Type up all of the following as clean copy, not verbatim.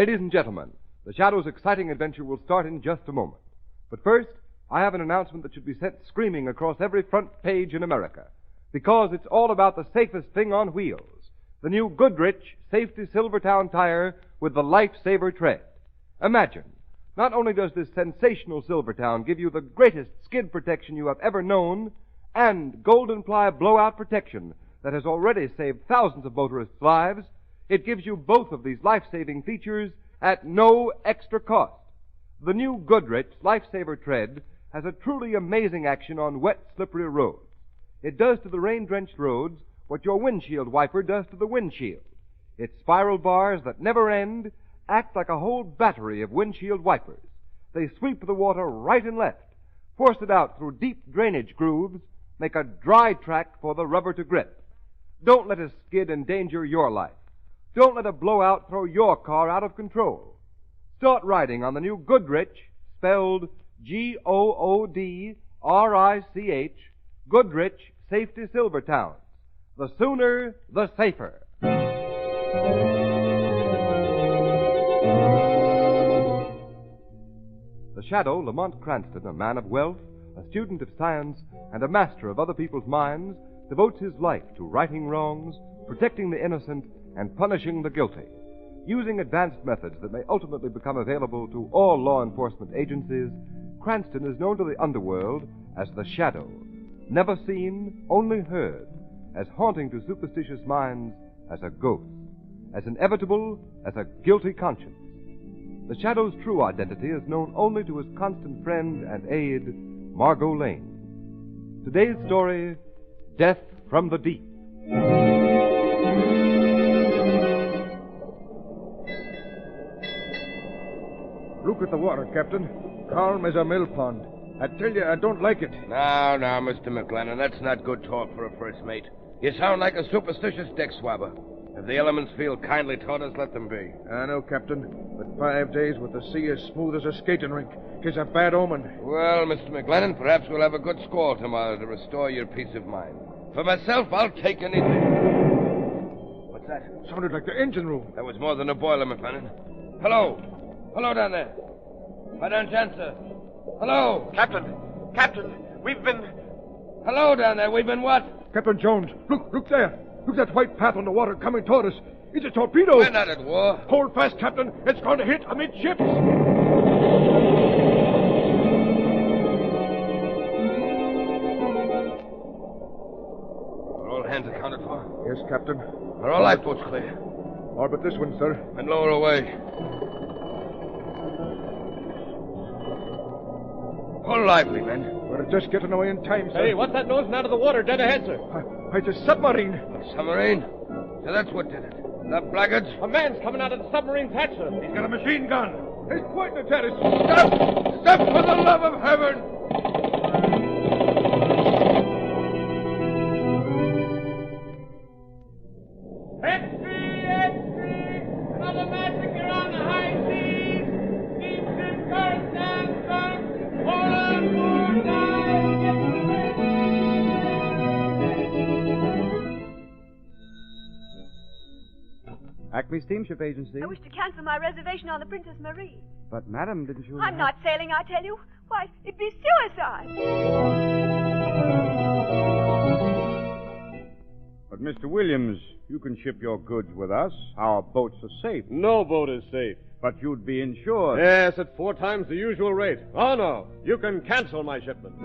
Ladies and gentlemen, the Shadow's exciting adventure will start in just a moment. But first, I have an announcement that should be sent screaming across every front page in America. Because it's all about the safest thing on wheels. The new Goodrich Safety Silvertown tire with the Lifesaver tread. Imagine, not only does this sensational Silvertown give you the greatest skid protection you have ever known, and golden ply blowout protection that has already saved thousands of motorists' lives, it gives you both of these life-saving features at no extra cost. The new Goodrich Lifesaver tread has a truly amazing action on wet, slippery roads. It does to the rain-drenched roads what your windshield wiper does to the windshield. Its spiral bars that never end act like a whole battery of windshield wipers. They sweep the water right and left, force it out through deep drainage grooves, make a dry track for the rubber to grip. Don't let a skid endanger your life. Don't let a blowout throw your car out of control. Start riding on the new Goodrich, spelled Goodrich, Goodrich Safety Silvertown. The sooner, the safer. The Shadow, Lamont Cranston, a man of wealth, a student of science, and a master of other people's minds, devotes his life to righting wrongs, protecting the innocent, and punishing the guilty. Using advanced methods that may ultimately become available to all law enforcement agencies, Cranston is known to the underworld as the Shadow. Never seen, only heard, as haunting to superstitious minds as a ghost, as inevitable as a guilty conscience. The Shadow's true identity is known only to his constant friend and aide, Margot Lane. Today's story, Death from the Deep. Look at the water, Captain. Calm as a mill pond. I tell you, I don't like it. Now, Mr. McLennan, that's not good talk for a first mate. You sound like a superstitious deck swabber. If the elements feel kindly toward us, let them be. I know, Captain. But 5 days with the sea as smooth as a skating rink is a bad omen. Well, Mr. McLennan, perhaps we'll have a good squall tomorrow to restore your peace of mind. For myself, I'll take anything. What's that? Sounded like the engine room. That was more than a boiler, McLennan. Hello. Hello down there. Why don't you answer? Hello. Captain, we've been... Hello down there. We've been what? Captain Jones, look there. Look at that white path on the water coming toward us. It's a torpedo. We're not at war. Hold fast, Captain. It's going to hit amidships. Are all hands accounted for? Yes, Captain. Are all lifeboats clear? All but this one, sir. And lower away. Hold lively, men. We're just getting away in time, sir. Hey, what's that nosing out of the water dead ahead, sir? It's a submarine. A submarine? So that's what did it. The blackguards? A man's coming out of the submarine's hatch, sir. He's got a machine gun. He's pointing it at us. Stop! Stop, for the love of heaven! Extreme! Another massacre on the high seas! Steam ship current down, sir! Hold on, poor guys! Get to the Acme Steamship Agency. I wish to cancel my reservation on the Princess Marie. But, madam, didn't you... I'm not sailing, I tell you. Why, it'd be suicide. But, Mr. Williams, you can ship your goods with us. Our boats are safe. No boat is safe. But you'd be insured. Yes, at 4 times the usual rate. Oh, no. You can cancel my shipment.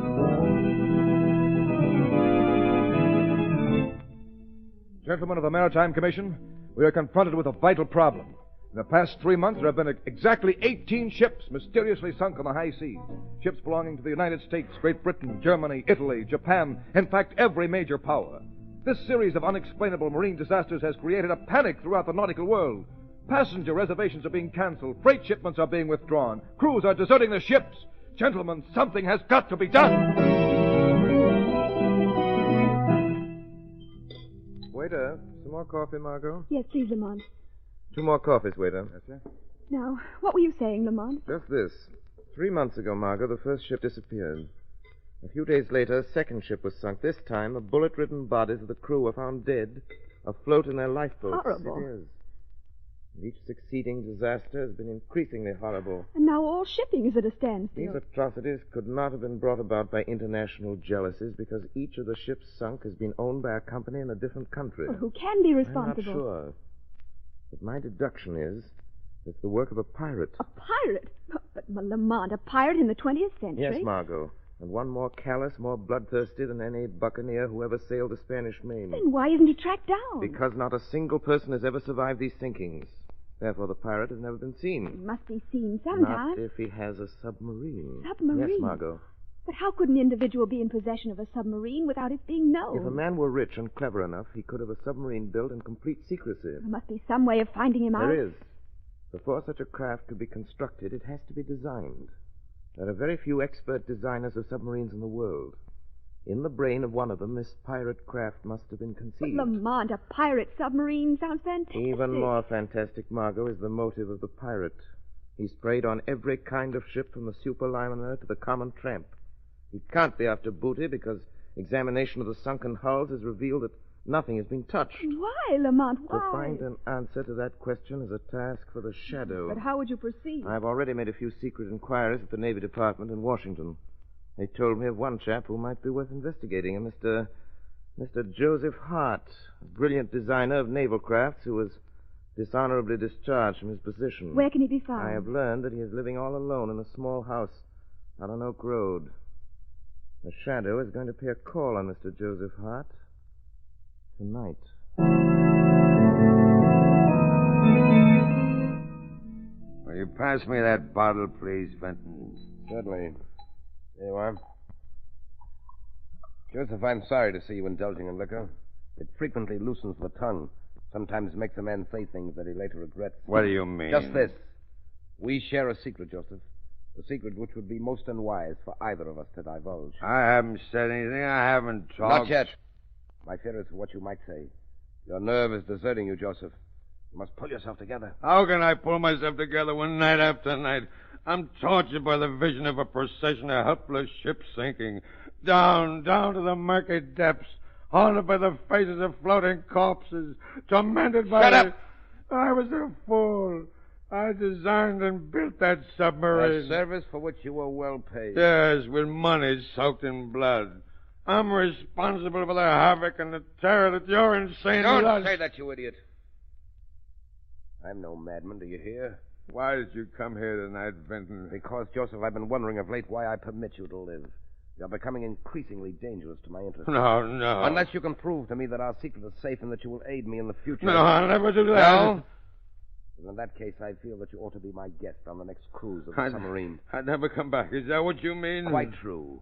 Gentlemen of the Maritime Commission, we are confronted with a vital problem. In the past 3 months, there have been exactly 18 ships mysteriously sunk on the high seas. Ships belonging to the United States, Great Britain, Germany, Italy, Japan, in fact, every major power. This series of unexplainable marine disasters has created a panic throughout the nautical world. Passenger reservations are being canceled. Freight shipments are being withdrawn. Crews are deserting the ships. Gentlemen, something has got to be done. Waiter, some more coffee, Margot? Yes, please, Lamont. 2 more coffees, waiter. Yes, sir. Now, what were you saying, Lamont? Just this. 3 months ago, Margot, the first ship disappeared. A few days later, a second ship was sunk. This time, the bullet-ridden bodies of the crew were found dead, afloat in their lifeboats. Horrible. It is. Each succeeding disaster has been increasingly horrible. And now all shipping is at a These standstill. atrocities could not have been brought about by international jealousies because each of the ships sunk has been owned by a company in a different country. Well, who can be I'm responsible? not sure. But my deduction is it's the work of a pirate. A pirate? But Lamont, a pirate in the 20th century? Yes, Margot. And one more callous, more bloodthirsty than any buccaneer who ever sailed the Spanish Main. Then why isn't he tracked down? Because not a single person has ever survived these sinkings. Therefore, the pirate has never been He seen. must be seen sometime. Not if he has a submarine. Submarine? Yes, Margot. But how could an individual be in possession of a submarine without its being known? If a man were rich and clever enough, he could have a submarine built in complete secrecy. There must be some way of finding him out. There is. Before such a craft could be constructed, it has to be designed. There are very few expert designers of submarines in the world. In the brain of one of them, this pirate craft must have been But conceived. Lamont, a pirate submarine sounds fantastic. Even more fantastic, Margot, is the motive of the pirate. He's preyed on every kind of ship from the superliner to the common tramp. He can't be after booty because examination of the sunken hulls has revealed that nothing has been touched. Why, Lamont, why? To find an answer to that question is a task for the Shadow. But how would you proceed? I've already made a few secret inquiries at the Navy Department in Washington. They told me of one chap who might be worth investigating, Mr. Joseph Hart, a brilliant designer of naval crafts who was dishonorably discharged from his position. Where can he be found? I have learned that he is living all alone in a small house out on Oak Road. The Shadow is going to pay a call on Mr. Joseph Hart tonight. Will you pass me that bottle, please, Benton? Certainly. There you are. Joseph, I'm sorry to see you indulging in liquor. It frequently loosens the tongue. Sometimes makes a man say things that he later regrets. What do you mean? Just this. We share a secret, Joseph. A secret which would be most unwise for either of us to divulge. I haven't said anything. I haven't talked. Not yet. My fear is what you might say. Your nerve is deserting you, Joseph. You must pull yourself together. How can I pull myself together when night after night I'm tortured by the vision of a procession of helpless ships sinking down to the murky depths, haunted by the faces of floating corpses, tormented by... Shut up! I was a fool. I designed and built that submarine. A service for which you were well paid. Yes, with money soaked in blood. I'm responsible for the havoc and the terror that your insane Don't lust... say that, you idiot. I'm no madman, do you hear? Why did you come here tonight, Benton? Because, Joseph, I've been wondering of late why I permit you to live. You're becoming increasingly dangerous to my interests. No. Unless you can prove to me that our secret is safe and that you will aid me in the future. No, I'll never do that. No? In that case, I feel that you ought to be my guest on the next cruise of the submarine. I'd never come back. Is that what you mean? Quite true.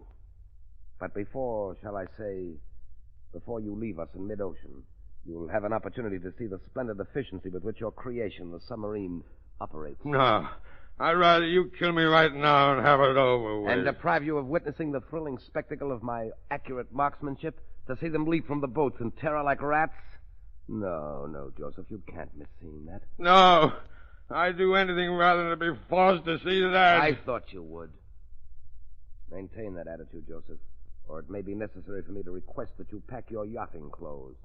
But before you leave us in mid-ocean, you'll have an opportunity to see the splendid efficiency with which your creation, the submarine, operates. No. I'd rather you kill me right now and have it over with. And deprive you of witnessing the thrilling spectacle of my accurate marksmanship, to see them leap from the boats in terror like rats? No, Joseph, you can't miss seeing that. No. I'd do anything rather than to be forced to see that. I thought you would. Maintain that attitude, Joseph, or it may be necessary for me to request that you pack your yachting clothes.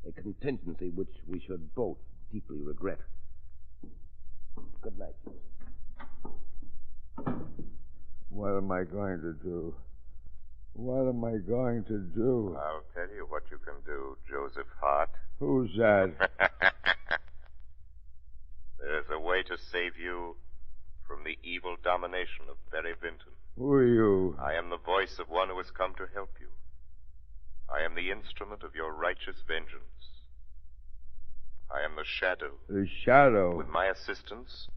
A contingency which we should both deeply regret. Good night, Joseph. What am I going to do? What am I going to do? I'll tell you what you can do, Joseph Hart. Who's that? There's a way to save you from the evil domination of Barry Vinton. Who are you? I am the voice of one who has come to help you. I am the instrument of your righteous vengeance. I am the Shadow. The Shadow? With my assistance,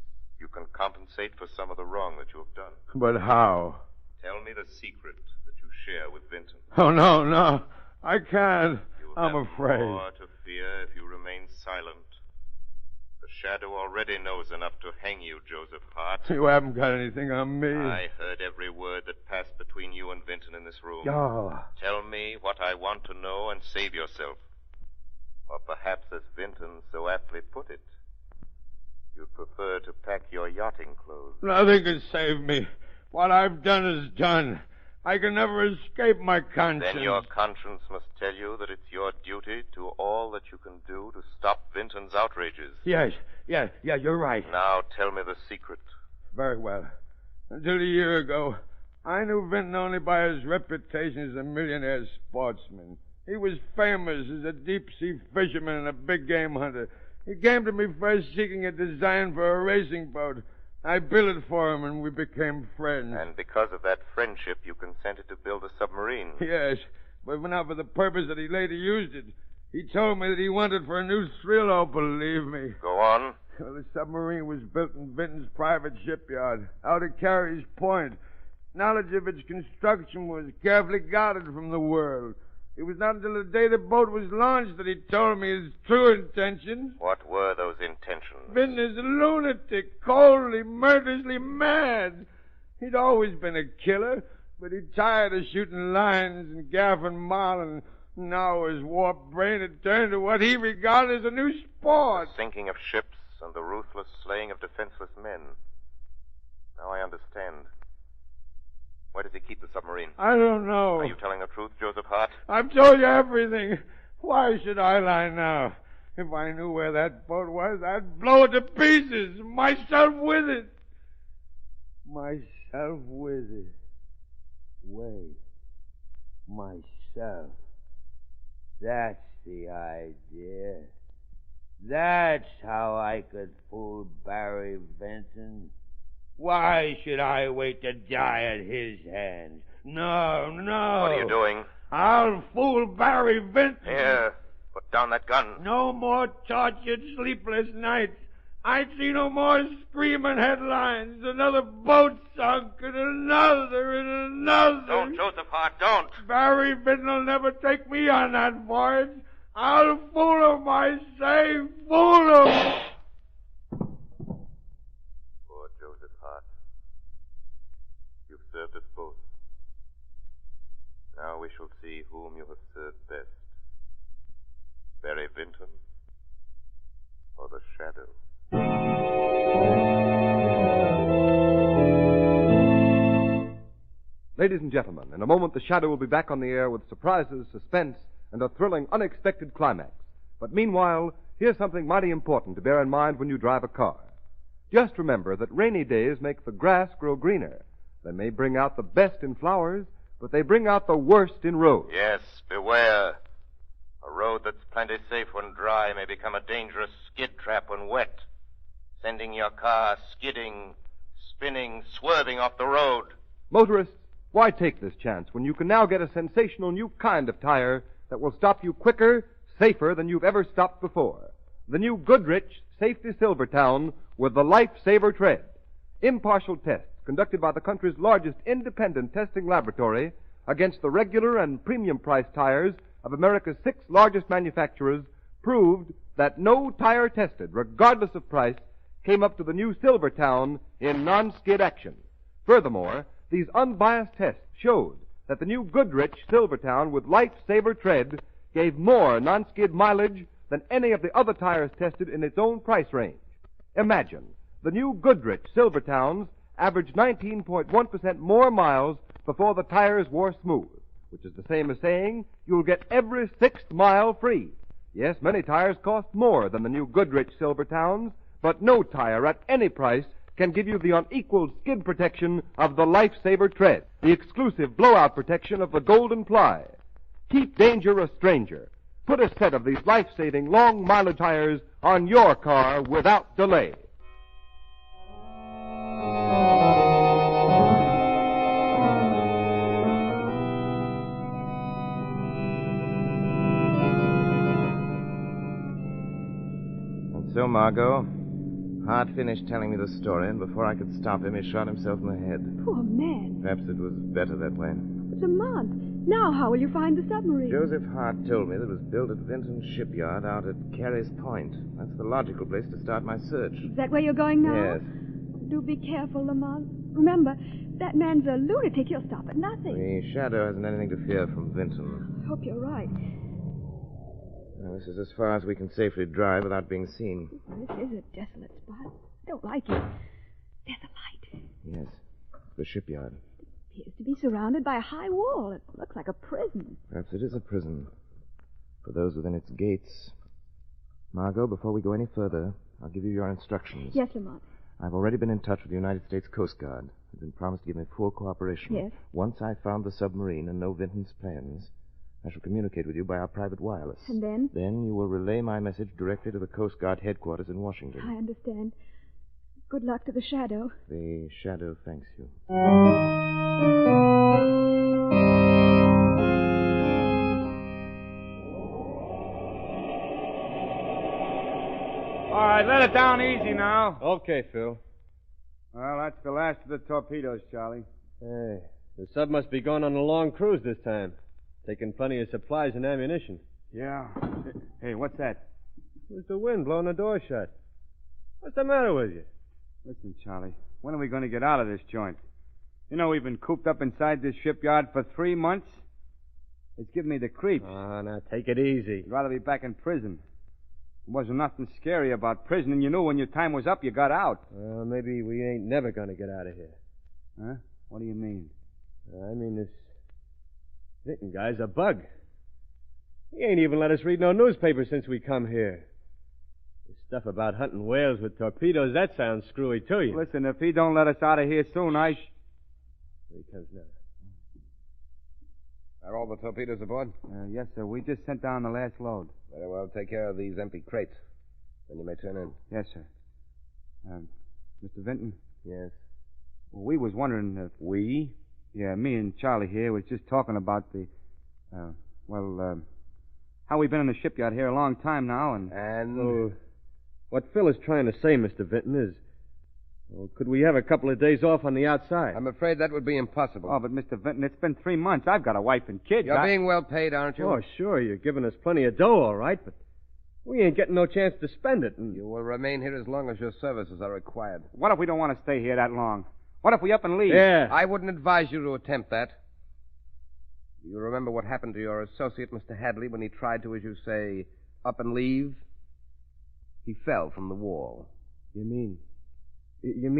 you can compensate for some of the wrong that you have done. But how? Tell me the secret that you share with Vinton. Oh, no. I can't. I'm You'll have afraid. more to fear if you remain silent. The Shadow already knows enough to hang you, Joseph Hart. You haven't got anything on me. I heard every word that passed between you and Vinton in this room. Oh. Tell me what I want to know and save yourself. Or perhaps, as Vinton so aptly put it, you'd prefer to pack your yachting clothes. Nothing can save me. What I've done is done. I can never escape my conscience. Then your conscience must tell you that it's your duty to all that you can do to stop Vinton's outrages. Yes, Yeah, you're right. Now tell me the secret. Very well. Until a year ago, I knew Vinton only by his reputation as a millionaire sportsman. He was famous as a deep-sea fisherman and a big-game hunter. He came to me first seeking a design for a racing boat. I built it for him, and we became friends. And because of that friendship, you consented to build a submarine. Yes, but not for the purpose that he later used it. He told me that he wanted for a new thrill, oh, believe me. Go on. Well, the submarine was built in Vinton's private shipyard, out at Carey's Point. Knowledge of its construction was carefully guarded from the world. It was not until the day the boat was launched that he told me his true intentions. What were those intentions? Vinton is a lunatic, coldly, murderously mad. He'd always been a killer, but he tired of shooting lions and gaffing marlin. Now his warped brain had turned to what he regarded as a new sport. The sinking of ships and the ruthless slaying of defenseless men. Now I understand. Where does he keep the submarine? I don't know. Are you telling the truth, Joseph Hart? I've told you everything. Why should I lie now? If I knew where that boat was, I'd blow it to pieces. Myself with it. Myself with it. Wait. Myself. That's the idea. That's how I could fool Barry Vinton. Why should I wait to die at his hands? No. What are you doing? I'll fool Barry Vinton. Here, put down that gun. No more tortured, sleepless nights. I'd see no more screaming headlines. Another boat sunk, and another, and another. Don't, Joseph Hart, don't. Barry Vinton will never take me on that voyage. I'll fool him, I say, fool him. Poor Joseph Hart. You've served us both. Now we shall see whom you have served best. Barry Vinton or the Shadow. Ladies and gentlemen, in a moment the Shadow will be back on the air with surprises, suspense, and a thrilling, unexpected climax. But meanwhile, here's something mighty important to bear in mind when you drive a car. Just remember that rainy days make the grass grow greener. They may bring out the best in flowers, but they bring out the worst in roads. Yes, beware. A road that's plenty safe when dry may become a dangerous skid trap when wet, sending your car skidding, spinning, swerving off the road. Motorists, why take this chance when you can now get a sensational new kind of tire that will stop you quicker, safer than you've ever stopped before? The new Goodrich Safety Silvertown with the Lifesaver Tread. Impartial tests conducted by the country's largest independent testing laboratory against the regular and premium price tires of America's 6 largest manufacturers proved that no tire tested, regardless of price, came up to the new Silvertown in non-skid action. Furthermore, these unbiased tests showed that the new Goodrich Silvertown with Lifesaver Tread gave more non-skid mileage than any of the other tires tested in its own price range. Imagine, the new Goodrich Silvertowns averaged 19.1% more miles before the tires wore smooth, which is the same as saying you'll get every 6th mile free. Yes, many tires cost more than the new Goodrich Silvertowns, but no tire at any price can give you the unequaled skid protection of the Lifesaver Tread, the exclusive blowout protection of the Golden Ply. Keep danger a stranger. Put a set of these life-saving long-mileage tires on your car without delay. And so, Margot, Hart finished telling me the story, and before I could stop him, he shot himself in the head. Poor man. Perhaps it was better that way. It's a month. Now how will you find the submarine? Joseph Hart told me that it was built at Vinton's shipyard out at Carey's Point. That's the logical place to start my search. Is that where you're going now? Yes. Do be careful, Lamont. Remember, that man's a lunatic. He'll stop at nothing. The Shadow hasn't anything to fear from Vinton. I hope you're right. Now, this is as far as we can safely drive without being seen. This is a desolate spot. I don't like it. There's a light. Yes, the shipyard. It appears to be surrounded by a high wall. It looks like a prison. Perhaps it is a prison. For those within its gates. Margot, before we go any further, I'll give you your instructions. Yes, Lamont. I've already been in touch with the United States Coast Guard. They've been promised to give me full cooperation. Yes. Once I've found the submarine and know Vinton's plans, I shall communicate with you by our private wireless. And then? Then you will relay my message directly to the Coast Guard headquarters in Washington. I understand. Good luck to the Shadow. The Shadow thanks you. All right, let it down easy now. Okay, Phil. Well, that's the last of the torpedoes, Charlie. Hey, the sub must be going on a long cruise this time. Taking plenty of supplies and ammunition. Yeah. Hey, what's that? It was the wind blowing the door shut. What's the matter with you? Listen, Charlie, when are we going to get out of this joint? You know, we've been cooped up inside this shipyard for 3 months. It's giving me the creeps. Oh, now take it easy. I'd rather be back in prison. There wasn't nothing scary about prison, and you knew when your time was up, you got out. Well, maybe we ain't never going to get out of here. Huh? What do you mean? I mean, this Vinton guy's a bug. He ain't even let us read no newspaper since we come here. This stuff about hunting whales with torpedoes, that sounds screwy to you. Listen, if he don't let us out of here soon, Here he comes now. Are all the torpedoes aboard? Yes, sir. We just sent down the last load. Very well. Take care of these empty crates. Then you may turn in. Yes, sir. Mr. Vinton? Yes. Well, we was wondering if... We? Yeah, me and Charlie here was just talking about the... how we've been in the shipyard here a long time now, and... What Phil is trying to say, Mr. Vinton, is... Well, could we have a couple of days off on the outside? I'm afraid that would be impossible. Oh, but Mr. Vinton, it's been 3 months. I've got a wife and kids. You're being well paid, aren't you? Oh, sure. You're giving us plenty of dough, all right, but we ain't getting no chance to spend it. You will remain here as long as your services are required. What if we don't want to stay here that long? What if we up and leave? Yeah. I wouldn't advise you to attempt that. Do you remember what happened to your associate, Mr. Hadley, when he tried to, as you say, up and leave? He fell from the wall. You mean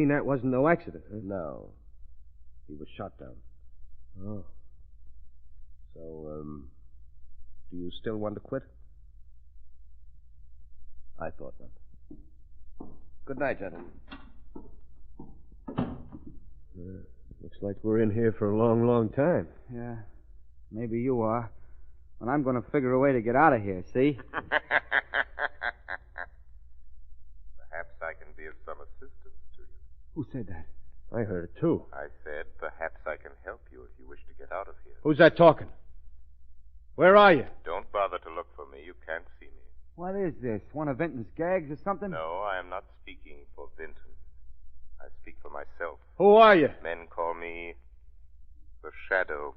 that wasn't no accident, huh? No. He was shot down. Oh. So, do you still want to quit? I thought not. Good night, gentlemen. Looks like we're in here for a long, long time. Yeah. Maybe you are. And I'm going to figure a way to get out of here, see? Perhaps I can be of some assistance to you. Who said that? I heard it, too. I said perhaps I can help you if you wish to get out of here. Who's that talking? Where are you? Don't bother to look for me. You can't see me. What is this? One of Vinton's gags or something? No, I am not speaking for Vinton. I speak for myself. Who are you? Men call me the Shadow.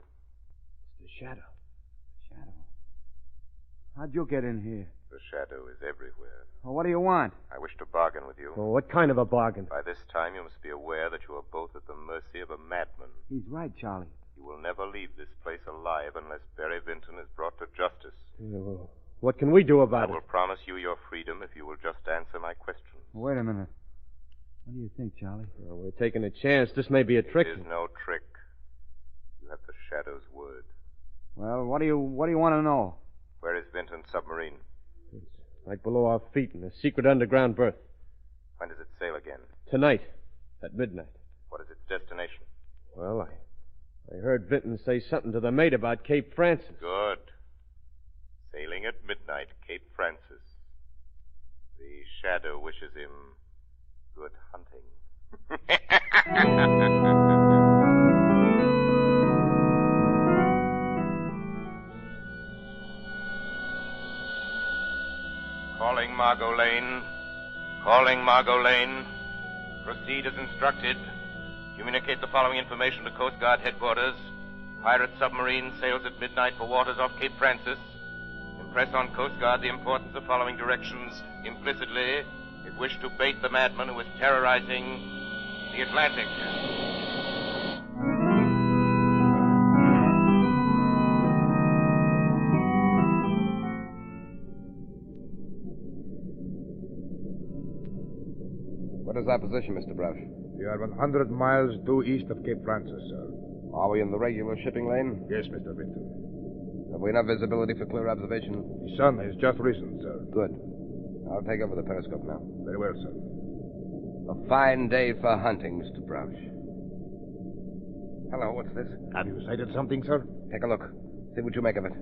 The Shadow. Shadow. How'd you get in here? The Shadow is everywhere. Well, what do you want? I wish to bargain with you. Well, what kind of a bargain? By this time, you must be aware that you are both at the mercy of a madman. He's right, Charlie. You will never leave this place alive unless Barry Vinton is brought to justice. Yeah, well, what can we do about I will promise you your freedom if you will just answer my questions. Wait a minute. What do you think, Charlie? Well, we're taking a chance. This may be a trick. It is no trick. You have the Shadow's word. Well, what do you want to know? Where is Vinton's submarine? It's right below our feet in a secret underground berth. When does it sail again? Tonight, at midnight. What is its destination? Well, I heard Vinton say something to the mate about Cape Francis. Good. Sailing at midnight, Cape Francis. The Shadow wishes him good hunting. Calling Margot Lane. Calling Margot Lane. Proceed as instructed. Communicate the following information to Coast Guard headquarters. Pirate submarine sails at midnight for waters off Cape Francis. Impress on Coast Guard the importance of following directions implicitly if wish to bait the madman who is terrorizing the Atlantic. What is our position, Mr. Brush? We are 100 miles due east of Cape Francis, sir. Are we in the regular shipping lane? Yes, Mr. Vinton. Have we enough visibility for clear observation? The sun has just risen, sir. Good. I'll take over the periscope now. Very well, sir. A fine day for hunting, Mr. Brouch. Hello, what's this? Have you sighted something, sir? Take a look. See what you make of it.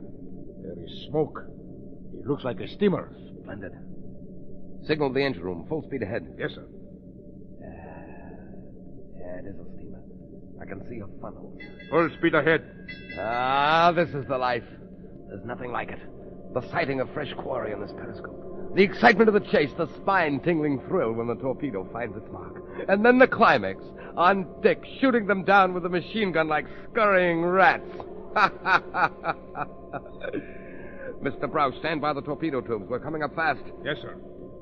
There is smoke. It looks like a steamer. Splendid. Signal the engine room. Full speed ahead. Yes, sir. Yeah, it is a steamer. I can see her funnels. Full speed ahead. Ah, this is the life. There's nothing like it. The sighting of fresh quarry on this periscope. The excitement of the chase, the spine-tingling thrill when the torpedo finds its mark. And then the climax, on deck, shooting them down with a machine gun like scurrying rats. Mr. Brouch, stand by the torpedo tubes. We're coming up fast. Yes, sir.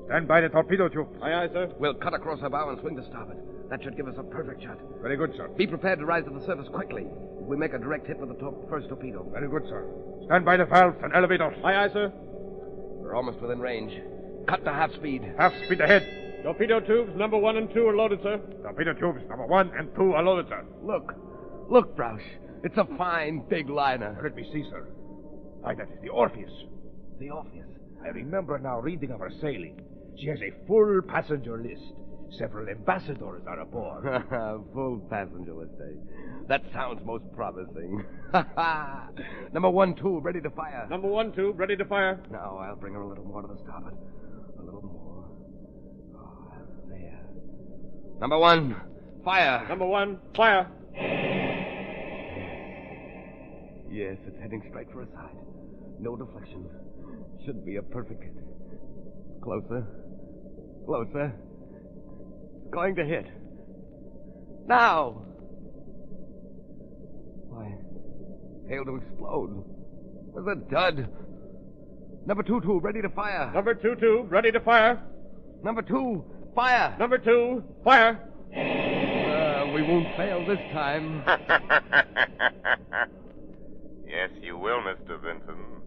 Stand by the torpedo tube. Aye, sir. We'll cut across our bow and swing to starboard. That should give us a perfect shot. Very good, sir. Be prepared to rise to the surface quickly. If we make a direct hit with the first torpedo. Very good, sir. Stand by the valves and elevators. Aye, sir. We're almost within range. Cut to half speed. Half speed ahead. Torpedo tubes number 1 and 2 are loaded, sir. Torpedo tubes number 1 and 2 are loaded, sir. Look, Brouch. It's a fine, big liner. Let me see, sir. Why, that is the Orpheus. The Orpheus. I remember now reading of her sailing. She has a full passenger list. Several ambassadors are aboard. Full passenger list, eh? That sounds most promising. Number 1 tube, ready to fire. Number 1 tube, ready to fire. Now, I'll bring her a little more to the starboard. A little more. Oh, there. Number 1, fire. Number 1, fire. Yes, it's heading straight for a side. No deflection. Should be a perfect hit. Closer. Closer. It's going to hit. Now! Why, failed to explode. There's a dud. Number 2 tube, ready to fire. Number 2 tube, ready to fire. Number 2, fire. Number 2, fire. We won't fail this time. Yes, you will, Mr. Vinton.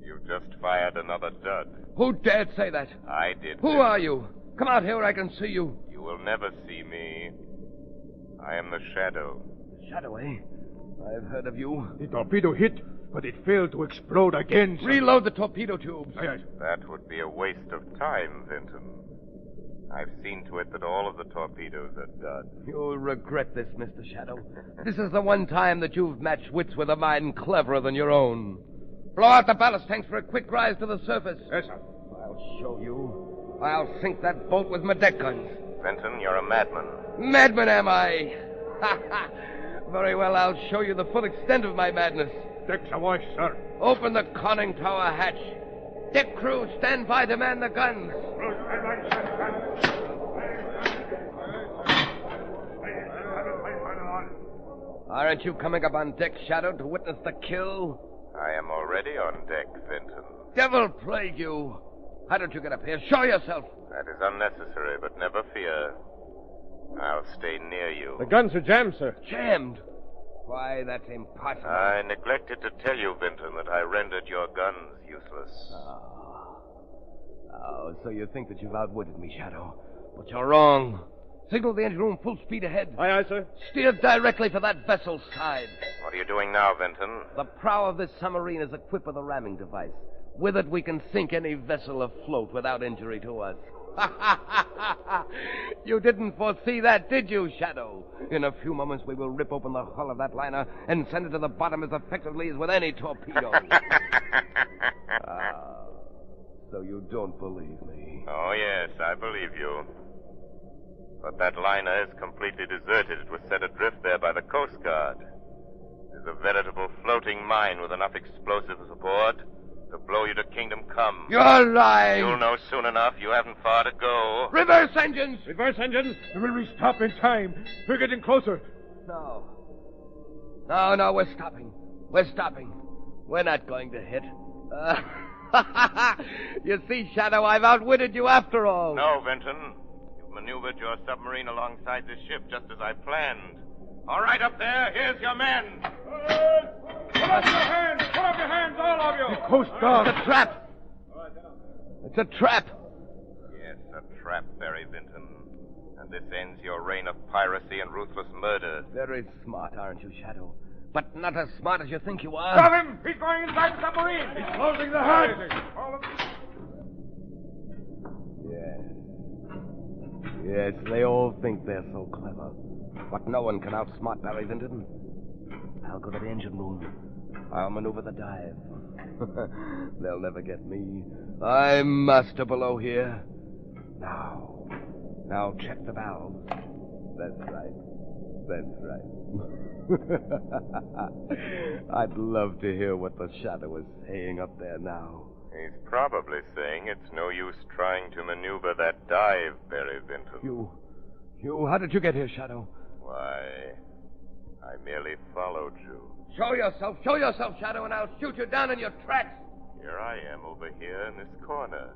You've just fired another dud. Who dared say that? I did. Who are you? Come out here where I can see you. You will never see me. I am the Shadow. Shadow, eh? I've heard of you. The torpedo hit, but it failed to explode again, sir. Reload the torpedo tubes. Aye, aye. That would be a waste of time, Vinton. I've seen to it that all of the torpedoes are dud. You'll regret this, Mr. Shadow. This is the one time that you've matched wits with a mind cleverer than your own. Blow out the ballast tanks for a quick rise to the surface. Yes, sir. I'll show you. I'll sink that boat with my deck guns. Vinton, you're a madman. Madman, am I? Very well, I'll show you the full extent of my madness. Decks awash, sir. Open the conning tower hatch. Deck crew, stand by to man the guns. Aren't you coming up on deck, Shadow, to witness the kill? I am already on deck, Vinton. Devil plague you. How don't you get up here? Show yourself. That is unnecessary, but never fear. I'll stay near you. The guns are jammed, sir. Jammed? Why, that's impossible. I neglected to tell you, Vinton, that I rendered your guns useless. Oh, so you think that you've outwitted me, Shadow. But you're wrong. Signal the engine room full speed ahead. Aye, aye, sir. Steer directly for that vessel's side. What are you doing now, Vinton? The prow of this submarine is equipped with a ramming device. With it, we can sink any vessel afloat without injury to us. You didn't foresee that, did you, Shadow? In a few moments, we will rip open the hull of that liner and send it to the bottom as effectively as with any torpedo. So you don't believe me? Oh, yes, I believe you. But that liner is completely deserted. It was set adrift there by the Coast Guard. It's a veritable floating mine with enough explosives aboard to blow you to kingdom come. You're lying! You'll know soon enough. You haven't far to go. Reverse engines! Reverse engines! Will we stop in time? We're getting closer. No, we're stopping. We're not going to hit. You see, Shadow, I've outwitted you after all. No, Vinton. You've maneuvered your submarine alongside this ship just as I planned. All right, up there. Here's your men. Put up your hands! Put up your hands, all of you! The Coast Guard. It's a trap. It's a trap. Yes, a trap, Barry Vinton. And this ends your reign of piracy and ruthless murder. Very smart, aren't you, Shadow? But not as smart as you think you are. Stop him! He's going inside the submarine! He's closing the hatch! Yes, they all think they're so clever. But no one can outsmart Barry Vinton. I'll go to the engine room. I'll maneuver the dive. They'll never get me. I'm master below here. Now check the valves. That's right. I'd love to hear what the Shadow is saying up there now. He's probably saying it's no use trying to maneuver that dive, Barry Vinton. How did you get here, Shadow? Why, I merely followed you. Show yourself, Shadow, and I'll shoot you down in your tracks. Here I am over here in this corner.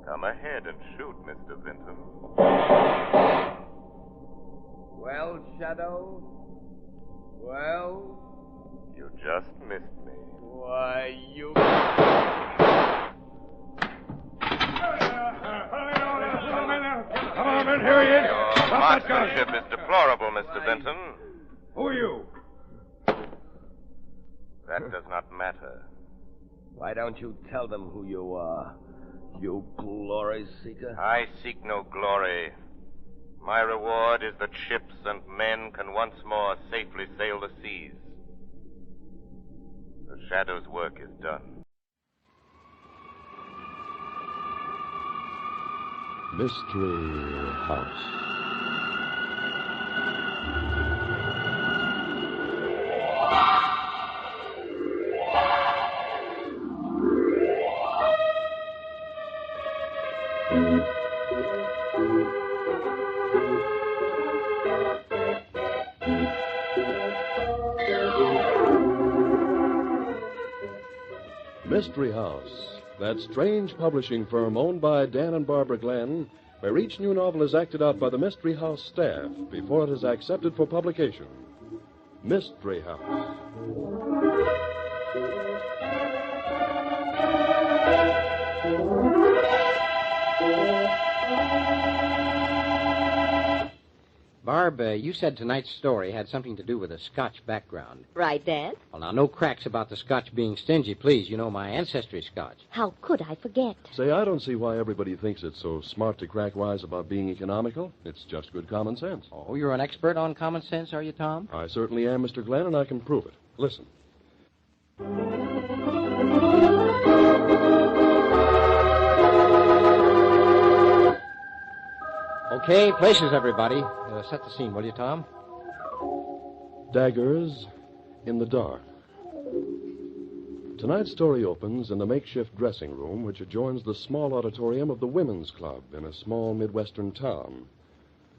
Come ahead and shoot, Mr. Vinton. Well, Shadow? Well? You just missed me. Why, you... Come on, men, here he is. Your marksmanship is deplorable, Mr. Vinton. Who are you? That does not matter. Why don't you tell them who you are, you glory seeker? I seek no glory. My reward is that ships and men can once more safely sail the seas. The Shadow's work is done. Mystery House. Mystery House, that strange publishing firm owned by Dan and Barbara Glenn, where each new novel is acted out by the Mystery House staff before it is accepted for publication. Mystery House. Barb, you said tonight's story had something to do with a Scotch background. Right, Dan? Well, now, no cracks about the Scotch being stingy, please. You know my ancestry's Scotch. How could I forget? Say, I don't see why everybody thinks it's so smart to crack wise about being economical. It's just good common sense. Oh, you're an expert on common sense, are you, Tom? I certainly am, Mr. Glenn, and I can prove it. Listen. Okay, places, everybody. Set the scene, will you, Tom? Daggers in the dark. Tonight's story opens in the makeshift dressing room which adjoins the small auditorium of the Women's Club in a small Midwestern town.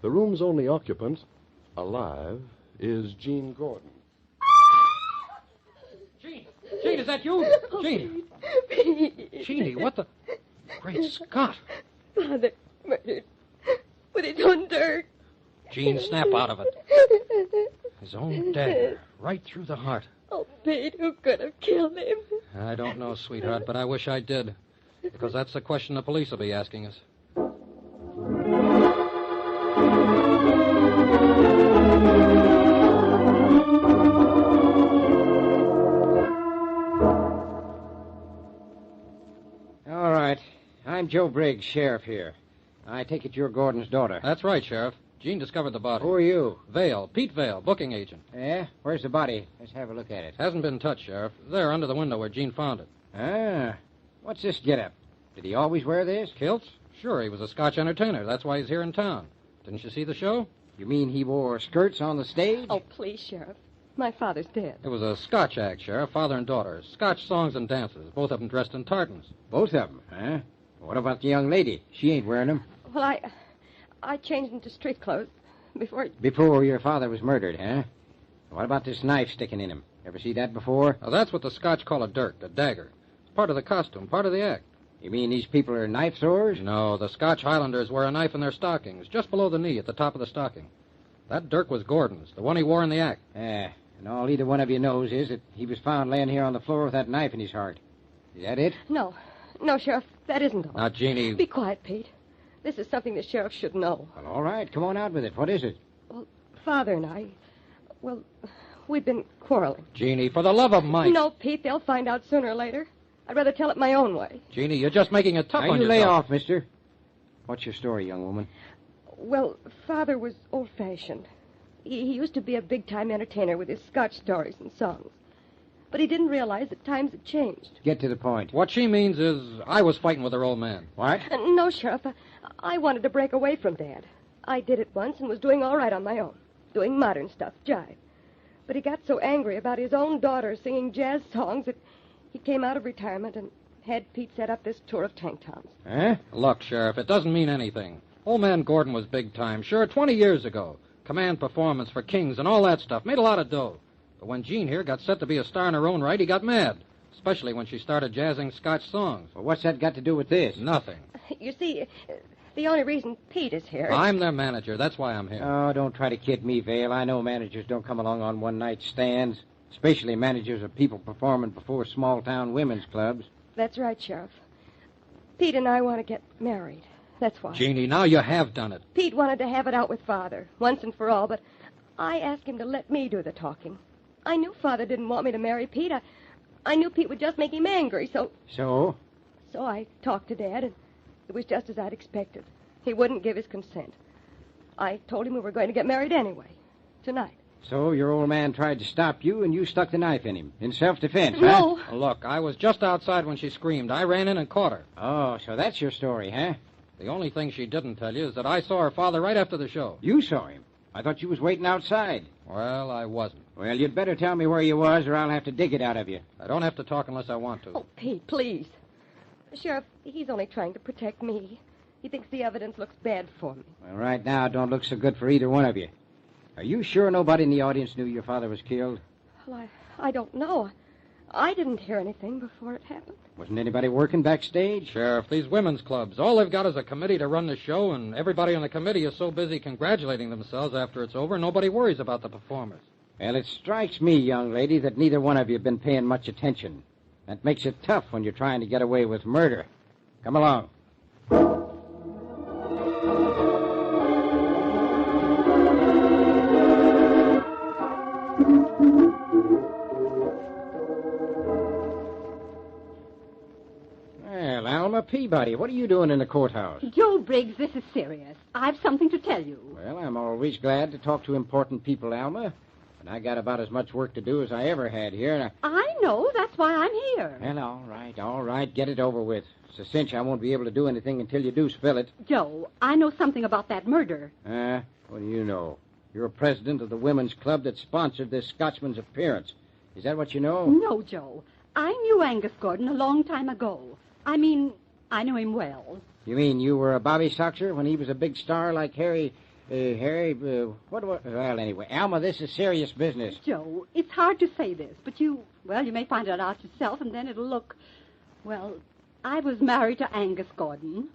The room's only occupant, alive, is Jean Gordon. Jean, is that you? Jean. Jeannie, what the... Great Scott. Father murdered with his own dirt. Jean, snap out of it. His own dagger, right through the heart. Oh, Pete, who could have killed him? I don't know, sweetheart, but I wish I did. Because that's the question the police will be asking us. All right. I'm Joe Briggs, sheriff here. I take it you're Gordon's daughter. That's right, Sheriff. Jean discovered the body. Who are you? Vale, Pete Vale, booking agent. Yeah? Where's the body? Let's have a look at it. Hasn't been touched, Sheriff. There, under the window where Jean found it. Ah. What's this get-up? Did he always wear this? Kilts? Sure, he was a Scotch entertainer. That's why he's here in town. Didn't you see the show? You mean he wore skirts on the stage? Oh, please, Sheriff. My father's dead. It was a Scotch act, Sheriff, father and daughter. Scotch songs and dances, both of them dressed in tartans. Both of them, huh? What about the young lady? She ain't wearing them. Well, I changed into street clothes Before your father was murdered, huh? What about this knife sticking in him? Ever see that before? Now, that's what the Scotch call a dirk, a dagger. It's part of the costume, part of the act. You mean these people are knife throwers? No, the Scotch Highlanders wear a knife in their stockings, just below the knee at the top of the stocking. That dirk was Gordon's, the one he wore in the act. Yeah, and all either one of you knows is that he was found laying here on the floor with that knife in his heart. Is that it? No, Sheriff, that isn't all. Now, Jeannie... Be quiet, Pete. This is something the sheriff should know. Well, all right, come on out with it. What is it? Well, Father and I, we've been quarreling. Jeannie, for the love of Mike... No, Pete, they'll find out sooner or later. I'd rather tell it my own way. Jeannie, you're just making it tough now on you yourself. lay off, mister. What's your story, young woman? Well, Father was old-fashioned. He used to be a big-time entertainer with his Scotch stories and songs. But he didn't realize that times had changed. Get to the point. What she means is I was fighting with her old man. What? No, Sheriff. I wanted to break away from Dad. I did it once and was doing all right on my own. Doing modern stuff, jive. But he got so angry about his own daughter singing jazz songs that he came out of retirement and had Pete set up this tour of tank tops. Huh? Look, Sheriff, it doesn't mean anything. Old man Gordon was big time, sure, 20 years ago. Command performance for Kings and all that stuff. Made a lot of dough. But when Jean here got set to be a star in her own right, he got mad. Especially when she started jazzing Scotch songs. Well, what's that got to do with this? Nothing. You see, the only reason Pete is here... I'm their manager. That's why I'm here. Oh, don't try to kid me, Vale. I know managers don't come along on one-night stands. Especially managers of people performing before small-town women's clubs. That's right, Sheriff. Pete and I want to get married. That's why. Jeannie, now you have done it. Pete wanted to have it out with Father, once and for all, but I asked him to let me do the talking. I knew Father didn't want me to marry Pete. I knew Pete would just make him angry, so... So? So I talked to Dad, and it was just as I'd expected. He wouldn't give his consent. I told him we were going to get married anyway, tonight. So your old man tried to stop you, and you stuck the knife in him, in self-defense, No. huh? Look, I was just outside when she screamed. I ran in and caught her. Oh, so that's your story, huh? The only thing she didn't tell you is that I saw her father right after the show. You saw him? I thought you was waiting outside. Well, I wasn't. Well, you'd better tell me where you was, or I'll have to dig it out of you. I don't have to talk unless I want to. Oh, Pete, please. Sheriff, he's only trying to protect me. He thinks the evidence looks bad for me. Well, right now, it don't look so good for either one of you. Are you sure nobody in the audience knew your father was killed? Well, I don't know. I didn't hear anything before it happened. Wasn't anybody working backstage? Sheriff, these women's clubs, all they've got is a committee to run the show, and everybody on the committee is so busy congratulating themselves after it's over, nobody worries about the performers. Well, it strikes me, young lady, that neither one of you have been paying much attention. That makes it tough when you're trying to get away with murder. Come along. Well, Alma Peabody, what are you doing in the courthouse? Joe Briggs, this is serious. I've something to tell you. Well, I'm always glad to talk to important people, Alma. But I got about as much work to do as I ever had here, and I know. That's why I'm here. Well, all right. Get it over with. It's a cinch I won't be able to do anything until you do spill it. Joe, I know something about that murder. What do you know? You're president of the women's club that sponsored this Scotchman's appearance. Is that what you know? No, Joe. I knew Angus Gordon a long time ago. I mean, I knew him well. You mean you were a bobby soxer when he was a big star like Harry... Well, anyway, Alma, this is serious business. Joe, it's hard to say this, but you may find it out yourself, and then it'll look... Well, I was married to Angus Gordon.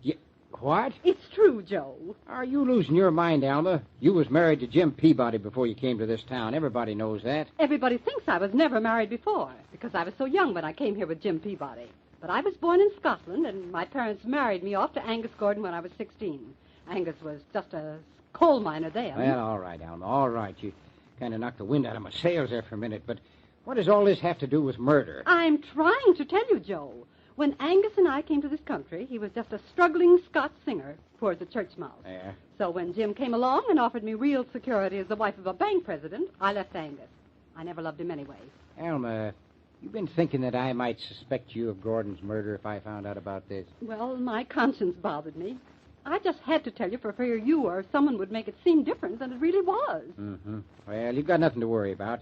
What? It's true, Joe. Are you losing your mind, Alma? You was married to Jim Peabody before you came to this town. Everybody knows that. Everybody thinks I was never married before, because I was so young when I came here with Jim Peabody. But I was born in Scotland, and my parents married me off to Angus Gordon when I was 16. Angus was just a coal miner then. Well, all right, Alma, all right. You kind of knocked the wind out of my sails there for a minute, but what does all this have to do with murder? I'm trying to tell you, Joe. When Angus and I came to this country, he was just a struggling Scotch singer, poor as a church mouse. Yeah. So when Jim came along and offered me real security as the wife of a bank president, I left Angus. I never loved him anyway. Alma, you've been thinking that I might suspect you of Gordon's murder if I found out about this? Well, my conscience bothered me. I just had to tell you for fear you or someone would make it seem different than it really was. Mm-hmm. Well, you've got nothing to worry about.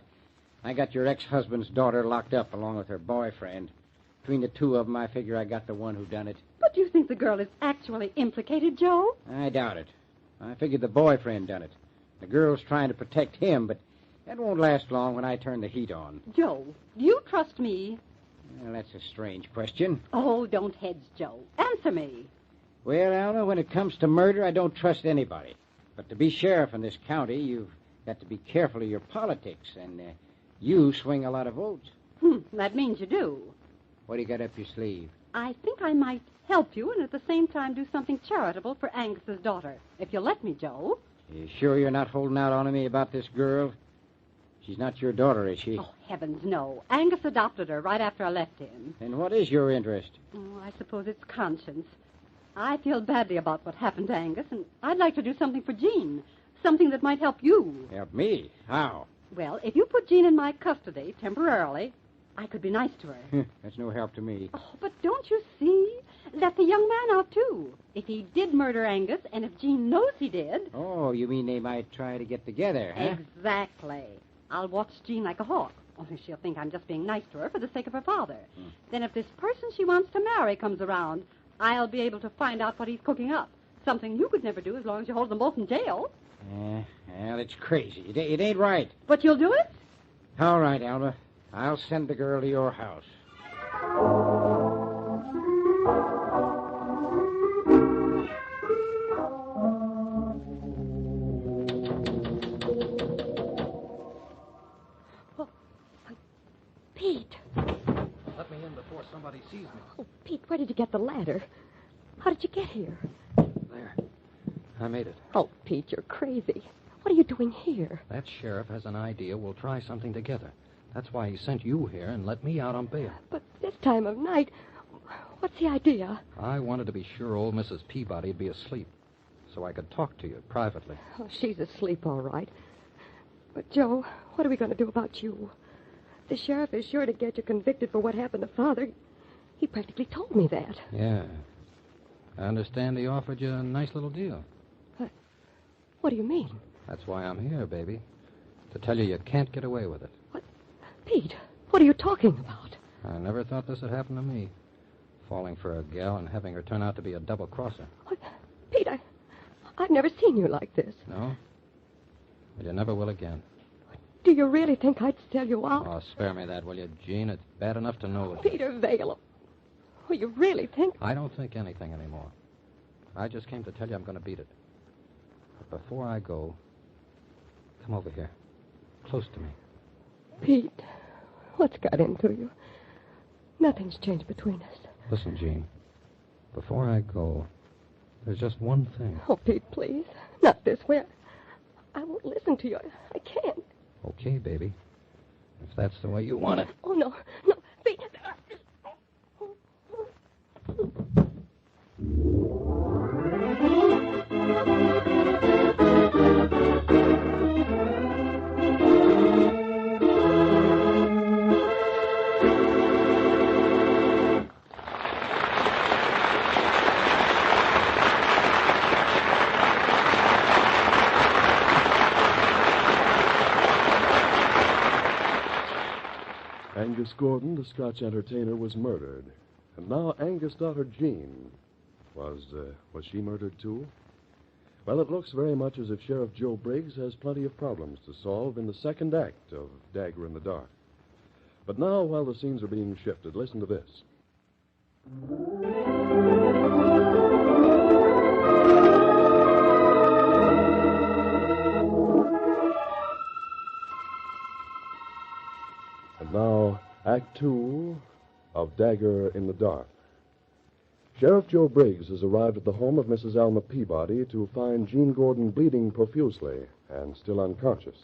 I got your ex-husband's daughter locked up along with her boyfriend. Between the two of them, I figure I got the one who done it. But do you think the girl is actually implicated, Joe? I doubt it. I figured the boyfriend done it. The girl's trying to protect him, but that won't last long when I turn the heat on. Joe, do you trust me? Well, that's a strange question. Oh, don't hedge, Joe. Answer me. Well, Alma, when it comes to murder, I don't trust anybody. But to be sheriff in this county, you've got to be careful of your politics, and you swing a lot of votes. That means you do. What do you got up your sleeve? I think I might help you and at the same time do something charitable for Angus's daughter. If you'll let me, Joe. You sure you're not holding out on me about this girl? She's not your daughter, is she? Oh, heavens, no. Angus adopted her right after I left him. Then what is your interest? Oh, I suppose it's conscience. I feel badly about what happened to Angus, and I'd like to do something for Jean. Something that might help you. Help me? How? Well, if you put Jean in my custody temporarily, I could be nice to her. That's no help to me. Oh, but don't you see? Let the young man out, too. If he did murder Angus, and if Jean knows he did... Oh, you mean they might try to get together, huh? Exactly. I'll watch Jean like a hawk. Only she'll think I'm just being nice to her for the sake of her father. Then if this person she wants to marry comes around, I'll be able to find out what he's cooking up. Something you could never do as long as you hold them both in jail. Well, it's crazy. It ain't right. But you'll do it? All right, Alma. I'll send the girl to your house. Pete. Let me in before somebody sees me. Oh, Pete, where did you get the ladder? How did you get here? There. I made it. Oh, Pete, you're crazy. What are you doing here? That sheriff has an idea we'll try something together. That's why he sent you here and let me out on bail. But this time of night, what's the idea? I wanted to be sure old Mrs. Peabody'd be asleep, so I could talk to you privately. Oh, she's asleep, all right. But, Joe, what are we going to do about you? The sheriff is sure to get you convicted for what happened to Father. He practically told me that. Yeah. I understand he offered you a nice little deal. What do you mean? That's why I'm here, baby. To tell you you can't get away with it. What? Pete, what are you talking about? I never thought this would happen to me. Falling for a gal and having her turn out to be a double-crosser. What? Pete, I've never seen you like this. No? Well, you never will again. Do you really think I'd sell you out? Oh, spare me that, will you, Jean? It's bad enough to know it. Peter Vale. Oh, you really think... I don't think anything anymore. I just came to tell you I'm going to beat it. But before I go, come over here. Close to me. Pete, what's got into you? Nothing's changed between us. Listen, Jean. Before I go, there's just one thing. Oh, Pete, please. Not this way. I won't listen to you. I can't. Okay, baby. If that's the way you want it. Oh, no. No, Pete. Angus Gordon, the Scotch entertainer, was murdered. And now Angus' daughter, Jean, was she murdered too? Well, it looks very much as if Sheriff Joe Briggs has plenty of problems to solve in the second act of Dagger in the Dark. But now, while the scenes are being shifted, listen to this. And now, Act 2 of Dagger in the Dark. Sheriff Joe Briggs has arrived at the home of Mrs. Alma Peabody to find Jean Gordon bleeding profusely and still unconscious.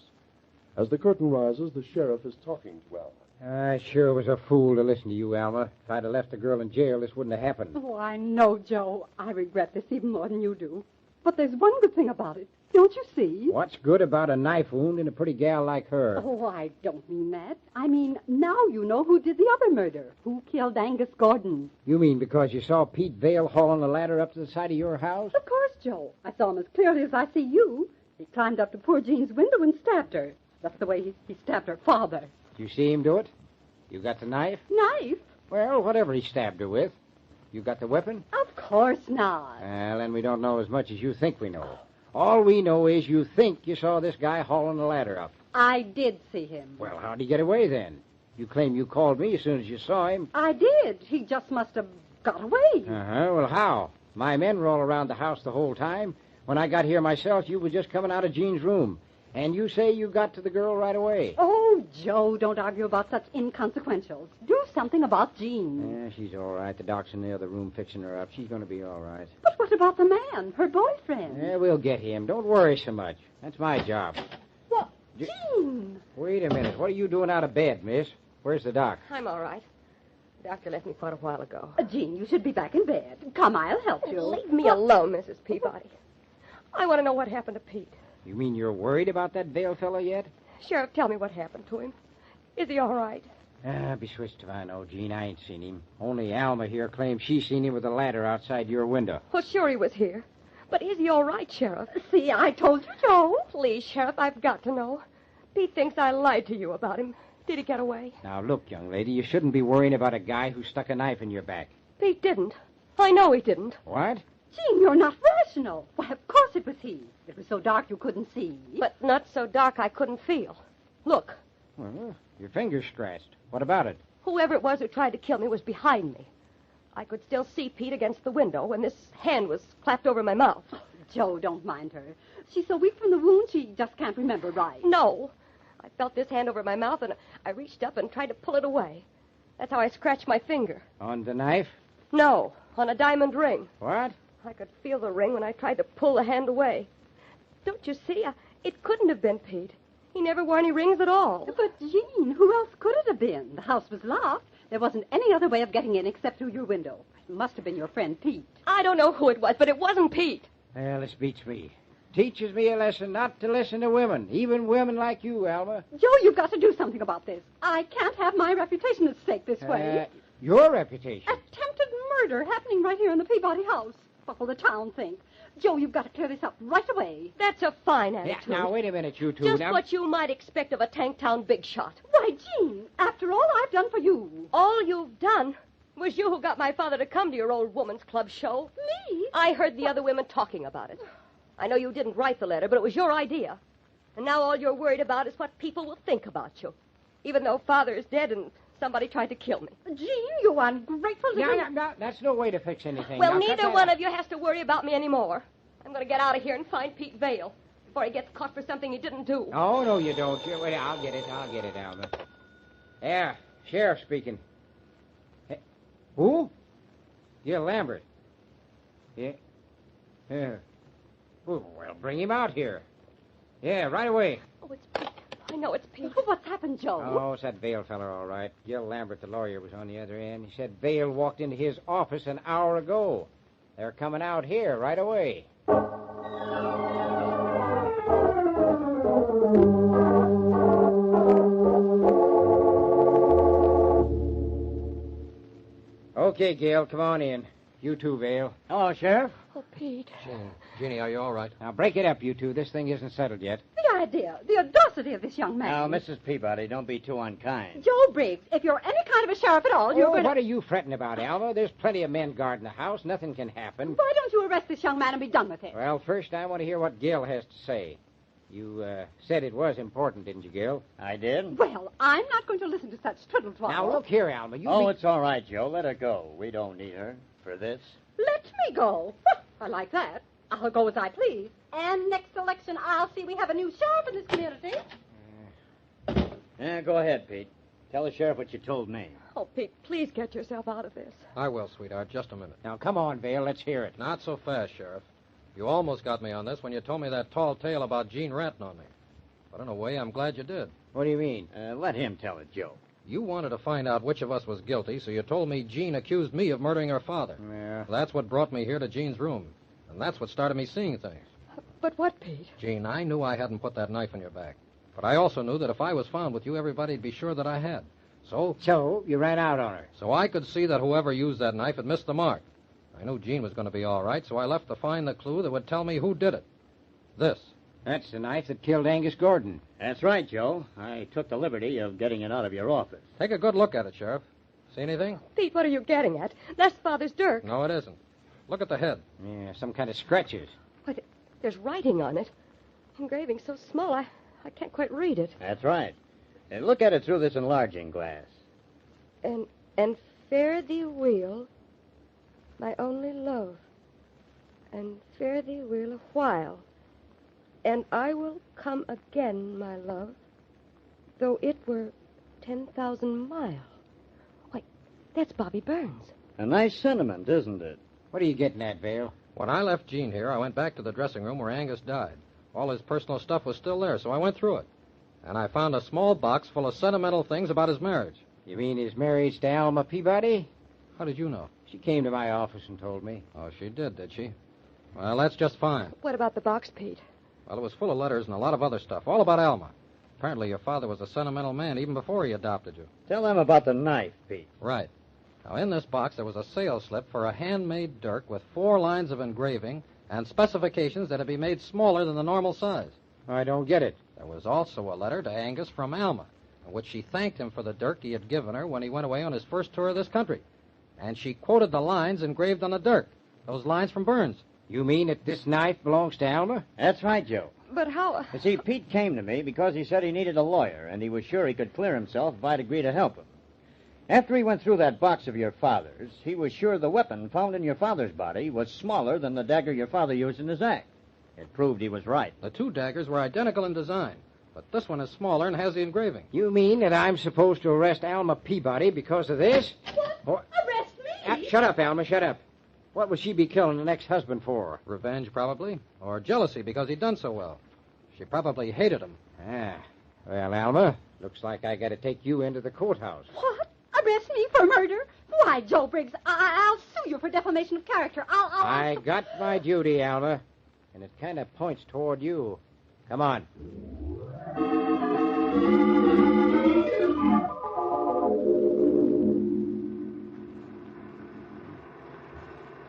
As the curtain rises, the sheriff is talking to Alma. I sure was a fool to listen to you, Alma. If I'd have left the girl in jail, this wouldn't have happened. Oh, I know, Joe. I regret this even more than you do. But there's one good thing about it. Don't you see? What's good about a knife wound in a pretty gal like her? Oh, I don't mean that. I mean, now you know who did the other murder. Who killed Angus Gordon. You mean because you saw Pete Vale hauling the ladder up to the side of your house? Of course, Joe. I saw him as clearly as I see you. He climbed up to poor Jean's window and stabbed her. That's the way he stabbed her father. Did you see him do it? You got the knife? Knife? Well, whatever he stabbed her with. You got the weapon? Of course not. Well, then we don't know as much as you think we know. All we know is you think you saw this guy hauling the ladder up. I did see him. Well, how'd he get away then? You claim you called me as soon as you saw him. I did. He just must have got away. Well, how? My men were all around the house the whole time. When I got here myself, you were just coming out of Jean's room. And you say you got to the girl right away. Oh, Joe, don't argue about such inconsequentials. Do something about Jean. Yeah, she's all right. The doc's in the other room fixing her up. She's going to be all right. But what about the man, her boyfriend? Yeah, we'll get him. Don't worry so much. That's my job. What? Jean! Wait a minute. What are you doing out of bed, miss? Where's the doc? I'm all right. Doctor left me quite a while ago. Jean, you should be back in bed. Come, I'll help you. Leave me alone, Mrs. Peabody. I want to know what happened to Pete. You mean you're worried about that Vale fellow yet? Sheriff, tell me what happened to him. Is he all right? Be switched if I know, Jean. I ain't seen him. Only Alma here claims she's seen him with a ladder outside your window. Well, sure he was here. But is he all right, Sheriff? See, I told you, Joe. Please, Sheriff, I've got to know. Pete thinks I lied to you about him. Did he get away? Now, look, young lady, you shouldn't be worrying about a guy who stuck a knife in your back. Pete didn't. I know he didn't. What? Jean, you're not rational. Why, of course it was he. It was so dark you couldn't see. But not so dark I couldn't feel. Look. Well, your finger's scratched. What about it? Whoever it was who tried to kill me was behind me. I could still see Pete against the window when this hand was clapped over my mouth. Oh, Joe, don't mind her. She's so weak from the wound she just can't remember right. No. I felt this hand over my mouth, and I reached up and tried to pull it away. That's how I scratched my finger. On the knife? No, on a diamond ring. What? I could feel the ring when I tried to pull the hand away. Don't you see? It couldn't have been Pete. He never wore any rings at all. But, Jean, who else could it have been? The house was locked. There wasn't any other way of getting in except through your window. It must have been your friend Pete. I don't know who it was, but it wasn't Pete. Well, this beats me. Teaches me a lesson not to listen to women, even women like you, Alma. Joe, you've got to do something about this. I can't have my reputation at stake this way. Your reputation? Attempted murder happening right here in the Peabody house. What will the town think? Joe, you've got to clear this up right away. That's a fine attitude. Yeah, now, wait a minute, you two. Just now... what you might expect of a Tanktown big shot. Why, Jean, after all I've done for you. All you've done was you who got my father to come to your old woman's club show. Me? I heard the other women talking about it. I know you didn't write the letter, but it was your idea. And now all you're worried about is what people will think about you, even though Father is dead and somebody tried to kill me. Jean, you ungrateful little... No, that's no way to fix anything. Well, now, neither one of you has to worry about me anymore. I'm going to get out of here and find Pete Vale before he gets caught for something he didn't do. Oh, no, you don't. Wait, I'll get it, Alma. Yeah, Sheriff speaking. Hey, who? Gil Lambert. Yeah. Well, bring him out here. Yeah, right away. Oh, it's Pete. I know it's Pete. What's happened, Joe? Oh, it's that Vale feller, all right. Gil Lambert, the lawyer, was on the other end. He said Vale walked into his office an hour ago. They're coming out here right away. Okay, Gail, come on in. You too, Vale. Hello, Sheriff. Oh, Pete. Jeannie, are you all right? Now, break it up, you two. This thing isn't settled yet. The idea, the audacity of this young man. Now, Mrs. Peabody, don't be too unkind. Joe Briggs, if you're any kind of a sheriff at all, you're going to... What are you fretting about, Alma? There's plenty of men guarding the house. Nothing can happen. Why don't you arrest this young man and be done with it? Well, first, I want to hear what Gil has to say. You said it was important, didn't you, Gil? I did. Well, I'm not going to listen to such twiddle twaddle. Now, look here, Alma. It's all right, Joe. Let her go. We don't need her for this. Let me go. I like that. I'll go as I please. And next election, I'll see we have a new sheriff in this community. Yeah, go ahead, Pete. Tell the sheriff what you told me. Oh, Pete, please get yourself out of this. I will, sweetheart. Just a minute. Now, come on, Vale. Let's hear it. Not so fast, Sheriff. You almost got me on this when you told me that tall tale about Jean ratting on me. But in a way, I'm glad you did. What do you mean? Let him tell it, Joe. You wanted to find out which of us was guilty, so you told me Jean accused me of murdering her father. Yeah. That's what brought me here to Jean's room. And that's what started me seeing things. But what, Pete? Jean, I knew I hadn't put that knife in your back. But I also knew that if I was found with you, everybody'd be sure that I had. So, you ran out on her? So I could see that whoever used that knife had missed the mark. I knew Jean was going to be all right, so I left to find the clue that would tell me who did it. This. That's the knife that killed Angus Gordon. That's right, Joe. I took the liberty of getting it out of your office. Take a good look at it, Sheriff. See anything? Pete, what are you getting at? That's Father's dirk. No, it isn't. Look at the head. Yeah, some kind of scratches. But there's writing on it. Engraving so small, I can't quite read it. That's right. Look at it through this enlarging glass. And fare thee well, my only love, and fare thee well a while, and I will come again, my love, though it were 10,000 miles. Why, that's Bobby Burns. A nice sentiment, isn't it? What are you getting at, Vale? When I left Jean here, I went back to the dressing room where Angus died. All his personal stuff was still there, so I went through it. And I found a small box full of sentimental things about his marriage. You mean his marriage to Alma Peabody? How did you know? She came to my office and told me. Oh, she did she? Well, that's just fine. What about the box, Pete? Well, it was full of letters and a lot of other stuff, all about Alma. Apparently your father was a sentimental man even before he adopted you. Tell them about the knife, Pete. Right. Now, in this box, there was a sales slip for a handmade dirk with 4 lines of engraving and specifications that it be made smaller than the normal size. I don't get it. There was also a letter to Angus from Alma, in which she thanked him for the dirk he had given her when he went away on his first tour of this country. And she quoted the lines engraved on the dirk, those lines from Burns. You mean that this knife belongs to Alma? That's right, Joe. But how... You see, Pete came to me because he said he needed a lawyer, and he was sure he could clear himself if I'd agree to help him. After he went through that box of your father's, he was sure the weapon found in your father's body was smaller than the dagger your father used in his act. It proved he was right. The 2 daggers were identical in design, but this one is smaller and has the engraving. You mean that I'm supposed to arrest Alma Peabody because of this? What? Arrest me? Shut up, Alma, shut up. What would she be killing an ex-husband for? Revenge, probably, or jealousy because he'd done so well. She probably hated him. Ah. Well, Alma, looks like I got to take you into the courthouse. What? Arrest me for murder? Why, Joe Briggs, I'll sue you for defamation of character. I got my duty, Alma, and it kind of points toward you. Come on.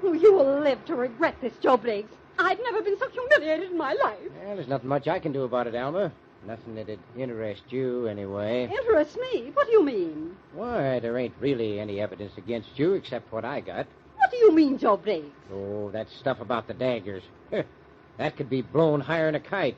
You will live to regret this, Joe Briggs. I've never been so humiliated in my life. Well, there's nothing much I can do about it, Alma. Nothing that'd interest you, anyway. Interest me? What do you mean? Why, there ain't really any evidence against you except what I got. What do you mean, Joe Briggs? Oh, that stuff about the daggers. That could be blown higher than a kite.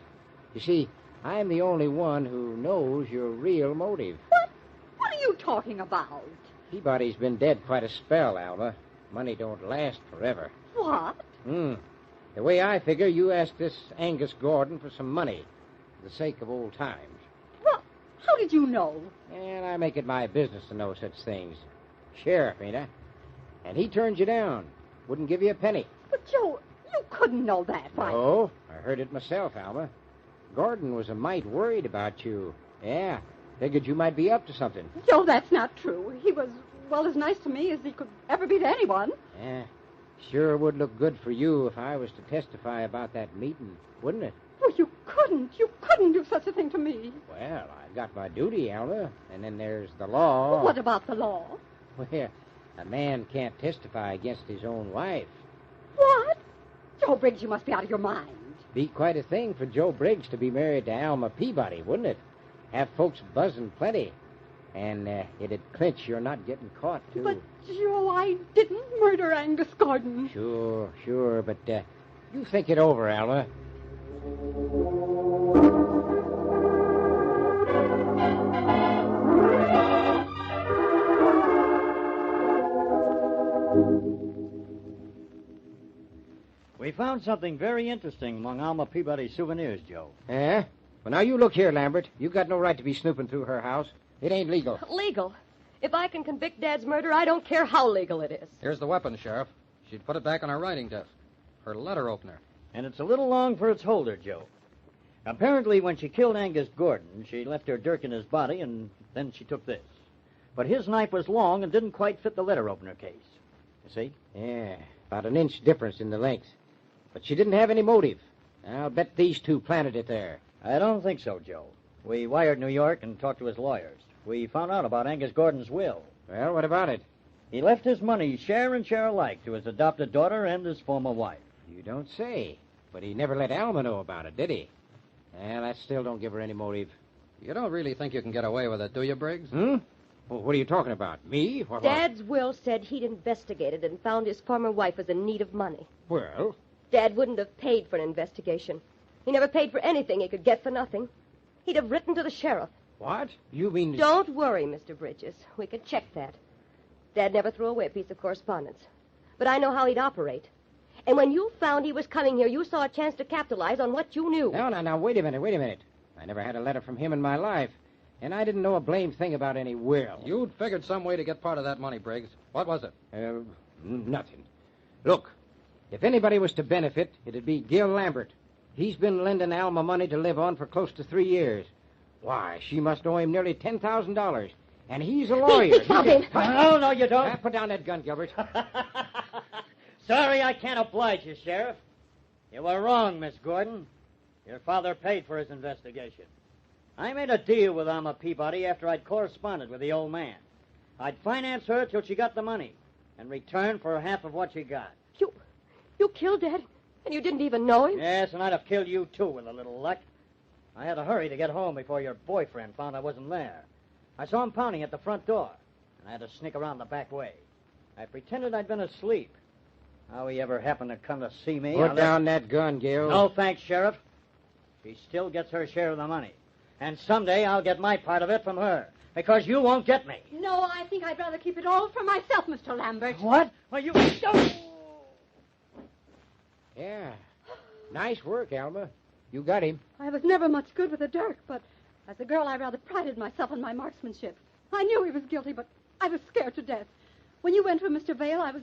You see, I'm the only one who knows your real motive. What? What are you talking about? Peabody's been dead quite a spell, Alma. Money don't last forever. What? The way I figure, you asked this Angus Gordon for some money for the sake of old times. Well, how did you know? And I make it my business to know such things. Sheriff, ain't I? And he turned you down. Wouldn't give you a penny. But, Joe, you couldn't know that, right? No, I heard it myself, Alma. Gordon was a mite worried about you. Yeah, figured you might be up to something. Joe, that's not true. He was, well, as nice to me as he could ever be to anyone. Yeah, sure would look good for you if I was to testify about that meeting, wouldn't it? Well, you couldn't do such a thing to me. Well, I've got my duty, Alma, and then there's the law. Well, what about the law? Well, a man can't testify against his own wife. What? Joe Briggs, you must be out of your mind. Be quite a thing for Joe Briggs to be married to Alma Peabody, wouldn't it? Have folks buzzing plenty. And it'd clinch you're not getting caught, too. But, Joe, I didn't murder Angus Gordon. Sure, but you think it over, Alma. We found something very interesting among Alma Peabody's souvenirs, Joe. Eh? Well, now you look here, Lambert. You got no right to be snooping through her house. It ain't legal. Legal? If I can convict Dad's murder, I don't care how legal it is. Here's the weapon, Sheriff. She'd put it back on her writing desk. Her letter opener. And it's a little long for its holder, Joe. Apparently, when she killed Angus Gordon, she left her dirk in his body, and then she took this. But his knife was long and didn't quite fit the letter opener case. You see? Yeah, about an inch difference in the length. But she didn't have any motive. I'll bet these two planted it there. I don't think so, Joe. We wired New York and talked to his lawyers. We found out about Angus Gordon's will. Well, what about it? He left his money share and share alike to his adopted daughter and his former wife. You don't say. But he never let Alma know about it, did he? Well, that still don't give her any motive. You don't really think you can get away with it, do you, Briggs? Well, what are you talking about? Me? What? Dad's will said he'd investigated and found his former wife was in need of money. Well? Dad wouldn't have paid for an investigation. He never paid for anything he could get for nothing. He'd have written to the sheriff. What? You mean... Don't worry, Mr. Bridges. We can check that. Dad never threw away a piece of correspondence. But I know how he'd operate. And when you found he was coming here, you saw a chance to capitalize on what you knew. Now, wait a minute. I never had a letter from him in my life. And I didn't know a blame thing about any will. You'd figured some way to get part of that money, Briggs. What was it? Nothing. Look, if anybody was to benefit, it'd be Gil Lambert. He's been lending Alma money to live on for close to 3 years. Why, she must owe him nearly $10,000. And he's a lawyer. Stop him. No, no, you don't. Put down that gun, Gilbert. Sorry, I can't oblige you, Sheriff. You were wrong, Miss Gordon. Your father paid for his investigation. I made a deal with Alma Peabody after I'd corresponded with the old man. I'd finance her till she got the money, in return for half of what she got. You killed Dad, and you didn't even know him? Yes, and I'd have killed you, too, with a little luck. I had to hurry to get home before your boyfriend found I wasn't there. I saw him pounding at the front door, and I had to sneak around the back way. I pretended I'd been asleep. How he ever happened to come to see me... Put down that gun, Gil. No, thanks, Sheriff. She still gets her share of the money. And someday I'll get my part of it from her, because you won't get me. No, I think I'd rather keep it all for myself, Mr. Lambert. What? Well, you... Yeah. Nice work, Alma. You got him. I was never much good with a dirk, but as a girl, I rather prided myself on my marksmanship. I knew he was guilty, but I was scared to death. When you went for Mr. Vale, I was,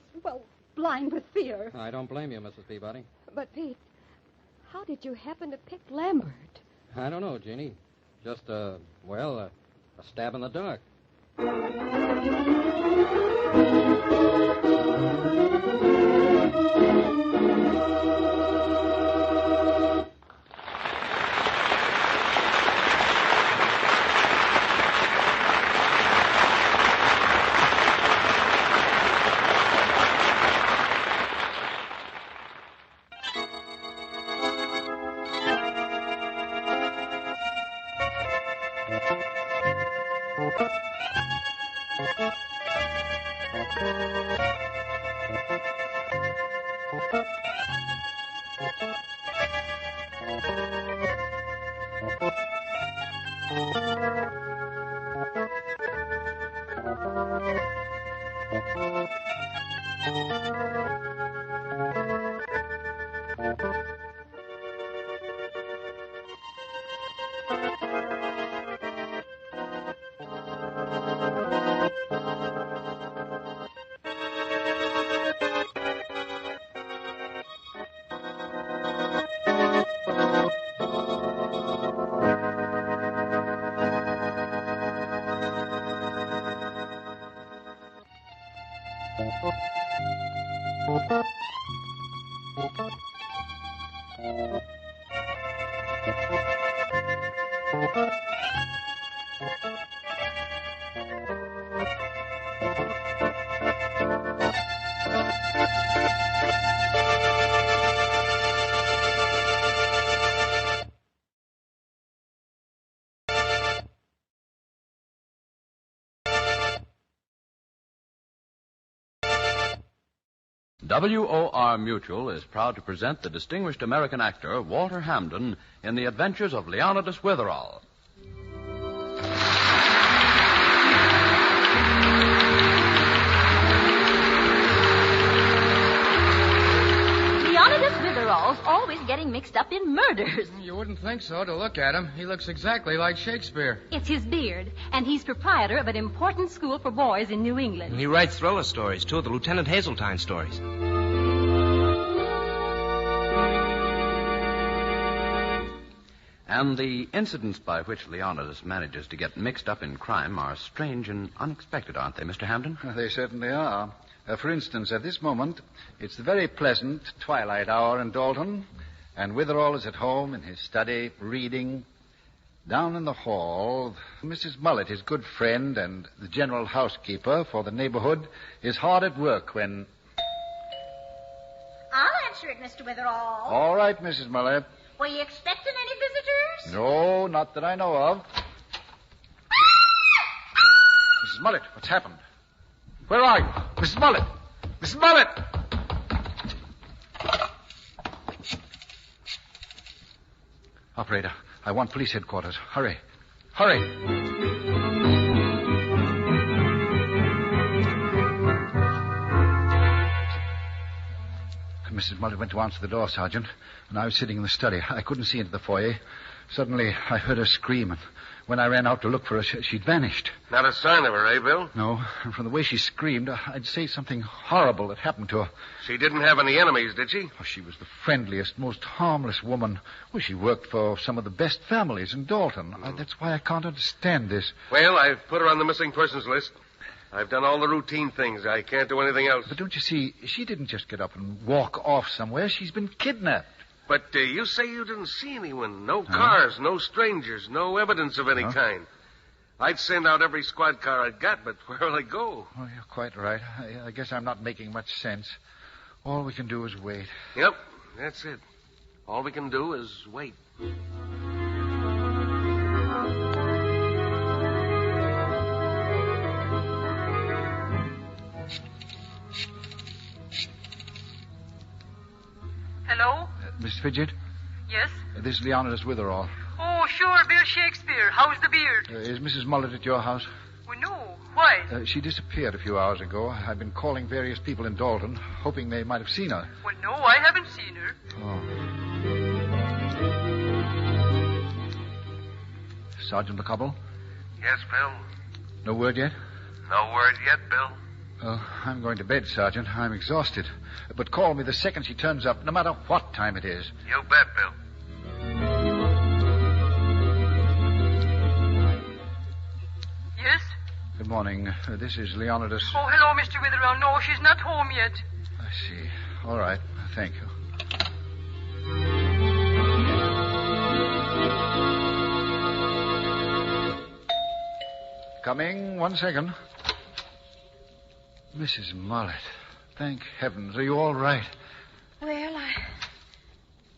blind with fear. I don't blame you, Mrs. Peabody. But, Pete, how did you happen to pick Lambert? I don't know, Jeannie. Just, a stab in the dark. WOR Mutual is proud to present the distinguished American actor Walter Hamden in The Adventures of Leonidas Witherall. Leonidas Witherall's always getting mixed up in murders. You wouldn't think so to look at him. He looks exactly like Shakespeare. It's his beard, and he's proprietor of an important school for boys in New England. And he writes thriller stories, too, the Lieutenant Hazeltine stories. And the incidents by which Leonidas manages to get mixed up in crime are strange and unexpected, aren't they, Mr. Hamden? They certainly are. For instance, at this moment, it's the very pleasant twilight hour in Dalton, and Witherall is at home in his study, reading. Down in the hall, Mrs. Mullet, his good friend and the general housekeeper for the neighborhood, is hard at work when... I'll answer it, Mr. Witherall. All right, Mrs. Mullet. Were you expecting any visitors? No, not that I know of. Mrs. Mullet, what's happened? Where are you? Mrs. Mullet! Mrs. Mullet! Operator, I want police headquarters. Hurry. Hurry! Mrs. Mullet went to answer the door, Sergeant, and I was sitting in the study. I couldn't see into the foyer. Suddenly, I heard her scream, and When I ran out to look for her, she'd vanished. Not a sign of her, eh, Bill? No. And from the way she screamed, I'd say something horrible had happened to her. She didn't have any enemies, did she? Oh, she was the friendliest, most harmless woman. Well, she worked for some of the best families in Dalton. That's why I can't understand this. Well, I've put her on the missing persons list. I've done all the routine things. I can't do anything else. But don't you see, she didn't just get up and walk off somewhere. She's been kidnapped. But you say you didn't see anyone. No cars, no strangers, no evidence of any kind. I'd send out every squad car I'd got, but where'll they go? Oh, you're quite right. I guess I'm not making much sense. All we can do is wait. Yep, that's it. All we can do is wait. Hello? Miss Fidget? Yes? This is Leonidas Witherall. Oh, sure, Bill Shakespeare. How's the beard? Is Mrs. Mullet at your house? Well, no. Why? She disappeared a few hours ago. I've been calling various people in Dalton, hoping they might have seen her. Well, no, I haven't seen her. Oh. Sergeant McCubble? Yes, Bill? No word yet? No word yet, Bill. I'm going to bed, Sergeant. I'm exhausted. But call me the second she turns up, no matter what time it is. You bet, Bill. Yes? Good morning. This is Leonidas. Oh, hello, Mr. Witherall. No, she's not home yet. I see. All right. Thank you. Coming. 1 second. Mrs. Mullet. Thank heavens. Are you all right? Well,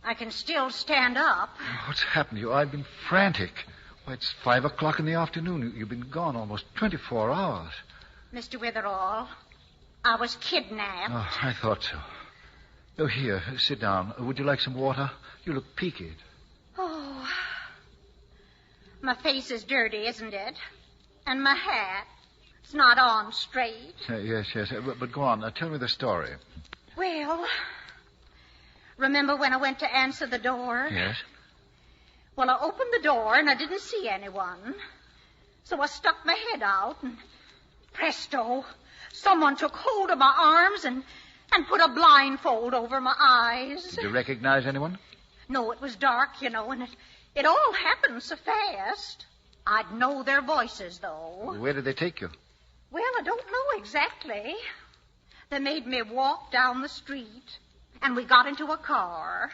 I can still stand up. What's happened to you? I've been frantic. Why, it's 5 o'clock in the afternoon. You've been gone almost 24 hours. Mr. Witherall, I was kidnapped. Oh, I thought so. Oh, here, sit down. Would you like some water? You look peaked. Oh, my face is dirty, isn't it? And my hat. It's not on straight. Yes. But go on. Tell me the story. Well, remember when I went to answer the door? Yes. Well, I opened the door and I didn't see anyone. So I stuck my head out and presto, someone took hold of my arms and put a blindfold over my eyes. Did you recognize anyone? No, it was dark, and it all happened so fast. I'd know their voices, though. Where did they take you? Well, I don't know exactly. They made me walk down the street, and we got into a car.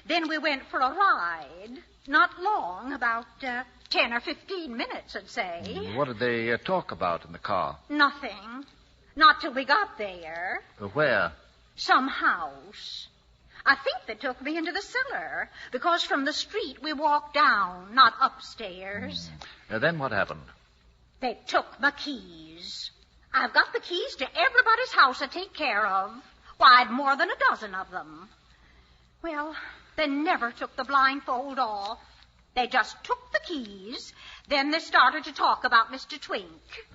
Then we went for a ride. Not long, about 10 or 15 minutes, I'd say. What did they talk about in the car? Nothing. Not till we got there. Where? Some house. I think they took me into the cellar, because from the street we walked down, not upstairs. Then what happened? They took my keys. I've got the keys to everybody's house I take care of. Why, I'd more than a dozen of them. Well, they never took the blindfold off. They just took the keys. Then they started to talk about Mr. Twink.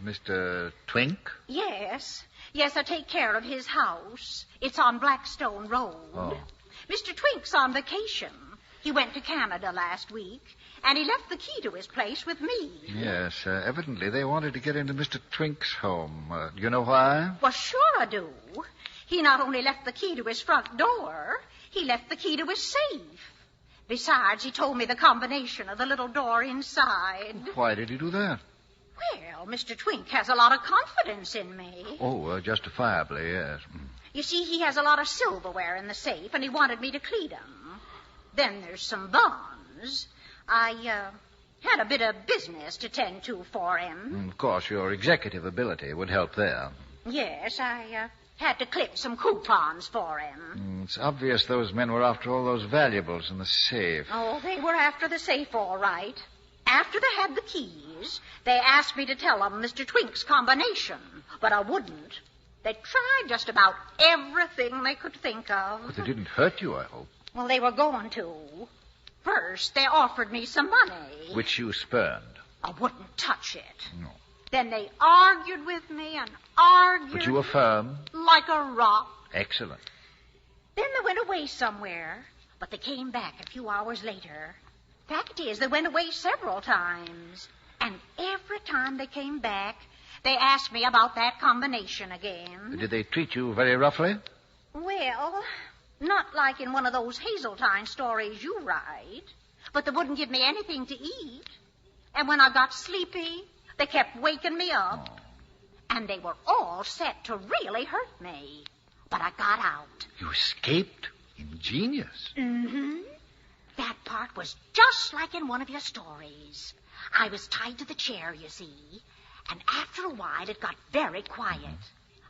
Mr. Twink? Yes, I take care of his house. It's on Blackstone Road. Oh. Mr. Twink's on vacation. He went to Canada last week, and he left the key to his place with me. Yes, evidently they wanted to get into Mr. Twink's home. Do you know why? Well, sure I do. He not only left the key to his front door, he left the key to his safe. Besides, he told me the combination of the little door inside. Why did he do that? Well, Mr. Twink has a lot of confidence in me. Oh, justifiably, yes. You see, he has a lot of silverware in the safe, and he wanted me to clean them. Then there's some bonds. I had a bit of business to tend to for him. Of course, your executive ability would help there. Yes, I had to clip some coupons for him. It's obvious those men were after all those valuables in the safe. Oh, they were after the safe, all right. After they had the keys, they asked me to tell them Mr. Twink's combination, but I wouldn't. They tried just about everything they could think of. But they didn't hurt you, I hope. Well, they were going to. First, they offered me some money. Which you spurned. I wouldn't touch it. No. Then they argued with me and argued. But you were firm? Like a rock. Excellent. Then they went away somewhere, but they came back a few hours later. Fact is, they went away several times. And every time they came back, they asked me about that combination again. Did they treat you very roughly? Well, not like in one of those Hazeltine stories you write. But they wouldn't give me anything to eat. And when I got sleepy, they kept waking me up. Oh. And they were all set to really hurt me. But I got out. You escaped? Ingenious. Mm-hmm. That part was just like in one of your stories. I was tied to the chair, you see. And after a while, it got very quiet.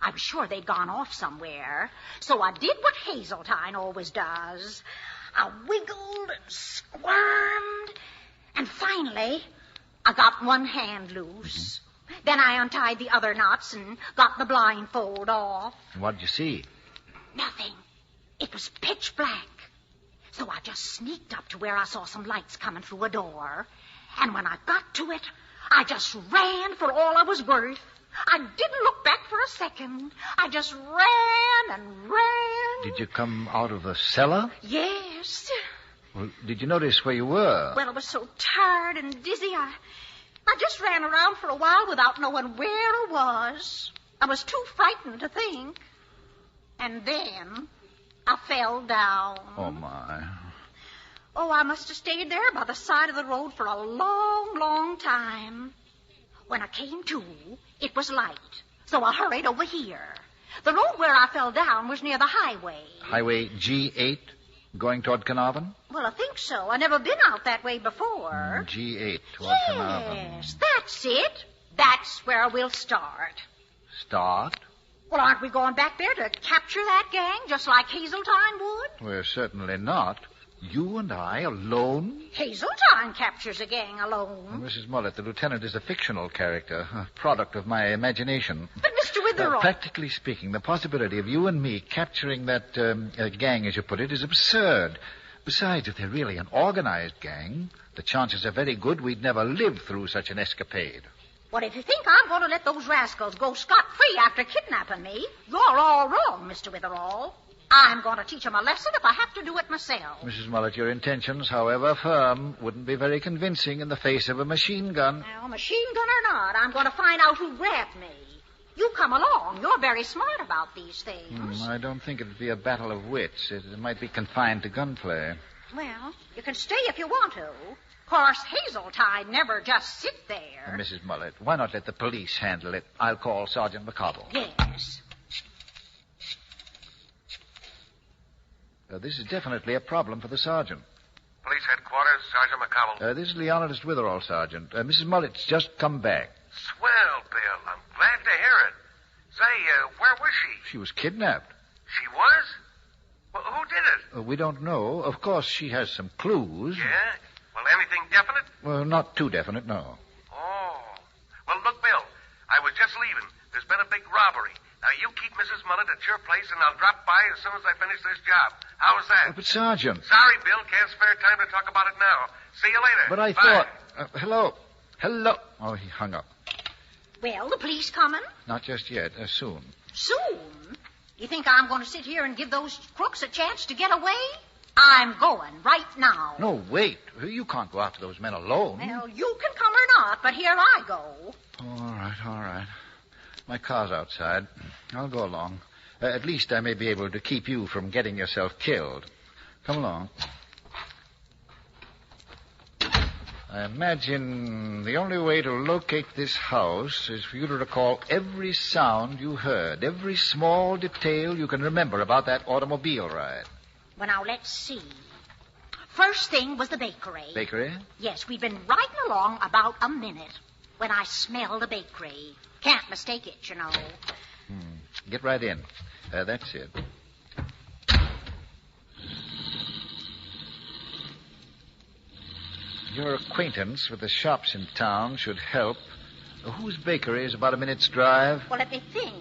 I was sure they'd gone off somewhere. So I did what Hazeltine always does. I wiggled and squirmed. And finally, I got one hand loose. Then I untied the other knots and got the blindfold off. What did you see? Nothing. It was pitch black. So I just sneaked up to where I saw some lights coming through a door. And when I got to it, I just ran for all I was worth. I didn't look back for a second. I just ran and ran. Did you come out of the cellar? Yes. Well, did you notice where you were? Well, I was so tired and dizzy, I just ran around for a while without knowing where I was. I was too frightened to think. And then I fell down. Oh, my. Oh, I must have stayed there by the side of the road for a long, long time. When I came to, it was light, so I hurried over here. The road where I fell down was near the highway. Highway G8, going toward Carnarvon? Well, I think so. I've never been out that way before. G8 toward Carnarvon. Yes, that's it. That's where we'll start. Start? Well, aren't we going back there to capture that gang, just like Hazeltine would? We're certainly not. You and I alone? Hazeltine captures a gang alone. Mrs. Mullet, the lieutenant is a fictional character, a product of my imagination. But, Mr. Witherall... Practically speaking, the possibility of you and me capturing that gang, as you put it, is absurd. Besides, if they're really an organized gang, the chances are very good we'd never live through such an escapade. Well, if you think I'm going to let those rascals go scot-free after kidnapping me, you're all wrong, Mr. Witherall. I'm going to teach them a lesson if I have to do it myself. Mrs. Mullet, your intentions, however firm, wouldn't be very convincing in the face of a machine gun. Well, machine gun or not, I'm going to find out who grabbed me. You come along. You're very smart about these things. I don't think it'd be a battle of wits. It might be confined to gunplay. Well, you can stay if you want to. Of course, Hazeltine never just sit there. Mrs. Mullet, why not let the police handle it? I'll call Sergeant McCobble. Yes. This is definitely a problem for the sergeant. Police headquarters, Sergeant McCobble. This is Leonidas Witherall, Sergeant. Mrs. Mullet's just come back. Swell, Bill. I'm glad to hear it. Say, where was she? She was kidnapped. She was? Well, who did it? We don't know. Of course, she has some clues. Yeah? Well, anything definite? Well, not too definite, no. Oh. Well, look, Bill, I was just leaving. There's been a big robbery. Now, you keep Mrs. Mullet at your place, and I'll drop by as soon as I finish this job. How's that? But, Sergeant... Sorry, Bill. Can't spare time to talk about it now. See you later. But I Bye. thought... hello. Hello. Oh, he hung up. Well, the police coming? Not just yet. Soon. Soon? You think I'm going to sit here and give those crooks a chance to get away? I'm going right now. No, wait. You can't go after those men alone. Well, you can come or not, but here I go. All right. My car's outside. I'll go along. At least I may be able to keep you from getting yourself killed. Come along. I imagine the only way to locate this house is for you to recall every sound you heard, every small detail you can remember about that automobile ride. Well, now, let's see. First thing was the bakery. Bakery? Yes, we'd been riding along about a minute when I smelled a bakery. Can't mistake it, you know. Get right in. That's it. Your acquaintance with the shops in town should help. Whose bakery is about a minute's drive? Well, let me think.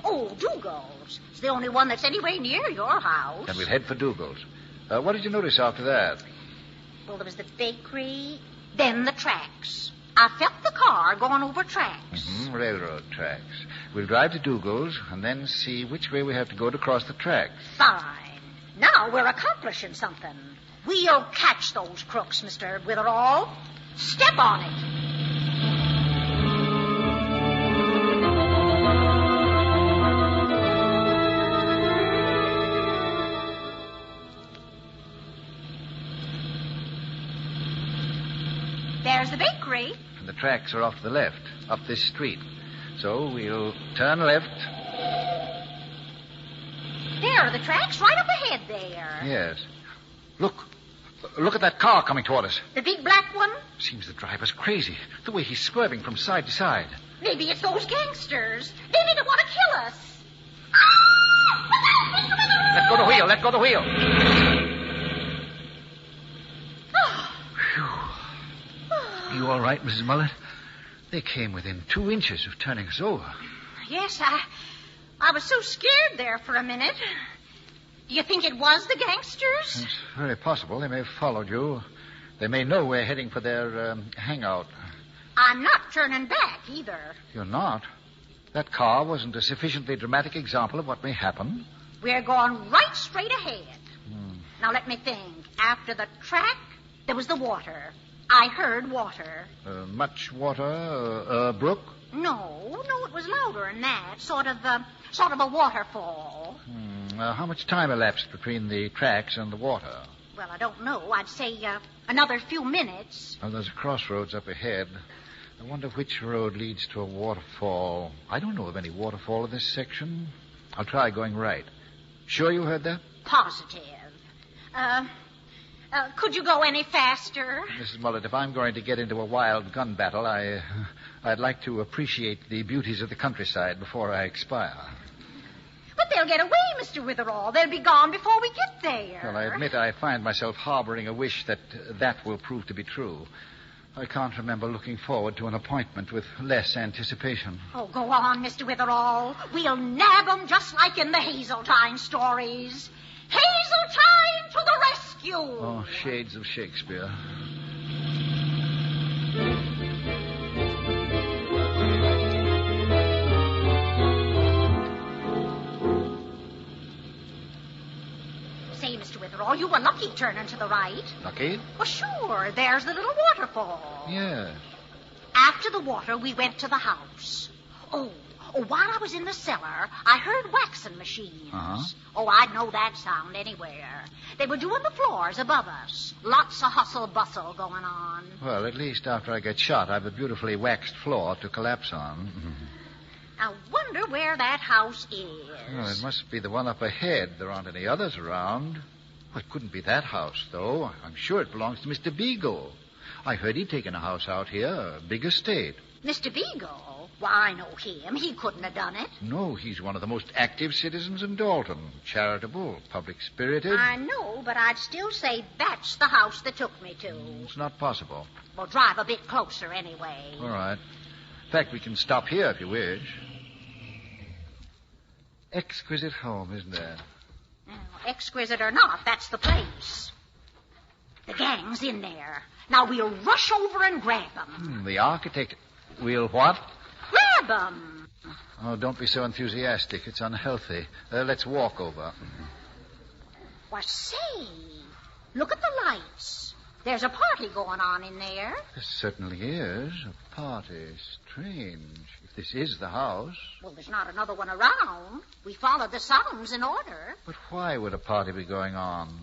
Oh, Dougal's. It's the only one that's anywhere near your house. And we'll head for Dougal's. What did you notice after that? Well, there was the bakery, then the tracks. I felt the car going over tracks. Railroad tracks. We'll drive to Dougal's and then see which way we have to go to cross the tracks. Fine. Now we're accomplishing something. We'll catch those crooks, Mr. Witherall. Step on it. There's the bakery. And the tracks are off to the left, up this street. So we'll turn left. There are the tracks right up ahead there. Yes. Look at that car coming toward us. The big black one? Seems the driver's crazy. The way he's swerving from side to side. Maybe it's those gangsters. They may want to kill us. Let go the wheel. Let go the wheel. You all right, Mrs. Mullet? They came within 2 inches of turning us over. Yes, I was so scared there for a minute. Do you think it was the gangsters? It's very possible. They may have followed you. They may know we're heading for their hangout. I'm not turning back either. You're not? That car wasn't a sufficiently dramatic example of what may happen? We're going right straight ahead. Now let me think. After the track, there was the water. I heard water. Much water? A brook? No, it was louder than that. Sort of a waterfall. How much time elapsed between the tracks and the water? Well, I don't know. I'd say another few minutes. Oh, there's a crossroads up ahead. I wonder which road leads to a waterfall. I don't know of any waterfall in this section. I'll try going right. Sure you heard that? Positive. Could you go any faster? Mrs. Mullet, if I'm going to get into a wild gun battle, I'd like to appreciate the beauties of the countryside before I expire. But they'll get away, Mr. Witherall. They'll be gone before we get there. Well, I admit I find myself harboring a wish that will prove to be true. I can't remember looking forward to an appointment with less anticipation. Oh, go on, Mr. Witherall. We'll nab 'em just like in the Hazeltine stories. Hazeltine to the rescue! Oh, shades of Shakespeare. Say, Mr. Witherall, you were lucky turning to the right. Lucky? Well, sure. There's the little waterfall. Yes. After the water, we went to the house. Oh, while I was in the cellar, I heard waxing machines. Uh-huh. Oh, I'd know that sound anywhere. They were doing the floors above us. Lots of hustle-bustle going on. Well, at least after I get shot, I've a beautifully waxed floor to collapse on. I wonder where that house is. Well, it must be the one up ahead. There aren't any others around. Well, it couldn't be that house, though. I'm sure it belongs to Mr. Beagle. I heard he'd taken a house out here, a big estate. Mr. Beagle? Why, I know him. He couldn't have done it. No, he's one of the most active citizens in Dalton. Charitable, public-spirited. I know, but I'd still say that's the house that took me to. It's not possible. Well, drive a bit closer anyway. All right. In fact, we can stop here if you wish. Exquisite home, isn't there? Now, exquisite or not, that's the place. The gang's in there. Now we'll rush over and grab them. The architect... We'll what? Grab them. Oh, don't be so enthusiastic. It's unhealthy. Let's walk over. Why, say, look at the lights. There's a party going on in there. There certainly is. A party. Strange. If this is the house. Well, there's not another one around. We followed the sounds in order. But why would a party be going on?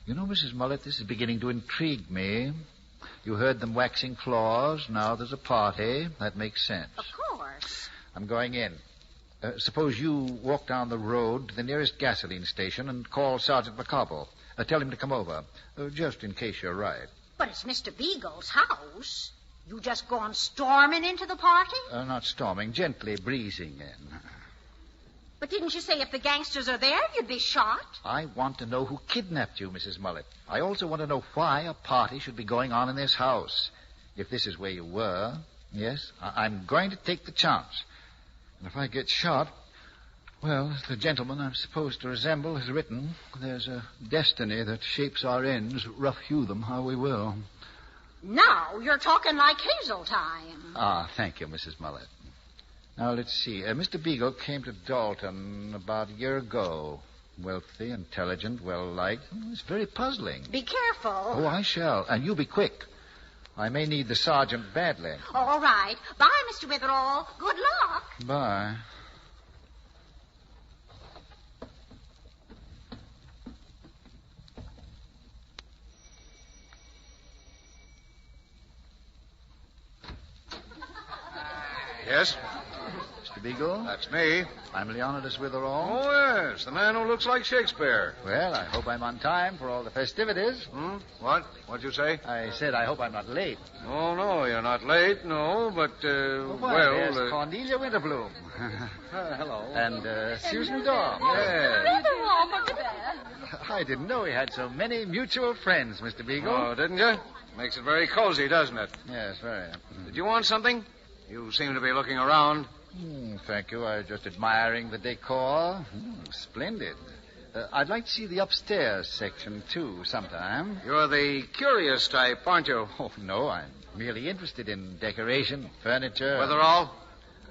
You know, Mrs. Mullet, this is beginning to intrigue me. You heard them waxing floors. Now there's a party. That makes sense. Of course. I'm going in. Suppose you walk down the road to the nearest gasoline station and call Sergeant McCobble. Tell him to come over, just in case you're right. But it's Mr. Beagle's house. You just gone storming into the party? Not storming, gently breezing in. But didn't you say if the gangsters are there, you'd be shot? I want to know who kidnapped you, Mrs. Mullet. I also want to know why a party should be going on in this house. If this is where you were, yes, I'm going to take the chance. And if I get shot, well, as the gentleman I'm supposed to resemble has written, there's a destiny that shapes our ends, rough hew them how we will. Now you're talking like Hazeltine. Ah, thank you, Mrs. Mullet. Now, let's see. Mr. Beagle came to Dalton about a year ago. Wealthy, intelligent, well-liked. It's very puzzling. Be careful. Oh, I shall. And you be quick. I may need the sergeant badly. All right. Bye, Mr. Witherall. Good luck. Bye. Yes? Mr. Beagle? That's me. I'm Leonidas Witherall. Oh, yes. The man who looks like Shakespeare. Well, I hope I'm on time for all the festivities. What? What'd you say? I said I hope I'm not late. Oh, no, you're not late, no, but, There's Cornelia Winterbloom. Hello. And Susan Daw. Yes. Witherall, look at that. I didn't know we had so many mutual friends, Mr. Beagle. Oh, didn't you? Makes it very cozy, doesn't it? Yes, very. Did you want something? You seem to be looking around. Thank you. I was just admiring the decor. Splendid. I'd like to see the upstairs section, too, sometime. You're the curious type, aren't you? Oh, no, I'm merely interested in decoration, furniture. Witherall,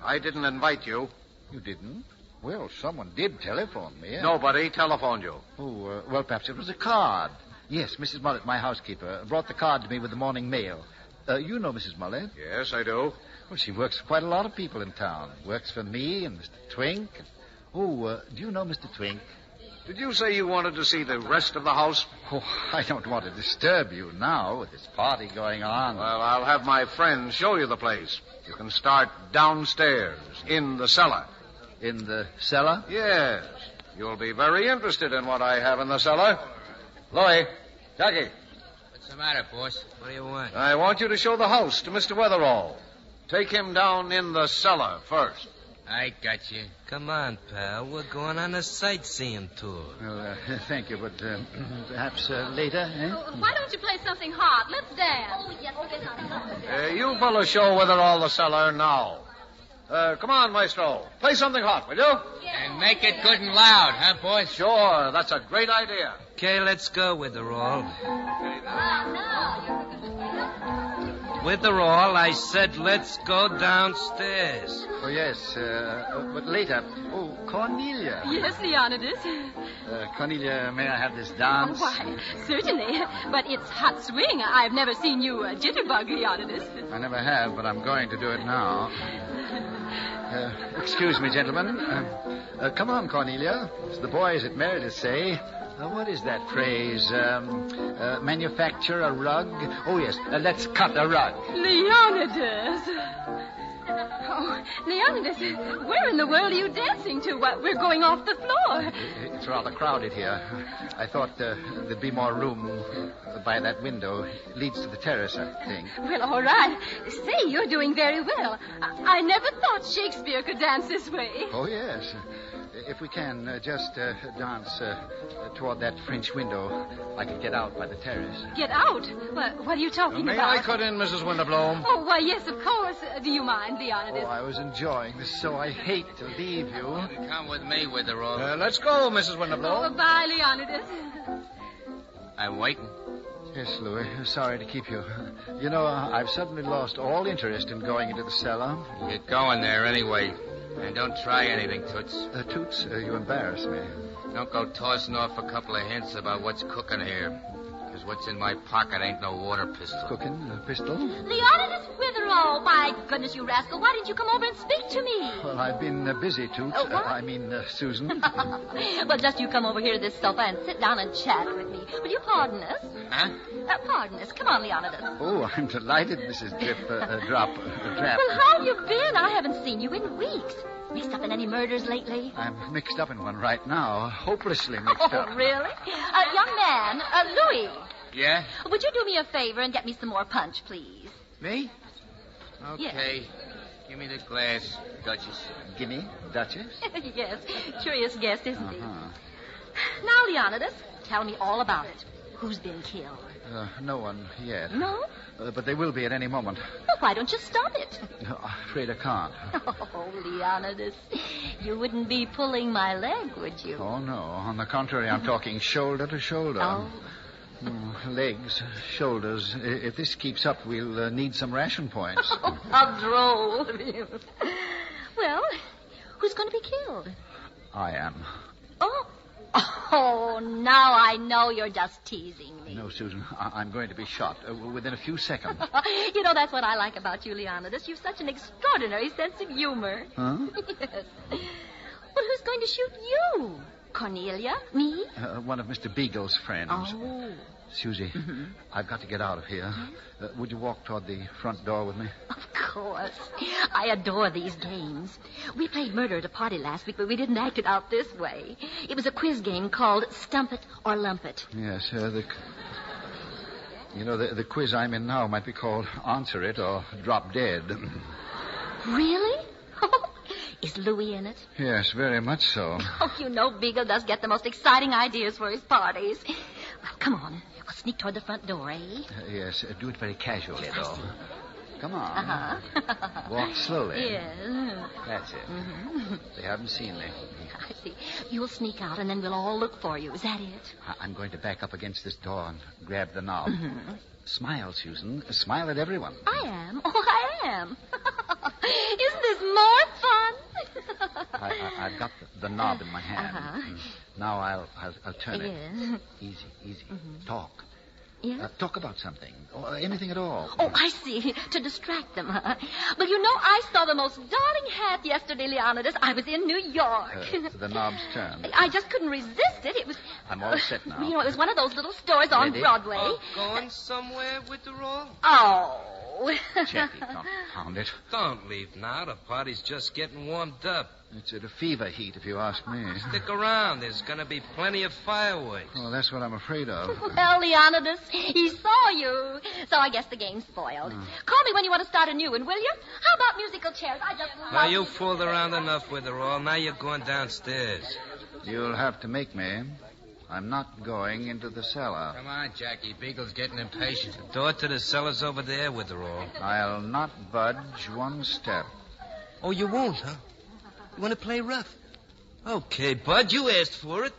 I didn't invite you. You didn't? Well, someone did telephone me. Nobody telephoned you. Oh, well, perhaps it was a card. Yes, Mrs. Mullet, my housekeeper, brought the card to me with the morning mail. You know Mrs. Mullet? Yes, I do. Well, she works for quite a lot of people in town. Works for me and Mr. Twink. Do you know Mr. Twink? Did you say you wanted to see the rest of the house? Oh, I don't want to disturb you now with this party going on. Well, I'll have my friends show you the place. You can start downstairs, in the cellar. In the cellar? Yes. You'll be very interested in what I have in the cellar. Louis, Jackie. What's the matter, boss? What do you want? I want you to show the house to Mr. Witherall. Take him down in the cellar first. I got you. Come on, pal. We're going on a sightseeing tour. Well, thank you, but perhaps later, eh? Why don't you play something hot? Let's dance. Oh, yes, You fellas show Witherall the cellar now. Come on, Maestro. Play something hot, will you? And make it good and loud, huh, boys? Sure. That's a great idea. Okay, let's go, Witherall. Witherall, I said let's go downstairs. Oh, yes, but later. Oh, Cornelia. Yes, Leonidas. Cornelia, may I have this dance? Oh, why, certainly. But it's hot swing. I've never seen you jitterbug, Leonidas. I never have, but I'm going to do it now. Excuse me, gentlemen. Come on, Cornelia. As the boys at Meredith say, what is that phrase? Manufacture a rug? Oh, yes, let's cut a rug. Leonidas! Oh, Leonidas, where in the world are you dancing to? We're going off the floor. It's rather crowded here. I thought there'd be more room by that window. It leads to the terrace, I think. Well, all right. Say, you're doing very well. I never thought Shakespeare could dance this way. Oh, yes. If we can just dance toward that French window, I could get out by the terrace. Get out? What are you talking May about? I cut in, Mrs. Winterbloom? Oh, why, yes, of course. Do you mind, Leonidas? Oh, I was enjoying this, so I hate to leave you. Come with me, Witherall. Let's go, Mrs. Winterbloom. Oh, bye, Leonidas. I'm waiting. Yes, Louis. Sorry to keep you. You know, I've suddenly lost all interest in going into the cellar. Get going there anyway. And don't try anything, Toots. Toots, you embarrass me. Don't go tossing off a couple of hints about what's cooking here. Because what's in my pocket ain't no water pistol. Cooking? A pistol? Leonidas Witherall! My goodness, you rascal. Why didn't you come over and speak to me? Well, I've been busy, Toots. Susan. Well, just you come over here to this sofa and sit down and chat with me. Will you pardon us? Huh? Pardon us. Come on, Leonidas. Oh, I'm delighted, Mrs. Drap. Well, how have you been? I haven't seen you in weeks. Mixed up in any murders lately? I'm mixed up in one right now. Hopelessly mixed up. Oh, really? Young man, Louis. Yeah? Would you do me a favor and get me some more punch, please? Me? Okay. Give me the glass, Duchess. Gimme, Duchess? Yes. Curious guest, isn't he? Now, Leonidas, tell me all about it. Who's been killed? No one yet. No? But they will be at any moment. Well, why don't you stop it? No, I'm afraid I can't. Oh, Leonidas, you wouldn't be pulling my leg, would you? Oh, no. On the contrary, I'm talking shoulder to shoulder. Oh. Legs, shoulders. If this keeps up, we'll need some ration points. Oh, how droll of you. Well, who's going to be killed? I am. Oh. Oh, now I know you're just teasing me. No, Susan, I'm going to be shot within a few seconds. You know, that's what I like about you, Leonidas. You've such an extraordinary sense of humor. Huh? Yes. Well, who's going to shoot you? Cornelia? Me? One of Mr. Beagle's friends. Oh. Susie, I've got to get out of here. Would you walk toward the front door with me? Of course. I adore these games. We played murder at a party last week, but we didn't act it out this way. It was a quiz game called Stump It or Lump It. Yes, the quiz I'm in now might be called Answer It or Drop Dead. Really? Is Louis in it? Yes, very much so. Oh, you know Beagle does get the most exciting ideas for his parties. Well, come on. We'll sneak toward the front door, eh? Yes, do it very casually, though. Come on. Uh-huh. Walk slowly. Yes. That's it. Mm-hmm. They haven't seen me. I see. You'll sneak out, and then we'll all look for you. Is that it? I'm going to back up against this door and grab the knob. Mm-hmm. Smile, Susan. Smile at everyone. I am. Oh, I am. Isn't this more fun? I've got the knob in my hand. Uh-huh. Now I'll turn it. Yes. Easy. Mm-hmm. Talk. Yes? Talk about something. Or anything at all. Oh, I see. To distract them, huh? Well, you know, I saw the most darling hat yesterday, Leonidas. I was in New York. The knob's turned. I just couldn't resist it. It was... I'm all set now. You know, it was one of those little stores on Ready? Broadway. Oh, going somewhere with the roll? Oh. Jackie, confound it. Don't leave now. The party's just getting warmed up. It's at a fever heat, if you ask me. Stick around. There's going to be plenty of fireworks. Oh, that's what I'm afraid of. Well, Leonidas, he saw you. So I guess the game's spoiled. Call me when you want to start a new one, will you? How about musical chairs? I just love Now, you fooled around enough with her all. Now you're going downstairs. You'll have to make me. I'm not going into the cellar. Come on, Jackie. Beagle's getting impatient. The door to the cellar's over there with her all. I'll not budge one step. Oh, you won't, huh? You want to play rough? Okay, Bud, you asked for it.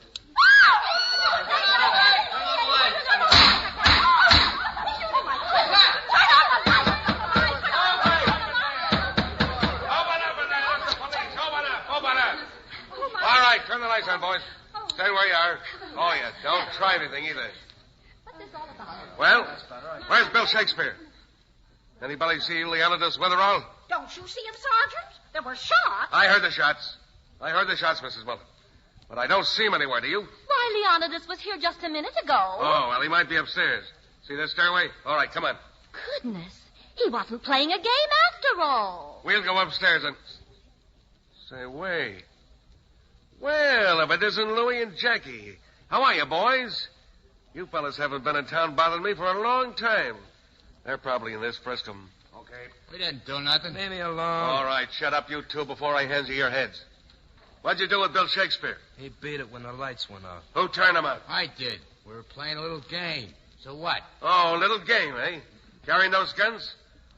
All right, turn the lights on, boys. Stay where you are. Oh, yeah, don't try anything either. What's this all about? Well, where's Bill Shakespeare? Anybody see Leonidas Witherall? Don't you see him, Sergeant? There were shots. I heard the shots, Mrs. Muller. But I don't see him anywhere, do you? Why, Leonidas was here just a minute ago. Oh, well, he might be upstairs. See this stairway? All right, come on. Goodness. He wasn't playing a game after all. We'll go upstairs and... Say, wait. Well, if it isn't Louie and Jackie. How are you, boys? You fellas haven't been in town bothering me for a long time. They're probably in this Friscom. Okay. We didn't do nothing. Leave me alone. All right, shut up, you two, before I hand you your heads. What'd you do with Bill Shakespeare? He beat it when the lights went off. Who turned him out? I did. We were playing a little game. So what? Oh, little game, eh? Carrying those guns?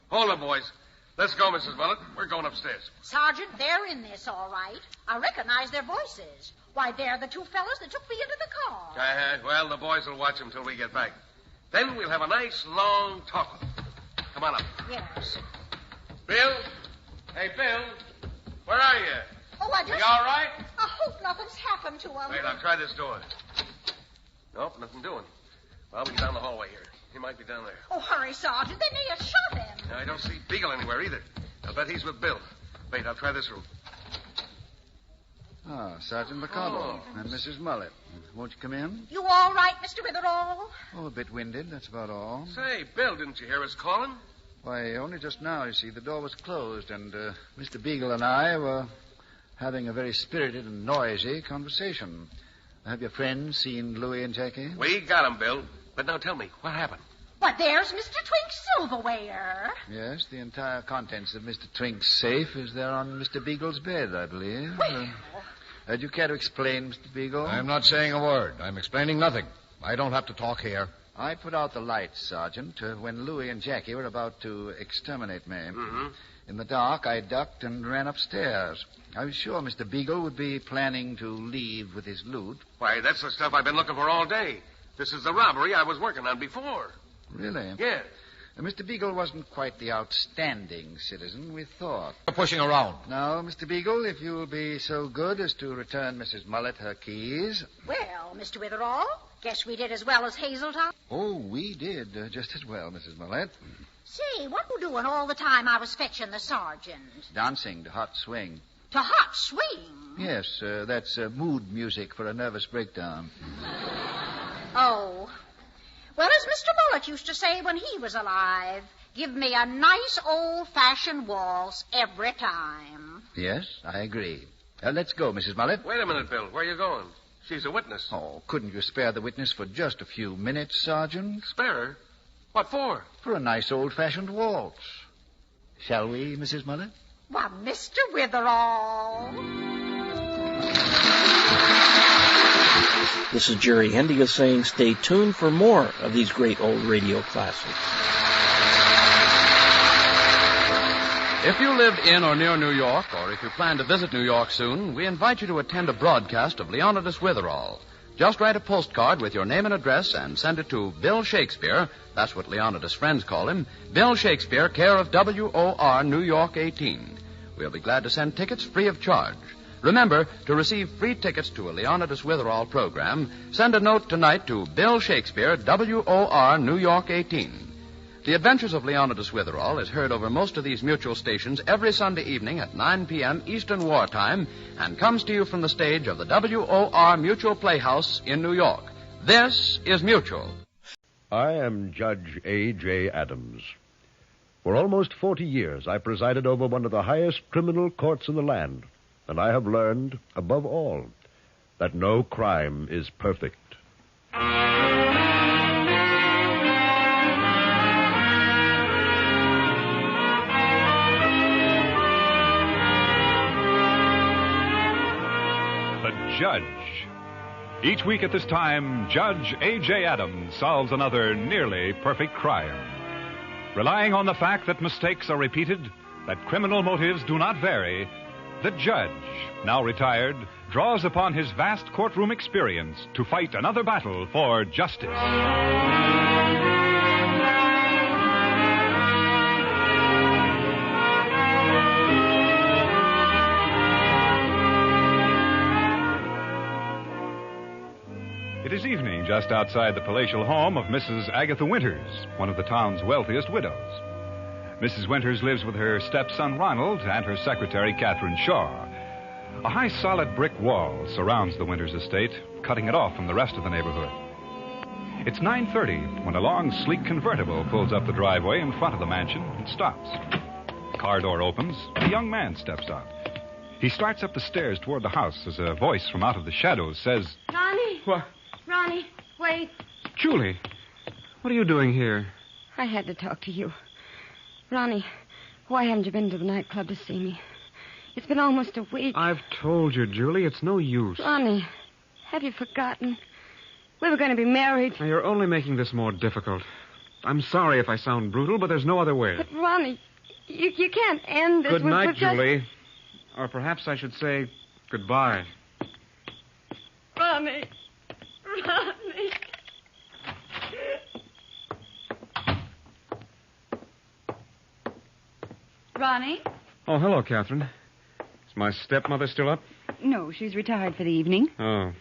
Hold them, boys. Let's go, Mrs. Willett. We're going upstairs. Sergeant, they're in this, all right. I recognize their voices. Why, they're the two fellas that took me into the car. Well, the boys will watch them till we get back. Then we'll have a nice, long talk. Come on up. Yes. Bill? Hey, Bill. Where are you? Oh, I just... You all right? I hope nothing's happened to him. Wait, I'll try this door. Nope, nothing doing. Well, we get down the hallway here. He might be down there. Oh, hurry, Sergeant. They may have shot him. I don't see Beagle anywhere either. I'll bet he's with Bill. Wait, I'll try this room. Ah, Sergeant Macabre and Mrs. Mullet. Won't you come in? You all right, Mr. Witherall? Oh, a bit winded, that's about all. Say, Bill, didn't you hear us calling? Why, only just now, you see, the door was closed, and Mr. Beagle and I were having a very spirited and noisy conversation. Have your friends seen Louie and Jackie? We got 'em, Bill. But now tell me, what happened? Why, there's Mr. Twink's silverware. Yes, the entire contents of Mr. Twink's safe is there on Mr. Beagle's bed, I believe. Well... do you care to explain, Mr. Beagle? I'm not saying a word. I'm explaining nothing. I don't have to talk here. I put out the lights, Sergeant, when Louie and Jackie were about to exterminate me. Mm-hmm. In the dark, I ducked and ran upstairs. I was sure Mr. Beagle would be planning to leave with his loot. Why, that's the stuff I've been looking for all day. This is the robbery I was working on before. Really? Yeah. Mr. Beagle wasn't quite the outstanding citizen we thought. Pushing around. Now, Mr. Beagle, if you'll be so good as to return Mrs. Mullet her keys. Well, Mr. Witherall, guess we did as well as Hazeltine. Oh, we did just as well, Mrs. Mullet. Say, what were you doing all the time I was fetching the sergeant? Dancing to hot swing. To hot swing? Yes, that's mood music for a nervous breakdown. Oh. Well, as Mr. Mullet used to say when he was alive, give me a nice old-fashioned waltz every time. Yes, I agree. Let's go, Mrs. Mullet. Wait a minute, Bill. Where are you going? She's a witness. Oh, couldn't you spare the witness for just a few minutes, Sergeant? Spare her? What for? For a nice old-fashioned waltz. Shall we, Mrs. Mullet? Why, Mr. Witherall. This is Jerry Hendiga saying stay tuned for more of these great old radio classics. If you live in or near New York, or if you plan to visit New York soon, we invite you to attend a broadcast of Leonidas Witherall. Just write a postcard with your name and address and send it to Bill Shakespeare. That's what Leonidas' friends call him. Bill Shakespeare, care of WOR, New York 18. We'll be glad to send tickets free of charge. Remember, to receive free tickets to a Leonidas Witherall program, send a note tonight to Bill Shakespeare, WOR, New York 18. The Adventures of Leonidas Witherall is heard over most of these Mutual stations every Sunday evening at 9 p.m. Eastern Wartime and comes to you from the stage of the WOR Mutual Playhouse in New York. This is Mutual. I am Judge A.J. Adams. For almost 40 years, I presided over one of the highest criminal courts in the land. And I have learned, above all, that no crime is perfect. The Judge. Each week at this time, Judge A.J. Adams solves another nearly perfect crime. Relying on the fact that mistakes are repeated, that criminal motives do not vary, the judge, now retired, draws upon his vast courtroom experience to fight another battle for justice. It is evening just outside the palatial home of Mrs. Agatha Winters, one of the town's wealthiest widows. Mrs. Winters lives with her stepson Ronald and her secretary Catherine Shaw. A high solid brick wall surrounds the Winters estate, cutting it off from the rest of the neighborhood. It's 9:30 when a long, sleek convertible pulls up the driveway in front of the mansion and stops. The car door opens. A young man steps out. He starts up the stairs toward the house as a voice from out of the shadows says, Ronnie! What? Ronnie, wait. Julie, what are you doing here? I had to talk to you. Ronnie, why haven't you been to the nightclub to see me? It's been almost a week. I've told you, Julie, it's no use. Ronnie, have you forgotten? We were going to be married. Now, you're only making this more difficult. I'm sorry if I sound brutal, but there's no other way. But, Ronnie, you can't end this. Good night, We've just... Julie. Or perhaps I should say goodbye. Ronnie. Ronnie. Ronnie? Oh, hello, Catherine. Is my stepmother still up? No, she's retired for the evening. Oh.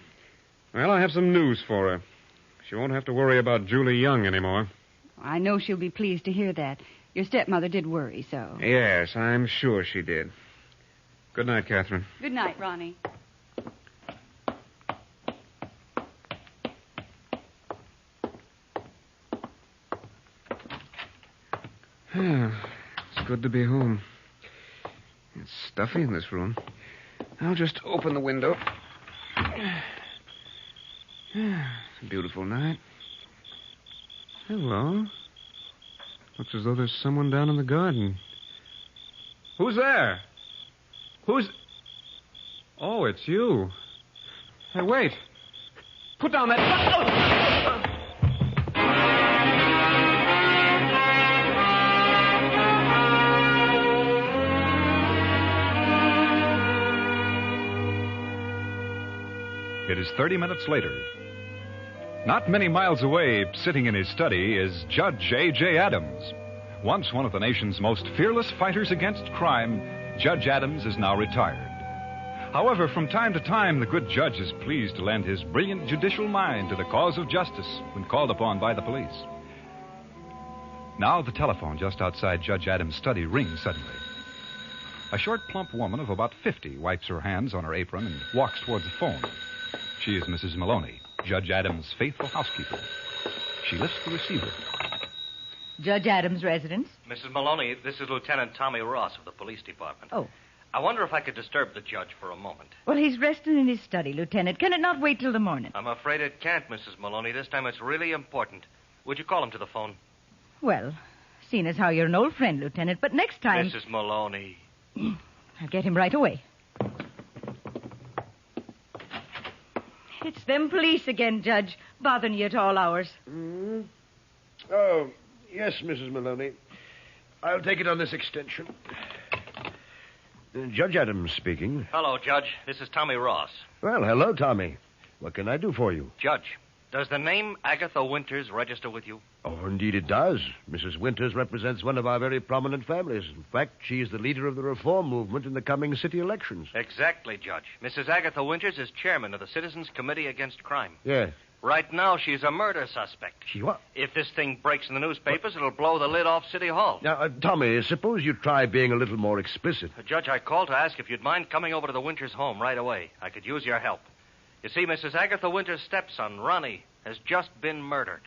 Well, I have some news for her. She won't have to worry about Julie Young anymore. I know she'll be pleased to hear that. Your stepmother did worry, so. Yes, I'm sure she did. Good night, Catherine. Good night, Ronnie. It's good to be home. It's stuffy in this room. I'll just open the window. It's a beautiful night. Hello. Looks as though there's someone down in the garden. Who's there? Who's... Oh, it's you. Hey, wait. Put down that... It is 30 minutes later. Not many miles away, sitting in his study, is Judge A.J. Adams. Once one of the nation's most fearless fighters against crime, Judge Adams is now retired. However, from time to time, the good judge is pleased to lend his brilliant judicial mind to the cause of justice when called upon by the police. Now the telephone just outside Judge Adams' study rings suddenly. A short, plump woman of about 50 wipes her hands on her apron and walks towards the phone. She is Mrs. Maloney, Judge Adams' faithful housekeeper. She lifts the receiver. Judge Adams' residence? Mrs. Maloney, this is Lieutenant Tommy Ross of the police department. Oh. I wonder if I could disturb the judge for a moment. Well, he's resting in his study, Lieutenant. Can it not wait till the morning? I'm afraid it can't, Mrs. Maloney. This time it's really important. Would you call him to the phone? Well, seeing as how you're an old friend, Lieutenant, but next time... Mrs. Maloney. I'll get him right away. It's them police again, Judge, bothering you at all hours. Mm. Oh, yes, Mrs. Maloney. I'll take it on this extension. Judge Adams speaking. Hello, Judge. This is Tommy Ross. Well, hello, Tommy. What can I do for you? Judge, does the name Agatha Winters register with you? Oh, indeed it does. Mrs. Winters represents one of our very prominent families. In fact, she is the leader of the reform movement in the coming city elections. Exactly, Judge. Mrs. Agatha Winters is chairman of the Citizens Committee Against Crime. Yes. Right now, she's a murder suspect. She what? If this thing breaks in the newspapers, it'll blow the lid off City Hall. Now, Tommy, suppose you try being a little more explicit. Judge, I called to ask if you'd mind coming over to the Winters home right away. I could use your help. You see, Mrs. Agatha Winters' stepson, Ronnie, has just been murdered.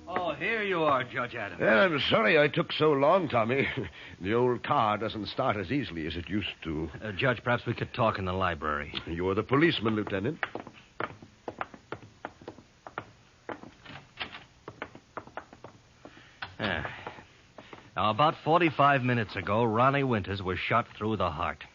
Oh, here you are, Judge Adams. Well, I'm sorry I took so long, Tommy. The old car doesn't start as easily as it used to. Judge, perhaps we could talk in the library. You're the policeman, Lieutenant. Now, about 45 minutes ago, Ronnie Winters was shot through the heart.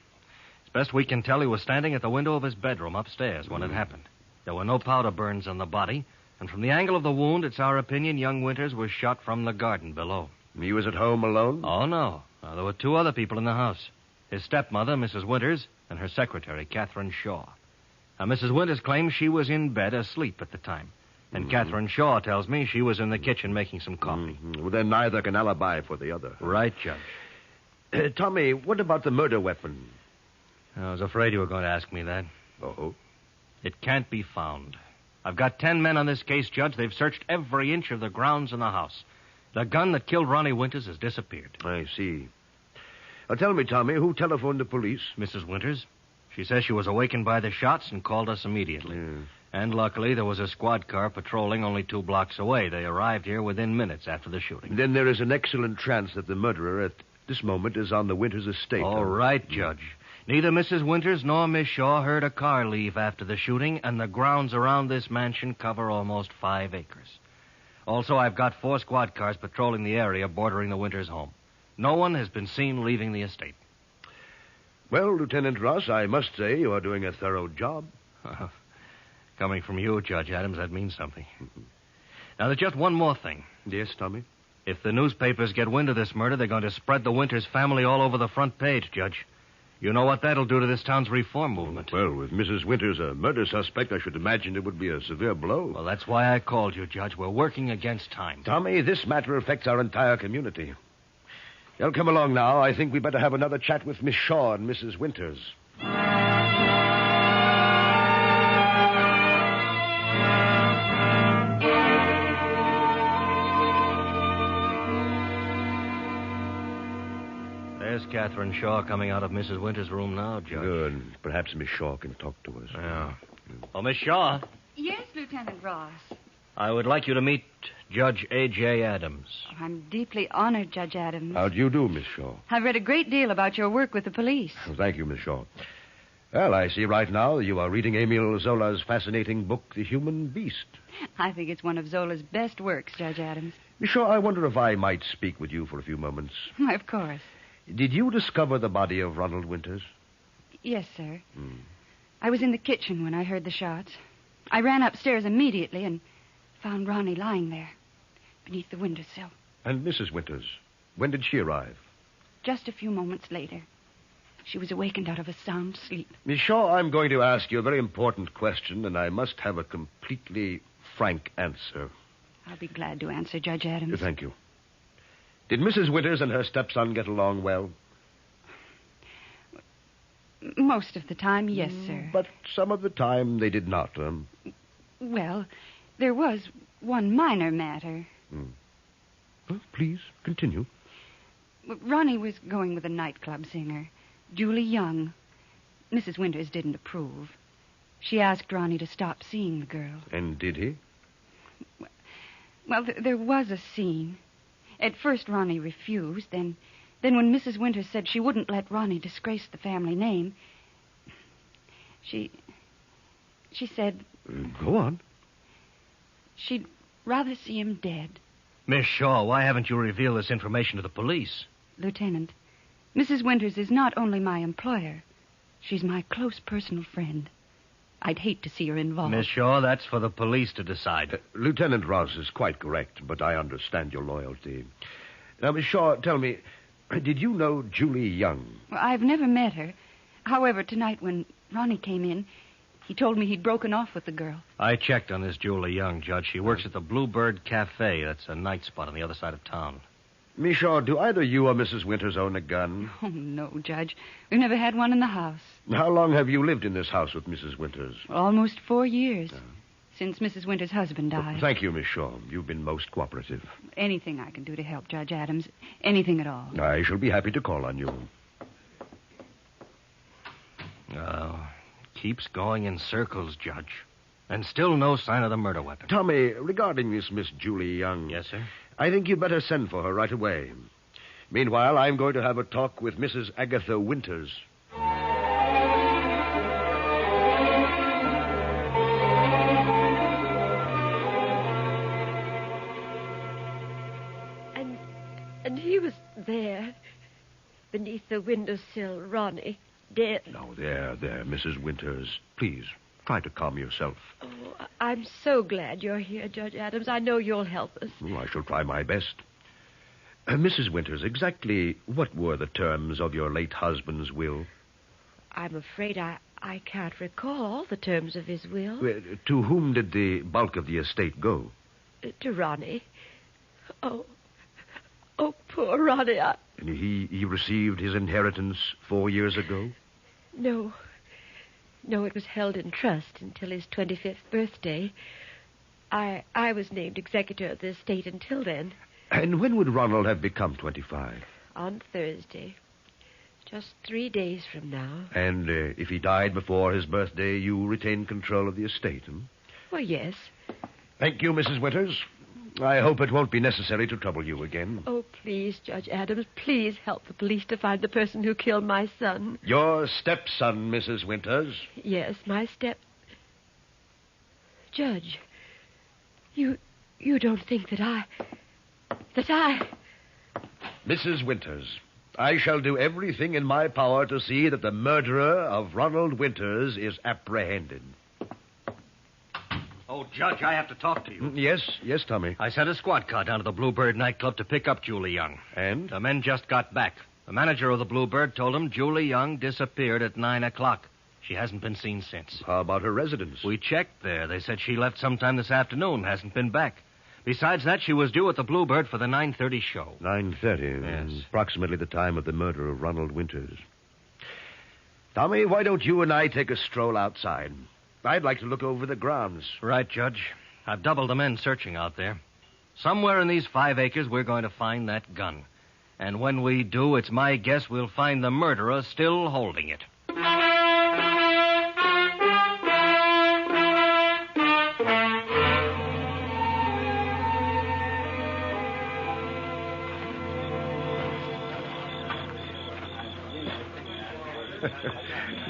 As best we can tell, he was standing at the window of his bedroom upstairs when it happened. There were no powder burns on the body, and from the angle of the wound, it's our opinion young Winters was shot from the garden below. He was at home alone? Oh, no. There were two other people in the house. His stepmother, Mrs. Winters, and her secretary, Catherine Shaw. Now, Mrs. Winters claims she was in bed asleep at the time. And Catherine Shaw tells me she was in the kitchen making some coffee. Well, then neither can alibi for the other. Right, Judge. Tommy, what about the murder weapon? I was afraid you were going to ask me that. Oh? It can't be found. I've got 10 men on this case, Judge. They've searched every inch of the grounds in the house. The gun that killed Ronnie Winters has disappeared. I see. Now, tell me, Tommy, who telephoned the police? Mrs. Winters. She says she was awakened by the shots and called us immediately. Yeah. And luckily, there was a squad car patrolling only 2 blocks away. They arrived here within minutes after the shooting. Then there is an excellent chance that the murderer at this moment is on the Winters estate. All right, Judge. Neither Mrs. Winters nor Miss Shaw heard a car leave after the shooting, and the grounds around this mansion cover almost 5 acres. Also, I've got 4 squad cars patrolling the area bordering the Winters home. No one has been seen leaving the estate. Well, Lieutenant Ross, I must say you are doing a thorough job. Coming from you, Judge Adams, that means something. Now, there's just one more thing. Yes, Tommy? If the newspapers get wind of this murder, they're going to spread the Winters family all over the front page, Judge. You know what that'll do to this town's reform movement. Well, with Mrs. Winters a murder suspect, I should imagine it would be a severe blow. Well, that's why I called you, Judge. We're working against time. Tommy, this matter affects our entire community. You'll come along now. I think we better have another chat with Miss Shaw and Mrs. Winters. There's Catherine Shaw coming out of Mrs. Winters' room now, Judge. Good. Perhaps Miss Shaw can talk to us. Yeah. Oh, Miss Shaw. Yes, Lieutenant Ross. I would like you to meet Judge A.J. Adams. I'm deeply honored, Judge Adams. How do you do, Miss Shaw? I've read a great deal about your work with the police. Thank you, Miss Shaw. Well, I see right now you are reading Emile Zola's fascinating book, The Human Beast. I think it's one of Zola's best works, Judge Adams. Miss Shaw, I wonder if I might speak with you for a few moments. Of course. Did you discover the body of Ronald Winters? Yes, sir. I was in the kitchen when I heard the shots. I ran upstairs immediately and found Ronnie lying there beneath the windowsill. And Mrs. Winters, when did she arrive? just a few moments later. She was awakened out of a sound sleep. Miss Shaw, I'm going to ask you a very important question, and I must have a completely frank answer. I'll be glad to answer, Judge Adams. Thank you. Did Mrs. Winters and her stepson get along well? Most of the time, yes, sir. But some of the time they did not. Well, there was one minor matter. Well, please, continue. Ronnie was going with a nightclub singer, Julie Young. Mrs. Winters didn't approve. She asked Ronnie to stop seeing the girl. And did he? Well, there was a scene. At first, Ronnie refused. Then when Mrs. Winters said she wouldn't let Ronnie disgrace the family name, she said... Go on. She'd rather see him dead. Miss Shaw, why haven't you revealed this information to the police? Lieutenant, Mrs. Winters is not only my employer. She's my close personal friend. I'd hate to see her involved. Miss Shaw, that's for the police to decide. Lieutenant Ross is quite correct, but I understand your loyalty. Now, Miss Shaw, tell me, did you know Julie Young? Well, I've never met her. However, tonight when Ronnie came in, he told me he'd broken off with the girl. I checked on this Julie Young, Judge. She works at the Bluebird Cafe. That's a night spot on the other side of town. Miss Shaw, do either you or Mrs. Winters own a gun? Oh, no, Judge. We've never had one in the house. How long have you lived in this house with Mrs. Winters? Almost 4 years. Since Mrs. Winters' husband died. Thank you, Miss Shaw. You've been most cooperative. Anything I can do to help, Judge Adams. Anything at all. I shall be happy to call on you. Keeps going in circles, Judge. And still no sign of the murder weapon. Tommy, regarding this Miss Julie Young... Yes, sir? I think you'd better send for her right away. Meanwhile, I'm going to have a talk with Mrs. Agatha Winters. And he was there, beneath the windowsill, Ronnie, dead. Now, there, Mrs. Winters. Please, try to calm yourself. Oh, I'm so glad you're here, Judge Adams. I know you'll help us. Oh, I shall try my best. Mrs. Winters, exactly what were the terms of your late husband's will? I'm afraid I can't recall the terms of his will. To whom did the bulk of the estate go? To Ronnie. Oh, poor Ronnie. And he received his inheritance 4 years ago? No, it was held in trust until his 25th birthday. I was named executor of the estate until then. And when would Ronald have become 25? On Thursday. Just 3 days from now. And if he died before his birthday, you retained control of the estate, Well, yes. Thank you, Mrs. Winters. I hope it won't be necessary to trouble you again. Oh, please, Judge Adams, please help the police to find the person who killed my son. Your stepson, Mrs. Winters. Yes, my Judge, you don't think that I... Mrs. Winters, I shall do everything in my power to see that the murderer of Ronald Winters is apprehended. Oh, Judge, I have to talk to you. Yes, Tommy. I sent a squad car down to the Bluebird nightclub to pick up Julie Young. And? The men just got back. The manager of the Bluebird told him Julie Young disappeared at 9 o'clock. She hasn't been seen since. How about her residence? We checked there. They said she left sometime this afternoon, hasn't been back. Besides that, she was due at the Bluebird for the 9:30 show. 9:30? Yes. Approximately the time of the murder of Ronald Winters. Tommy, why don't you and I take a stroll outside? I'd like to look over the grounds. Right, Judge. I've doubled the men searching out there. Somewhere in these 5 acres, we're going to find that gun. And when we do, it's my guess we'll find the murderer still holding it.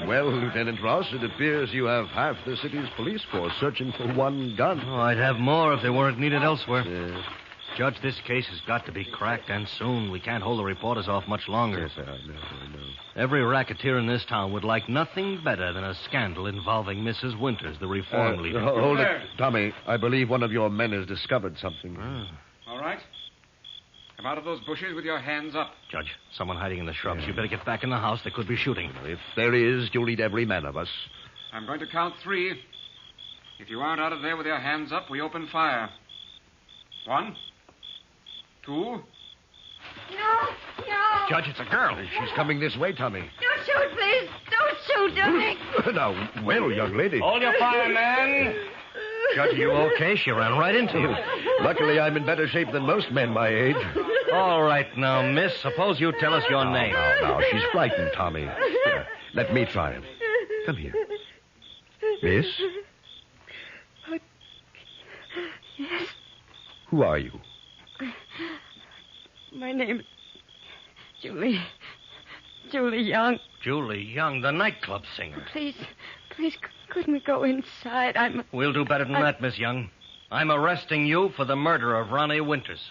Well, Lieutenant Ross, it appears you have half the city's police force searching for one gun. Oh, I'd have more if they weren't needed elsewhere. Yes. Judge, this case has got to be cracked, and soon. We can't hold the reporters off much longer. Yes, I know. Every racketeer in this town would like nothing better than a scandal involving Mrs. Winters, the reform leader. Hold it. Tommy, I believe one of your men has discovered something. All right. Come out of those bushes with your hands up. Judge, someone hiding in the shrubs. You better get back in the house. They could be shooting. If there is, you'll need every man of us. I'm going to count 3. If you aren't out of there with your hands up, we open fire. 1, 2. No. Judge, it's a girl. She's coming this way, Tommy. Don't shoot, please. Don't shoot, Dominic. Now, well, young lady. Hold your fire, man. Judge, are you okay? She ran right into you. Luckily, I'm in better shape than most men my age. All right, now, miss, suppose you tell us your name. Now, she's frightened, Tommy. Here, let me try it. Come here. Miss? Yes. Who are you? My name is Julie Young. Julie Young, the nightclub singer. Please, couldn't we go inside? We'll do better than that, Miss Young. I'm arresting you for the murder of Ronnie Winters.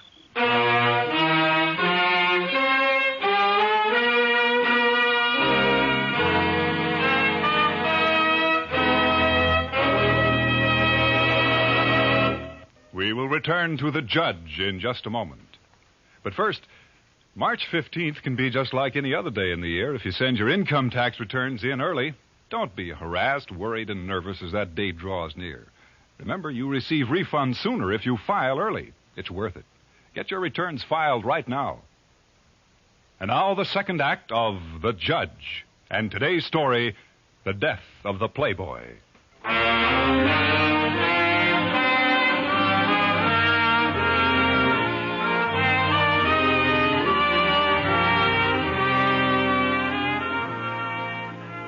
We will return to the judge in just a moment. But first, March 15th can be just like any other day in the year if you send your income tax returns in early. Don't be harassed, worried, and nervous as that date draws near. Remember, you receive refunds sooner if you file early. It's worth it. Get your returns filed right now. And now the second act of The Judge. And today's story, The Death of the Playboy.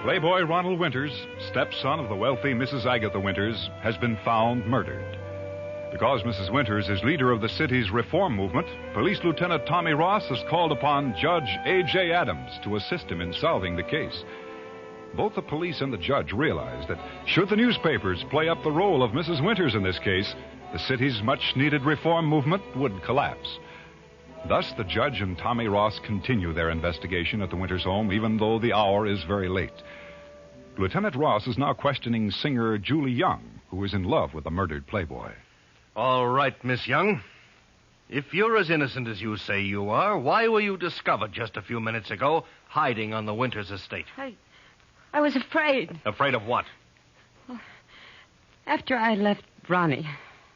Playboy Ronald Winters, stepson of the wealthy Mrs. Agatha Winters, has been found murdered. Because Mrs. Winters is leader of the city's reform movement, Police Lieutenant Tommy Ross has called upon Judge A.J. Adams to assist him in solving the case. Both the police and the judge realize that should the newspapers play up the role of Mrs. Winters in this case, the city's much-needed reform movement would collapse. Thus, the judge and Tommy Ross continue their investigation at the Winters home, even though the hour is very late. Lieutenant Ross is now questioning singer Julie Young, who is in love with the murdered Playboy. All right, Miss Young. If you're as innocent as you say you are, why were you discovered just a few minutes ago hiding on the Winters estate? I was afraid. Afraid of what? After I left Ronnie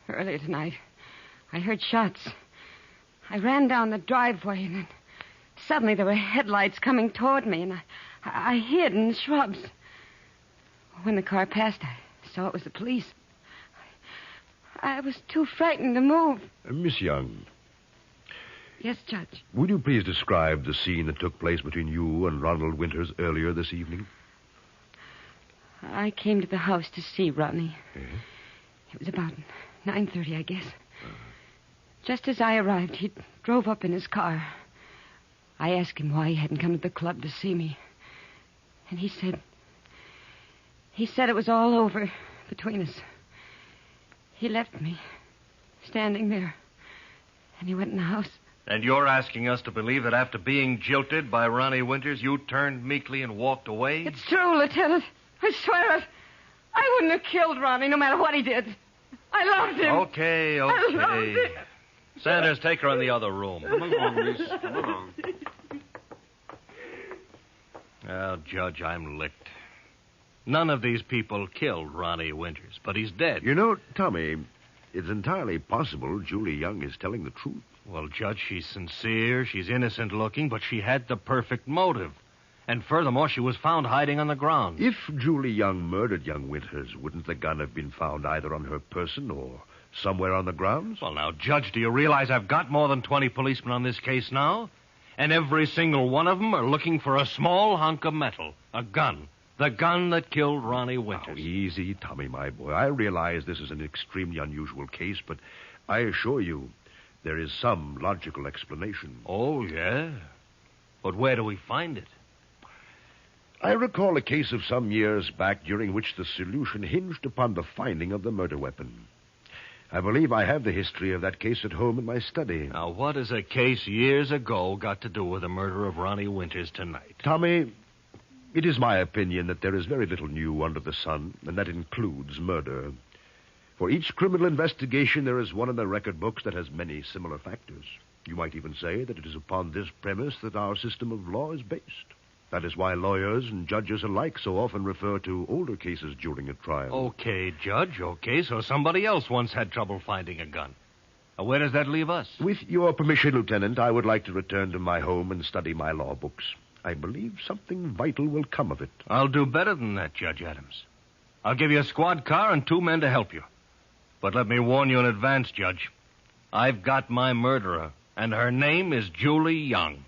earlier tonight, I heard shots. I ran down the driveway, and then suddenly there were headlights coming toward me, and I hid in the shrubs. When the car passed, I saw it was the police. I was too frightened to move. Miss Young. Yes, Judge. Would you please describe the scene that took place between you and Ronald Winters earlier this evening? I came to the house to see Ronnie. It was about 9:30, I guess. Just as I arrived, he drove up in his car. I asked him why he hadn't come to the club to see me. And he said it was all over between us. He left me standing there, and he went in the house. And you're asking us to believe that after being jilted by Ronnie Winters, you turned meekly and walked away? It's true, Lieutenant. I swear it. I wouldn't have killed Ronnie no matter what he did. I loved him. Okay. I loved him. Sanders, take her in the other room. Come along, miss. Come along. Well, Judge, I'm licked. None of these people killed Ronnie Winters, but he's dead. You know, Tommy, it's entirely possible Julie Young is telling the truth. Well, Judge, she's sincere, she's innocent looking, but she had the perfect motive. And furthermore, she was found hiding on the ground. If Julie Young murdered young Winters, wouldn't the gun have been found either on her person or somewhere on the grounds? Well, now, Judge, do you realize I've got more than 20 policemen on this case now? And every single one of them are looking for a small hunk of metal, a gun. The gun that killed Ronnie Winters. Oh, easy, Tommy, my boy. I realize this is an extremely unusual case, but I assure you there is some logical explanation. Oh, yeah? But where do we find it? I recall a case of some years back during which the solution hinged upon the finding of the murder weapon. I believe I have the history of that case at home in my study. Now, what has a case years ago got to do with the murder of Ronnie Winters tonight? Tommy, it is my opinion that there is very little new under the sun, and that includes murder. For each criminal investigation, there is one in the record books that has many similar factors. You might even say that it is upon this premise that our system of law is based. That is why lawyers and judges alike so often refer to older cases during a trial. Okay, Judge, okay, so somebody else once had trouble finding a gun. Now, where does that leave us? With your permission, Lieutenant, I would like to return to my home and study my law books. I believe something vital will come of it. I'll do better than that, Judge Adams. I'll give you a squad car and 2 men to help you. But let me warn you in advance, Judge. I've got my murderer, and her name is Julie Young.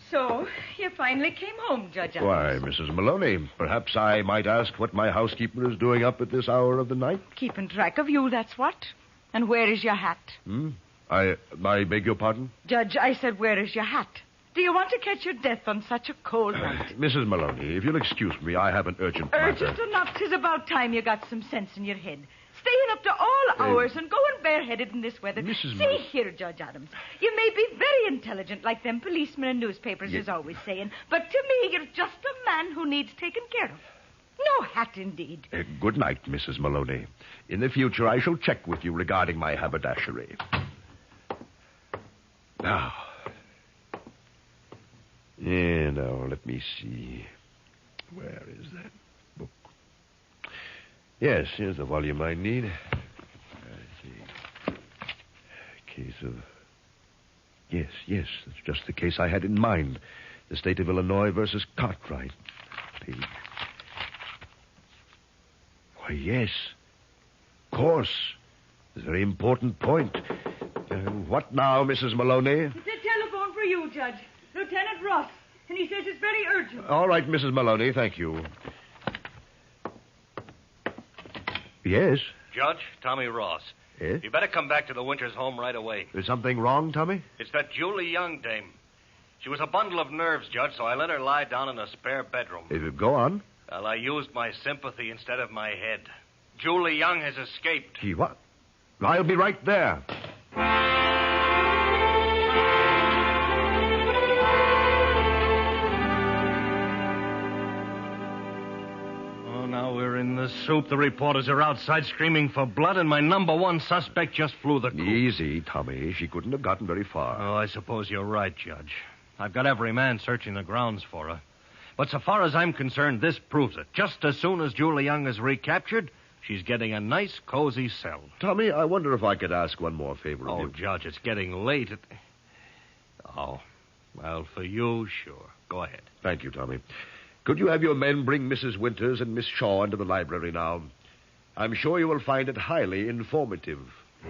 So, you finally came home, Judge Adams. Why, Mrs. Maloney, perhaps I might ask what my housekeeper is doing up at this hour of the night? Keeping track of you, that's what. And where is your hat? I beg your pardon? Judge, I said, where is your hat? Do you want to catch your death on such a cold night? Mrs. Maloney, if you'll excuse me, I have an urgent matter. Urgent enough. 'Tis about time you got some sense in your head. Staying up to all hours and going bareheaded in this weather. See here, Judge Adams. You may be very intelligent, like them policemen and newspapers is always saying, but to me, you're just a man who needs taken care of. No hat, indeed. Good night, Mrs. Maloney. In the future, I shall check with you regarding my haberdashery. Now, let me see. Where is that book? Yes, here's the volume I need. I see. Case of... Yes, that's just the case I had in mind. The state of Illinois versus Cartwright. Page. Why, yes. Of course. It's a very important point. What now, Mrs. Maloney? It's a telephone for you, Judge. Lieutenant Ross. And he says it's very urgent. All right, Mrs. Maloney, thank you. Yes? Judge, Tommy Ross. Yes? You better come back to the Winters home right away. Is something wrong, Tommy? It's that Julie Young dame. She was a bundle of nerves, Judge, so I let her lie down in a spare bedroom. Go on. Well, I used my sympathy instead of my head. Julie Young has escaped. Gee, what? I'll be right there. In the soup, the reporters are outside screaming for blood, and my number one suspect just flew the coop. Easy, Tommy. She couldn't have gotten very far. Oh, I suppose you're right, Judge. I've got every man searching the grounds for her. But so far as I'm concerned, this proves it. Just as soon as Julie Young is recaptured, she's getting a nice, cozy cell. Tommy, I wonder if I could ask one more favor of you. Oh, Judge, it's getting late. Oh, well, for you, sure. Go ahead. Thank you, Tommy. Could you have your men bring Mrs. Winters and Miss Shaw into the library now? I'm sure you will find it highly informative. I'm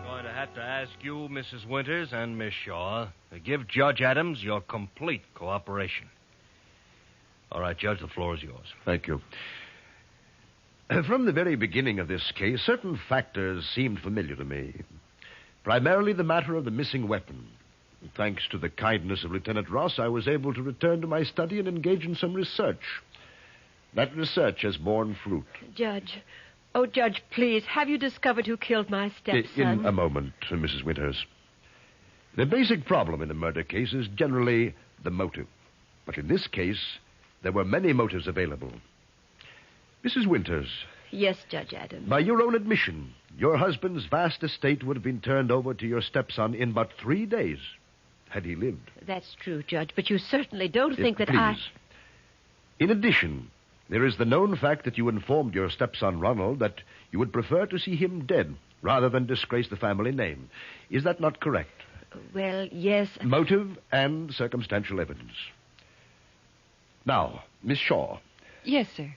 going to have to ask you, Mrs. Winters and Miss Shaw, to give Judge Adams your complete cooperation. All right, Judge, the floor is yours. Thank you. From the very beginning of this case, certain factors seemed familiar to me. Primarily the matter of the missing weapon. Thanks to the kindness of Lieutenant Ross, I was able to return to my study and engage in some research. That research has borne fruit. Judge, please, have you discovered who killed my stepson? In a moment, Mrs. Winters. The basic problem in a murder case is generally the motive. But in this case, there were many motives available. Mrs. Winters. Yes, Judge Adams. By your own admission, your husband's vast estate would have been turned over to your stepson in but 3 days, had he lived. That's true, Judge, but you certainly don't think that please. In addition, there is the known fact that you informed your stepson, Ronald, that you would prefer to see him dead rather than disgrace the family name. Is that not correct? Well, yes. Motive and circumstantial evidence. Now, Miss Shaw. Yes, sir.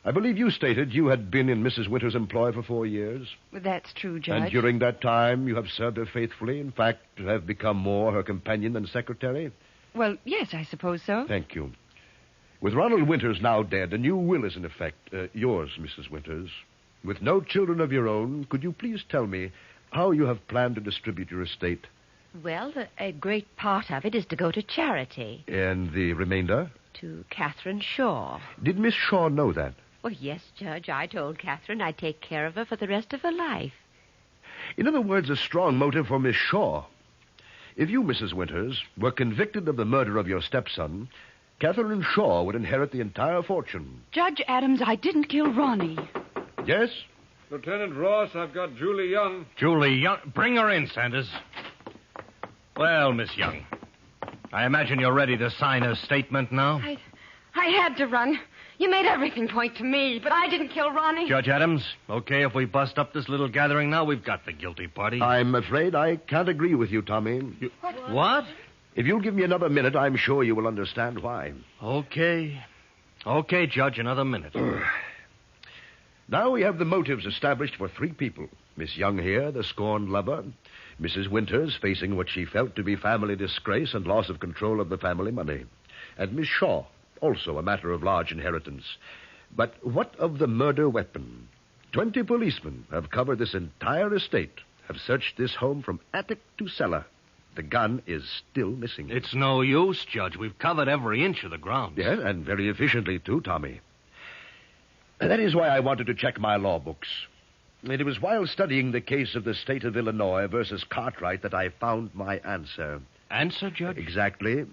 I believe you stated you had been in Mrs. Winters' employ for 4 years. That's true, Judge. And during that time, you have served her faithfully, in fact, have become more her companion than secretary? Well, yes, I suppose so. Thank you. With Ronald Winters now dead, a new will is in effect. Yours, Mrs. Winters. With no children of your own, could you please tell me how you have planned to distribute your estate? Well, a great part of it is to go to charity. And the remainder? To Catherine Shaw. Did Miss Shaw know that? Well, yes, Judge. I told Catherine I'd take care of her for the rest of her life. In other words, a strong motive for Miss Shaw. If you, Mrs. Winters, were convicted of the murder of your stepson, Catherine Shaw would inherit the entire fortune. Judge Adams, I didn't kill Ronnie. Yes? Lieutenant Ross, I've got Julie Young. Julie Young? Bring her in, Sanders. Well, Miss Young, I imagine you're ready to sign a statement now? I had to run. You made everything point to me, but I didn't kill Ronnie. Judge Adams, okay if we bust up this little gathering now? We've got the guilty party. I'm afraid I can't agree with you, Tommy. What? If you'll give me another minute, I'm sure you will understand why. Okay. Okay, Judge, another minute. Now we have the motives established for three people. Miss Young here, the scorned lover. Mrs. Winters, facing what she felt to be family disgrace and loss of control of the family money. And Miss Shaw, also a matter of large inheritance. But what of the murder weapon? 20 policemen have covered this entire estate, have searched this home from attic to cellar. The gun is still missing. It's no use, Judge. We've covered every inch of the grounds. Yes, and very efficiently, too, Tommy. That is why I wanted to check my law books. It was while studying the case of the state of Illinois versus Cartwright that I found my answer. Answer, Judge? Exactly.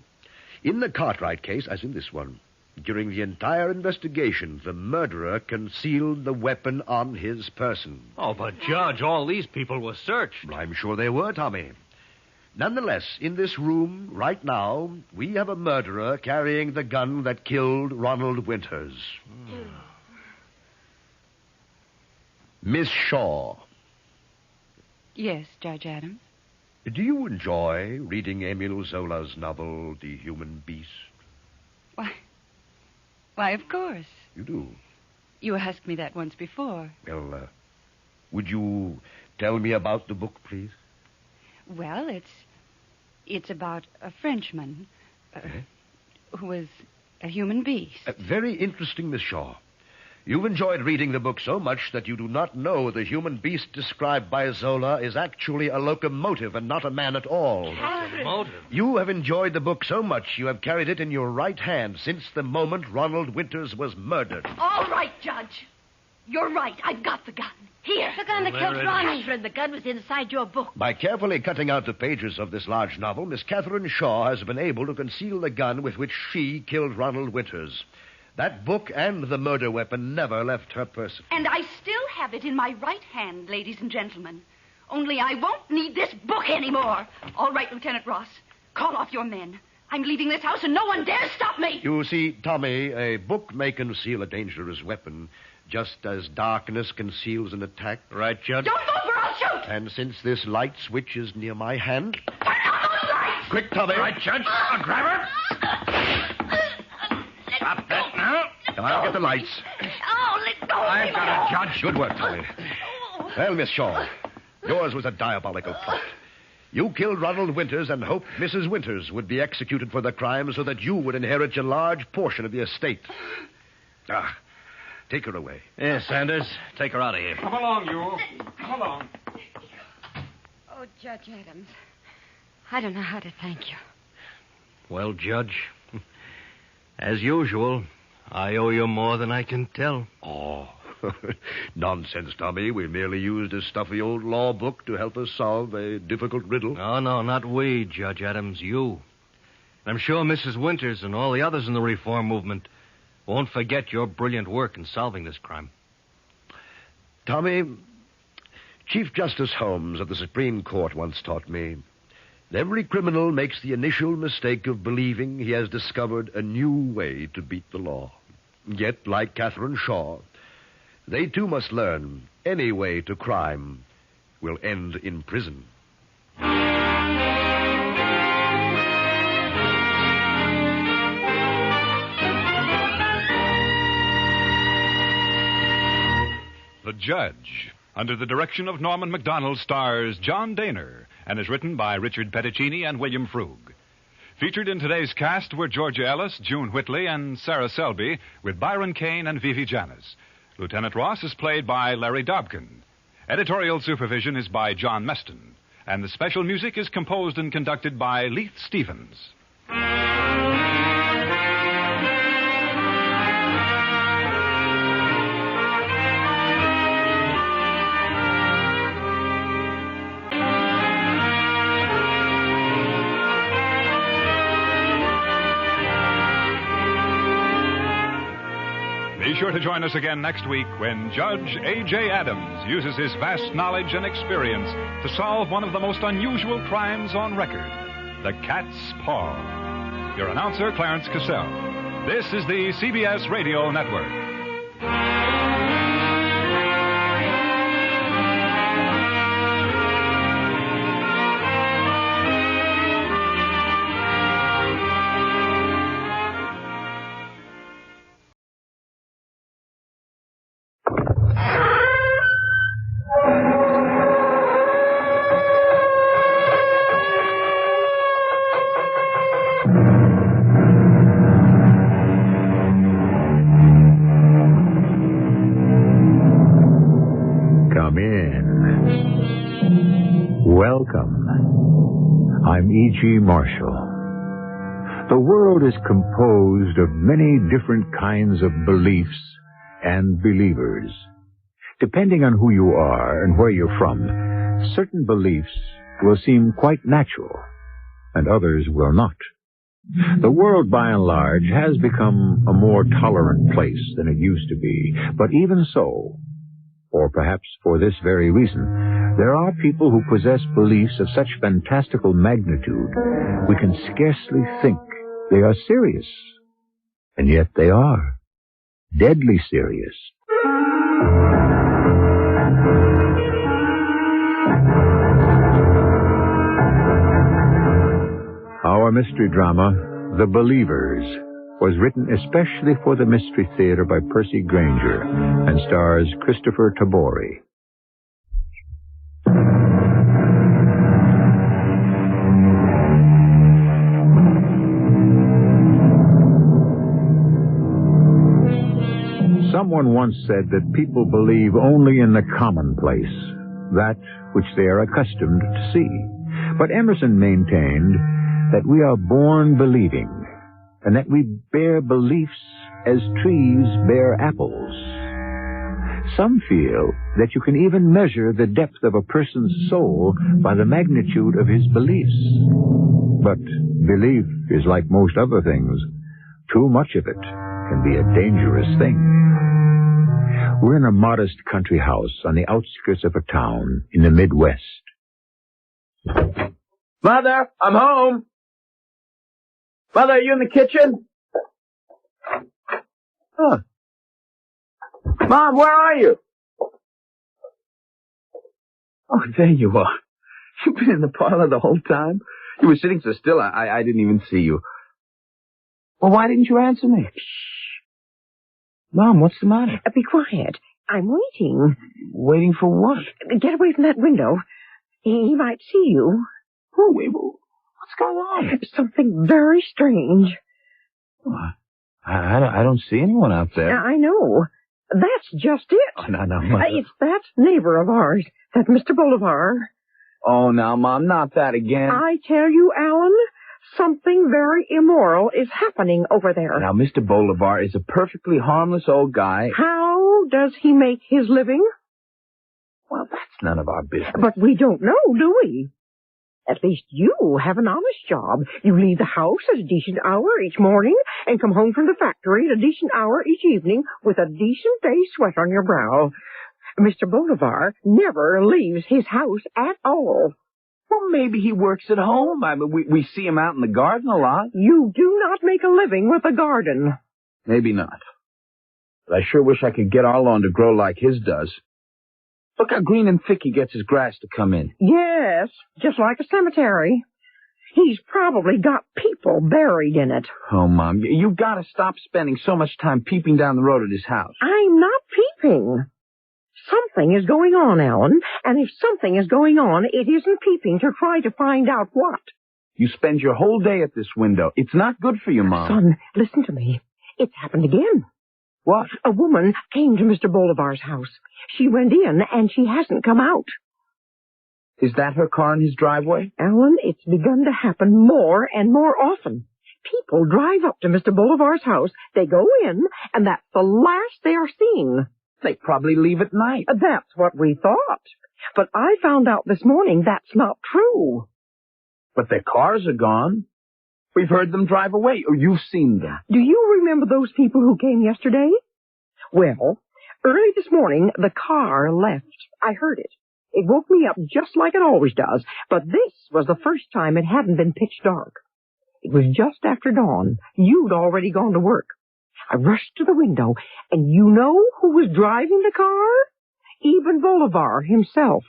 In the Cartwright case, as in this one, during the entire investigation, the murderer concealed the weapon on his person. Oh, but, Judge, all these people were searched. I'm sure they were, Tommy. Nonetheless, in this room, right now, we have a murderer carrying the gun that killed Ronald Winters. Miss Shaw. Yes, Judge Adams. Do you enjoy reading Emile Zola's novel, The Human Beast? Why, of course. You do? You asked me that once before. Well, would you tell me about the book, please? Well, it's about a Frenchman who was a human beast. Very interesting, Miss Shaw. You've enjoyed reading the book so much that you do not know the human beast described by Zola is actually a locomotive and not a man at all. Locomotive? You have enjoyed the book so much you have carried it in your right hand since the moment Ronald Winters was murdered. All right, Judge. You're right. I've got the gun. Here. The gun that killed Ronnie. Catherine, the gun was inside your book. By carefully cutting out the pages of this large novel, Miss Catherine Shaw has been able to conceal the gun with which she killed Ronald Winters. That book and the murder weapon never left her person. And I still have it in my right hand, ladies and gentlemen. Only I won't need this book anymore. All right, Lieutenant Ross. Call off your men. I'm leaving this house and no one dare stop me. You see, Tommy, a book may conceal a dangerous weapon, just as darkness conceals an attack. Right, Judge? Don't move or I'll shoot! And since this light switch is near my hand... Turn on those lights! Quick, Tommy! Right, Judge. I'll grab her. Stop that now. I'll get the lights. Oh, let go of I've me. got a judge. Good work, Tommy. Well, Miss Shaw, yours was a diabolical plot. You killed Ronald Winters and hoped Mrs. Winters would be executed for the crime so that you would inherit a large portion of the estate. Take her away. Yes, Sanders. Take her out of here. Come along, you. Come along. Oh, Judge Adams, I don't know how to thank you. Well, Judge, as usual, I owe you more than I can tell. Oh, nonsense, Tommy. We merely used a stuffy old law book to help us solve a difficult riddle. No, not we, Judge Adams, you. I'm sure Mrs. Winters and all the others in the reform movement won't forget your brilliant work in solving this crime. Tommy, Chief Justice Holmes of the Supreme Court once taught me that every criminal makes the initial mistake of believing he has discovered a new way to beat the law. Yet, like Catherine Shaw, they too must learn any way to crime will end in prison. The Judge, under the direction of Norman MacDonald, stars John Daner and is written by Richard Petticini and William Frug. Featured in today's cast were Georgia Ellis, June Whitley, and Sarah Selby, with Byron Kane and Vivi Janis. Lieutenant Ross is played by Larry Dobkin. Editorial supervision is by John Meston. And the special music is composed and conducted by Leith Stevens. Be sure to join us again next week when Judge A.J. Adams uses his vast knowledge and experience to solve one of the most unusual crimes on record, the cat's paw. Your announcer, Clarence Cassell. This is the CBS Radio Network. Welcome. I'm E.G. Marshall. The world is composed of many different kinds of beliefs and believers. Depending on who you are and where you're from, certain beliefs will seem quite natural, and others will not. The world, by and large, has become a more tolerant place than it used to be, but even so, or perhaps for this very reason, there are people who possess beliefs of such fantastical magnitude we can scarcely think they are serious. And yet they are. Deadly serious. Our mystery drama, The Believers, was written especially for the Mystery Theater by Percy Granger and stars Christopher Tabori. Someone once said that people believe only in the commonplace, that which they are accustomed to see. But Emerson maintained that we are born believing, and that we bear beliefs as trees bear apples. Some feel that you can even measure the depth of a person's soul by the magnitude of his beliefs. But belief is like most other things. Too much of it can be a dangerous thing. We're in a modest country house on the outskirts of a town in the Midwest. Mother, I'm home. Mother, are you in the kitchen? Huh. Mom, where are you? Oh, there you are. You've been in the parlor the whole time? You were sitting so still, I didn't even see you. Well, why didn't you answer me? Shh. Mom, what's the matter? Be quiet. I'm waiting. Waiting for what? Get away from that window. He might see you. Oh, wait, what's going on? Something very strange. Oh, I don't see anyone out there. I know. That's just it. Oh, no, It's that neighbor of ours, that Mr. Bolivar. Oh, now, Mom, not that again. I tell you, Alan, something very immoral is happening over there. Now, Mr. Bolivar is a perfectly harmless old guy. How does he make his living? Well, that's none of our business. But we don't know, do we? At least you have an honest job. You leave the house at a decent hour each morning and come home from the factory at a decent hour each evening with a decent day's sweat on your brow. Mr. Bolivar never leaves his house at all. Well, maybe he works at home. I mean, we see him out in the garden a lot. You do not make a living with a garden. Maybe not. But I sure wish I could get our lawn to grow like his does. Look how green and thick he gets his grass to come in. Yes, just like a cemetery. He's probably got people buried in it. Oh, Mom, you gotta stop spending so much time peeping down the road at his house. I'm not peeping. Something is going on, Alan, and if something is going on, it isn't peeping to try to find out what. You spend your whole day at this window. It's not good for you, Mom. Son, listen to me. It's happened again. What? A woman came to Mr. Bolivar's house. She went in, and she hasn't come out. Is that her car in his driveway? Alan, it's begun to happen more and more often. People drive up to Mr. Bolivar's house, they go in, and that's the last they are seen. They probably leave at night. That's what we thought. But I found out this morning that's not true. But their cars are gone. We've heard them drive away, or you've seen them. Do you remember those people who came yesterday? Well, early this morning, the car left. I heard it. It woke me up just like it always does, but this was the first time it hadn't been pitch dark. It was just after dawn. You'd already gone to work. I rushed to the window, and you know who was driving the car? Even Bolivar himself.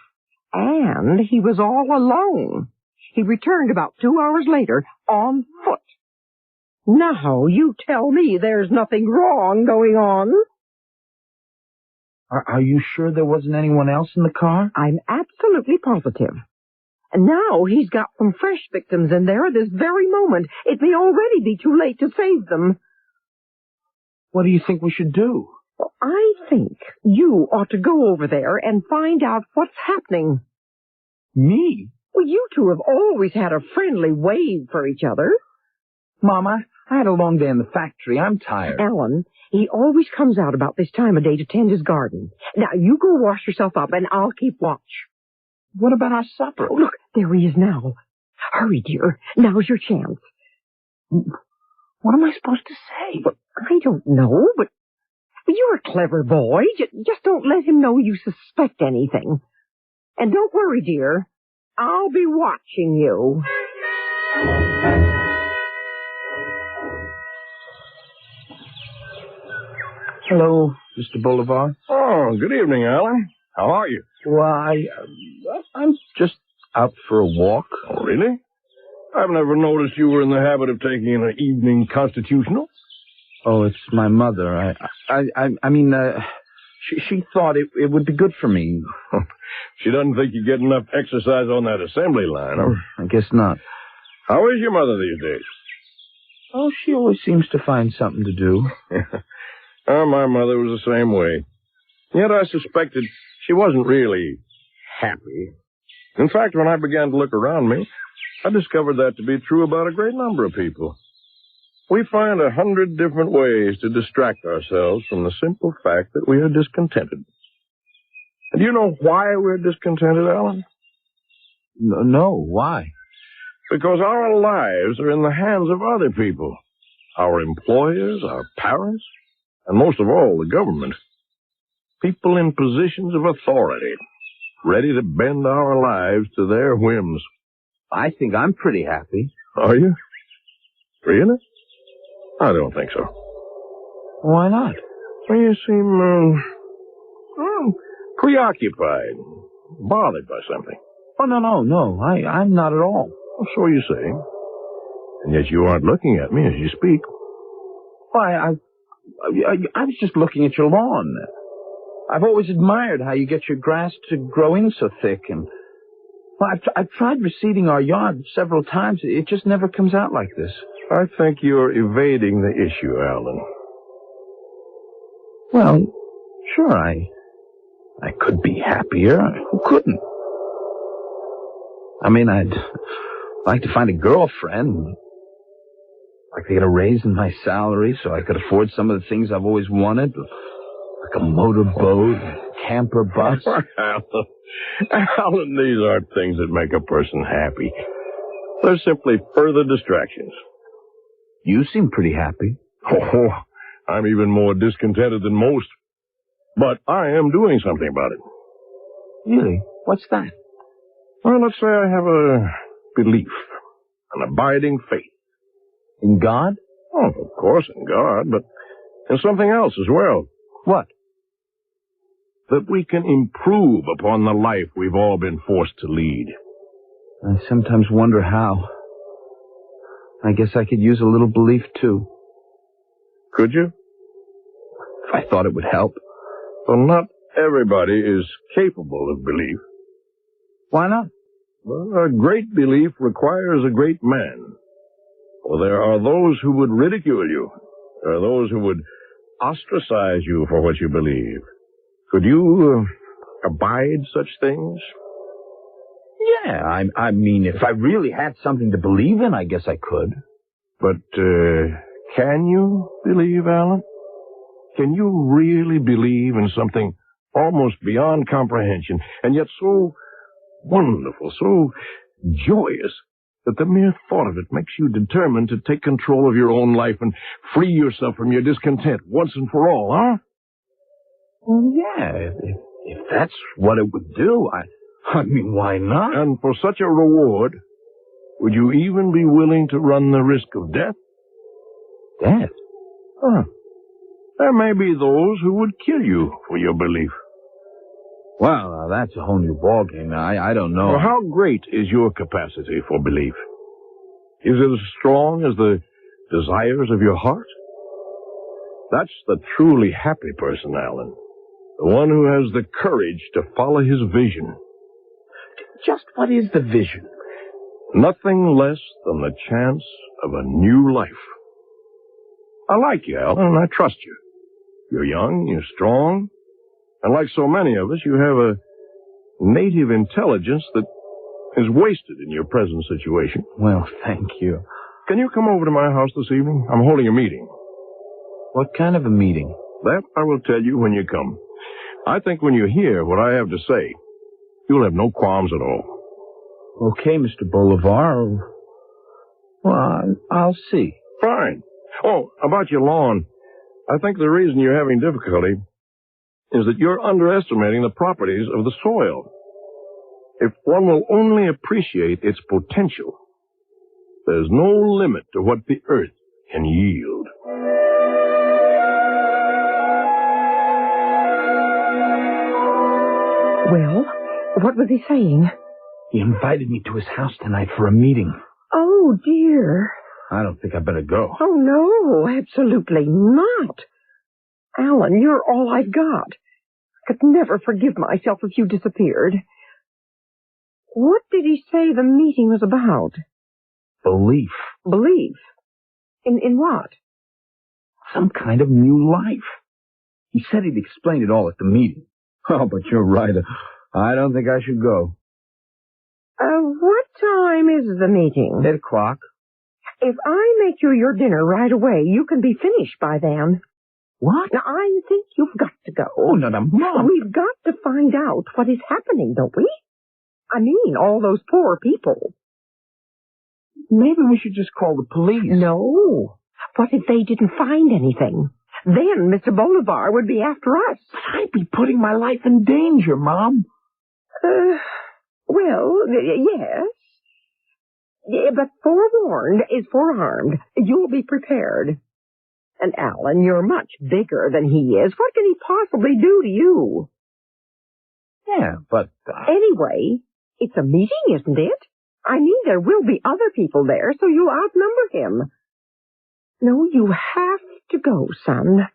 And he was all alone. He returned about 2 hours later on foot. Now you tell me there's nothing wrong going on. Are you sure there wasn't anyone else in the car? I'm absolutely positive. And now he's got some fresh victims in there at this very moment. It may already be too late to save them. What do you think we should do? Well, I think you ought to go over there and find out what's happening. Me? Well, you two have always had a friendly wave for each other. Mama, I had a long day in the factory. I'm tired. Alan, he always comes out about this time of day to tend his garden. Now, you go wash yourself up, and I'll keep watch. What about our supper? Oh, look, there he is now. Hurry, dear. Now's your chance. What am I supposed to say? Well, I don't know, but you're a clever boy. Just don't let him know you suspect anything. And don't worry, dear. I'll be watching you. Hello, Mr. Bolivar. Oh, good evening, Alan. How are you? Why, I'm just out for a walk. Oh, really? I've never noticed you were in the habit of taking an evening constitutional. Oh, it's my mother. I mean, she thought it would be good for me. She doesn't think you get enough exercise on that assembly line, huh? I guess not. How is your mother these days? Oh, she always seems to find something to do. Oh, my mother was the same way. Yet I suspected she wasn't really happy. In fact, when I began to look around me, I discovered that to be true about a great number of people. We find 100 different ways to distract ourselves from the simple fact that we are discontented. And do you know why we're discontented, Alan? No, why? Because our lives are in the hands of other people. Our employers, our parents, and most of all, the government. People in positions of authority, ready to bend our lives to their whims. I think I'm pretty happy. Are you? Really? I don't think so. Why not? Well, you seem, preoccupied, bothered by something. Oh, no. I'm not at all. Well, so you say. And yet you aren't looking at me as you speak. Why, I was just looking at your lawn. I've always admired how you get your grass to grow in so thick, and well, I've tried reseeding our yard several times. It just never comes out like this. I think you're evading the issue, Alan. Well, sure, I could be happier. Who couldn't? I mean, I'd like to find a girlfriend. Like to get a raise in my salary so I could afford some of the things I've always wanted. Like a motorboat, a camper bus. Alan, these aren't things that make a person happy. They're simply further distractions. You seem pretty happy. Oh, I'm even more discontented than most. But I am doing something about it. Really? What's that? Well, let's say I have a belief, an abiding faith. In God? Oh, of course, in God, but in something else as well. What? That we can improve upon the life we've all been forced to lead. I sometimes wonder how. I guess I could use a little belief, too. Could you? If I thought it would help. Well, not everybody is capable of belief. Why not? Well, a great belief requires a great man. For there are those who would ridicule you. There are those who would ostracize you for what you believe. Could you abide such things? Yeah, I mean, if I really had something to believe in, I guess I could. But, can you believe, Alan? Can you really believe in something almost beyond comprehension, and yet so wonderful, so joyous, that the mere thought of it makes you determined to take control of your own life and free yourself from your discontent once and for all, huh? Well, yeah, if that's what it would do, I mean, why not? And for such a reward, would you even be willing to run the risk of death? Death? Huh. There may be those who would kill you for your belief. Well, that's a whole new ballgame. I don't know. Well, how great is your capacity for belief? Is it as strong as the desires of your heart? That's the truly happy person, Alan. The one who has the courage to follow his vision. Just what is the vision? Nothing less than the chance of a new life. I like you, Alan, and I trust you. You're young, you're strong, and like so many of us, you have a native intelligence that is wasted in your present situation. Well, thank you. Can you come over to my house this evening? I'm holding a meeting. What kind of a meeting? That I will tell you when you come. I think when you hear what I have to say, you'll have no qualms at all. Okay, Mr. Bolivar. Well, I'll see. Fine. Oh, about your lawn. I think the reason you're having difficulty is that you're underestimating the properties of the soil. If one will only appreciate its potential, there's no limit to what the earth can yield. Well, what was he saying? He invited me to his house tonight for a meeting. Oh, dear. I don't think I better go. Oh, no, absolutely not. Alan, you're all I've got. I could never forgive myself if you disappeared. What did he say the meeting was about? Belief. Belief? In what? Some kind of new life. He said he'd explain it all at the meeting. Oh, but you're right. I don't think I should go. What time is the meeting? 8 o'clock. If I make you your dinner right away, you can be finished by then. What? Now, I think you've got to go. Oh, no, Mom. We've got to find out what is happening, don't we? I mean, all those poor people. Maybe we should just call the police. No. What if they didn't find anything? Then Mr. Bolivar would be after us. But I'd be putting my life in danger, Mom. Well, yes. But forewarned is forearmed. You'll be prepared. And Alan, you're much bigger than he is. What can he possibly do to you? Yeah, but... Anyway, it's a meeting, isn't it? I mean, there will be other people there, so you'll outnumber him. No, you have to go, son.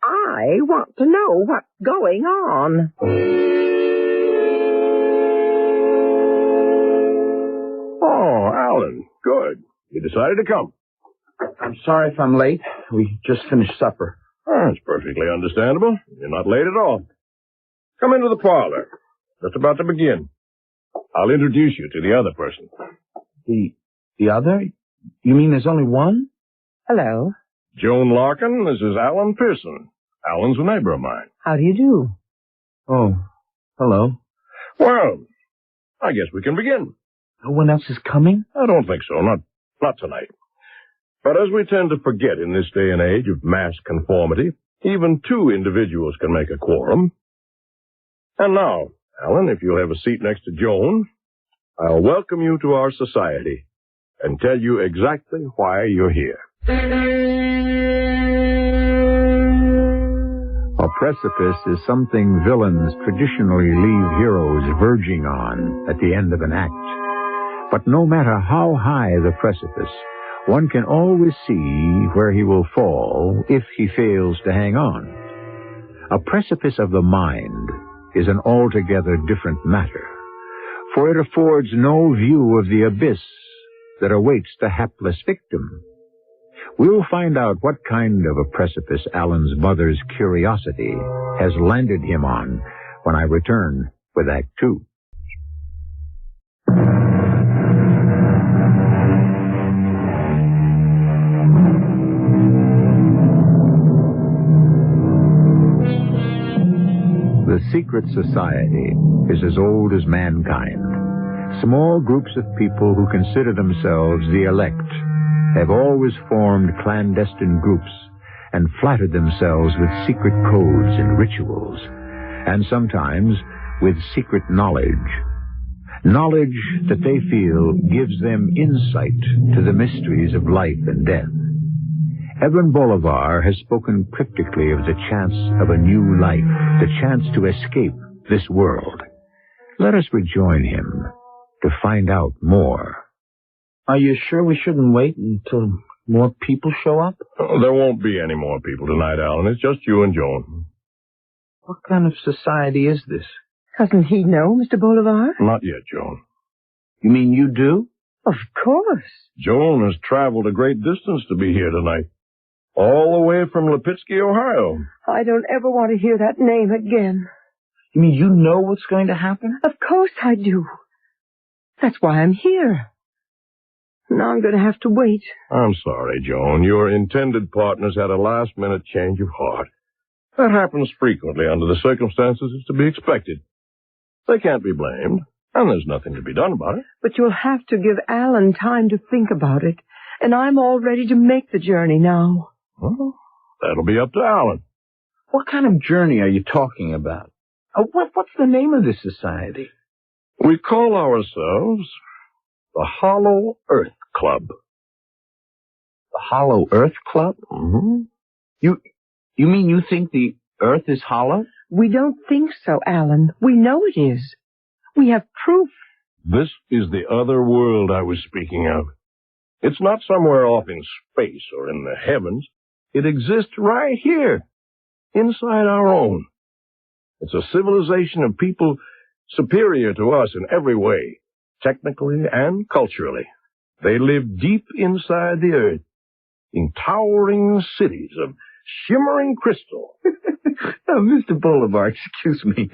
I want to know what's going on. Oh, Alan, good. You decided to come. I'm sorry if I'm late. We just finished supper. Oh, it's perfectly understandable. You're not late at all. Come into the parlor. Just about to begin. I'll introduce you to the other person. The other? You mean there's only one? Hello. Joan Larkin, this is Alan Pearson. Alan's a neighbor of mine. How do you do? Oh, hello. Well, I guess we can begin. No one else is coming? I don't think so. Not tonight. But as we tend to forget in this day and age of mass conformity, even 2 individuals can make a quorum. And now, Alan, if you'll have a seat next to Joan, I'll welcome you to our society and tell you exactly why you're here. A precipice is something villains traditionally leave heroes verging on at the end of an act. But no matter how high the precipice, one can always see where he will fall if he fails to hang on. A precipice of the mind is an altogether different matter, for it affords no view of the abyss that awaits the hapless victim. We'll find out what kind of a precipice Alan's mother's curiosity has landed him on when I return with Act 2. secret society is as old as mankind. Small groups of people who consider themselves the elect have always formed clandestine groups and flattered themselves with secret codes and rituals, and sometimes with secret knowledge. Knowledge that they feel gives them insight to the mysteries of life and death. Edwin Bolivar has spoken cryptically of the chance of a new life, the chance to escape this world. Let us rejoin him to find out more. Are you sure we shouldn't wait until more people show up? Oh, there won't be any more people tonight, Alan. It's just you and Joan. What kind of society is this? Doesn't he know, Mr. Bolivar? Not yet, Joan. You mean you do? Of course. Joan has traveled a great distance to be here tonight. All the way from Lipitsky, Ohio. I don't ever want to hear that name again. You mean you know what's going to happen? Of course I do. That's why I'm here. Now I'm going to have to wait. I'm sorry, Joan. Your intended partners had a last-minute change of heart. That happens frequently under the circumstances. It's to be expected. They can't be blamed, and there's nothing to be done about it. But you'll have to give Alan time to think about it, and I'm all ready to make the journey now. Well, that'll be up to Alan. What kind of journey are you talking about? What's the name of this society? We call ourselves the Hollow Earth Club. The Hollow Earth Club? Mm-hmm. You mean you think the Earth is hollow? We don't think so, Alan. We know it is. We have proof. This is the other world I was speaking of. It's not somewhere off in space or in the heavens. It exists right here, inside our own. It's a civilization of people superior to us in every way, technically and culturally. They live deep inside the earth, in towering cities of shimmering crystal. Mr. Bolivar, excuse me,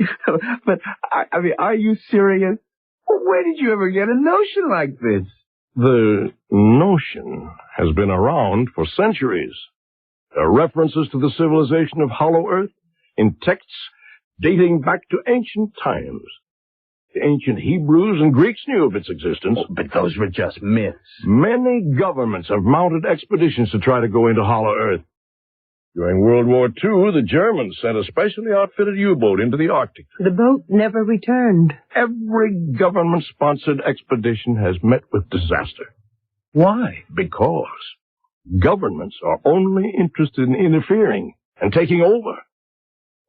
but I mean, are you serious? Where did you ever get a notion like this? The notion has been around for centuries. There are references to the civilization of Hollow Earth in texts dating back to ancient times. The ancient Hebrews and Greeks knew of its existence. But those were just myths. Many governments have mounted expeditions to try to go into Hollow Earth. During World War II, the Germans sent a specially outfitted U-boat into the Arctic. The boat never returned. Every government-sponsored expedition has met with disaster. Why? Because governments are only interested in interfering and taking over.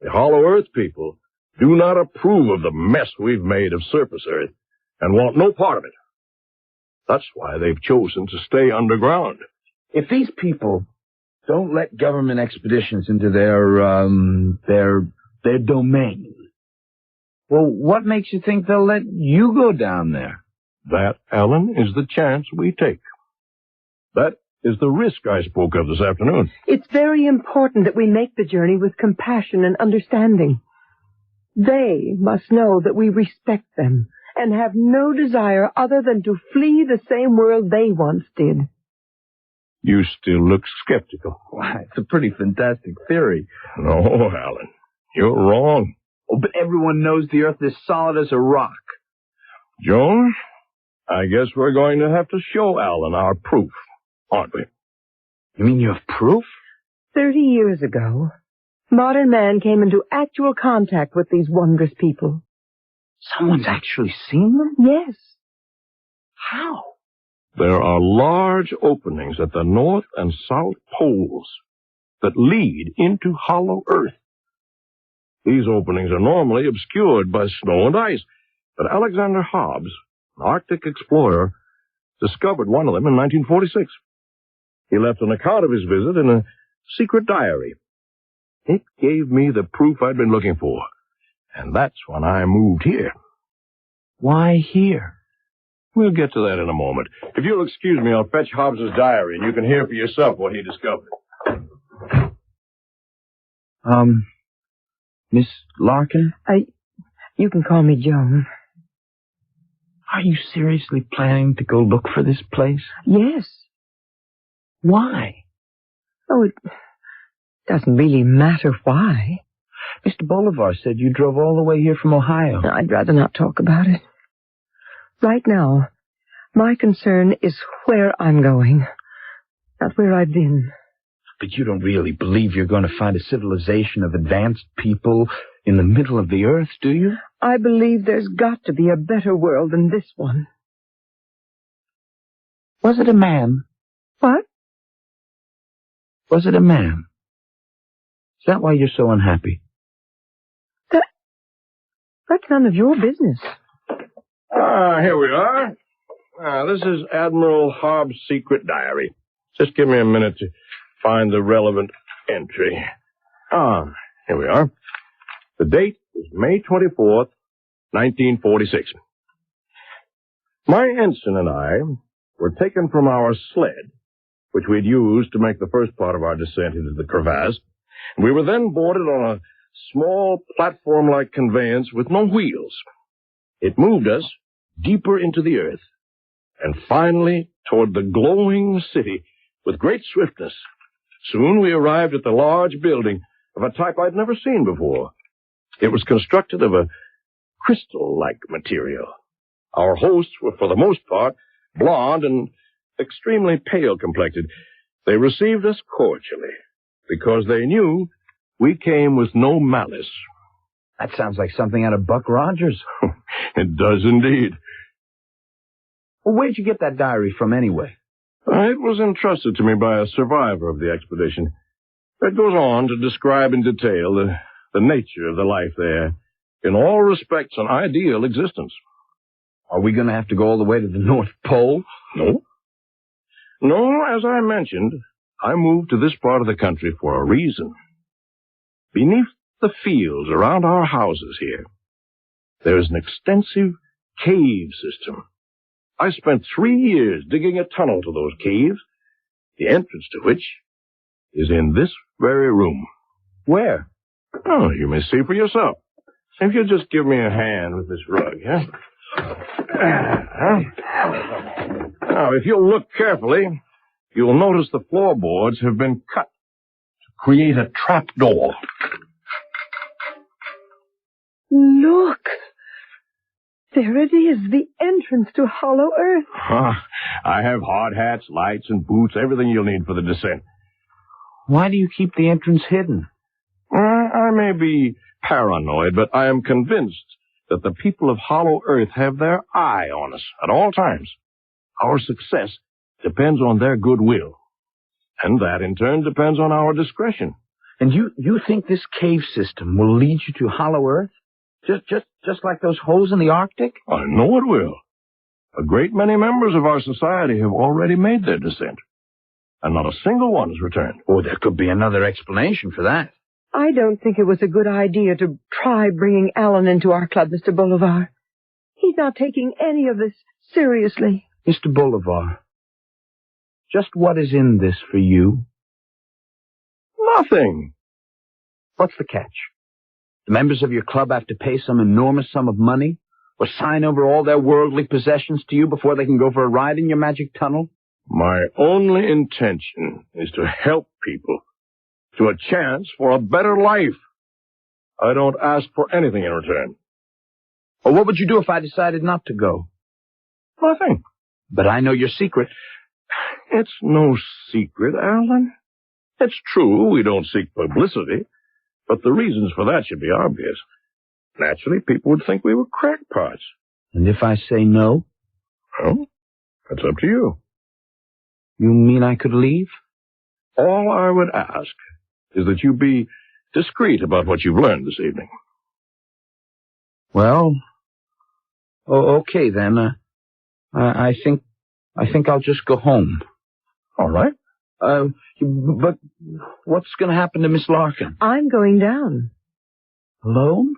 The Hollow Earth people do not approve of the mess we've made of surface Earth and want no part of it. That's why they've chosen to stay underground. If these people don't let government expeditions into their domain, well, what makes you think they'll let you go down there? That, Alan, is the chance we take. That is the risk I spoke of this afternoon. It's very important that we make the journey with compassion and understanding. They must know that we respect them and have no desire other than to flee the same world they once did. You still look skeptical. Why, it's a pretty fantastic theory. No, Alan, you're wrong. Oh, but everyone knows the Earth is solid as a rock. Joan, I guess we're going to have to show Alan our proof, aren't we? You mean you have proof? 30 years ago, modern man came into actual contact with these wondrous people. Someone's actually seen them? Yes. How? There are large openings at the north and south poles that lead into Hollow Earth. These openings are normally obscured by snow and ice, but Alexander Hobbs, an Arctic explorer, discovered one of them in 1946. He left an account of his visit in a secret diary. It gave me the proof I'd been looking for, and that's when I moved here. Why here? We'll get to that in a moment. If you'll excuse me, I'll fetch Hobbs's diary, and you can hear for yourself what he discovered. Miss Larkin? You can call me Joan. Are you seriously planning to go look for this place? Yes. Why? Oh, it doesn't really matter why. Mr. Bolivar said you drove all the way here from Ohio. I'd rather not talk about it. Right now, my concern is where I'm going, not where I've been. But you don't really believe you're going to find a civilization of advanced people in the middle of the earth, do you? I believe there's got to be a better world than this one. Was it a man? What? Was it a man? Is that why you're so unhappy? That's none of your business. Here we are. This is Admiral Hobbs' secret diary. Just give me a minute to find the relevant entry. Here we are. The date is May 24th, 1946. My ensign and I were taken from our sled, which we'd used to make the first part of our descent into the crevasse. We were then boarded on a small platform-like conveyance with no wheels. It moved us deeper into the earth, and finally toward the glowing city with great swiftness. Soon we arrived at the large building of a type I'd never seen before. It was constructed of a crystal-like material. Our hosts were, for the most part, blonde and extremely pale-complected. They received us cordially because they knew we came with no malice. That sounds like something out of Buck Rogers. It does indeed. Well, where'd you get that diary from anyway? It was entrusted to me by a survivor of the expedition. It goes on to describe in detail the nature of the life there. In all respects, an ideal existence. Are we going to have to go all the way to the North Pole? No. No, as I mentioned, I moved to this part of the country for a reason. Beneath the fields around our houses here, there is an extensive cave system. I spent 3 years digging a tunnel to those caves, the entrance to which is in this very room. Where? Oh, you may see for yourself. If you'll just give me a hand with this rug, huh? Now, if you'll look carefully, you'll notice the floorboards have been cut to create a trap door. Look! There it is, the entrance to Hollow Earth. I have hard hats, lights, and boots, everything you'll need for the descent. Why do you keep the entrance hidden? I may be paranoid, but I am convinced that the people of Hollow Earth have their eye on us at all times. Our success depends on their goodwill, and that, in turn, depends on our discretion. And you think this cave system will lead you to Hollow Earth? Just like those holes in the Arctic? I know it will. A great many members of our society have already made their descent, and not a single one has returned. Oh, there could be another explanation for that. I don't think it was a good idea to try bringing Alan into our club, Mr. Bolivar. He's not taking any of this seriously. Mr. Bolivar, just what is in this for you? Nothing. What's the catch? The members of your club have to pay some enormous sum of money or sign over all their worldly possessions to you before they can go for a ride in your magic tunnel? My only intention is to help people to a chance for a better life. I don't ask for anything in return. Well, what would you do if I decided not to go? Nothing. But I know your secret. It's no secret, Alan. It's true we don't seek publicity, but the reasons for that should be obvious. Naturally, people would think we were crackpots. And if I say no? Well, that's up to you. You mean I could leave? All I would ask is that you be discreet about what you've learned this evening. Well, okay then. I think I'll just go home. All right. But what's going to happen to Miss Larkin? I'm going down. Alone?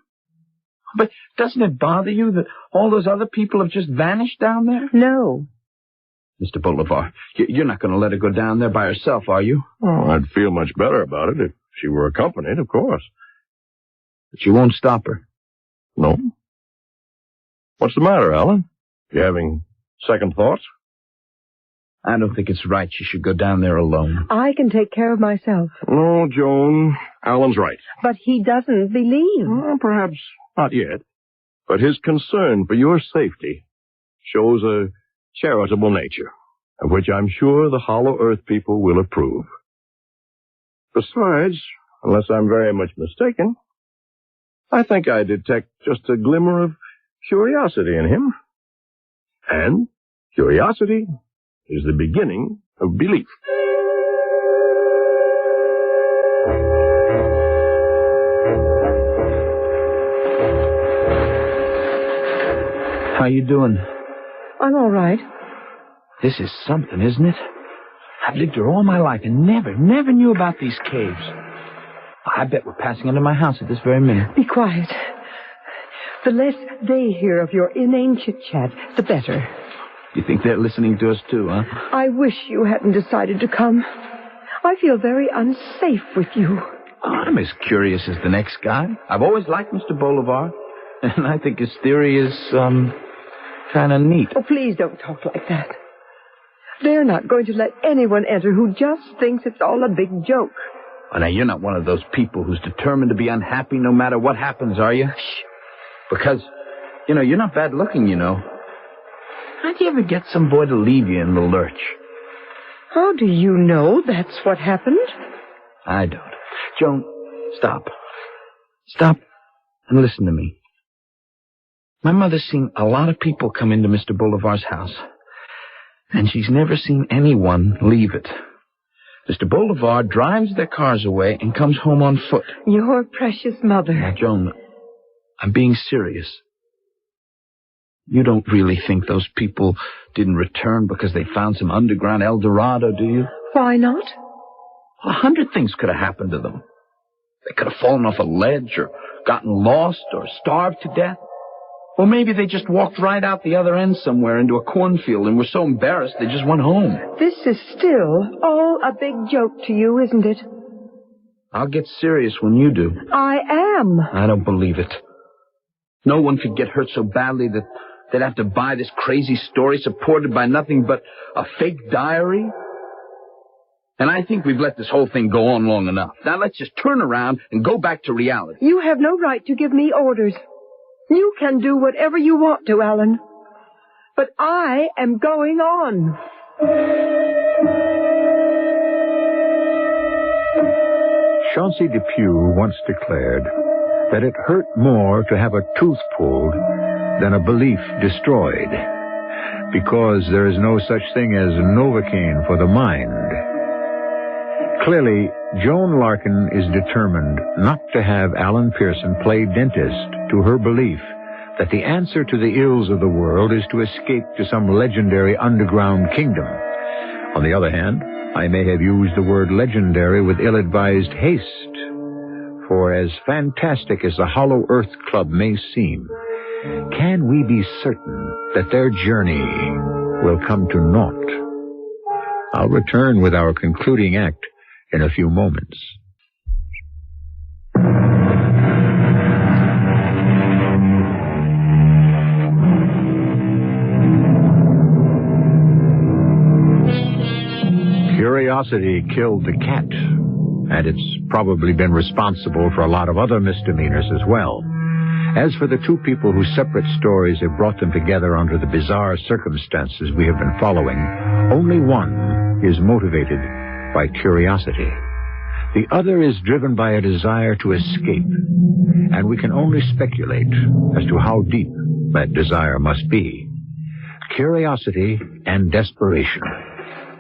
But doesn't it bother you that all those other people have just vanished down there? No. Mr. Bolivar, you're not going to let her go down there by herself, are you? Oh, I'd feel much better about it if she were accompanied, of course. But you won't stop her? No. What's the matter, Alan? You having second thoughts? I don't think it's right she should go down there alone. I can take care of myself. No, Joan. Alan's right. But he doesn't believe. Well, perhaps not yet. But his concern for your safety shows a charitable nature, of which I'm sure the Hollow Earth people will approve. Besides, unless I'm very much mistaken, I think I detect just a glimmer of curiosity in him. And curiosity is the beginning of belief. How you doing? I'm all right. This is something, isn't it? I've lived here all my life and never knew about these caves. I bet we're passing under my house at this very minute. Be quiet. The less they hear of your inane chit-chat, the better. You think they're listening to us too, huh? I wish you hadn't decided to come. I feel very unsafe with you. I'm as curious as the next guy. I've always liked Mr. Bolivar, and I think his theory is, kind of neat. Oh, please don't talk like that. They're not going to let anyone enter who just thinks it's all a big joke. Oh, now, you're not one of those people who's determined to be unhappy no matter what happens, are you? Shh. Because, you're not bad looking, How'd you ever get some boy to leave you in the lurch? How do you know that's what happened? I don't. Joan, stop. Stop and listen to me. My mother's seen a lot of people come into Mr. Bolivar's house, and she's never seen anyone leave it. Mr. Bolivar drives their cars away and comes home on foot. Your precious mother. Now, Joan, I'm being serious. You don't really think those people didn't return because they found some underground El Dorado, do you? Why not? 100 things could have happened to them. They could have fallen off a ledge or gotten lost or starved to death. Or maybe they just walked right out the other end somewhere into a cornfield and were so embarrassed they just went home. This is still all a big joke to you, isn't it? I'll get serious when you do. I am. I don't believe it. No one could get hurt so badly that they'd have to buy this crazy story supported by nothing but a fake diary. And I think we've let this whole thing go on long enough. Now let's just turn around and go back to reality. You have no right to give me orders. You can do whatever you want to, Alan. But I am going on. Chauncey Depew once declared that it hurt more to have a tooth pulled than a belief destroyed, because there is no such thing as Novocaine for the mind. Clearly, Joan Larkin is determined not to have Alan Pearson play dentist to her belief that the answer to the ills of the world is to escape to some legendary underground kingdom. On the other hand, I may have used the word legendary with ill-advised haste, for as fantastic as the Hollow Earth Club may seem, can we be certain that their journey will come to naught? I'll return with our concluding act in a few moments. Curiosity killed the cat, and it's probably been responsible for a lot of other misdemeanors as well. As for the two people whose separate stories have brought them together under the bizarre circumstances we have been following, only one is motivated by curiosity. The other is driven by a desire to escape, and we can only speculate as to how deep that desire must be. Curiosity and desperation.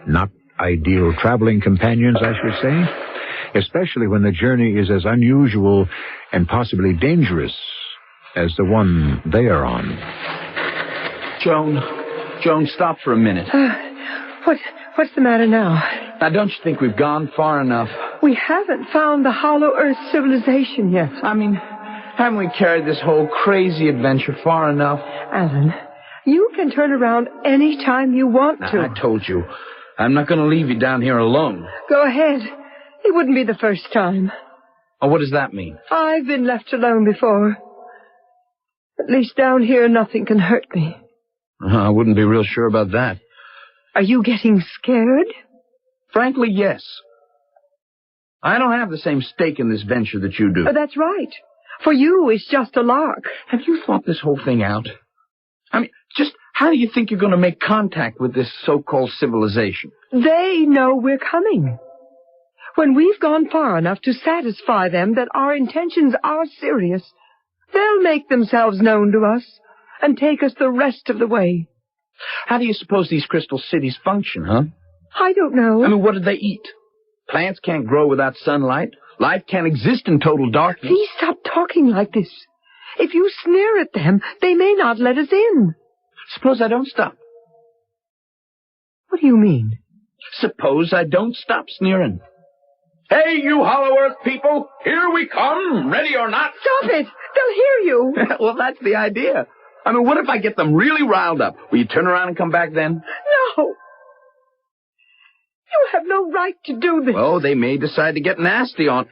Not ideal traveling companions, I should say, especially when the journey is as unusual and possibly dangerous as the one they are on. Joan, stop for a minute. What's the matter now? Now, don't you think we've gone far enough? We haven't found the Hollow Earth civilization yet. I mean, haven't we carried this whole crazy adventure far enough? Alan, you can turn around any time you want to. I told you, I'm not going to leave you down here alone. Go ahead. It wouldn't be the first time. Oh, what does that mean? I've been left alone before. At least down here, nothing can hurt me. I wouldn't be real sure about that. Are you getting scared? Frankly, yes. I don't have the same stake in this venture that you do. That's right. For you, it's just a lark. Have you thought this whole thing out? I mean, just how do you think you're going to make contact with this so-called civilization? They know we're coming. When we've gone far enough to satisfy them that our intentions are serious, they'll make themselves known to us and take us the rest of the way. How do you suppose these crystal cities function, huh? I don't know. I mean, what do they eat? Plants can't grow without sunlight. Life can't exist in total darkness. Please stop talking like this. If you sneer at them, they may not let us in. Suppose I don't stop. What do you mean? Suppose I don't stop sneering. Hey, you Hollow Earth people, here we come, ready or not. Stop it! They'll hear you. Well, that's the idea. I mean, what if I get them really riled up? Will you turn around and come back then? No. You have no right to do this. Oh, they may decide to get nasty on...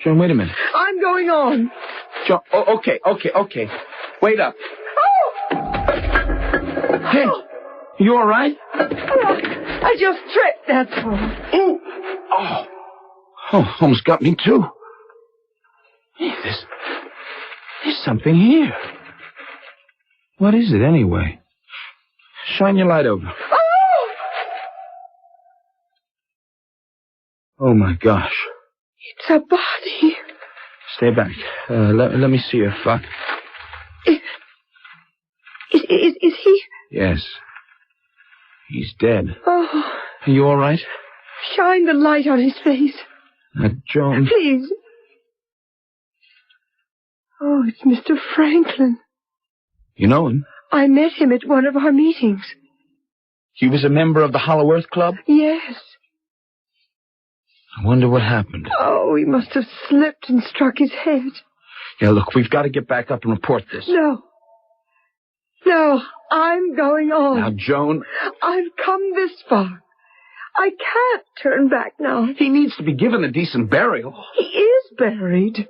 John, wait a minute. I'm going on. John, okay. Wait up. Oh! Hey, you all right? I just tripped, that's all. Ooh. Oh, almost got me, too. Hey, there's something here. What is it, anyway? Shine your light over. Oh, my gosh. It's a body. Stay back. Let me see if I... Is he? Yes. He's dead. Oh. Are you all right? Shine the light on his face. Joan. Please. Oh, it's Mr. Franklin. You know him? I met him at one of our meetings. He was a member of the Hollow Earth Club? Yes. I wonder what happened. Oh, he must have slipped and struck his head. Yeah, look, we've got to get back up and report this. No, I'm going on. Now, Joan... I've come this far. I can't turn back now. He needs to be given a decent burial. He is buried.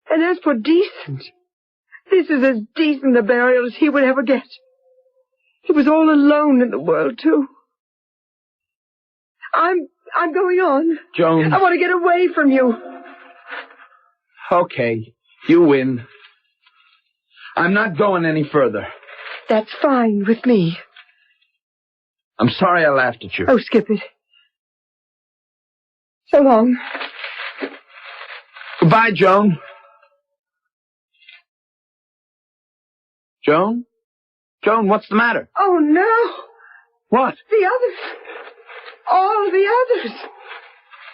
And as for decent, this is as decent a burial as he would ever get. He was all alone in the world, too. I'm going on. Joan... I want to get away from you. Okay, you win. I'm not going any further. That's fine with me. I'm sorry I laughed at you. Oh, skip it. So long. Goodbye, Joan. Joan? Joan, what's the matter? Oh, no. What? The others. All the others.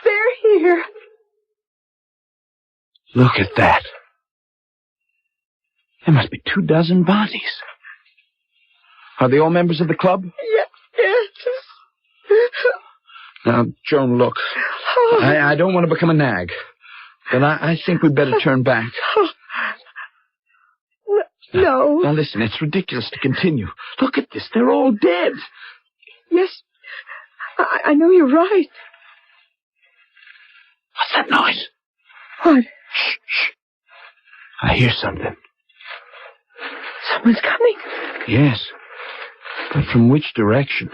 They're here. Look at that. There must be 24 bodies. Are they all members of the club? Yes. Now, Joan, look. I don't want to become a nag, but I think we'd better turn back. No. Now, listen, it's ridiculous to continue. Look at this. They're all dead. Yes. I know you're right. What's that noise? What? Shh. I hear something. Someone's coming. Yes. But from which direction?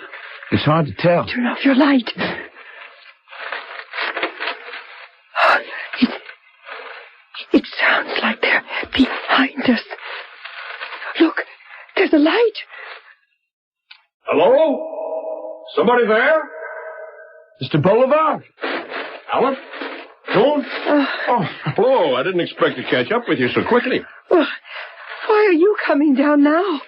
It's hard to tell. Turn off your light. It sounds like they're behind us. Look, there's a light. Hello? Somebody there? Mr. Bolivar? Alan? Joan? Oh, hello. I didn't expect to catch up with you so quickly. Well, why are you coming down now?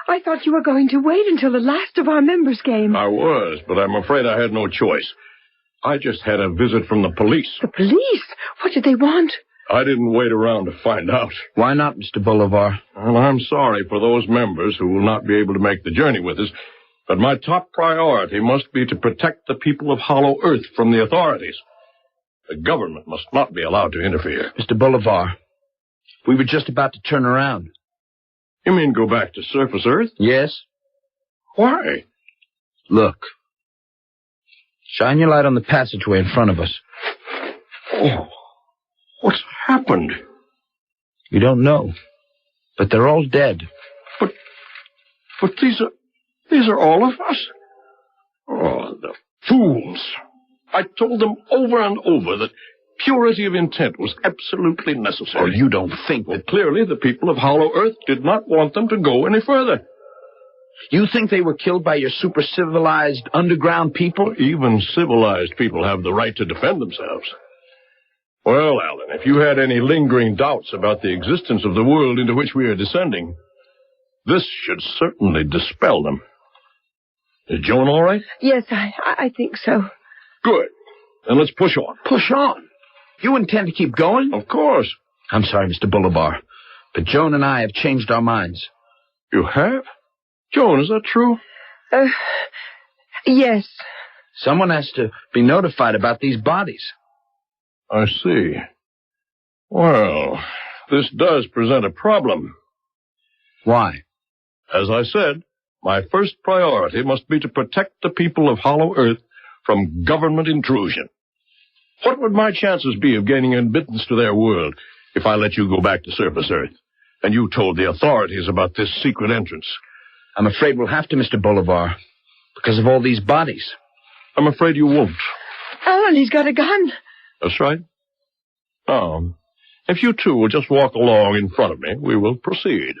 I thought you were going to wait until the last of our members came. I was, but I'm afraid I had no choice. I just had a visit from the police. The police? What did they want? I didn't wait around to find out. Why not, Mr. Bolivar? Well, I'm sorry for those members who will not be able to make the journey with us, but my top priority must be to protect the people of Hollow Earth from the authorities. The government must not be allowed to interfere. Mr. Bolivar, we were just about to turn around. You mean go back to surface Earth? Yes. Why? Look. Shine your light on the passageway in front of us. Oh, what's happened? We don't know, but they're all dead. But these are all of us. Oh, the fools. I told them over and over that purity of intent was absolutely necessary. Oh, you don't think that... Well, clearly the people of Hollow Earth did not want them to go any further. You think they were killed by your super-civilized underground people? Even civilized people have the right to defend themselves. Well, Alan, if you had any lingering doubts about the existence of the world into which we are descending, this should certainly dispel them. Is Joan all right? Yes, I think so. Good. Then let's push on. Push on? You intend to keep going? Of course. I'm sorry, Mr. Bolivar, but Joan and I have changed our minds. You have? Joan, is that true? Yes. Someone has to be notified about these bodies. I see. Well, this does present a problem. Why? As I said, my first priority must be to protect the people of Hollow Earth from government intrusion. What would my chances be of gaining admittance to their world if I let you go back to surface Earth, and you told the authorities about this secret entrance? I'm afraid we'll have to, Mr. Bolivar, because of all these bodies. I'm afraid you won't. Alan, he's got a gun. That's right. Now, if you two will just walk along in front of me, we will proceed.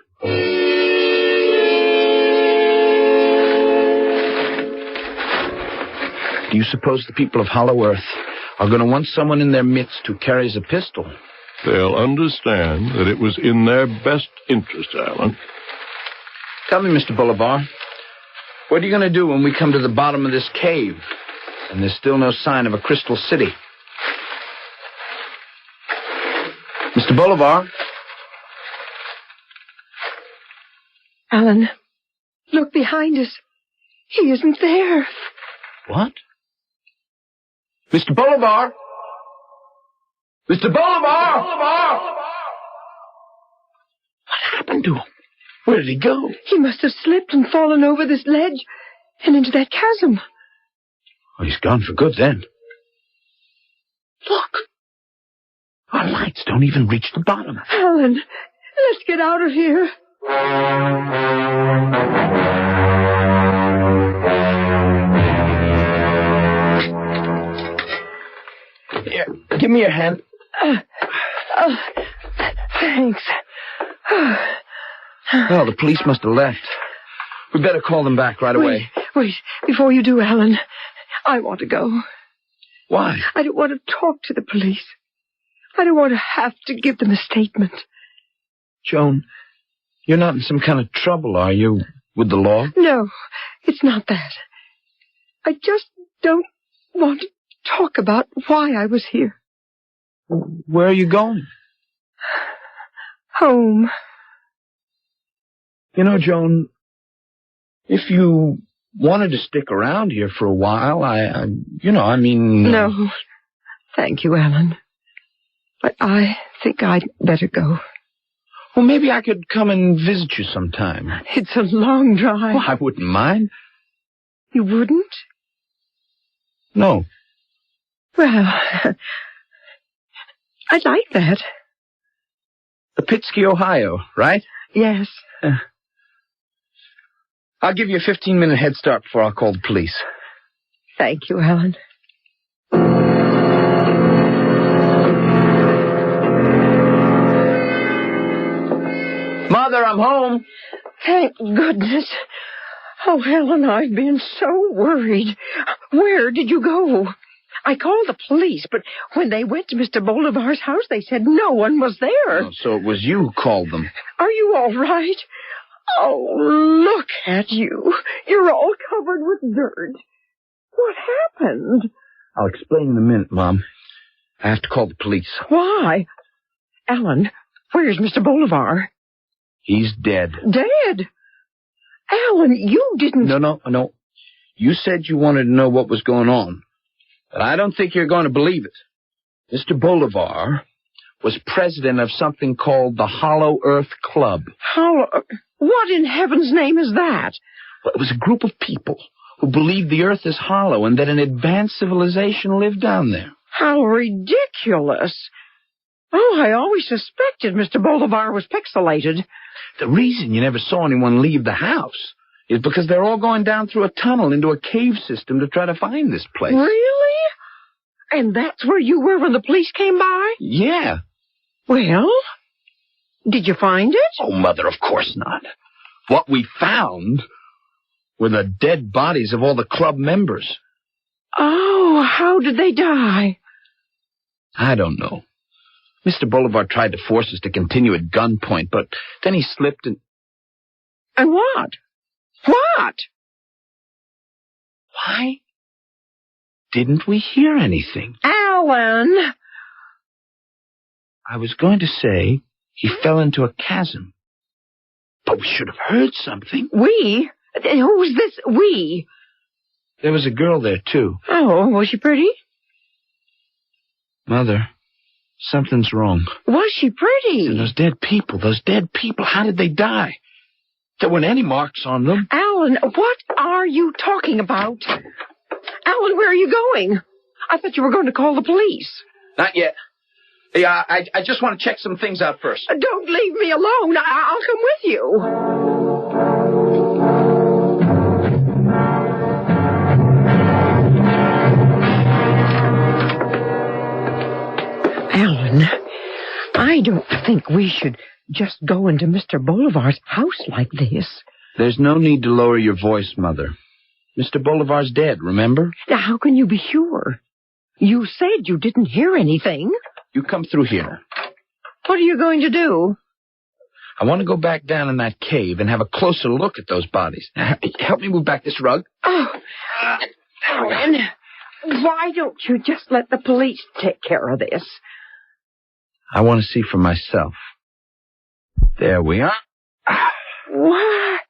Do you suppose the people of Hollow Earth are going to want someone in their midst who carries a pistol? They'll understand that it was in their best interest, Alan. Tell me, Mr. Bolivar, what are you going to do when we come to the bottom of this cave and there's still no sign of a crystal city? Mr. Bolivar? Alan, look behind us. He isn't there. What? Mr. Bolivar? Mr. Bolivar! What happened to him? Where did he go? He must have slipped and fallen over this ledge and into that chasm. Oh, he's gone for good then. Look. Our lights don't even reach the bottom. Alan, let's get out of here. Here, give me your hand. Thanks. Well, the police must have left. We'd better call them back right away. Wait. Before you do, Alan, I want to go. Why? I don't want to talk to the police. I don't want to have to give them a statement. Joan, you're not in some kind of trouble, are you, with the law? No, it's not that. I just don't want to talk about why I was here. Where are you going? Home. You know, Joan, if you wanted to stick around here for a while, No. Thank you, Alan. But I think I'd better go. Well, maybe I could come and visit you sometime. It's a long drive. Well, I wouldn't mind. You wouldn't? No. Well, I'd like that. Pittsky, Ohio, right? Yes. I'll give you a 15-minute head start before I'll call the police. Thank you, Alan. Mother, I'm home. Thank goodness. Oh, Helen, I've been so worried. Where did you go? I called the police, but when they went to Mr. Bolivar's house, they said no one was there. Oh, so it was you who called them. Are you all right? Oh, look at you. You're all covered with dirt. What happened? I'll explain in a minute, Mom. I have to call the police. Why? Alan, where's Mr. Bolivar? He's dead. Dead? Alan, you didn't... No. You said you wanted to know what was going on. But I don't think you're going to believe it. Mr. Bolivar was president of something called the Hollow Earth Club. What in heaven's name is that? Well, it was a group of people who believed the Earth is hollow and that an advanced civilization lived down there. How ridiculous. Oh, I always suspected Mr. Bolivar was pixelated. The reason you never saw anyone leave the house is because they're all going down through a tunnel into a cave system to try to find this place. Really? And that's where you were when the police came by? Yeah. Well, did you find it? Oh, Mother, of course not. What we found were the dead bodies of all the club members. Oh, how did they die? I don't know. Mr. Boulevard tried to force us to continue at gunpoint, but then he slipped and... And what? What? Why didn't we hear anything? Alan! I was going to say he fell into a chasm. But we should have heard something. We? Who's this we? There was a girl there, too. Oh, was she pretty? Mother, something's wrong. Was she pretty? And those dead people, how did they die? There weren't any marks on them. Alan, what are you talking about? Alan, where are you going? I thought you were going to call the police. Not yet. Hey, I just want to check some things out first. Don't leave me alone. I'll come with you. Alan, I don't think we should just go into Mr. Boulevard's house like this. There's no need to lower your voice, Mother. Mr. Boulevard's dead, remember? Now, how can you be sure? You said you didn't hear anything. You come through here. What are you going to do? I want to go back down in that cave and have a closer look at those bodies. Help me move back this rug. Oh, Alan, why don't you just let the police take care of this? I want to see for myself. There we are. What?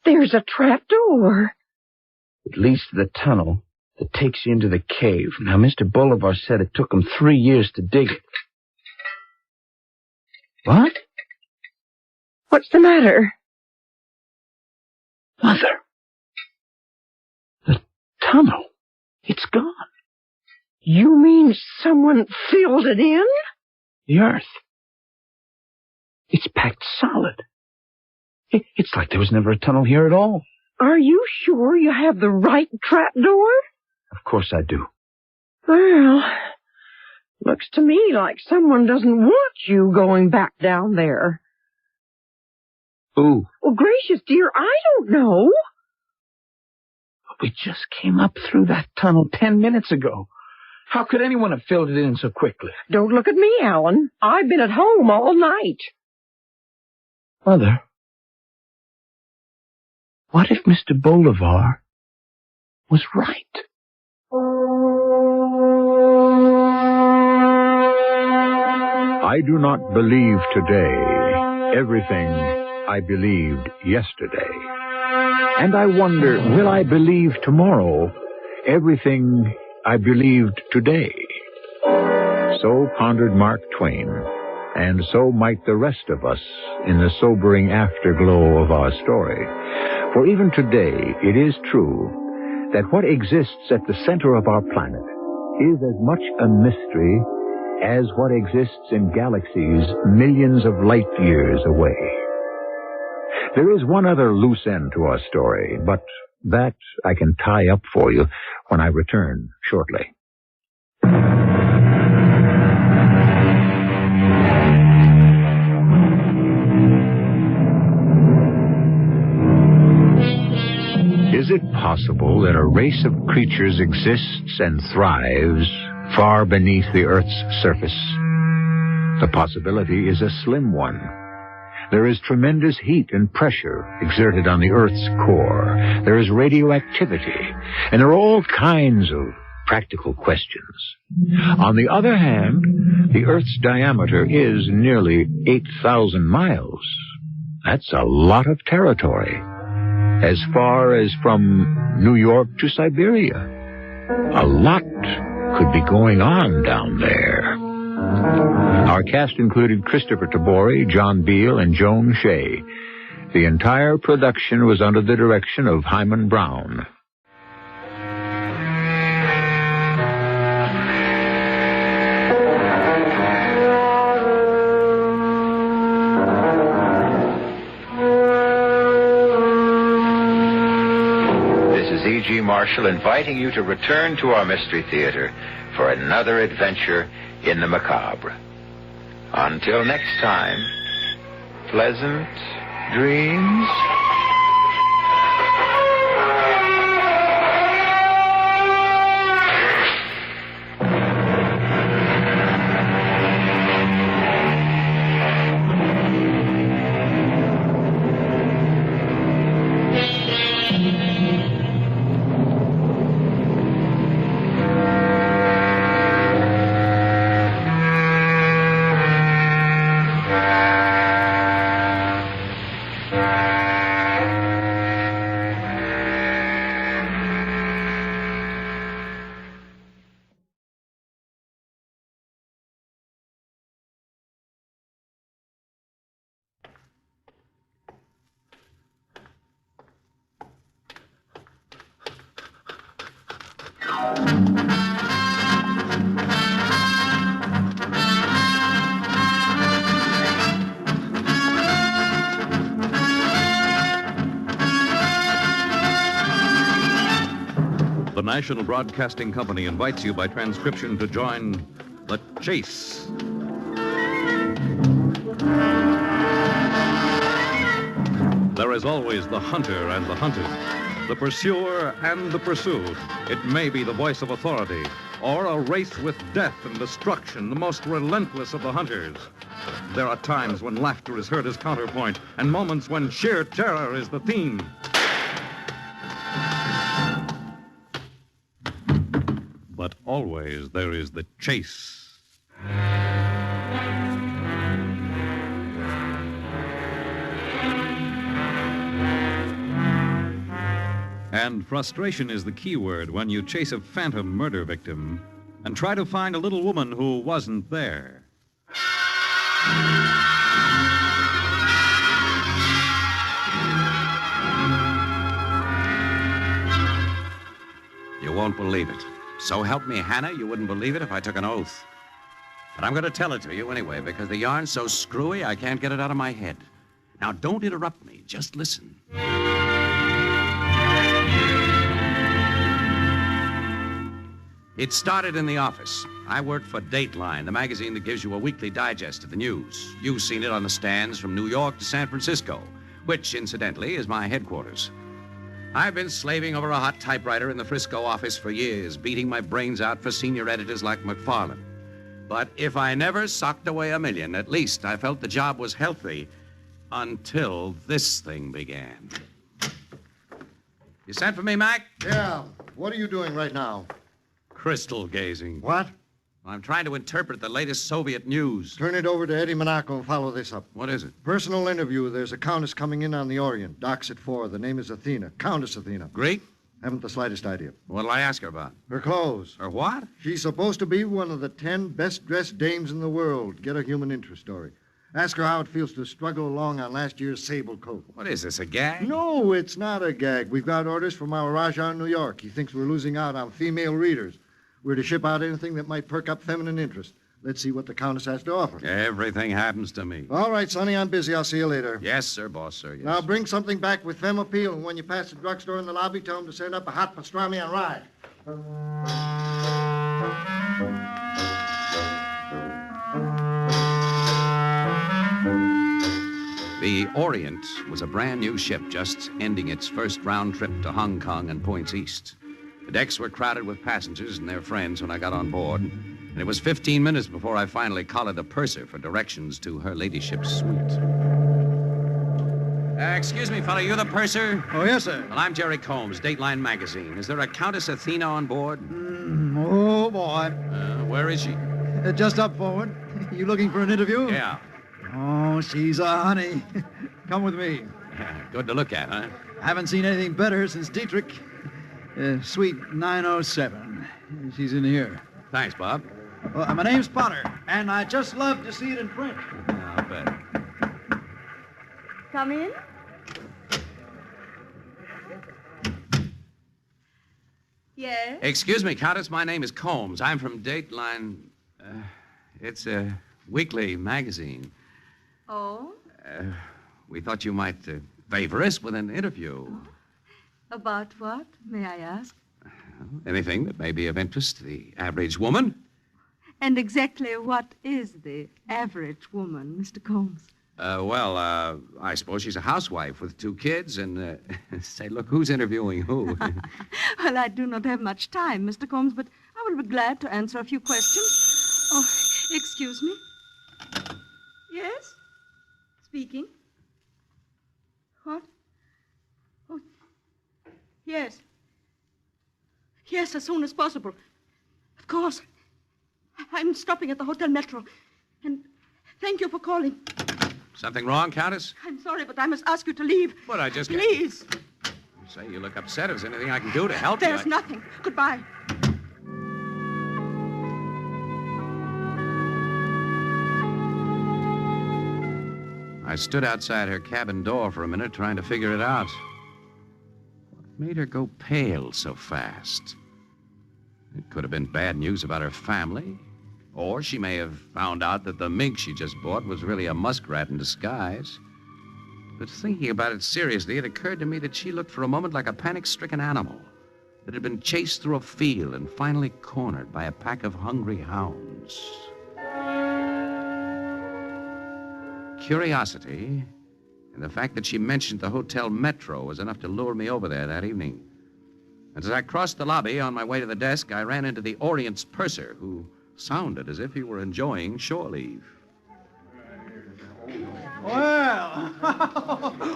There's a trap door. It leads to the tunnel that takes you into the cave. Now, Mr. Bolivar said it took him 3 years to dig it. What? What's the matter? Mother. The tunnel. It's gone. You mean someone filled it in? The earth. It's packed solid. It's like there was never a tunnel here at all. Are you sure you have the right trapdoor? Of course I do. Well, looks to me like someone doesn't want you going back down there. Who? Well, gracious dear, I don't know. But we just came up through that tunnel 10 minutes ago. How could anyone have filled it in so quickly? Don't look at me, Alan. I've been at home all night. Mother, what if Mr. Bolivar was right? I do not believe today everything I believed yesterday. And I wonder, will I believe tomorrow everything I believed today? So pondered Mark Twain, and so might the rest of us in the sobering afterglow of our story. For even today, it is true that what exists at the center of our planet is as much a mystery as what exists in galaxies millions of light years away. There is one other loose end to our story, but that I can tie up for you when I return shortly. Is it possible that a race of creatures exists and thrives far beneath the Earth's surface? The possibility is a slim one. There is tremendous heat and pressure exerted on the Earth's core. There is radioactivity, and there are all kinds of practical questions. On the other hand, the Earth's diameter is nearly 8,000 miles. That's a lot of territory. As far as from New York to Siberia. A lot could be going on down there. Our cast included Christopher Tabori, John Beale, and Joan Shea. The entire production was under the direction of Hyman Brown. is E.G. Marshall inviting you to return to our Mystery Theater for another adventure in the macabre. Until next time, pleasant dreams. The National Broadcasting Company invites you by transcription to join The Chase. There is always the hunter and the hunted, the pursuer and the pursued. It may be the voice of authority, or a race with death and destruction, the most relentless of the hunters. There are times when laughter is heard as counterpoint, and moments when sheer terror is the theme. But always there is the chase. And frustration is the key word when you chase a phantom murder victim and try to find a little woman who wasn't there. You won't believe it. So help me, Hannah, you wouldn't believe it if I took an oath. But I'm going to tell it to you anyway, because the yarn's so screwy I can't get it out of my head. Now, don't interrupt me. Just listen. It started in the office. I worked for Dateline, the magazine that gives you a weekly digest of the news. You've seen it on the stands from New York to San Francisco, which, incidentally, is my headquarters. I've been slaving over a hot typewriter in the Frisco office for years, beating my brains out for senior editors like McFarlane. But if I never socked away $1 million, at least I felt the job was healthy until this thing began. You sent for me, Mac? Yeah. What are you doing right now? Crystal gazing. What? I'm trying to interpret the latest Soviet news. Turn it over to Eddie Monaco and follow this up. What is it? Personal interview. There's a countess coming in on the Orient. Docks at 4. The name is Athena. Countess Athena. Greek? Haven't the slightest idea. What'll I ask her about? Her clothes. Her what? She's supposed to be one of the 10 best-dressed dames in the world. Get a human interest story. Ask her how it feels to struggle along on last year's sable coat. What is this, a gag? No, it's not a gag. We've got orders from our Rajah in New York. He thinks we're losing out on female readers. We're to ship out anything that might perk up feminine interest. Let's see what the Countess has to offer. Everything happens to me. All right, Sonny, I'm busy. I'll see you later. Yes, sir, boss, sir. Yes. Now bring something back with femme appeal, and when you pass the drugstore in the lobby, tell them to send up a hot pastrami on rye. The Orient was a brand new ship just ending its first round trip to Hong Kong and points east. The decks were crowded with passengers and their friends when I got on board, and it was 15 minutes before I finally collared the purser for directions to her ladyship's suite. Excuse me, fella, you the purser? Oh, yes, sir. Well, I'm Jerry Combs, Dateline Magazine. Is there a Countess Athena on board? Oh, boy. Where is she? Just up forward. You looking for an interview? Yeah. Oh, she's a honey. Come with me. Good to look at, huh? Haven't seen anything better since Dietrich. Suite 907. She's in here. Thanks, Bob. Well, my name's Potter, and I just love to see it in print. Yeah, I'll bet. Come in. Yes? Excuse me, Countess. My name is Combs. I'm from Dateline. It's a weekly magazine. Oh? We thought you might favor us with an interview. About what, may I ask? Anything that may be of interest to the average woman. And exactly what is the average woman, Mr. Combs? I suppose she's a housewife with 2 kids and, say, look, who's interviewing who? Well, I do not have much time, Mr. Combs, but I will be glad to answer a few questions. Oh, excuse me. Yes? Speaking. What? Oh, yes. Yes, as soon as possible. Of course. I'm stopping at the Hotel Metro. And thank you for calling. Something wrong, Countess? I'm sorry, but I must ask you to leave. But I just... Please. You say you look upset. Is there anything I can do to help There's you? nothing. Goodbye. I stood outside her cabin door for a minute trying to figure it out. What made her go pale so fast? It could have been bad news about her family, or she may have found out that the mink she just bought was really a muskrat in disguise. But thinking about it seriously, it occurred to me that she looked for a moment like a panic-stricken animal that had been chased through a field and finally cornered by a pack of hungry hounds. Curiosity and the fact that she mentioned the Hotel Metro was enough to lure me over there that evening. And as I crossed the lobby on my way to the desk, I ran into the Orient's purser, who sounded as if he were enjoying shore leave. Well,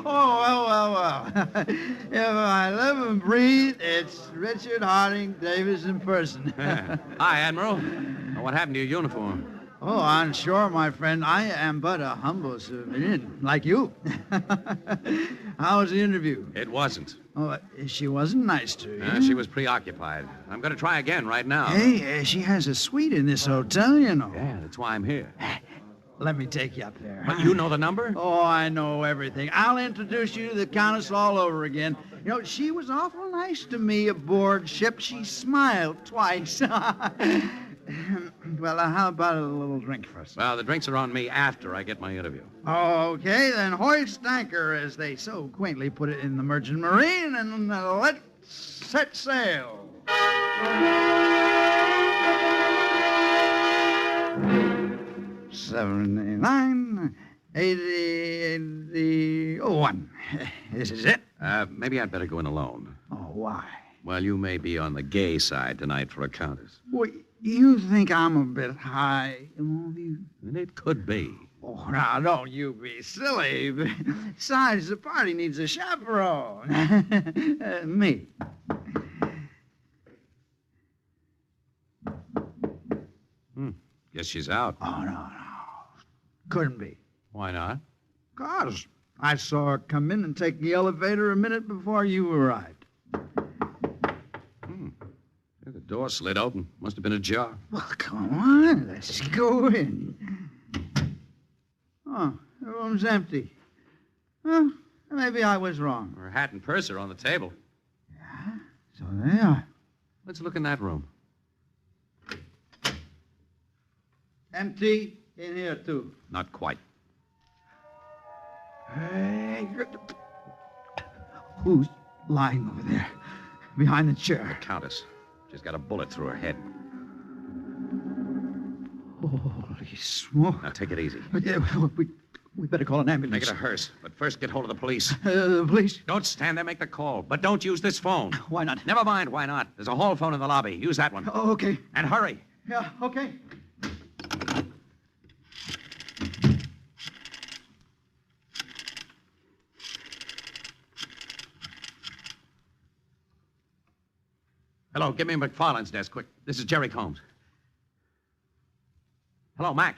well. If I live and breathe, it's Richard Harding Davis in person. Hi, Admiral. What happened to your uniform? Oh, on shore, my friend, I am but a humble civilian, like you. How was the interview? It wasn't. Oh, she wasn't nice to you? She was preoccupied. I'm going to try again right now. Hey, she has a suite in this hotel, you know. Yeah, that's why I'm here. Let me take you up there. But you know the number? Oh, I know everything. I'll introduce you to the Countess all over again. You know, she was awful nice to me aboard ship. She smiled twice. Well, how about a little drink first? Well, the drinks are on me after I get my interview. Okay, then hoist anchor, as they so quaintly put it in the Merchant Marine, and let's set sail. 79, 81. This is it. Maybe I'd better go in alone. Oh, why? Well, you may be on the gay side tonight for a countess. Well, you think I'm a bit high, won't you? And it could be. Oh, now, don't you be silly. Besides, the party needs a chaperone. Me. Guess she's out. Oh, no. Couldn't be. Why not? 'Cause I saw her come in and take the elevator a minute before you arrived. The door slid open. Must have been ajar. Well, come on. Let's go in. Oh, the room's empty. Well, maybe I was wrong. Her hat and purse are on the table. Yeah, so they are. Let's look in that room. Empty in here, too. Not quite. Hey, who's lying over there? Behind the chair. The Countess. She's got a bullet through her head. Holy smoke. Now, take it easy. We better call an ambulance. Make it a hearse, but first get hold of the police. The police? Don't stand there, make the call. But don't use this phone. Why not? Never mind, why not? There's a hall phone in the lobby. Use that one. Oh, okay. And hurry. Yeah, okay. Hello, give me McFarland's desk, quick. This is Jerry Combs. Hello, Mac.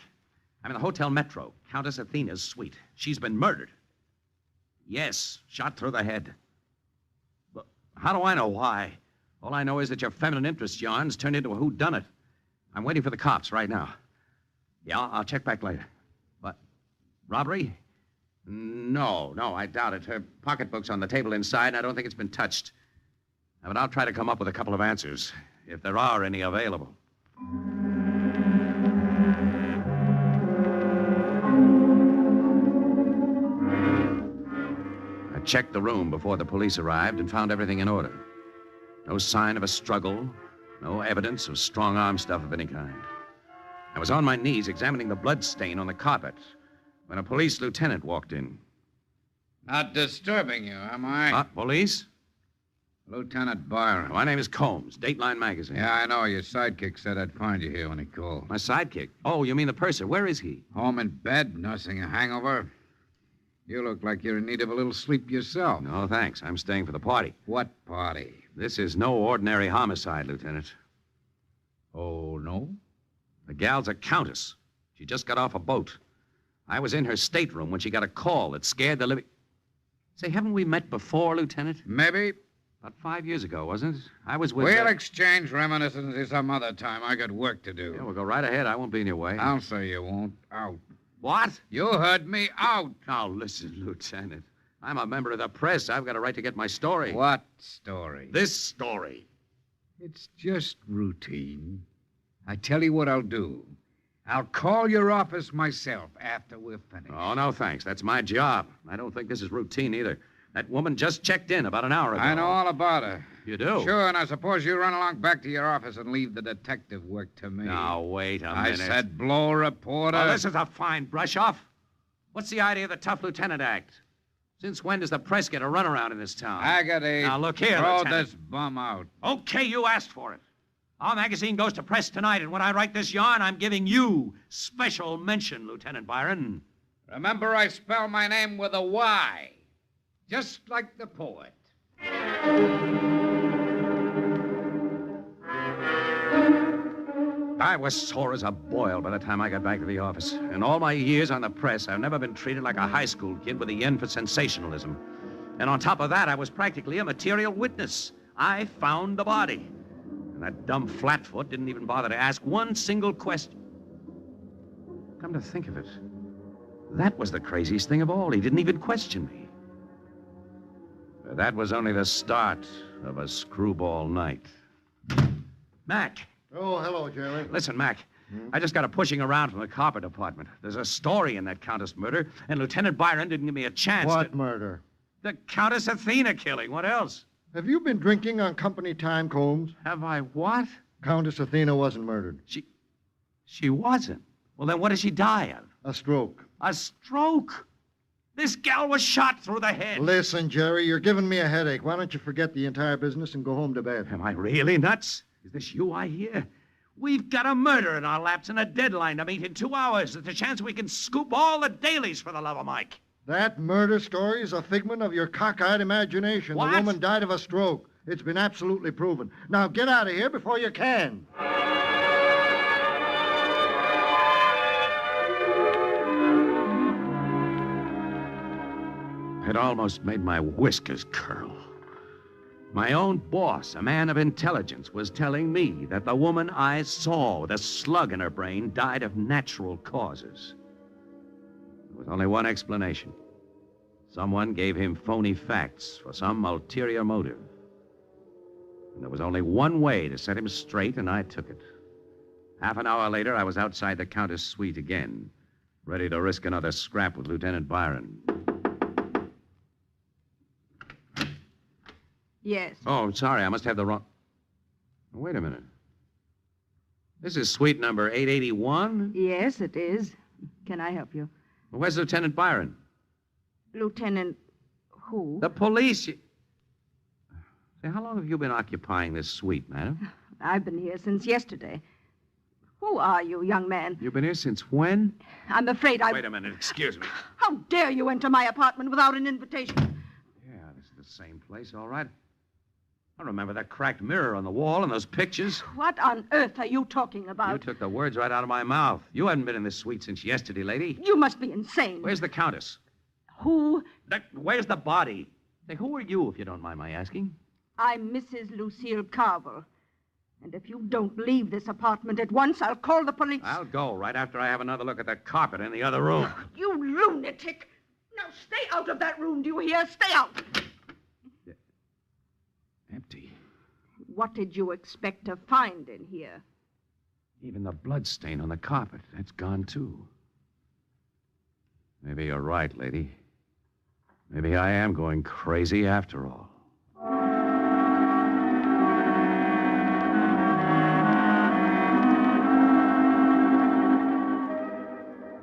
I'm in the Hotel Metro, Countess Athena's suite. She's been murdered. Yes, shot through the head. But how do I know why? All I know is that your feminine interest yarn's turned into a whodunit. I'm waiting for the cops right now. Yeah, I'll check back later. What? Robbery? No, I doubt it. Her pocketbook's on the table inside, and I don't think it's been touched. But I'll try to come up with a couple of answers, if there are any available. I checked the room before the police arrived and found everything in order. No sign of a struggle, no evidence of strong-arm stuff of any kind. I was on my knees examining the blood stain on the carpet when a police lieutenant walked in. Not disturbing you, am I? Police? Lieutenant Byron. My name is Combs, Dateline Magazine. Yeah, I know. Your sidekick said I'd find you here when he called. My sidekick? Oh, you mean the purser. Where is he? Home in bed, nursing a hangover. You look like you're in need of a little sleep yourself. No, thanks. I'm staying for the party. What party? This is no ordinary homicide, Lieutenant. Oh, no? The gal's a countess. She just got off a boat. I was in her stateroom when she got a call that scared the living... Say, haven't we met before, Lieutenant? Maybe. About 5 years ago, wasn't it? I was with... We'll exchange reminiscences some other time. I got work to do. Yeah, well, go right ahead. I won't be in your way. I'll say you won't. Out. What? You heard me. Out. Now, listen, Lieutenant. I'm a member of the press. I've got a right to get my story. What story? This story. It's just routine. I tell you what I'll do. I'll call your office myself after we're finished. Oh, no, thanks. That's my job. I don't think this is routine either. That woman just checked in about an hour ago. I know all about her. You do? Sure, and I suppose you run along back to your office and leave the detective work to me. Now, wait a I minute. said blow reporter. Oh, this is a fine brush-off. What's the idea of the Tough Lieutenant Act? Since when does the press get a runaround in this town? Agony. Now, look here, Throw Lieutenant. this bum out. Okay, you asked for it. Our magazine goes to press tonight, and when I write this yarn, I'm giving you special mention, Lieutenant Byron. Remember, I spell my name with a Y. Just like the poet. I was sore as a boil by the time I got back to the office. In all my years on the press, I've never been treated like a high school kid with a yen for sensationalism. And on top of that, I was practically a material witness. I found the body. And that dumb flatfoot didn't even bother to ask one single question. Come to think of it, that was the craziest thing of all. He didn't even question me. But that was only the start of a screwball night. Mac. Oh, hello, Jerry. Listen, Mac. I just got a pushing around from the carpet department. There's a story in that Countess murder, and Lieutenant Byron didn't give me a chance What murder? The Countess Athena killing. What else? Have you been drinking on company time, Combs? Have I what? Countess Athena wasn't murdered. She wasn't? Well, then what did she die of? A stroke. A stroke? This gal was shot through the head. Listen, Jerry, you're giving me a headache. Why don't you forget the entire business and go home to bed? Am I really nuts? Is this you I hear? We've got a murder in our laps and a deadline to meet in 2 hours. There's a chance we can scoop all the dailies for the love of Mike. That murder story is a figment of your cockeyed imagination. What? The woman died of a stroke. It's been absolutely proven. Now get out of here before you can. It almost made my whiskers curl. My own boss, a man of intelligence, was telling me that the woman I saw with a slug in her brain died of natural causes. There was only one explanation. Someone gave him phony facts for some ulterior motive. And there was only one way to set him straight, and I took it. Half an hour later, I was outside the Countess' suite again, ready to risk another scrap with Lieutenant Byron. Yes. Oh, sorry, I must have the wrong... Wait a minute. This is suite number 881? Yes, it is. Can I help you? Where's Lieutenant Byron? Lieutenant who? The police. Say, how long have you been occupying this suite, madam? I've been here since yesterday. Who are you, young man? You've been here since when? I'm afraid Wait a minute, excuse me. How dare you enter my apartment without an invitation? Yeah, this is the same place, all right. I remember that cracked mirror on the wall and those pictures. What on earth are you talking about? You took the words right out of my mouth. You haven't been in this suite since yesterday, lady. You must be insane. Where's the Countess? Who? Where's the body? Say, who are you, if you don't mind my asking? I'm Mrs. Lucille Carver. And if you don't leave this apartment at once, I'll call the police. I'll go right after I have another look at that carpet in the other room. You lunatic! Now stay out of that room, do you hear? Stay out! Empty. What did you expect to find in here? Even the blood stain on the carpet, that's gone too. Maybe you're right, lady. Maybe I am going crazy after all.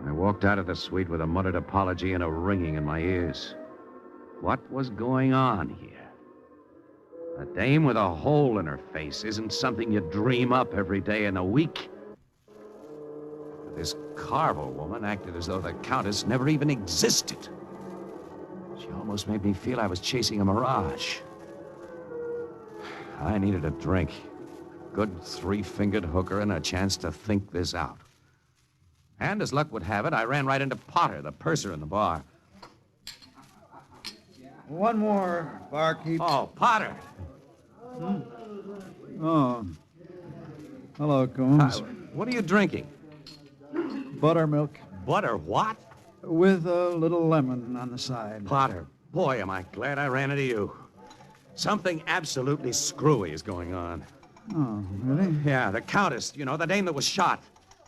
I walked out of the suite with a muttered apology and a ringing in my ears. What was going on here? A dame with a hole in her face isn't something you dream up every day in the week. This Carvel woman acted as though the Countess never even existed. She almost made me feel I was chasing a mirage. I needed a drink. Good three-fingered hooker and a chance to think this out. And as luck would have it, I ran right into Potter, the purser in the bar. One more, barkeep. Oh, Potter. Oh. Hello, Combs. What are you drinking? Buttermilk. Butter what? With a little lemon on the side. Potter, boy, am I glad I ran into you. Something absolutely screwy is going on. Oh, really? Yeah, the Countess, you know, the dame that was shot.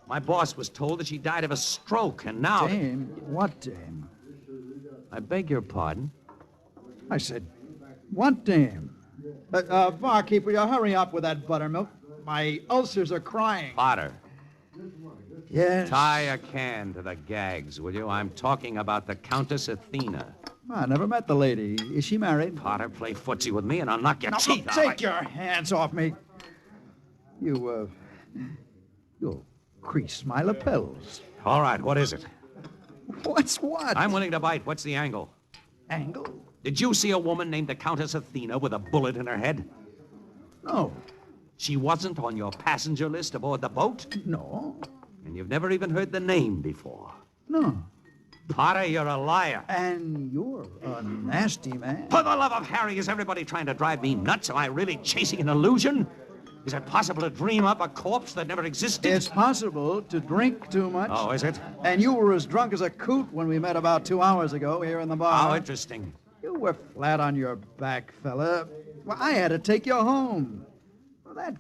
My boss was told that she died of a stroke, and now... Dame? What dame? I beg your pardon? I said, what dame? Barkeep, will you hurry up with that buttermilk? My ulcers are crying. Potter. Yes? Tie a can to the gags, will you? I'm talking about the Countess Athena. I never met the lady. Is she married? Potter, play footsie with me and I'll knock your teeth out. Take your hands off me. You'll crease my lapels. All right, what is it? What's what? I'm willing to bite. What's the angle? Angle? Did you see a woman named the Countess Athena with a bullet in her head? No. She wasn't on your passenger list aboard the boat? No. And you've never even heard the name before? No. Potter, you're a liar. And you're a nasty man. For the love of Harry, is everybody trying to drive me nuts? Am I really chasing an illusion? Is it possible to dream up a corpse that never existed? It's possible to drink too much. Oh, is it? And you were as drunk as a coot when we met about 2 hours ago here in the bar. How interesting. You were flat on your back, fella. Well, I had to take you home. Well, that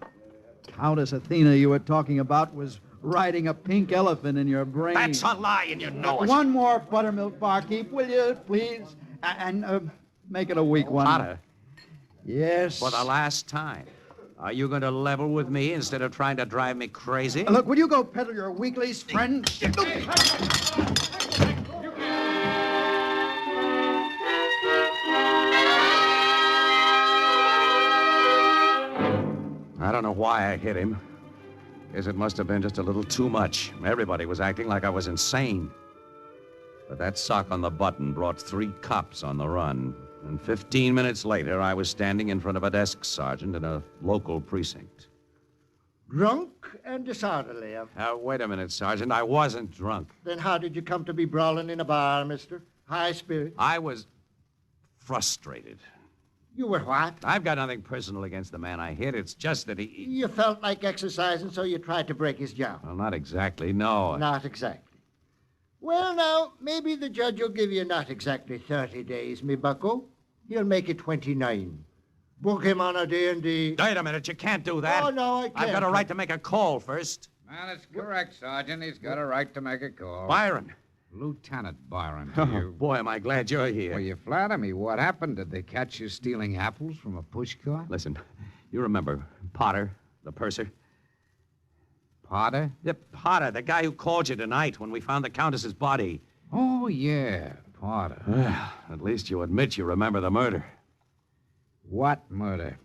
Countess Athena you were talking about was riding a pink elephant in your brain. That's a lie, and you know it. One more buttermilk, barkeep, will you, please? And make it a weak one. Potter. Yes? For the last time. Are you going to level with me instead of trying to drive me crazy? Look, will you go peddle your weeklies, friend? I don't know why I hit him. Guess it must have been just a little too much. Everybody was acting like I was insane. But that sock on the button brought 3 cops on the run. And 15 minutes later, I was standing in front of a desk sergeant in a local precinct. Drunk and disorderly. Wait a minute, Sergeant. I wasn't drunk. Then how did you come to be brawling in a bar, mister? High spirit? I was frustrated. You were what? I've got nothing personal against the man I hit. It's just that he... You felt like exercising, so you tried to break his jaw. Well, not exactly, no. Not exactly. Well, now, maybe the judge will give you not exactly 30 days, me bucko. He'll make it 29. Book him on a D&D. Wait a minute, you can't do that. Oh, no, I can't. I've got a right to make a call first. That's correct, Sergeant. He's got a right to make a call. Byron. Lieutenant Byron to you. Boy, am I glad you're here. Well, you flatter me. What happened? Did they catch you stealing apples from a pushcart? Listen, you remember Potter, the purser? Potter? Yeah, Potter, the guy who called you tonight when we found the Countess's body. Oh, yeah, Potter. Well, at least you admit you remember the murder. What murder?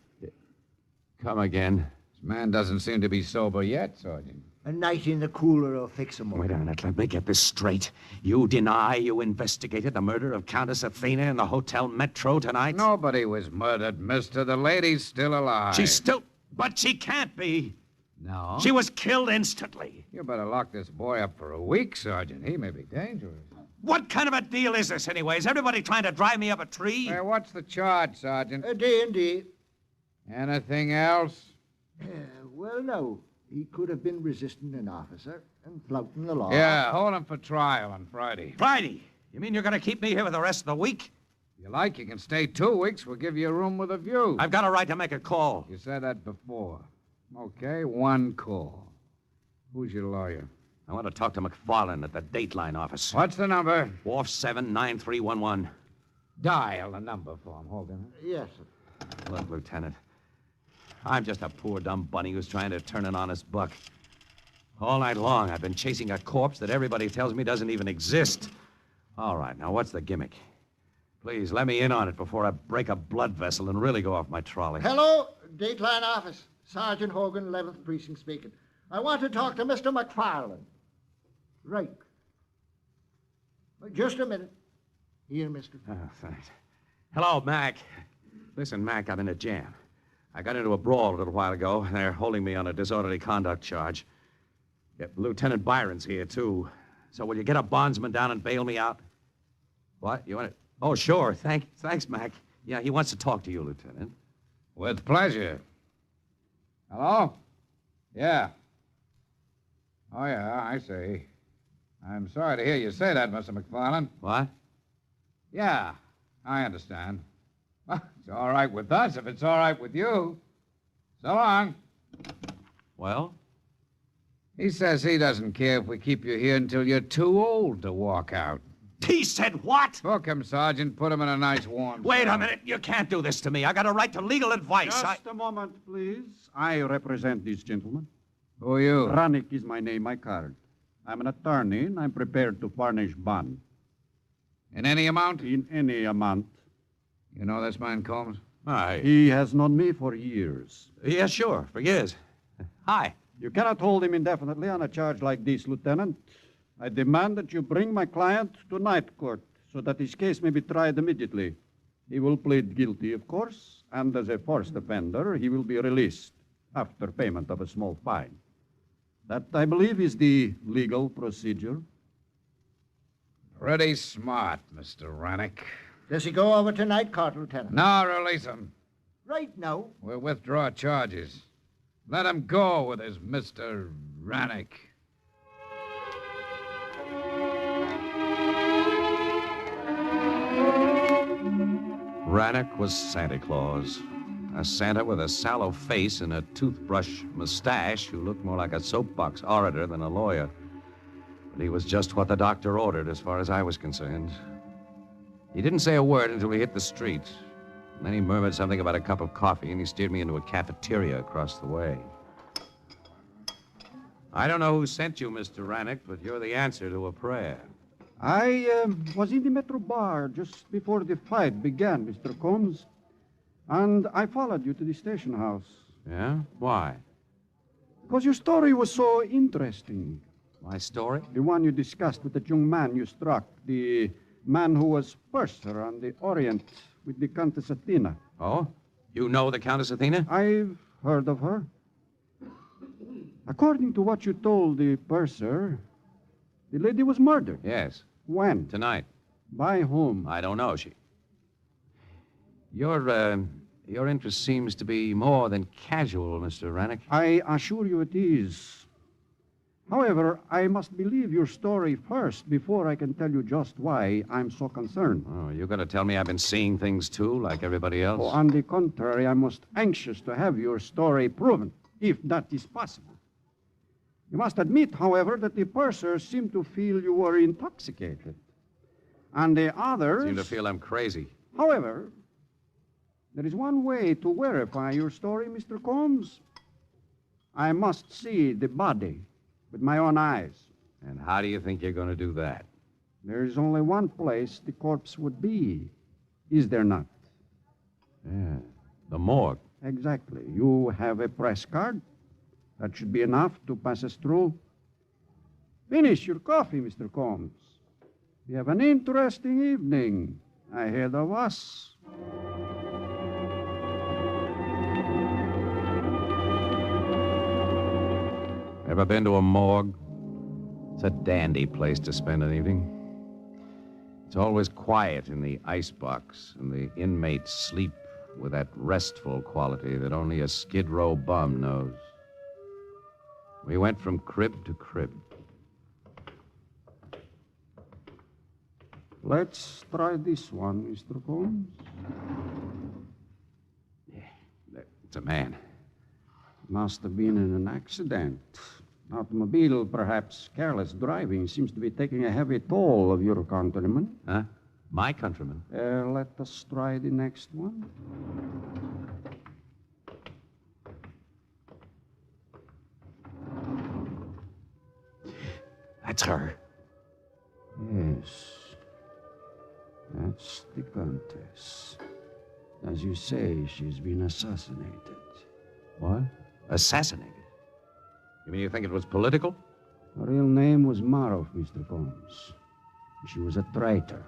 Come again. This man doesn't seem to be sober yet, Sergeant. A night in the cooler will fix him up. Wait a minute, let me get this straight. You deny you investigated the murder of Countess Athena in the Hotel Metro tonight? Nobody was murdered, mister. The lady's still alive. She's still... But she can't be. No? She was killed instantly. You better lock this boy up for a week, Sergeant. He may be dangerous. What kind of a deal is this, anyway? Is everybody trying to drive me up a tree? Hey, what's the charge, Sergeant? A D&D. Anything else? Well, no. He could have been resisting an officer and flouting the law. Yeah, hold him for trial on Friday. Friday? You mean you're going to keep me here for the rest of the week? If you like, you can stay 2 weeks. We'll give you a room with a view. I've got a right to make a call. You said that before. Okay, 1 call. Who's your lawyer? I want to talk to McFarlane at the Dateline office. What's the number? Wharf 79311. Dial the number for him, Hogan. Yes, sir. Look, Lieutenant, I'm just a poor, dumb bunny who's trying to turn an honest buck. All night long, I've been chasing a corpse that everybody tells me doesn't even exist. All right, now what's the gimmick? Please, let me in on it before I break a blood vessel and really go off my trolley. Hello, Dateline office. Sergeant Hogan, 11th Precinct speaking. I want to talk to Mr. McFarland. Right. Just a minute. Here, mister. Oh, thanks. Hello, Mac. Listen, Mac, I'm in a jam. I got into a brawl a little while ago, and they're holding me on a disorderly conduct charge. Yeah, Lieutenant Byron's here, too. So will you get a bondsman down and bail me out? What? You want to... Oh, sure. Thanks, Mac. Yeah, he wants to talk to you, Lieutenant. With pleasure. Hello? Yeah. Oh, yeah, I see. I'm sorry to hear you say that, Mr. McFarland. What? Yeah, I understand. Well, it's all right with us if it's all right with you. So long. Well? He says he doesn't care if we keep you here until you're too old to walk out. He said what? Book him, Sergeant. Put him in a nice warm Wait cell. a minute. You can't do this to me. I got a right to legal advice. Just a moment, please. I represent this gentleman. Who are you? Ranik is my name, my card. I'm an attorney, and I'm prepared to furnish bond. In any amount? In any amount. You know this man, Combs? He has known me for years. Yeah, sure, for years. Hi. You cannot hold him indefinitely on a charge like this, Lieutenant. I demand that you bring my client to night court so that his case may be tried immediately. He will plead guilty, of course, and as a first offender, he will be released after payment of a small fine. That, I believe, is the legal procedure. Pretty smart, Mr. Ranik. Does he go over tonight, Court Lieutenant? No, release him. Right now. We'll withdraw charges. Let him go with his Mr. Ranik. Ranik was Santa Claus. A Santa with a sallow face and a toothbrush mustache who looked more like a soapbox orator than a lawyer. But he was just what the doctor ordered as far as I was concerned. He didn't say a word until we hit the street. And then he murmured something about a cup of coffee, and he steered me into a cafeteria across the way. I don't know who sent you, Mr. Ranik, but you're the answer to a prayer. I was in the Metro Bar just before the fight began, Mr. Combs. And I followed you to the station house. Yeah? Why? Because your story was so interesting. My story? The one you discussed with the young man you struck. The man who was purser on the Orient with the Countess Athena. Oh? You know the Countess Athena? I've heard of her. According to what you told the purser, the lady was murdered. Yes. When? Tonight. By whom? I don't know. Your interest seems to be more than casual, Mr. Ranik. I assure you it is. However, I must believe your story first before I can tell you just why I'm so concerned. Oh, you're going to tell me I've been seeing things, too, like everybody else? Oh, on the contrary, I'm most anxious to have your story proven, if that is possible. You must admit, however, that the pursers seem to feel you were intoxicated. And the others... Seem to feel I'm crazy. However, there is one way to verify your story, Mr. Combs. I must see the body with my own eyes. And how do you think you're going to do that? There is only one place the corpse would be, is there not? Yeah, the morgue. Exactly. You have a press card. That should be enough to pass us through. Finish your coffee, Mr. Combs. We have an interesting evening ahead of us. Ever been to a morgue? It's a dandy place to spend an evening. It's always quiet in the icebox, and the inmates sleep with that restful quality that only a Skid Row bum knows. We went from crib to crib. Let's try this one, Mr. Combs. Yeah, it's a man. Must have been in an accident. Automobile, perhaps careless driving, seems to be taking a heavy toll of your countrymen. Huh? My countryman. Let us try the next one. That's her. Yes. That's the Countess. As you say, she's been assassinated. What? Assassinated? You mean you think it was political? Her real name was Maroff, Mr. Combs. She was a traitor.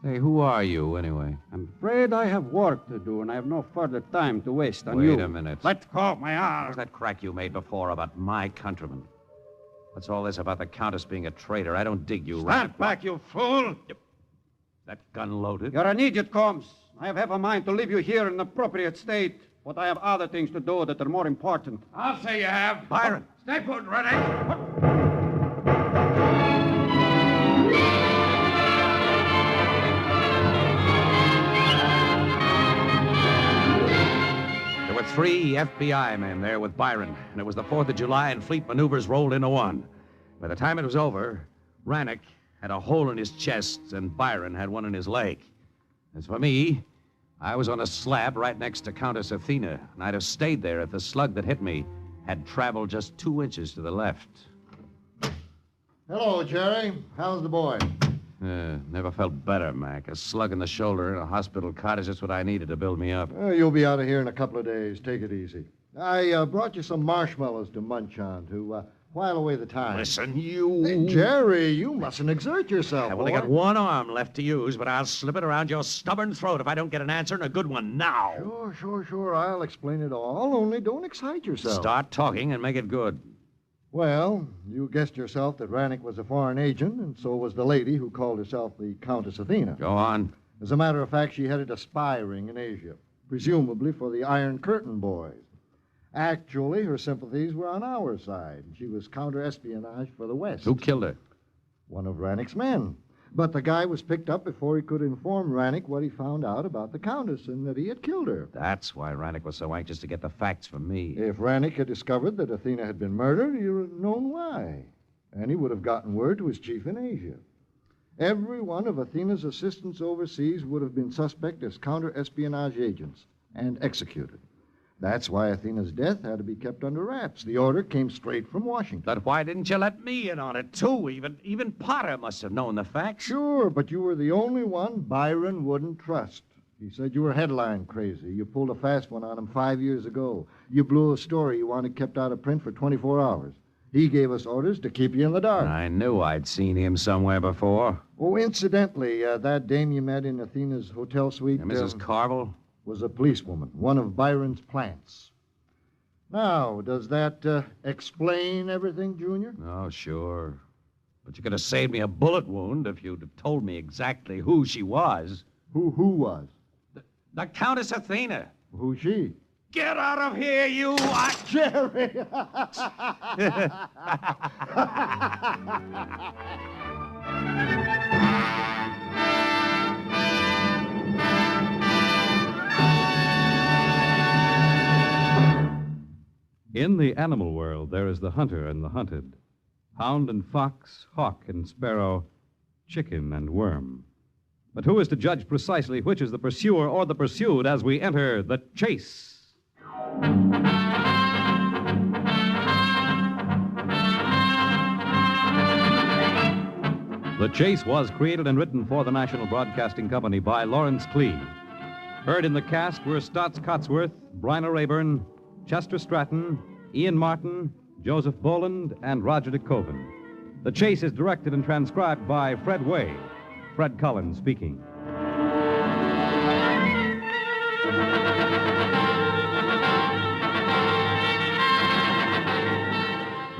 Say, who are you, anyway? I'm afraid I have work to do, and I have no further time to waste on you. Wait a minute. Let go of my arm. What's that crack you made before about my countryman? What's all this about the Countess being a traitor? I don't dig you, Stand back, you fool! That gun loaded? You're an idiot, Combs. I have a mind to leave you here in an appropriate state, but I have other things to do that are more important. I'll say you have. Byron! Stay put, Ready? There were 3 FBI men there with Byron, and it was the 4th of July, and fleet maneuvers rolled into one. By the time it was over, Rannick had a hole in his chest, and Byron had one in his leg. As for me, I was on a slab right next to Countess Athena, and I'd have stayed there if the slug that hit me had traveled just 2 inches to the left. Hello, Jerry. How's the boy? Never felt better, Mac. A slug in the shoulder in a hospital cot is just what I needed to build me up. You'll be out of here in a couple of days. Take it easy. I brought you some marshmallows to munch on to while away the time. Listen, you... Hey, Jerry, you mustn't exert yourself, I've only got one arm left to use, but I'll slip it around your stubborn throat if I don't get an answer, and a good one now. Sure. I'll explain it all, only don't excite yourself. Start talking and make it good. Well, you guessed yourself that Rannick was a foreign agent, and so was the lady who called herself the Countess Athena. Go on. As a matter of fact, she headed a spy ring in Asia, presumably for the Iron Curtain boys. Actually, her sympathies were on our side. She was counter-espionage for the West. Who killed her? One of Rannick's men. But the guy was picked up before he could inform Rannick what he found out about the Countess and that he had killed her. That's why Rannick was so anxious to get the facts from me. If Rannick had discovered that Athena had been murdered, he would have known why. And he would have gotten word to his chief in Asia. Every one of Athena's assistants overseas would have been suspect as counter-espionage agents and executed. That's why Athena's death had to be kept under wraps. The order came straight from Washington. But why didn't you let me in on it, too? Even Potter must have known the facts. Sure, but you were the only one Byron wouldn't trust. He said you were headline crazy. You pulled a fast one on him 5 years ago. You blew a story you wanted kept out of print for 24 hours. He gave us orders to keep you in the dark. I knew I'd seen him somewhere before. Oh, incidentally, that dame you met in Athena's hotel suite... Mrs. Carvel? Was a policewoman, one of Byron's plants. Now, does that explain everything, Junior? Oh, sure. But you could have saved me a bullet wound if you'd have told me exactly who she was. Who was? The Countess Athena. Who's she? Get out of here, you... Jerry! In the animal world, there is the hunter and the hunted, hound and fox, hawk and sparrow, chicken and worm. But who is to judge precisely which is the pursuer or the pursued as we enter the chase? The Chase was created and written for the National Broadcasting Company by Lawrence Clee. Heard in the cast were Stotts Cotsworth, Bryna Rayburn, Chester Stratton, Ian Martin, Joseph Boland, and Roger DeKoven. The Chase is directed and transcribed by Fred Way. Fred Collins speaking.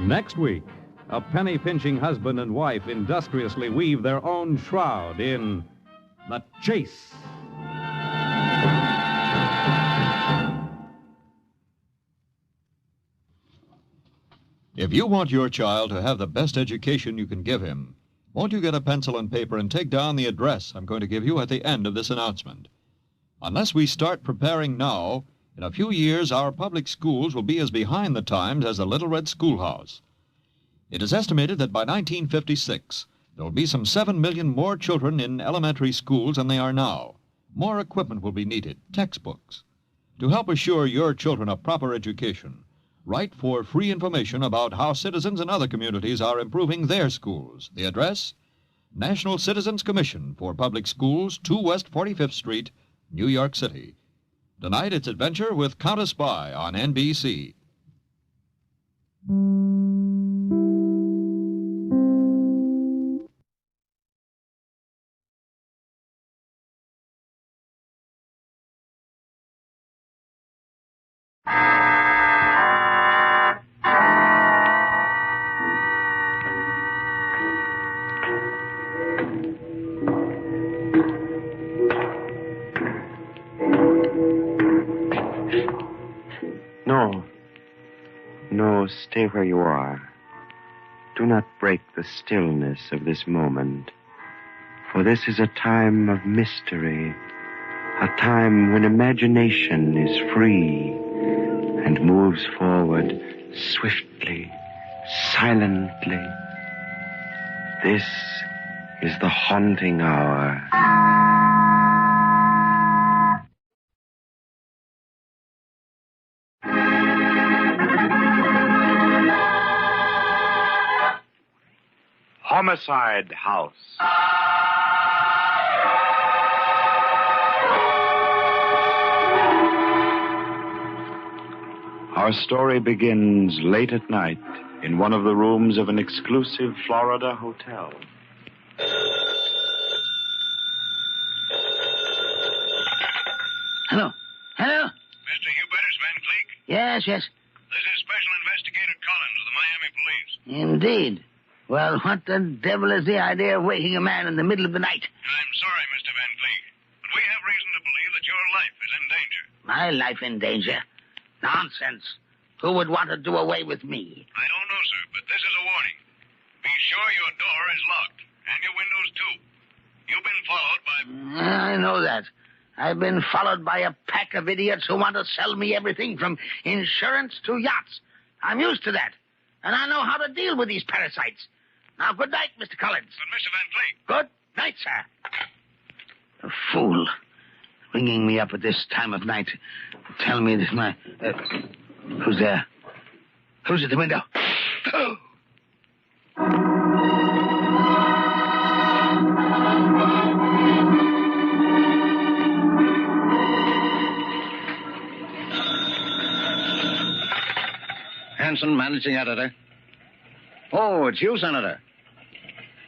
Next week, a penny-pinching husband and wife industriously weave their own shroud in The Chase. If you want your child to have the best education you can give him, won't you get a pencil and paper and take down the address I'm going to give you at the end of this announcement? Unless we start preparing now, in a few years our public schools will be as behind the times as the Little Red Schoolhouse. It is estimated that by 1956, There'll be some 7 million more children in elementary schools than they are now. More equipment will be needed, textbooks. To help assure your children a proper education, write for free information about how citizens in other communities are improving their schools. The address? National Citizens Commission for Public Schools, 2 West 45th Street, New York City. Tonight, it's Adventure with Countess Spy on NBC. No, stay where you are. Do not break the stillness of this moment, for this is a time of mystery, a time when imagination is free and moves forward swiftly, silently. This is the haunting hour. Homicide House. Our story begins late at night in one of the rooms of an exclusive Florida hotel. Hello. Hello? Mr. Hubertus Van Cleek? Yes. This is Special Investigator Collins of the Miami Police. Indeed. Well, what the devil is the idea of waking a man in the middle of the night? I'm sorry, Mr. Van Cleek, but we have reason to believe that your life is in danger. My life in danger? Nonsense. Who would want to do away with me? I don't know, sir, but this is a warning. Be sure your door is locked, and your windows, too. You've been followed by... I know that. I've been followed by a pack of idiots who want to sell me everything from insurance to yachts. I'm used to that, and I know how to deal with these parasites. Now, good night, Mr. Collins. But, Mr. Van Cleek... Good night, sir. A fool. Ringing me up at this time of night to tell me that my... who's there? Who's at the window? Hanson, managing editor. Oh, it's you, Senator.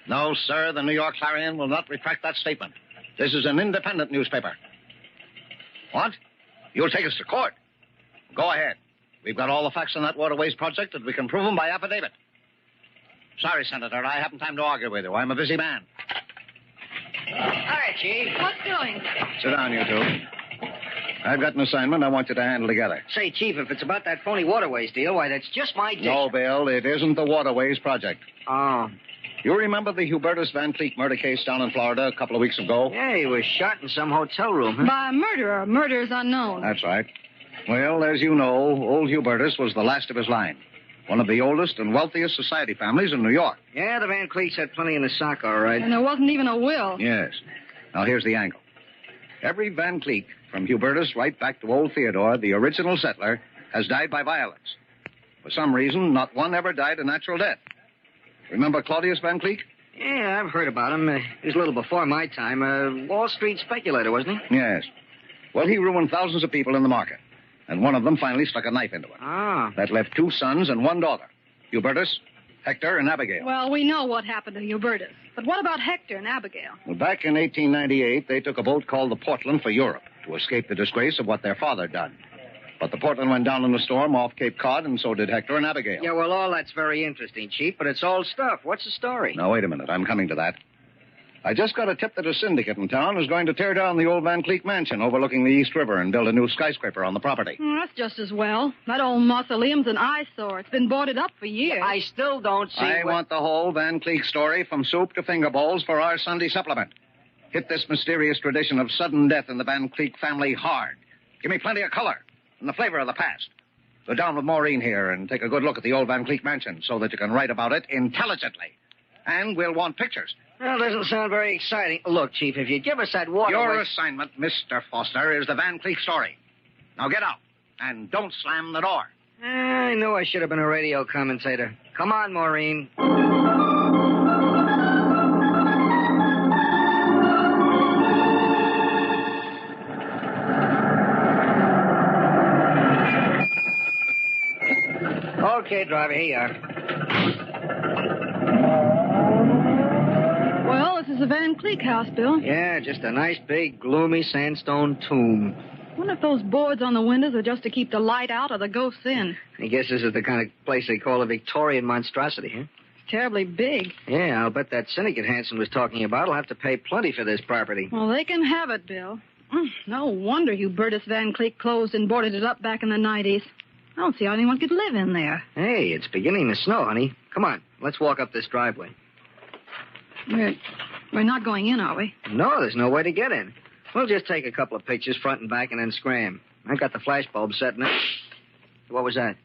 No, sir, the New York Clarion will not retract that statement. This is an independent newspaper. What? You'll take us to court? Go ahead. We've got all the facts on that waterways project, and we can prove them by affidavit. Sorry, Senator, I haven't time to argue with you. I'm a busy man. Hi, Chief. What's doing? Sit down, you two. I've got an assignment I want you to handle together. Say, Chief, if it's about that phony waterways deal, why, that's just my dish. No, Bill, it isn't the waterways project. Oh. You remember the Hubertus Van Cleek murder case down in Florida a couple of weeks ago? Yeah, he was shot in some hotel room. Huh? By a murderer. Murder's unknown. That's right. Well, as you know, old Hubertus was the last of his line. One of the oldest and wealthiest society families in New York. Yeah, the Van Cleeks had plenty in the sock, all right. And there wasn't even a will. Yes. Now, here's the angle. Every Van Cleek, from Hubertus right back to old Theodore, the original settler, has died by violence. For some reason, not one ever died a natural death. Remember Claudius Van Cleek? Yeah, I've heard about him. He was a little before my time. A Wall Street speculator, wasn't he? Yes. Well, he ruined thousands of people in the market. And one of them finally stuck a knife into it. Ah. That left 2 sons and 1 daughter. Hubertus, Hector, and Abigail. Well, we know what happened to Hubertus. But what about Hector and Abigail? Well, back in 1898, they took a boat called the Portland for Europe to escape the disgrace of what their father had done. But the Portland went down in a storm off Cape Cod, and so did Hector and Abigail. Yeah, well, all that's very interesting, Chief, but it's old stuff. What's the story? Now, wait a minute. I'm coming to that. I just got a tip that a syndicate in town is going to tear down the old Van Cleek mansion overlooking the East River and build a new skyscraper on the property. That's just as well. That old mausoleum's an eyesore. It's been boarded up for years. I still don't see I want the whole Van Cleek story from soup to finger bowls for our Sunday supplement. Hit this mysterious tradition of sudden death in the Van Cleek family hard. Give me plenty of color and the flavor of the past. Go down with Maureen here and take a good look at the old Van Cleek mansion so that you can write about it intelligently. And we'll want pictures. Well, doesn't sound very exciting. Look, Chief, if you give us that water... Your assignment, Mr. Foster, is the Van Cleef story. Now get out, and don't slam the door. I knew I should have been a radio commentator. Come on, Maureen. Okay, driver, here you are. Well, this is the Van Cleek house, Bill. Yeah, just a nice, big, gloomy sandstone tomb. Wonder if those boards on the windows are just to keep the light out or the ghosts in. I guess this is the kind of place they call a Victorian monstrosity, huh? It's terribly big. Yeah, I'll bet that syndicate Hanson was talking about will have to pay plenty for this property. Well, they can have it, Bill. No wonder Hubertus Van Cleek closed and boarded it up back in the 90s. I don't see how anyone could live in there. Hey, it's beginning to snow, honey. Come on, let's walk up this driveway. We're not going in, are we? No, there's no way to get in. We'll just take a couple of pictures, front and back, and then scram. I've got the flashbulb set in it. What was that?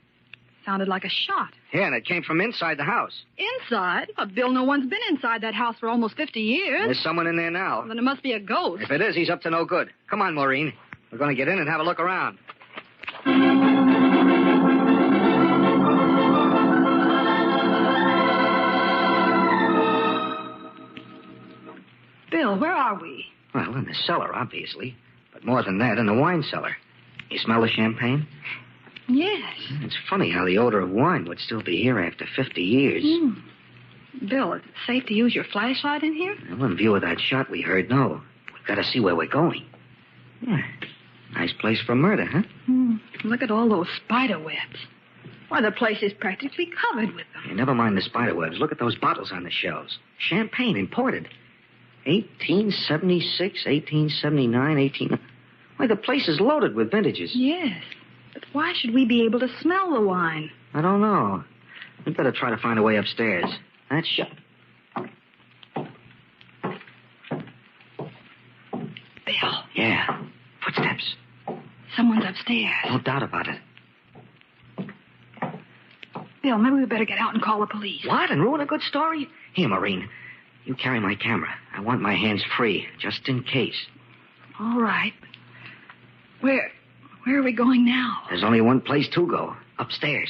Sounded like a shot. Yeah, and it came from inside the house. Inside? Bill, no one's been inside that house for almost 50 years. There's someone in there now. Well, then it must be a ghost. If it is, he's up to no good. Come on, Maureen. We're going to get in and have a look around. Bill, where are we? Well, in the cellar, obviously. But more than that, in the wine cellar. You smell the champagne? Yes. It's funny how the odor of wine would still be here after 50 years. Bill, is it safe to use your flashlight in here? Well, in view of that shot we heard, no. We've got to see where we're going. Yeah. Nice place for murder, huh? Look at all those spider webs. Why, the place is practically covered with them. Hey, never mind the spider webs. Look at those bottles on the shelves. Champagne, imported. 1876, 1879, Why, the place is loaded with vintages. Yes. But why should we be able to smell the wine? I don't know. We'd better try to find a way upstairs. That's shut. Bill. Yeah. Footsteps. Someone's upstairs. No doubt about it. Bill, maybe we better get out and call the police. What? And ruin a good story? Here, Maureen. You carry my camera. I want my hands free, just in case. All right. Where are we going now? There's only one place to go. Upstairs.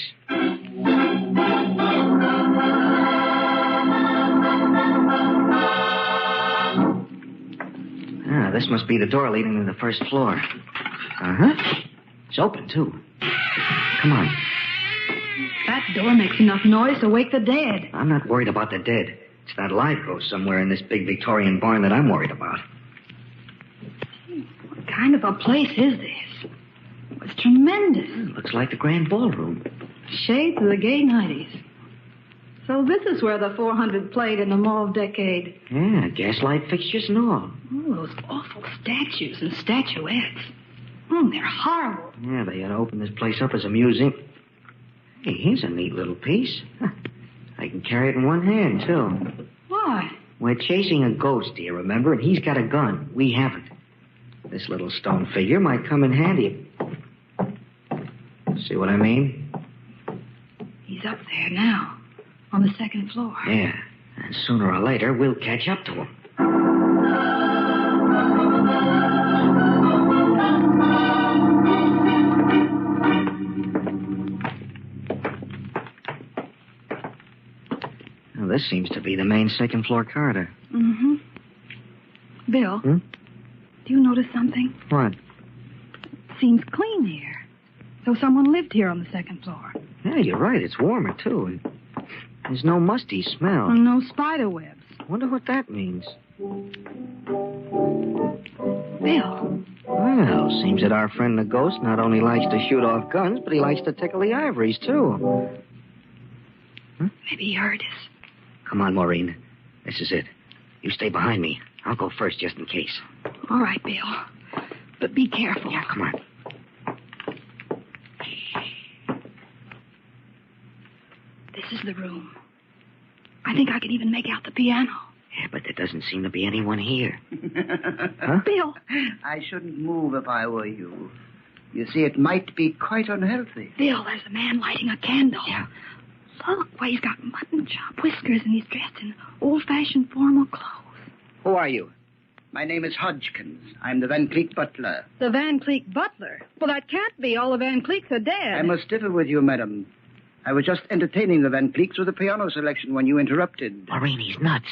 This must be the door leading to the first floor. Uh-huh. It's open, too. Come on. That door makes enough noise to wake the dead. I'm not worried about the dead. It's that live ghost somewhere in this big Victorian barn that I'm worried about. What kind of a place is this? It's tremendous. Looks like the grand ballroom. Shades of the gay 90s. So this is where the 400 played in the mauve decade. Yeah, gaslight fixtures and all. Oh, those awful statues and statuettes. They're horrible. Yeah, they ought to open this place up as a museum. Hey, here's a neat little piece. I can carry it in one hand, too. Why? We're chasing a ghost, do you remember? And he's got a gun. We haven't. This little stone figure might come in handy. See what I mean? He's up there now, on the second floor. Yeah, and sooner or later, we'll catch up to him. Now, this seems to be the main second-floor corridor. Mm-hmm. Bill, do you notice something? What? Seems clean here. So someone lived here on the second floor. Yeah, you're right. It's warmer, too. And there's no musty smell. And no spider webs. Wonder what that means. Bill. Well, seems that our friend the ghost not only likes to shoot off guns, but he likes to tickle the ivories, too. Maybe he heard us. Come on, Maureen. This is it. You stay behind me. I'll go first, just in case. All right, Bill. But be careful. Yeah, come on. This is the room. I think I can even make out the piano. Yeah, but there doesn't seem to be anyone here. Huh? Bill. I shouldn't move if I were you. You see, it might be quite unhealthy. Bill, there's a man lighting a candle. Yeah. look. Why, he's got mutton chop whiskers and he's dressed in old-fashioned formal clothes. Who are you? My name is Hodgkins. I'm the Van Cleek butler. The Van Cleek butler? Well, that can't be. All the Van Cleeks are dead. I must differ with you, madam. I was just entertaining the Van Cleeks with a piano selection when you interrupted. Maureen, he's nuts.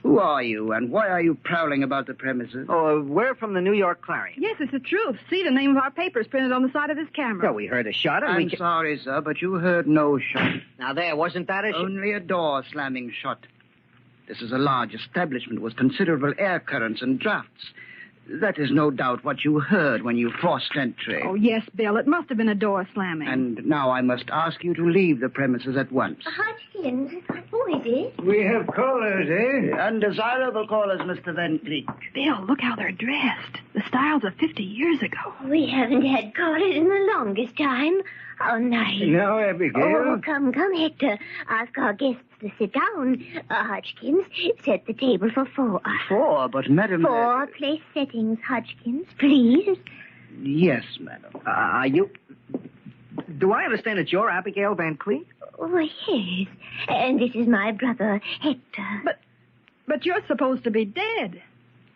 Who are you, and why are you prowling about the premises? Oh, we're from the New York Clarion. Yes, it's the truth. See, the name of our paper's printed on the side of this camera. Well, we heard a shot and I'm sorry, sir, but you heard no shot. Now, there, wasn't that a shot? Only a door slamming shut. This is a large establishment with considerable air currents and drafts. That is no doubt what you heard when you forced entry. Oh, yes, Bill. It must have been a door slamming. And now I must ask you to leave the premises at once. Hodgkins, who is it? We have callers, eh? Undesirable callers, Mr. Van Cleek. Bill, look how they're dressed. The styles of 50 years ago. We haven't had callers in the longest time. How nice. Now, Abigail. Oh, come, Hector. Ask our guests to sit down. Hodgkins, set the table for 4. 4, but madam... 4 place settings, Hodgkins, please. Yes, madam. You... Do I understand that you're Abigail Van Cleek? Oh, yes. And this is my brother, Hector. But you're supposed to be dead.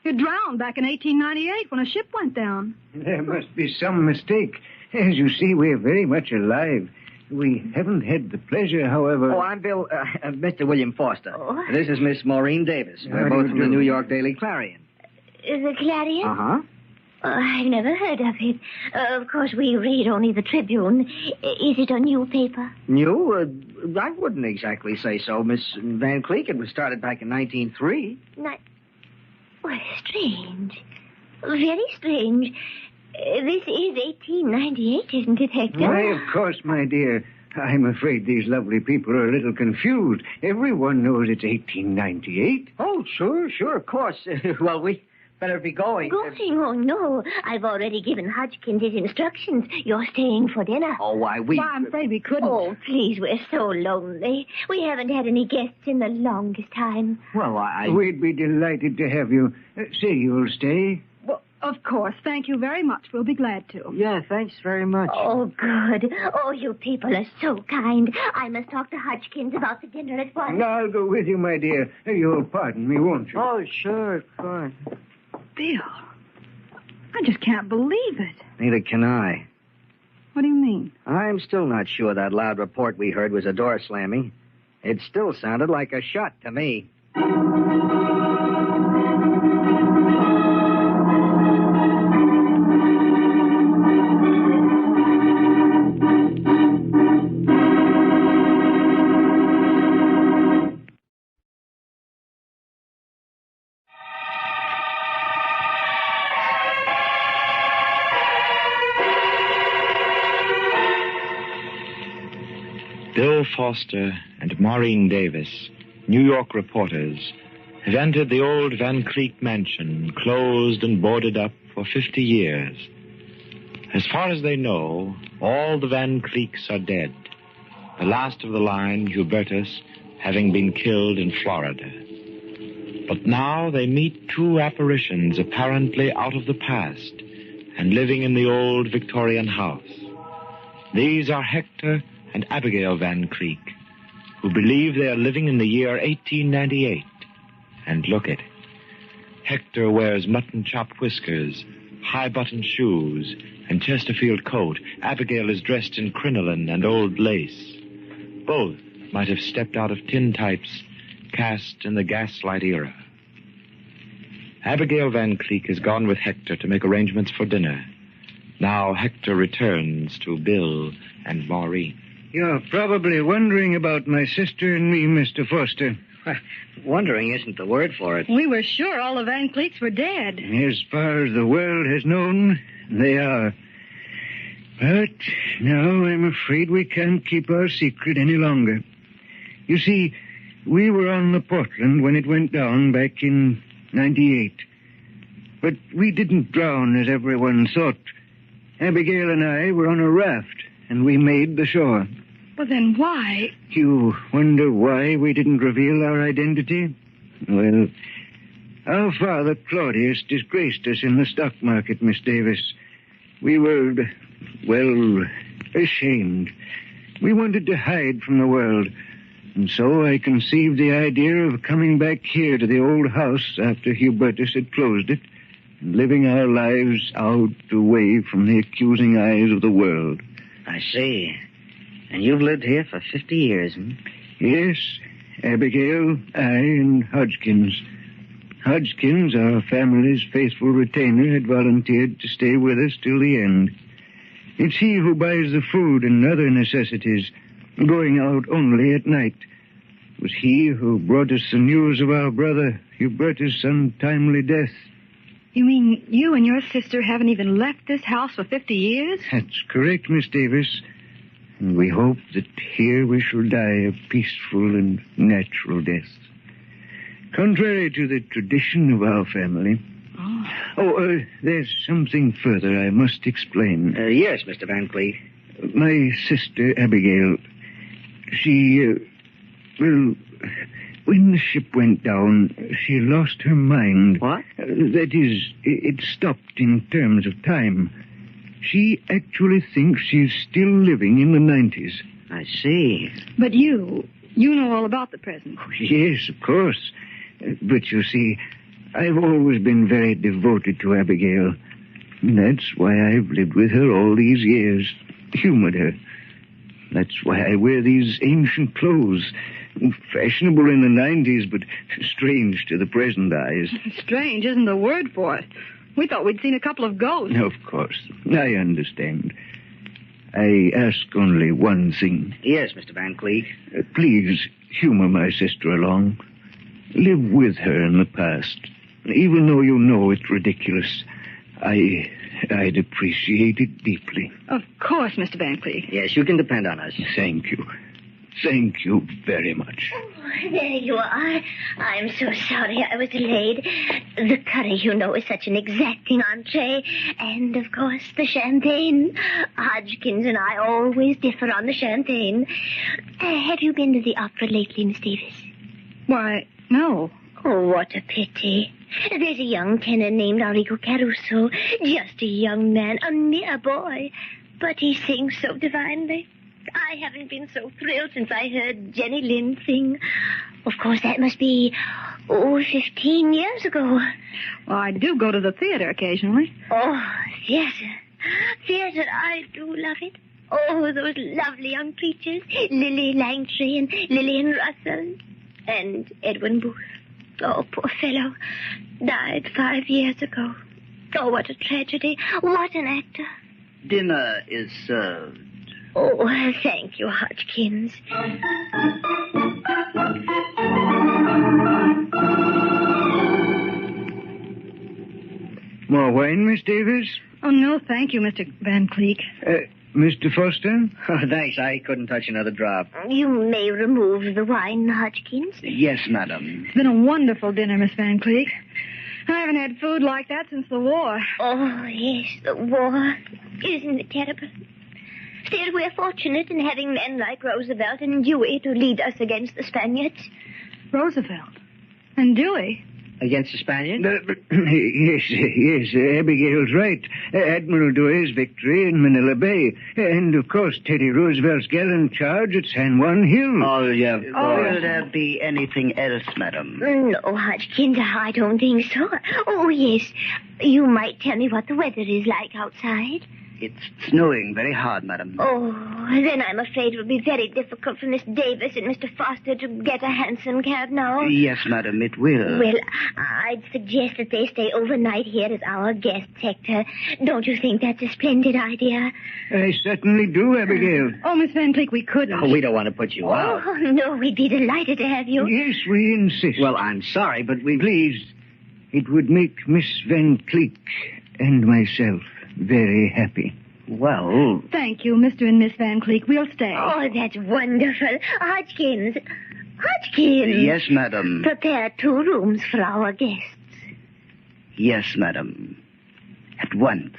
You drowned back in 1898 when a ship went down. There must be some mistake. As you see, we're very much alive. We haven't had the pleasure, however... Oh, I'm Bill... Mr. William Foster. Oh. This is Miss Maureen Davis. How We're do both you from the do? New York Daily Clarion. The Clarion? Uh-huh. Oh, I've never heard of it. Of course, we read only the Tribune. Is it a new paper? New? I wouldn't exactly say so, Miss Van Cleek. It was started back in 1903. Well, strange. Very strange. This is 1898, isn't it, Hector? Why, of course, my dear. I'm afraid these lovely people are a little confused. Everyone knows it's 1898. Oh, sure, of course. Well, we better be going. Going? Oh, no. I've already given Hodgkins his instructions. You're staying for dinner. Oh, why, I'm afraid we couldn't. Oh, please, we're so lonely. We haven't had any guests in the longest time. Well, We'd be delighted to have you. Say you'll stay. Well, of course. Thank you very much. We'll be glad to. Yeah, thanks very much. Oh, good. Oh, you people are so kind. I must talk to Hodgkins about the dinner at once. I'll go with you, my dear. You'll pardon me, won't you? Oh, sure, of course. Bill, I just can't believe it. Neither can I. What do you mean? I'm still not sure that loud report we heard was a door slamming. It still sounded like a shot to me. Bill Foster and Maureen Davis, New York reporters, have entered the old Van Cleek mansion, closed and boarded up for 50 years. As far as they know, all the Van Cleeks are dead. The last of the line, Hubertus, having been killed in Florida. But now they meet 2 apparitions apparently out of the past and living in the old Victorian house. These are Hector and Abigail Van Cleek, who believe they are living in the year 1898. And look it. Hector wears mutton-chop whiskers, high-button shoes, and Chesterfield coat. Abigail is dressed in crinoline and old lace. Both might have stepped out of tintypes cast in the gaslight era. Abigail Van Cleek has gone with Hector to make arrangements for dinner. Now Hector returns to Bill and Maureen. You're probably wondering about my sister and me, Mr. Foster. Wondering isn't the word for it. We were sure all the Van Cleeks were dead. As far as the world has known, they are. But now I'm afraid we can't keep our secret any longer. You see, we were on the Portland when it went down back in 98. But we didn't drown as everyone thought. Abigail and I were on a raft, and we made the shore. Well, then why? You wonder why we didn't reveal our identity? Well, our father, Claudius, disgraced us in the stock market, Miss Davis. We were, well, ashamed. We wanted to hide from the world, And so I conceived the idea of coming back here to the old house after Hubertus had closed it, and living our lives out away from the accusing eyes of the world. I see. And you've lived here for 50 years, hmm? Yes, Abigail, I, and Hodgkins. Hodgkins, our family's faithful retainer, had volunteered to stay with us till the end. It's he who buys the food and other necessities, going out only at night. It was he who brought us the news of our brother Hubertus' untimely death. You mean you and your sister haven't even left this house for 50 years? That's correct, Miss Davis. And we hope that here we shall die a peaceful and natural death. Contrary to the tradition of our family. There's something further I must explain. Yes, Mr. Van Cleef. My sister, Abigail, she, when the ship went down, she lost her mind. What? That is, it stopped in terms of time. She actually thinks she's still living in the 90s. I see. But you know all about the present. Yes, of course. But you see, I've always been very devoted to Abigail. That's why I've lived with her all these years, humored her. That's why I wear these ancient clothes. Fashionable in the 90s, but strange to the present eyes. Strange isn't the word for it. We thought we'd seen a couple of ghosts. Of course. I understand. I ask only one thing. Yes, Mr. Van Cleef. Please humor my sister along. Live with her in the past. Even though you know it's ridiculous, I'd appreciate it deeply. Of course, Mr. Van Cleef. Yes, you can depend on us. Thank you. Thank you very much. Oh, there you are. I'm so sorry I was delayed. The curry, you know, is such an exacting entree. And, of course, the champagne. Hodgkins and I always differ on the champagne. Have you been to the opera lately, Miss Davis? Why, no. Oh, what a pity. There's a young tenor named Enrico Caruso. Just a young man, a mere boy. But he sings so divinely. I haven't been so thrilled since I heard Jenny Lind sing. Of course, that must be, 15 years ago. Well, I do go to the theater occasionally. Oh, theater. Theater, I do love it. Oh, those lovely young creatures. Lily Langtry and Lillian Russell. And Edwin Booth. Oh, poor fellow. Died 5 years ago. Oh, what a tragedy. What an actor. Dinner is served. Oh, thank you, Hodgkins. More wine, Miss Davis? Oh, no, thank you, Mr. Van Cleef. Mr. Foster? Oh, thanks. I couldn't touch another drop. You may remove the wine, Hodgkins. Yes, madam. It's been a wonderful dinner, Miss Van Cleef. I haven't had food like that since the war. Oh, yes, the war. Isn't it terrible? Still, we're fortunate in having men like Roosevelt and Dewey to lead us against the Spaniards. Roosevelt? And Dewey? Against the Spaniards? Yes, Abigail's right. Admiral Dewey's victory in Manila Bay. And, of course, Teddy Roosevelt's gallant charge at San Juan Hill. Oh, yeah, of course. Will there be anything else, madam? No, Hodgkins, I don't think so. Oh, yes. You might tell me what the weather is like outside. It's snowing very hard, madam. Oh, then I'm afraid it will be very difficult for Miss Davis and Mr. Foster to get a hansom cab now. Yes, madam, it will. Well, I'd suggest that they stay overnight here as our guest sector. Don't you think that's a splendid idea? I certainly do, Abigail. Oh, Miss Van Cleef, we couldn't. Oh, we don't want to put you out. Oh, no, we'd be delighted to have you. Yes, we insist. Well, I'm sorry, but we... Please, it would make Miss Van Cleef and myself very happy. Well... Thank you, Mr. and Miss Van Cleef. We'll stay. Oh, that's wonderful. Hodgkins. Yes, madam. Prepare 2 rooms for our guests. Yes, madam. At once.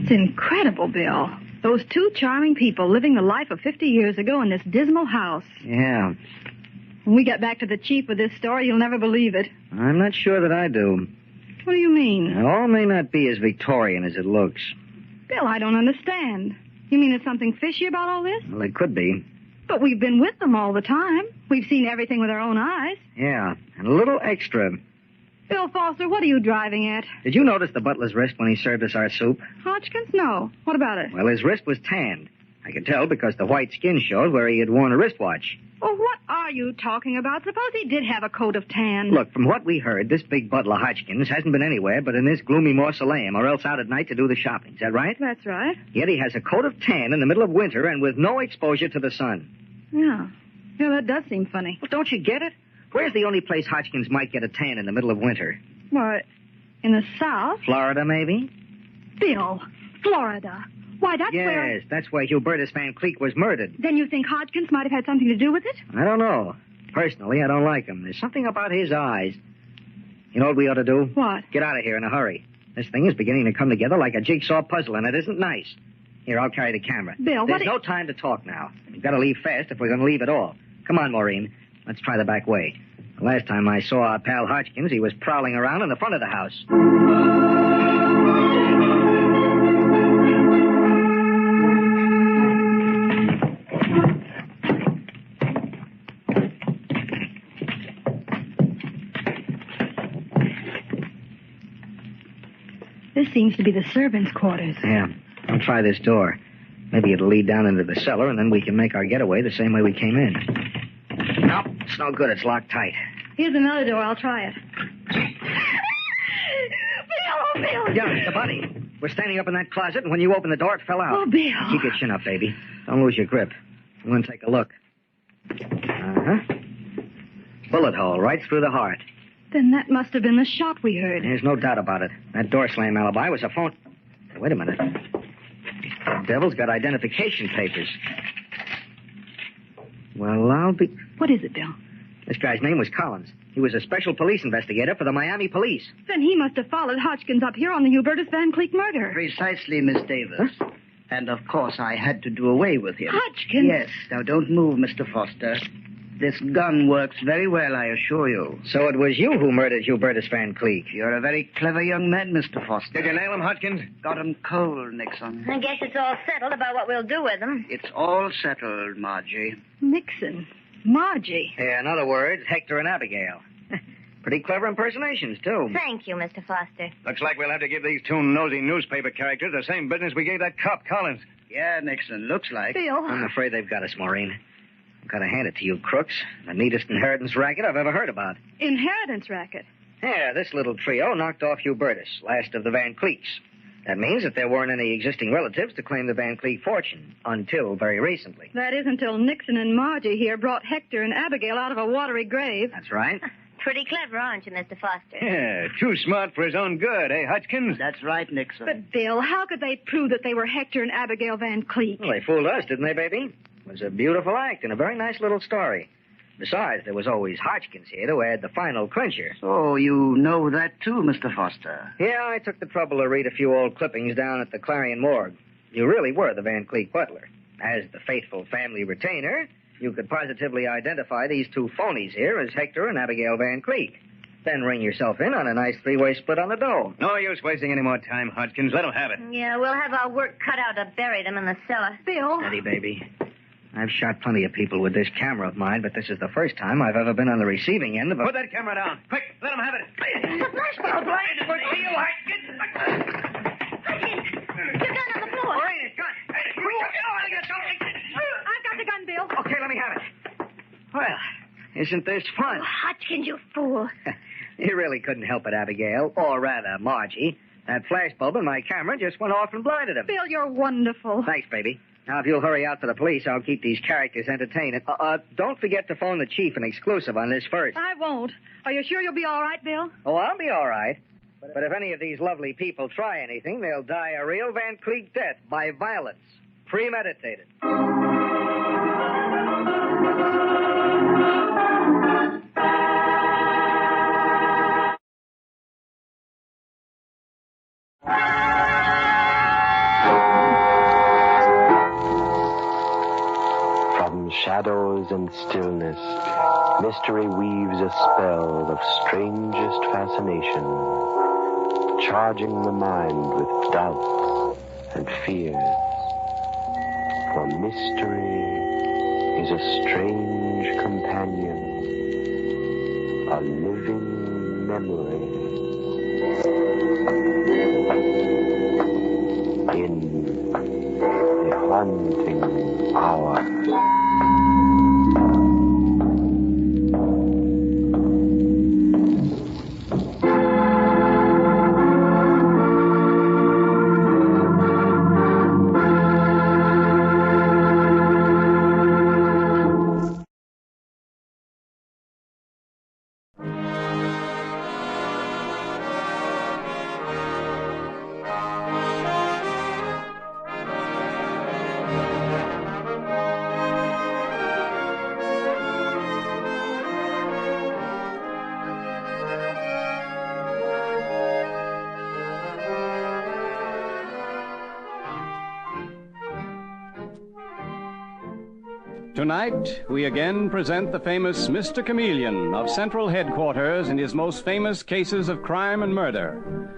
It's incredible, Bill. Those 2 charming people living the life of 50 years ago in this dismal house. Yeah. When we get back to the chief with this story, you'll never believe it. I'm not sure that I do. What do you mean? All may not be as Victorian as it looks. Bill, I don't understand. You mean there's something fishy about all this? Well, it could be. But we've been with them all the time. We've seen everything with our own eyes. Yeah, and a little extra. Bill Foster, what are you driving at? Did you notice the butler's wrist when he served us our soup? Hodgkins? No. What about it? Well, his wrist was tanned. I could tell because the white skin showed where he had worn a wristwatch. Well, what are you talking about? Suppose he did have a coat of tan. Look, from what we heard, this big butler Hodgkins hasn't been anywhere but in this gloomy mausoleum or else out at night to do the shopping. Is that right? That's right. Yet he has a coat of tan in the middle of winter and with no exposure to the sun. Yeah. Yeah, that does seem funny. Well, don't you get it? Where's the only place Hodgkins might get a tan in the middle of winter? Why, in the South? Florida, maybe? Bill, Florida. Why, that's where... Yes, that's where Hubertus Van Cleek was murdered. Then you think Hodgkins might have had something to do with it? I don't know. Personally, I don't like him. There's something about his eyes. You know what we ought to do? What? Get out of here in a hurry. This thing is beginning to come together like a jigsaw puzzle, and it isn't nice. Here, I'll carry the camera. Bill, There's no time to talk now. We've got to leave fast if we're going to leave at all. Come on, Maureen. Let's try the back way. The last time I saw our pal Hodgkins, he was prowling around in the front of the house. This seems to be the servants' quarters. Yeah. I'll try this door. Maybe it'll lead down into the cellar, and then we can make our getaway the same way we came in. Nope, it's no good. It's locked tight. Here's another door. I'll try it. Bill! Yeah, it's the body. We're standing up in that closet, and when you opened the door, it fell out. Oh, Bill. Keep your chin up, baby. Don't lose your grip. I'm going to take a look. Uh-huh. Bullet hole right through the heart. Then that must have been the shot we heard. There's no doubt about it. That door slam alibi was a phone... Hey, wait a minute. The devil's got identification papers. Well, I'll be... What is it, Bill? This guy's name was Collins. He was a special police investigator for the Miami police. Then he must have followed Hodgkins up here on the Hubertus Van Cleek murder. Precisely, Miss Davis. Huh? And, of course, I had to do away with him. Hodgkins? Yes. Now, don't move, Mr. Foster. This gun works very well, I assure you. So it was you who murdered Hubertus Van Cleek. You're a very clever young man, Mr. Foster. Did you nail him, Hodgkins? Got him cold, Nixon. I guess it's all settled about what we'll do with him. It's all settled, Margie. Nixon. Margie. Yeah, in other words, Hector and Abigail. Pretty clever impersonations, too. Thank you, Mr. Foster. Looks like we'll have to give these two nosy newspaper characters the same business we gave that cop, Collins. Yeah, Nixon, looks like. Bill. I'm afraid they've got us, Maureen. I've got to hand it to you, crooks. The neatest inheritance racket I've ever heard about. Inheritance racket? Yeah, this little trio knocked off Hubertus, last of the Van Cleeks. That means that there weren't any existing relatives to claim the Van Cleek fortune, until very recently. That is until Nixon and Margie here brought Hector and Abigail out of a watery grave. That's right. Pretty clever, aren't you, Mr. Foster? Yeah, too smart for his own good, eh, Hodgkins? That's right, Nixon. But, Bill, how could they prove that they were Hector and Abigail Van Cleek? Well, they fooled us, didn't they, baby? It was a beautiful act and a very nice little story. Besides, there was always Hodgkins here to add the final clincher. Oh, you know that too, Mr. Foster. Yeah, I took the trouble to read a few old clippings down at the Clarion Morgue. You really were the Van Cleek butler. As the faithful family retainer, you could positively identify these two phonies here as Hector and Abigail Van Cleek. Then ring yourself in on a nice three-way split on the dough. No use wasting any more time, Hodgkins. Let them have it. Yeah, we'll have our work cut out to bury them in the cellar. Bill. Steady, baby. I've shot plenty of people with this camera of mine, but this is the first time I've ever been on the receiving end of a... Put that camera down. Quick, let them have it. The flashbulb light for you, Hodgkins. Your gun on the floor. Maureen, it's gun. I've got the gun, Bill. Okay, let me have it. Well, isn't this fun? Oh, Hodgkins, you fool. You really couldn't help it, Abigail. Or rather, Margie. That flashbulb in my camera just went off and blinded him. Bill, you're wonderful. Thanks, baby. Now, if you'll hurry out to the police, I'll keep these characters entertained. Don't forget to phone the chief an exclusive on this first. I won't. Are you sure you'll be all right, Bill? Oh, I'll be all right. But if any of these lovely people try anything, they'll die a real Van Cleek death by violence. Premeditated. From shadows and stillness Mystery weaves a spell of strangest fascination, charging the mind with doubts and fears. For mystery is a strange companion, a living memory. In the haunting hour. Tonight, we again present the famous Mr. Chameleon of Central Headquarters in his most famous cases of crime and murder.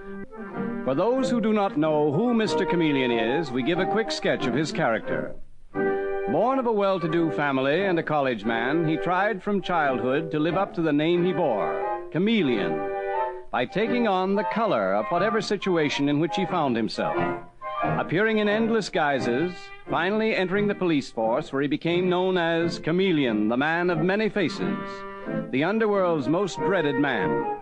For those who do not know who Mr. Chameleon is, we give a quick sketch of his character. Born of a well-to-do family and a college man, he tried from childhood to live up to the name he bore, Chameleon, by taking on the color of whatever situation in which he found himself. Appearing in endless guises, finally entering the police force where he became known as Chameleon, the man of many faces, the underworld's most dreaded man.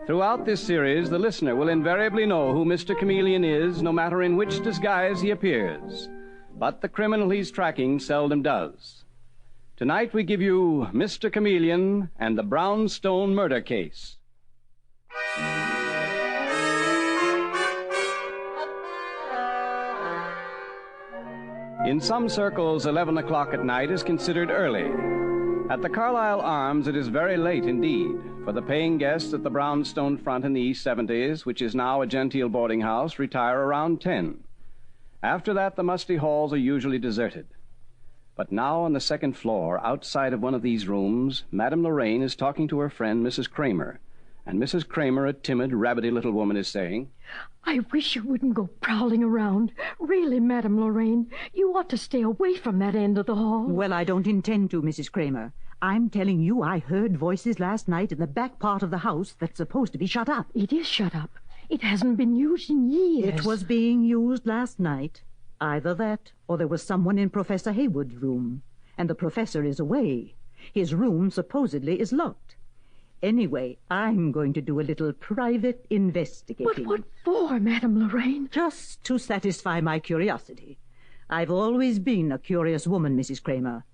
Throughout this series, the listener will invariably know who Mr. Chameleon is, no matter in which disguise he appears. But the criminal he's tracking seldom does. Tonight we give you Mr. Chameleon and the Brownstone murder case. In some circles, 11 o'clock at night is considered early. At the Carlisle Arms, it is very late indeed, for the paying guests at the brownstone front in the East 70s, which is now a genteel boarding house, retire around 10. After that, the musty halls are usually deserted. But now on the second floor, outside of one of these rooms, Madame Lorraine is talking to her friend, Mrs. Kramer. And Mrs. Kramer, a timid, rabbity little woman, is saying, I wish you wouldn't go prowling around. Really, Madame Lorraine, you ought to stay away from that end of the hall. Well, I don't intend to, Mrs. Kramer. I'm telling you, I heard voices last night in the back part of the house that's supposed to be shut up. It is shut up. It hasn't been used in years. It was being used last night. Either that, or there was someone in Professor Haywood's room. And the professor is away. His room supposedly is locked. Anyway, I'm going to do a little private investigating. But what for, Madame Lorraine? Just to satisfy my curiosity. I've always been a curious woman, Mrs. Kramer.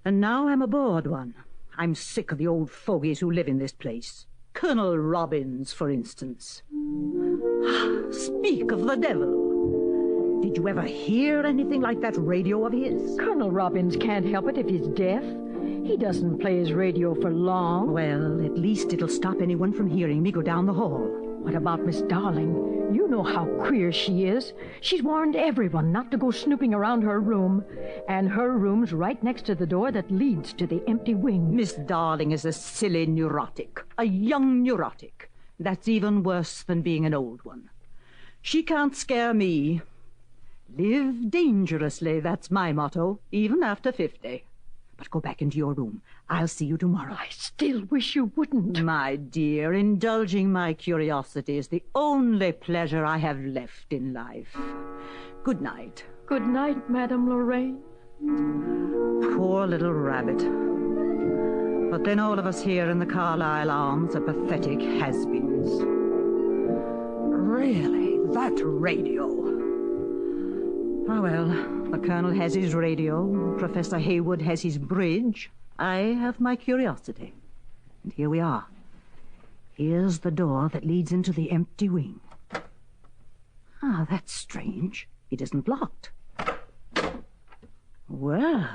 And now I'm a bored one. I'm sick of the old fogies who live in this place. Colonel Robbins, for instance. Speak of the devil. Did you ever hear anything like that radio of his? Colonel Robbins can't help it if he's deaf. He doesn't play his radio for long. Well, at least it'll stop anyone from hearing me go down the hall. What about Miss Darling? You know how queer she is. She's warned everyone not to go snooping around her room. And her room's right next to the door that leads to the empty wing. Miss Darling is a silly neurotic. A young neurotic. That's even worse than being an old one. She can't scare me. Live dangerously, that's my motto, even after 50. But go back into your room. I'll see you tomorrow. I still wish you wouldn't. My dear, indulging my curiosity is the only pleasure I have left in life. Good night. Good night, Madame Lorraine. Poor little rabbit. But then all of us here in the Carlisle Arms are pathetic has-beens. Really, that radio. Oh, well, the Colonel has his radio, Professor Haywood has his bridge, I have my curiosity. And here we are. Here's the door that leads into the empty wing. Ah, that's strange. It isn't locked. Well,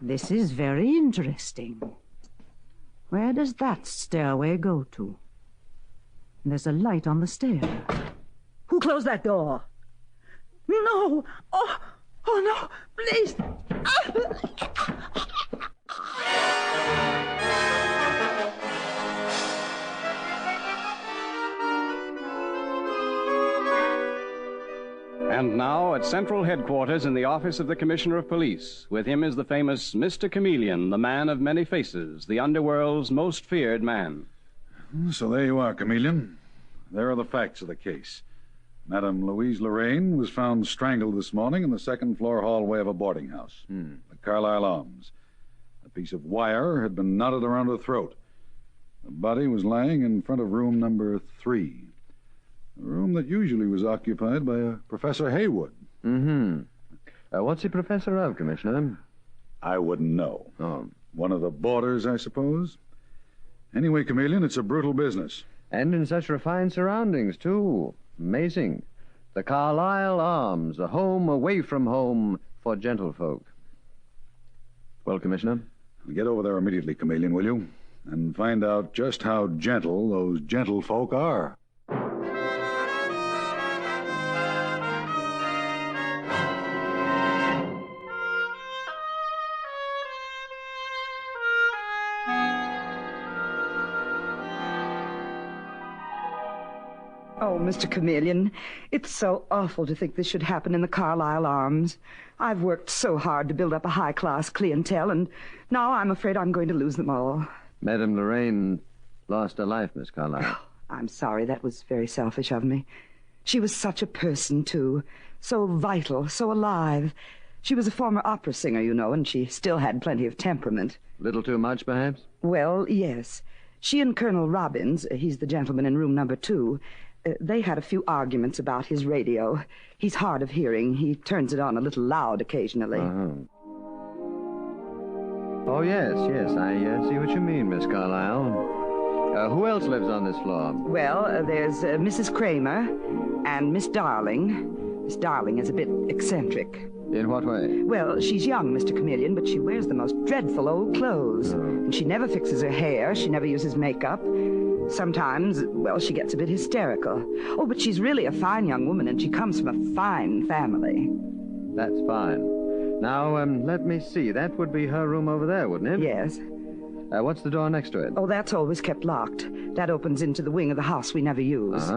this is very interesting. Where does that stairway go to? There's a light on the stair. Who closed that door? No! Oh no! Please! And now at Central Headquarters in the office of the Commissioner of Police. With him is the famous Mr. Chameleon, the man of many faces, the underworld's most feared man. So there you are, Chameleon. There are the facts of the case. Madame Louise Lorraine was found strangled this morning in the second-floor hallway of a boarding house. The Carlisle Arms. A piece of wire had been knotted around her throat. The body was lying in front of room number 3. A room that usually was occupied by a Professor Haywood. What's he professor of, Commissioner? I wouldn't know. Oh. One of the boarders, I suppose. Anyway, Chameleon, it's a brutal business. And in such refined surroundings, too. Amazing. The Carlisle Arms, a home away from home for gentlefolk. Well, Commissioner? Get over there immediately, Chameleon, will you? And find out just how gentle those gentlefolk are. Oh, Mr. Chameleon, it's so awful to think this should happen in the Carlisle Arms. I've worked so hard to build up a high-class clientele, and now I'm afraid I'm going to lose them all. Madame Lorraine lost her life, Miss Carlisle. I'm sorry, that was very selfish of me. She was such a person, too. So vital, so alive. She was a former opera singer, you know, and she still had plenty of temperament. Little too much, perhaps? Well, yes. She and Colonel Robbins, he's the gentleman in room number 2, they had a few arguments about his radio. He's hard of hearing. He turns it on a little loud occasionally. Oh, yes, I see what you mean, Miss Carlisle. Who else lives on this floor? Well, there's Mrs. Kramer and Miss Darling. Miss Darling is a bit eccentric. In what way? Well, she's young, Mr. Chameleon, but she wears the most dreadful old clothes. And she never fixes her hair. She never uses makeup. Sometimes, well, she gets a bit hysterical. Oh, but she's really a fine young woman, and she comes from a fine family. That's fine. Now, let me see. That would be her room over there, wouldn't it? Yes. What's the door next to it? Oh, that's always kept locked. That opens into the wing of the house we never use.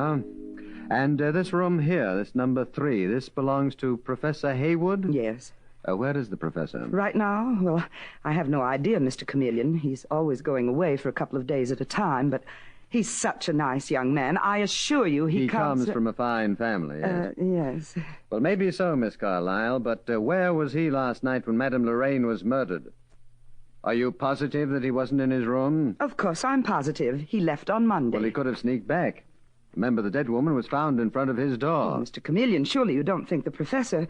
And this room here, this number 3, this belongs to Professor Haywood? Yes. Where is the professor? Right now? Well, I have no idea, Mr. Chameleon. He's always going away for a couple of days at a time, but he's such a nice young man. I assure you he comes from a fine family, yes? Yes. Well, maybe so, Miss Carlisle, but where was he last night when Madame Lorraine was murdered? Are you positive that he wasn't in his room? Of course, I'm positive. He left on Monday. Well, he could have sneaked back. Remember, the dead woman was found in front of his door. Oh, Mr. Chameleon, surely you don't think the professor...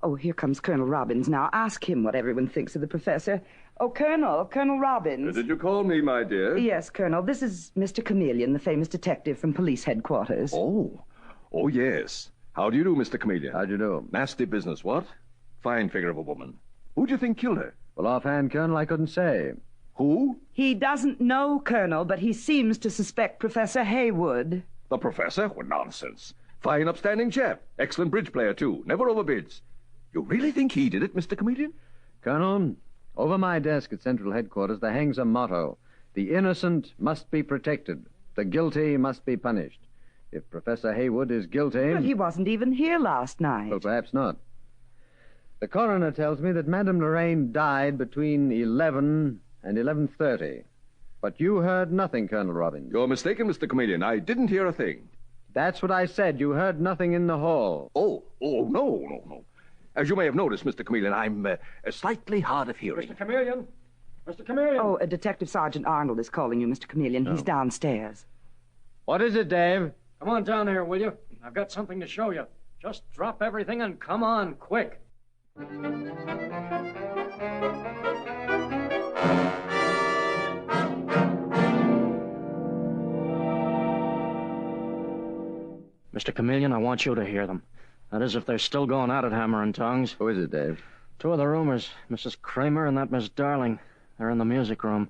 Oh, here comes Colonel Robbins now. Ask him what everyone thinks of the professor. Oh, Colonel Robbins. Did you call me, my dear? Yes, Colonel. This is Mr. Chameleon, the famous detective from police headquarters. Oh, yes. How do you do, Mr. Chameleon? How do you do? Nasty business, what? Fine figure of a woman. Who do you think killed her? Well, offhand, Colonel, I couldn't say. Who? He doesn't know, Colonel, but he seems to suspect Professor Haywood. The professor? What nonsense. Fine, upstanding chap. Excellent bridge player, too. Never overbids. You really think he did it, Mr. Chameleon? Colonel, over my desk at Central Headquarters there hangs a motto. The innocent must be protected. The guilty must be punished. If Professor Haywood is guilty... But he wasn't even here last night. Well, perhaps not. The coroner tells me that Madame Lorraine died between 11 and 11:30. But you heard nothing, Colonel Robbins. You're mistaken, Mr. Chameleon. I didn't hear a thing. That's what I said. You heard nothing in the hall. Oh, no. As you may have noticed, Mr. Chameleon, I'm slightly hard of hearing. Mr. Chameleon! Mr. Chameleon! Oh, Detective Sergeant Arnold is calling you, Mr. Chameleon. He's downstairs. What is it, Dave? Come on down here, will you? I've got something to show you. Just drop everything and come on, quick. Mr. Chameleon, I want you to hear them. That is, if they're still going at it, hammer and tongs. Who is it, Dave? 2 of the roomers, Mrs. Kramer and that Miss Darling. They're in the music room.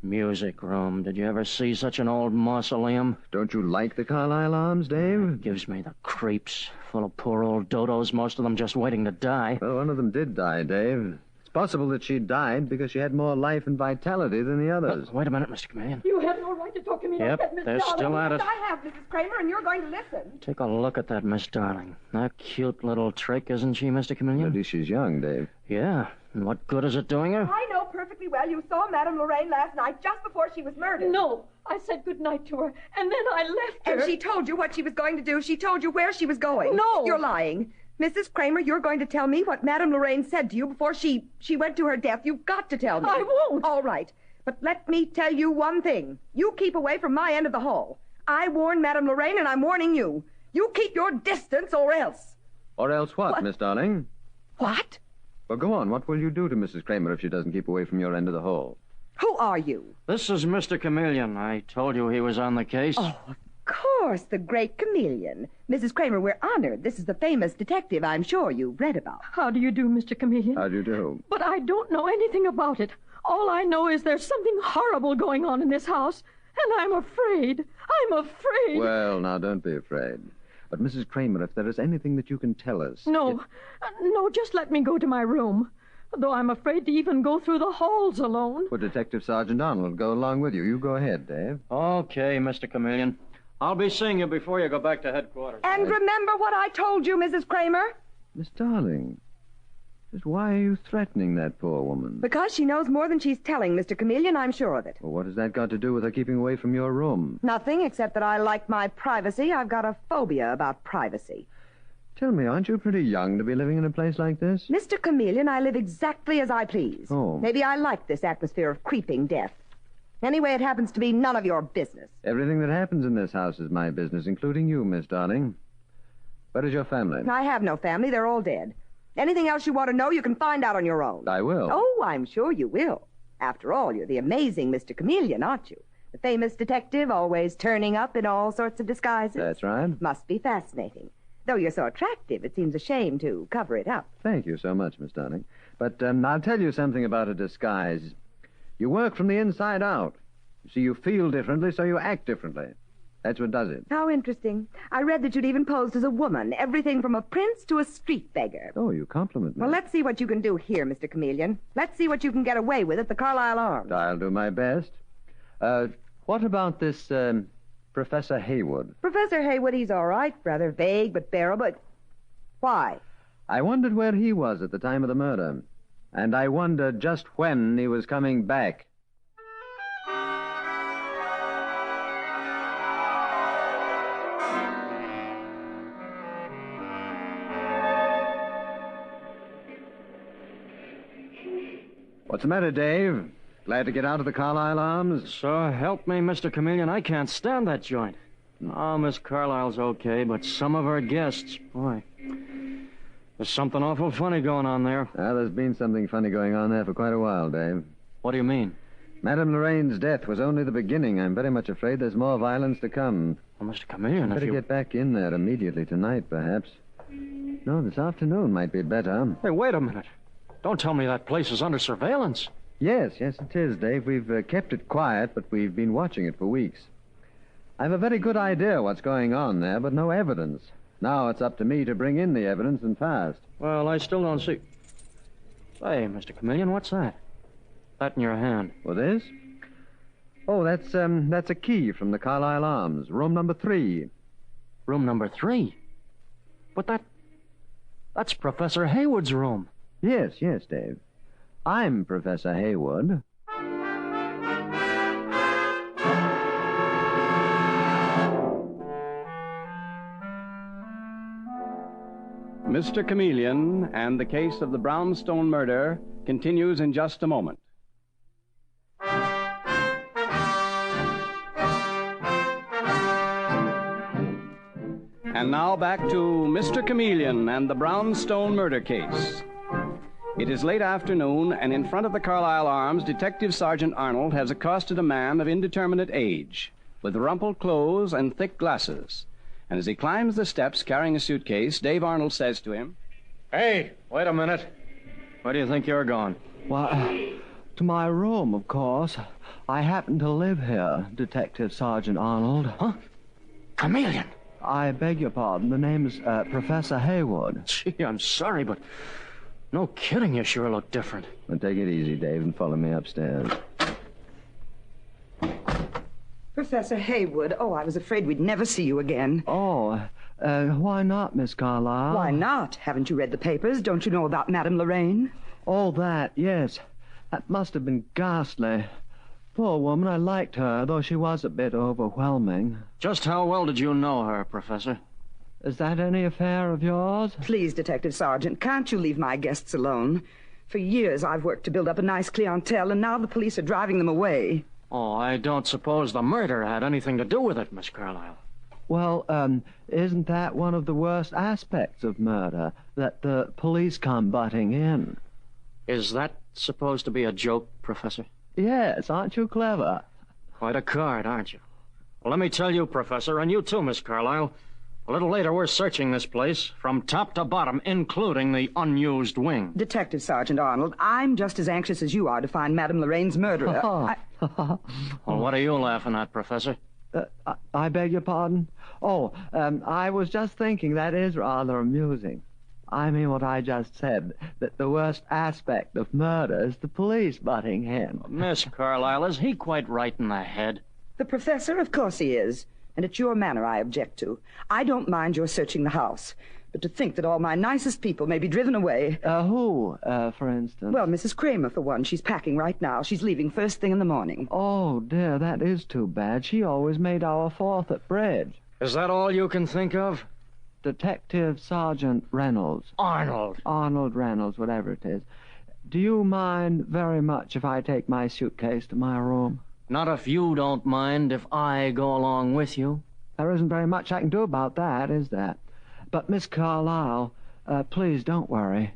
Music room. Did you ever see such an old mausoleum? Don't you like the Carlisle Arms, Dave? Gives me the creeps. Full of poor old dodos, most of them just waiting to die. Well, one of them did die, Dave. It's possible that she died because she had more life and vitality than the others. Wait a minute, Mr. Chameleon. You have no right to talk to me Yep, like that, Miss they're Darling. still at it. I have, Mrs. Kramer, and you're going to listen. Take a look at that, Miss Darling. A cute little trick, isn't she, Mr. Chameleon? At least she's young, Dave. Yeah, and what good is it doing her? I know perfectly well you saw Madame Lorraine last night just before she was murdered. No, I said good night to her, and then I left her. And she told you what she was going to do. She told you where she was going. No. You're lying. Mrs. Kramer, you're going to tell me what Madame Lorraine said to you before she went to her death. You've got to tell me. I won't. All right. But let me tell you one thing. You keep away from my end of the hall. I warned Madame Lorraine, and I'm warning you. You keep your distance or else. Or else what, Miss Darling? What? Well, go on. What will you do to Mrs. Kramer if she doesn't keep away from your end of the hall? Who are you? This is Mr. Chameleon. I told you he was on the case. Oh, of course, the great chameleon. Mrs. Kramer, we're honored. This is the famous detective I'm sure you've read about. How do you do, Mr. Chameleon? How do you do? But I don't know anything about it. All I know is there's something horrible going on in this house, and I'm afraid. I'm afraid. Well, now, don't be afraid. But, Mrs. Kramer, if there is anything that you can tell us... No, just let me go to my room. Though I'm afraid to even go through the halls alone. Well, Detective Sergeant Arnold will go along with you. You go ahead, Dave. Okay, Mr. Chameleon. I'll be seeing you before you go back to headquarters. And remember what I told you, Mrs. Kramer? Miss Darling, just why are you threatening that poor woman? Because she knows more than she's telling, Mr. Chameleon, I'm sure of it. Well, what has that got to do with her keeping away from your room? Nothing, except that I like my privacy. I've got a phobia about privacy. Tell me, aren't you pretty young to be living in a place like this? Mr. Chameleon, I live exactly as I please. Oh. Maybe I like this atmosphere of creeping death. Anyway, it happens to be none of your business. Everything that happens in this house is my business, including you, Miss Darling. Where is your family? I have no family. They're all dead. Anything else you want to know, you can find out on your own. I will. Oh, I'm sure you will. After all, you're the amazing Mr. Chameleon, aren't you? The famous detective, always turning up in all sorts of disguises. That's right. Must be fascinating. Though you're so attractive, it seems a shame to cover it up. Thank you so much, Miss Darling. But I'll tell you something about a disguise. You work from the inside out. You see, you feel differently, so you act differently. That's what does it. How interesting. I read that you'd even posed as a woman, everything from a prince to a street beggar. Oh, you compliment me. Well, let's see what you can do here, Mr. Chameleon. Let's see what you can get away with at the Carlisle Arms. I'll do my best. What about this, Professor Haywood? Professor Haywood, he's all right. Rather vague, but bearable. Why? I wondered where he was at the time of the murder. And I wondered just when he was coming back. What's the matter, Dave? Glad to get out of the Carlisle Arms? So help me, Mr. Chameleon. I can't stand that joint. Oh, Miss Carlisle's okay, but some of her guests, boy, there's something awful funny going on there. Well, there's been something funny going on there for quite a while, Dave. What do you mean? Madame Lorraine's death was only the beginning. I'm very much afraid there's more violence to come. Well, Mr. Chameleon, Better get back in there immediately tonight, perhaps. No, this afternoon might be better. Hey, wait a minute. Don't tell me that place is under surveillance. Yes, it is, Dave. We've kept it quiet, but we've been watching it for weeks. I have a very good idea what's going on there, but no evidence. Now it's up to me to bring in the evidence, and fast. Well, I still don't see... Hey, Mr. Chameleon, what's that? That in your hand. What is? Oh, that's a key from the Carlisle Arms. Room number 3. Room number 3? But that's Professor Haywood's room. Yes, Dave. I'm Professor Haywood. Mr. Chameleon and the case of the Brownstone murder continues in just a moment. And now back to Mr. Chameleon and the Brownstone murder case. It is late afternoon, and in front of the Carlisle Arms, Detective Sergeant Arnold has accosted a man of indeterminate age, with rumpled clothes and thick glasses. And as he climbs the steps carrying a suitcase, Dave Arnold says to him, Hey, wait a minute. Where do you think you're going? Why, to my room, of course. I happen to live here, Detective Sergeant Arnold. Huh? Chameleon? I beg your pardon. The name's Professor Haywood. Gee, I'm sorry, but No kidding, you sure look different. Now take it easy, Dave, and follow me upstairs. Professor Haywood, oh, I was afraid we'd never see you again. Oh, why not, Miss Carlyle? Why not? Haven't you read the papers? Don't you know about Madame Lorraine? Oh, that, yes. That must have been ghastly. Poor woman, I liked her, though she was a bit overwhelming. Just how well did you know her, Professor? Is that any affair of yours? Please, Detective Sergeant, can't you leave my guests alone? For years I've worked to build up a nice clientele, and now the police are driving them away. Oh, I don't suppose the murder had anything to do with it, Miss Carlyle. Well, isn't that one of the worst aspects of murder, that the police come butting in? Is that supposed to be a joke, Professor? Yes, aren't you clever? Quite a card, aren't you? Well, let me tell you, Professor, and you too, Miss Carlyle. A little later, we're searching this place from top to bottom, including the unused wing. Detective Sergeant Arnold, I'm just as anxious as you are to find Madame Lorraine's murderer. Well, what are you laughing at, Professor? I beg your pardon? Oh, I was just thinking that is rather amusing. I mean what I just said, that the worst aspect of murder is the police butting in. Miss Carlyle, is he quite right in the head? The professor, of course he is. And it's your manner I object to. I don't mind your searching the house. But to think that all my nicest people may be driven away... Who, for instance? Well, Mrs. Kramer, for one. She's packing right now. She's leaving first thing in the morning. Oh, dear, that is too bad. She always made our fourth at bridge. Is that all you can think of? Detective Sergeant Reynolds. Arnold. Arnold Reynolds, whatever it is. Do you mind very much if I take my suitcase to my room? Not if you don't mind if I go along with you. There isn't very much I can do about that, is there? But, Miss Carlyle, please don't worry.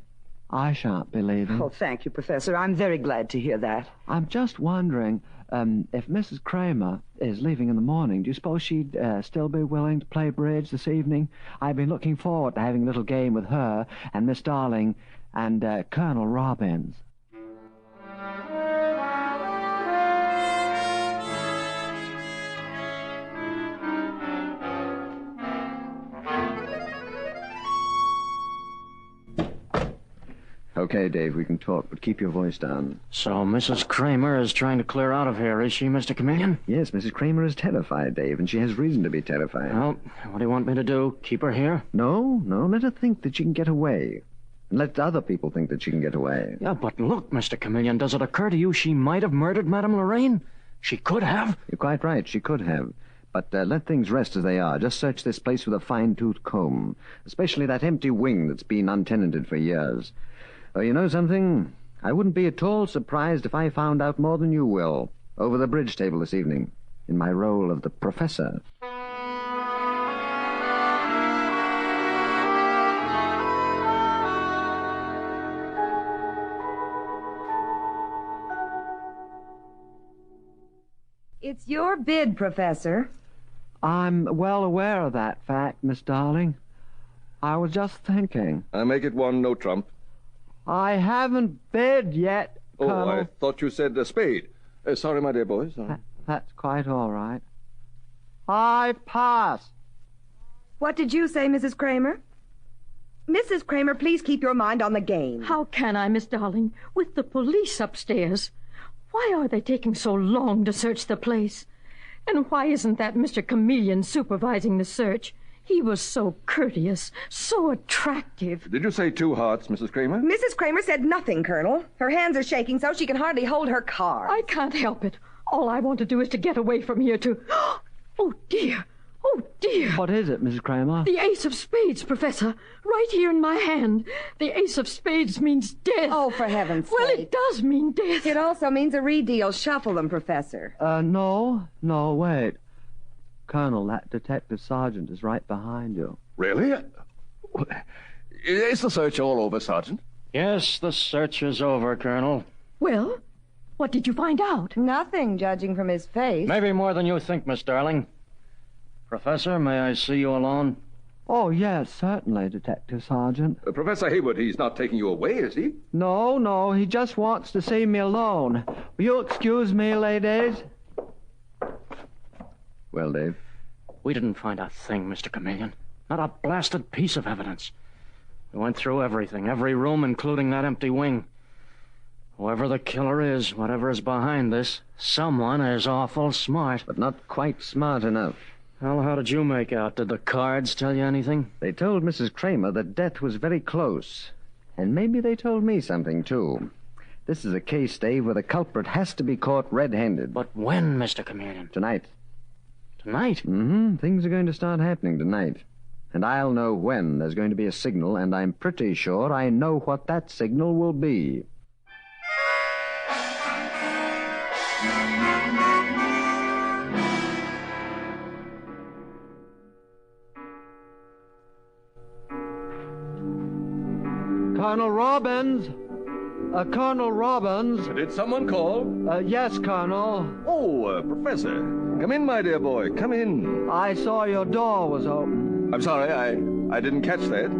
I shan't be leaving. Oh, thank you, Professor. I'm very glad to hear that. I'm just wondering, if Mrs. Kramer is leaving in the morning, do you suppose she'd still be willing to play bridge this evening? I've been looking forward to having a little game with her and Miss Darling and Colonel Robbins. Okay, Dave, we can talk, but keep your voice down. So Mrs. Kramer is trying to clear out of here, is she, Mr. Chameleon? Yes, Mrs. Kramer is terrified, Dave, and she has reason to be terrified. Well, what do you want me to do? Keep her here? No, let her think that she can get away. And let other people think that she can get away. Yeah, but look, Mr. Chameleon, does it occur to you she might have murdered Madame Lorraine? She could have. You're quite right, she could have. But let things rest as they are. Just search this place with a fine-tooth comb, especially that empty wing that's been untenanted for years. Oh, you know something? I wouldn't be at all surprised if I found out more than you will over the bridge table this evening, in my role of the professor. It's your bid, Professor. I'm well aware of that fact, Miss Darling. I was just thinking. I make it one, no trump. I haven't bid yet, Colonel. I thought you said a spade. Sorry, my dear boy, sorry. That's quite all right. I pass. What did you say, Mrs. Kramer? Mrs. Kramer, please keep your mind on the game. How can I, Miss Darling, with the police upstairs? Why are they taking so long to search the place? And why isn't that Mr. Chameleon supervising the search? He was so courteous, so attractive. Did you say 2 hearts, Mrs. Kramer? Mrs. Kramer said nothing, Colonel. Her hands are shaking so she can hardly hold her card. I can't help it. All I want to do is to get away from here to... Oh, dear. Oh, dear. What is it, Mrs. Kramer? The ace of spades, Professor. Right here in my hand. The ace of spades means death. Oh, for heaven's sake. Well, it does mean death. It also means a redeal. Shuffle them, Professor. No, wait. Colonel, that detective sergeant is right behind you. Really? Is the search all over, Sergeant? Yes, the search is over, Colonel. Well, what did you find out? Nothing, judging from his face. Maybe more than you think, Miss Darling. Professor, may I see you alone? Oh, yes, certainly, Detective Sergeant. Professor Haywood, he's not taking you away, is he? No, he just wants to see me alone. Will you excuse me, ladies? Well, Dave? We didn't find a thing, Mr. Chameleon. Not a blasted piece of evidence. We went through everything, every room, including that empty wing. Whoever the killer is, whatever is behind this, someone is awful smart. But not quite smart enough. Well, how did you make out? Did the cards tell you anything? They told Mrs. Kramer that death was very close. And maybe they told me something, too. This is a case, Dave, where the culprit has to be caught red-handed. But when, Mr. Chameleon? Tonight. Tonight? Mm-hmm. Things are going to start happening tonight. And I'll know when there's going to be a signal, and I'm pretty sure I know what that signal will be. Colonel Robbins! Colonel Robbins! Did someone call? Yes, Colonel. Oh, Professor. Come in, my dear boy. Come in. I saw your door was open. I'm sorry, I didn't catch that.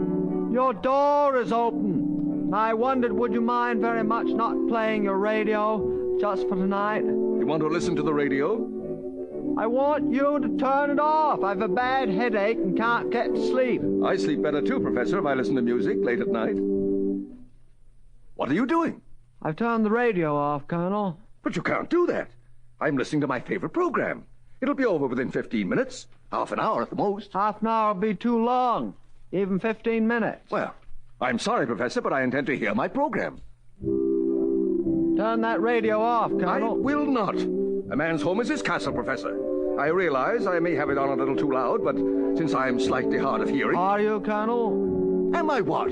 Your door is open. I wondered, would you mind very much not playing your radio just for tonight? You want to listen to the radio? I want you to turn it off. I've a bad headache and can't get to sleep. I sleep better too, Professor, if I listen to music late at night. What are you doing? I've turned the radio off, Colonel. But you can't do that. I'm listening to my favorite program. It'll be over within 15 minutes. Half an hour at the most. Half an hour will be too long. Even 15 minutes. Well, I'm sorry, Professor, but I intend to hear my program. Turn that radio off, Colonel. I will not. A man's home is his castle, Professor. I realize I may have it on a little too loud, but since I'm slightly hard of hearing... Are you, Colonel? Am I what?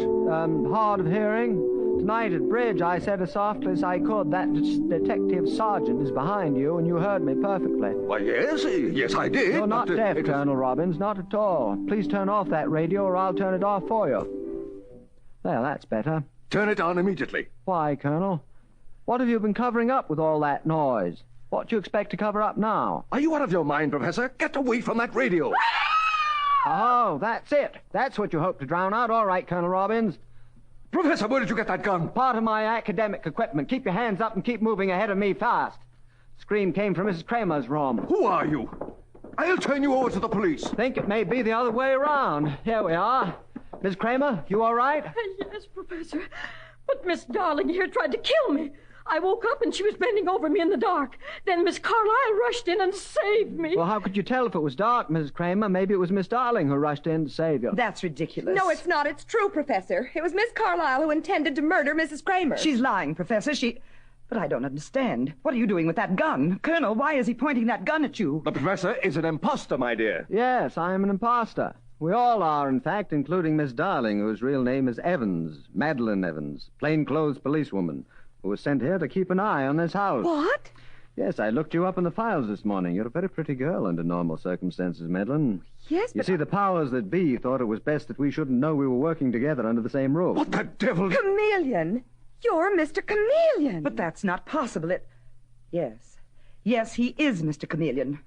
Hard of hearing. Tonight at bridge, I said as softly as I could, that detective sergeant is behind you, and you heard me perfectly. Why, yes, I did. You're not deaf, Colonel Robbins, not at all. Please turn off that radio, or I'll turn it off for you. There, that's better. Turn it on immediately. Why, Colonel? What have you been covering up with all that noise? What do you expect to cover up now? Are you out of your mind, Professor? Get away from that radio. Oh, that's it. That's what you hope to drown out. All right, Colonel Robbins. Professor, where did you get that gun? Part of my academic equipment. Keep your hands up and keep moving ahead of me fast. The scream came from Mrs. Kramer's room. Who are you? I'll turn you over to the police. Think it may be the other way around. Here we are. Miss Kramer, you all right? Yes, Professor. But Miss Darling here tried to kill me. I woke up and she was bending over me in the dark. Then Miss Carlyle rushed in and saved me. Well, how could you tell if it was dark, Mrs. Kramer? Maybe it was Miss Darling who rushed in to save you. That's ridiculous. No, it's not. It's true, Professor. It was Miss Carlyle who intended to murder Mrs. Kramer. She's lying, Professor. But I don't understand. What are you doing with that gun? Colonel, why is he pointing that gun at you? The Professor is an imposter, my dear. Yes, I am an imposter. We all are, in fact, including Miss Darling, whose real name is Evans, Madeline Evans, plainclothes policewoman, who was sent here to keep an eye on this house. What? Yes, I looked you up in the files this morning. You're a very pretty girl under normal circumstances, Madeline. Yes, but... You see, the powers that be thought it was best that we shouldn't know we were working together under the same roof. What the devil? Chameleon! You're Mr. Chameleon! But that's not possible. Yes. Yes, he is Mr. Chameleon.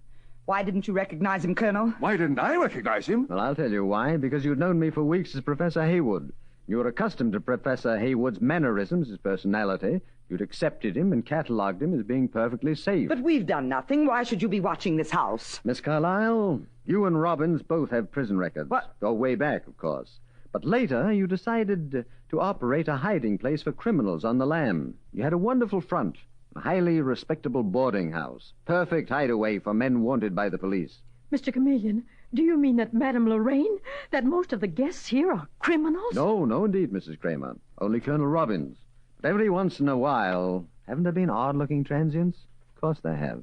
Why didn't you recognize him, Colonel? Why didn't I recognize him? Well, I'll tell you why. Because you'd known me for weeks as Professor Haywood. You were accustomed to Professor Haywood's mannerisms, his personality. You'd accepted him and catalogued him as being perfectly safe. But we've done nothing. Why should you be watching this house? Miss Carlyle, you and Robbins both have prison records. What? Go way back, of course. But later, you decided to operate a hiding place for criminals on the lam. You had a wonderful front, a highly respectable boarding house. Perfect hideaway for men wanted by the police. Mr. Chameleon, do you mean that Madame Lorraine, that most of the guests here are criminals? No, indeed, Mrs. Kramer. Only Colonel Robbins. But every once in a while, haven't there been odd-looking transients? Of course there have.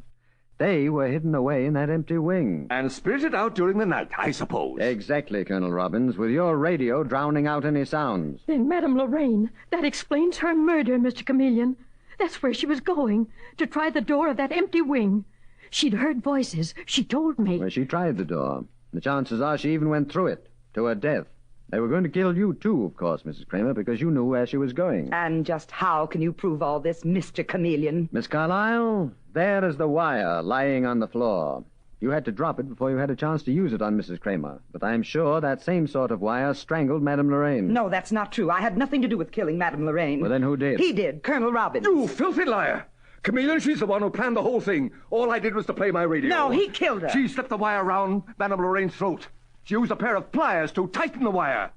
They were hidden away in that empty wing. And spirited out during the night, I suppose. Exactly, Colonel Robbins, with your radio drowning out any sounds. Then Madame Lorraine, that explains her murder, Mr. Chameleon. That's where she was going, to try the door of that empty wing. She'd heard voices. She told me. Well, she tried the door. The chances are she even went through it, to her death. They were going to kill you, too, of course, Mrs. Kramer, because you knew where she was going. And just how can you prove all this, Mr. Chameleon? Miss Carlyle, there is the wire lying on the floor. You had to drop it before you had a chance to use it on Mrs. Kramer. But I'm sure that same sort of wire strangled Madame Lorraine. No, that's not true. I had nothing to do with killing Madame Lorraine. Well, then who did? He did, Colonel Robbins. You filthy liar! Chameleon, she's the one who planned the whole thing. All I did was to play my radio. No, he killed her. She slipped the wire around Madame Lorraine's throat. She used a pair of pliers to tighten the wire.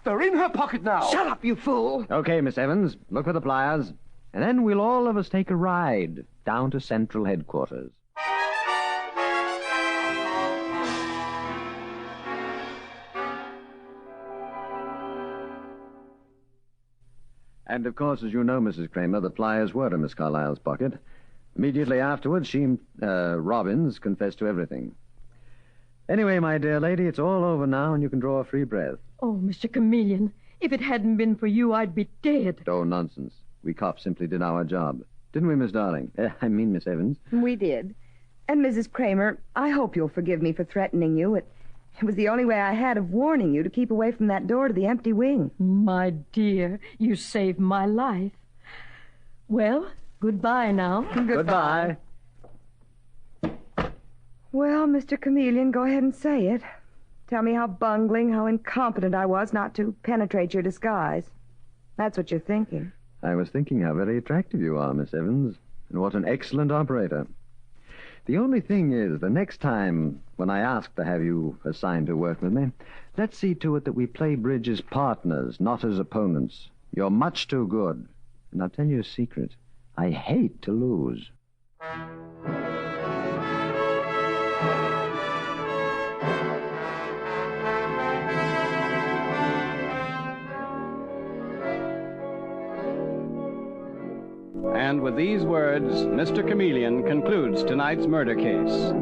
They're in her pocket now. Shut up, you fool. Okay, Miss Evans, look for the pliers. And then we'll all of us take a ride down to Central Headquarters. And, of course, as you know, Mrs. Kramer, the pliers were in Miss Carlyle's pocket. Immediately afterwards, Robbins, confessed to everything. Anyway, my dear lady, it's all over now, and you can draw a free breath. Oh, Mr. Chameleon, if it hadn't been for you, I'd be dead. Oh, nonsense. We cops simply did our job. Didn't we, Miss Darling? I mean, Miss Evans. We did. And, Mrs. Kramer, I hope you'll forgive me for threatening you. It was the only way I had of warning you to keep away from that door to the empty wing. My dear, you saved my life. Well, goodbye now. Goodbye. Well, Mr. Chameleon, go ahead and say it. Tell me how bungling, how incompetent I was not to penetrate your disguise. That's what you're thinking. I was thinking how very attractive you are, Miss Evans, and what an excellent operator. The only thing is, the next time when I ask to have you assigned to work with me, let's see to it that we play bridge as partners, not as opponents. You're much too good. And I'll tell you a secret. I hate to lose. And with these words, Mr. Chameleon concludes tonight's murder case.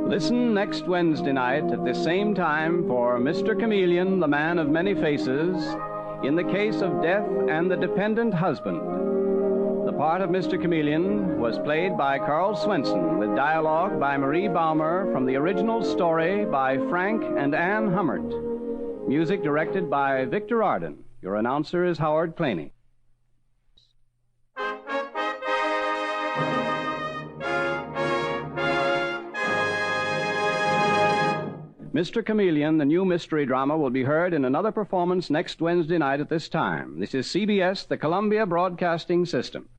Listen next Wednesday night at the same time for Mr. Chameleon, the Man of Many Faces, in the case of Death and the Dependent Husband. The part of Mr. Chameleon was played by Carl Swenson, with dialogue by Marie Baumer from the original story by Frank and Ann Hummert. Music directed by Victor Arden. Your announcer is Howard Claney. Mr. Chameleon, the new mystery drama, will be heard in another performance next Wednesday night at this time. This is CBS, the Columbia Broadcasting System.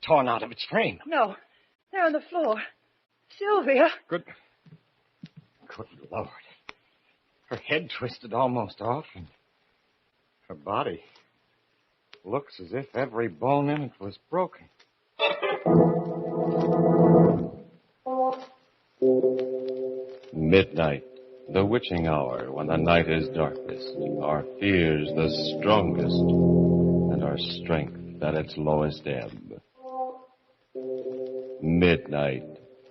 Torn out of its frame. No, they're on the floor. Sylvia. Good Lord. Her head twisted almost off, and her body looks as if every bone in it was broken. Midnight, the witching hour, when the night is darkest, our fears the strongest, and our strength at its lowest ebb. Midnight,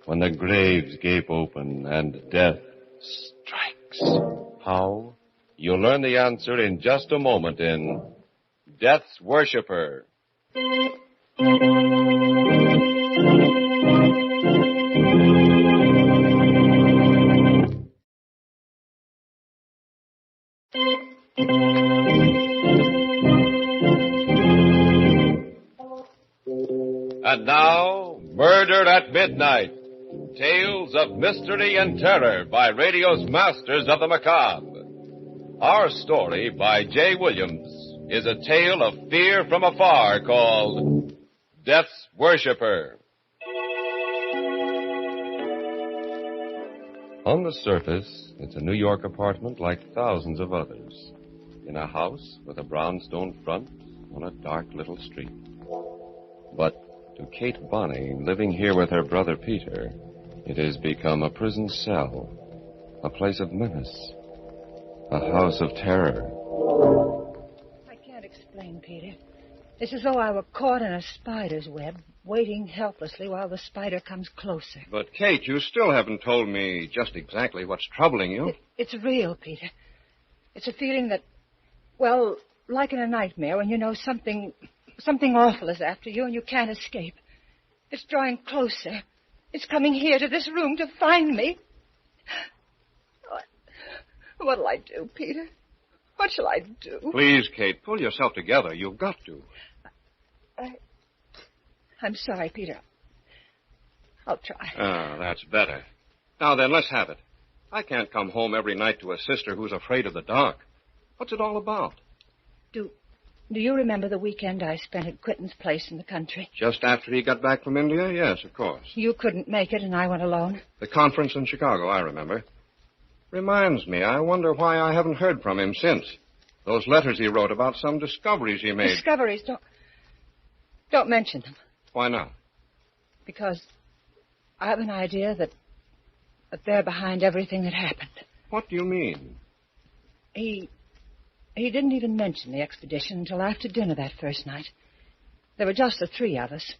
when the graves gape open and death strikes. How? You'll learn the answer in just a moment in Death's Worshipper. And now, Murder at Midnight. Tales of mystery and terror by radio's masters of the macabre. Our story, by J. Williams, is a tale of fear from afar called Death's Worshipper. On the surface, it's a New York apartment like thousands of others, in a house with a brownstone front on a dark little street. But to Kate Bonney, living here with her brother Peter, it has become a prison cell, a place of menace, a house of terror. I can't explain, Peter. It's as though I were caught in a spider's web, waiting helplessly while the spider comes closer. But, Kate, you still haven't told me just exactly what's troubling you. It's real, Peter. It's a feeling that, well, like in a nightmare when you know something awful is after you and you can't escape. It's drawing closer. It's coming here to this room to find me. What'll I do, Peter? What shall I do? Please, Kate, pull yourself together. You've got to. I'm sorry, Peter. I'll try. Ah, that's better. Now then, let's have it. I can't come home every night to a sister who's afraid of the dark. What's it all about? Do you remember the weekend I spent at Quentin's place in the country? Just after he got back from India? Yes, of course. You couldn't make it and I went alone. The conference in Chicago, I remember. Reminds me, I wonder why I haven't heard from him since. Those letters he wrote about some discoveries he made. Discoveries? Don't mention them. Why not? Because I have an idea that they're behind everything that happened. What do you mean? He didn't even mention the expedition until after dinner that first night. There were just the three of us,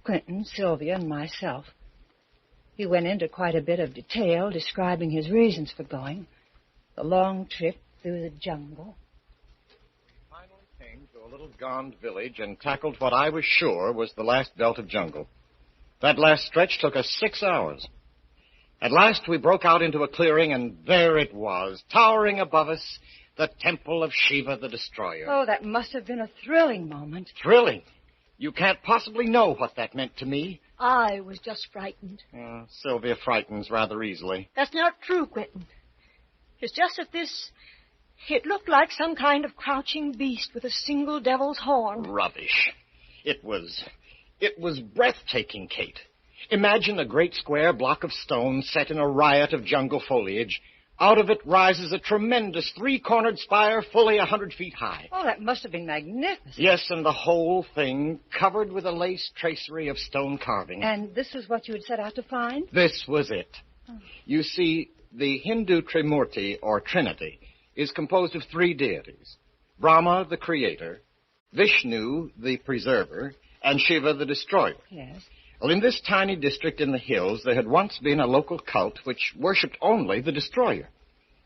Quentin, Sylvia, and myself. He went into quite a bit of detail describing his reasons for going, the long trip through the jungle. Finally came to a little gond village and tackled what I was sure was the last belt of jungle. That last stretch took us 6 hours. At last we broke out into a clearing, and there it was, towering above us, the temple of Shiva the Destroyer. Oh, that must have been a thrilling moment. Thrilling? You can't possibly know what that meant to me. I was just frightened. Sylvia frightens rather easily. That's not true, Quentin. It's just that it looked like some kind of crouching beast with a single devil's horn. Rubbish. It was breathtaking, Kate. Imagine a great square block of stone set in a riot of jungle foliage. Out of it rises a tremendous three-cornered spire fully 100 feet high. Oh, that must have been magnificent. Yes, and the whole thing covered with a lace tracery of stone carving. And this was what you had set out to find? This was it. Oh. You see, the Hindu Trimurti, or Trinity, is composed of three deities. Brahma, the creator, Vishnu, the preserver, and Shiva, the destroyer. Yes. Well, in this tiny district in the hills, there had once been a local cult which worshipped only the destroyer.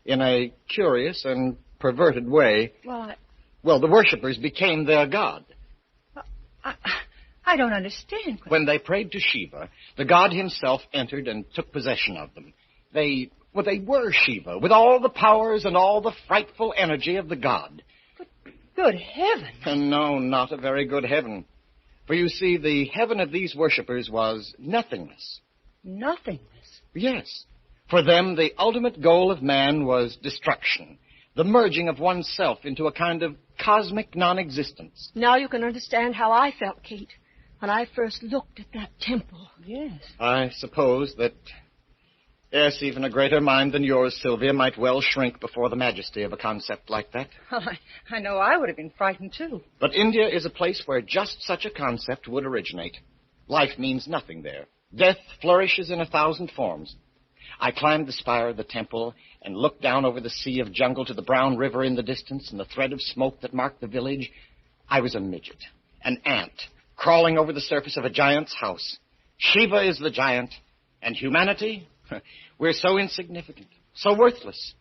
In a curious and perverted way, well, the worshippers became their god. I don't understand. When they prayed to Shiva, the god himself entered and took possession of them. They were Shiva, with all the powers and all the frightful energy of the god. But good heaven! No, not a very good heaven. For you see, the heaven of these worshippers was nothingness. Nothingness? Yes. For them, the ultimate goal of man was destruction, the merging of oneself into a kind of cosmic non-existence. Now you can understand how I felt, Kate, when I first looked at that temple. Yes. I suppose that, yes, even a greater mind than yours, Sylvia, might well shrink before the majesty of a concept like that. Well, I know I would have been frightened, too. But India is a place where just such a concept would originate. Life means nothing there. Death flourishes in 1,000 forms. I climbed the spire of the temple and looked down over the sea of jungle to the brown river in the distance and the thread of smoke that marked the village. I was a midget, an ant, crawling over the surface of a giant's house. Shiva is the giant, and humanity... We're so insignificant, so worthless.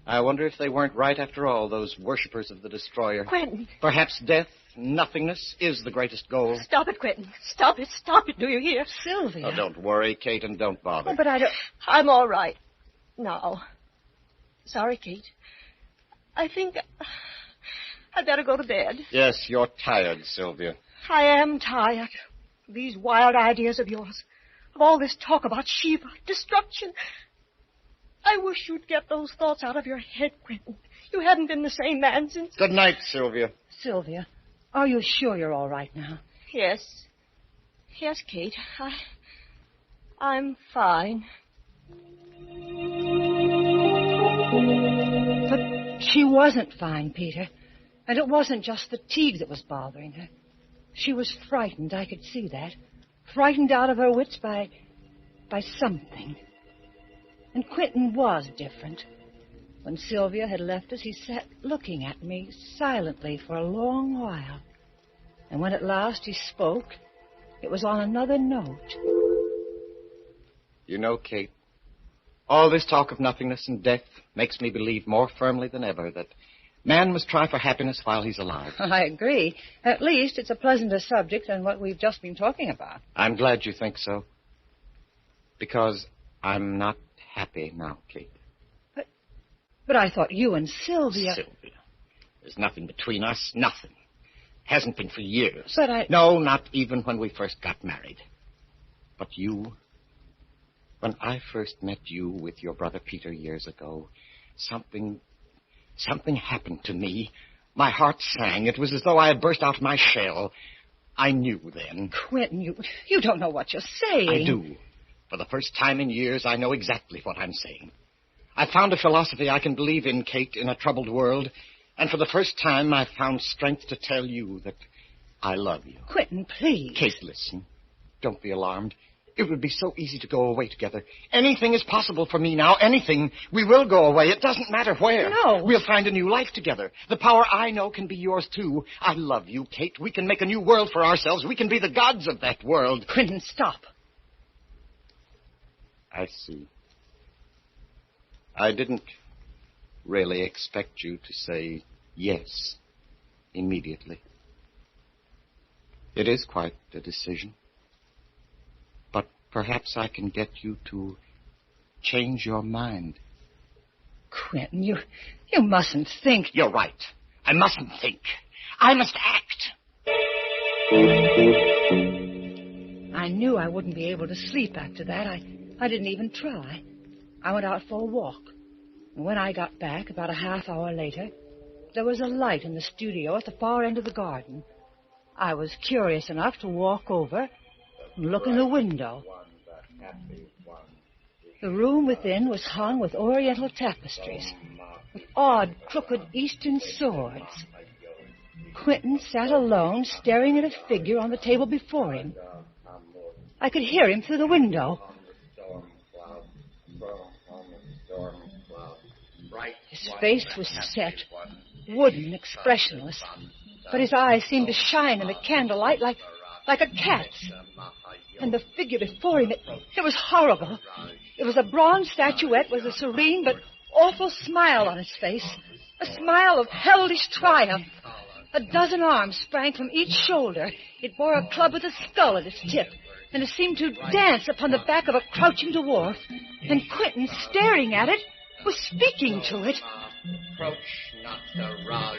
I wonder if they weren't right after all, those worshippers of the destroyer. Quentin. Perhaps death, nothingness, is the greatest goal. Stop it, Quentin. Stop it. Stop it. Do you hear? Sylvia. Oh, don't worry, Kate, and don't bother. Oh, but I'm all right now. Sorry, Kate. I think I'd better go to bed. Yes, you're tired, Sylvia. I am tired. These wild ideas of yours. Of all this talk about Shiva, destruction. I wish you'd get those thoughts out of your head, Quentin. You haven't been the same man since... Good night, Sylvia. Sylvia, are you sure you're all right now? Yes. Yes, Kate. I'm fine. But she wasn't fine, Peter. And it wasn't just fatigue that was bothering her. She was frightened, I could see that. Frightened out of her wits by something. And Quentin was different. When Sylvia had left us, he sat looking at me silently for a long while. And when at last he spoke, it was on another note. You know, Kate, all this talk of nothingness and death makes me believe more firmly than ever that man must try for happiness while he's alive. I agree. At least it's a pleasanter subject than what we've just been talking about. I'm glad you think so. Because I'm not happy now, Kate. But I thought you and Sylvia... Sylvia. There's nothing between us. Nothing. Hasn't been for years. But I... No, not even when we first got married. But you... When I first met you with your brother Peter years ago, something happened to me. My heart sang. It was as though I had burst out of my shell. I knew then. Quentin, you don't know what you're saying. I do. For the first time in years, I know exactly what I'm saying. I found a philosophy I can believe in, Kate, in a troubled world. And for the first time, I've found strength to tell you that I love you. Quentin, please. Kate, listen. Don't be alarmed. It would be so easy to go away together. Anything is possible for me now. Anything. We will go away. It doesn't matter where. No. We'll find a new life together. The power I know can be yours, too. I love you, Kate. We can make a new world for ourselves. We can be the gods of that world. Quentin, stop. I see. I didn't really expect you to say yes immediately. It is quite a decision. But perhaps I can get you to change your mind. Quentin, you mustn't think... You're right. I mustn't think. I must act. I knew I wouldn't be able to sleep after that. I didn't even try. I went out for a walk. And when I got back, about a half hour later, there was a light in the studio at the far end of the garden. I was curious enough to walk over and look in the window. The room within was hung with oriental tapestries, with odd, crooked Eastern swords. Quentin sat alone, staring at a figure on the table before him. I could hear him through the window. His face was set, wooden, expressionless, but his eyes seemed to shine in the candlelight like a cat's. And the figure before him, it was horrible. It was a bronze statuette with a serene but awful smile on its face, a smile of hellish triumph. A dozen arms sprang from each shoulder. It bore a club with a skull at its tip, and it seemed to dance upon the back of a crouching dwarf. And Quentin, staring at it, was speaking to it. Approach not the Raja.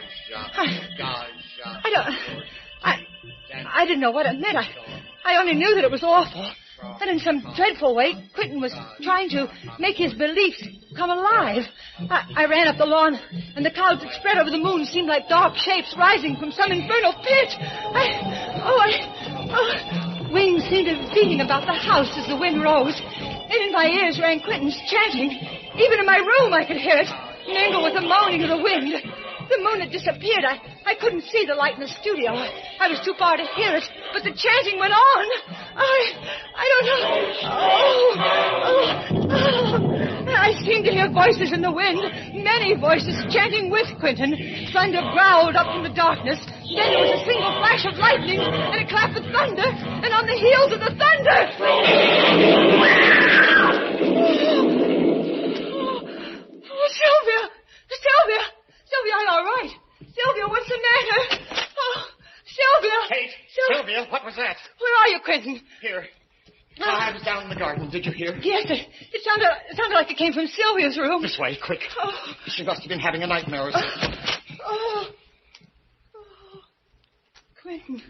I didn't know what it meant. I only knew that it was awful. And in some dreadful way, Quentin was trying to make his beliefs come alive. I ran up the lawn, and the clouds that spread over the moon seemed like dark shapes rising from some infernal pit. Wings seemed to be beating about the house as the wind rose. And in my ears rang Quentin's chanting. Even in my room I could hear it, mingle with the moaning of the wind. The moon had disappeared. I couldn't see the light in the studio. I was too far to hear it, but the chanting went on. I don't know. I seemed to hear voices in the wind, many voices chanting with Quentin. Thunder growled up from the darkness. Then there was a single flash of lightning, and a clap of thunder, and on the heels of the thunder... Sylvia, I'm all right. Sylvia, what's the matter? Oh, Sylvia. Kate. Sylvia, what was that? Where are you, Quentin? Here. I was down in the garden. Did you hear? Yes, it sounded like it came from Sylvia's room. This way, quick. Oh. She must have been having a nightmare or something. Quentin,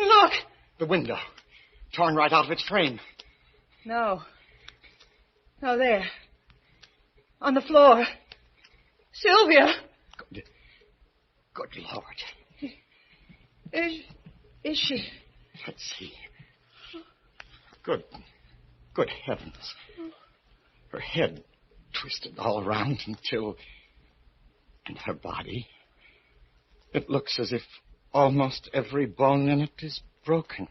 look. The window. Torn right out of its frame. No, there. On the floor. Sylvia. Good Lord. Is she? Let's see. Good heavens. Her head twisted all around until... And her body... It looks as if almost every bone in it is broken.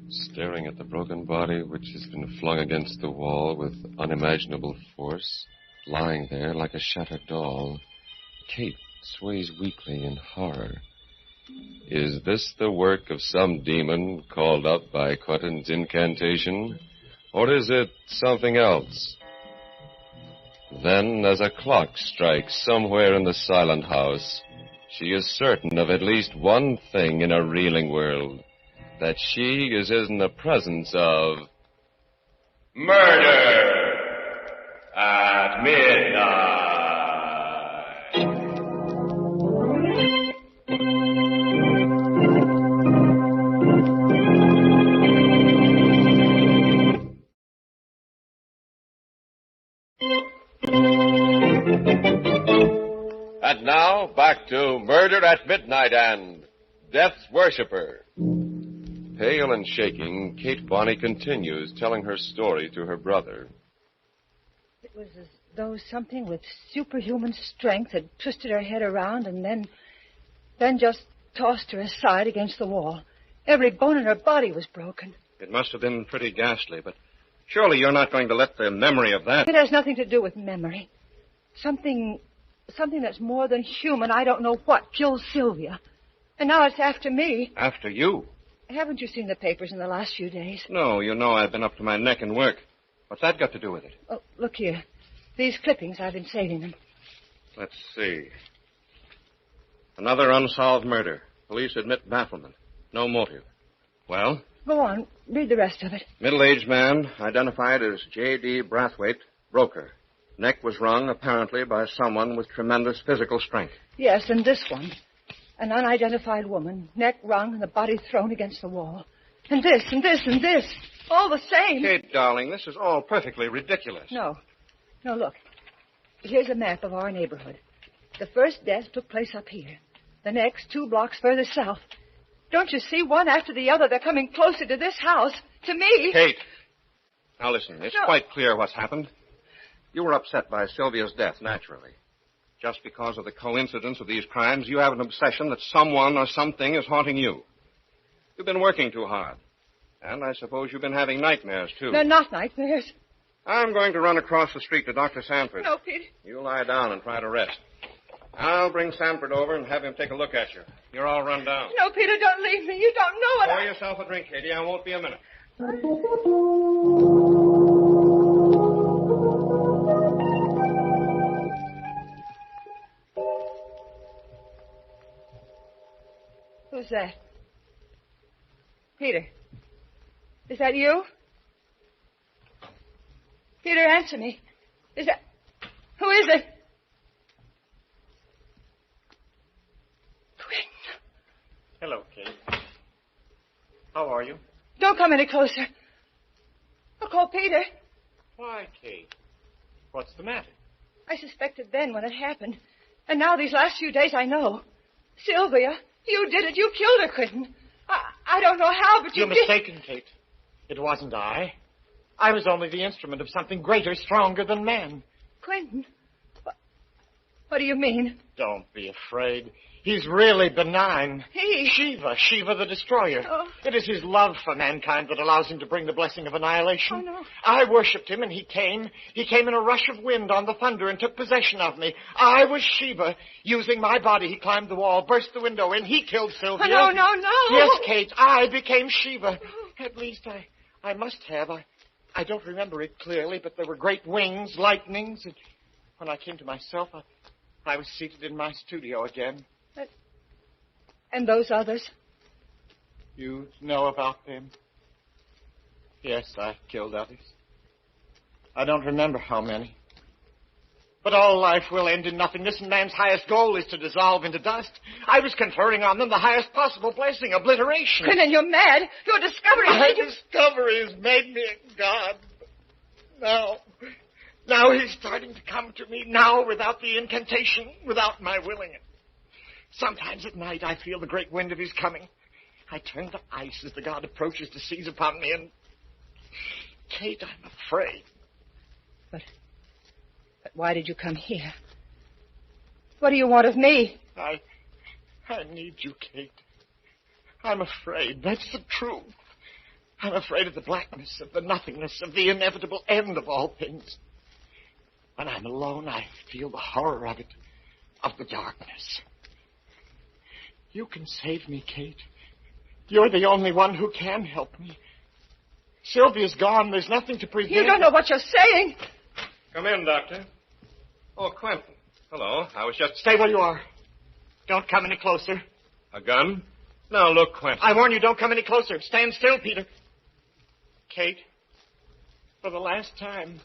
Staring at the broken body, which has been flung against the wall with unimaginable force, lying there like a shattered doll, Kate sways weakly in horror. Is this the work of some demon called up by Quentin's incantation? Or is it something else? Then, as a clock strikes somewhere in the silent house, she is certain of at least one thing in a reeling world, that she is in the presence of... Murder at Midnight. And now, back to Murder at Midnight and Death's Worshipper. Pale and shaking, Kate Bonney continues telling her story to her brother. It was as though something with superhuman strength had twisted her head around and then just tossed her aside against the wall. Every bone in her body was broken. It must have been pretty ghastly, but surely you're not going to let the memory of that... It has nothing to do with memory. Something that's more than human, I don't know what, killed Sylvia. And now it's after me. After you? Haven't you seen the papers in the last few days? No, you know I've been up to my neck in work. What's that got to do with it? Oh, look here. These clippings, I've been saving them. Let's see. Another unsolved murder. Police admit bafflement. No motive. Well? Go on. Read the rest of it. Middle-aged man, identified as J.D. Brathwaite, broker. Neck was wrung, apparently, by someone with tremendous physical strength. Yes, and this one. An unidentified woman, neck wrung and the body thrown against the wall. And this, and this, and this. All the same. Kate, darling, this is all perfectly ridiculous. No, look. Here's a map of our neighborhood. The first death took place up here. The next, 2 blocks further south. Don't you see, one after the other, they're coming closer to this house, to me. Kate, now listen, it's quite clear what's happened. You were upset by Sylvia's death, naturally. Just because of the coincidence of these crimes, you have an obsession that someone or something is haunting you. You've been working too hard. And I suppose you've been having nightmares, too. They're not nightmares. I'm going to run across the street to Dr. Sanford. No, Pete. You lie down and try to rest. I'll bring Sanford over and have him take a look at you. You're all run down. No, Peter, don't leave me. You don't know what Pour yourself a drink, Katie. I won't be a minute. Who's that? Peter. Is that you? Peter, answer me. Is that... Who is it? Hello, Kate. How are you? Don't come any closer. I'll call Peter. Why, Kate? What's the matter? I suspected then when it happened. And now these last few days I know. Sylvia, you did it. You killed her, Quentin. I don't know how, but you You're mistaken, Kate. It wasn't I. I was only the instrument of something greater, stronger than man. Quentin? What do you mean? Don't be afraid. He's really benign. He? Shiva the Destroyer. Oh. It is his love for mankind that allows him to bring the blessing of annihilation. Oh, no. I worshipped him, and he came. He came in a rush of wind on the thunder and took possession of me. I was Shiva. Using my body, he climbed the wall, burst the window in. He killed Sylvia. Oh, no. Yes, Kate, I became Shiva. At least I must have. I don't remember it clearly, but there were great wings, lightnings, and when I came to myself, I was seated in my studio again. And those others? You know about them? Yes, I killed others. I don't remember how many. But all life will end in nothingness, and man's highest goal is to dissolve into dust. I was conferring on them the highest possible blessing, obliteration. Quentin, you're mad. Your discovery... My discovery has made me a god. Now he's starting to come to me, now without the incantation, without my willing it. Sometimes at night I feel the great wind of his coming. I turn to ice as the god approaches to seize upon me, and... Kate, I'm afraid. But why did you come here? What do you want of me? I need you, Kate. I'm afraid. That's the truth. I'm afraid of the blackness, of the nothingness, of the inevitable end of all things. When I'm alone, I feel the horror of it, of the darkness. You can save me, Kate. You're the only one who can help me. Sylvia's gone. There's nothing to prevent... You don't know what you're saying. Come in, Doctor. Oh, Quentin. Hello. I was just... Stay where you are. Don't come any closer. A gun? Now, look, Quentin. I warn you, don't come any closer. Stand still, Peter. Kate, for the last time,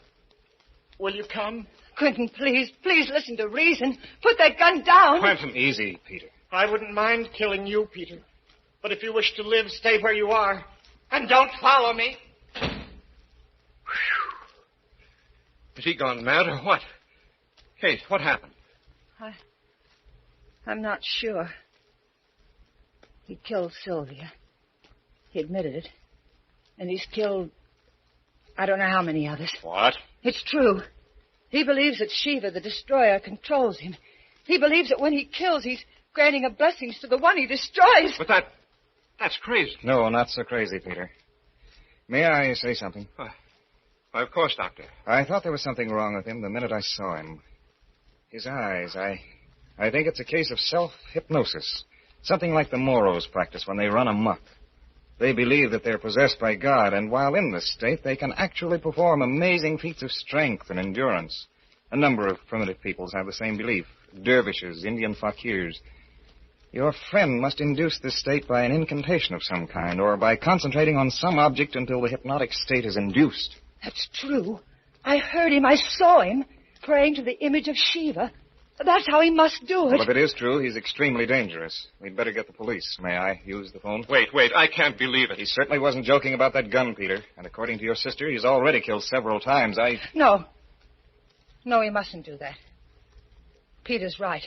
will you come? Quentin, please listen to reason. Put that gun down. Quentin, easy, Peter. I wouldn't mind killing you, Peter. But if you wish to live, stay where you are. And don't follow me. Is he gone mad or what? Kate, what happened? I'm not sure. He killed Sylvia. He admitted it. And he's killed... I don't know how many others. What? It's true. He believes that Shiva, the destroyer, controls him. He believes that when he kills, he's granting a blessings to the one he destroys. But that's crazy. No, not so crazy, Peter. May I say something? Why, of course, Doctor. I thought there was something wrong with him the minute I saw him. His eyes, I think it's a case of self-hypnosis. Something like the Moros practice when they run amok. They believe that they're possessed by God, and while in this state, they can actually perform amazing feats of strength and endurance. A number of primitive peoples have the same belief. Dervishes, Indian fakirs. Your friend must induce this state by an incantation of some kind, or by concentrating on some object until the hypnotic state is induced. That's true. I heard him. I saw him praying to the image of Shiva. That's how he must do it. Well, if it is true, he's extremely dangerous. We'd better get the police. May I use the phone? Wait, I can't believe it. He certainly wasn't joking about that gun, Peter. And according to your sister, he's already killed several times. No, he mustn't do that. Peter's right.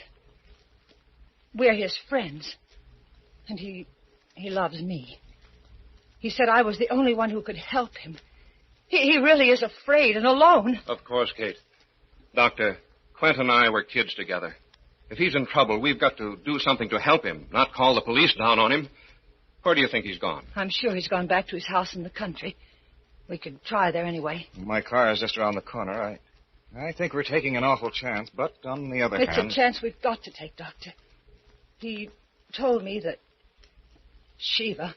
We're his friends. And he loves me. He said I was the only one who could help him. He really is afraid and alone. Of course, Kate. Doctor, Quentin and I were kids together. If he's in trouble, we've got to do something to help him, not call the police down on him. Where do you think he's gone? I'm sure he's gone back to his house in the country. We could try there anyway. My car is just around the corner. I think we're taking an awful chance, but on the other hand... It's a chance we've got to take, Doctor. He told me that Shiva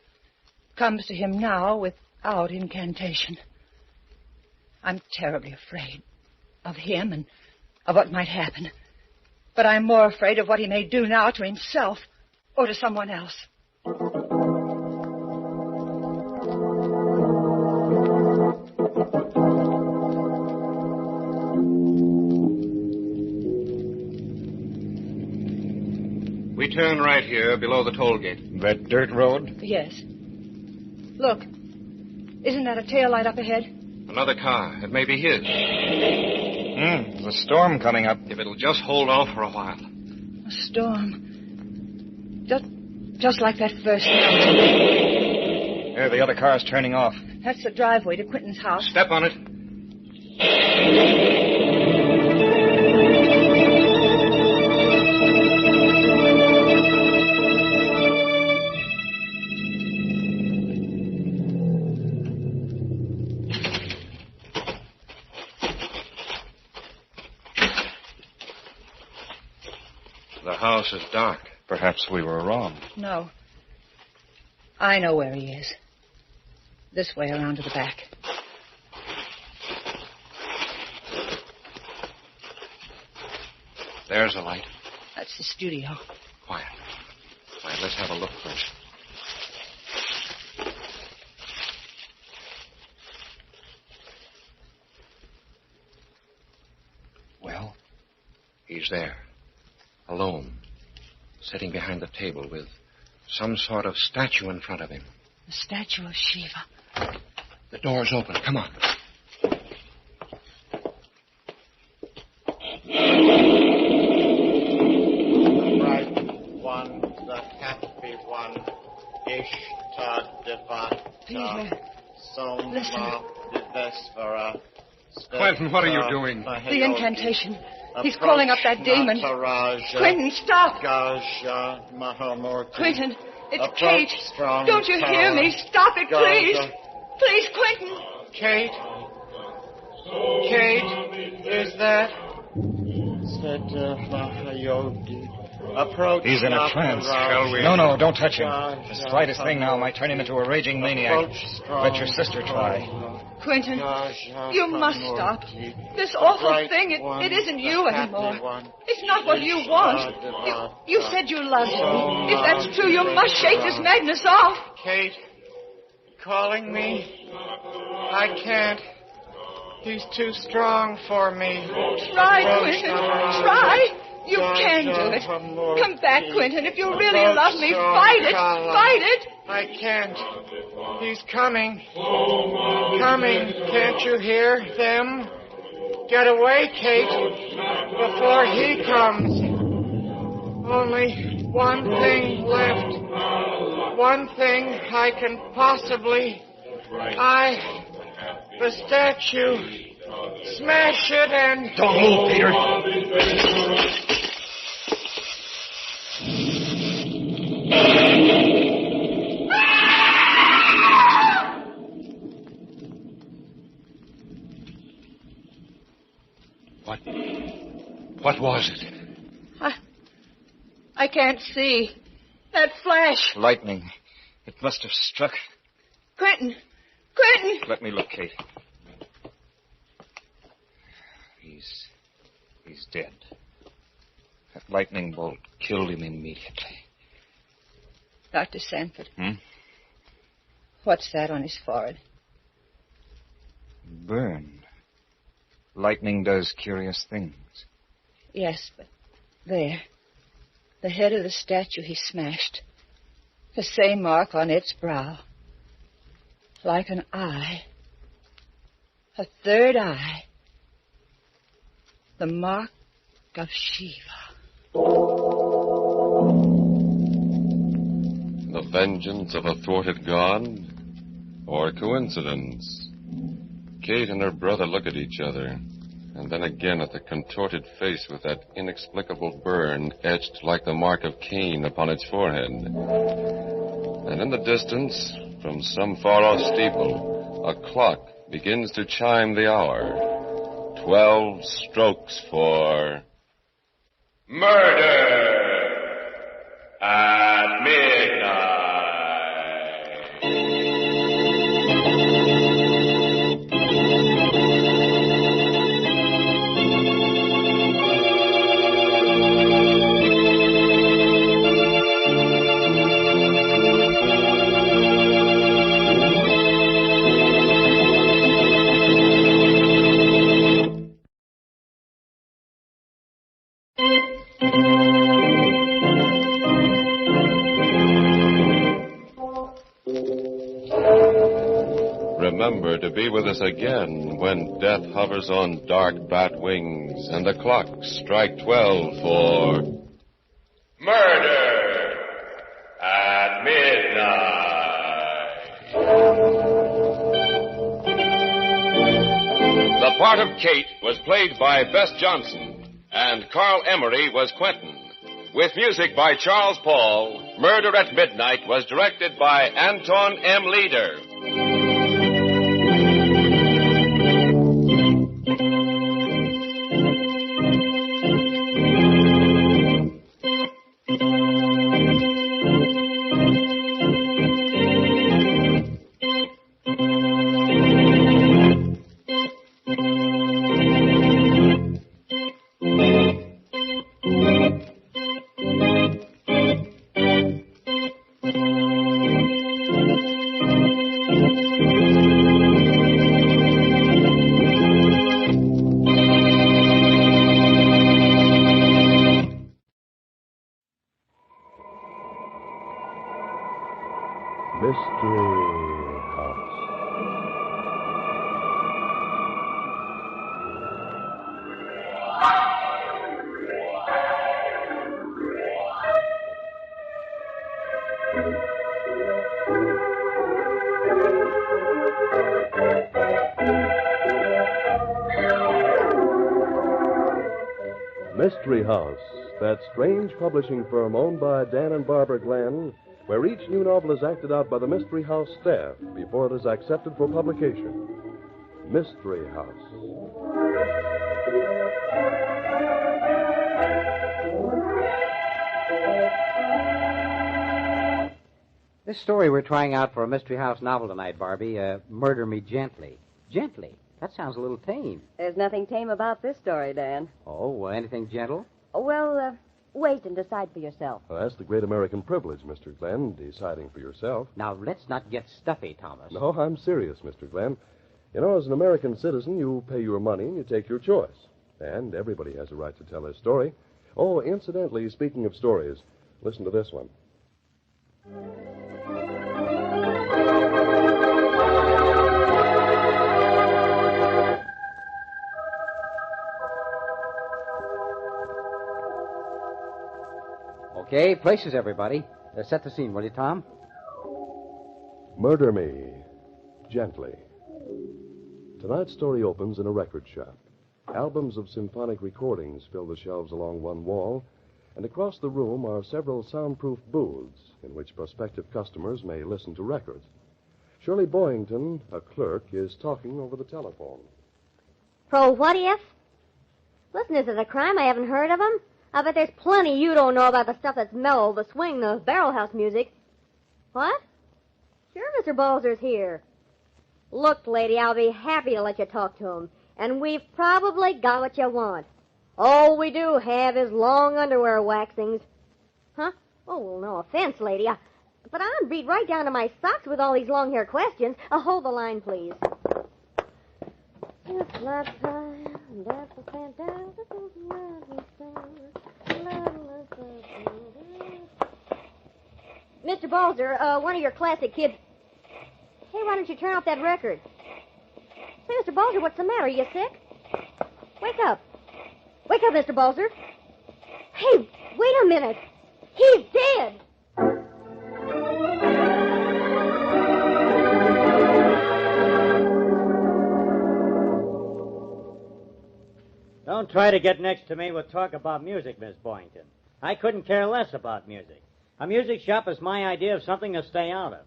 comes to him now without incantation. I'm terribly afraid of him and of what might happen. But I'm more afraid of what he may do now to himself or to someone else. We turn right here below the toll gate. That dirt road? Yes. Look, isn't that a tail light up ahead? Another car. It may be his. There's a storm coming up. If it'll just hold off for a while. A storm. Just like that first night. There, the other car's turning off. That's the driveway to Quentin's house. Step on it. The house is dark. Perhaps we were wrong. No. I know where he is. This way around to the back. There's a light. That's the studio. Quiet. Let's have a look first. Well, he's there. Alone. Sitting behind the table with some sort of statue in front of him. The statue of Shiva. The door's open. Come on. The bright one, the happy one, Ishtar Devata, Peter, Soma Vivesvara, Quentin, what are you doing? The incantation. He's calling up that demon. Quentin, stop. Quentin, it's Kate. Don't you hear me? Stop it, please. Please, Quentin. Kate? Kate, is that? Said approach. He's in a trance. Shall we? No, don't touch him. The slightest thing now might turn him into a raging maniac. Let your sister try. Quentin, you must stop. This awful thing, it isn't you anymore. It's not what you want. You said you loved me. If that's true, you must shake this madness off. Kate, calling me? I can't. He's too strong for me. Try, Quentin. Try. You can do it. Come back, Quentin. If you really love me, fight it. Fight it. I can't. He's coming. Coming. Can't you hear them? Get away, Kate, before he comes. Only one thing left. One thing I can possibly... the statue. Smash it and... Don't move, Peter. What was it? I can't see. That flash. Lightning. It must have struck. Quentin. Quentin. Let me look, Kate. He's dead. That lightning bolt killed him immediately. Dr. Sanford. What's that on his forehead? Burn. Lightning does curious things. Yes, but there. The head of the statue he smashed. The same mark on its brow. Like an eye. A third eye. The mark of Shiva. The vengeance of a thwarted god? Or coincidence? Kate and her brother look at each other, and then again at the contorted face with that inexplicable burn etched like the mark of Cain upon its forehead. And in the distance, from some far-off steeple, a clock begins to chime the hour. 12 strokes for... murder at midnight. Remember to be with us again when death hovers on dark bat wings and the clocks strike 12 for murder at midnight. The part of Kate was played by Bess Johnson, and Carl Emery was Quentin. With music by Charles Paul, Murder at Midnight was directed by Anton M. Leader. Mystery House, that strange publishing firm owned by Dan and Barbara Glenn, where each new novel is acted out by the Mystery House staff before it is accepted for publication. Mystery House. This story we're trying out for a Mystery House novel tonight, Barbie, Murder Me Gently. Gently? That sounds a little tame. There's nothing tame about this story, Dan. Oh, anything gentle? Well, wait and decide for yourself. Well, that's the great American privilege, Mr. Glenn, deciding for yourself. Now, let's not get stuffy, Thomas. No, I'm serious, Mr. Glenn. You know, as an American citizen, you pay your money and you take your choice. And everybody has a right to tell his story. Oh, incidentally, speaking of stories, listen to this one. Okay, places, everybody. Set the scene, will you, Tom? Murder Me Gently. Tonight's story opens in a record shop. Albums of symphonic recordings fill the shelves along one wall, and across the room are several soundproof booths in which prospective customers may listen to records. Shirley Boyington, a clerk, is talking over the telephone. Pro what if? Listen, is it a crime I haven't heard of them? I bet there's plenty you don't know about the stuff that's mellow, the swing, the barrel house music. What? Sure, Mr. Balzer's here. Look, lady, I'll be happy to let you talk to him. And we've probably got what you want. All we do have is long underwear waxings. Huh? Oh, well, no offense, lady. But I'm beat right down to my socks with all these long-hair questions. Hold the line, please. Mr. Balzer, one of your classic kids. Hey, why don't you turn off that record? Say, Mr. Balzer, what's the matter? Are you sick? Wake up. Wake up, Mr. Balzer. Hey, wait a minute. He's dead. Don't try to get next to me with talk about music, Miss Boynton. I couldn't care less about music. A music shop is my idea of something to stay out of.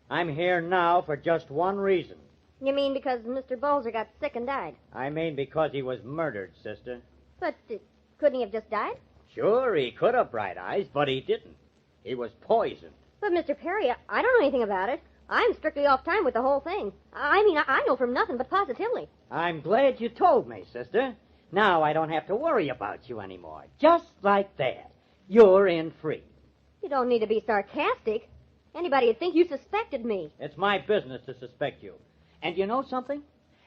I'm here now for just one reason. You mean because Mr. Balzer got sick and died? I mean because he was murdered, sister. But couldn't he have just died? Sure, he could have bright eyes, but he didn't. He was poisoned. But, Mr. Perry, I don't know anything about it. I'm strictly off time with the whole thing. I mean, I know from nothing but positively. I'm glad you told me, sister. Now I don't have to worry about you anymore. Just like that. You're in free. You don't need to be sarcastic. Anybody would think you suspected me. It's my business to suspect you. And you know something?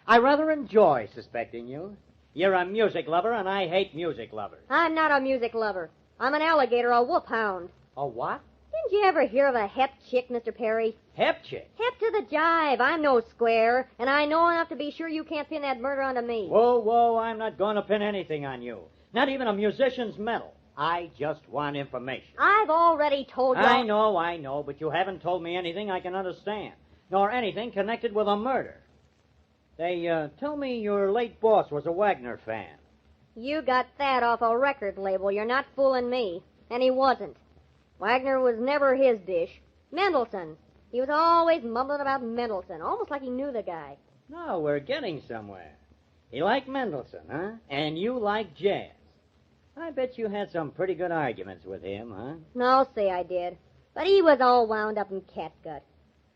I rather enjoy suspecting you. You're a music lover, and I hate music lovers. I'm not a music lover. I'm an alligator, a wolfhound. A what? Didn't you ever hear of a hep chick, Mr. Perry? Hep chick? Hep to the jive. I'm no square, and I know enough to be sure you can't pin that murder onto me. Whoa, I'm not going to pin anything on you. Not even a musician's medal. I just want information. I've already told you. I know, but you haven't told me anything I can understand, nor anything connected with a murder. They tell me your late boss was a Wagner fan. You got that off a record label. You're not fooling me. And he wasn't. Wagner was never his dish. Mendelssohn. He was always mumbling about Mendelssohn, almost like he knew the guy. No, we're getting somewhere. He liked Mendelssohn, huh? And you like jazz. I bet you had some pretty good arguments with him, huh? No, say I did. But he was all wound up in catgut.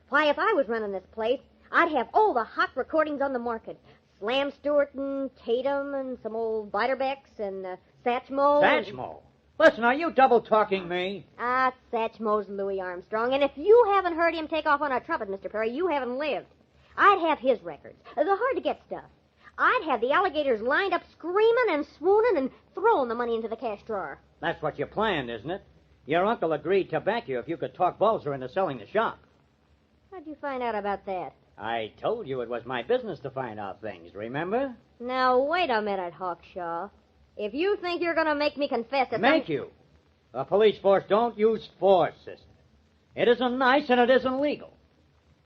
Why, if I was running this place, I'd have all the hot recordings on the market. Slam Stewart and Tatum and some old Biderbecks and Satchmo. Satchmo? Listen, are you double-talking me? Satchmo's Louis Armstrong, and if you haven't heard him take off on a trumpet, Mr. Perry, you haven't lived. I'd have his records, the hard-to-get stuff. I'd have the alligators lined up screaming and swooning and throwing the money into the cash drawer. That's what you planned, isn't it? Your uncle agreed to back you if you could talk Balzer into selling the shop. How'd you find out about that? I told you it was my business to find out things, remember? Now, wait a minute, Hawkshaw. If you think you're going to make me confess to Make you? The police force don't use force, sister. It isn't nice and it isn't legal.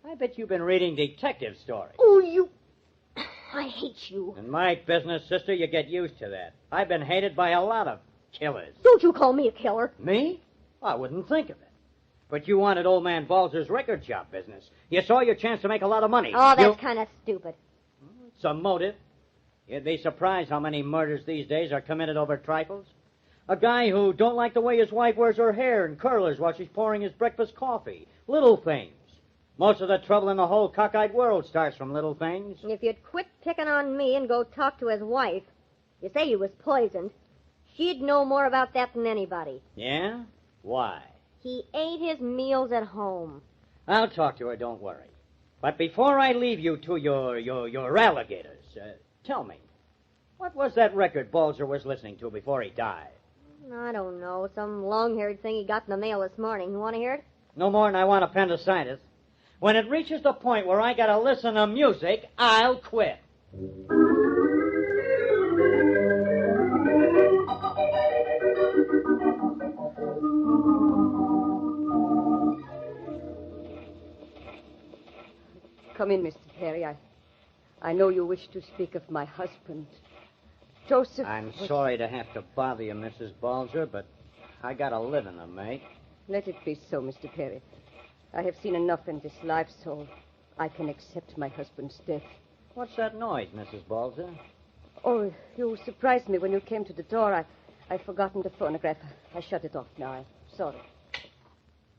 I bet you've been reading detective stories. Oh, you... I hate you. In my business, sister, you get used to that. I've been hated by a lot of killers. Don't you call me a killer. Me? I wouldn't think of it. But you wanted old man Balzer's record shop business. You saw your chance to make a lot of money. Oh, that's kind of stupid. It's a motive. You'd be surprised how many murders these days are committed over trifles. A guy who don't like the way his wife wears her hair in curlers while she's pouring his breakfast coffee. Little things. Most of the trouble in the whole cockeyed world starts from little things. If you'd quit picking on me and go talk to his wife, you say he was poisoned, she'd know more about that than anybody. Yeah? Why? He ate his meals at home. I'll talk to her, don't worry. But before I leave you to your alligators, tell me, what was that record Balzer was listening to before he died? I don't know. Some long-haired thing he got in the mail this morning. You want to hear it? No more than I want appendicitis. When it reaches the point where I gotta listen to music, I'll quit. Come in, Mr. Perry. I know you wish to speak of my husband. Joseph... I'm sorry to have to bother you, Mrs. Balzer, but I got a living to make. Let it be so, Mr. Perry. I have seen enough in this life, so I can accept my husband's death. What's that noise, Mrs. Balzer? Oh, you surprised me when you came to the door. I've forgotten the phonograph. I shut it off now. I'm sorry.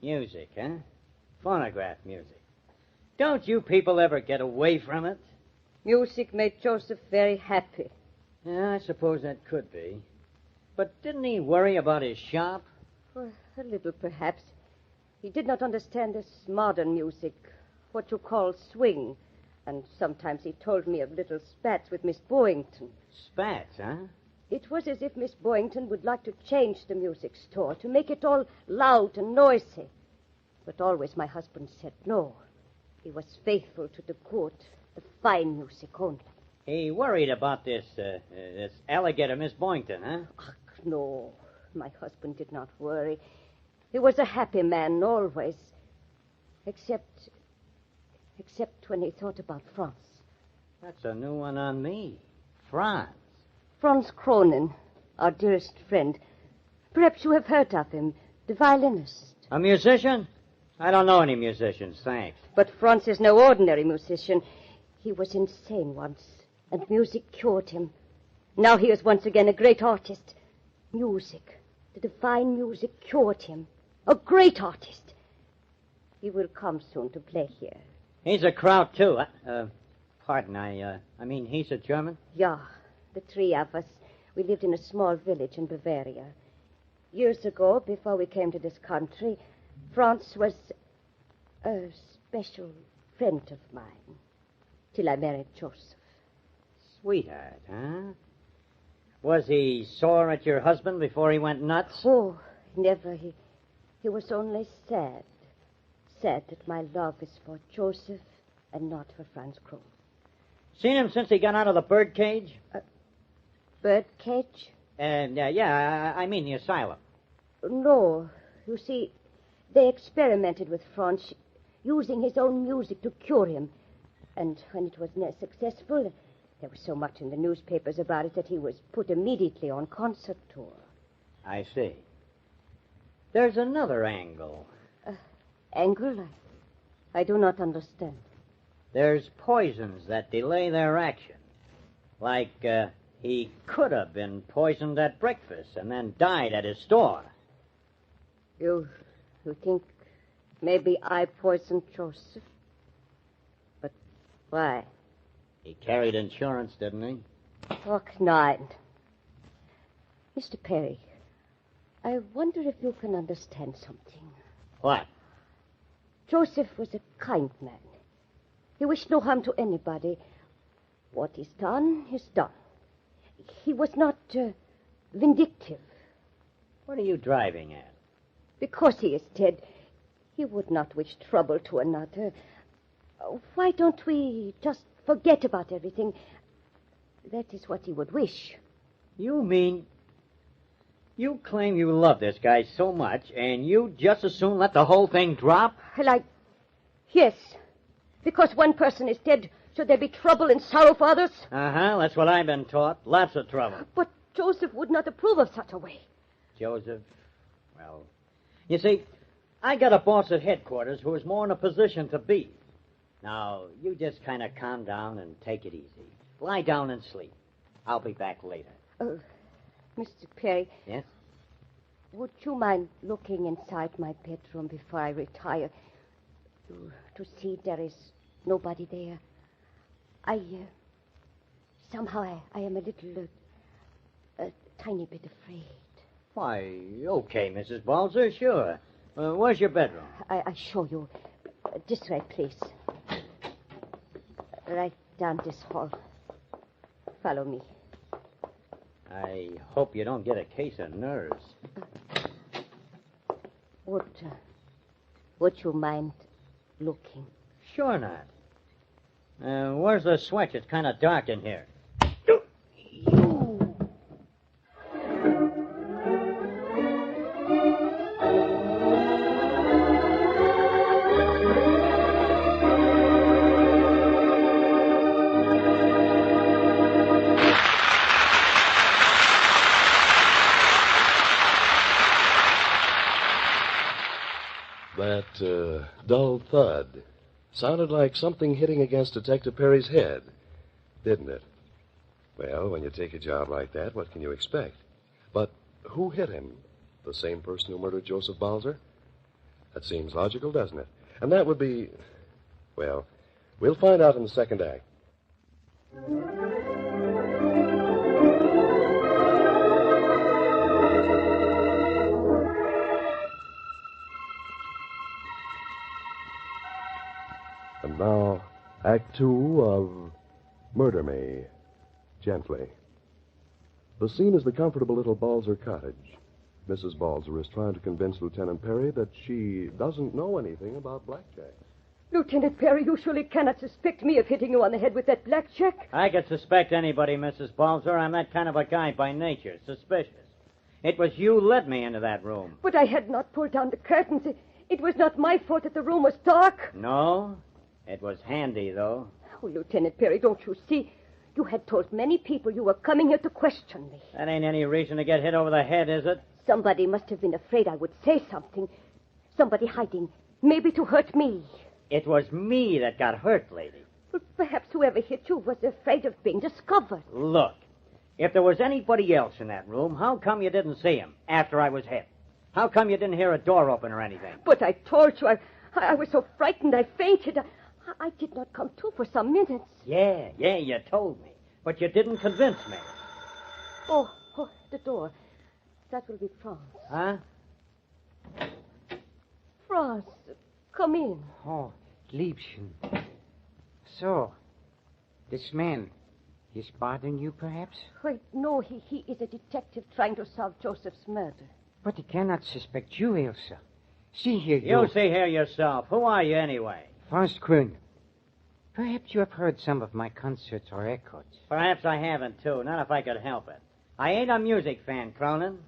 Music, huh? Phonograph music. Don't you people ever get away from it? Music made Joseph very happy. Yeah, I suppose that could be. But didn't he worry about his shop? Well, a little, perhaps. He did not understand this modern music, what you call swing. And sometimes he told me of little spats with Miss Boynton. Spats, huh? It was as if Miss Boynton would like to change the music store, to make it all loud and noisy. But always my husband said no. He was faithful to the good, the fine music only. He worried about this alligator, Miss Boynton, huh? Ach, no. My husband did not worry. He was a happy man always. Except when he thought about Franz. That's a new one on me. Franz. Franz Cronin, our dearest friend. Perhaps you have heard of him, the violinist. A musician? I don't know any musicians, thanks. But Franz is no ordinary musician. He was insane once, and music cured him. Now he is once again a great artist. Music, the divine music, cured him. A great artist. He will come soon to play here. He's a Kraut, too. Pardon, I mean, he's a German? Yeah, the three of us. We lived in a small village in Bavaria. Years ago, before we came to this country, Franz was a special friend of mine. Till I married Joseph. Sweetheart, huh? Was he sore at your husband before he went nuts? Oh, never. He was only sad. Sad that my love is for Joseph and not for Franz Cronin. Seen him since he got out of the birdcage? Birdcage? I mean the asylum. No. You see, they experimented with Franz, using his own music to cure him. And when it was successful, there was so much in the newspapers about it that he was put immediately on concert tour. I see. There's another angle. Angle? I do not understand. There's poisons that delay their action. Like, he could have been poisoned at breakfast and then died at his store. You think maybe I poisoned Joseph? But why? He carried insurance, didn't he? Oh, nein. Mr. Perry, I wonder if you can understand something. What? Joseph was a kind man. He wished no harm to anybody. What is done is done. He was not vindictive. What are you driving at? Because he is dead, he would not wish trouble to another. Why don't we just forget about everything? That is what he would wish. You mean you claim you love this guy so much, and you just as soon let the whole thing drop? Yes. Because one person is dead, Should there be trouble and sorrow for others? Uh-huh, that's what I've been taught. Lots of trouble. But Joseph would not approve of such a way. Joseph, well, you see, I got a boss at headquarters who is more in a position to be. Now, you just kind of calm down and take it easy. Lie down and sleep. I'll be back later. Mr. Perry. Yes? Would you mind looking inside my bedroom before I retire to see there is nobody there? Somehow I am a little, a tiny bit afraid. Why, okay, Mrs. Balzer, sure. Where's your bedroom? I show you. This way, please. Right down this hall. Follow me. I hope you don't get a case of nerves. Would you mind looking? Sure not. Where's the switch? It's kind of dark in here. That dull thud sounded like something hitting against Detective Perry's head, didn't it? Well, when you take a job like that, what can you expect? But who hit him? The same person who murdered Joseph Balzer? That seems logical, doesn't it? And that would be... Well, we'll find out in the second act. And now, Act 2 of Murder Me Gently. The scene is the comfortable little Balzer cottage. Mrs. Balzer is trying to convince Lieutenant Perry that she doesn't know anything about blackjack. Lieutenant Perry, you surely cannot suspect me of hitting you on the head with that blackjack. I could suspect anybody, Mrs. Balzer. I'm that kind of a guy by nature. Suspicious. It was you led me into that room. But I had not pulled down the curtains. It was not my fault that the room was dark. No? It was handy, though. Oh, Lieutenant Perry, don't you see? You had told many people you were coming here to question me. That ain't any reason to get hit over the head, is it? Somebody must have been afraid I would say something. Somebody hiding, maybe to hurt me. It was me that got hurt, lady. But perhaps whoever hit you was afraid of being discovered. Look, if there was anybody else in that room, how come you didn't see him after I was hit? How come you didn't hear a door open or anything? But I told you, I was so frightened I fainted. I did not come to for some minutes. Yeah, you told me. But you didn't convince me. Oh, the door. That will be Franz. Huh? Franz, come in. Oh, Liebchen. So, this man, he's bothering you, perhaps? Wait, no, he is a detective trying to solve Joseph's murder. But he cannot suspect you, Elsa. See here, You see here yourself. Who are you, anyway? Franz Kroon. Perhaps you have heard some of my concerts or records. Perhaps I haven't, too. Not if I could help it. I ain't a music fan, Cronin.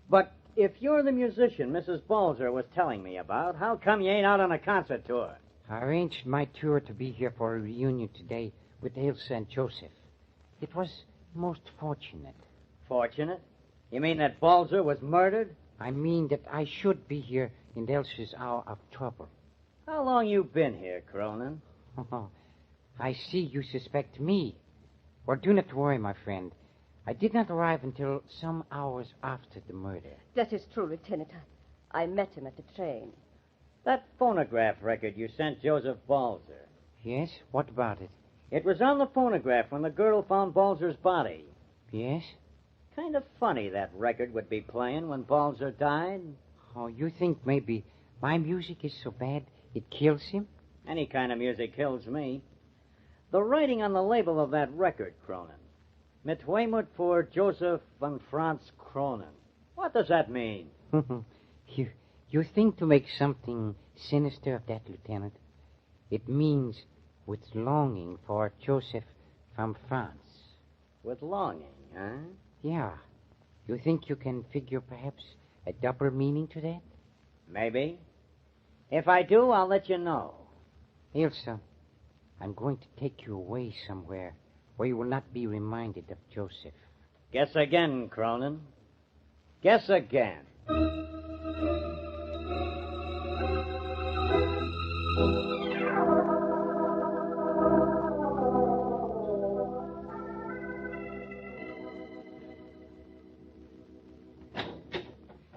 But if you're the musician Mrs. Balzer was telling me about, how come you ain't out on a concert tour? I arranged my tour to be here for a reunion today with Elsa and Joseph. It was most fortunate. Fortunate? You mean that Balzer was murdered? I mean that I should be here in Elsa's hour of trouble. How long you been here, Cronin? Oh, I see you suspect me. Well, do not worry, my friend. I did not arrive until some hours after the murder. That is true, Lieutenant. I met him at the train. That phonograph record you sent Joseph Balzer. Yes? What about it? It was on the phonograph when the girl found Balzer's body. Yes? Kind of funny that record would be playing when Balzer died. Oh, you think maybe my music is so bad it kills him? Any kind of music kills me. The writing on the label of that record, Cronin. Mit Weymut for Joseph von Franz Cronin. What does that mean? You think to make something sinister of that, Lieutenant? It means with longing for Joseph von Franz. With longing, huh? Yeah. You think you can figure perhaps a double meaning to that? Maybe. If I do, I'll let you know. Elsa, I'm going to take you away somewhere where you will not be reminded of Joseph. Guess again, Cronin. Guess again.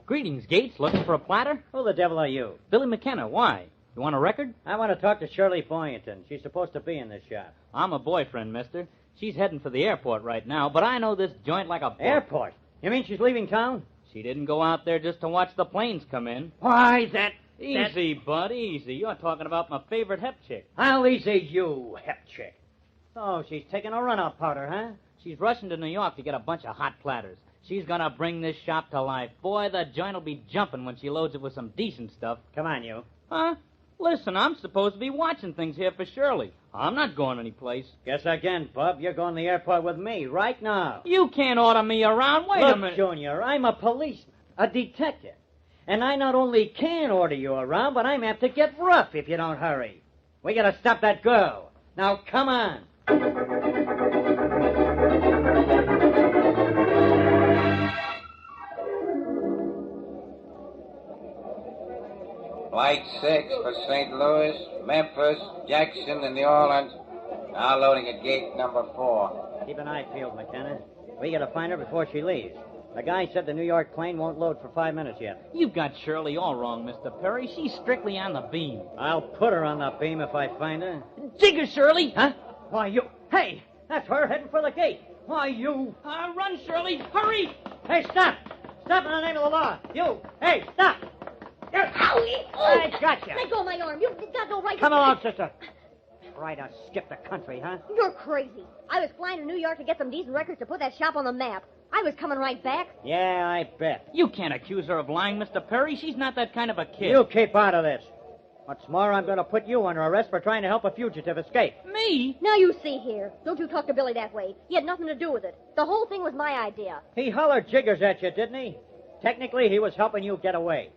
Greetings, Gates. Looking for a platter? Who the devil are you? Billy McKenna. Why? You want a record? I want to talk to Shirley Boynton. She's supposed to be in this shop. I'm a boyfriend, mister. She's heading for the airport right now, but I know this joint like a book. Airport? You mean she's leaving town? She didn't go out there just to watch the planes come in. Why, that... Easy, bud, easy. You're talking about my favorite hep chick. I'll easy you, hep chick. Oh, she's taking a run-out powder, huh? She's rushing to New York to get a bunch of hot platters. She's gonna bring this shop to life. Boy, the joint will be jumping when she loads it with some decent stuff. Come on, you. Huh? Listen, I'm supposed to be watching things here for Shirley. I'm not going anyplace. Guess again, Bub. You're going to the airport with me right now. You can't order me around. Wait a minute. Junior, I'm a policeman, a detective. And I not only can order you around, but I'm apt to get rough if you don't hurry. We gotta stop that girl. Now, come on. Flight 6 for St. Louis, Memphis, Jackson, and New Orleans. Now loading at gate number 4. Keep an eye peeled, McKenna. We gotta find her before she leaves. The guy said the New York plane won't load for 5 minutes yet. You've got Shirley all wrong, Mr. Perry. She's strictly on the beam. I'll put her on the beam if I find her. Jigger, Shirley! Huh? Why, you... Hey! That's her heading for the gate. Why, you... Run, Shirley! Hurry! Hey, stop! Stop in the name of the law! You! Hey, stop! Owie! I got you. Let go of my arm. You've got no right Come along, sister. Try to skip the country, huh? You're crazy. I was flying to New York to get some decent records to put that shop on the map. I was coming right back. Yeah, I bet. You can't accuse her of lying, Mr. Perry. She's not that kind of a kid. You keep out of this. What's more, I'm going to put you under arrest for trying to help a fugitive escape. Me? Now you see here. Don't you talk to Billy that way. He had nothing to do with it. The whole thing was my idea. He hollered jiggers at you, didn't he? Technically, he was helping you get away.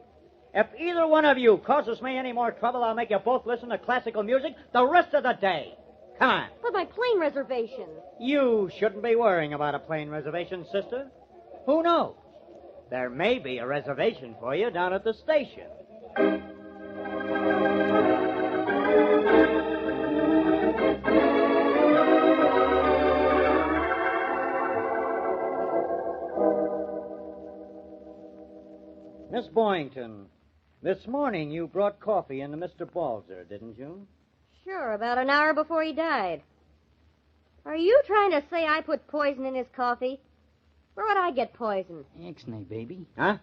If either one of you causes me any more trouble, I'll make you both listen to classical music the rest of the day. Come on. But my plane reservation. You shouldn't be worrying about a plane reservation, sister. Who knows? There may be a reservation for you down at the station. Miss Boynton, this morning you brought coffee into Mr. Balzer, didn't you? Sure, about an hour before he died. Are you trying to say I put poison in his coffee? Where would I get poison? Ixnay, baby. Huh?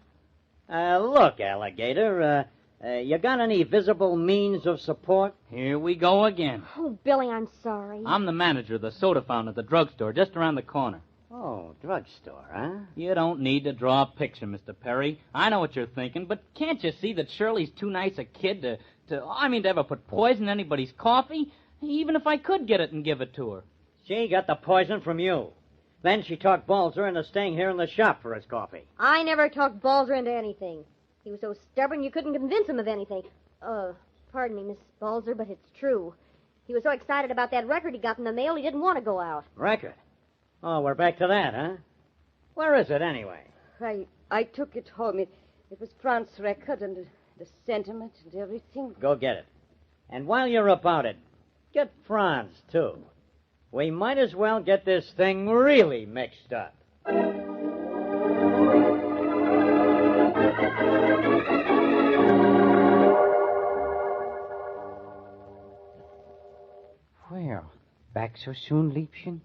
Look, alligator, you got any visible means of support? Here we go again. Oh, Billy, I'm sorry. I'm the manager of the soda fountain at the drugstore just around the corner. Oh, drugstore, huh? You don't need to draw a picture, Mr. Perry. I know what you're thinking, but can't you see that Shirley's too nice a kid to ever put poison in anybody's coffee? Even if I could get it and give it to her. She got the poison from you. Then she talked Balzer into staying here in the shop for his coffee. I never talked Balzer into anything. He was so stubborn you couldn't convince him of anything. Pardon me, Miss Balzer, but it's true. He was so excited about that record he got in the mail he didn't want to go out. Record? Oh, we're back to that, huh? Where is it, anyway? I took it home. It was France's record and the sentiment and everything. Go get it. And while you're about it, get Franz, too. We might as well get this thing really mixed up. Well, back so soon, Liebchen?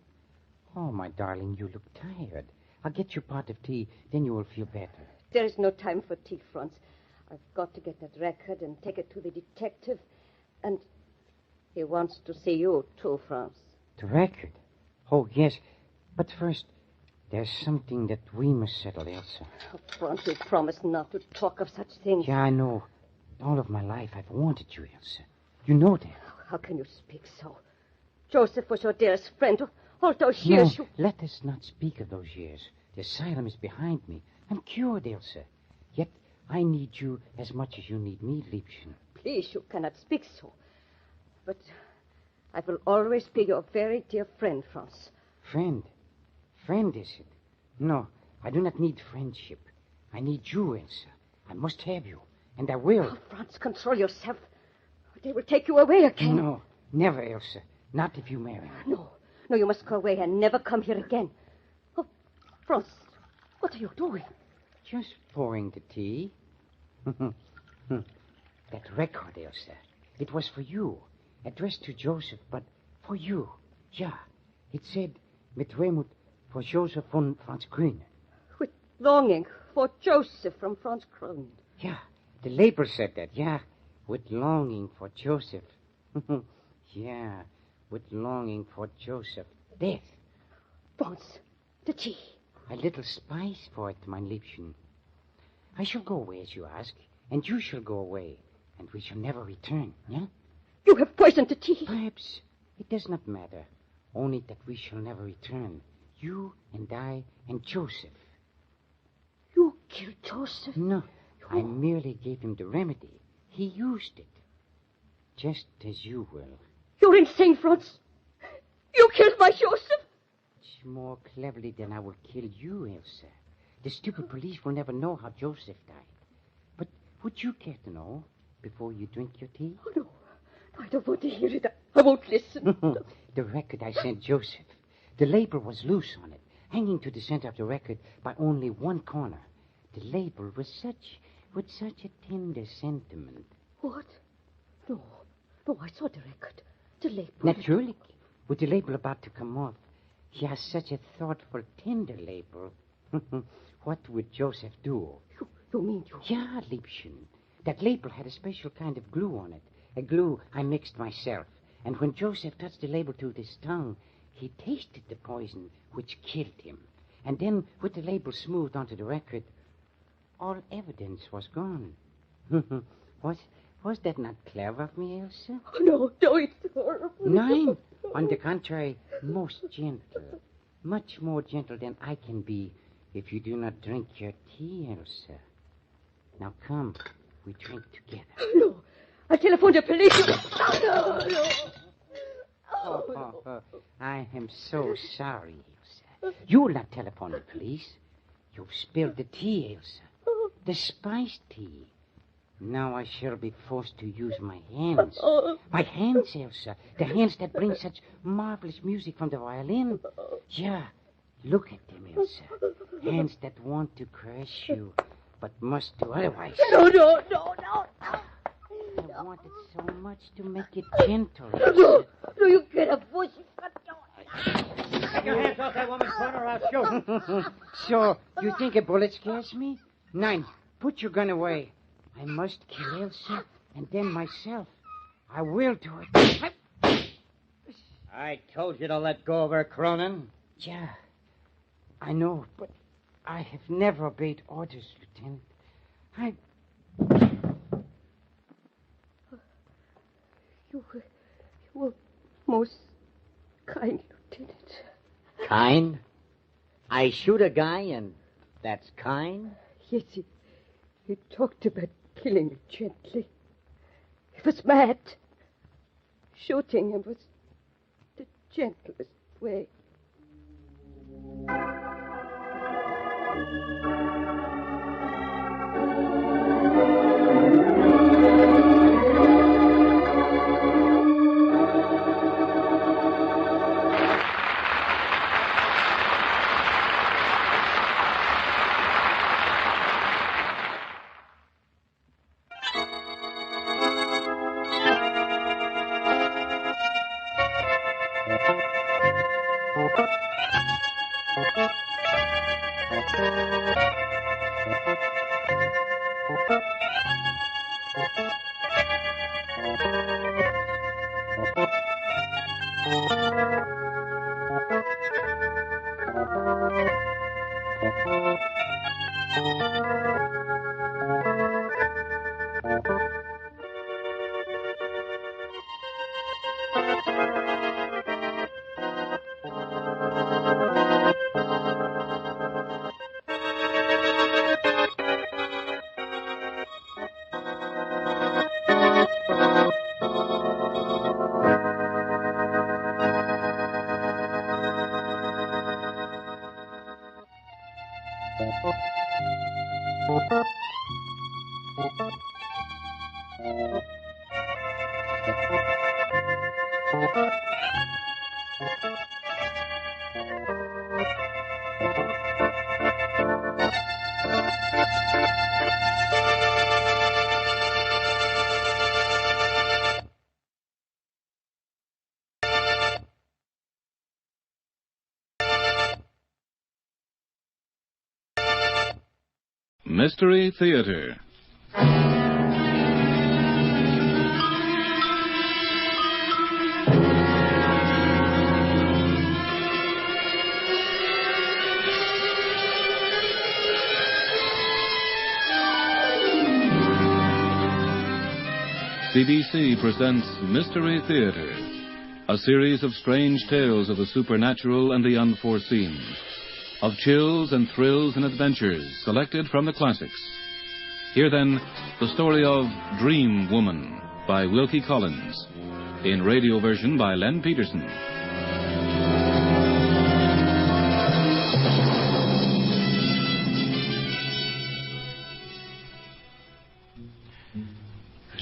Oh, my darling, you look tired. I'll get you a pot of tea, then you will feel better. There is no time for tea, Franz. I've got to get that record and take it to the detective. And he wants to see you, too, Franz. The record? Oh, yes. But first, there's something that we must settle, Elsa. Oh, Franz, you promised not to talk of such things. Yeah, I know. All of my life, I've wanted you, Elsa. You know that. How can you speak so? Joseph was your dearest friend. All those years No, let us not speak of those years. The asylum is behind me. I'm cured, Elsa. Yet I need you as much as you need me, Liebchen. Please, you cannot speak so. But I will always be your very dear friend, Franz. Friend? Friend, is it? No, I do not need friendship. I need you, Elsa. I must have you, and I will. Oh, Franz, control yourself. They will take you away again. No, never, Elsa. Not if you marry me. No, you must go away and never come here again. Oh, Franz, what are you doing? Just pouring the tea. That record, Elsa. It was for you. Addressed to Joseph, but for you. Yeah. It said, mit Wehmut for Joseph von Franz Grün. With longing for Joseph from Franz Grün. Yeah. The label said that, yeah. With longing for Joseph. Yeah. With longing for Joseph. Death. Franz, the tea. A little spice for it, mein Liebchen. I shall go away, as you ask, and you shall go away, and we shall never return, yeah? You have poisoned the tea. Perhaps. It does not matter. Only that we shall never return. You and I and Joseph. You killed Joseph? No. I merely gave him the remedy. He used it. Just as you will. You're insane, Franz. You killed my Joseph. Much more cleverly than I will kill you, Elsa. The stupid police will never know how Joseph died. But would you care to know before you drink your tea? Oh, no. I don't want to hear it. I won't listen. The record I sent Joseph. The label was loose on it, hanging to the center of the record by only one corner. The label was with such a tender sentiment. What? No, I saw the record. The label. Naturally. With the label about to come off. He has such a thoughtful, tender label. What would Joseph do? You mean you... Yeah, Liebchen. That label had a special kind of glue on it. A glue I mixed myself. And when Joseph touched the label to his tongue, he tasted the poison which killed him. And then, with the label smoothed onto the record, all evidence was gone. Was that not clever of me, Elsa? Oh, no, it's horrible. Nein. On the contrary, most gentle. Much more gentle than I can be if you do not drink your tea, Elsa. Now come, we drink together. No, I'll telephone the police. No. Oh, I am so sorry, Elsa. You will not telephone the police. You've spilled the tea, Elsa. The spiced tea. Now I shall be forced to use my hands. My hands, Elsa. The hands that bring such marvelous music from the violin. Yeah, look at them, Elsa. Hands that want to crush you, but must do otherwise. No. I wanted so much to make it gentle, Elsa. No, you get a voice. Take your hands off that woman's phone or I'll shoot. So, you think a bullet scares me? Nein, put your gun away. I must kill Elsa and then myself. I will do it. I told you to let go of her, Cronin. Yeah, I know, but I have never obeyed orders, Lieutenant. You were most kind, Lieutenant. Kind? I shoot a guy and that's kind? Yes, he talked about killing you gently. He was mad. Shooting him was the gentlest way. Mystery Theater. CBC presents Mystery Theater, a series of strange tales of the supernatural and the unforeseen, of chills and thrills and adventures selected from the classics. Here, then, the story of Dream Woman by Wilkie Collins, in radio version by Len Peterson.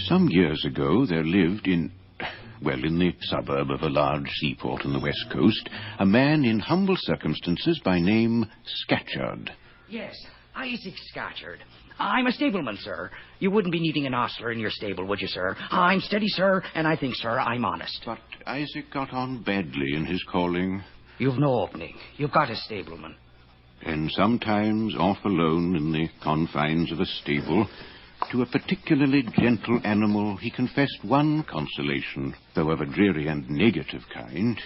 Some years ago, there lived in the suburb of a large seaport on the west coast, a man in humble circumstances by name Scatchard. Yes, Isaac Scatchard. I'm a stableman, sir. You wouldn't be needing an ostler in your stable, would you, sir? I'm steady, sir, and I think, sir, I'm honest. But Isaac got on badly in his calling. You've no opening. You've got a stableman. And sometimes off alone in the confines of a stable, to a particularly gentle animal, he confessed one consolation, though of a dreary and negative kind.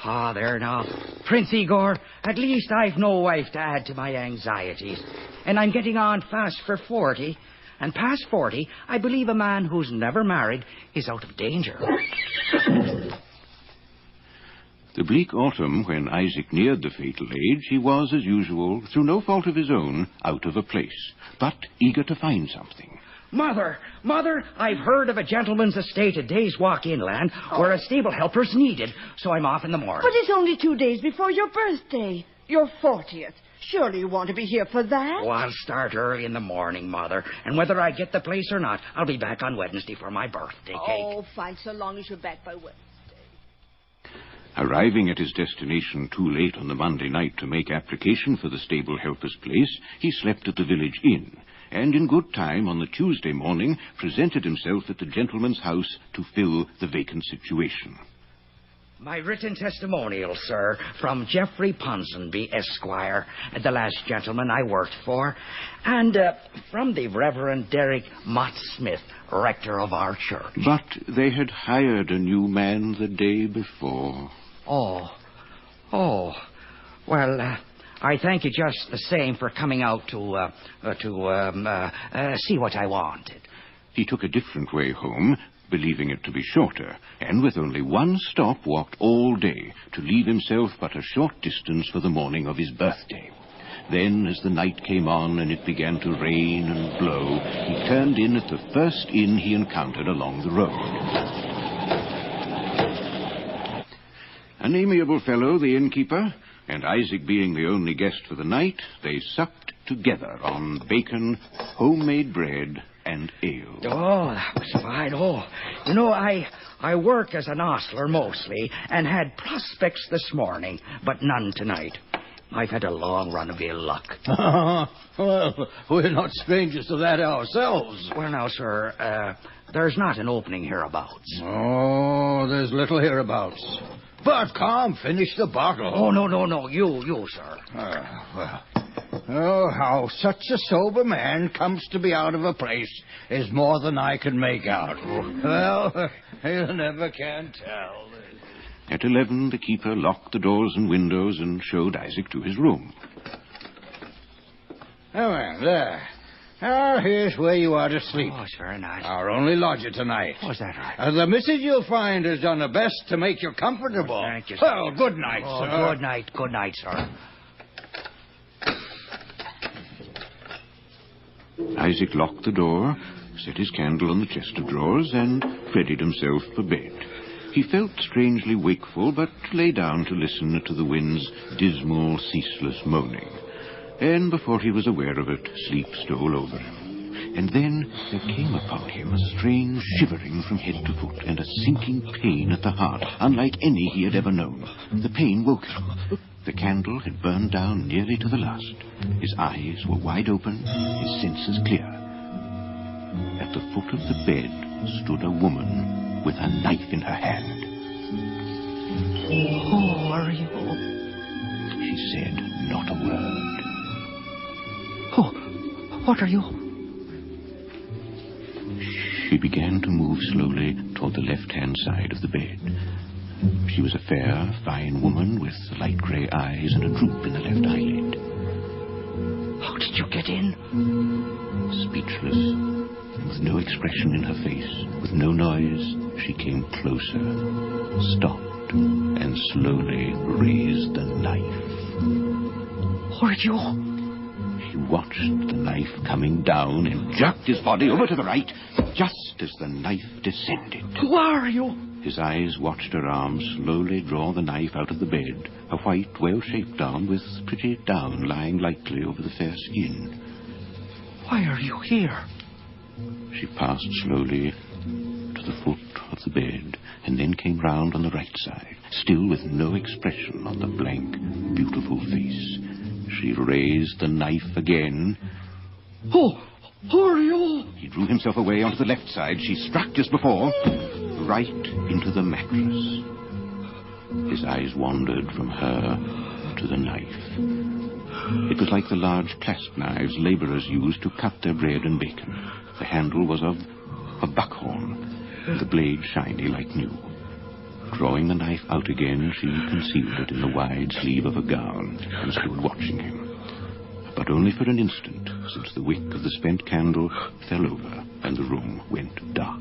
Ah, there now. Prince Igor, at least I've no wife to add to my anxieties. And I'm getting on fast for 40. And past 40, I believe a man who's never married is out of danger. The bleak autumn, when Isaac neared the fatal age, he was, as usual, through no fault of his own, out of a place, but eager to find something. Mother, I've heard of a gentleman's estate a day's walk inland where a stable helper's needed, so I'm off in the morning. But it's only 2 days before your birthday. Your 40th. Surely you want to be here for that? Oh, I'll start early in the morning, Mother. And whether I get the place or not, I'll be back on Wednesday for my birthday cake. Oh, fine, so long as you're back by Wednesday. Arriving at his destination too late on the Monday night to make application for the stable helper's place, he slept at the village inn, and in good time on the Tuesday morning presented himself at the gentleman's house to fill the vacant situation. My written testimonial, sir, from Geoffrey Ponsonby, Esquire, the last gentleman I worked for, and from the Reverend Derek Mott Smith, rector of our church. But they had hired a new man the day before. Oh. Well, I thank you just the same for coming out to see what I wanted. He took a different way home, believing it to be shorter, and with only one stop walked all day to leave himself but a short distance for the morning of his birthday. Then, as the night came on and it began to rain and blow, he turned in at the first inn he encountered along the road. An amiable fellow, the innkeeper, and Isaac being the only guest for the night, they supped together on bacon, homemade bread, and ale. Oh, that was fine. Oh, you know, I work as an ostler mostly, and had prospects this morning, but none tonight. I've had a long run of ill luck. Well, we're not strangers to that ourselves. Well, now, sir, there's not an opening hereabouts. Oh, there's little hereabouts. But come, finish the bottle. Oh, no, you, sir. How such a sober man comes to be out of a place is more than I can make out. Well, you never can tell. At 11, the keeper locked the doors and windows and showed Isaac to his room. Well, there. Now, here's where you are to sleep. Oh, it's very nice. Our only lodger tonight. Oh, is that right? The missus you'll find has done her best to make you comfortable. Oh, thank you, sir. Well, good night, sir. Good night, sir. Isaac locked the door, set his candle on the chest of drawers, and readied himself for bed. He felt strangely wakeful, but lay down to listen to the wind's dismal, ceaseless moaning. And before he was aware of it, sleep stole over him. And then there came upon him a strange shivering from head to foot and a sinking pain at the heart, unlike any he had ever known. The pain woke him. The candle had burned down nearly to the last. His eyes were wide open, his senses clear. At the foot of the bed stood a woman with a knife in her hand. Who are you? She said not a word. Oh, what are you? She began to move slowly toward the left-hand side of the bed. She was a fair, fine woman with light gray eyes and a droop in the left eyelid. How did you get in? Speechless, with no expression in her face, with no noise, she came closer, stopped, and slowly raised the knife. Who are you? He watched the knife coming down and jerked his body over to the right just as the knife descended. Who are you? His eyes watched her arm slowly draw the knife out of the bed, a white, well-shaped arm with pretty down lying lightly over the fair skin. Why are you here? She passed slowly to the foot of the bed and then came round on the right side, still with no expression on the blank, beautiful face. She raised the knife again. Who are you? He drew himself away onto the left side. She struck just before, right into the mattress. His eyes wandered from her to the knife. It was like the large clasp knives laborers use to cut their bread and bacon. The handle was of a buckhorn, the blade shiny like new. Drawing the knife out again, she concealed it in the wide sleeve of a gown and stood watching him. But only for an instant, since the wick of the spent candle fell over and the room went dark.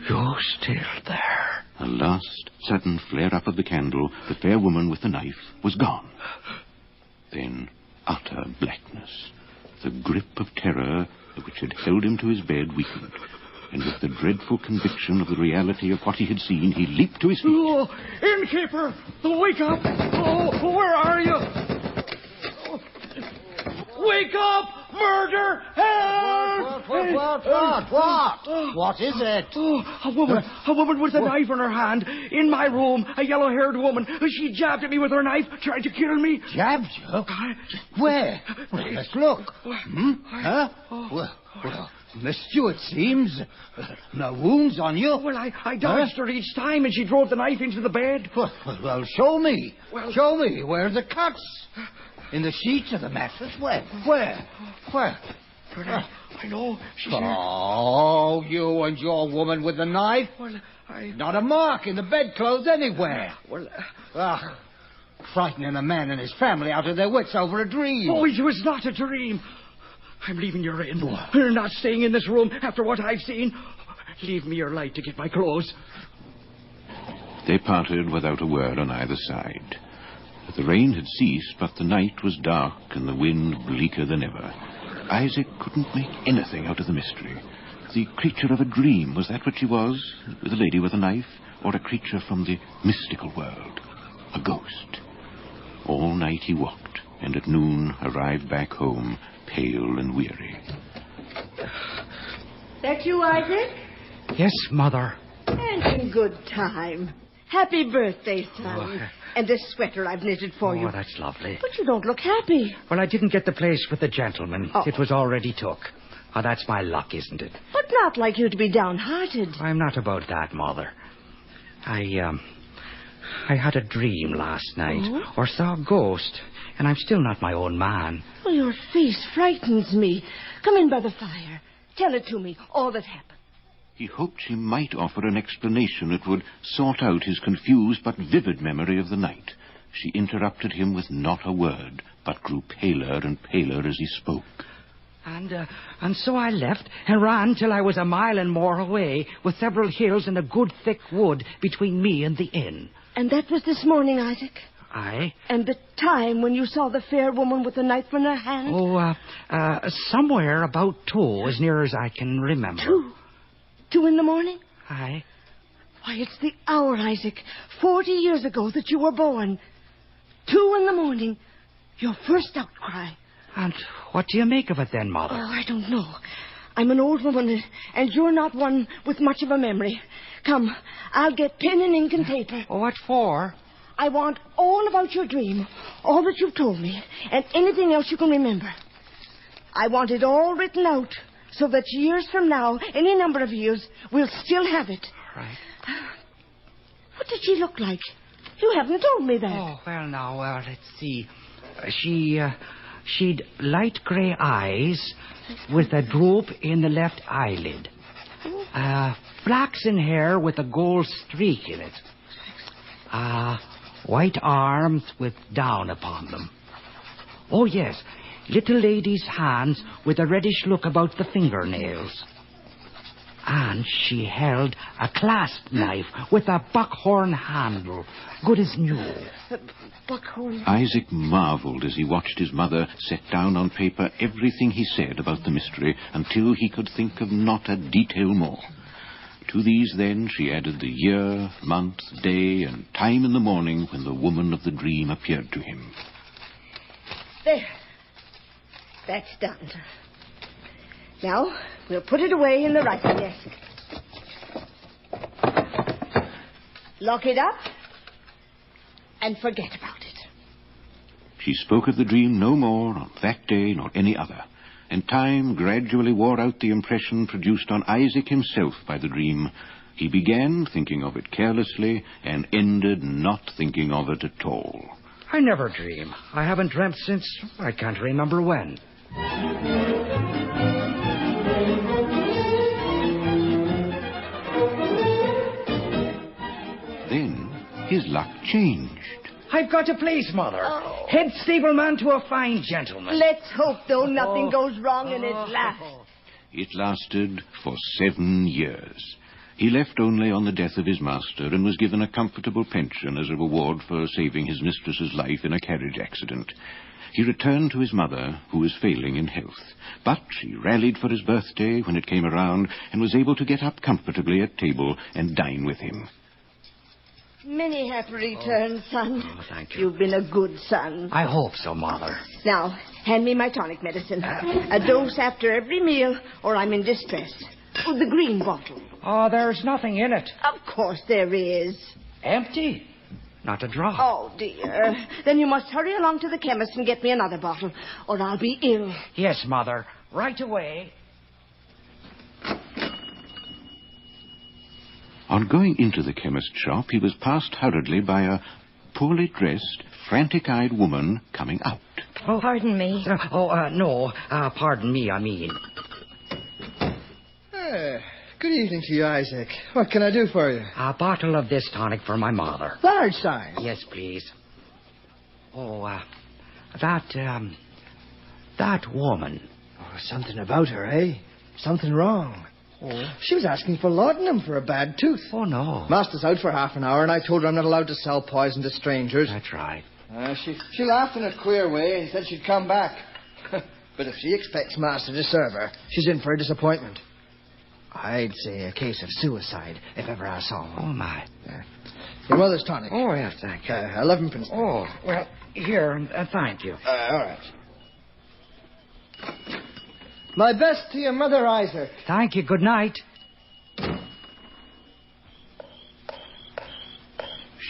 You're still there. A last sudden flare-up of the candle, the fair woman with the knife was gone. Then utter blackness. The grip of terror which had held him to his bed weakened. And with the dreadful conviction of the reality of what he had seen, he leaped to his feet. Oh, innkeeper! Wake up! Oh, where are you? Wake up! Murder! Help! What? What is it? A woman with a knife in her hand. In my room, a yellow-haired woman. She jabbed at me with her knife, tried to kill me. Jabbed you? Where? Well, let's look. Huh? Well, missed you, it seems. No wounds on you? Well, I dodged her each time, and she drove the knife into the bed. Well, show me. Show me. Where are the cuts? In the sheets of the mattress? Where? I know. She's oh, you and your woman with the knife? Well, Not a mark in the bedclothes anywhere. Well, frightening a man and his family out of their wits over a dream. Oh, it was not a dream. I'm leaving your inn. You're not staying in this room after what I've seen. Leave me your light to get my clothes. They parted without a word on either side. The rain had ceased, but the night was dark and the wind bleaker than ever. Isaac couldn't make anything out of the mystery. The creature of a dream, was that what she was? The lady with a knife? Or a creature from the mystical world? A ghost? All night he walked, and at noon arrived back home, pale and weary. That you, Isaac? Yes, Mother. And in good time. Happy birthday, son. And this sweater I've knitted for you. Oh, that's lovely. But you don't look happy. Well, I didn't get the place with the gentleman. Oh. It was already took. Oh, that's my luck, isn't it? But not like you to be downhearted. I'm not about that, Mother. I had a dream last night, or saw a ghost, and I'm still not my own man. Well, your face frightens me. Come in by the fire. Tell it to me, all that happened. He hoped she might offer an explanation that would sort out his confused but vivid memory of the night. She interrupted him with not a word, but grew paler and paler as he spoke. And so I left and ran till I was a mile and more away, with several hills and a good thick wood between me and the inn. And that was this morning, Isaac? Aye. And the time when you saw the fair woman with the knife in her hand? Oh, somewhere about 2, as near as I can remember. 2 in the morning? Aye. Why, it's the hour, Isaac. 40 years ago that you were born. 2 in the morning. Your first outcry. And what do you make of it then, Mother? Oh, I don't know. I'm an old woman, and you're not one with much of a memory. Come, I'll get pen and ink and paper. Oh, what for? I want all about your dream, all that you've told me, and anything else you can remember. I want it all written out, so that years from now, any number of years, we'll still have it. Right. What did she look like? You haven't told me that. Oh, well, now, let's see. She'd light grey eyes with a droop in the left eyelid. Flaxen hair with a gold streak in it. White arms with down upon them. Oh, yes, little lady's hands with a reddish look about the fingernails. And she held a clasp knife with a buckhorn handle, good as new. Buckhorn? Isaac marveled as he watched his mother set down on paper everything he said about the mystery until he could think of not a detail more. To these, then, she added the year, month, day, and time in the morning when the woman of the dream appeared to him. There. That's done. Now, we'll put it away in the writing desk. Lock it up and forget about it. She spoke of the dream no more on that day nor any other, and time gradually wore out the impression produced on Isaac himself by the dream. He began thinking of it carelessly and ended not thinking of it at all. I never dream. I haven't dreamt since I can't remember when. Then his luck changed. I've got a place, Mother. Oh. Head stableman to a fine gentleman. Let's hope, though, nothing goes wrong in its last. It lasted for 7 years. He left only on the death of his master and was given a comfortable pension as a reward for saving his mistress's life in a carriage accident. He returned to his mother, who was failing in health. But she rallied for his birthday when it came around and was able to get up comfortably at table and dine with him. Many happy returns, son. Oh, thank you. You've been a good son. I hope so, Mother. Now, hand me my tonic medicine. A dose after every meal, or I'm in distress. Oh, the green bottle. Oh, there's nothing in it. Of course there is. Empty. Not a drop. Oh, dear. Then you must hurry along to the chemist and get me another bottle, or I'll be ill. Yes, Mother. Right away. On going into the chemist's shop, he was passed hurriedly by a poorly dressed, frantic-eyed woman coming out. Oh, pardon me. No. Pardon me, I mean. Good evening to you, Isaac. What can I do for you? A bottle of this tonic for my mother. Large size? Yes, please. Oh, that woman. Oh, something about her, eh? Something wrong. Oh. She was asking for laudanum for a bad tooth. Oh, no. Master's out for half an hour, and I told her I'm not allowed to sell poison to strangers. That's right. She laughed in a queer way and said she'd come back. But if she expects Master to serve her, she's in for a disappointment. I'd say a case of suicide, if ever I saw one. Oh, my. Your mother's tonic. Oh, yes, thank you. 11 pence. Oh, well, here, thank you. All right. My best to your mother, Isaac. Thank you. Good night.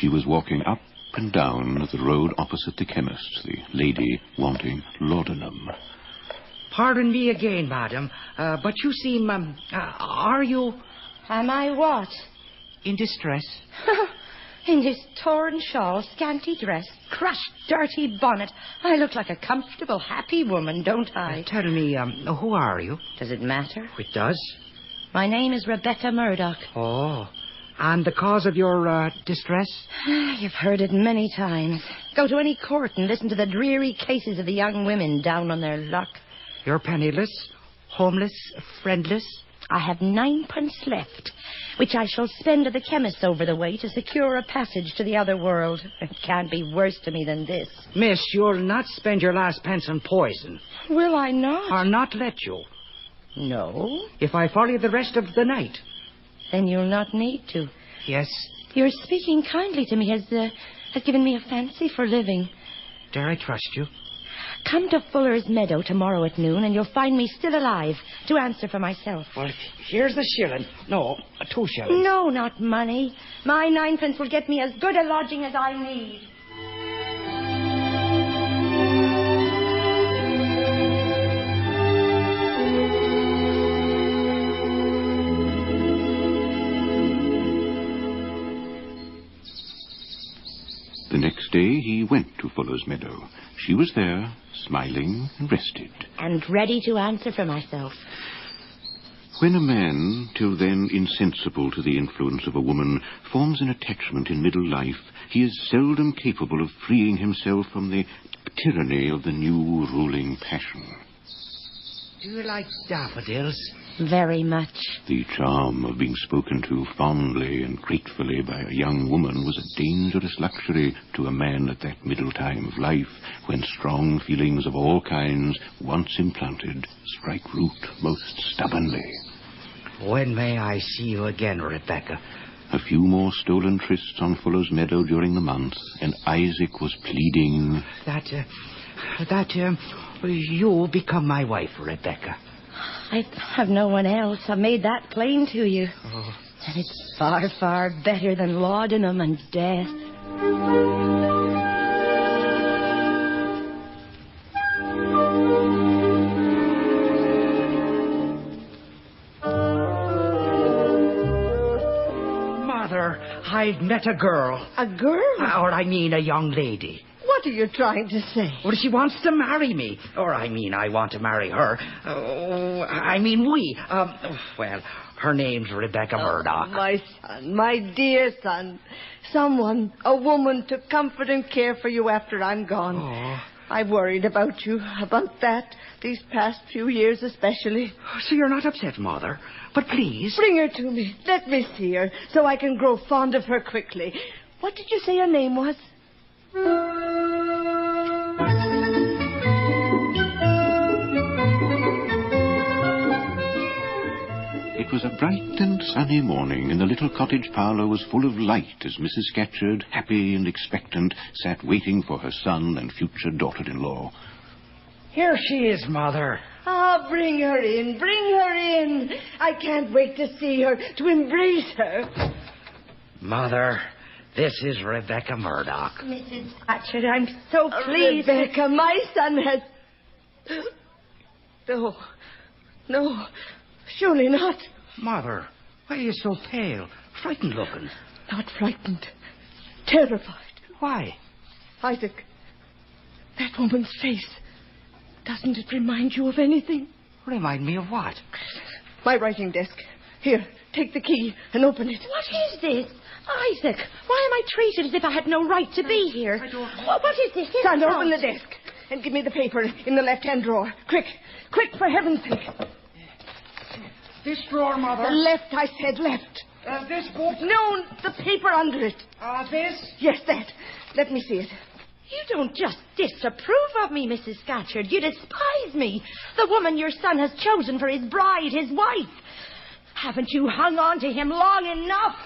She was walking up and down the road opposite the chemist's, the lady wanting laudanum. Pardon me again, madam, but you seem, are you... Am I what? In distress? In this torn shawl, scanty dress, crushed, dirty bonnet, I look like a comfortable, happy woman, don't I? Tell me, who are you? Does it matter? It does. My name is Rebecca Murdoch. Oh, and the cause of your, distress? You've heard it many times. Go to any court and listen to the dreary cases of the young women down on their luck. You're penniless, homeless, friendless. I have 9 pence left, which I shall spend at the chemist's over the way to secure a passage to the other world. It can't be worse to me than this. Miss, you'll not spend your last pence on poison. Will I not? Or not let you. No. If I follow you the rest of the night. Then you'll not need to. Yes. Your speaking kindly to me has given me a fancy for living. Dare I trust you? Come to Fuller's Meadow tomorrow at noon, and you'll find me still alive to answer for myself. Well, here's the shilling. No, 2 shillings. No, not money. My 9pence will get me as good a lodging as I need. The next day he went to Fuller's Meadow. She was there, smiling and rested. And ready to answer for myself. When a man, till then insensible to the influence of a woman, forms an attachment in middle life, he is seldom capable of freeing himself from the tyranny of the new ruling passion. Do you like daffodils? Very much. The charm of being spoken to fondly and gratefully by a young woman was a dangerous luxury to a man at that middle time of life, when strong feelings of all kinds, once implanted, strike root most stubbornly. When may I see you again, Rebecca? A few more stolen trysts on Fuller's Meadow during the month, and Isaac was pleading That you become my wife, Rebecca. I have no one else. I've made that plain to you. Oh. And it's far, far better than laudanum and death. Mother, I've met a girl. A girl? Or I mean a young lady. What are you trying to say? Well, she wants to marry me. Or I mean, I want to marry her. We. Well, her name's Rebecca Murdoch. My son, my dear son. Someone, a woman, to comfort and care for you after I'm gone. Oh. I've worried about you, about that, these past few years especially. So you're not upset, Mother. But please. Bring her to me. Let me see her, so I can grow fond of her quickly. What did you say her name was? It was a bright and sunny morning, and the little cottage parlour was full of light as Mrs. Scatcherd, happy and expectant, sat waiting for her son and future daughter-in-law. Here she is, Mother. Ah, bring her in, bring her in. I can't wait to see her, to embrace her. Mother, this is Rebecca Murdoch. Mrs. Scatcherd, I'm so pleased. Rebecca, my son has... No, surely not. Mother, why are you so pale? Frightened looking. Not frightened. Terrified. Why? Isaac, that woman's face. Doesn't it remind you of anything? Remind me of what? My writing desk. Here, take the key and open it. What is this? Isaac, why am I treated as if I had no right to be here? What is this? Son, open the desk and give me the paper in the left-hand drawer. Quick, for heaven's sake. This drawer, Mother. Left, I said, left. This book? No, the paper under it. This? Yes, that. Let me see it. You don't just disapprove of me, Mrs. Scatcherd. You despise me. The woman your son has chosen for his bride, his wife. Haven't you hung on to him long enough?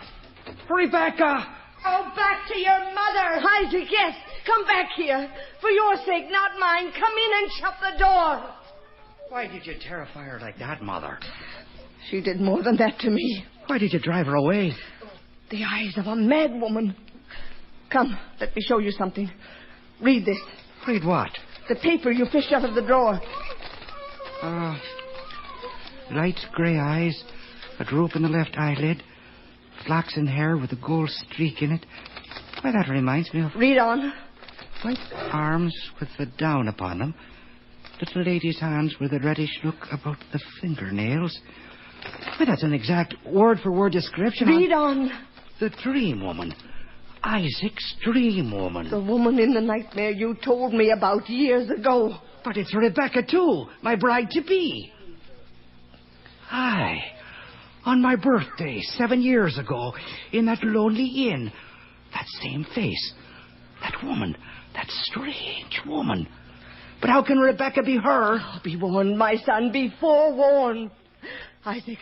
Rebecca! Oh, back to your mother. Isaac, yes. Come back here. For your sake, not mine. Come in and shut the door. Why did you terrify her like that, Mother? She did more than that to me. Why did you drive her away? The eyes of a mad woman. Come, let me show you something. Read this. Read what? The paper you fished out of the drawer. Light grey eyes, a droop in the left eyelid, flaxen hair with a gold streak in it. Why, that reminds me of... Read on. Arms with the down upon them. Little lady's hands with a reddish look about the fingernails. Why, that's an exact word-for-word description. Read on. The dream woman. Isaac's dream woman. The woman in the nightmare you told me about years ago. But it's Rebecca, too, my bride-to-be. Aye, on my birthday 7 years ago, in that lonely inn. That same face. That woman. That strange woman. But how can Rebecca be her? Oh, be warned, my son. Be forewarned. Isaac,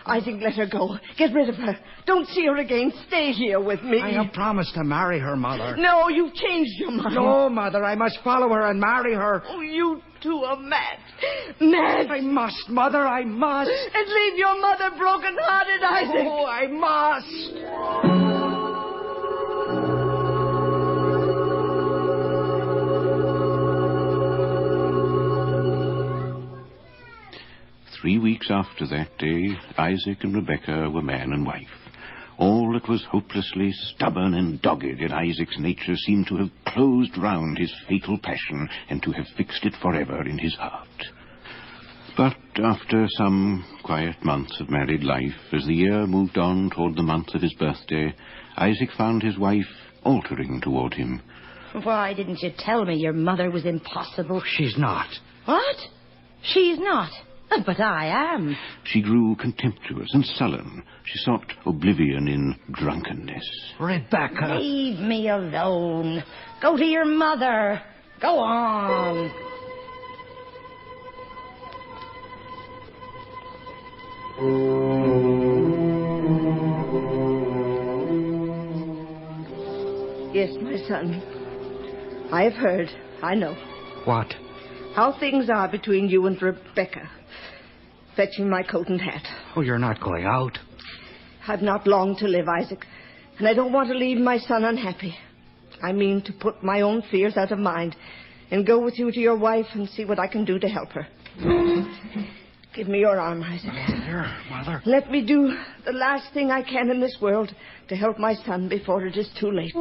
Isaac, let her go. Get rid of her. Don't see her again. Stay here with me. I have promised to marry her, Mother. No, you've changed your mind. No, Mother, I must follow her and marry her. Oh, you two are mad. Mad. I must, Mother, I must. And leave your mother broken-hearted, Isaac. Oh, I must. 3 weeks after that day, Isaac and Rebecca were man and wife. All that was hopelessly stubborn and dogged in Isaac's nature seemed to have closed round his fatal passion and to have fixed it forever in his heart. But after some quiet months of married life, as the year moved on toward the month of his birthday, Isaac found his wife altering toward him. Why didn't you tell me your mother was impossible? She's not. What? She's not? But I am. She grew contemptuous and sullen. She sought oblivion in drunkenness. Rebecca! Leave me alone. Go to your mother. Go on. Yes, my son. I have heard. I know. What? How things are between you and Rebecca. Fetching my coat and hat. Oh, you're not going out. I've not long to live, Isaac, and I don't want to leave my son unhappy. I mean to put my own fears out of mind and go with you to your wife and see what I can do to help her. Give me your arm, Isaac. Here, Mother. Let me do the last thing I can in this world to help my son before it is too late.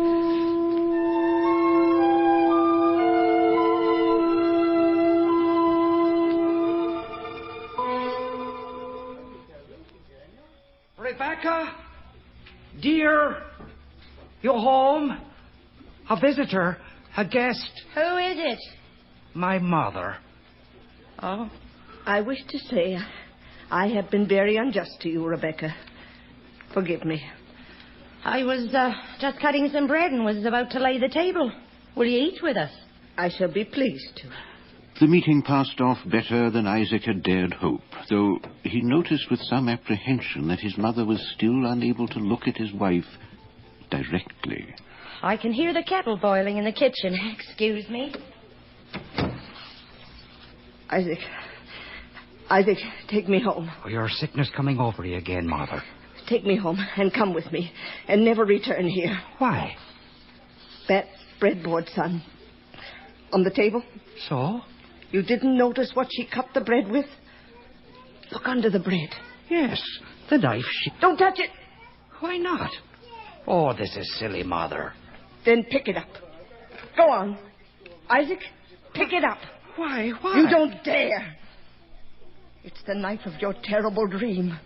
Rebecca? Dear? You home? A visitor? A guest? Who is it? My mother. Oh, I wish to say I have been very unjust to you, Rebecca. Forgive me. I was just cutting some bread and was about to lay the table. Will you eat with us? I shall be pleased to. The meeting passed off better than Isaac had dared hope, though he noticed with some apprehension that his mother was still unable to look at his wife directly. I can hear the kettle boiling in the kitchen. Excuse me. Isaac, take me home. Oh, your sickness coming over you again, Mother. Take me home and come with me and never return here. Why? That breadboard, son. On the table. So? You didn't notice what she cut the bread with? Look under the bread. Yes, the knife she... Don't touch it. Why not? Oh, this is silly, Mother. Then pick it up. Go on. Isaac, pick it up. Why? You don't dare. It's the knife of your terrible dream.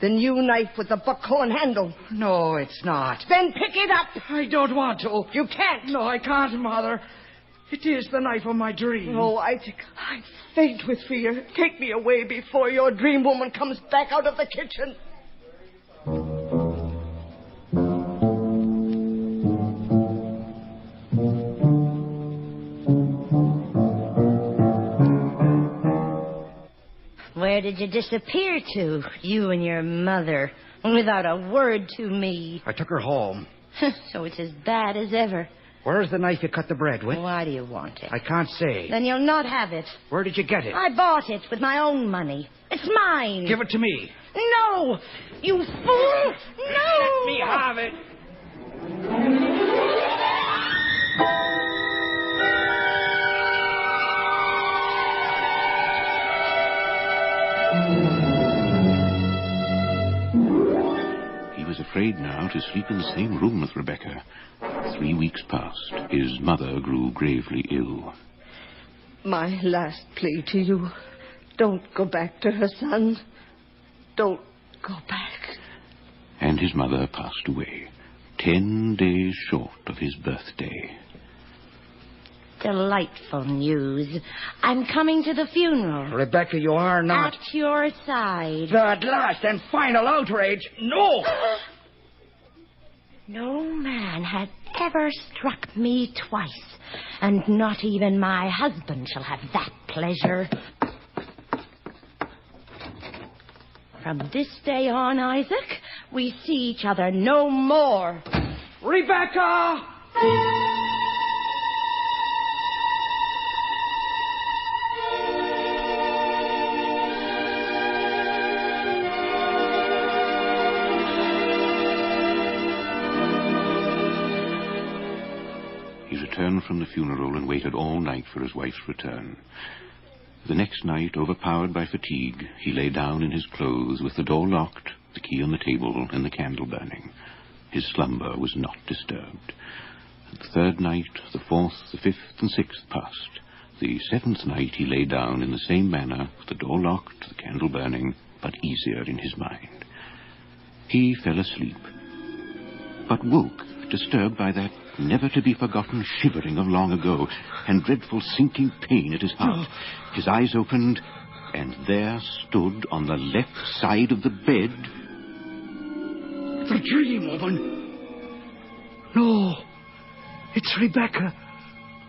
The new knife with the buckhorn handle. No, it's not. Then pick it up. I don't want to. You can't. No, I can't, Mother. It is the knife of my dream. Oh, Isaac, I faint with fear. Take me away before your dream woman comes back out of the kitchen. Where did you disappear to, you and your mother, without a word to me? I took her home. So it's as bad as ever. Where's the knife you cut the bread with? Why do you want it? I can't say. Then you'll not have it. Where did you get it? I bought it with my own money. It's mine. Give it to me. No! You fool! No! Let me have it. He was afraid now to sleep in the same room with Rebecca. 3 weeks passed. His mother grew gravely ill. My last plea to you. Don't go back to her, son. Don't go back. And his mother passed away, 10 days short of his birthday. Delightful news. I'm coming to the funeral. Rebecca, you are not. At your side. The last and final outrage. No! No man had ever struck me twice, and not even my husband shall have that pleasure. From this day on, Isaac, we see each other no more. Rebecca! He returned from the funeral and waited all night for his wife's return. The next night, overpowered by fatigue, he lay down in his clothes with the door locked, the key on the table, and the candle burning. His slumber was not disturbed. The third night, the fourth, the fifth, and sixth passed. The seventh night he lay down in the same manner, with the door locked, the candle burning, but easier in his mind. He fell asleep, but woke, disturbed by that never-to-be-forgotten shivering of long ago, and dreadful sinking pain at his heart. His eyes opened, and there stood on the left side of the bed... The dream woman. No, it's Rebecca,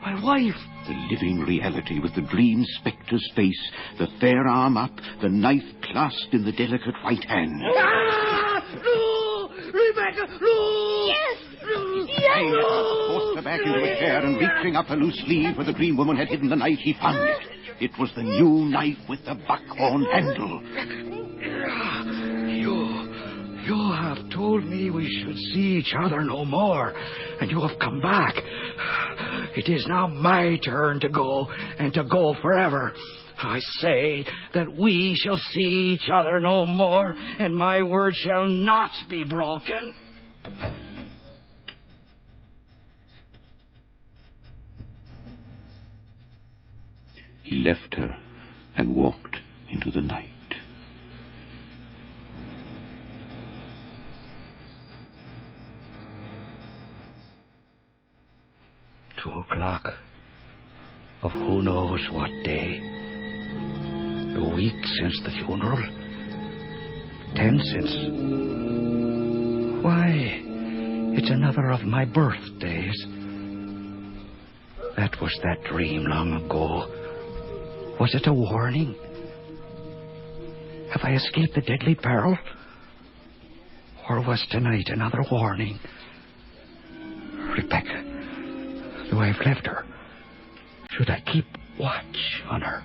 my wife. The living reality with the dream spectre's face, the fair arm up, the knife clasped in the delicate white hand. Ah! No! Rebecca, no! Yes! Yes! Forced her back into a chair and reaching up her loose sleeve where the dream woman had hidden the knife, he found it. It was the new knife with the buckhorn handle. You have told me we should see each other no more, and you have come back. It is now my turn to go, and to go forever. I say that we shall see each other no more, and my word shall not be broken. He left her and walked into the night. $2:00 of who knows what day. A week since the funeral. 10 since. Why, it's another of my birthdays. That was that dream long ago. Was it a warning? Have I escaped the deadly peril? Or was tonight another warning? Rebecca, though I've left her, should I keep watch on her?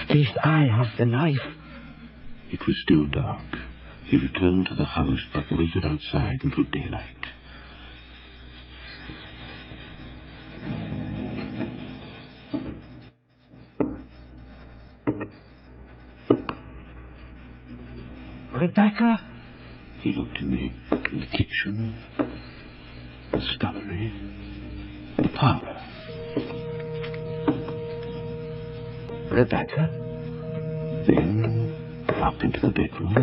At least I have the knife. It was still dark. He returned to the house but waited outside until daylight. Rebecca? He looked in the kitchen, the scullery, the parlor. Rebecca? Then up into the bedroom.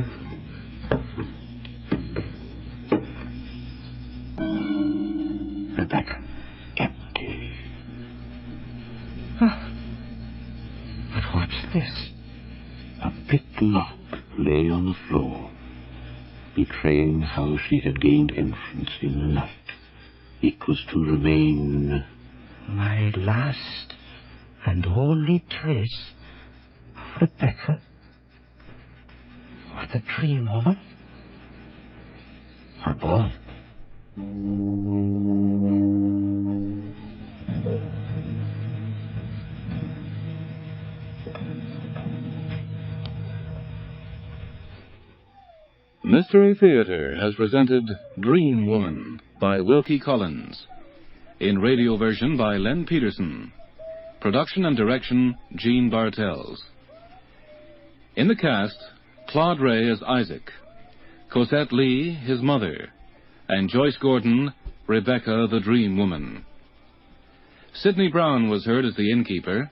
Rebecca, empty. But what's this? A picked lock lay on the floor, betraying how she had gained entrance in the night. It was to remain my last and only trace of Rebecca, or the dream woman, or both. Mystery Theater has presented Dream Woman by Wilkie Collins. In radio version by Len Peterson. Production and direction, Gene Bartels. In the cast, Claude Ray as Isaac, Cosette Lee, his mother, and Joyce Gordon, Rebecca the Dream Woman. Sidney Brown was heard as the innkeeper,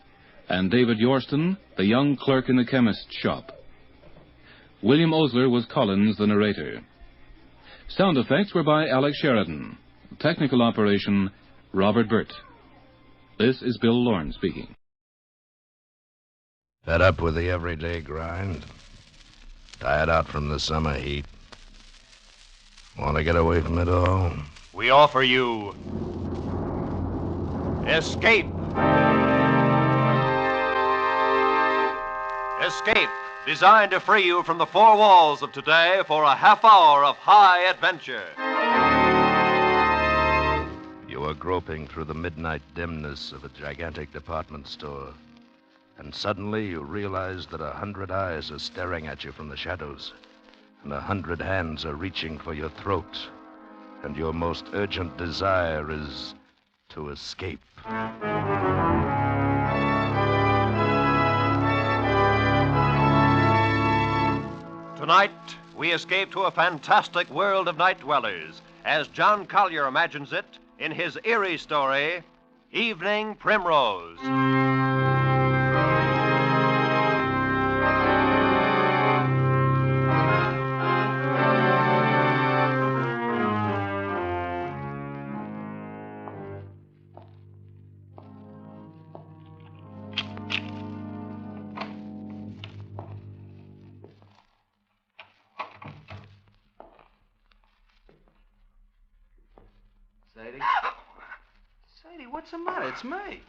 and David Yorston, the young clerk in the chemist's shop. William Osler was Collins, the narrator. Sound effects were by Alex Sheridan. Technical operation, Robert Burt. This is Bill Lorne speaking. Fed up with the everyday grind? Tired out from the summer heat? Want to get away from it all? We offer you escape. Escape designed to free you from the four walls of today for a half hour of high adventure. You are groping through the midnight dimness of a gigantic department store, and suddenly you realize that 100 eyes are staring at you from the shadows, and 100 hands are reaching for your throat, and your most urgent desire is to escape. Tonight, we escape to a fantastic world of night dwellers, as John Collier imagines it in his eerie story, Evening Primrose. Sadie? Sadie, what's the matter? It's me.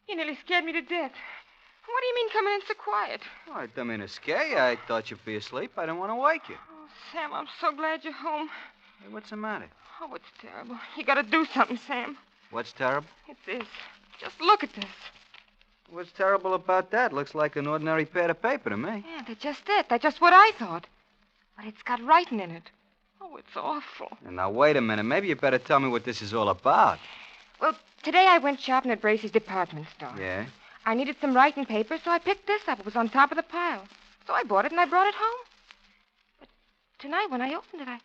You nearly scared me to death. What do you mean coming in so quiet? Oh, I didn't mean to scare you. I thought you'd be asleep. I didn't want to wake you. Oh, Sam, I'm so glad you're home. Hey, what's the matter? Oh, it's terrible. You gotta do something, Sam. What's terrible? It's this. Just look at this. What's terrible about that? Looks like an ordinary pad of paper to me. Yeah, that's just it. That's just what I thought. But it's got writing in it. Oh, it's awful. And now, wait a minute. Maybe you better tell me what this is all about. Well, today I went shopping at Bracey's department store. Yeah? I needed some writing paper, so I picked this up. It was on top of the pile. So I bought it and I brought it home. But tonight, when I opened it, I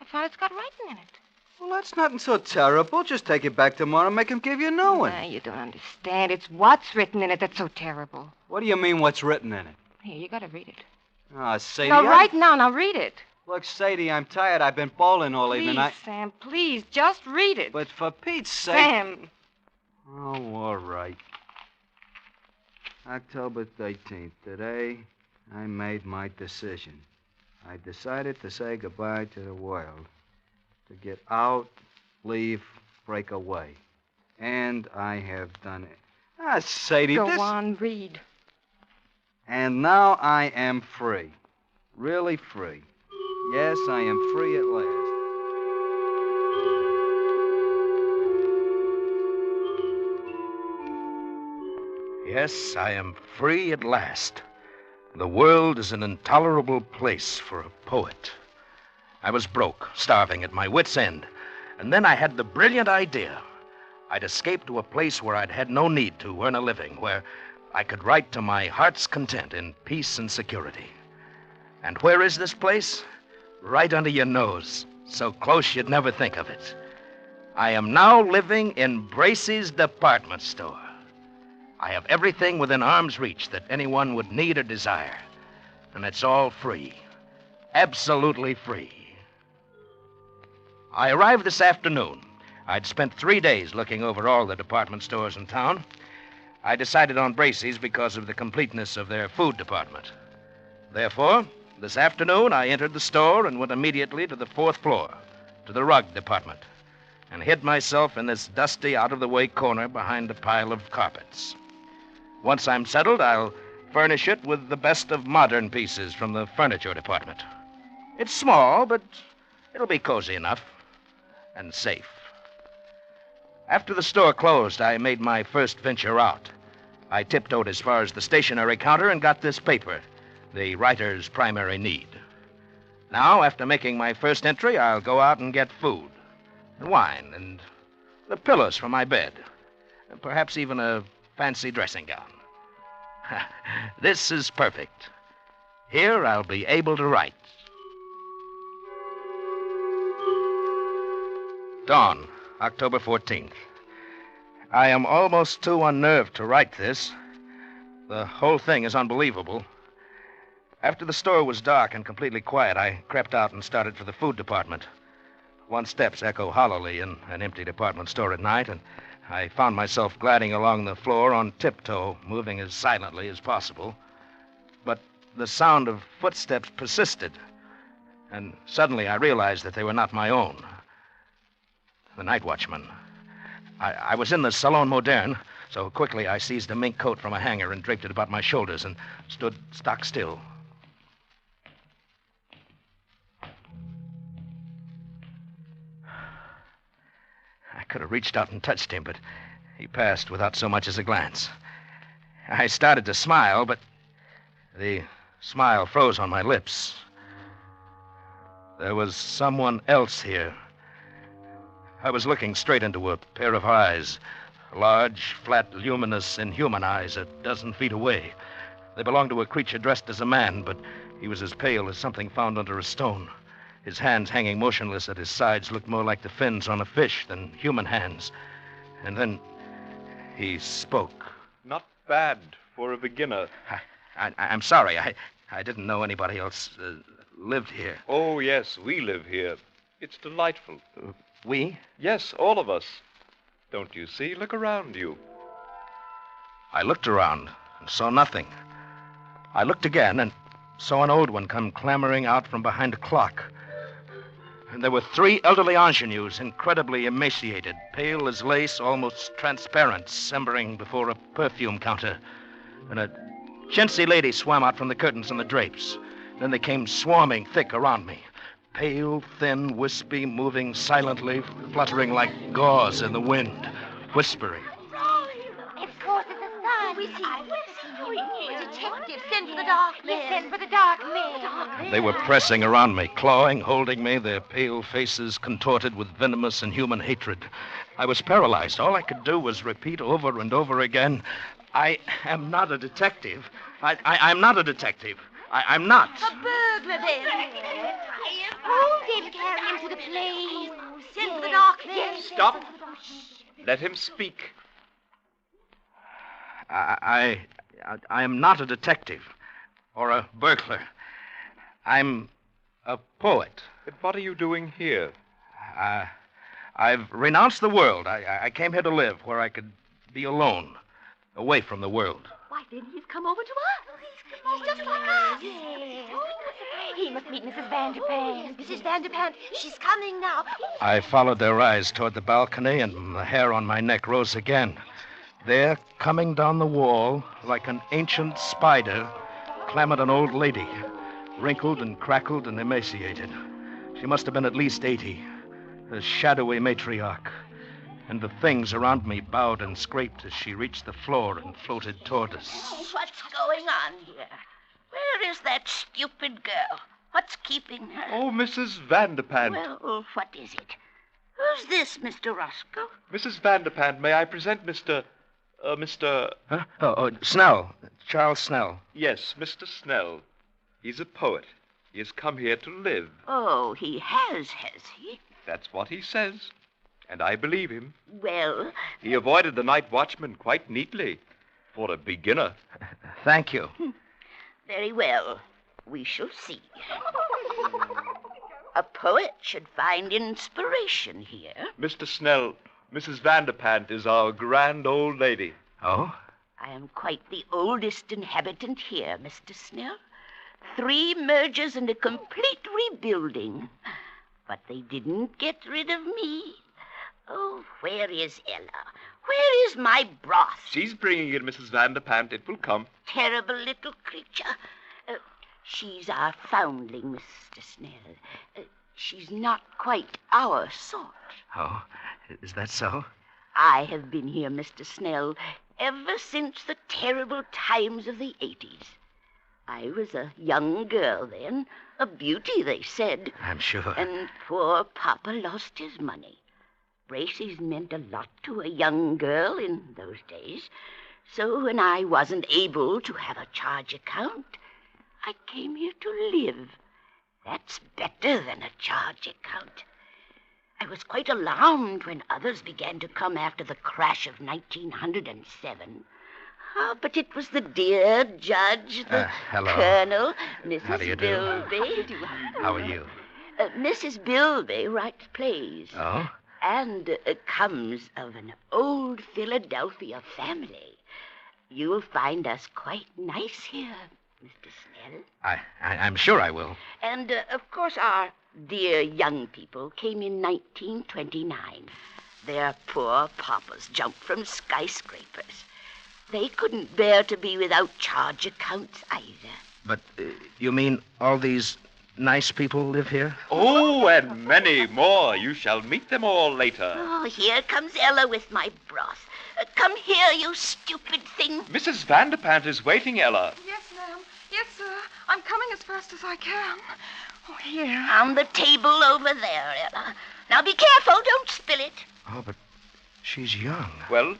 found it's got writing in it. Well, that's nothing so terrible. Just take it back tomorrow and make him give you a new one. Nah, you don't understand. It's what's written in it that's so terrible. What do you mean, what's written in it? Here, you gotta read it. Ah, Sadie. No, right now. Now read it. Look, Sadie, I'm tired. I've been bowling all Please, evening. Sam, please, just read it. But for Pete's sake... Sam. Oh, all right. October 13th. Today, I made my decision. I decided to say goodbye to the world. To get out, leave, break away. And I have done it. Ah, Sadie, Go on, read. And now I am free. Really free. Yes, I am free at last. Yes, I am free at last. The world is an intolerable place for a poet. I was broke, starving, at my wit's end. And then I had the brilliant idea. I'd escape to a place where I'd had no need to earn a living, where I could write to my heart's content in peace and security. And where is this place? Right under your nose, so close you'd never think of it. I am now living in Bracey's department store. I have everything within arm's reach that anyone would need or desire. And it's all free. Absolutely free. I arrived this afternoon. I'd spent 3 days looking over all the department stores in town. I decided on Bracey's because of the completeness of their food department. Therefore, this afternoon I entered the store and went immediately to the 4th floor, to the rug department, and hid myself in this dusty, out-of-the-way corner behind a pile of carpets. Once I'm settled, I'll furnish it with the best of modern pieces from the furniture department. It's small, but it'll be cozy enough and safe. After the store closed, I made my first venture out. I tiptoed as far as the stationery counter and got this paper, the writer's primary need. Now, after making my first entry, I'll go out and get food, and wine, and the pillows for my bed, and perhaps even a fancy dressing gown. This is perfect. Here I'll be able to write. Dawn, October 14th. I am almost too unnerved to write this. The whole thing is unbelievable. After the store was dark and completely quiet, I crept out and started for the food department. One's steps echo hollowly in an empty department store at night, and I found myself gliding along the floor on tiptoe, moving as silently as possible. But the sound of footsteps persisted, and suddenly I realized that they were not my own. The night watchman. I was in the Salon Moderne, So quickly I seized a mink coat from a hanger and draped it about my shoulders and stood stock still. I could have reached out and touched him, but he passed without so much as a glance. I started to smile, but the smile froze on my lips. There was someone else here. I was looking straight into a pair of eyes, large, flat, luminous, inhuman eyes 12 feet away. They belonged to a creature dressed as a man, but he was as pale as something found under a stone. His hands hanging motionless at his sides looked more like the fins on a fish than human hands. And then he spoke. Not bad for a beginner. I'm sorry. I didn't know anybody else lived here. Oh, yes, we live here. It's delightful. We? Yes, all of us. Don't you see? Look around you. I looked around and saw nothing. I looked again and saw an old one come clambering out from behind a clock. And there were 3 elderly ingenues, incredibly emaciated, pale as lace, almost transparent, simmering before a perfume counter. And a chintzy lady swam out from the curtains and the drapes. Then they came swarming thick around me. Pale, thin, wispy, moving silently, fluttering like gauze in the wind, whispering. It's close at the sun. We see. Detective, send for the dark men. Send for the dark men. They were pressing around me, clawing, holding me, their pale faces contorted with venomous and human hatred. I was paralyzed. All I could do was repeat over and over again, I am not a detective. I'm not a detective. I'm not. A burglar, then. Hold him, carry him to the place. Send for the dark men. Stop. Let him speak. I am not a detective or a burglar. I'm a poet. But what are you doing here? I've renounced the world. I came here to live where I could be alone, away from the world. Why, then he's come over to us. He's just like us. He must meet Mrs. Vanderpant. Mrs. Vanderpant, she's coming now. I followed their eyes toward the balcony, and the hair on my neck rose again. There, coming down the wall, like an ancient spider, clambered an old lady, wrinkled and crackled and emaciated. She must have been at least 80, a shadowy matriarch. And the things around me bowed and scraped as she reached the floor and floated toward us. What's going on here? Where is that stupid girl? What's keeping her? Oh, Mrs. Vanderpant. Well, what is it? Who's this, Mr. Roscoe? Mrs. Vanderpant, may I present Mr. Huh? Oh, Snell. Charles Snell. Yes, Mr. Snell. He's a poet. He has come here to live. Oh, he has he? That's what he says. And I believe him. Well... He avoided the night watchman quite neatly. For a beginner. Thank you. Very well. We shall see. A poet should find inspiration here. Mr. Snell, Mrs. Vanderpant is our grand old lady. Oh? I am quite the oldest inhabitant here, Mr. Snell. 3 mergers and a complete rebuilding. But they didn't get rid of me. Oh, where is Ella? Where is my broth? She's bringing it, Mrs. Vanderpant. It will come. Terrible little creature. She's our foundling, Mr. Snell. She's not quite our sort. Oh, is that so? I have been here, Mr. Snell, ever since the terrible times of the 80s. I was a young girl then, a beauty, they said. I'm sure. And poor Papa lost his money. Braces meant a lot to a young girl in those days. So when I wasn't able to have a charge account, I came here to live. That's better than a charge account. I was quite alarmed when others began to come after the crash of 1907. Oh, but it was the dear judge, the hello. colonel, Mrs. How do you do? Bilby. How are you? Mrs. Bilby writes plays. Oh? And comes of an old Philadelphia family. You'll find us quite nice here, Mr. Snell. I'm sure I will. And, of course, our dear young people came in 1929. Their poor papas jumped from skyscrapers. They couldn't bear to be without charge accounts either. But you mean all these nice people live here? Oh, and many more. You shall meet them all later. Oh, here comes Ella with my broth. Come here, you stupid thing. Mrs. Vanderpant is waiting, Ella. Yes, ma'am. Yes, sir. I'm coming as fast as I can. Oh, here. On the table over there, Ella. Now be careful, don't spill it. Oh, but she's young. Well,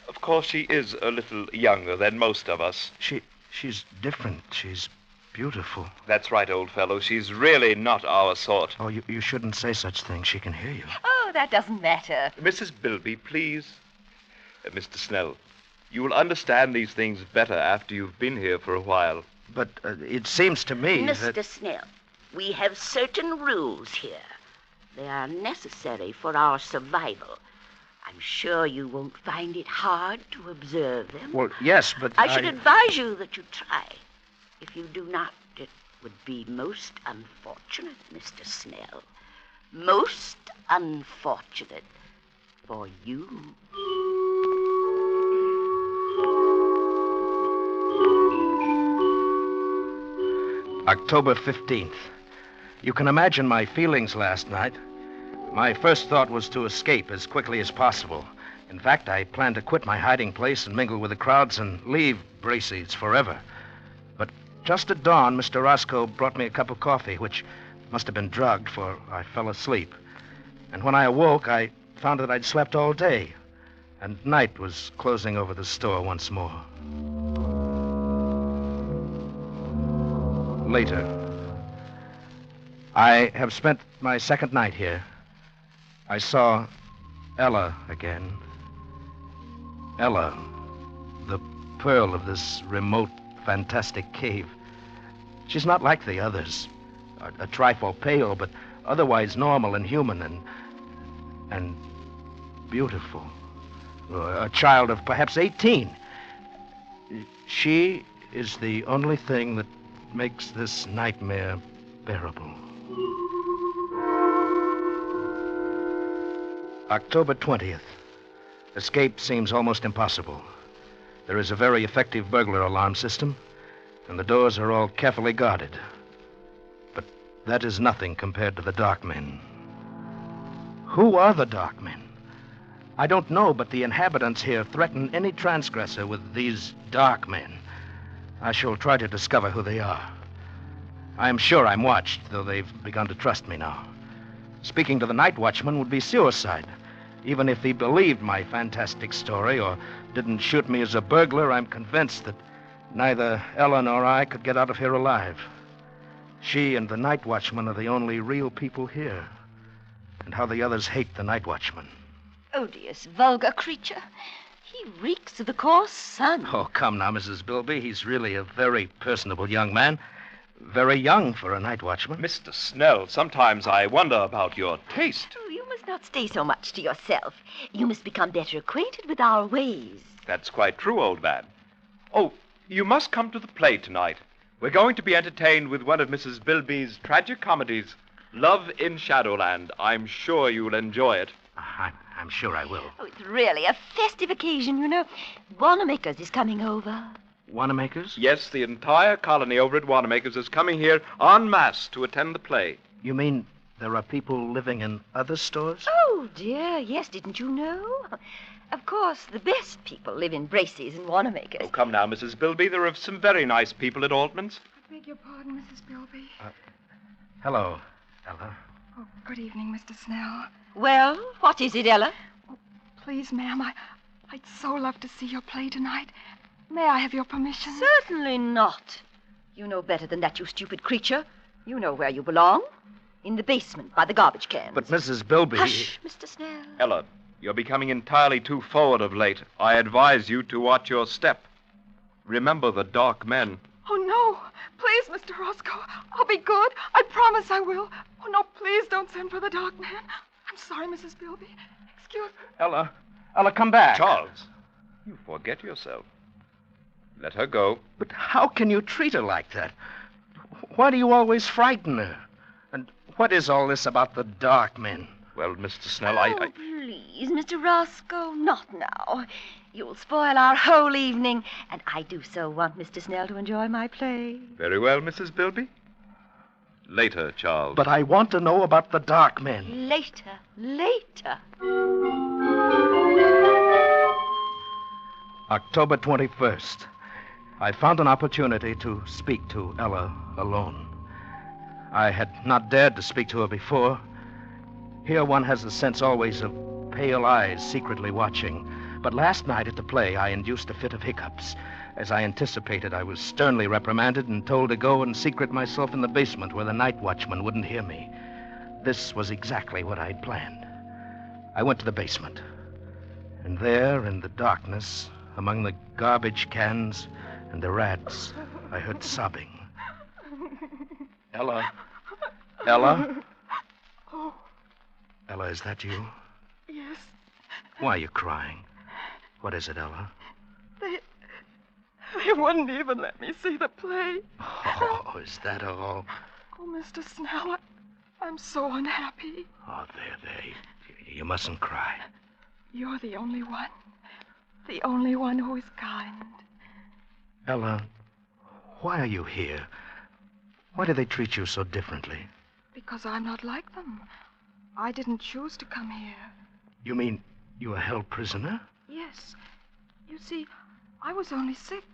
of course she is a little younger than most of us. She's different. She's beautiful. That's right, old fellow. She's really not our sort. Oh, you shouldn't say such things. She can hear you. Oh, that doesn't matter. Mrs. Bilby, please. Mr. Snell, you will understand these things better after you've been here for a while. But it seems to me that... Mr. Snell, we have certain rules here. They are necessary for our survival. I'm sure you won't find it hard to observe them. Well, yes, but I should advise you that you try. If you do not, it would be most unfortunate, Mr. Snell. Most unfortunate for you. October 15th. You can imagine my feelings last night. My first thought was to escape as quickly as possible. In fact, I planned to quit my hiding place and mingle with the crowds and leave Bracey's forever. But just at dawn, Mr. Roscoe brought me a cup of coffee, which must have been drugged, for I fell asleep. And when I awoke, I found that I'd slept all day, and night was closing over the store once more. Later. I have spent my second night here. I saw Ella again. Ella, the pearl of this remote, fantastic cave. She's not like the others. A trifle pale, but otherwise normal and human and beautiful. A child of perhaps 18. She is the only thing that makes this nightmare bearable. October 20th. Escape seems almost impossible. There is a very effective burglar alarm system, and the doors are all carefully guarded. But that is nothing compared to the Dark Men. Who are the Dark Men? I don't know, but the inhabitants here threaten any transgressor with these Dark Men. I shall try to discover who they are. I am sure I'm watched, though they've begun to trust me now. Speaking to the night watchman would be suicide. Even if he believed my fantastic story or didn't shoot me as a burglar, I'm convinced that neither Ella nor I could get out of here alive. She and the night watchman are the only real people here. And how the others hate the night watchman. Odious, vulgar creature. He reeks of the coarse sun. Oh, come now, Mrs. Bilby. He's really a very personable young man. Very young for a night watchman. Mr. Snell, sometimes I wonder about your taste. Oh, you must not stay so much to yourself. You must become better acquainted with our ways. That's quite true, old man. Oh, you must come to the play tonight. We're going to be entertained with one of Mrs. Bilby's tragic comedies, Love in Shadowland. I'm sure you'll enjoy it. I'm sure I will. Oh, it's really a festive occasion, you know. Wanamaker's is coming over. Wanamaker's? Yes, the entire colony over at Wanamaker's is coming here en masse to attend the play. You mean there are people living in other stores? Oh, dear, yes, didn't you know? Of course, the best people live in Bracey's and Wanamaker's. Oh, come now, Mrs. Bilby. There are some very nice people at Altman's. I beg your pardon, Mrs. Bilby. Hello, Ella. Oh, good evening, Mr. Snell. Well, what is it, Ella? Oh, please, ma'am, I'd so love to see your play tonight. May I have your permission? Certainly not. You know better than that, you stupid creature. You know where you belong. In the basement by the garbage cans. But Mrs. Bilby... Hush, Mr. Snell. Ella, you're becoming entirely too forward of late. I advise you to watch your step. Remember the Dark Men. Oh, no. Please, Mr. Roscoe. I'll be good. I promise I will. Oh, no, please don't send for the Dark Man. I'm sorry, Mrs. Bilby. Excuse me. Ella, come back. Charles, you forget yourself. Let her go. But how can you treat her like that? Why do you always frighten her? And what is all this about the Dark Men? Well, Mr. Snell, Oh, please. please, Mr. Roscoe, not now. You'll spoil our whole evening, and I do so want Mr. Snell to enjoy my play. Very well, Mrs. Bilby. Later, Charles. But I want to know about the dark men. Later. October 21st. I found an opportunity to speak to Ella alone. I had not dared to speak to her before. Here one has the sense always of pale eyes secretly watching. But last night at the play, I induced a fit of hiccups. As I anticipated, I was sternly reprimanded and told to go and secret myself in the basement where the night watchman wouldn't hear me. This was exactly what I'd planned. I went to the basement. And there, in the darkness, among the garbage cans and the rats, I heard sobbing. Ella? Ella? Oh, Ella, is that you? yes. Why are you crying? What is it, Ella? They wouldn't even let me see the play. Oh, is that all? Oh, Mr. Snell, I'm so unhappy. Oh, there. You mustn't cry. You're the only one. The only one who is kind. Ella, why are you here? Why do they treat you so differently? Because I'm not like them. I didn't choose to come here. You mean you were held prisoner? Yes. You see, I was only 6.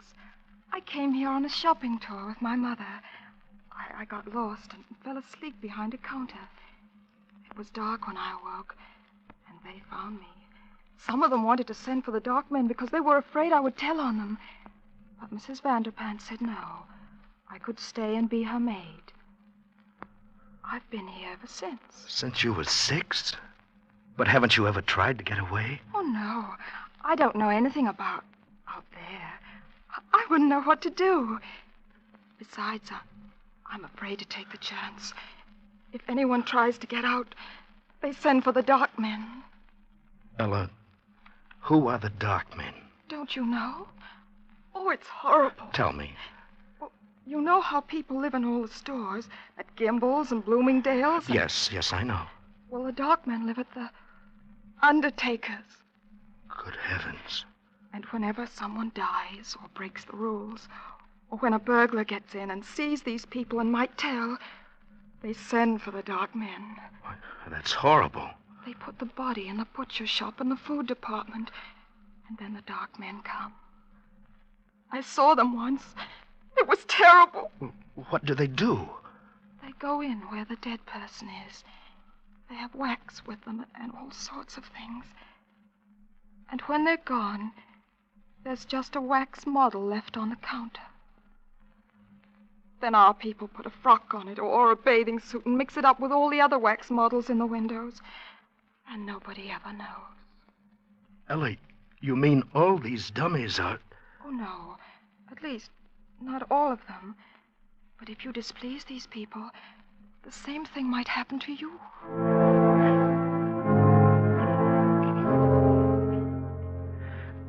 I came here on a shopping tour with my mother. I got lost and fell asleep behind a counter. It was dark when I awoke, and they found me. Some of them wanted to send for the dark men because they were afraid I would tell on them. But Mrs. Vanderpant said no. I could stay and be her maid. I've been here ever since. Since you were 6? But haven't you ever tried to get away? Oh, no. I don't know anything about out there. I wouldn't know what to do. Besides, I'm afraid to take the chance. If anyone tries to get out, they send for the dark men. Ella, who are the dark men? Don't you know? Oh, it's horrible. Tell me. Well, you know how people live in all the stores, at Gimbel's and Bloomingdale's? And... Yes, I know. Well, the dark men live at the undertakers. Good heavens. And whenever someone dies or breaks the rules, or when a burglar gets in and sees these people and might tell, they send for the dark men. That's horrible. They put the body in the butcher shop and the food department, and then the dark men come. I saw them once. It was terrible. What do they do? They go in where the dead person is. They have wax with them and all sorts of things. And when they're gone, there's just a wax model left on the counter. Then our people put a frock on it or a bathing suit and mix it up with all the other wax models in the windows. And nobody ever knows. Ellie, you mean all these dummies are... Oh, no. At least, not all of them. But if you displease these people, the same thing might happen to you.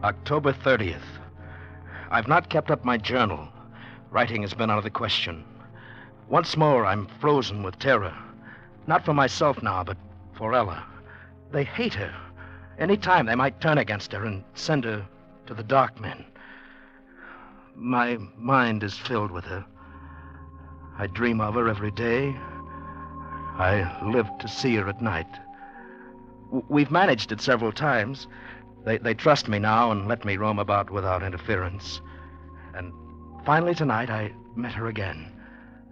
October 30th. I've not kept up my journal. Writing has been out of the question. Once more, I'm frozen with terror. Not for myself now, but for Ella. They hate her. Any time they might turn against her and send her to the dark men. My mind is filled with her. I dream of her every day. I live to see her at night. We've managed it several times. They trust me now and let me roam about without interference. And finally tonight I met her again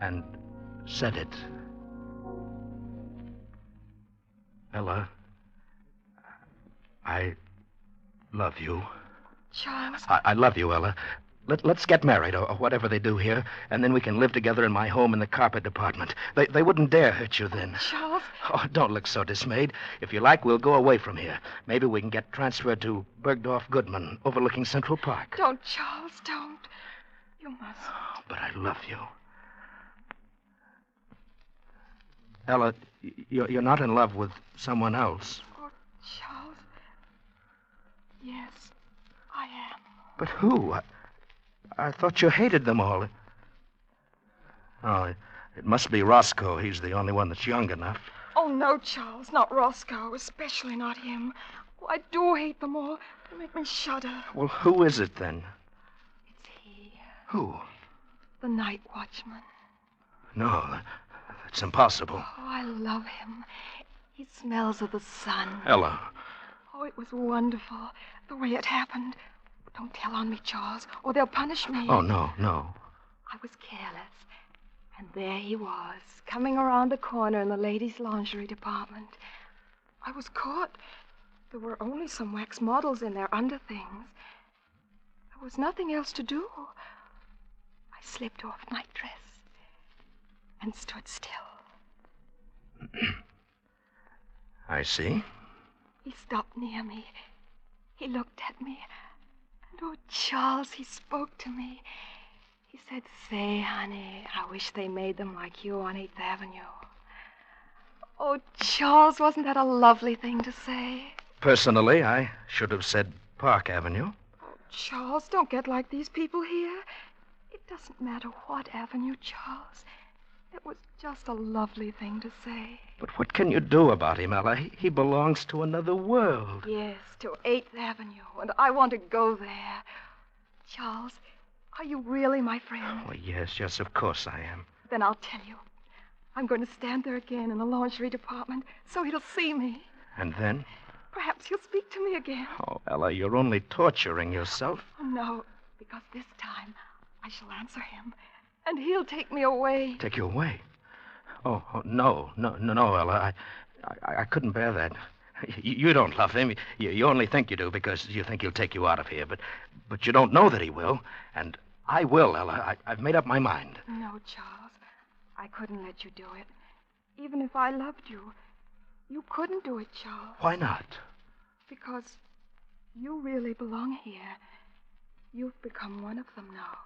and said it. Ella, I love you. Charles. I love you, Ella. Let's get married, or whatever they do here, and then we can live together in my home in the carpet department. They wouldn't dare hurt you then. Charles? Oh, don't look so dismayed. If you like, we'll go away from here. Maybe we can get transferred to Bergdorf Goodman, overlooking Central Park. Don't, Charles, don't. You must. Oh, but I love you. Ella, you're not in love with someone else. Oh, Charles. Yes, I am. But who? I thought you hated them all. Oh, it must be Roscoe. He's the only one that's young enough. Oh, no, Charles, not Roscoe, especially not him. Oh, I do hate them all. They make me shudder. Well, who is it then? It's he, Who? the night watchman. No, that's impossible. Oh, I love him. He smells of the sun. Ella. Oh, it was wonderful, the way it happened. Don't tell on me, Charles, or they'll punish me. Oh, no. I was careless. And there he was, coming around the corner in the ladies' lingerie department. I was caught. There were only some wax models in their underthings. There was nothing else to do. I slipped off my dress and stood still. I see. He stopped near me. He looked at me. And, oh, Charles, he spoke to me. He said, "Say, honey, I wish they made them like you on 8th Avenue." Oh, Charles, wasn't that a lovely thing to say? Personally, I should have said Park Avenue. Oh, Charles, don't get like these people here. It doesn't matter what avenue, Charles. It was just a lovely thing to say. But what can you do about him, Ella? He belongs to another world. Yes, to 8th Avenue, and I want to go there. Charles, are you really my friend? Oh, yes, of course I am. Then I'll tell you. I'm going to stand there again in the lingerie department so he'll see me. And then? Perhaps he'll speak to me again. Oh, Ella, you're only torturing yourself. Oh, no, because this time I shall answer him, and he'll take me away. Take you away? Oh, no, Ella. I couldn't bear that. You don't love him. You only think you do because you think he'll take you out of here. But you don't know that he will. And I will, Ella. I've made up my mind. No, Charles. I couldn't let you do it. Even if I loved you, you couldn't do it, Charles. Why not? Because you really belong here. You've become one of them now.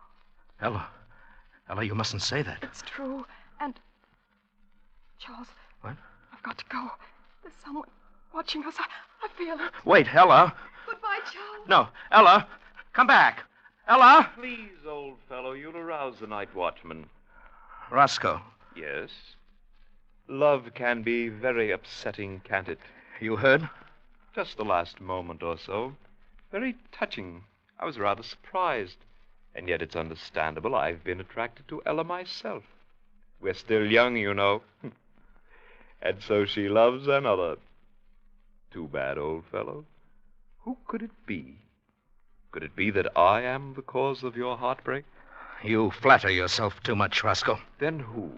Ella, you mustn't say that. It's true. And, Charles. What? I've got to go. There's someone watching us. I feel it. Wait, Ella. Goodbye, Charles. No, Ella, come back. Ella! Please, old fellow, you'll arouse the night watchman. Roscoe. Yes? Love can be very upsetting, can't it? You heard? Just the last moment or so. Very touching. I was rather surprised. And yet it's understandable. I've been attracted to Ella myself. We're still young, you know. And so she loves another. Too bad, old fellow. Who could it be? Could it be that I am the cause of your heartbreak? You flatter yourself too much, Roscoe. Then who?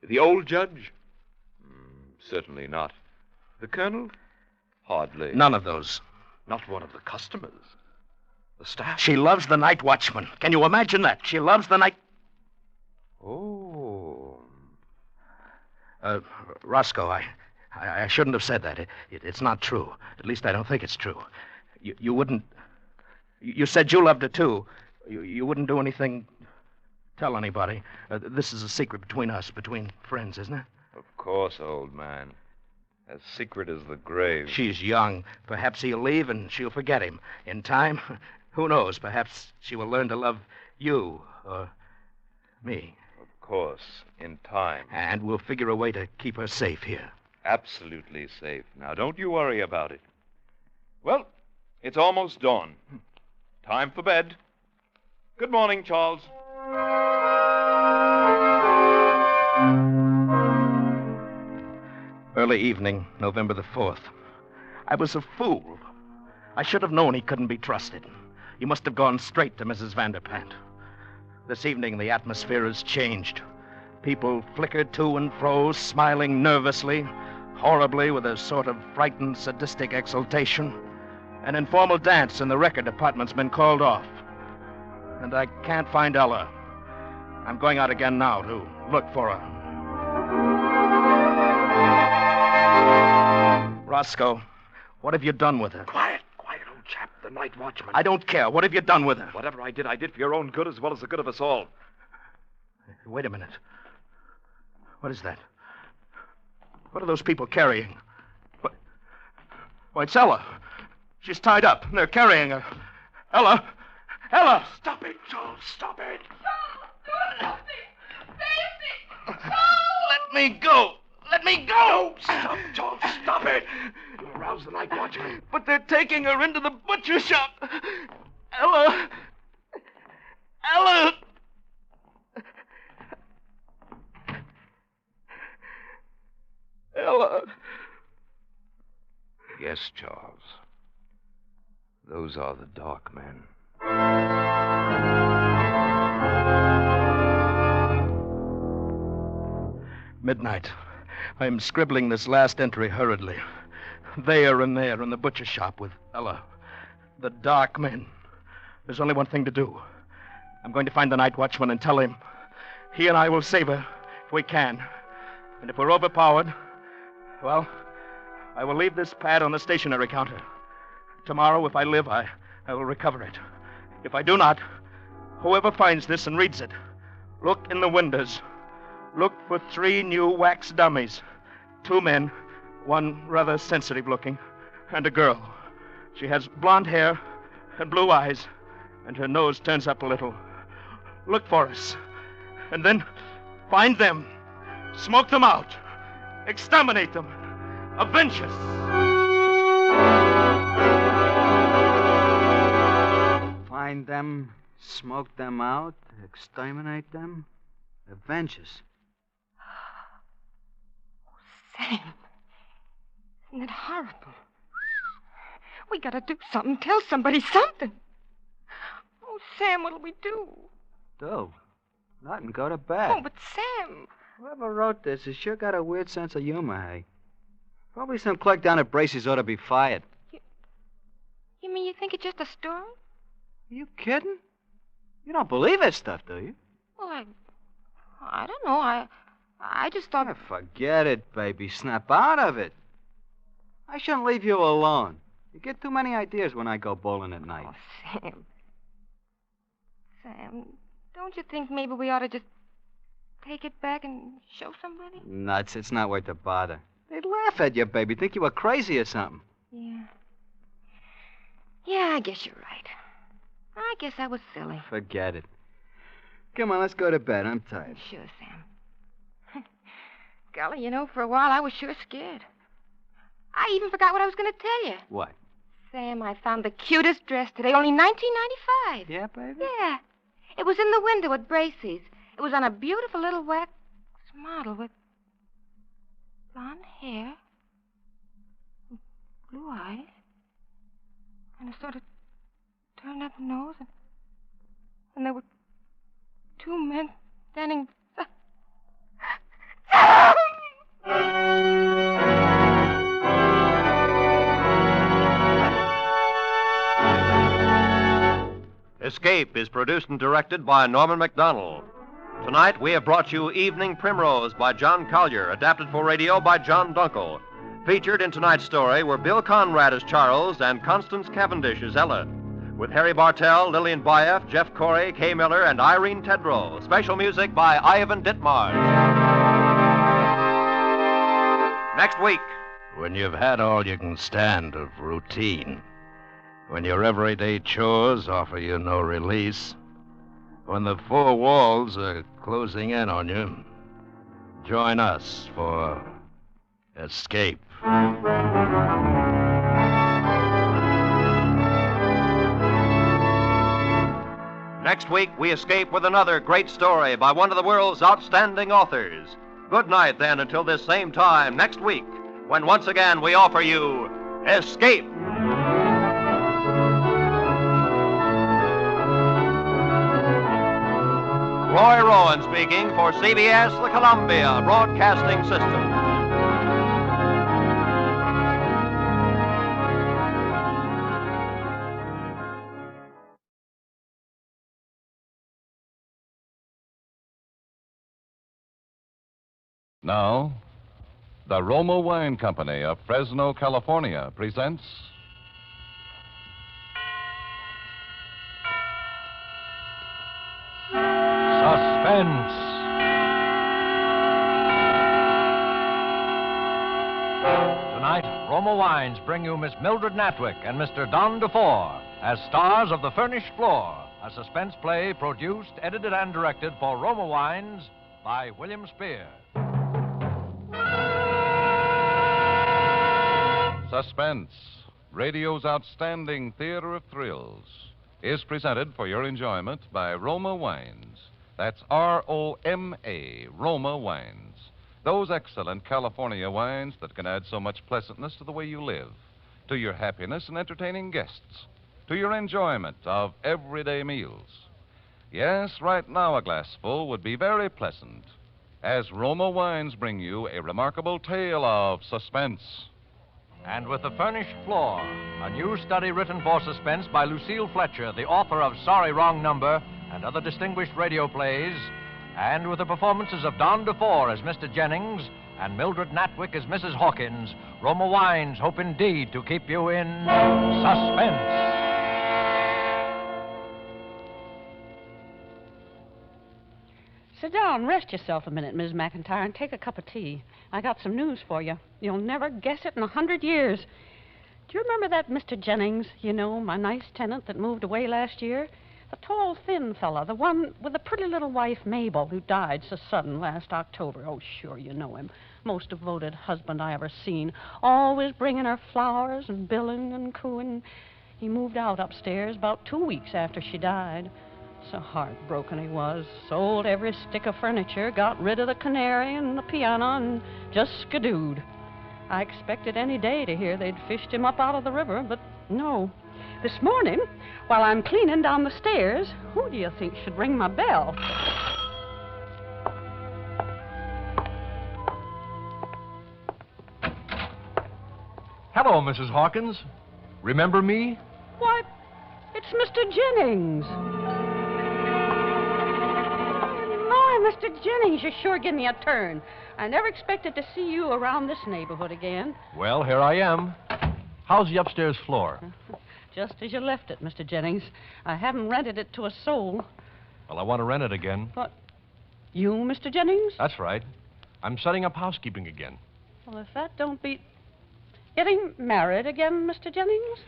The old judge? Certainly not. The colonel? Hardly. None of those. Not one of the customers. The staff? She loves the night watchman. Can you imagine that? She loves the night... Oh. Roscoe, I shouldn't have said that. It's not true. At least I don't think it's true. You wouldn't... You said you loved her, too. You wouldn't do anything... Tell anybody. This is a secret between us, between friends, isn't it? Of course, old man. As secret as the grave. She's young. Perhaps he'll leave and she'll forget him. In time, who knows? Perhaps she will learn to love you or me. Of course, in time. And we'll figure a way to keep her safe here. Absolutely safe. Now, don't you worry about it. Well, it's almost dawn. Time for bed. Good morning, Charles. Early evening, November the 4th. I was a fool. I should have known he couldn't be trusted. He must have gone straight to Mrs. Vanderpant. This evening, the atmosphere has changed. People flickered to and fro, smiling nervously, horribly, with a sort of frightened, sadistic exultation. An informal dance in the record department's been called off. And I can't find Ella. I'm going out again now to look for her. Roscoe, what have you done with her? Quiet, old chap. The night watchman. I don't care. What have you done with her? Whatever I did for your own good as well as the good of us all. Wait a minute. What is that? What are those people carrying? What? Why, it's Ella. She's tied up, and they're carrying her. Ella! Ella! Stop it, Charles. Stop it. Charles, save me! Let me go! Let me go! Stop, Charles. Stop it. arouse the night watchman. But they're taking her into the butcher shop. Ella! Ella! Ella! Yes, Charles. Those are the dark men. Midnight. I am scribbling this last entry hurriedly. There and there in the butcher shop with Ella. The dark men. There's only one thing to do. I'm going to find the night watchman and tell him. He and I will save her if we can. And if we're overpowered, well, I will leave this pad on the stationery counter. Tomorrow, if I live, I will recover it. If I do not, whoever finds this and reads it, look in the windows. Look for 3 new wax dummies. 2 men, one rather sensitive looking, and a girl. She has blonde hair and blue eyes, and her nose turns up a little. Look for us. And then find them. Smoke them out. Exterminate them. Avenge us. Find them, smoke them out, exterminate them, avenge us. Sam, isn't it horrible? We gotta do something. Tell somebody something. Oh, Sam, what'll we do? Do? Nothing. Go to bed. Oh, but Sam. Whoever wrote this has sure got a weird sense of humor, hey? Probably some clerk down at Bracey's ought to be fired. You mean you think it's just a story? Are you kidding? You don't believe that stuff, do you? Well, I don't know. I just thought... Yeah, forget it, baby. Snap out of it. I shouldn't leave you alone. You get too many ideas when I go bowling at night. Oh, Sam. Sam, don't you think maybe we ought to just take it back and show somebody? Nuts. It's not worth the bother. They'd laugh at you, baby. Think you were crazy or something. Yeah. Yeah, I guess you're right. I guess I was silly. Forget it. Come on, let's go to bed. I'm tired. Sure, Sam. Golly, for a while I was sure scared. I even forgot what I was going to tell you. What? Sam, I found the cutest dress today, only $19.95. Yeah, baby? Yeah. It was in the window at Bracey's. It was on a beautiful little wax model with blonde hair, blue eyes, and a sort of turned up nose, and there were 2 men standing. Escape is produced and directed by Norman MacDonald. Tonight we have brought you Evening Primrose by John Collier, adapted for radio by John Dunkel. Featured in tonight's story were Bill Conrad as Charles and Constance Cavendish as Ella, with Harry Bartell, Lillian Baeff, Jeff Corey, Kay Miller, and Irene Tedrow. Special music by Ivan Ditmars. Next week. When you've had all you can stand of routine, when your everyday chores offer you no release, when the 4 walls are closing in on you, join us for Escape. Next week, we escape with another great story by one of the world's outstanding authors. Good night, then, until this same time next week, when once again we offer you Escape. Roy Rowan speaking for CBS, the Columbia Broadcasting System. Now, the Roma Wine Company of Fresno, California presents Suspense. Tonight, Roma Wines bring you Miss Mildred Natwick and Mr. Don DeFore as stars of The Furnished Floor, a suspense play produced, edited, and directed for Roma Wines by William Spear. Suspense, radio's outstanding theater of thrills, is presented for your enjoyment by Roma Wines. That's R-O-M-A, Roma Wines. Those excellent California wines that can add so much pleasantness to the way you live, to your happiness in entertaining guests, to your enjoyment of everyday meals. Yes, right now a glassful would be very pleasant, as Roma Wines bring you a remarkable tale of suspense. And with The Furnished Floor, a new study written for suspense by Lucille Fletcher, the author of Sorry Wrong Number and other distinguished radio plays, and with the performances of Don DeFore as Mr. Jennings and Mildred Natwick as Mrs. Hawkins, Roma Wines hope indeed to keep you in suspense. Sit down, rest yourself a minute, Ms. McIntyre, and take a cup of tea. I got some news for you. You'll never guess it in 100 years. Do you remember that Mr. Jennings, you know, my nice tenant that moved away last year? The tall, thin fella, the one with the pretty little wife, Mabel, who died so sudden last October. Oh, sure, you know him. Most devoted husband I ever seen. Always bringing her flowers and billing and cooing. He moved out upstairs about 2 weeks after she died. So heartbroken he was. Sold every stick of furniture, got rid of the canary and the piano, and just skidooed. I expected any day to hear they'd fished him up out of the river, but no. This morning, while I'm cleaning down the stairs, who do you think should ring my bell? Hello, Mrs. Hawkins. Remember me? Why, it's Mr. Jennings. My, Mr. Jennings, you sure give me a turn. I never expected to see you around this neighborhood again. Well, here I am. How's the upstairs floor? Just as you left it, Mr. Jennings. I haven't rented it to a soul. Well, I want to rent it again. What? You, Mr. Jennings? That's right. I'm setting up housekeeping again. Well, if that don't beat... Getting married again, Mr. Jennings?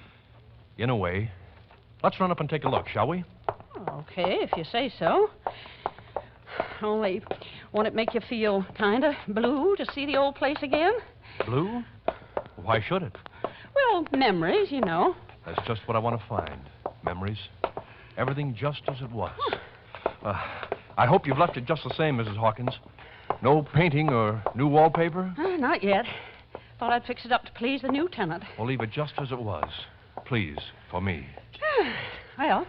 In a way. Let's run up and take a look, shall we? Okay, if you say so. Only, won't it make you feel kind of blue to see the old place again? Blue? Why should it? Well, memories, you know. That's just what I want to find. Memories. Everything just as it was. I hope you've left it just the same, Mrs. Hawkins. No painting or new wallpaper? Not yet. Thought I'd fix it up to please the new tenant. Well, leave it just as it was. Please, for me. Well,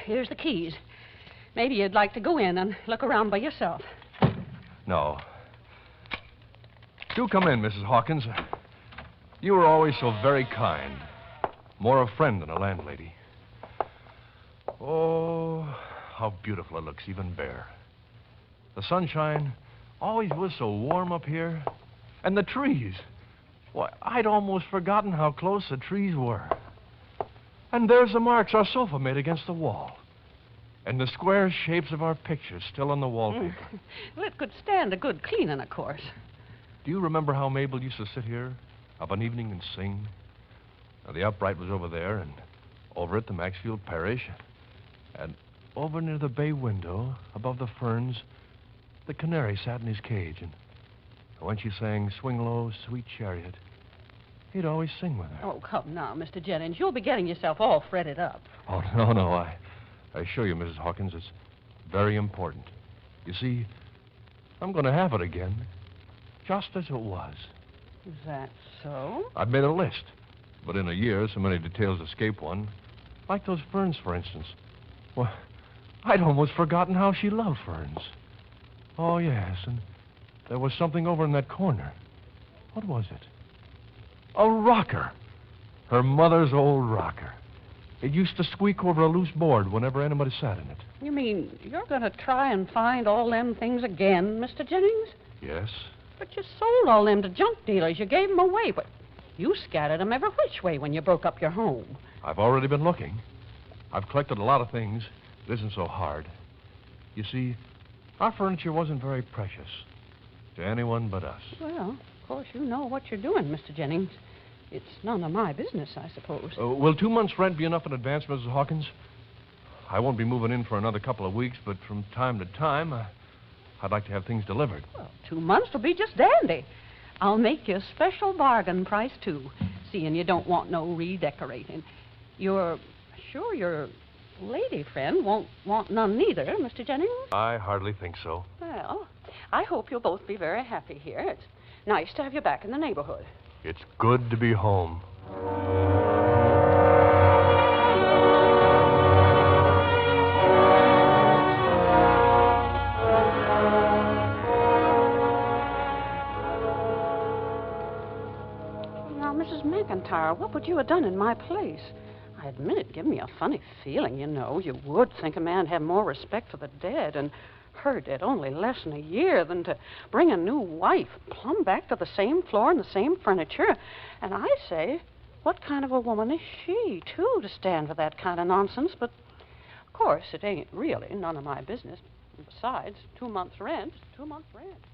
here's the keys. Maybe you'd like to go in and look around by yourself. No. Do come in, Mrs. Hawkins. You were always so very kind. More a friend than a landlady. Oh, how beautiful it looks, even bare. The sunshine always was so warm up here. And the trees. Why, I'd almost forgotten how close the trees were. And there's the marks our sofa made against the wall. And the square shapes of our pictures still on the wallpaper. Well, it could stand a good cleaning, of course. Do you remember how Mabel used to sit here of an evening and sing? Now, the upright was over there, and over at the Maxfield Parish. And over near the bay window, above the ferns, the canary sat in his cage. And when she sang Swing Low, Sweet Chariot, he'd always sing with her. Oh, come now, Mr. Jennings. You'll be getting yourself all fretted up. Oh, no. I assure you, Mrs. Hawkins, it's very important. You see, I'm going to have it again, just as it was. Is that so? I've made a list, but in a year, so many details escape one. Like those ferns, for instance. Well, I'd almost forgotten how she loved ferns. Oh, yes, and there was something over in that corner. What was it? A rocker. Her mother's old rocker. It used to squeak over a loose board whenever anybody sat in it. You mean you're going to try and find all them things again, Mr. Jennings? Yes. But you sold all them to junk dealers. You gave them away, but you scattered them every which way when you broke up your home. I've already been looking. I've collected a lot of things. It isn't so hard. You see, our furniture wasn't very precious to anyone but us. Well, of course, you know what you're doing, Mr. Jennings. It's none of my business, I suppose. Will 2 months' rent be enough in advance, Mrs. Hawkins? I won't be moving in for another couple of weeks, but from time to time, I'd like to have things delivered. Well, 2 months will be just dandy. I'll make you a special bargain price, too, seeing you don't want no redecorating. You're sure your lady friend won't want none neither, Mr. Jennings? I hardly think so. Well, I hope you'll both be very happy here. It's nice to have you back in the neighborhood. It's good to be home. Now, Mrs. McIntyre, what would you have done in my place? I admit it gave me a funny feeling, you know. You would think a man had more respect for the dead, and her dead only less than a year, than to bring a new wife plumb back to the same floor and the same furniture. And I say, what kind of a woman is she, too, to stand for that kind of nonsense? But, of course, it ain't really none of my business. And besides, 2 months' rent is 2 months' rent.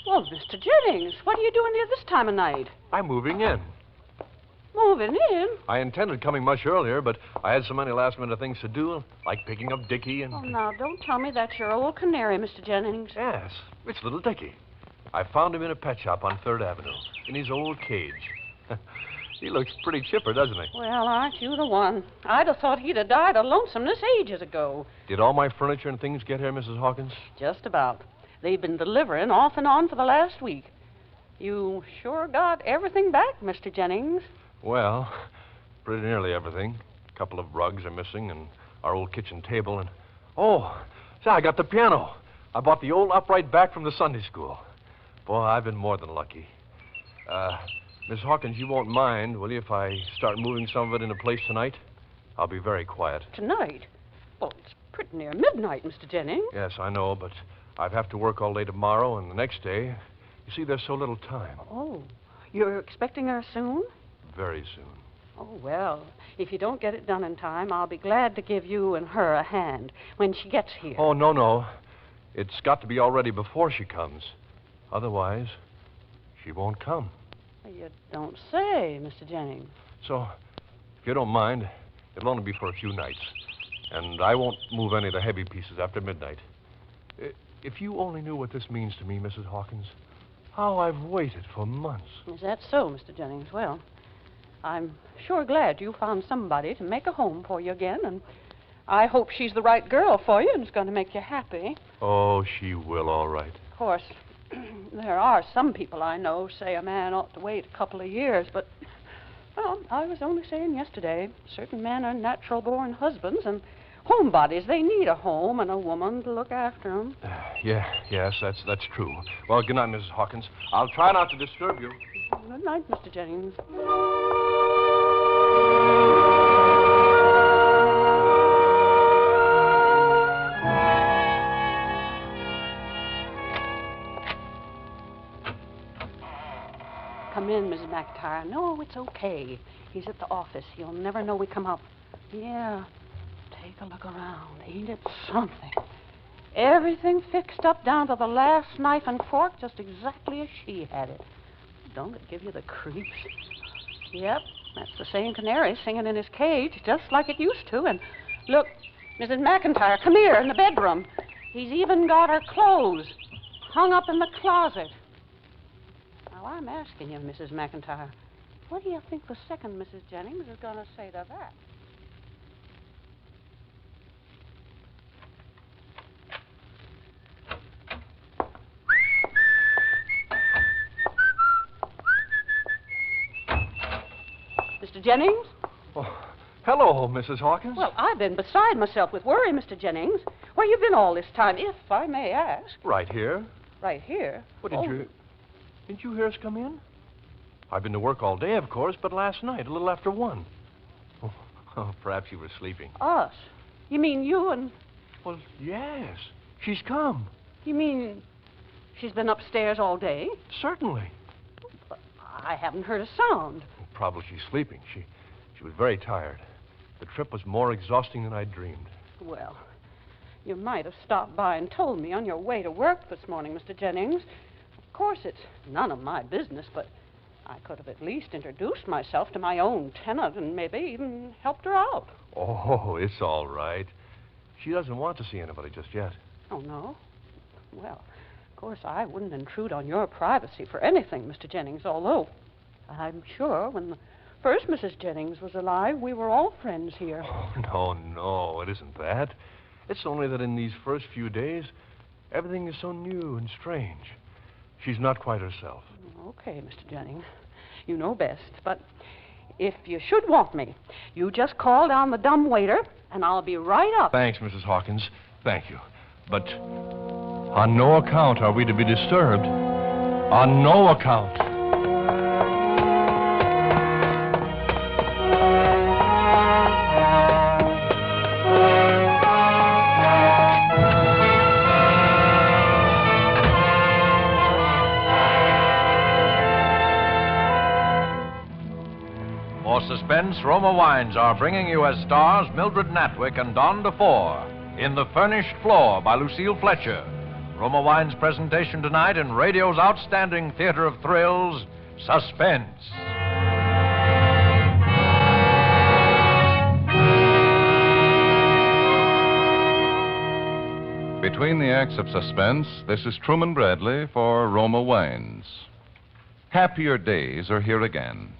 Well, Mr. Jennings, what are you doing here this time of night? I'm moving in. Moving in? I intended coming much earlier, but I had so many last-minute things to do, like picking up Dickie and... Oh, now, don't tell me that's your old canary, Mr. Jennings. Yes, it's little Dickie. I found him in a pet shop on 3rd Avenue, in his old cage. He looks pretty chipper, doesn't he? Well, aren't you the one? I'd have thought he'd have died of lonesomeness ages ago. Did all my furniture and things get here, Mrs. Hawkins? Just about. They've been delivering off and on for the last week. You sure got everything back, Mr. Jennings? Well, pretty nearly everything. A couple of rugs are missing, and our old kitchen table, and... Oh, say, I got the piano. I bought the old upright back from the Sunday school. Boy, I've been more than lucky. Miss Hawkins, you won't mind, will you, if I start moving some of it into place tonight? I'll be very quiet. Tonight? Well, it's pretty near midnight, Mr. Jennings. Yes, I know, but I'd have to work all day tomorrow and the next day. You see, there's so little time. Oh, you're expecting her soon? Very soon. Oh, well, if you don't get it done in time, I'll be glad to give you and her a hand when she gets here. Oh, no. It's got to be all ready before she comes. Otherwise, she won't come. You don't say, Mr. Jennings. So, if you don't mind, it'll only be for a few nights. And I won't move any of the heavy pieces after midnight. If you only knew what this means to me, Mrs. Hawkins, how I've waited for months. Is that so, Mr. Jennings? Well, I'm sure glad you found somebody to make a home for you again, and I hope she's the right girl for you and is going to make you happy. Oh, she will, all right. Of course, there are some people I know say a man ought to wait a couple of years, but, well, I was only saying yesterday, certain men are natural-born husbands, and homebodies, they need a home and a woman to look after them. Yes, that's true. Well, good night, Mrs. Hawkins. I'll try not to disturb you. Good night, Mr. Jennings. Come in, Mrs. McIntyre. No, it's okay. He's at the office. He'll never know we come up. Yeah. Take a look around. Ain't it something? Everything fixed up down to the last knife and fork, just exactly as she had it. Don't it give you the creeps? Yep, that's the same canary singing in his cage, just like it used to. And look, Mrs. McIntyre, come here in the bedroom. He's even got her clothes hung up in the closet. Now, I'm asking you, Mrs. McIntyre, what do you think the second Mrs. Jennings is going to say to that? Mr. Jennings? Oh, hello, Mrs. Hawkins. Well, I've been beside myself with worry, Mr. Jennings. Where you been all this time, if I may ask? Right here. Right here? What, didn't you hear us come in? I've been to work all day, of course, but last night, a little after 1. Oh, perhaps you were sleeping. Us? You mean you and... Well, yes. She's come. You mean she's been upstairs all day? Certainly. But I haven't heard a sound. Probably she's sleeping. She was very tired. The trip was more exhausting than I dreamed. Well, you might have stopped by and told me on your way to work this morning, Mr. Jennings. Of course, it's none of my business, but I could have at least introduced myself to my own tenant and maybe even helped her out. Oh, it's all right. She doesn't want to see anybody just yet. Oh, no? Well, of course, I wouldn't intrude on your privacy for anything, Mr. Jennings, although I'm sure when the first Mrs. Jennings was alive, we were all friends here. Oh, no, it isn't that. It's only that in these first few days, everything is so new and strange. She's not quite herself. Okay, Mr. Jennings. You know best, but if you should want me, you just call down the dumb waiter, and I'll be right up. Thanks, Mrs. Hawkins. Thank you. But on no account are we to be disturbed. On no account. For suspense, Roma Wines are bringing you as stars Mildred Natwick and Don DeFore in The Furnished Floor by Lucille Fletcher. Roma Wines' presentation tonight in radio's outstanding theater of thrills, Suspense. Between the acts of suspense, this is Truman Bradley for Roma Wines. Happier days are here again.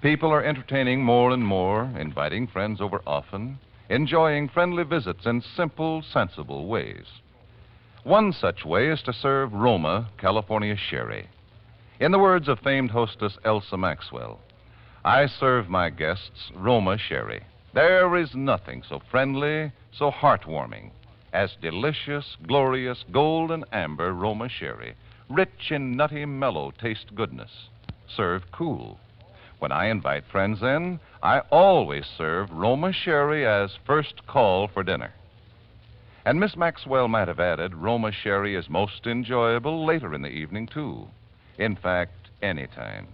People are entertaining more and more, inviting friends over often, enjoying friendly visits in simple, sensible ways. One such way is to serve Roma, California sherry. In the words of famed hostess Elsa Maxwell, I serve my guests Roma sherry. There is nothing so friendly, so heartwarming as delicious, glorious, golden amber Roma sherry, rich in nutty, mellow taste goodness, served cool. When I invite friends in, I always serve Roma sherry as first call for dinner. And Miss Maxwell might have added, Roma sherry is most enjoyable later in the evening, too. In fact, anytime.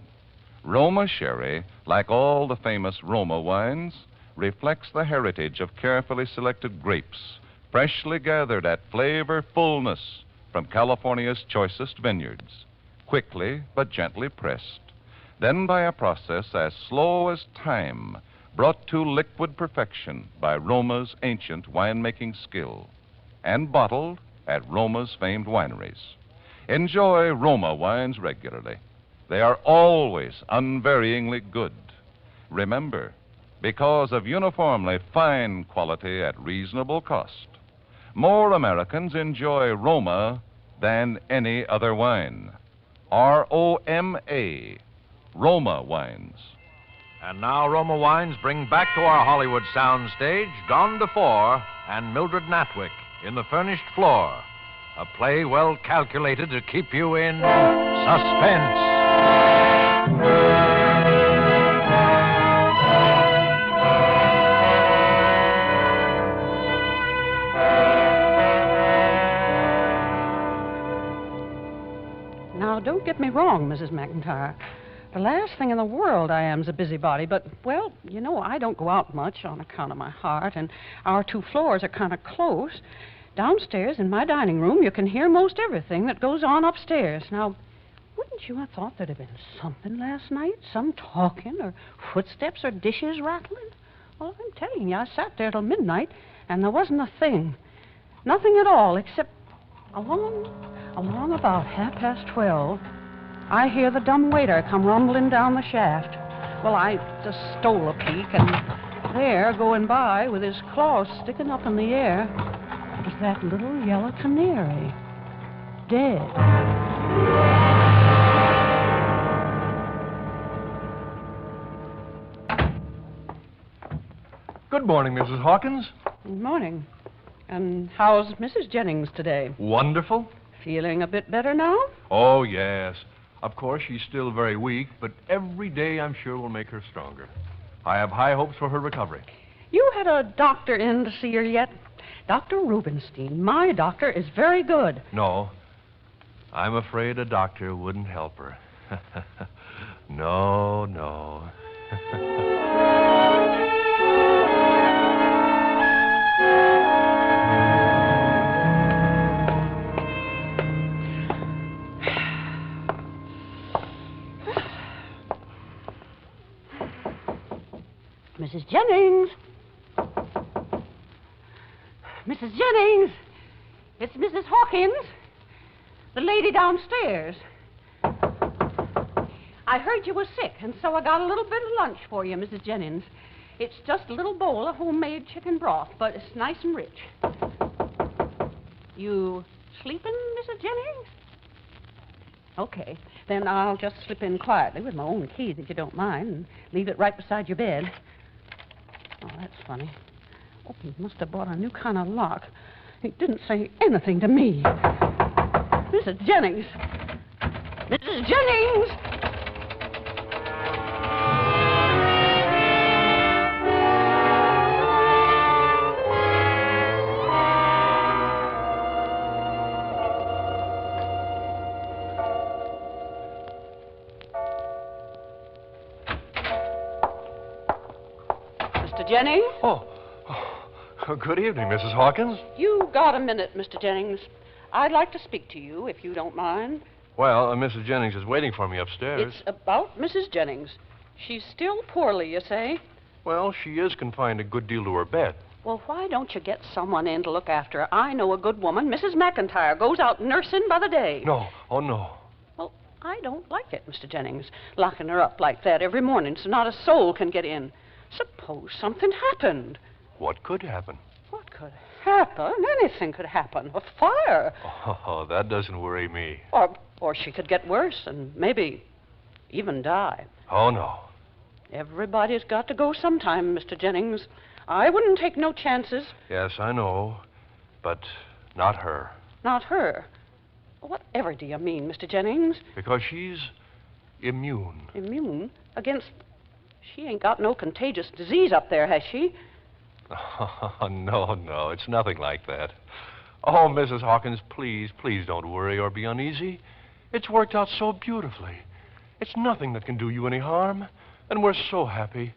Roma sherry, like all the famous Roma wines, reflects the heritage of carefully selected grapes, freshly gathered at flavor fullness from California's choicest vineyards, quickly but gently pressed. Then by a process as slow as time, brought to liquid perfection by Roma's ancient winemaking skill, and bottled at Roma's famed wineries. Enjoy Roma wines regularly. They are always unvaryingly good. Remember, because of uniformly fine quality at reasonable cost, more Americans enjoy Roma than any other wine. R-O-M-A. Roma Wines. And now Roma Wines bring back to our Hollywood soundstage Don DeFore and Mildred Natwick in The Furnished Floor, a play well calculated to keep you in suspense. Now, don't get me wrong, Mrs. McIntyre. The last thing in the world I am's a busybody, but, well, you know, I don't go out much on account of my heart, and our two floors are kind of close. Downstairs in my dining room, you can hear most everything that goes on upstairs. Now, wouldn't you have thought there'd have been something last night? Some talking or footsteps or dishes rattling? Well, I'm telling you, I sat there till midnight, and there wasn't a thing. Nothing at all, except along about 12:30, I hear the dumb waiter come rumbling down the shaft. Well, I just stole a peek, and there, going by with his claws sticking up in the air, was that little yellow canary, dead. Good morning, Mrs. Hawkins. Good morning. And how's Mrs. Jennings today? Wonderful. Feeling a bit better now? Oh, yes. Of course, she's still very weak, but every day I'm sure will make her stronger. I have high hopes for her recovery. You had a doctor in to see her yet? Dr. Rubenstein. My doctor is very good. No. I'm afraid a doctor wouldn't help her. No. Mrs. Jennings! Mrs. Jennings! It's Mrs. Hawkins, the lady downstairs. I heard you were sick, and so I got a little bit of lunch for you, Mrs. Jennings. It's just a little bowl of homemade chicken broth, but it's nice and rich. You sleeping, Mrs. Jennings? Okay, then I'll just slip in quietly with my own keys, if you don't mind, and leave it right beside your bed. Oh, that's funny. Oh, he must have bought a new kind of lock. He didn't say anything to me. Mrs. Jennings! Mrs. Jennings! Mr. Jennings? Oh, good evening, Mrs. Hawkins. You got a minute, Mr. Jennings. I'd like to speak to you, if you don't mind. Well, Mrs. Jennings is waiting for me upstairs. It's about Mrs. Jennings. She's still poorly, you say? Well, she is confined a good deal to her bed. Well, why don't you get someone in to look after her? I know a good woman, Mrs. McIntyre, goes out nursing by the day. No, oh, no. Well, I don't like it, Mr. Jennings, locking her up like that every morning so not a soul can get in. Suppose something happened. What could happen? What could happen? Anything could happen. A fire. Oh, that doesn't worry me. Or she could get worse and maybe even die. Oh, no. Everybody's got to go sometime, Mr. Jennings. I wouldn't take no chances. Yes, I know. But not her. Not her. Whatever do you mean, Mr. Jennings? Because she's immune. Immune? Against... She ain't got no contagious disease up there, has she? Oh, no. It's nothing like that. Oh, Mrs. Hawkins, please don't worry or be uneasy. It's worked out so beautifully. It's nothing that can do you any harm. And we're so happy.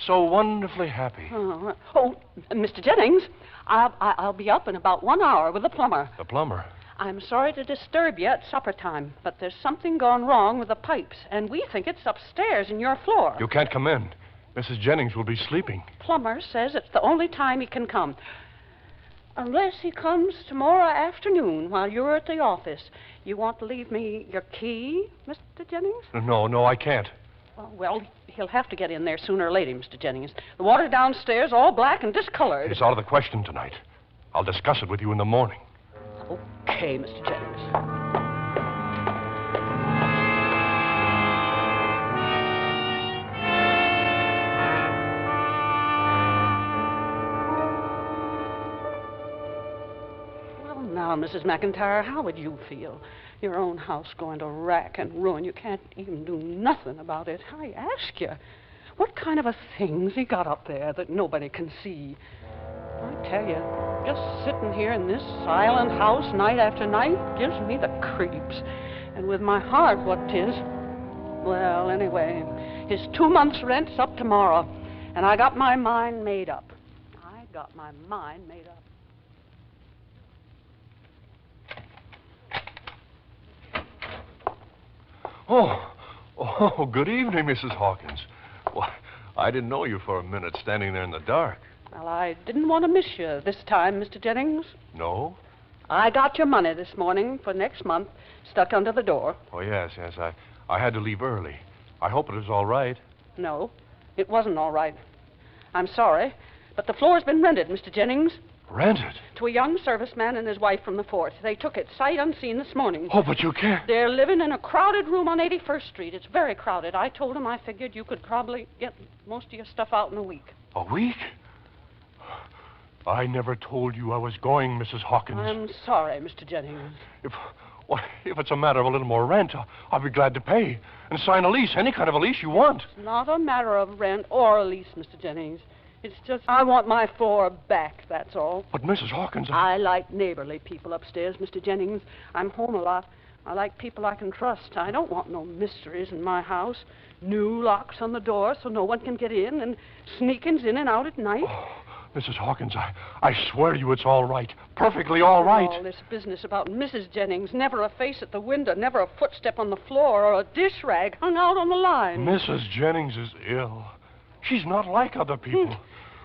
So wonderfully happy. Oh, Mr. Jennings, I'll be up in about 1 hour with the plumber. The plumber? I'm sorry to disturb you at supper time, but there's something gone wrong with the pipes, and we think it's upstairs in your floor. You can't come in. Mrs. Jennings will be sleeping. Plumber says it's the only time he can come. Unless he comes tomorrow afternoon while you're at the office. You want to leave me your key, Mr. Jennings? No, I can't. Well, he'll have to get in there sooner or later, Mr. Jennings. The water downstairs all black and discolored. It's out of the question tonight. I'll discuss it with you in the morning. Okay, Mr. Jennings. Now, Mrs. McIntyre, how would you feel? Your own house going to rack and ruin. You can't even do nothing about it. I ask you, what kind of a thing's he got up there that nobody can see? I tell you, just sitting here in this silent house night after night gives me the creeps. And with my heart what 'tis, well, anyway, his 2 months' rent's up tomorrow, and I got my mind made up. Oh, good evening, Mrs. Hawkins. Well, I didn't know you for a minute standing there in the dark. Well, I didn't want to miss you this time, Mr. Jennings. No? I got your money this morning for next month stuck under the door. Oh, yes. I had to leave early. I hope it was all right. No, it wasn't all right. I'm sorry, but the floor's been rented, Mr. Jennings. Rented? To a young serviceman and his wife from the fort. They took it sight unseen this morning. Oh, but you can't. They're living in a crowded room on 81st Street. It's very crowded. I told them I figured you could probably get most of your stuff out in a week. A week? I never told you I was going, Mrs. Hawkins. I'm sorry, Mr. Jennings. If it's a matter of a little more rent, I'll be glad to pay and sign a lease, any kind of a lease you want. It's not a matter of rent or a lease, Mr. Jennings. It's just I want my floor back, that's all. But, Mrs. Hawkins... I like neighborly people upstairs, Mr. Jennings. I'm home a lot. I like people I can trust. I don't want no mysteries in my house. New locks on the door so no one can get in, and sneakings in and out at night. Oh, Mrs. Hawkins, I swear to you it's all right. Perfectly all right. All this business about Mrs. Jennings, never a face at the window, never a footstep on the floor, or a dish rag hung out on the line. Mrs. Jennings is ill. She's not like other people.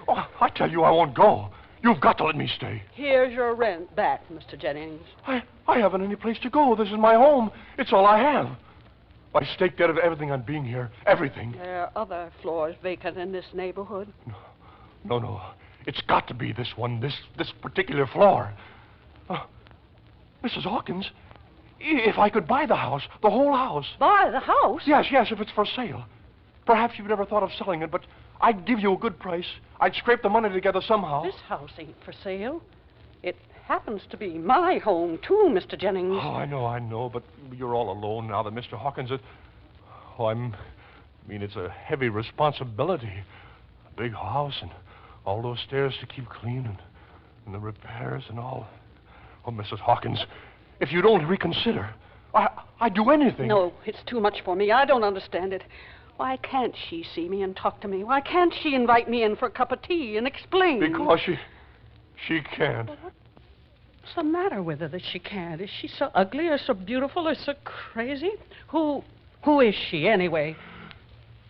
Oh, I tell you, I won't go. You've got to let me stay. Here's your rent back, Mr. Jennings. I haven't any place to go. This is my home. It's all I have. I staked out of everything on being here. Everything. There are other floors vacant in this neighborhood. No. It's got to be this one, this particular floor. Mrs. Hawkins, if I could buy the house, the whole house. Buy the house? Yes, if it's for sale. Perhaps you've never thought of selling it, but I'd give you a good price. I'd scrape the money together somehow. This house ain't for sale. It happens to be my home, too, Mr. Jennings. Oh, I know, but you're all alone now that Mr. Hawkins is... Oh, I mean, it's a heavy responsibility. A big house and all those stairs to keep clean and the repairs and all. Oh, Mrs. Hawkins, if you'd only reconsider, I'd do anything. No, it's too much for me. I don't understand it. Why can't she see me and talk to me? Why can't she invite me in for a cup of tea and explain? Because she can't. What's the matter with her that she can't? Is she so ugly or so beautiful or so crazy? Who is she, anyway?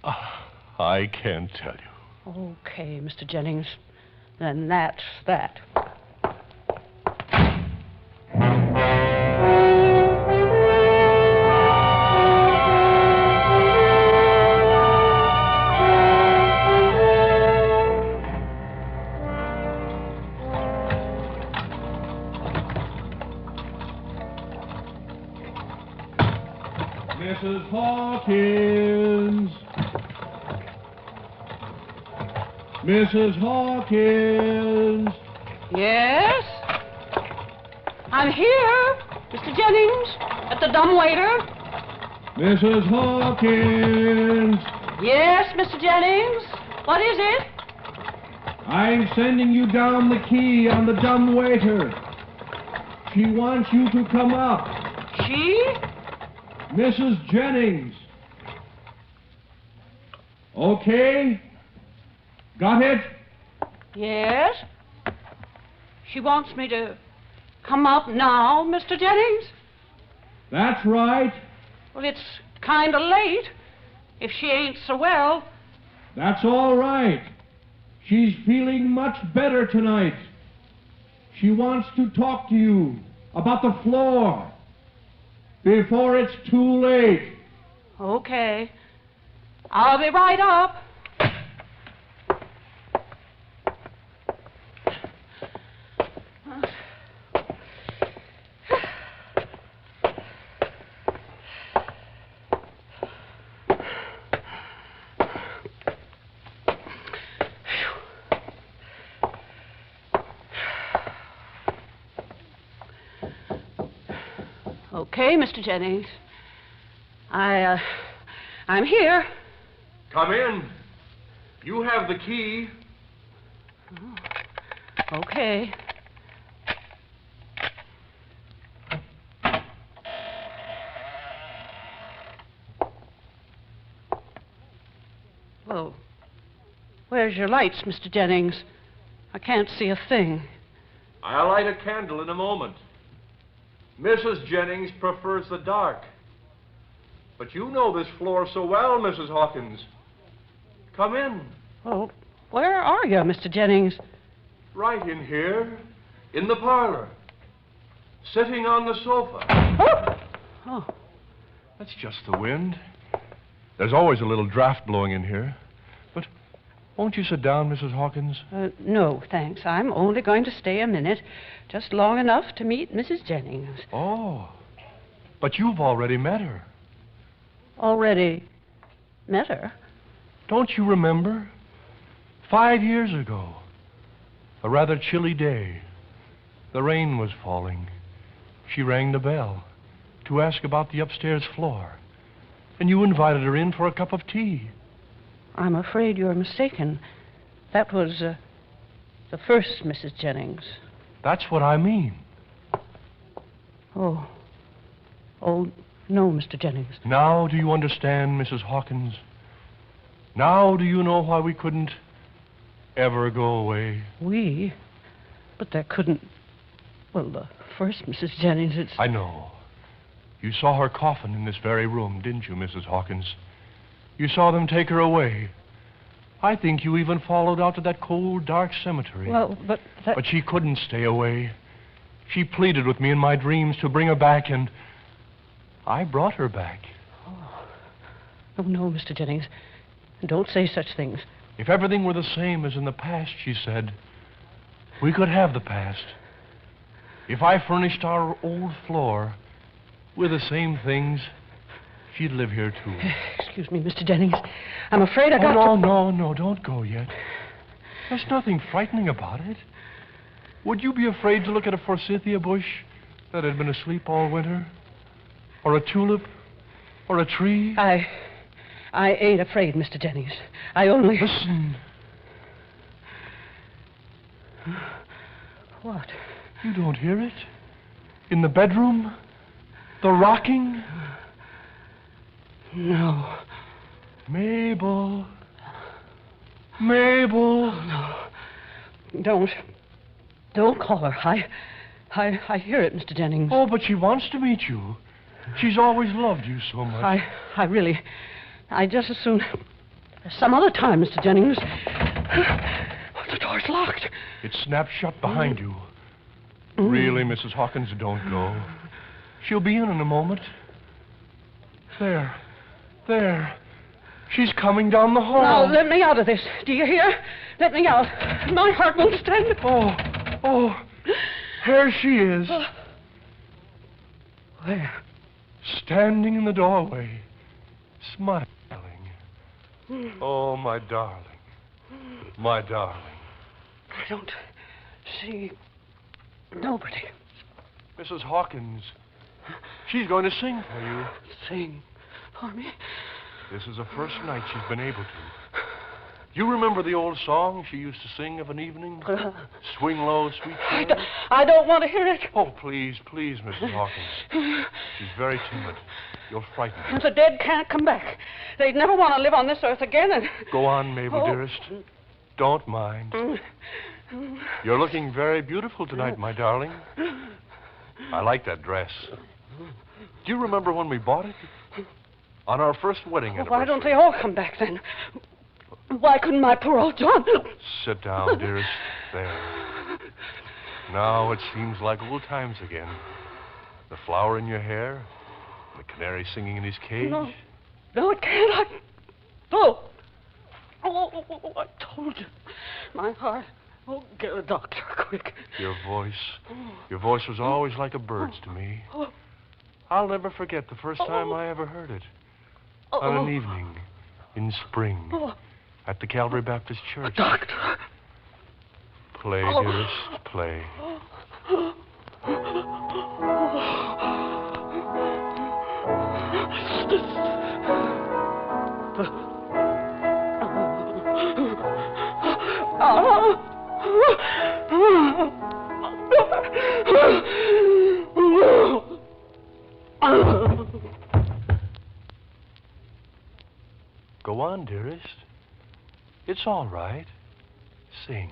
I can't tell you. Okay, Mr. Jennings. Then that's that. Mrs. Hawkins! Mrs. Hawkins! Yes? I'm here, Mr. Jennings, at the dumbwaiter. Mrs. Hawkins! Yes, Mr. Jennings. What is it? I'm sending you down the key on the dumbwaiter. She wants you to come up. She? Mrs. Jennings. Okay? Got it? Yes? She wants me to come up now, Mr. Jennings? That's right. Well, it's kind of late. If she ain't so well. That's all right. She's feeling much better tonight. She wants to talk to you about the floor before it's too late. Okay. I'll be right up. Okay, Mr. Jennings. I'm here. Come in. You have the key. Okay. Well, where's your lights, Mr. Jennings? I can't see a thing. I'll light a candle in a moment. Mrs. Jennings prefers the dark. But you know this floor so well, Mrs. Hawkins. Come in. Oh, where are you, Mr. Jennings? Right in here, in the parlor, sitting on the sofa. Oh. That's just the wind. There's always a little draft blowing in here. But won't you sit down, Mrs. Hawkins? No, thanks. I'm only going to stay a minute, just long enough to meet Mrs. Jennings. Oh, but you've already met her. Already met her? Don't you remember? 5 years ago, a rather chilly day. The rain was falling. She rang the bell to ask about the upstairs floor. And you invited her in for a cup of tea. I'm afraid you're mistaken. That was the first Mrs. Jennings. That's what I mean. Oh, no, Mr. Jennings. Now do you understand, Mrs. Hawkins? Now do you know why we couldn't ever go away? We? But there couldn't... Well, the first Mrs. Jennings, it's... I know. You saw her coffin in this very room, didn't you, Mrs. Hawkins? You saw them take her away. I think you even followed out to that cold, dark cemetery. Well, but But she couldn't stay away. She pleaded with me in my dreams to bring her back, and I brought her back. Oh, no, Mr. Jennings. Don't say such things. If everything were the same as in the past, she said, we could have the past. If I furnished our old floor with the same things, she'd live here, too. Excuse me, Mr. Jennings. I'm afraid I got No, don't go yet. There's nothing frightening about it. Would you be afraid to look at a forsythia bush that had been asleep all winter? Or a tulip? Or a tree? I ain't afraid, Mr. Jennings. I only... Listen. What? You don't hear it? In the bedroom? The rocking? No. Mabel. Mabel. No. Don't call her. I hear it, Mr. Jennings. Oh, but she wants to meet you. She's always loved you so much. I just as soon... Some other time, Mr. Jennings. The door's locked. It snapped shut behind you. Really, Mrs. Hawkins, don't go. She'll be in a moment. There. She's coming down the hall. Now, let me out of this. Do you hear? Let me out. My heart won't stand it. Oh, there she is. Where? Standing in the doorway, smiling. Oh, my darling. My darling. I don't see nobody. Mrs. Hawkins, she's going to sing for you. Sing for me? This is the first night she's been able to. You remember the old song she used to sing of an evening? Swing low, sweet child? I don't want to hear it. Oh, please, Mrs. Hawkins. She's very timid. You'll frighten her. The dead can't come back. They'd never want to live on this earth again. And... Go on, Mabel, dearest. Don't mind. You're looking very beautiful tonight, my darling. I like that dress. Do you remember when we bought it? On our first wedding anniversary. Why don't they all come back then? Why couldn't my poor old John... Sit down, dearest. There. Now it seems like old times again. The flower in your hair, the canary singing in his cage. No, it can't. Oh, I told you. My heart. Oh, get a doctor, quick. Your voice was always like a bird's to me. I'll never forget the first time I ever heard it. On an evening in spring at the Calvary Baptist Church. Doctor. Play, dearest, play. Go on, dearest. It's all right. Sing.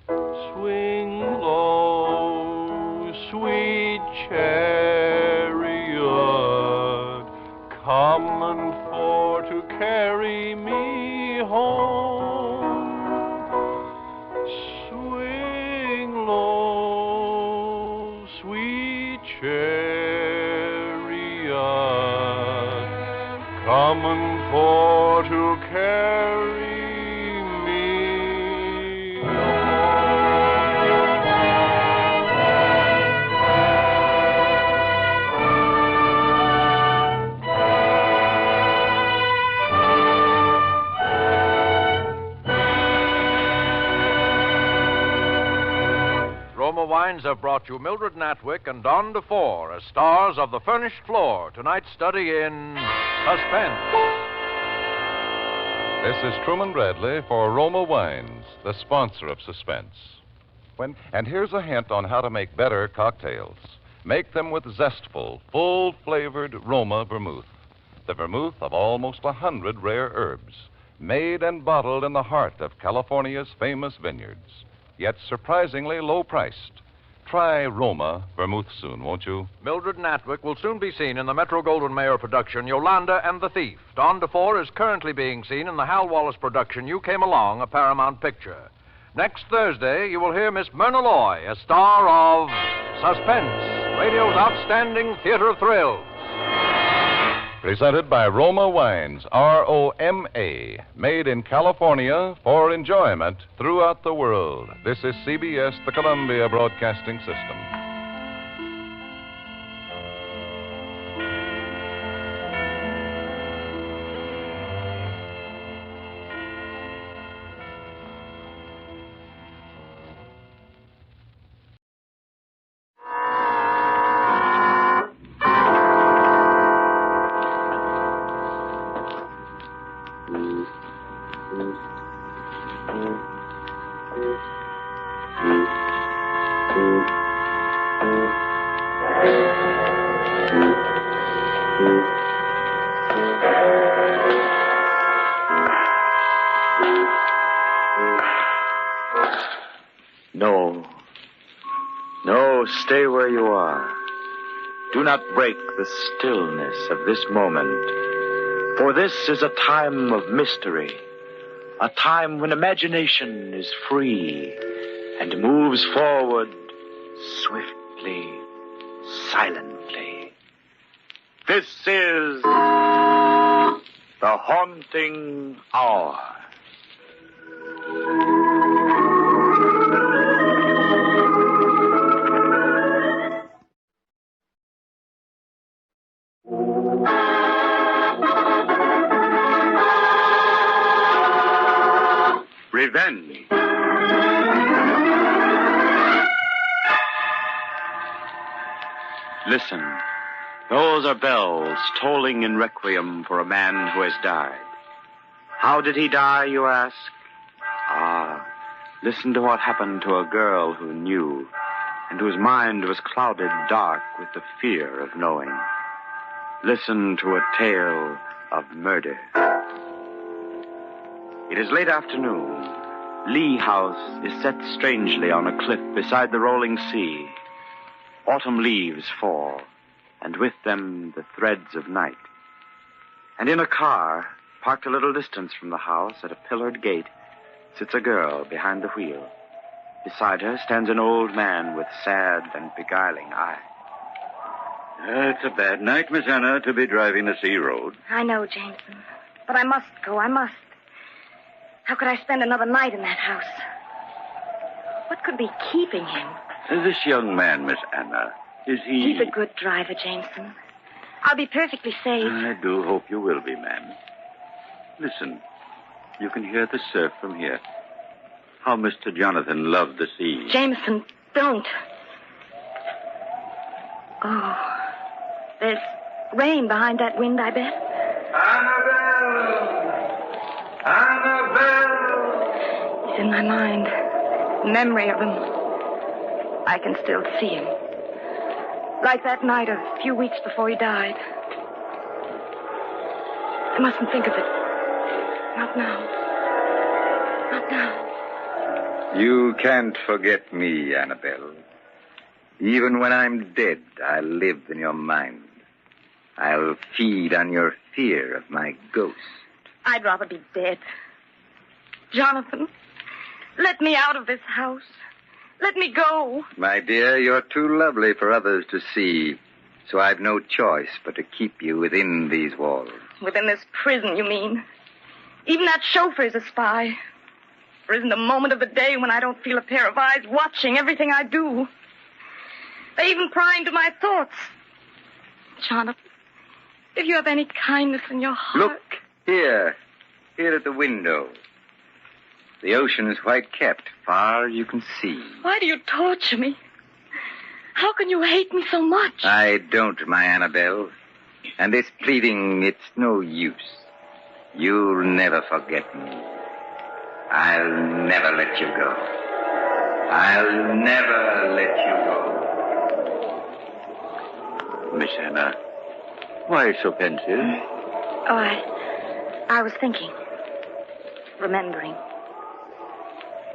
Swing low, sweet chariot, coming for to carry me home. Swing low, sweet chariot, coming for to carry me Roma Wines have brought you Mildred Natwick and Don DeFore as stars of The Furnished Floor, tonight's study in Suspense. This is Truman Bradley for Roma Wines, the sponsor of Suspense. And here's a hint on how to make better cocktails. Make them with zestful, full-flavored Roma vermouth. The vermouth of almost 100 rare herbs, made and bottled in the heart of California's famous vineyards, yet surprisingly low-priced. try Roma vermouth soon, won't you? Mildred Natwick will soon be seen in the Metro Goldwyn Mayer production Yolanda and the Thief. Don DeFore is currently being seen in the Hal Wallace production You Came Along, a Paramount picture. Next Thursday, you will hear Miss Myrna Loy, a star of Suspense, radio's outstanding theater of thrills. Presented by Roma Wines, R-O-M-A, made in California for enjoyment throughout the world. This is CBS, the Columbia Broadcasting System. No, stay where you are. Do not break the stillness of this moment, for this is a time of mystery, a time when imagination is free and moves forward swiftly, silently. This is the Haunting Hour. Revenge. Listen, those are bells tolling in requiem for a man who has died. How did he die, you ask? Listen to what happened to a girl who knew and whose mind was clouded dark with the fear of knowing. Listen to a tale of murder. It is late afternoon. Lee House is set strangely on a cliff beside the rolling sea. Autumn leaves fall, and with them the threads of night. And in a car, parked a little distance from the house at a pillared gate, sits a girl behind the wheel. Beside her stands an old man with sad and beguiling eye. It's a bad night, Miss Anna, to be driving the sea road. I know, Jameson. But I must go. I must. How could I spend another night in that house? What could be keeping him? This young man, Miss Anna, is he... He's a good driver, Jameson. I'll be perfectly safe. I do hope you will be, ma'am. Listen, you can hear the surf from here. How Mr. Jonathan loved the sea. Jameson, don't. Oh, there's rain behind that wind, I bet. Annabelle! He's in my mind. Memory of him. I can still see him. Like that night a few weeks before he died. I mustn't think of it. Not now. Not now. You can't forget me, Annabelle. Even when I'm dead, I'll live in your mind. I'll feed on your fear of my ghost. I'd rather be dead. Jonathan, let me out of this house. Let me go. My dear, you're too lovely for others to see, so I've no choice but to keep you within these walls. Within this prison, you mean? Even that chauffeur is a spy. There isn't a moment of the day when I don't feel a pair of eyes watching everything I do. They even pry into my thoughts. Jonathan, if you have any kindness in your heart... Look, here at the window. The ocean is white capped, far you can see. Why do you torture me? How can you hate me so much? I don't, my Annabelle. And this pleading, it's no use. You'll never forget me. I'll never let you go. I'll never let you go. Miss Anna, why so pensive? Oh, I was thinking. Remembering.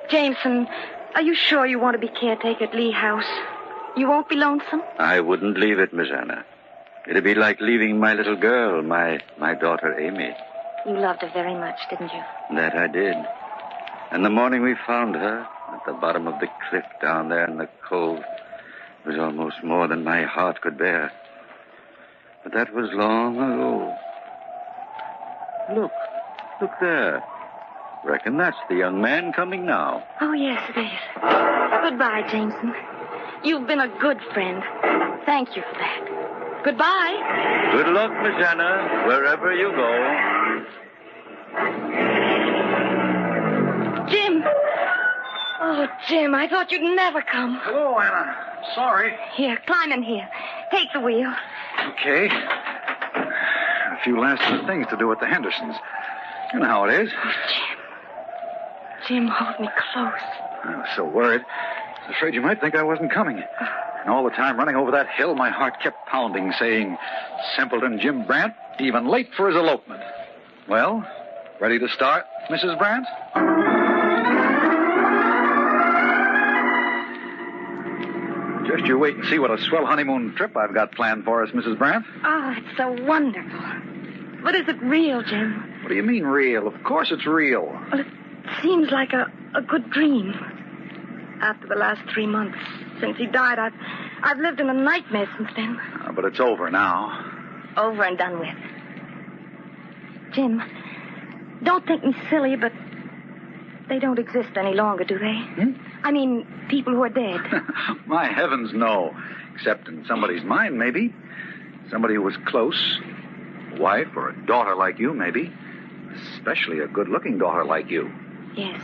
Jameson, are you sure you want to be caretaker at Lee House? You won't be lonesome? I wouldn't leave it, Miss Anna. It'd be like leaving my little girl, my daughter Amy. You loved her very much, didn't you? That I did. And the morning we found her at the bottom of the cliff down there in the cove was almost more than my heart could bear. But that was long ago. Look there. Reckon that's the young man coming now. Oh, yes, it is. Goodbye, Jameson. You've been a good friend. Thank you for that. Goodbye. Good luck, Miss Anna, wherever you go. Jim. Oh, Jim, I thought you'd never come. Hello, Anna. Sorry. Here, climb in here. Take the wheel. Okay. A few last things to do at the Hendersons. You know how it is. Oh, Jim, hold me close. I was so worried. I was afraid you might think I wasn't coming. And all the time running over that hill, my heart kept pounding, saying, Simpleton Jim Brandt, even late for his elopement. Well, ready to start, Mrs. Brandt? Just you wait and see what a swell honeymoon trip I've got planned for us, Mrs. Brandt. Oh, it's so wonderful. But is it real, Jim? What do you mean real? Of course it's real. Well, it seems like a good dream. After the last 3 months since he died, I've lived in a nightmare since then. But it's over now. Over and done with. Jim, don't think me silly, but they don't exist any longer, do they? I mean, people who are dead. My heavens, no. Except in somebody's mind, maybe. Somebody who was close. A wife or a daughter like you, maybe. Especially a good-looking daughter like you. Yes.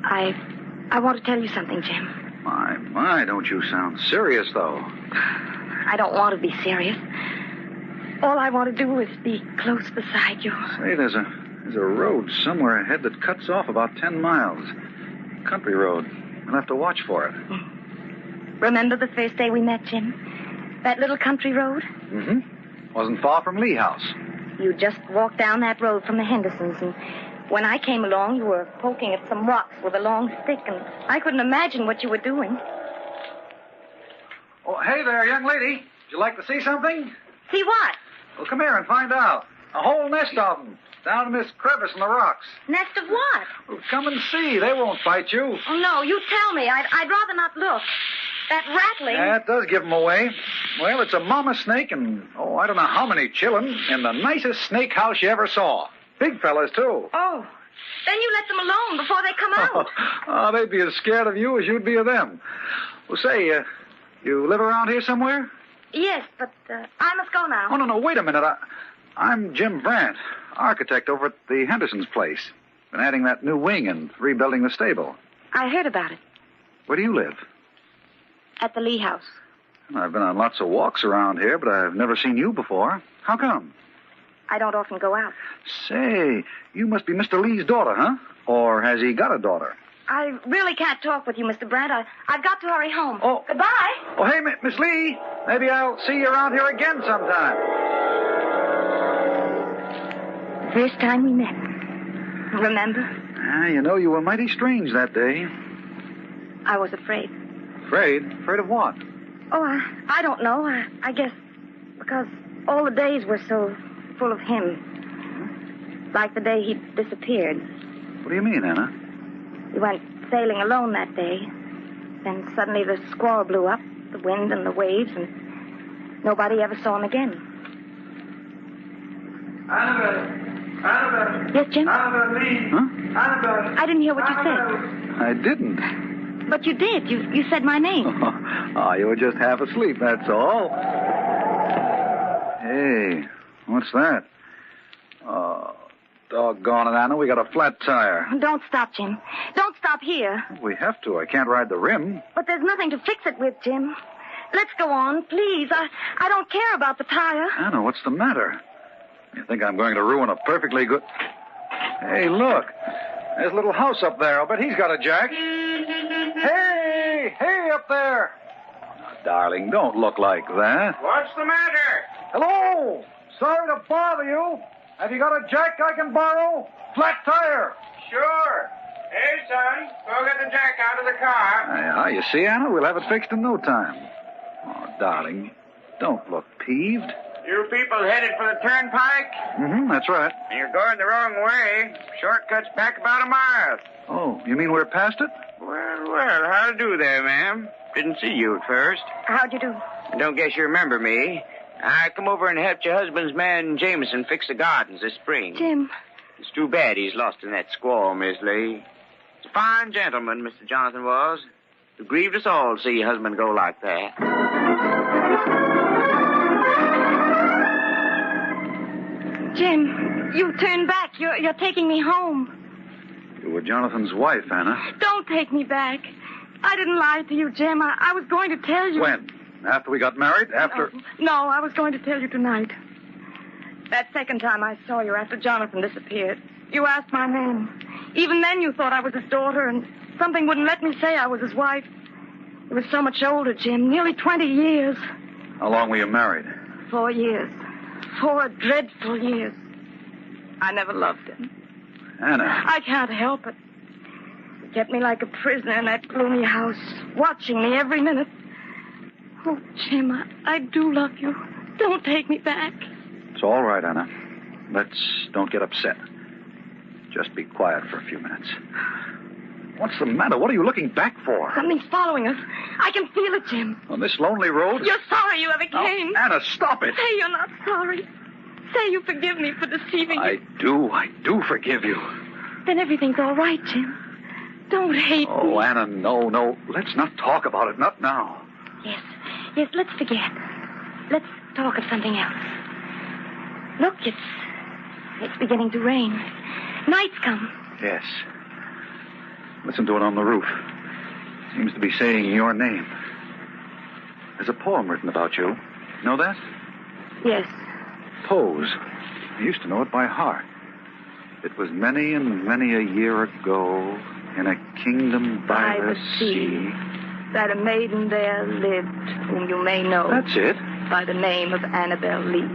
I want to tell you something, Jim. My, don't you sound serious, though. I don't want to be serious. All I want to do is be close beside you. Say, there's a road somewhere ahead that cuts off about 10 miles. Country road. We'll have to watch for it. Remember the first day we met, Jim? That little country road? Mm-hmm. Wasn't far from Lee House. You just walked down that road from the Hendersons, and when I came along, you were poking at some rocks with a long stick, and I couldn't imagine what you were doing. Oh, hey there, young lady. Would you like to see something? See what? Well, come here and find out. A whole nest of them. Down in this crevice in the rocks. Nest of what? Well, come and see. They won't bite you. Oh, no, you tell me. I'd rather not look. That rattling... That does give them away. Well, it's a mama snake and, I don't know how many chillin' in the nicest snake house you ever saw. Big fellas, too. Oh, then you let them alone before they come out. They'd be as scared of you as you'd be of them. Well, say, you live around here somewhere? Yes, but I must go now. Oh, no, wait a minute. I'm Jim Brandt, architect over at the Hendersons' place. Been adding that new wing and rebuilding the stable. I heard about it. Where do you live? At the Lee House. I've been on lots of walks around here, but I've never seen you before. How come? I don't often go out. Say, you must be Mr. Lee's daughter, huh? Or has he got a daughter? I really can't talk with you, Mr. Brandt. I've got to hurry home. Oh. Goodbye. Oh, hey, Miss Lee. Maybe I'll see you around here again sometime. First time we met. Remember? You know, you were mighty strange that day. I was afraid. Afraid? Afraid of what? Oh, I don't know. I guess because all the days were so full of him. Like the day he disappeared. What do you mean, Anna? We went sailing alone that day. Then suddenly the squall blew up, the wind and the waves, and nobody ever saw him again. Annabelle! Yes, Jim? Annabelle Lee! Huh? Annabelle! I didn't hear what you said. I didn't. But you did. You said my name. You were just half asleep, that's all. Hey, what's that? Doggone it, Anna, we got a flat tire. Don't stop, Jim. Don't stop here. We have to. I can't ride the rim. But there's nothing to fix it with, Jim. Let's go on, please. I don't care about the tire. Anna, what's the matter? You think I'm going to ruin a perfectly good... Hey, look. There's a little house up there. I'll bet he's got a jack. Hey, up there. Now, darling, don't look like that. What's the matter? Hello. Sorry to bother you. Have you got a jack I can borrow? Flat tire. Sure. Hey, son, go get the jack out of the car. Yeah, you see, Anna, we'll have it fixed in no time. Oh, darling, don't look peeved. You people headed for the turnpike? Mm-hmm, that's right. You're going the wrong way. Shortcut's back about a mile. Oh, you mean we're past it? Well, how do you do there, ma'am? Didn't see you at first. How'd you do? I don't guess you remember me. I come over and helped your husband's man, Jameson, fix the gardens this spring. Jim. It's too bad he's lost in that squall, Miss Lee. He's a fine gentleman, Mr. Jonathan was. It grieved us all to see your husband go like that. Jim, you turned back. You're taking me home. You were Jonathan's wife, Anna. Don't take me back. I didn't lie to you, Jim. I was going to tell you. When? After we got married? After... No, I was going to tell you tonight. That second time I saw you after Jonathan disappeared, you asked my name. Even then you thought I was his daughter, and something wouldn't let me say I was his wife. He was so much older, Jim. Nearly 20 years. How long were you married? 4 years. 4 dreadful years. I never loved him. Anna. I can't help it. He kept me like a prisoner in that gloomy house, watching me every minute. Oh, Jim, I do love you. Don't take me back. It's all right, Anna. Don't get upset. Just be quiet for a few minutes. What's the matter? What are you looking back for? Something's following us. I can feel it, Jim. On this lonely road? You're sorry you ever came. Oh, Anna, stop it. Say you're not sorry. Say you forgive me for deceiving you. I do forgive you. Then everything's all right, Jim. Don't hate me. Oh, Anna, no. Let's not talk about it. Not now. Yes, let's forget. Let's talk of something else. Look, it's beginning to rain. Night's come. Yes. Listen to it on the roof. Seems to be saying your name. There's a poem written about you. Know that? Yes. Pose. I used to know it by heart. It was many and many a year ago in a kingdom by the sea. That a maiden there lived whom you may know. That's it. By the name of Annabel Lee.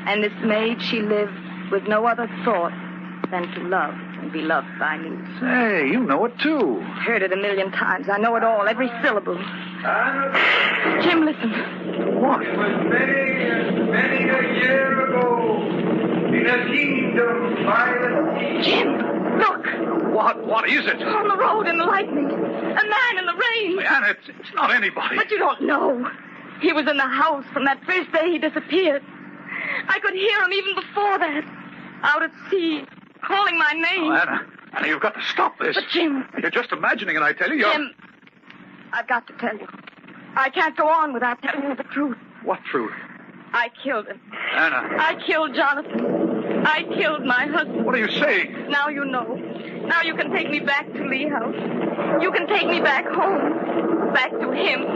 And this maid, she lived with no other thought than to love and be loved by me. Say, you know it too. Heard it 1,000,000 times. I know it all, every syllable. Jim, listen. What? It was many and many a year ago in a kingdom by the sea. Jim, look. What is it? On the road in the lightning. A man in the rain. Anna, it's not anybody. But you don't know. He was in the house from that first day he disappeared. I could hear him even before that. Out at sea, calling my name. Oh, Anna, you've got to stop this. But, Jim... You're just imagining it, I tell you. Jim, I've got to tell you. I can't go on without telling you the truth. What truth? I killed him. Anna. I killed Jonathan. I killed my husband. What are you saying? Now you know. Now you can take me back to Lee House. You can take me back home. Back to him.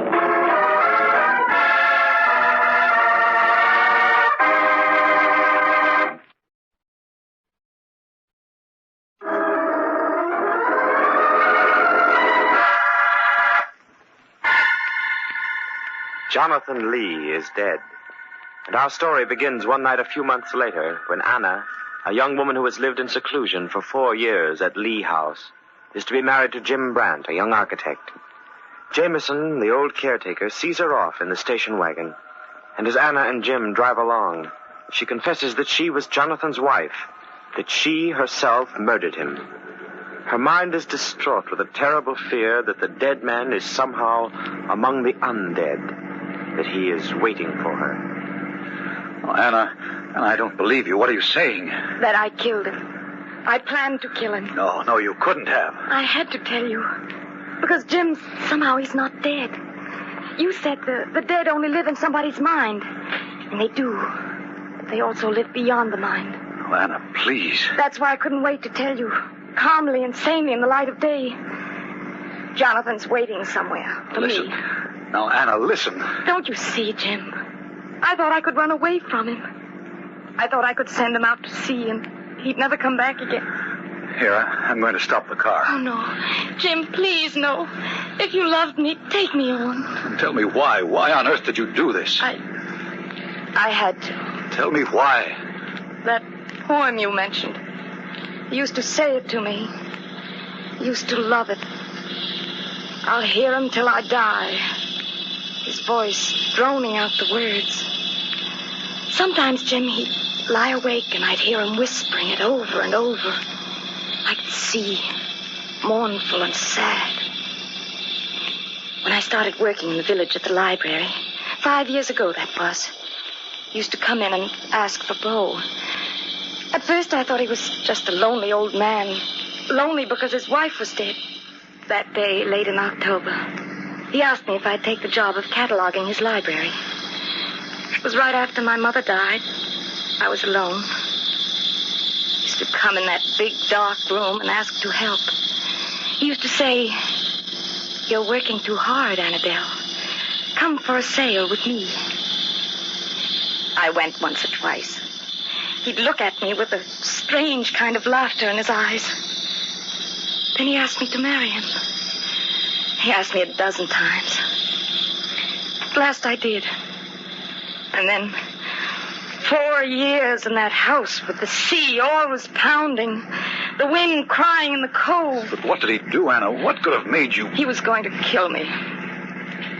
Jonathan Lee is dead. And our story begins one night a few months later when Anna, a young woman who has lived in seclusion for 4 years at Lee House, is to be married to Jim Brandt, a young architect. Jameson, the old caretaker, sees her off in the station wagon. And as Anna and Jim drive along, she confesses that she was Jonathan's wife, that she herself murdered him. Her mind is distraught with a terrible fear that the dead man is somehow among the undead, that he is waiting for her. Oh, Anna, I don't believe you. What are you saying? That I killed him. I planned to kill him. No, you couldn't have. I had to tell you. Because Jim, somehow he's not dead. You said the dead only live in somebody's mind. And they do. But they also live beyond the mind. Oh, Anna, please. That's why I couldn't wait to tell you. Calmly and sanely in the light of day. Jonathan's waiting somewhere for Listen. me. Now, Anna, listen. Don't you see, Jim? I thought I could run away from him. I thought I could send him out to sea and he'd never come back again. Here, I'm going to stop the car. Oh, no. Jim, please, no. If you loved me, take me on. Tell me why. Why on earth did you do this? I had to. Tell me why. That poem you mentioned. You used to say it to me. Used to love it. I'll hear him till I die. His voice droning out the words. Sometimes, Jim, he'd lie awake and I'd hear him whispering it over and over. Like the sea, mournful and sad. When I started working in the village at the library, 5 years ago that was, he used to come in and ask for Bo. At first I thought he was just a lonely old man. Lonely because his wife was dead. That day, late in October, he asked me if I'd take the job of cataloging his library. It was right after my mother died. I was alone. He used to come in that big, dark room and ask to help. He used to say, "You're working too hard, Annabelle. Come for a sail with me." I went once or twice. He'd look at me with a strange kind of laughter in his eyes. Then he asked me to marry him. He asked me 12 times. At last I did. And then 4 years in that house with the sea always pounding, the wind crying in the cove. But what did he do, Anna? What could have made you... He was going to kill me.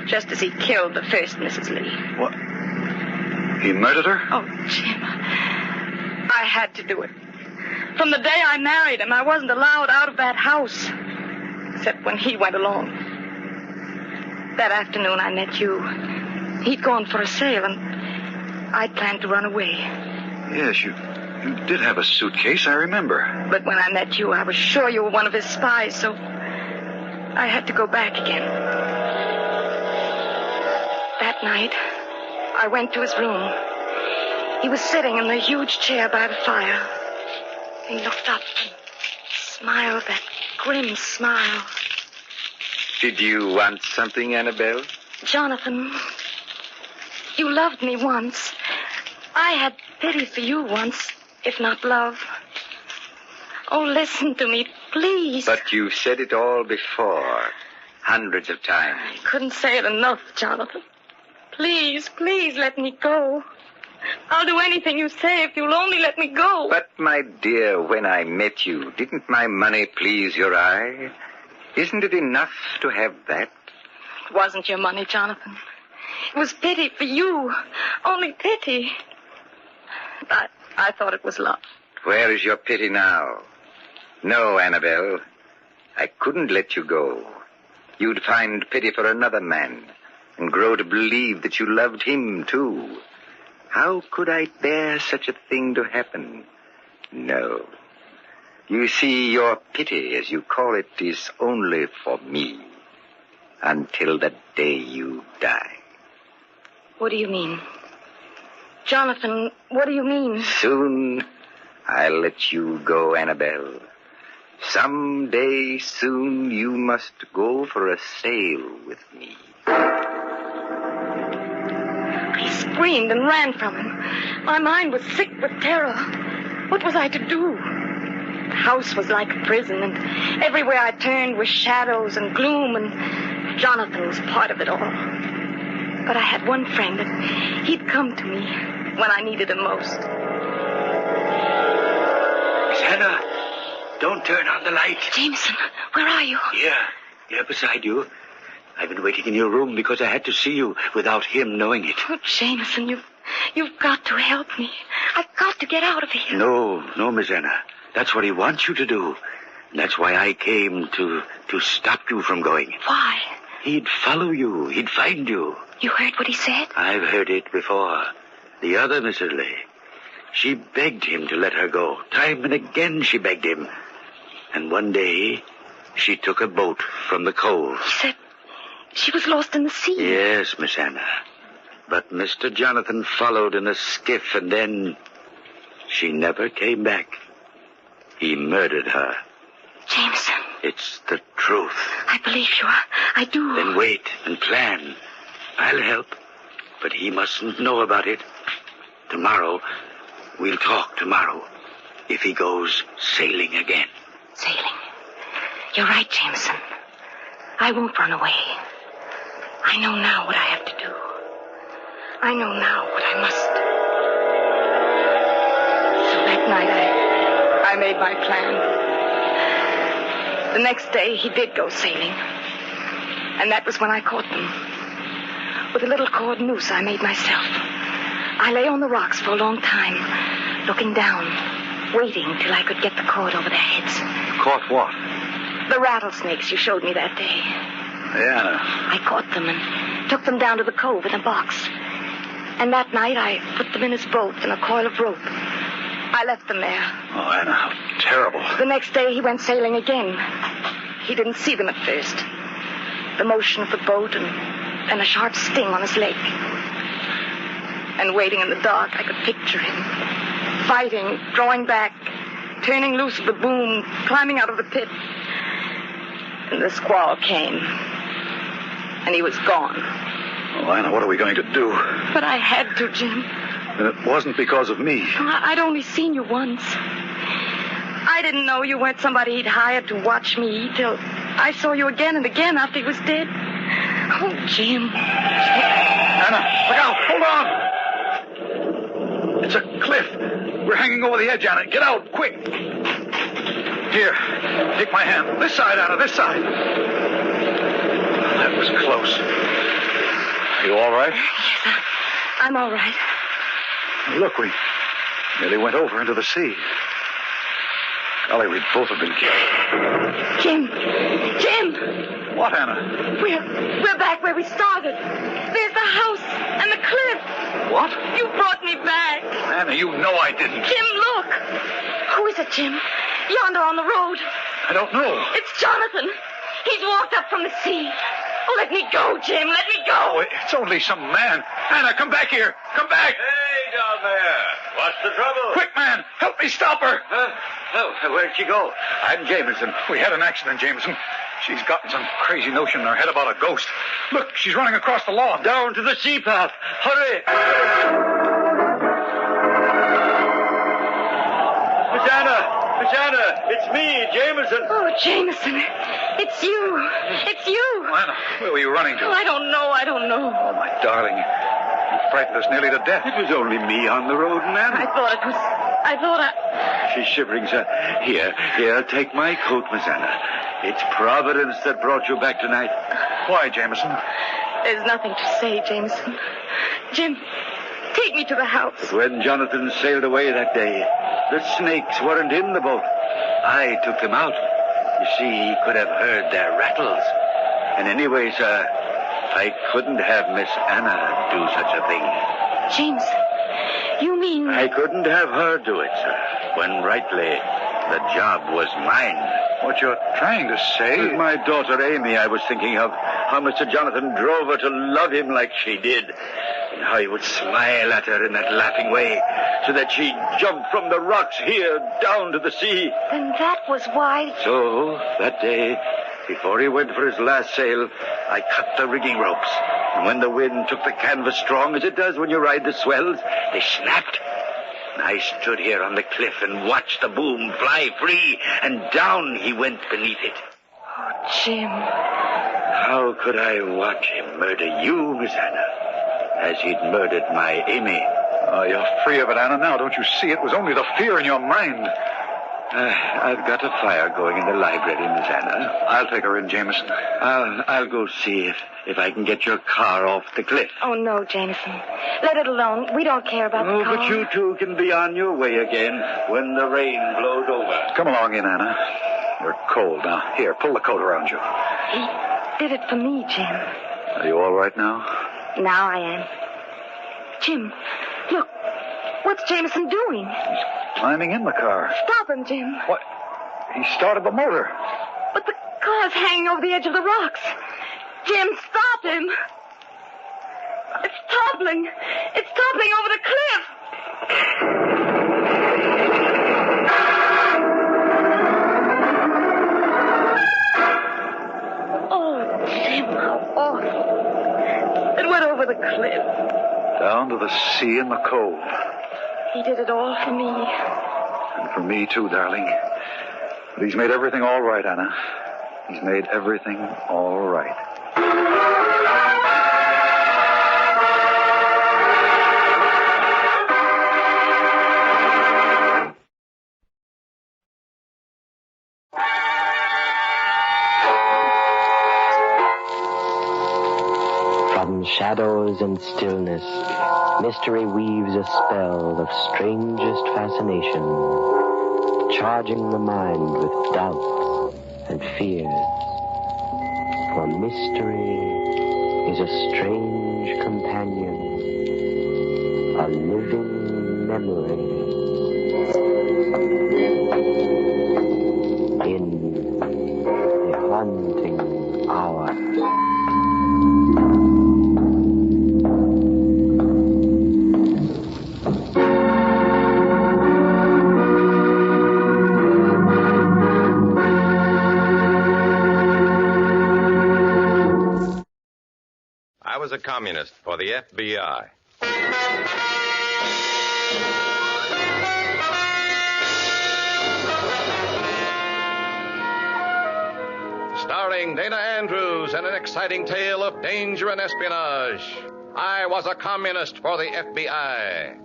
Just as he killed the first Mrs. Lee. What? He murdered her? Oh, Jim. I had to do it. From the day I married him, I wasn't allowed out of that house. Except when he went along. That afternoon I met you. He'd gone for a sail, and I'd planned to run away. Yes, you did have a suitcase, I remember. But when I met you, I was sure you were one of his spies, so I had to go back again. That night, I went to his room. He was sitting in the huge chair by the fire. He looked up and smiled that grim smile. Did you want something, Annabelle? Jonathan, you loved me once. I had pity for you once, if not love. Oh, listen to me, please. But you've said it all before, hundreds of times. I couldn't say it enough, Jonathan. Please, please let me go. I'll do anything you say if you'll only let me go. But, my dear, when I met you, didn't my money please your eye? Isn't it enough to have that? It wasn't your money, Jonathan. It was pity for you. Only pity. I thought it was love. Where is your pity now? No, Annabelle. I couldn't let you go. You'd find pity for another man and grow to believe that you loved him, too. How could I bear such a thing to happen? No. You see, your pity, as you call it, is only for me. Until the day you die. What do you mean? Jonathan, what do you mean? Soon, I'll let you go, Annabelle. Some day soon you must go for a sail with me. I screamed and ran from him. My mind was sick with terror. What was I to do? The house was like a prison, and everywhere I turned were shadows and gloom, and Jonathan was part of it all. But I had one friend, and he'd come to me when I needed him most. Miss Hannah, don't turn on the light. Jameson, where are you? Here beside you. I've been waiting in your room because I had to see you without him knowing it. Oh, Jameson, you've got to help me. I've got to get out of here. No, Miss Anna. That's what he wants you to do. That's why I came to stop you from going. Why? He'd follow you. He'd find you. You heard what he said? I've heard it before. The other Mrs. Lee. She begged him to let her go. Time and again she begged him. And one day, she took a boat from the cove. He said she was lost in the sea. Yes, Miss Anna. But Mr. Jonathan followed in a skiff, and then she never came back. He murdered her. Jameson. It's the truth. I believe you. I do. Then wait and plan. I'll help, but he mustn't know about it. Tomorrow, we'll talk tomorrow, if he goes sailing again. Sailing. You're right, Jameson. I won't run away. I know now what I have to do. I know now what I must. So that night, I made my plan. The next day, he did go sailing. And that was when I caught them. With a little cord noose I made myself. I lay on the rocks for a long time, looking down, waiting till I could get the cord over their heads. Caught what? The rattlesnakes you showed me that day. Yeah. I caught them and took them down to the cove in a box. And that night I put them in his boat in a coil of rope. I left them there. Oh, Anna, how terrible. The next day he went sailing again. He didn't see them at first. The motion of the boat and a sharp sting on his leg. And waiting in the dark, I could picture him. Fighting, drawing back, turning loose of the boom, climbing out of the pit. And the squall came. And he was gone. Oh, Anna, what are we going to do? But I had to, Jim. And it wasn't because of me. I'd only seen you once. I didn't know you weren't somebody he'd hired to watch me till I saw you again and again after he was dead. Oh, Jim. Anna, look out. Hold on. It's a cliff. We're hanging over the edge, Anna. Get out, quick. Here, take my hand. This side, Anna, this side. That was close. Are you all right? Yes, I'm all right. Look, we nearly went over into the sea. Golly, we'd both have been killed. Jim! What, Anna? We're back where we started. There's the house and the cliff. What? You brought me back. Anna, you know I didn't. Jim, look. Who is it, Jim? Yonder on the road. I don't know. It's Jonathan. He's walked up from the sea. Oh, let me go, Jim. Let me go. Oh, it's only some man. Anna, come back here. Come back. Hey, down there. What's the trouble? Quick, man. Help me stop her. Where'd she go? I'm Jameson. We had an accident, Jameson. She's gotten some crazy notion in her head about a ghost. Look, she's running across the lawn. Down to the sea path. Hurry. Miss Anna, it's me, Jameson. Oh, Jameson. It's you. Anna, where were you running to? Oh, I don't know. Oh, my darling. You frightened us nearly to death. It was only me on the road, ma'am. I thought She's shivering, sir. Here, take my coat, Miss Anna. It's Providence that brought you back tonight. Why, Jameson? There's nothing to say, Jameson. Jim, take me to the house. But when Jonathan sailed away that day, the snakes weren't in the boat. I took them out. You see, he could have heard their rattles. And anyway, sir, I couldn't have Miss Anna do such a thing. Jameson, you mean... I couldn't have her do it, sir, when rightly the job was mine. What you're trying to say... It was my daughter Amy I was thinking of. How Mr. Jonathan drove her to love him like she did. And how he would smile at her in that laughing way, so that she jumped from the rocks here down to the sea. Then that was why... So, that day, before he went for his last sail, I cut the rigging ropes. And when the wind took the canvas strong, as it does when you ride the swells, they snapped. And I stood here on the cliff and watched the boom fly free, and down he went beneath it. Oh, Jim. How could I watch him murder you, Miss Anna, as he'd murdered my Amy? Oh, you're free of it, Anna, now. Don't you see? It was only the fear in your mind. I've got a fire going in the library, Miss Anna. I'll take her in, Jameson. I'll go see if I can get your car off the cliff. Oh, no, Jameson. Let it alone. We don't care about the car. But you two can be on your way again when the rain blows over. Come along in, Anna. You're cold now. Here, pull the coat around you. He did it for me, Jim. Are you all right now? Now I am. Jim, look. What's Jameson doing? He's climbing in the car. Stop him, Jim. What? He started the motor. But the car's hanging over the edge of the rocks. Jim, stop him. It's toppling. It's toppling over the cliff. Oh, Jim, how awful. It went over the cliff. Down to the sea in the cold. He did it all for me. And for me, too, darling. But he's made everything all right, Anna. He's made everything all right. From shadows and stillness, mystery weaves a spell of strangest fascination, charging the mind with doubts and fears. For mystery is a strange companion, a living memory. In the haunting hour. I was a communist for the FBI. Starring Dana Andrews in an exciting tale of danger and espionage. I was a communist for the FBI.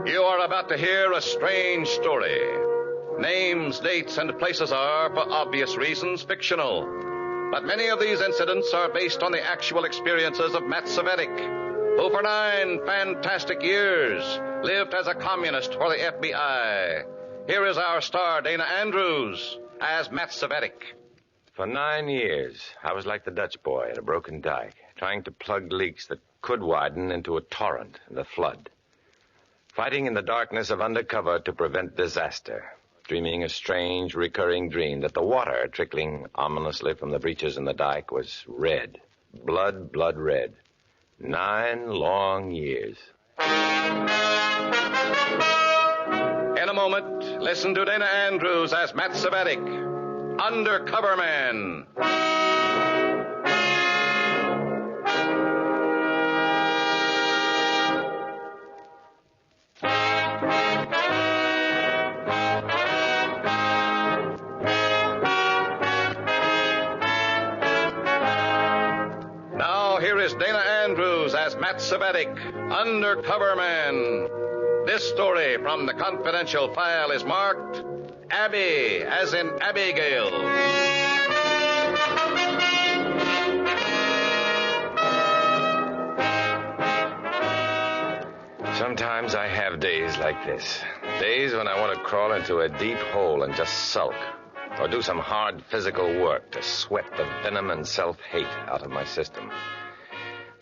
You are about to hear a strange story. Names, dates, and places are, for obvious reasons, fictional. But many of these incidents are based on the actual experiences of Matt Savetic, who for 9 fantastic years lived as a communist for the FBI. Here is our star, Dana Andrews, as Matt Savetic. For 9 years, I was like the Dutch boy at a broken dike, trying to plug leaks that could widen into a torrent and a flood. Fighting in the darkness of undercover to prevent disaster, dreaming a strange, recurring dream that the water trickling ominously from the breaches in the dike was red, blood red. 9 long years. In a moment, listen to Dana Andrews as Matt Savetic, Undercover Man. Now, here is Dana Andrews as Matt Savetic, Undercover Man. This story from the confidential file is marked Abby, as in Abigail. Sometimes I have days like this. Days when I want to crawl into a deep hole and just sulk. Or do some hard physical work to sweat the venom and self-hate out of my system.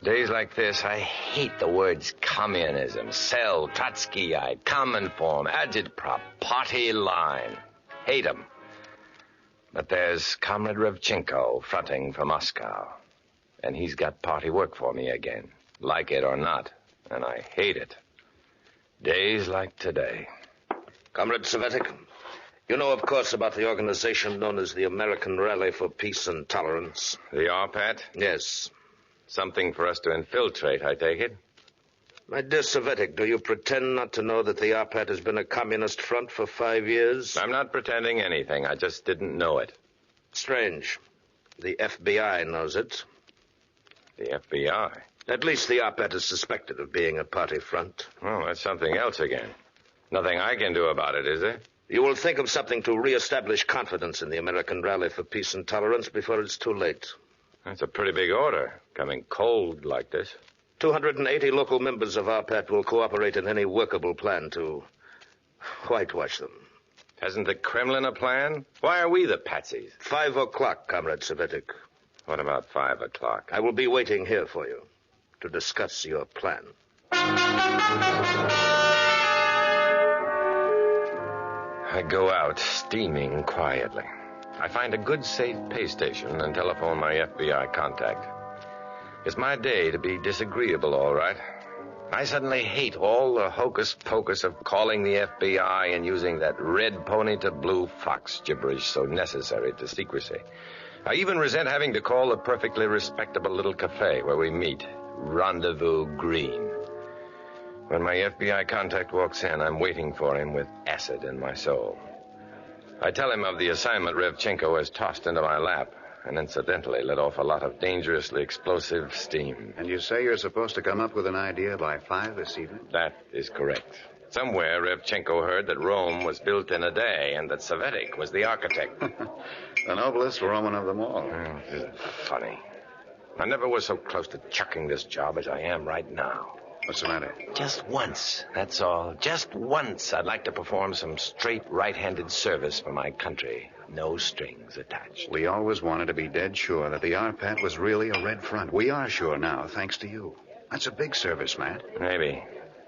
Days like this, I hate the words communism, cell, Trotskyite, Cominform, agitprop, party line. Hate 'em. But there's Comrade Revchenko fronting for Moscow. And he's got party work for me again, like it or not. And I hate it. Days like today. Comrade Savetic, you know, of course, about the organization known as the American Rally for Peace and Tolerance. The RPAT? Yes. Something for us to infiltrate, I take it? My dear Savetic, do you pretend not to know that the RPAT has been a communist front for 5 years? I'm not pretending anything. I just didn't know it. Strange. The FBI knows it. The FBI? At least the RPAT is suspected of being a party front. Oh, that's something else again. Nothing I can do about it, is there? You will think of something to reestablish confidence in the American Rally for Peace and Tolerance before it's too late. That's a pretty big order, coming cold like this. 280 local members of RPAT will cooperate in any workable plan to whitewash them. Hasn't the Kremlin a plan? Why are we the patsies? 5 o'clock, Comrade Savetic. What about 5 o'clock? I will be waiting here for you to discuss your plan. I go out, steaming quietly. I find a good, safe pay station and telephone my FBI contact. It's my day to be disagreeable, all right. I suddenly hate all the hocus-pocus of calling the FBI and using that red pony to blue fox gibberish so necessary to secrecy. I even resent having to call the perfectly respectable little cafe where we meet, Rendezvous Green. When my FBI contact walks in, I'm waiting for him with acid in my soul. I tell him of the assignment Revchenko has tossed into my lap, and incidentally let off a lot of dangerously explosive steam. And you say you're supposed to come up with an idea by 5 this evening? That is correct. Somewhere, Revchenko heard that Rome was built in a day and that Savetic was the architect. The noblest Roman of them all. Isn't funny. I never was so close to chucking this job as I am right now. What's the matter? Just once, that's all. Just once, I'd like to perform some straight right-handed service for my country. No strings attached. We always wanted to be dead sure that the Arpat was really a red front. We are sure now, thanks to you. That's a big service, Matt. Maybe.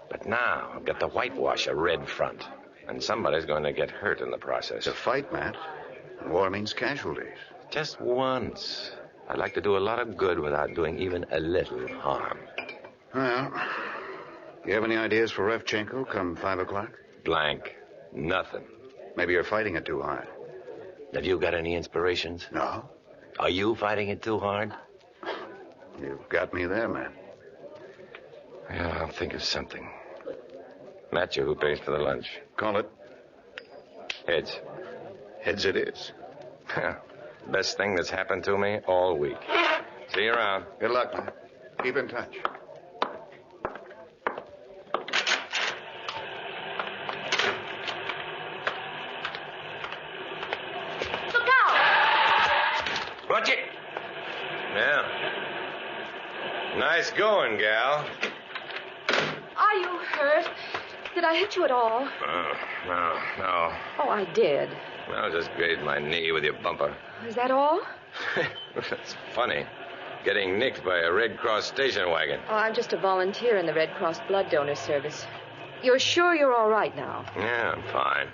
But now I've got to whitewash a red front. And somebody's going to get hurt in the process. It's a fight, Matt. War means casualties. Just once. I'd like to do a lot of good without doing even a little harm. Well, you have any ideas for Revchenko come 5 o'clock? Blank. Nothing. Maybe you're fighting it too hard. Have you got any inspirations? No. Are you fighting it too hard? You've got me there, man. Yeah, I'll think of something. Matthew, who pays for the lunch? Call it. Heads. Heads it is. Best thing that's happened to me all week. See you around. Good luck, man. Keep in touch. Look out! Watch it. Yeah. Nice going, gal. Are you hurt? Did I hit you at all? No. Oh, I did. I just grazed my knee with your bumper. Is that all? That's funny. Getting nicked by a Red Cross station wagon. Oh, I'm just a volunteer in the Red Cross blood donor service. You're sure you're all right now? Yeah, I'm fine.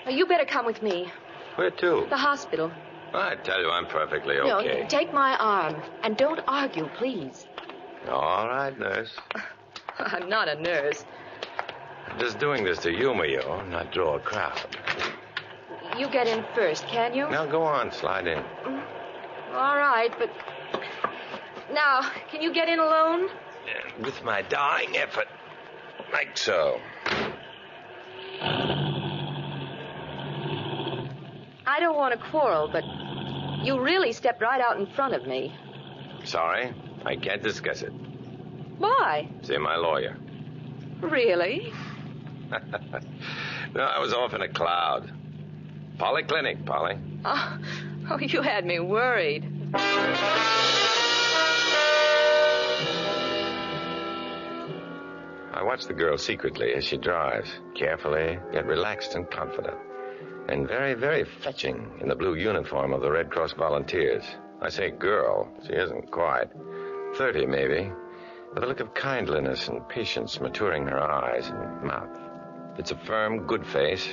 Well, you better come with me. Where to? The hospital. I tell you, I'm perfectly No, okay. take my arm. And don't argue, please. All right, nurse. I'm not a nurse. I'm just doing this to humor you, not draw a crowd. You get in first, can you? Now, go on, slide in. All right, but... Now, can you get in alone? With my dying effort. Like so. I don't want to quarrel, but you really stepped right out in front of me. Sorry, I can't discuss it. Why? See my lawyer. Really? No, I was off in a cloud. Polyclinic, Polly. Oh, you had me worried. I watch the girl secretly as she drives, carefully, yet relaxed and confident. And very, very fetching in the blue uniform of the Red Cross volunteers. I say girl. She isn't quite. 30, maybe. With a look of kindliness and patience maturing her eyes and mouth. It's a firm, good face.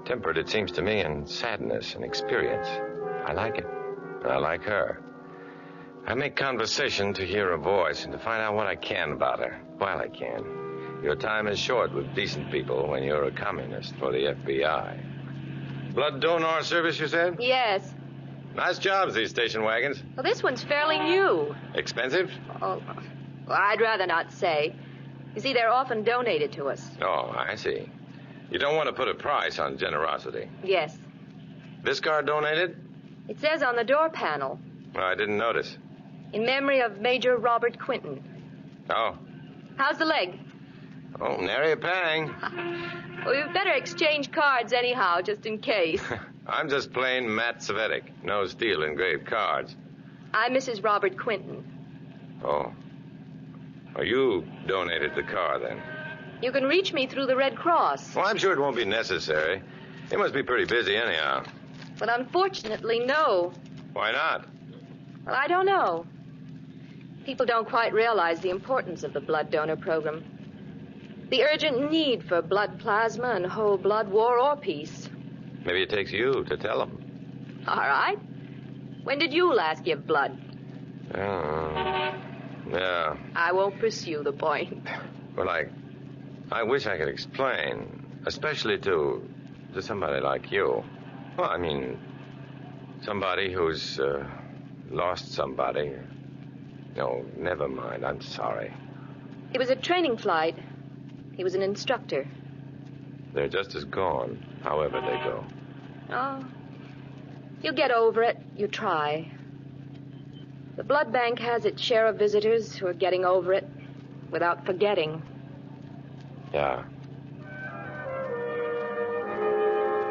Tempered, it seems to me, in sadness and experience. I like it. And I like her. I make conversation to hear her voice and to find out what I can about her, while I can. Your time is short with decent people when you're a communist for the FBI. Blood donor service, you said? Yes. Nice jobs, these station wagons. Well, this one's fairly new. Expensive? Oh, well, I'd rather not say. You see, they're often donated to us. Oh, I see. You don't want to put a price on generosity. Yes. This car donated? It says on the door panel. Well, I didn't notice. In memory of Major Robert Quinton. Oh. How's the leg? Oh, nary a pang. Well, you'd better exchange cards anyhow, just in case. I'm just plain Matt Savetic. No steel engraved cards. I'm Mrs. Robert Quinton. Oh. Oh, you donated the car, then? You can reach me through the Red Cross. Well, I'm sure it won't be necessary. You must be pretty busy anyhow. But unfortunately, no. Why not? Well, I don't know. People don't quite realize the importance of the blood donor program. The urgent need for blood plasma and whole blood, war or peace. Maybe it takes you to tell them. All right. When did you last give blood? Yeah. I won't pursue the point. Well, I wish I could explain, especially to somebody like you. Well, I mean, somebody who's lost somebody. No, never mind. I'm sorry. It was a training flight. He was an instructor. They're just as gone, however they go. Oh, you get over it. You try. The blood bank has its share of visitors who are getting over it without forgetting. Yeah.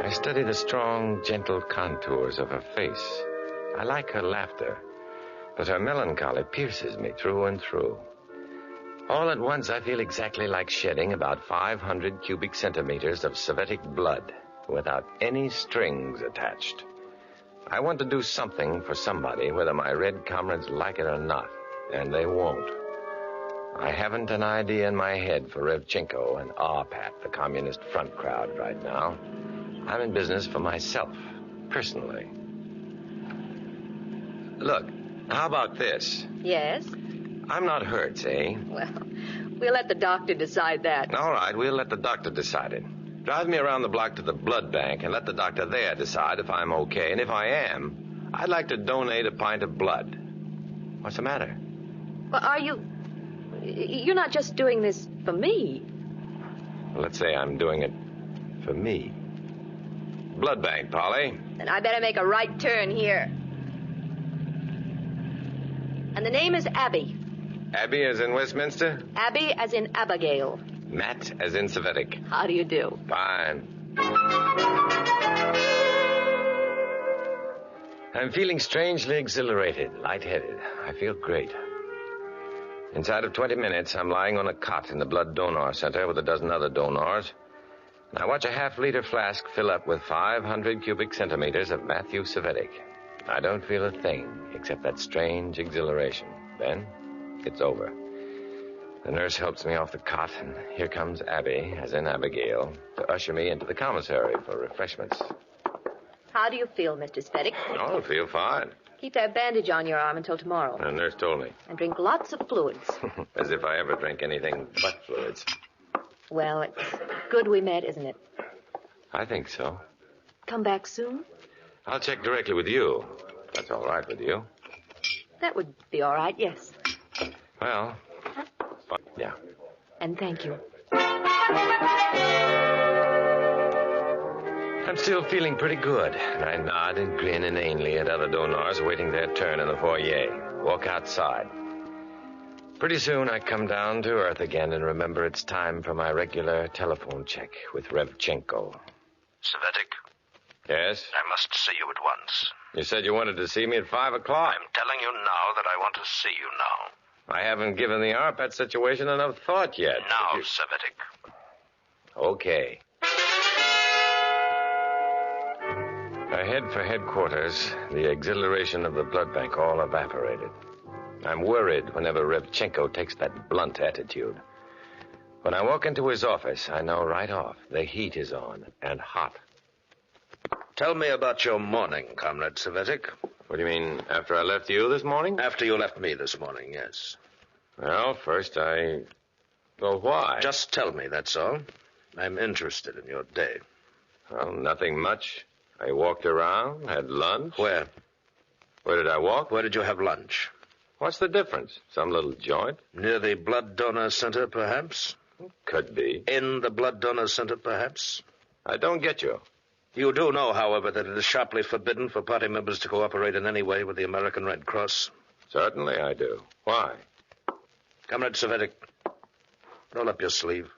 I study the strong, gentle contours of her face. I like her laughter, but her melancholy pierces me through and through. All at once, I feel exactly like shedding about 500 cubic centimeters of Sovietic blood without any strings attached. I want to do something for somebody, whether my red comrades like it or not, and they won't. I haven't an idea in my head for Revchenko and Arpat, the Communist Front crowd, right now. I'm in business for myself, personally. Look, how about this? Yes? I'm not hurt, see? Well, we'll let the doctor decide that. All right, we'll let the doctor decide it. Drive me around the block to the blood bank and let the doctor there decide if I'm okay. And if I am, I'd like to donate a pint of blood. What's the matter? Well, you're not just doing this for me. Well, let's say I'm doing it for me. Blood bank, Polly. Then I better make a right turn here. And the name is Abby. Abby as in Westminster? Abby as in Abigail. Matt as in Sovietic. How do you do? Fine. I'm feeling strangely exhilarated, lightheaded. I feel great. Inside of 20 minutes, I'm lying on a cot in the blood donor center with a dozen other donors. And I watch a half-liter flask fill up with 500 cubic centimeters of Matthew Sovietic. I don't feel a thing except that strange exhilaration. Then, it's over. The nurse helps me off the cot, and here comes Abby, as in Abigail, to usher me into the commissary for refreshments. How do you feel, Mr. Sovietic? Oh, I feel fine. Keep that bandage on your arm until tomorrow. The nurse told me. And drink lots of fluids. As if I ever drink anything but fluids. Well, it's good we met, isn't it? I think so. Come back soon? I'll check directly with you. If that's all right with you. That would be all right, yes. Well, yeah. And thank you. I'm still feeling pretty good, and I nod and grin inanely at other donors waiting their turn in the foyer. Walk outside. Pretty soon I come down to earth again and remember it's time for my regular telephone check with Revchenko. Sovietic? Yes? I must see you at once. You said you wanted to see me at 5 o'clock. I'm telling you now that I want to see you now. I haven't given the Arpat situation enough thought yet. Now, Sovietic. Okay. I head for headquarters. The exhilaration of the blood bank all evaporated. I'm worried whenever Revchenko takes that blunt attitude. When I walk into his office, I know right off the heat is on, and hot. Tell me about your morning, Comrade Sovietic. What do you mean, after I left you this morning? After you left me this morning, yes. Well, first Well, why? Just tell me, that's all. I'm interested in your day. Well, nothing much. I walked around, had lunch. Where? Where did I walk? Where did you have lunch? What's the difference? Some little joint? Near the blood donor center, perhaps? Could be. In the blood donor center, perhaps? I don't get you. You do know, however, that it is sharply forbidden for party members to cooperate in any way with the American Red Cross? Certainly I do. Why? Comrade Sovietic, roll up your sleeve.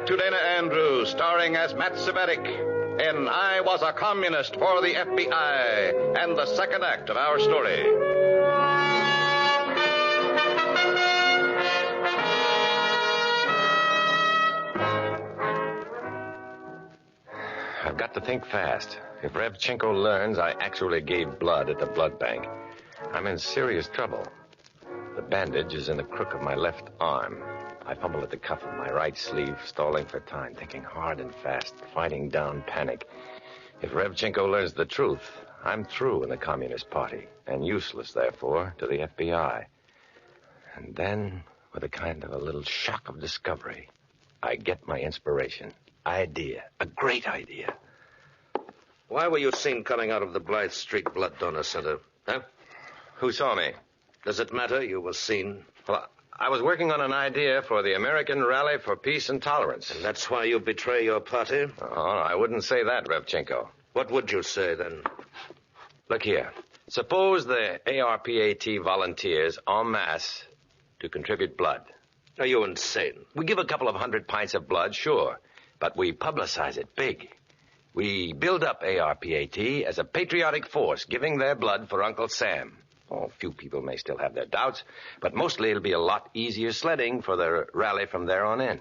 To Dana Andrews, starring as Matt Sovietic in I Was a Communist for the FBI, and the second act of our story. I've got to think fast. If Revchenko learns I actually gave blood at the blood bank, I'm in serious trouble. The bandage is in the crook of my left arm. I fumble at the cuff of my right sleeve, stalling for time, thinking hard and fast, fighting down panic. If Revchenko learns the truth, I'm through in the Communist Party, and useless, therefore, to the FBI. And then, with a kind of a little shock of discovery, I get my inspiration. Idea. A great idea. Why were you seen coming out of the Blythe Street Blood Donor Center? Huh? Who saw me? Does it matter you were seen? Well, I was working on an idea for the American Rally for Peace and Tolerance. And that's why you betray your party? Oh, I wouldn't say that, Revchenko. What would you say, then? Look here. Suppose the ARPAT volunteers en masse to contribute blood. Are you insane? We give a couple of 100 pints of blood, sure, but we publicize it big. We build up ARPAT as a patriotic force, giving their blood for Uncle Sam. Oh, a few people may still have their doubts, but mostly it'll be a lot easier sledding for the rally from there on in.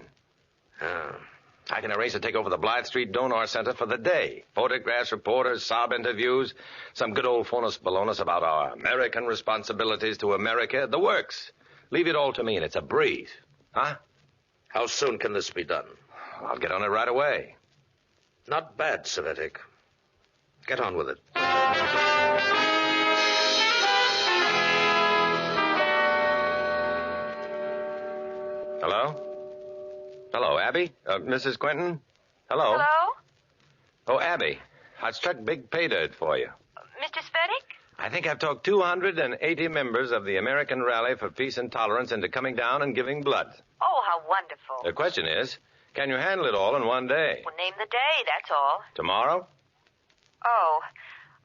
I can arrange to take over the Blythe Street Donor Center for the day. Photographs, reporters, sob interviews, some good old phonus balonus about our American responsibilities to America, the works. Leave it all to me, and it's a breeze. Huh? How soon can this be done? I'll get on it right away. Not bad, Savetic. Get on with it. Hello? Hello, Abby? Mrs. Quentin? Hello? Hello? Oh, Abby, I've struck big pay dirt for you. Mr. Svetic? I think I've talked 280 members of the American Rally for Peace and Tolerance into coming down and giving blood. Oh, how wonderful. The question is, can you handle it all in one day? Well, name the day, that's all. Tomorrow? Oh,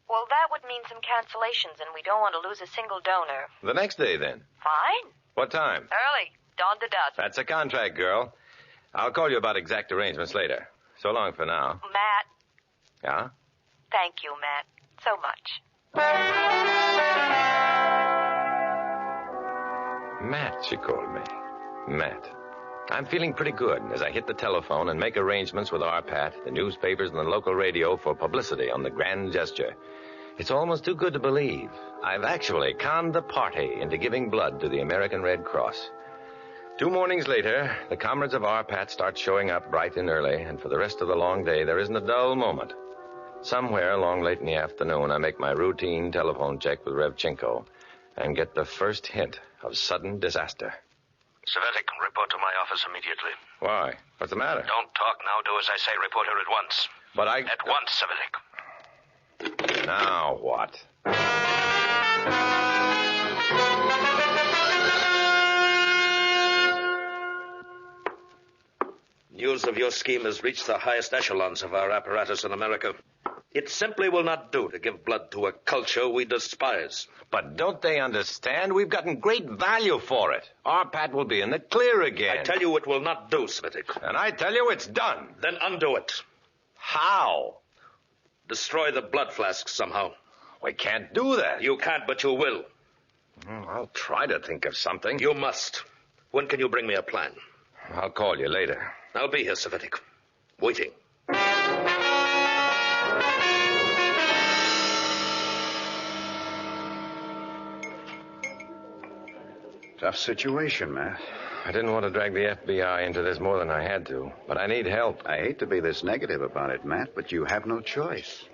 well, that would mean some cancellations, and we don't want to lose a single donor. The next day, then. Fine. What time? Early. Dawn to dusk. That's a contract, girl. I'll call you about exact arrangements later. So long for now. Matt. Yeah? Thank you, Matt, so much. Matt, she called me. Matt. I'm feeling pretty good as I hit the telephone and make arrangements with RPAT, the newspapers, and the local radio for publicity on the grand gesture. It's almost too good to believe. I've actually conned the party into giving blood to the American Red Cross. 2 mornings later, the comrades of RPAT start showing up bright and early, and for the rest of the long day, there isn't a dull moment. Somewhere along late in the afternoon, I make my routine telephone check with Revchenko and get the first hint of sudden disaster. Savetic, report to my office immediately. Why? What's the matter? Don't talk now. Do as I say. Report here at once. But I... At once, Savetic. Now what? News of your scheme has reached the highest echelons of our apparatus in America. It simply will not do to give blood to a culture we despise. But don't they understand? We've gotten great value for it. RPAT will be in the clear again. I tell you it will not do, Savetic. And I tell you it's done. Then undo it. How? Destroy the blood flasks somehow. We can't do that. You can't, but you will. I'll try to think of something. You must. When can you bring me a plan? I'll call you later. I'll be here, Savetic. Waiting. Tough situation, Matt. I didn't want to drag the FBI into this more than I had to, but I need help. I hate to be this negative about it, Matt, but you have no choice.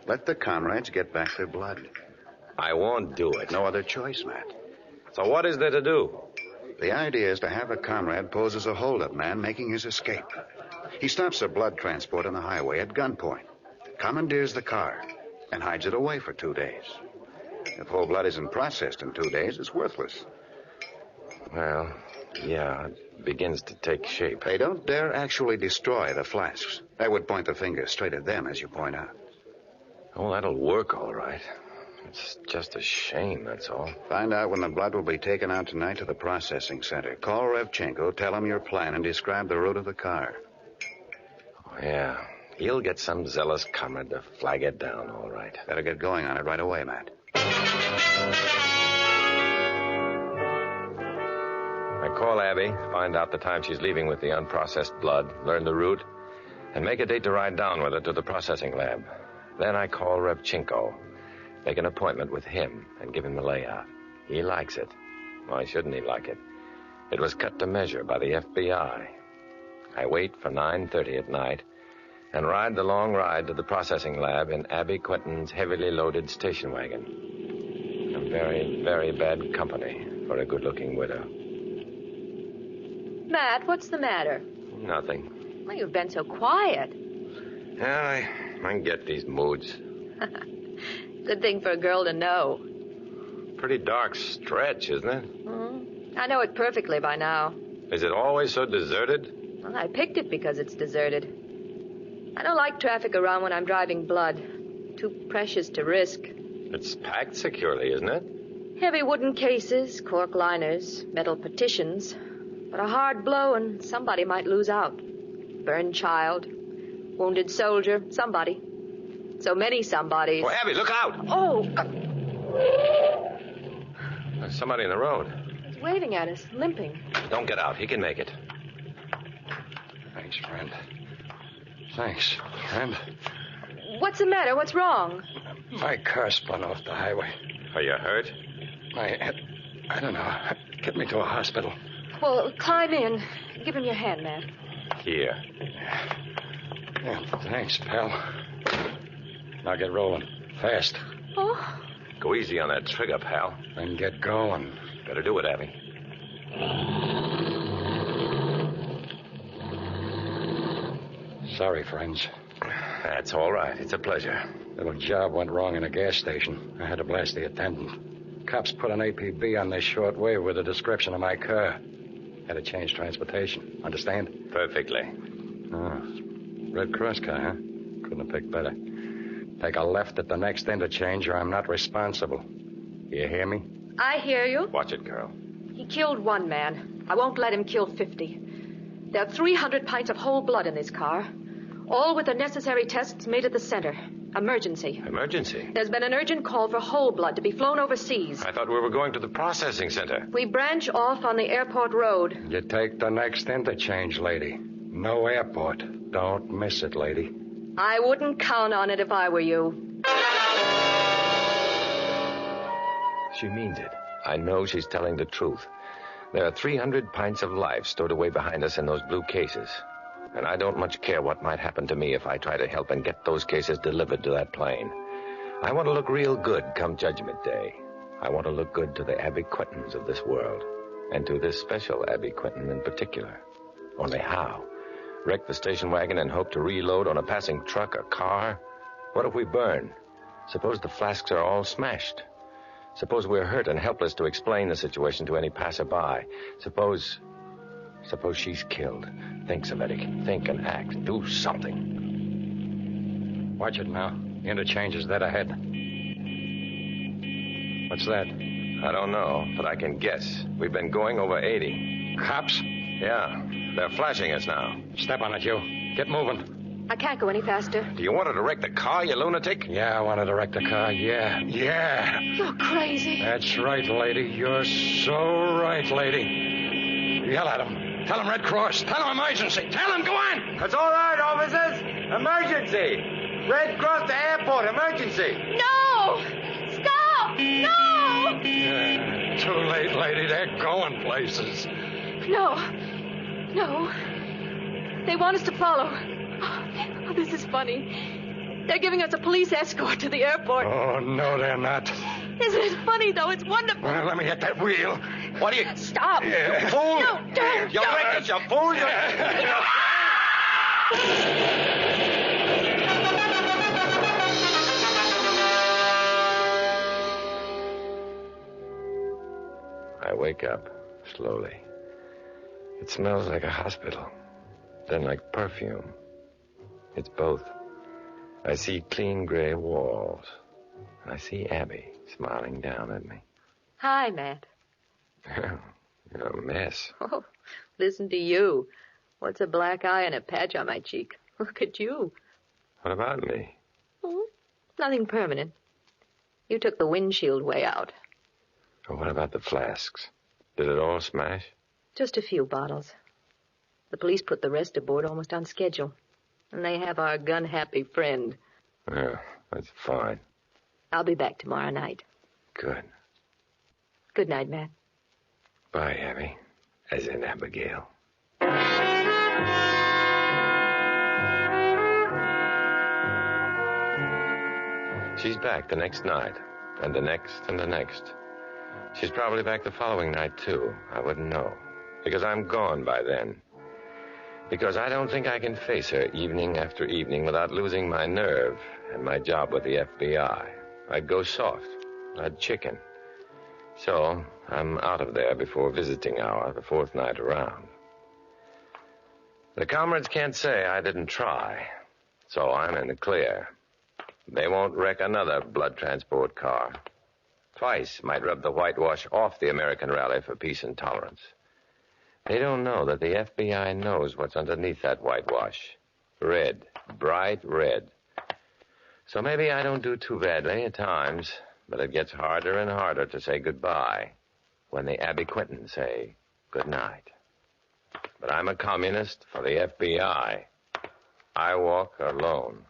Let the comrades get back their blood. I won't do it. No other choice, Matt. So what is there to do? The idea is to have a comrade pose as a holdup man making his escape. He stops a blood transport on the highway at gunpoint, commandeers the car, and hides it away for 2 days. If whole blood isn't processed in 2 days, it's worthless. Well, yeah, it begins to take shape. They don't dare actually destroy the flasks. That would point the finger straight at them, as you point out. Oh, that'll work all right. It's just a shame, that's all. Find out when the blood will be taken out tonight to the processing center. Call Revchenko, tell him your plan, and describe the route of the car. Oh, yeah. He'll get some zealous comrade to flag it down, all right. Better get going on it right away, Matt. I call Abby, find out the time she's leaving with the unprocessed blood, learn the route, and make a date to ride down with her to the processing lab. Then I call Revchenko, make an appointment with him, and give him the layout. He likes it. Why shouldn't he like it? It was cut to measure by the FBI. I wait for 9:30 at night and ride the long ride to the processing lab in Abby Quentin's heavily loaded station wagon. I'm very, very bad company for a good-looking widow. Matt, what's the matter? Nothing. Well, you've been so quiet. Yeah, I get these moods. Good thing for a girl to know. pretty dark stretch, isn't it? I know it perfectly by now. Is it always so deserted? Well, I picked it because it's deserted. I don't like traffic around when I'm driving blood. Too precious to risk. It's packed securely, isn't it? Heavy wooden cases, cork liners, metal partitions. But a hard blow and somebody might lose out. Burned child, wounded soldier, somebody. So many somebodies. Oh, Abby, look out! Oh! There's somebody in the road. He's waving at us, limping. Don't get out. He can make it. Thanks, friend. Thanks, friend. What's the matter? What's wrong? My car spun off the highway. Are you hurt? I don't know. Get me to a hospital. Well, climb in. Give him your hand, man. Here. Yeah, thanks, pal. Now get rolling. Fast. Oh? Go easy on that trigger, pal. Then get going. Better do it, Abby. Sorry, friends. That's all right. It's a pleasure. Little job went wrong in a gas station. I had to blast the attendant. Cops put an APB on this short wave with a description of my car. Had to change transportation. Understand? Perfectly. Oh. Red Cross car, huh? Couldn't have picked better. Take a left at the next interchange or I'm not responsible. You hear me? I hear you. Watch it, girl. He killed one man. I won't let him kill 50. There are 300 pints of whole blood in this car. All with the necessary tests made at the center. Emergency. Emergency? There's been an urgent call for whole blood to be flown overseas. I thought we were going to the processing center. We branch off on the airport road. You take the next interchange, lady. No airport. Don't miss it, lady. I wouldn't count on it if I were you. She means it. I know she's telling the truth. There are 300 pints of life stored away behind us in those blue cases. And I don't much care what might happen to me if I try to help and get those cases delivered to that plane. I want to look real good come Judgment Day. I want to look good to the Abby Quintons of this world. And to this special Abby Quinton in particular. Only how? Wreck the station wagon and hope to reload on a passing truck or car? What if we burn? Suppose the flasks are all smashed? Suppose we're hurt and helpless to explain the situation to any passerby? Suppose she's killed. Think, Savetic. Think and act. Do something. Watch it now. Interchange is dead ahead. What's that? I don't know, but I can guess. We've been going over 80. Cops? Yeah. They're flashing us now. Step on it, you. Get moving. I can't go any faster. Do you want her to wreck the car, you lunatic? Yeah, I want her to wreck the car. Yeah. You're crazy. That's right, lady. You're so right, lady. Yell at him. Tell him Red Cross. Tell him emergency. Tell him, go on. That's all right, officers. Emergency. Red Cross to airport. Emergency. No! Stop! No! Yeah, too late, lady. They're going places. No. They want us to follow. Oh, this is funny. They're giving us a police escort to the airport. Oh, no, they're not. Isn't it funny, though? It's wonderful. Well, let me hit that wheel. What are you... Stop. Yeah. You fool. No, don't. You wrecked us, you fool. I wake up slowly. It smells like a hospital, then like perfume. It's both. I see clean gray walls. I see Abby smiling down at me. Hi, Matt. You're a mess. Oh, listen to you. What's a black eye and a patch on my cheek? Look at you. What about me? Oh, nothing permanent. You took the windshield way out. Or what about the flasks? Did it all smash? Just a few bottles. The police put the rest aboard almost on schedule. And they have our gun-happy friend. Yeah, that's fine. I'll be back tomorrow night. Good. Good night, Matt. Bye, Abby. As in Abigail. She's back the next night, and the next, and the next. She's probably back the following night, too. I wouldn't know. Because I'm gone by then. Because I don't think I can face her evening after evening without losing my nerve and my job with the FBI. I'd go soft. I'd chicken. So I'm out of there before visiting hour, the fourth night around. The comrades can't say I didn't try, so I'm in the clear. They won't wreck another blood transport car. Twice might rub the whitewash off the American rally for peace and tolerance. They don't know that the FBI knows what's underneath that whitewash. Red, bright red. So maybe I don't do too badly at times, but it gets harder and harder to say goodbye when the Abby Quintons say good night. But I'm a communist for the FBI. I walk alone.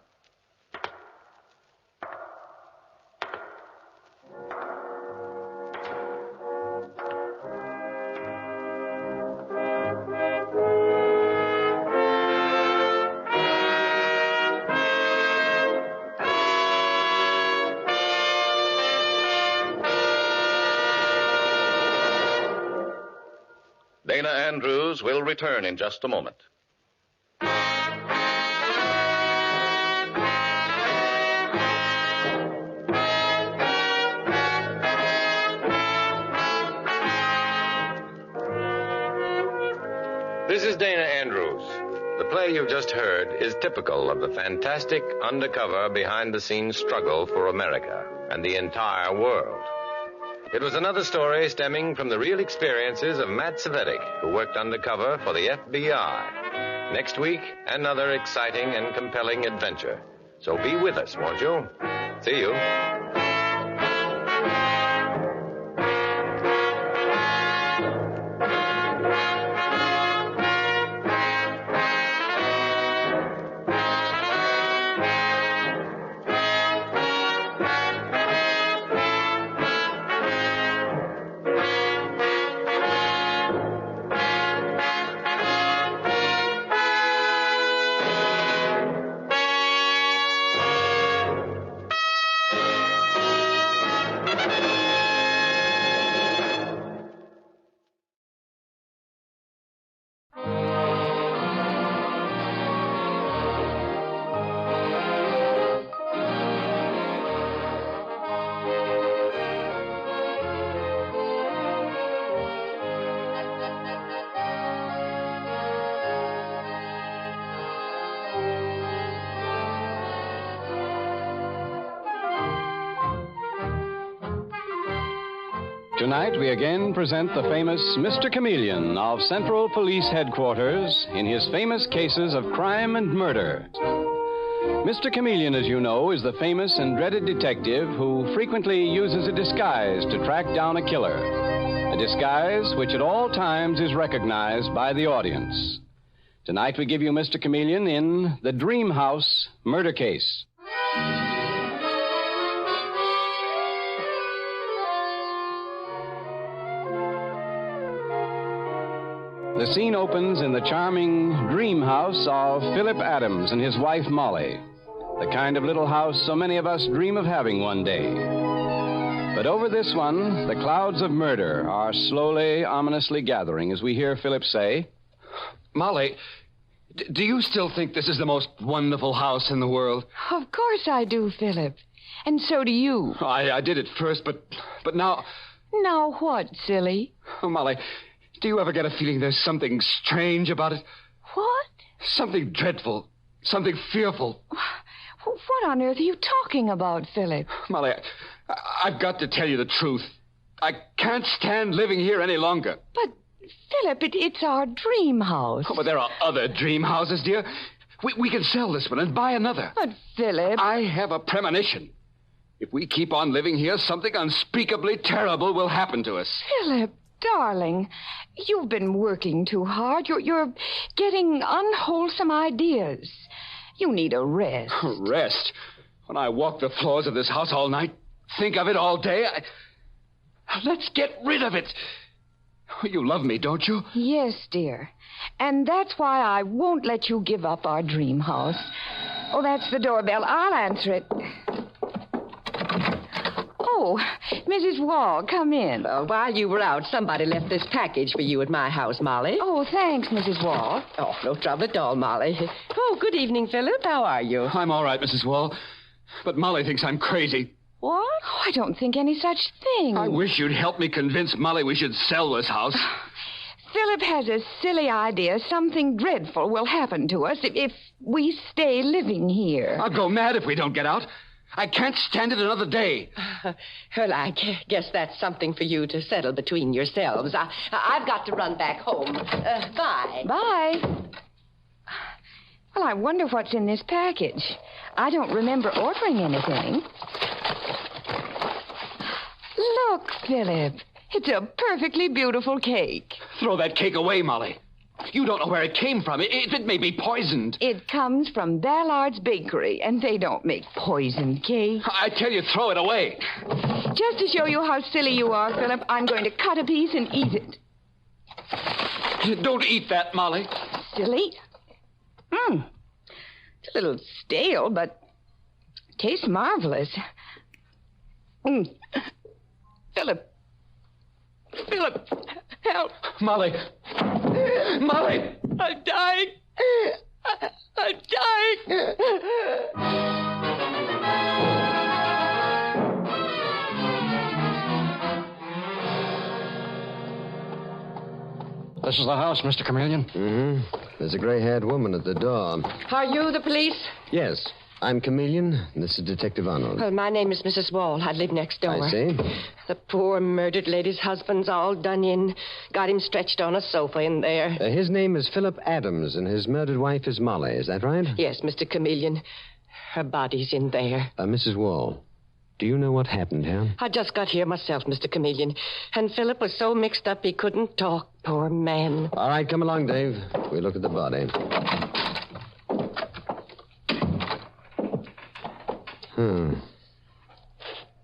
Dana Andrews will return in just a moment. This is Dana Andrews. The play you've just heard is typical of the fantastic, undercover, behind-the-scenes struggle for America and the entire world. It was another story stemming from the real experiences of Matt Cvetic, who worked undercover for the FBI. Next week, another exciting and compelling adventure. So be with us, won't you? See you. Tonight, we again present the famous Mr. Chameleon of Central Police Headquarters in his famous cases of crime and murder. Mr. Chameleon, as you know, is the famous and dreaded detective who frequently uses a disguise to track down a killer. A disguise which at all times is recognized by the audience. Tonight, we give you Mr. Chameleon in The Dream House Murder Case. The scene opens in the charming dream house of Philip Adams and his wife Molly. The kind of little house so many of us dream of having one day. But over this one, the clouds of murder are slowly, ominously gathering as we hear Philip say, Molly, do you still think this is the most wonderful house in the world? Of course I do, Philip. And so do you. I did at first, but now... Now what, silly? Oh, Molly... Do you ever get a feeling there's something strange about it? What? Something dreadful. Something fearful. What on earth are you talking about, Philip? Molly, I've got to tell you the truth. I can't stand living here any longer. But, Philip, it's our dream house. Oh, but there are other dream houses, dear. We can sell this one and buy another. But, Philip... I have a premonition. If we keep on living here, something unspeakably terrible will happen to us. Philip... Darling, you've been working too hard. You're getting unwholesome ideas. You need a rest. Rest? When I walk the floors of this house all night, think of it all day, let's get rid of it. You love me, don't you? Yes, dear. And that's why I won't let you give up our dream house. Oh, that's the doorbell. I'll answer it. Oh, Mrs. Wall, come in. While you were out, somebody left this package for you at my house, Molly. Oh, thanks, Mrs. Wall. Oh, no trouble at all, Molly. Oh, good evening, Philip. How are you? I'm all right, Mrs. Wall. But Molly thinks I'm crazy. What? Oh, I don't think any such thing. I wish you'd help me convince Molly we should sell this house. Philip has a silly idea something dreadful will happen to us if we stay living here. I'll go mad if we don't get out. I can't stand it another day. Well, I guess that's something for you to settle between yourselves. I've got to run back home. Bye. Bye. Well, I wonder what's in this package. I don't remember ordering anything. Look, Philip. It's a perfectly beautiful cake. Throw that cake away, Molly. You don't know where it came from. It may be poisoned. It comes from Ballard's Bakery, and they don't make poisoned cake. I tell you, throw it away. Just to show you how silly you are, Philip, I'm going to cut a piece and eat it. Don't eat that, Molly. Silly? It's a little stale, but tastes marvelous. Philip, help. Molly. Molly! I'm dying. I'm dying. This is the house, Mr. Chameleon. Mm-hmm. There's a gray-haired woman at the door. Are you the police? Yes. I'm Chameleon. This is Detective Arnold. Well, my name is Mrs. Wall. I live next door. I see. The poor murdered lady's husband's all done in. Got him stretched on a sofa in there. His name is Philip Adams, and his murdered wife is Molly. Is that right? Yes, Mr. Chameleon. Her body's in there. Mrs. Wall, do you know what happened here? I just got here myself, Mr. Chameleon. And Philip was so mixed up he couldn't talk. Poor man. All right, come along, Dave. We'll look at the body.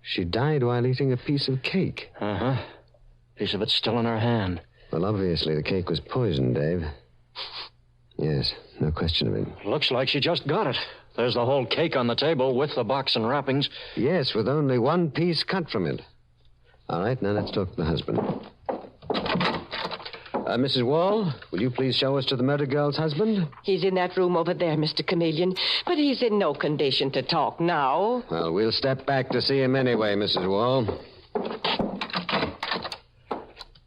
She died while eating a piece of cake. Uh-huh. Piece of it's still in her hand. Well, obviously the cake was poisoned, Dave. Yes, no question of it. Looks like she just got it. There's the whole cake on the table with the box and wrappings. Yes, with only one piece cut from it. All right, now let's talk to the husband. Mrs. Wall, will you please show us to the murdered girl's husband? He's in that room over there, Mr. Chameleon. But he's in no condition to talk now. Well, we'll step back to see him anyway, Mrs. Wall.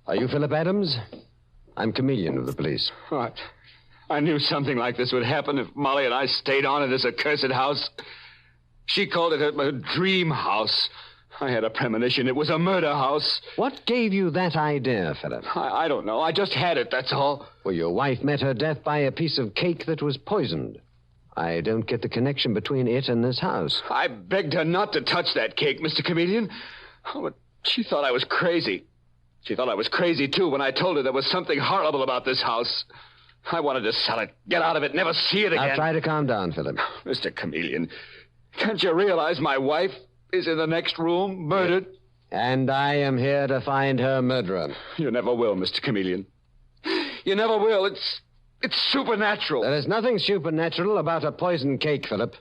Are you Philip Adams? I'm Chameleon of the police. What? I knew something like this would happen if Molly and I stayed on in this accursed house. She called it a dream house. I had a premonition it was a murder house. What gave you that idea, Philip? I don't know. I just had it, that's all. Well, your wife met her death by a piece of cake that was poisoned. I don't get the connection between it and this house. I begged her not to touch that cake, Mr. Chameleon. Oh, but she thought I was crazy. She thought I was crazy, too, when I told her there was something horrible about this house. I wanted to sell it, get out of it, never see it again. Now, try to calm down, Philip. Mr. Chameleon, can't you realize my wife is in the next room, murdered? And I am here to find her murderer. You never will, Mr. Chameleon. You never will. It's supernatural. There is nothing supernatural about a poisoned cake, Philip.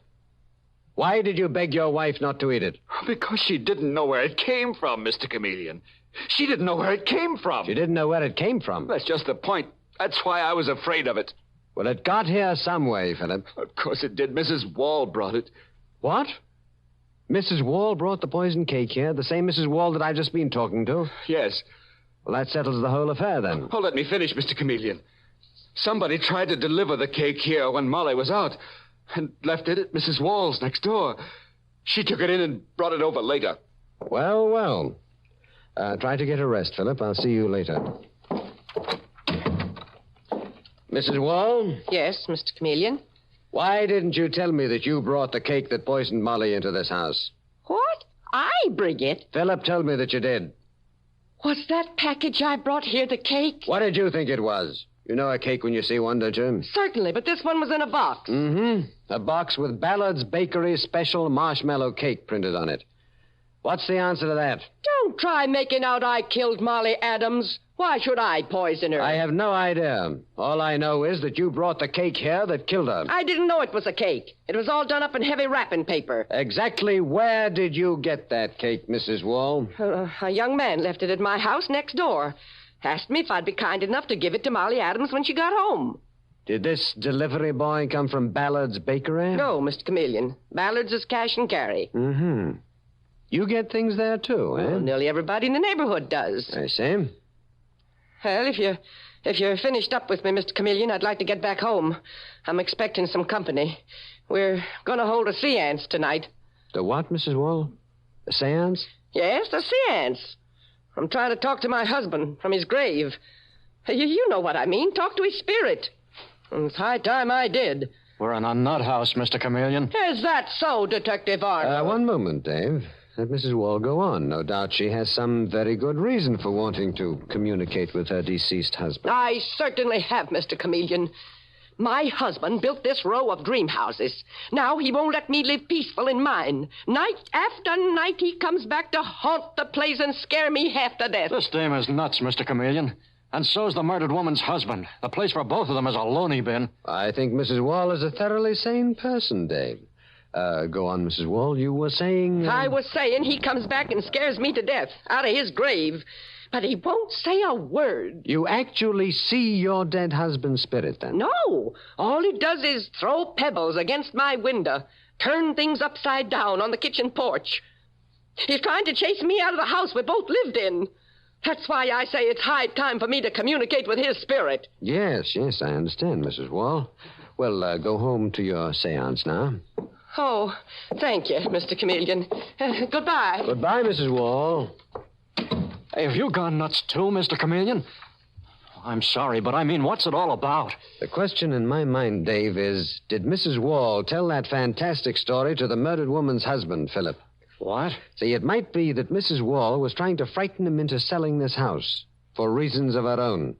Why did you beg your wife not to eat it? Because she didn't know where it came from, Mr. Chameleon. She didn't know where it came from. She didn't know where it came from? That's just the point. That's why I was afraid of it. Well, it got here some way, Philip. Of course it did. Mrs. Wall brought it. What? Mrs. Wall brought the poisoned cake here, the same Mrs. Wall that I've just been talking to? Yes. Well, that settles the whole affair, then. Oh, let me finish, Mr. Chameleon. Somebody tried to deliver the cake here when Molly was out and left it at Mrs. Wall's next door. She took it in and brought it over later. Well, well. Try to get a rest, Philip. I'll see you later. Mrs. Wall? Yes, Mr. Chameleon. Why didn't you tell me that you brought the cake that poisoned Molly into this house? What? I bring it? Philip told me that you did. Was that package I brought here the cake? What did you think it was? You know a cake when you see one, don't you? Certainly, but this one was in a box. Mm-hmm. A box with Ballard's Bakery special marshmallow cake printed on it. What's the answer to that? Don't try making out I killed Molly Adams. Why should I poison her? I have no idea. All I know is that you brought the cake here that killed her. I didn't know it was a cake. It was all done up in heavy wrapping paper. Exactly where did you get that cake, Mrs. Wall? A young man left it at my house next door. Asked me if I'd be kind enough to give it to Molly Adams when she got home. Did this delivery boy come from Ballard's Bakery? No, Mr. Chameleon. Ballard's is cash and carry. Mm-hmm. You get things there, too, eh? Well, nearly everybody in the neighborhood does. I see. Well, if you're finished up with me, Mr. Chameleon, I'd like to get back home. I'm expecting some company. We're going to hold a seance tonight. The what, Mrs. Wall? A seance? Yes, the seance. I'm trying to talk to my husband from his grave. You know what I mean. Talk to his spirit. And it's high time I did. We're in a nut house, Mr. Chameleon. Is that so, Detective Arnold? One moment, Dave. Let Mrs. Wall go on. No doubt she has some very good reason for wanting to communicate with her deceased husband. I certainly have, Mr. Chameleon. My husband built this row of dream houses. Now he won't let me live peaceful in mine. Night after night he comes back to haunt the place and scare me half to death. This dame is nuts, Mr. Chameleon. And so's the murdered woman's husband. The place for both of them is a loony bin. I think Mrs. Wall is a thoroughly sane person, Dave. Go on, Mrs. Wall. You were saying... I was saying he comes back and scares me to death out of his grave. But he won't say a word. You actually see your dead husband's spirit, then? No. All he does is throw pebbles against my window, turn things upside down on the kitchen porch. He's trying to chase me out of the house we both lived in. That's why I say it's high time for me to communicate with his spirit. Yes, I understand, Mrs. Wall. Well, go home to your seance now. Oh, thank you, Mr. Chameleon. Goodbye. Goodbye, Mrs. Wall. Hey, have you gone nuts too, Mr. Chameleon? I'm sorry, but I mean, what's it all about? The question in my mind, Dave, is, did Mrs. Wall tell that fantastic story to the murdered woman's husband, Philip? What? See, it might be that Mrs. Wall was trying to frighten him into selling this house for reasons of her own.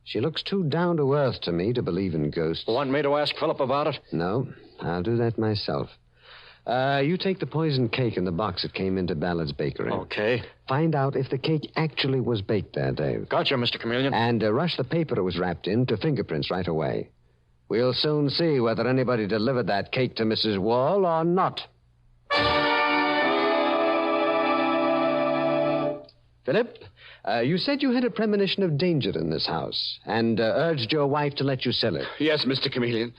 She looks too down to earth to me to believe in ghosts. Want me to ask Philip about it? No, I'll do that myself. You take the poisoned cake in the box that came into Ballard's bakery. Okay. Find out if the cake actually was baked there, Dave. Gotcha, Mr. Chameleon. And rush the paper it was wrapped in to fingerprints right away. We'll soon see whether anybody delivered that cake to Mrs. Wall or not. Philip, you said you had a premonition of danger in this house and urged your wife to let you sell it. Yes, Mr. Chameleon.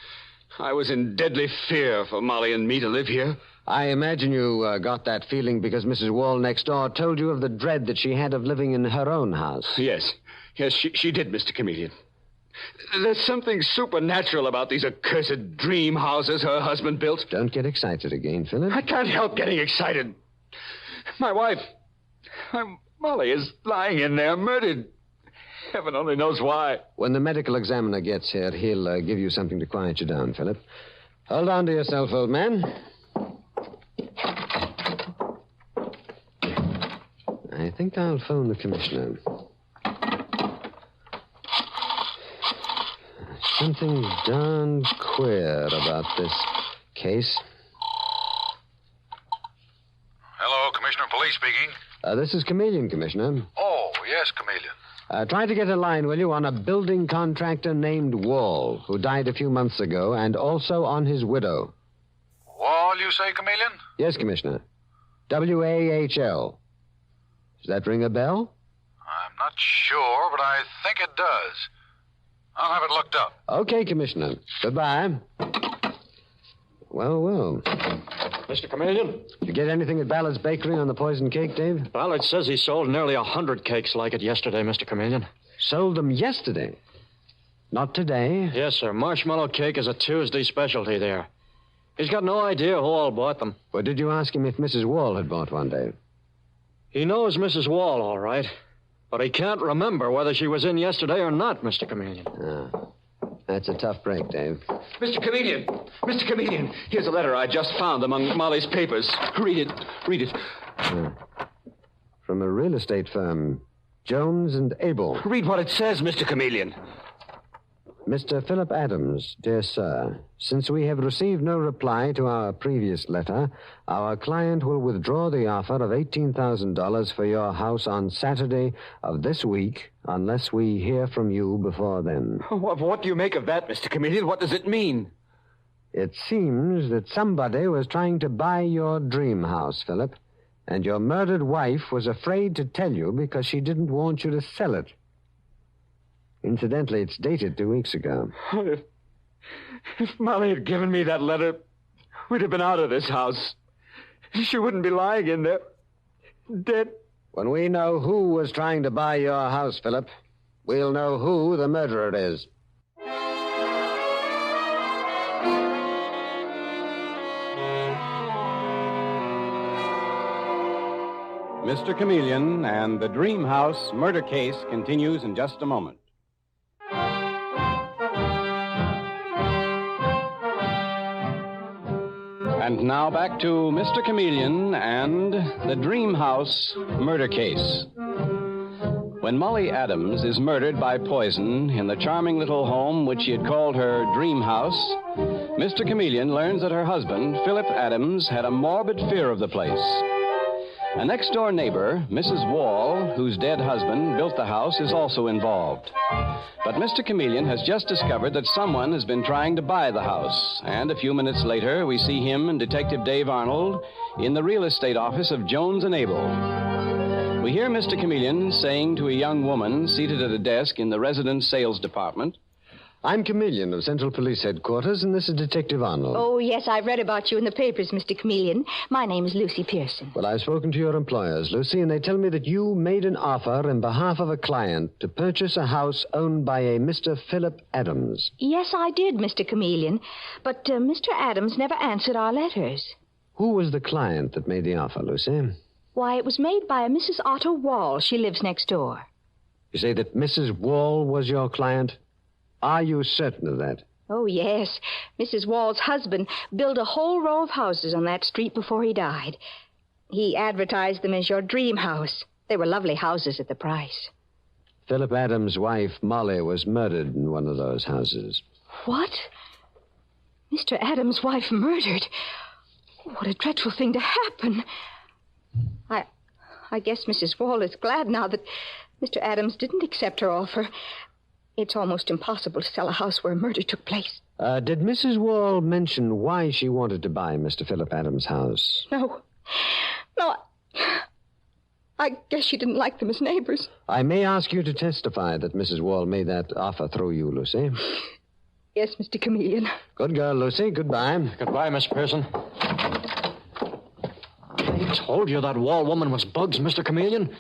I was in deadly fear for Molly and me to live here. I imagine you got that feeling because Mrs. Wall next door told you of the dread that she had of living in her own house. Yes, she did, Mr. Chameleon. There's something supernatural about these accursed dream houses her husband built. Don't get excited again, Philip. I can't help getting excited. My wife, Molly, is lying in there murdered. Heaven only knows why. When the medical examiner gets here, he'll give you something to quiet you down, Philip. Hold on to yourself, old man. I think I'll phone the commissioner. Something darn queer about this case. Hello, Commissioner of Police speaking. This is Chameleon, Commissioner. Oh, yes, Chameleon. Try to get a line, will you, on a building contractor named Wall, who died a few months ago, and also on his widow. Wall, you say, Chameleon? Yes, Commissioner. W-A-H-L. Does that ring a bell? I'm not sure, but I think it does. I'll have it looked up. Okay, Commissioner. Goodbye. Well. Mr. Chameleon? Did you get anything at Ballard's bakery on the poisoned cake, Dave? Ballard says he sold nearly 100 cakes like it yesterday, Mr. Chameleon. Sold them yesterday? Not today? Yes, sir. Marshmallow cake is a Tuesday specialty there. He's got no idea who all bought them. Well, did you ask him if Mrs. Wall had bought one, Dave? He knows Mrs. Wall, all right. But he can't remember whether she was in yesterday or not, Mr. Chameleon. That's a tough break, Dave. Mr. Chameleon, here's a letter I just found among Molly's papers. Read it. From a real estate firm, Jones and Abel. Read what it says, Mr. Chameleon. Mr. Philip Adams, dear sir, since we have received no reply to our previous letter, our client will withdraw the offer of $18,000 for your house on Saturday of this week unless we hear from you before then. What do you make of that, Mr. Chameleon? What does it mean? It seems that somebody was trying to buy your dream house, Philip, and your murdered wife was afraid to tell you because she didn't want you to sell it. Incidentally, it's dated 2 weeks ago. If Molly had given me that letter, we'd have been out of this house. she wouldn't be lying in there. Dead. When we know who was trying to buy your house, Philip, we'll know who the murderer is. Mr. Chameleon and the Dream House murder case continues in just a moment. And now back to Mr. Chameleon and the Dream House murder case. When Molly Adams is murdered by poison in the charming little home which she had called her Dream House, Mr. Chameleon learns that her husband, Philip Adams, had a morbid fear of the place. A next-door neighbor, Mrs. Wall, whose dead husband built the house, is also involved. But Mr. Chameleon has just discovered that someone has been trying to buy the house, and a few minutes later we see him and Detective Dave Arnold in the real estate office of Jones and Abel. We hear Mr. Chameleon saying to a young woman seated at a desk in the residence sales department, I'm Chameleon of Central Police Headquarters, and this is Detective Arnold. Oh, yes, I've read about you in the papers, Mr. Chameleon. My name is Lucy Pearson. Well, I've spoken to your employers, Lucy, and they tell me that you made an offer in behalf of a client to purchase a house owned by a Mr. Philip Adams. Yes, I did, Mr. Chameleon. But Mr. Adams never answered our letters. Who was the client that made the offer, Lucy? Why, it was made by a Mrs. Otto Wall. She lives next door. You say that Mrs. Wall was your client? Are you certain of that? Oh, yes. Mrs. Wall's husband built a whole row of houses on that street before he died. He advertised them as your dream house. They were lovely houses at the price. Philip Adams' wife, Molly, was murdered in one of those houses. What? Mr. Adams' wife murdered? What a dreadful thing to happen. I guess Mrs. Wall is glad now that Mr. Adams didn't accept her offer. It's almost impossible to sell a house where a murder took place. Did Mrs. Wall mention why she wanted to buy Mr. Philip Adams' house? No, I guess she didn't like them as neighbors. I may ask you to testify that Mrs. Wall made that offer through you, Lucy. Yes, Mr. Chameleon. Good girl, Lucy. Goodbye. Goodbye, Miss Pearson. I told you that Wall woman was bugs, Mr. Chameleon.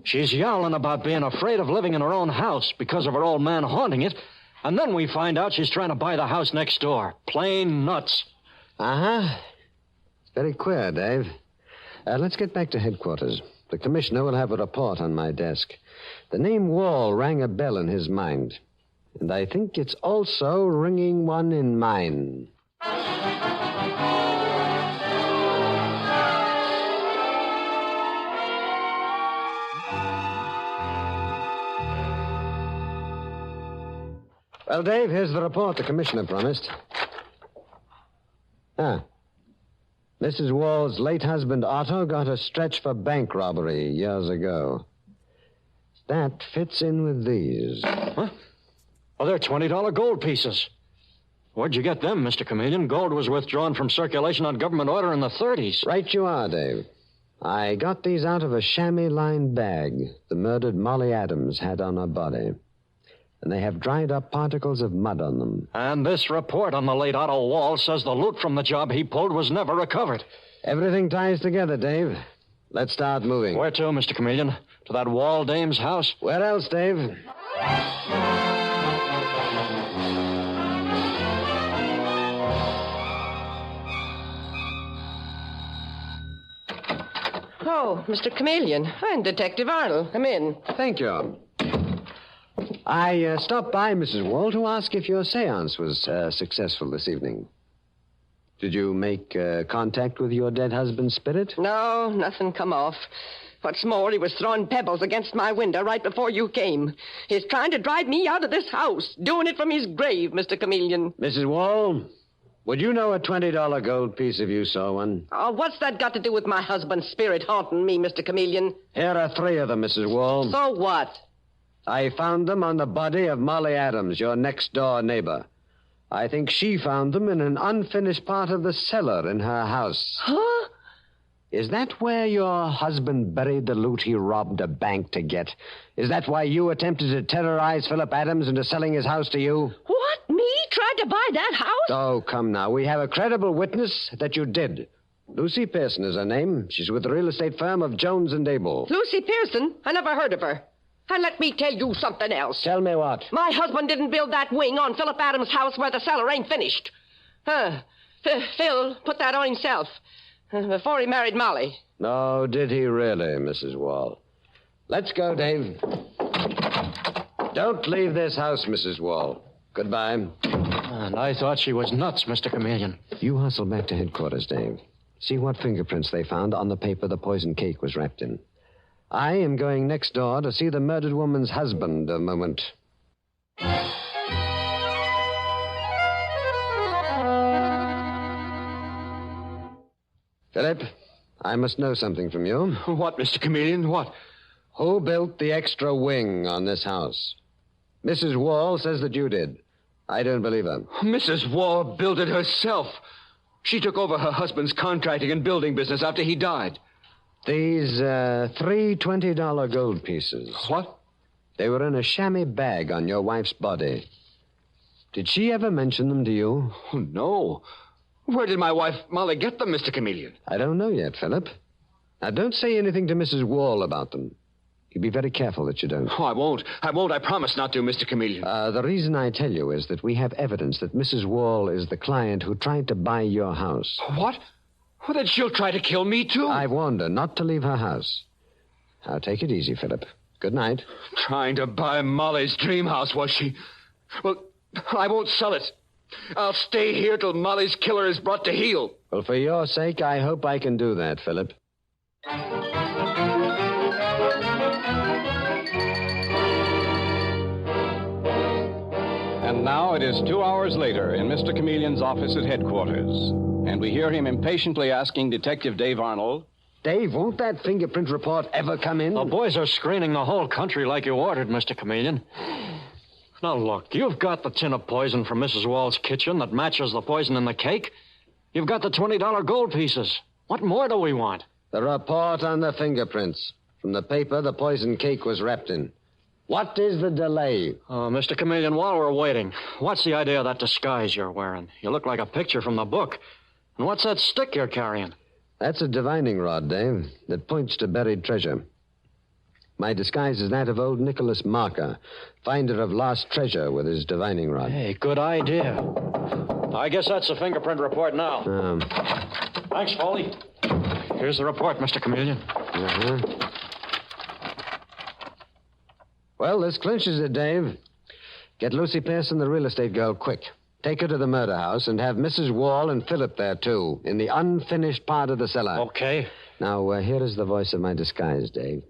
She's yowling about being afraid of living in her own house because of her old man haunting it. And then we find out she's trying to buy the house next door. Plain nuts. Uh-huh. It's very queer, Dave. Let's get back to headquarters. The commissioner will have a report on my desk. The name Wall rang a bell in his mind. And I think it's also ringing one in mine. Well, Dave, here's the report the commissioner promised. Mrs. Wall's late husband, Otto, got a stretch for bank robbery years ago. That fits in with these. Huh? Oh, they're $20 gold pieces. Where'd you get them, Mr. Chameleon? Gold was withdrawn from circulation on government order in the 30s. Right you are, Dave. I got these out of a chamois-lined bag the murdered Molly Adams had on her body. And they have dried-up particles of mud on them. And this report on the late Otto Wall says the loot from the job he pulled was never recovered. Everything ties together, Dave. Let's start moving. Where to, Mr. Chameleon? To that Wall dame's house? Where else, Dave? Oh, Mr. Chameleon. I'm Detective Arnold. Come in. Thank you. I stopped by, Mrs. Wall, to ask if your seance was successful this evening. Did you make contact with your dead husband's spirit? No, nothing come off. What's more, he was throwing pebbles against my window right before you came. He's trying to drive me out of this house, doing it from his grave, Mr. Chameleon. Mrs. Wall, would you know a $20 gold piece if you saw one? Oh, what's that got to do with my husband's spirit haunting me, Mr. Chameleon? Here are 3 of them, Mrs. Wall. So what? I found them on the body of Molly Adams, your next-door neighbor. I think she found them in an unfinished part of the cellar in her house. Huh? Is that where your husband buried the loot he robbed a bank to get? Is that why you attempted to terrorize Philip Adams into selling his house to you? What? Me? Tried to buy that house? Oh, come now. We have a credible witness that you did. Lucy Pearson is her name. She's with the real estate firm of Jones and Abel. Lucy Pearson? I never heard of her. And let me tell you something else. Tell me what? My husband didn't build that wing on Philip Adams' house where the cellar ain't finished. Phil put that on himself before he married Molly. No, did he really, Mrs. Wall? Let's go, Dave. Don't leave this house, Mrs. Wall. Goodbye. And I thought she was nuts, Mr. Chameleon. You hustle back to headquarters, Dave. See what fingerprints they found on the paper the poison cake was wrapped in. I am going next door to see the murdered woman's husband a moment. Philip, I must know something from you. What, Mr. Chameleon? What? Who built the extra wing on this house? Mrs. Wall says that you did. I don't believe her. Mrs. Wall built it herself. She took over her husband's contracting and building business after he died. These, 3 $20 gold pieces. What? They were in a chamois bag on your wife's body. Did she ever mention them to you? Oh, no. Where did my wife, Molly, get them, Mr. Chameleon? I don't know yet, Philip. Now, don't say anything to Mrs. Wall about them. You be very careful that you don't. Oh, I won't. I promise not to, Mr. Chameleon. The reason I tell you is that we have evidence that Mrs. Wall is the client who tried to buy your house. What? Well, then she'll try to kill me, too. I warned her not to leave her house. Now, take it easy, Philip. Good night. Trying to buy Molly's dream house, was she? Well, I won't sell it. I'll stay here till Molly's killer is brought to heel. Well, for your sake, I hope I can do that, Philip. And now it is 2 hours later in Mr. Chameleon's office at headquarters. And we hear him impatiently asking Detective Dave Arnold, Dave, won't that fingerprint report ever come in? The boys are screening the whole country like you ordered, Mr. Chameleon. Now, look, you've got the tin of poison from Mrs. Wall's kitchen that matches the poison in the cake. You've got the $20 gold pieces. What more do we want? The report on the fingerprints from the paper the poison cake was wrapped in. What is the delay? Oh, Mr. Chameleon, while we're waiting, what's the idea of that disguise you're wearing? You look like a picture from the book. And what's that stick you're carrying? That's a divining rod, Dave, that points to buried treasure. My disguise is that of old Nicholas Marker, finder of lost treasure with his divining rod. Hey, good idea. I guess that's the fingerprint report now. Thanks, Foley. Here's the report, Mr. Chameleon. Uh-huh. Well, this clinches it, Dave. Get Lucy Pearson, the real estate girl, quick. Take her to the murder house and have Mrs. Wall and Philip there, too, in the unfinished part of the cellar. Okay. Now, here is the voice of my disguise, Dave.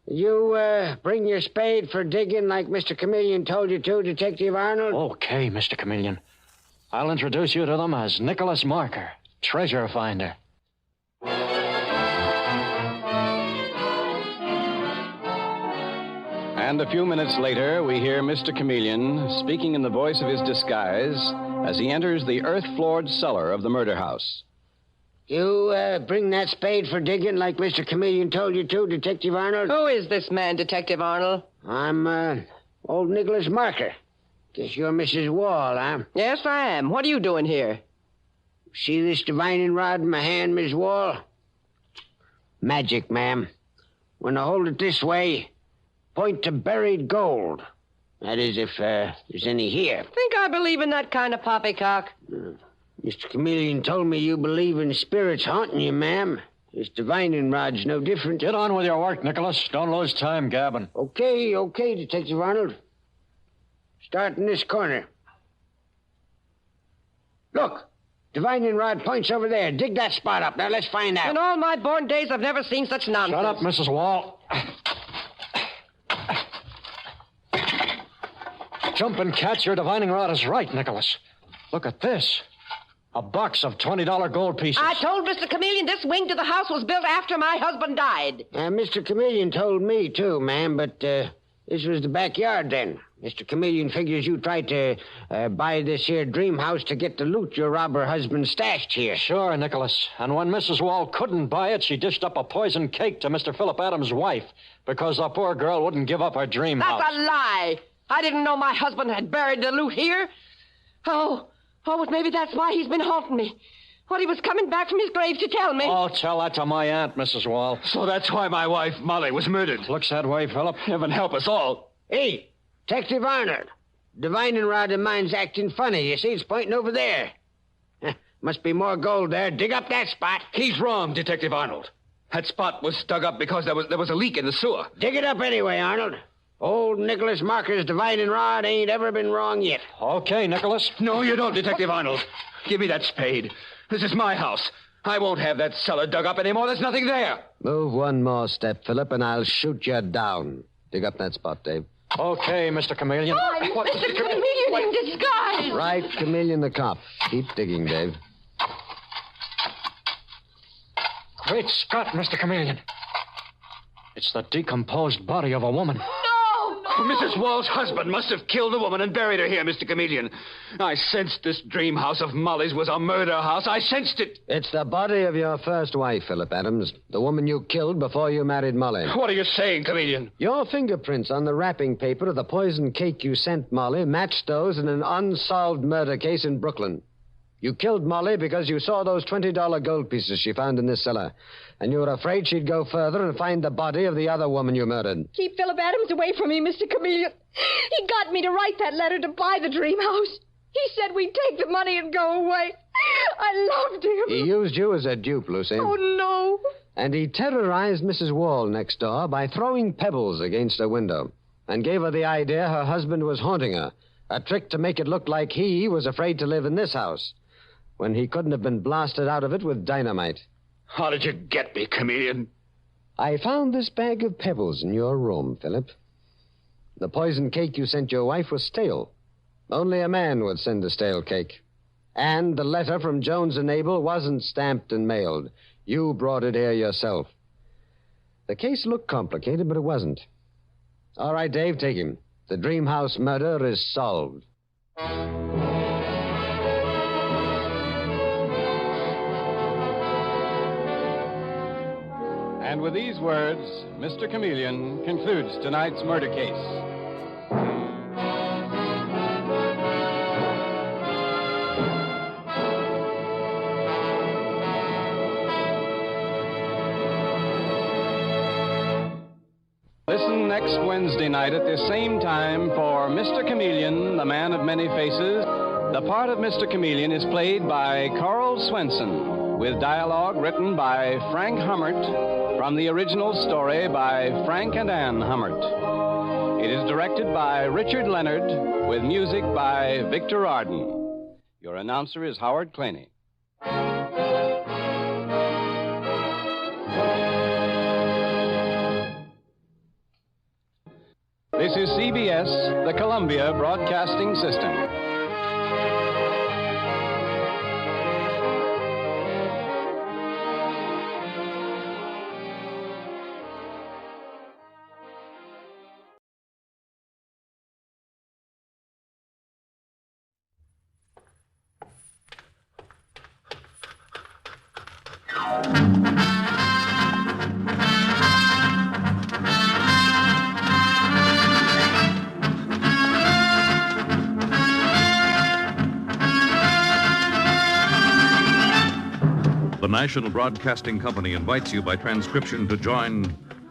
You, bring your spade for digging like Mr. Chameleon told you to, Detective Arnold? Okay, Mr. Chameleon. I'll introduce you to them as Nicholas Marker, treasure finder. And a few minutes later, we hear Mr. Chameleon speaking in the voice of his disguise as he enters the earth-floored cellar of the murder house. You, bring that spade for digging like Mr. Chameleon told you to, Detective Arnold? Who is this man, Detective Arnold? I'm, old Nicholas Marker. Guess you're Mrs. Wall, huh? Yes, I am. What are you doing here? See this divining rod in my hand, Miss Wall? Magic, ma'am. When I hold it this way, point to buried gold. That is, if there's any here. Think I believe in that kind of poppycock? Mr. Chameleon told me you believe in spirits haunting you, ma'am. This divining rod's no different. Get on with your work, Nicholas. Don't lose time gabbing. Okay, Detective Arnold. Start in this corner. Look, divining rod points over there. Dig that spot up. Now, let's find out. In all my born days, I've never seen such nonsense. Shut up, Mrs. Wall. Jump and catch your divining rod is right, Nicholas. Look at this. A box of $20 gold pieces. I told Mr. Chameleon this wing to the house was built after my husband died. Mr. Chameleon told me, too, ma'am, but this was the backyard then. Mr. Chameleon figures you tried to buy this here dream house to get the loot your robber husband stashed here. Sure, Nicholas. And when Mrs. Wall couldn't buy it, she dished up a poison cake to Mr. Philip Adams' wife because the poor girl wouldn't give up her dream house. That's a lie. I didn't know my husband had buried the loot here. Oh, but maybe that's why he's been haunting me. What he was coming back from his grave to tell me. Oh, tell that to my aunt, Mrs. Wall. So that's why my wife, Molly, was murdered. Looks that way, Philip. Heaven help us all. Hey, Detective Arnold. Divining rod of mine's acting funny. You see, it's pointing over there. Must be more gold there. Dig up that spot. He's wrong, Detective Arnold. That spot was dug up because there was a leak in the sewer. Dig it up anyway, Arnold. Old Nicholas Marker's divining rod ain't ever been wrong yet. Okay, Nicholas. No, you don't, Detective Arnold. Give me that spade. This is my house. I won't have that cellar dug up anymore. There's nothing there. Move one more step, Philip, and I'll shoot you down. Dig up that spot, Dave. Okay, Mr. Chameleon. Oh, Mr. Chameleon in disguise. Right, Chameleon the cop. Keep digging, Dave. Great Scott, Mr. Chameleon. It's the decomposed body of a woman. Mrs. Wall's husband must have killed a woman and buried her here, Mr. Chameleon. I sensed this dream house of Molly's was a murder house. I sensed it. It's the body of your first wife, Philip Adams. The woman you killed before you married Molly. What are you saying, Chameleon? Your fingerprints on the wrapping paper of the poison cake you sent Molly matched those in an unsolved murder case in Brooklyn. You killed Molly because you saw those $20 gold pieces she found in this cellar. And you were afraid she'd go further and find the body of the other woman you murdered. Keep Philip Adams away from me, Mr. Chameleon. He got me to write that letter to buy the dream house. He said we'd take the money and go away. I loved him. He used you as a dupe, Lucy. Oh, no. And he terrorized Mrs. Wall next door by throwing pebbles against her window and gave her the idea her husband was haunting her, a trick to make it look like he was afraid to live in this house when he couldn't have been blasted out of it with dynamite. How did you get me, Chameleon? I found this bag of pebbles in your room, Philip. The poison cake you sent your wife was stale. Only a man would send a stale cake. And the letter from Jones and Abel wasn't stamped and mailed. You brought it here yourself. The case looked complicated, but it wasn't. All right, Dave, take him. The dream house murder is solved. And with these words, Mr. Chameleon concludes tonight's murder case. Listen next Wednesday night at this same time for Mr. Chameleon, the Man of Many Faces. The part of Mr. Chameleon is played by Carl Swenson, with dialogue written by Frank Hummert, from the original story by Frank and Ann Hummert. It is directed by Richard Leonard, with music by Victor Arden. Your announcer is Howard Claney. This is CBS, the Columbia Broadcasting System. The National Broadcasting Company invites you by transcription to join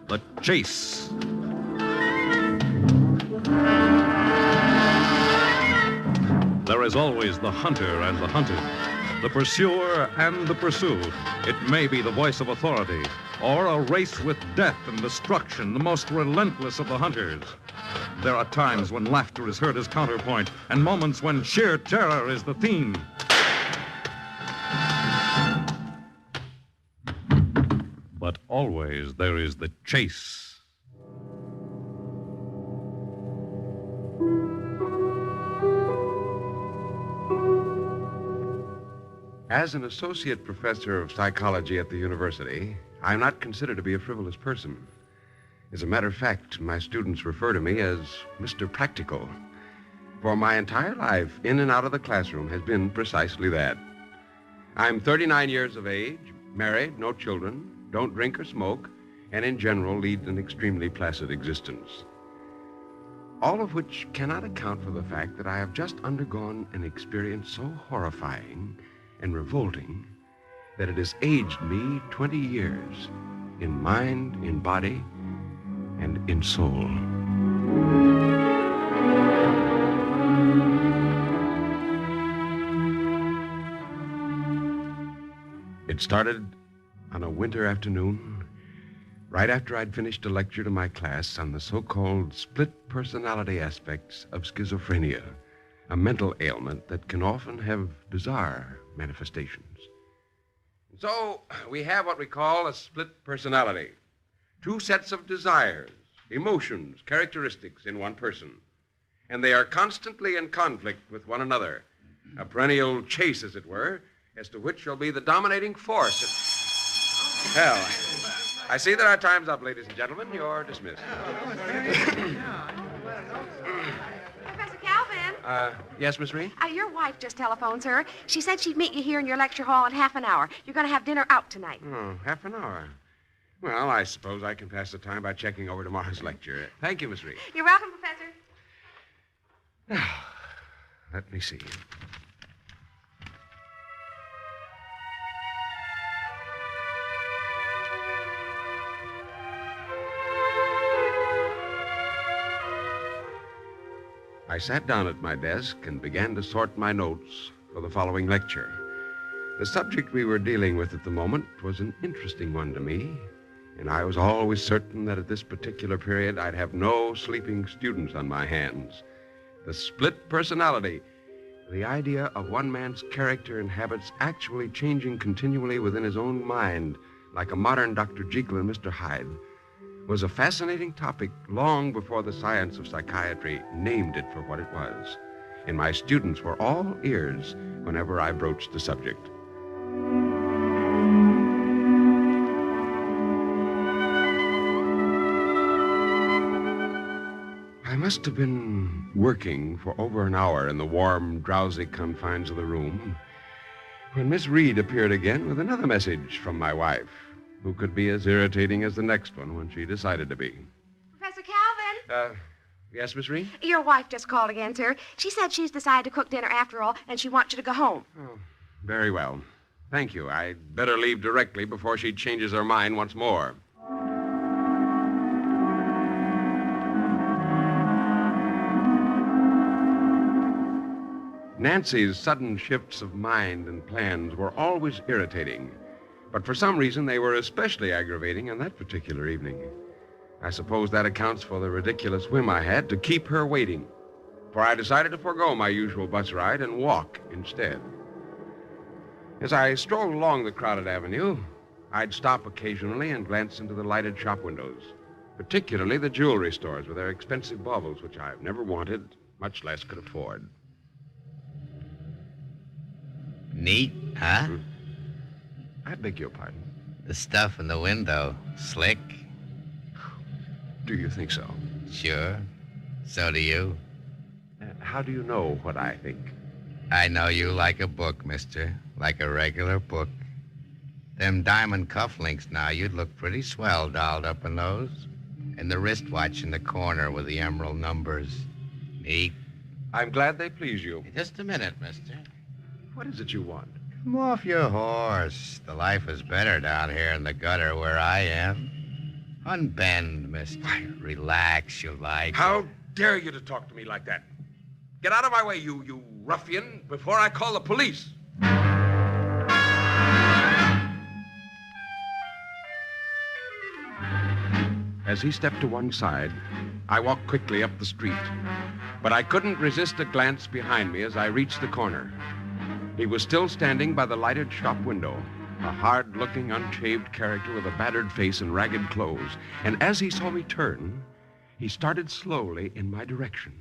The Chase. There is always the hunter and the hunted, the pursuer and the pursued. It may be the voice of authority, or a race with death and destruction, the most relentless of the hunters. There are times when laughter is heard as counterpoint, and moments when sheer terror is the theme. But always there is the chase. As an associate professor of psychology at the university, I'm not considered to be a frivolous person. As a matter of fact, my students refer to me as Mr. Practical. For my entire life, in and out of the classroom, has been precisely that. I'm 39 years of age, married, no children, don't drink or smoke, and in general lead an extremely placid existence. All of which cannot account for the fact that I have just undergone an experience so horrifying and revolting that it has aged me 20 years in mind, in body, and in soul. It started on a winter afternoon, right after I'd finished a lecture to my class on the so-called split personality aspects of schizophrenia, a mental ailment that can often have bizarre manifestations. So, we have what we call a split personality. Two sets of desires, emotions, characteristics in one person. And they are constantly in conflict with one another. A perennial chase, as it were, as to which shall be the dominating force. Well, I see that our time's up, ladies and gentlemen. You're dismissed. Professor Calvin? Yes, Miss Reed? Your wife just telephoned, sir. She said she'd meet you here in your lecture hall in half an hour. You're going to have dinner out tonight. Oh, half an hour. Well, I suppose I can pass the time by checking over tomorrow's lecture. Thank you, Miss Reed. You're welcome, Professor. Let me see. I sat down at my desk and began to sort my notes for the following lecture. The subject we were dealing with at the moment was an interesting one to me, and I was always certain that at this particular period I'd have no sleeping students on my hands. The split personality, the idea of one man's character and habits actually changing continually within his own mind, like a modern Dr. Jekyll and Mr. Hyde, was a fascinating topic long before the science of psychiatry named it for what it was. And my students were all ears whenever I broached the subject. I must have been working for over an hour in the warm, drowsy confines of the room when Miss Reed appeared again with another message from my wife, who could be as irritating as the next one when she decided to be. Professor Calvin? Yes, Miss Reed? Your wife just called again, sir. She said she's decided to cook dinner after all, and she wants you to go home. Oh, very well. Thank you. I'd better leave directly before she changes her mind once more. Nancy's sudden shifts of mind and plans were always irritating. But for some reason, they were especially aggravating on that particular evening. I suppose that accounts for the ridiculous whim I had to keep her waiting, for I decided to forego my usual bus ride and walk instead. As I strolled along the crowded avenue, I'd stop occasionally and glance into the lighted shop windows, particularly the jewelry stores with their expensive baubles, which I've never wanted, much less could afford. Neat, huh? I beg your pardon? The stuff in the window. Slick. Do you think so? Sure. So do you. How do you know what I think? I know you like a book, mister. Like a regular book. Them diamond cufflinks now, you'd look pretty swell dolled up in those. And the wristwatch in the corner with the emerald numbers. Neat. I'm glad they please you. Just a minute, mister. What is it you want? Come off your horse. The life is better down here in the gutter where I am. Unbend, mister. Relax, you like. How dare you to talk to me like that? Get out of my way, you ruffian, before I call the police. As he stepped to one side, I walked quickly up the street. But I couldn't resist a glance behind me as I reached the corner. He was still standing by the lighted shop window, a hard-looking, unshaved character with a battered face and ragged clothes. And as he saw me turn, he started slowly in my direction.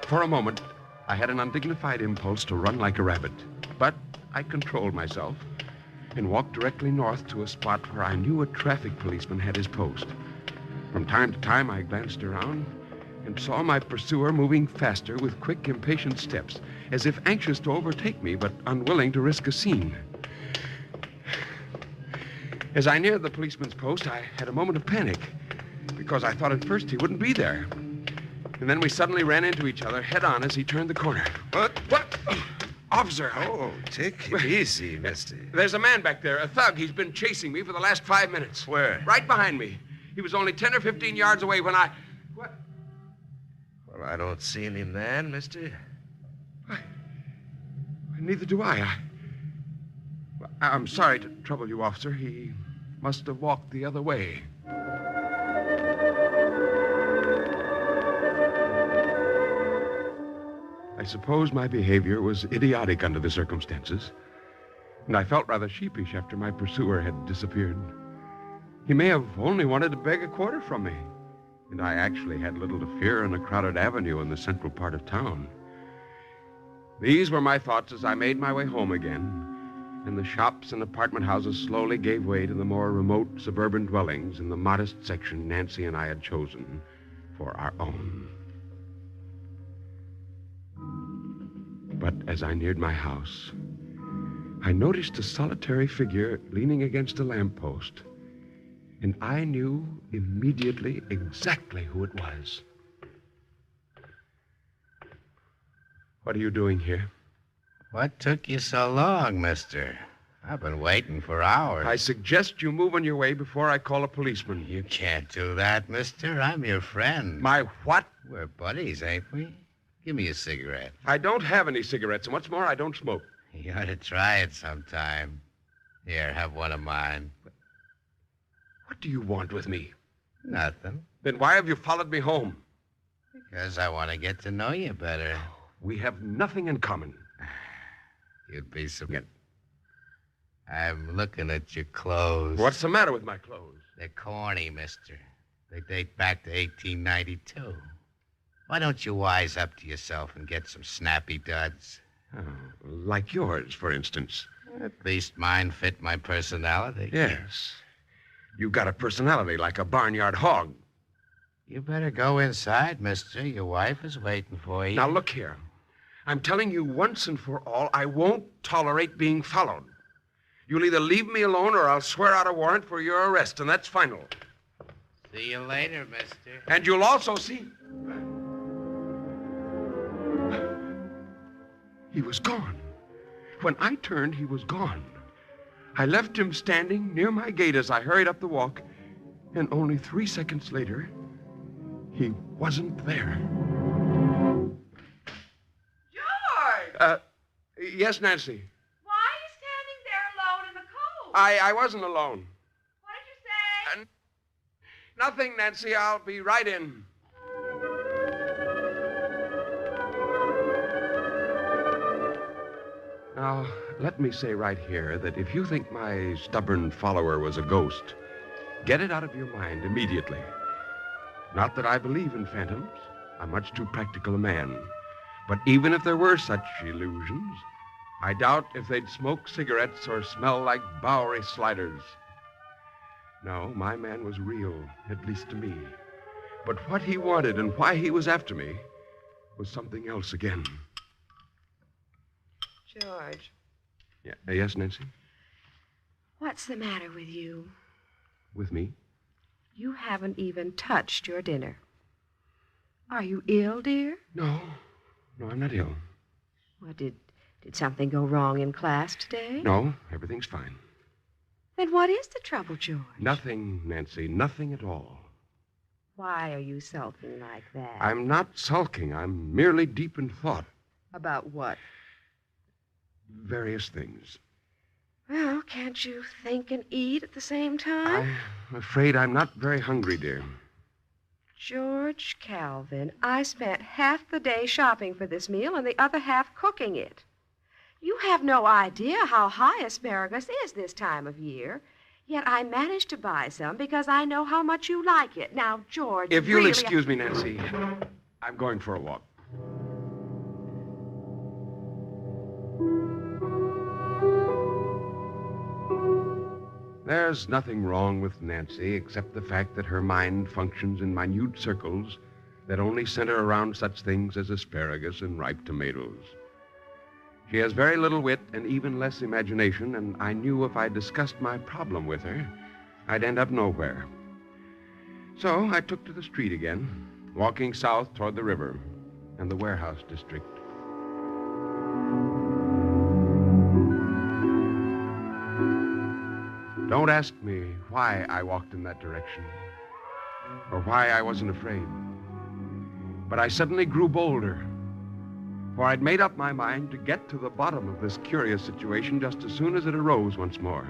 For a moment, I had an undignified impulse to run like a rabbit, but I controlled myself and walked directly north to a spot where I knew a traffic policeman had his post. From time to time, I glanced around and saw my pursuer moving faster with quick, impatient steps, as if anxious to overtake me, but unwilling to risk a scene. As I neared the policeman's post, I had a moment of panic, because I thought at first he wouldn't be there. And then we suddenly ran into each other head on as he turned the corner. What? Officer. Oh, take it easy, mister. There's a man back there, a thug. He's been chasing me for the last 5 minutes. Where? Right behind me. He was only 10 or 15 yards away when I... What? Well, I don't see any man, mister. Neither do I. I'm sorry to trouble you, officer. He must have walked the other way. I suppose my behavior was idiotic under the circumstances, and I felt rather sheepish after my pursuer had disappeared. He may have only wanted to beg a quarter from me, and I actually had little to fear in a crowded avenue in the central part of town. These were my thoughts as I made my way home again, and the shops and apartment houses slowly gave way to the more remote suburban dwellings in the modest section Nancy and I had chosen for our own. But as I neared my house, I noticed a solitary figure leaning against a lamppost, and I knew immediately exactly who it was. What are you doing here? What took you so long, mister? I've been waiting for hours. I suggest you move on your way before I call a policeman. You can't do that, mister. I'm your friend. My what? We're buddies, ain't we? Give me a cigarette. I don't have any cigarettes, and what's more, I don't smoke. You ought to try it sometime. Here, have one of mine. What do you want with me? Nothing. Then why have you followed me home? Because I want to get to know you better. We have nothing in common. You'd be surprised. I'm looking at your clothes. What's the matter with my clothes? They're corny, mister. They date back to 1892. Why don't you wise up to yourself and get some snappy duds? Oh, like yours, for instance. At least mine fit my personality. Yes. You've got a personality like a barnyard hog. You better go inside, mister. Your wife is waiting for you. Now, look here. I'm telling you once and for all, I won't tolerate being followed. You'll either leave me alone or I'll swear out a warrant for your arrest, and that's final. See you later, mister. And you'll also see... He was gone. When I turned, he was gone. I left him standing near my gate as I hurried up the walk, and only 3 seconds later, he wasn't there. George! Yes, Nancy. Why are you standing there alone in the cold? I wasn't alone. What did you say? Nothing, Nancy. I'll be right in. Now, let me say right here that if you think my stubborn follower was a ghost, get it out of your mind immediately. Not that I believe in phantoms. I'm much too practical a man. But even if there were such illusions, I doubt if they'd smoke cigarettes or smell like Bowery sliders. No, my man was real, at least to me. But what he wanted and why he was after me was something else again. George. Yeah, yes, Nancy? What's the matter with you? With me? You haven't even touched your dinner. Are you ill, dear? No, I'm not ill. Well, did something go wrong in class today? No, everything's fine. Then what is the trouble, George? Nothing, Nancy, nothing at all. Why are you sulking like that? I'm not sulking. I'm merely deep in thought. About what? Various things. Well, can't you think and eat at the same time? I'm afraid I'm not very hungry, dear. George Calvin, I spent half the day shopping for this meal and the other half cooking it. You have no idea how high asparagus is this time of year. Yet I managed to buy some because I know how much you like it. Now, George, if you'll really... excuse me, Nancy, I'm going for a walk. There's nothing wrong with Nancy except the fact that her mind functions in minute circles that only center around such things as asparagus and ripe tomatoes. She has very little wit and even less imagination, and I knew if I discussed my problem with her, I'd end up nowhere. So I took to the street again, walking south toward the river and the warehouse district. Don't ask me why I walked in that direction or why I wasn't afraid. But I suddenly grew bolder, for I'd made up my mind to get to the bottom of this curious situation just as soon as it arose once more.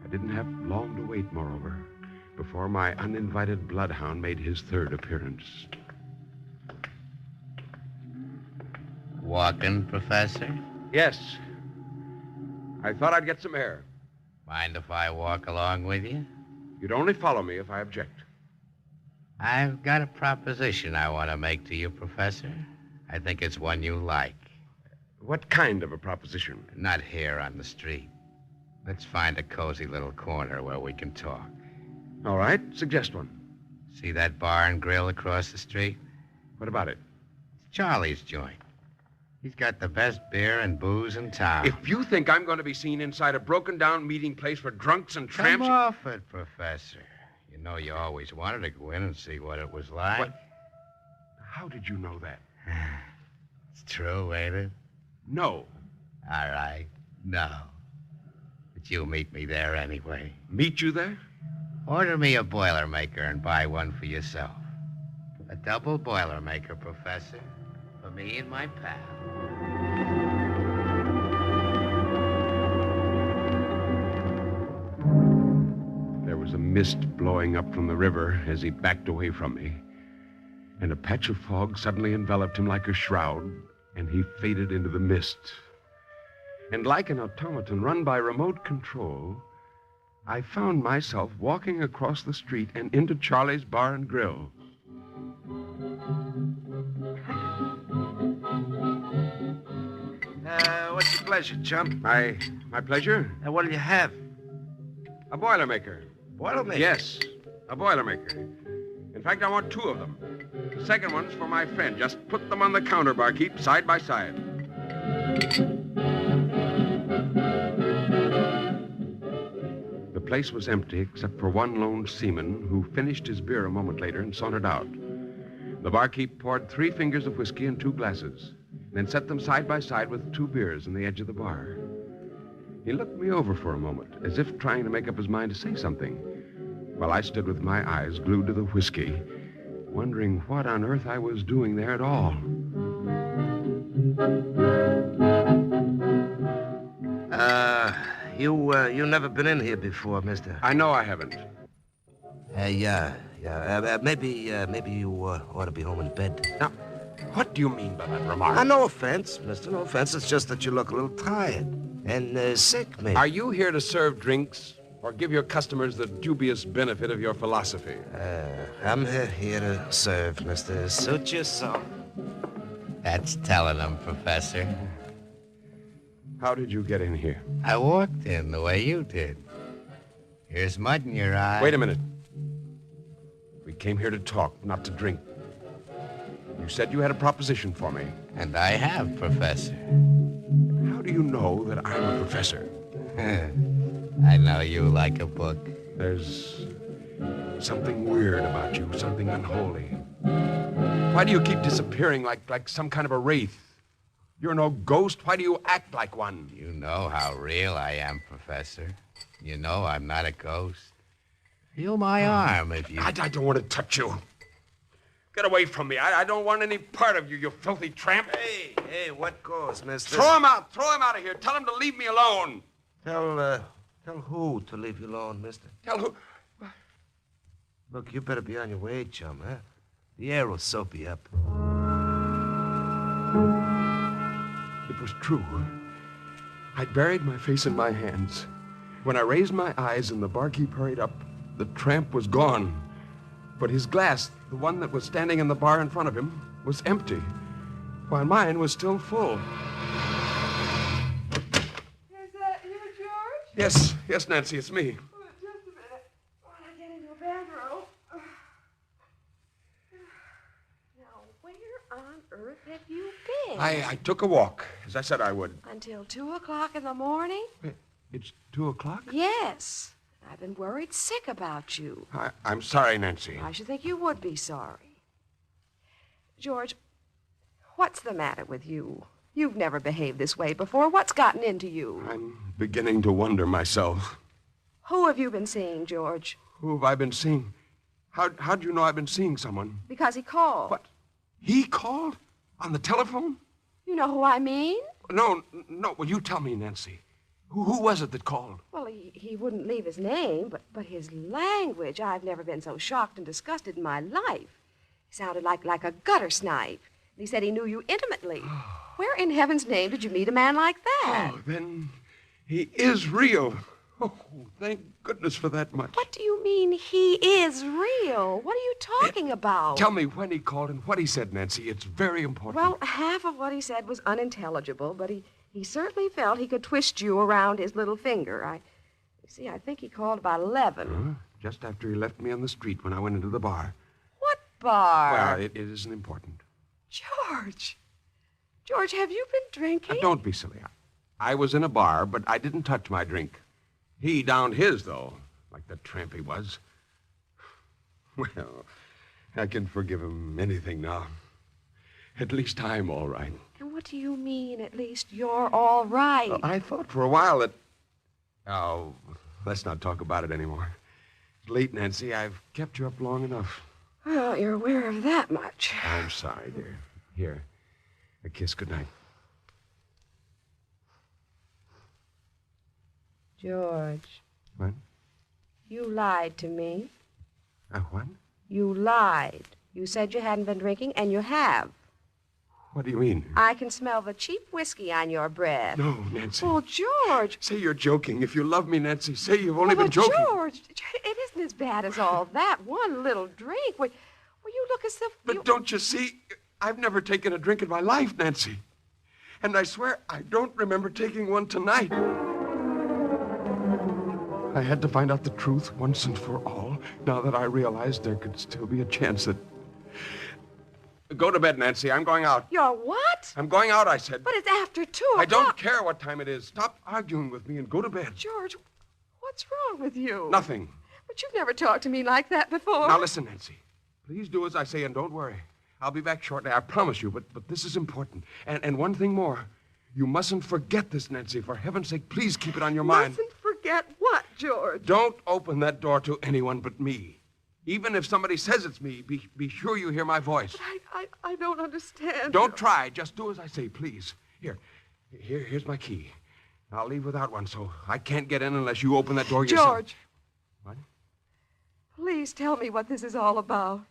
I didn't have long to wait, moreover, before my uninvited bloodhound made his third appearance. Walking, Professor? Yes. I thought I'd get some air. Mind if I walk along with you? You'd only follow me if I object. I've got a proposition I want to make to you, Professor. I think it's one you like. What kind of a proposition? Not here on the street. Let's find a cozy little corner where we can talk. All right, suggest one. See that bar and grill across the street? What about it? It's Charlie's joint. He's got the best beer and booze in town. If you think I'm going to be seen inside a broken-down meeting place for drunks and tramps... Come off it, Professor. You know you always wanted to go in and see what it was like. What? How did you know that? It's true, ain't it? No. All right, no. But you'll meet me there anyway. Meet you there? Order me a Boilermaker and buy one for yourself. A double Boilermaker, Professor. For me and my pal. There was a mist blowing up from the river as he backed away from me. And a patch of fog suddenly enveloped him like a shroud, and he faded into the mist. And like an automaton run by remote control, I found myself walking across the street and into Charlie's Bar and Grill. What's your pleasure, chump? My pleasure? What'll you have? A Boilermaker. Boilermaker? Yes, a Boilermaker. In fact, I want two of them. The second one's for my friend. Just put them on the counter, barkeep, side by side. The place was empty except for one lone seaman who finished his beer a moment later and sauntered out. The barkeep poured 3 fingers of whiskey in 2 glasses, then set them side by side with 2 beers in the edge of the bar. He looked me over for a moment, as if trying to make up his mind to say something, while I stood with my eyes glued to the whiskey, wondering what on earth I was doing there at all. You never been in here before, mister. I know I haven't. Maybe you ought to be home in bed. Now, what do you mean by that remark? No offense, mister, no offense. It's just that you look a little tired and sick, maybe. Are you here to serve drinks or give your customers the dubious benefit of your philosophy? I'm here to serve, mister. Suit yourself. That's telling them, Professor. How did you get in here? I walked in the way you did. Here's mud in your eye. Wait a minute. We came here to talk, not to drink. You said you had a proposition for me. And I have, Professor. How do you know that I'm a professor? I know you like a book. There's something weird about you, something unholy. Why do you keep disappearing like some kind of a wraith? You're no ghost. Why do you act like one? You know how real I am, Professor. You know I'm not a ghost. Feel my arm if you... I don't want to touch you. Get away from me. I don't want any part of you, you filthy tramp. Hey, what goes, mister? Throw him out. Throw him out of here. Tell him to leave me alone. Tell who to leave you alone, mister? Tell who? Look, you better be on your way, chum, huh? The air will soap you up. It was true. I buried my face in my hands. When I raised my eyes and the barkeep hurried up, the tramp was gone. But his glass, the one that was standing in the bar in front of him, was empty, while mine was still full. Is that you, George? Yes, Nancy, it's me. Oh, just a minute. While I get into a bathroom. Now, where on earth have you been? I took a walk, as I said I would. Until 2 o'clock in the morning? It's 2 o'clock? Yes. I've been worried sick about you. I'm sorry, Nancy. I should think you would be sorry. George, what's the matter with you? You've never behaved this way before. What's gotten into you? I'm beginning to wonder myself. Who have you been seeing, George? Who have I been seeing? How'd you know I've been seeing someone? Because he called. What? He called? On the telephone? You know who I mean? No. Well, you tell me, Nancy. Who was it that called? Well, he wouldn't leave his name, but his language, I've never been so shocked and disgusted in my life. He sounded like a gutter snipe. He said he knew you intimately. Where in heaven's name did you meet a man like that? Oh, then he is real. Oh, thank goodness for that much. What do you mean he is real? What are you talking about? Tell me when he called and what he said, Nancy. It's very important. Well, half of what he said was unintelligible, but he certainly felt he could twist you around his little finger. I think he called about 11. Just after he left me on the street when I went into the bar. What bar? Well, it isn't important. George, have you been drinking? Don't be silly. I was in a bar, but I didn't touch my drink. He downed his, though, like the tramp he was. Well, I can forgive him anything now. At least I'm all right. And what do you mean, at least you're all right? Well, I thought for a while that... Oh, let's not talk about it anymore. It's late, Nancy. I've kept you up long enough. Well, you're aware of that much. I'm sorry, dear. Here, a kiss goodnight. George. What? You lied to me. What? You lied. You said you hadn't been drinking, and you have. What do you mean? I can smell the cheap whiskey on your breath. No, Nancy. Oh, George. Say you're joking. If you love me, Nancy, say you've only been joking. George, it isn't as bad as all that. One little drink. Well, you look as if... But don't you see? I've never taken a drink in my life, Nancy. And I swear I don't remember taking one tonight. I had to find out the truth once and for all, now that I realized there could still be a chance that... Go to bed, Nancy. I'm going out. You're what? I'm going out, I said. But it's after 2 o'clock. I don't care what time it is. Stop arguing with me and go to bed. George, what's wrong with you? Nothing. But you've never talked to me like that before. Now listen, Nancy. Please do as I say and don't worry. I'll be back shortly, I promise you, but this is important. And one thing more. You mustn't forget this, Nancy. For heaven's sake, please keep it on your mind. Mustn't forget what, George? Don't open that door to anyone but me. Even if somebody says it's me, be sure you hear my voice. But I don't understand. Don't try. Just do as I say, please. Here's my key. I'll leave without one, so I can't get in unless you open that door yourself. George. What? Please tell me what this is all about.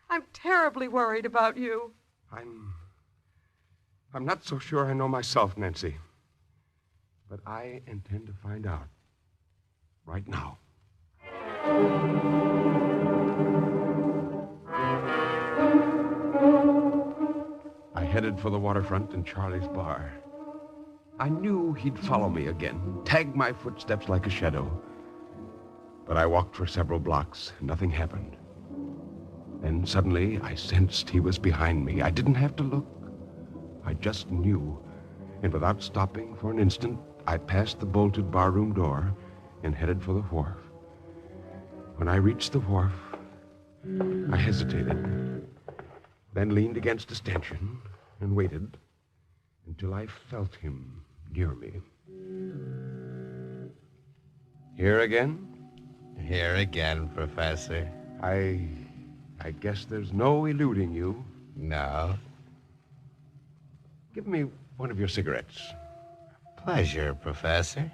I'm terribly worried about you. I'm not so sure I know myself, Nancy. But I intend to find out. Right now. I headed for the waterfront and Charlie's bar. I knew he'd follow me again, tag my footsteps like a shadow. But I walked for several blocks, and nothing happened. Then suddenly I sensed he was behind me. I didn't have to look. I just knew. And without stopping for an instant, I passed the bolted barroom door and headed for the wharf. When I reached the wharf, I hesitated, then leaned against a stanchion and waited until I felt him near me. Here again? Here again, Professor. I guess there's no eluding you. No. Give me one of your cigarettes. Pleasure, Professor.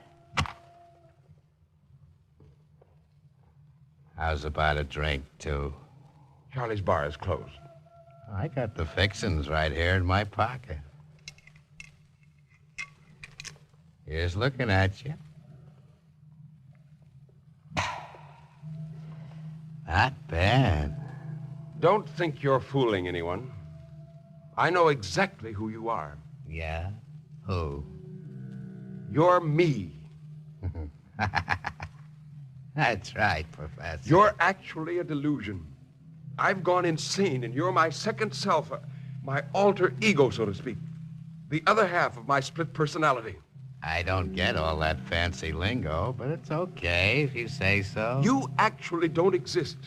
How's about a drink, too? Charlie's bar is closed. I got the fixings right here in my pocket. Here's looking at you. Not bad. Don't think you're fooling anyone. I know exactly who you are. Yeah? Who? You're me. That's right, Professor. You're actually a delusion. I've gone insane, and you're my second self, my alter ego, so to speak. The other half of my split personality. I don't get all that fancy lingo, but it's okay if you say so. You actually don't exist.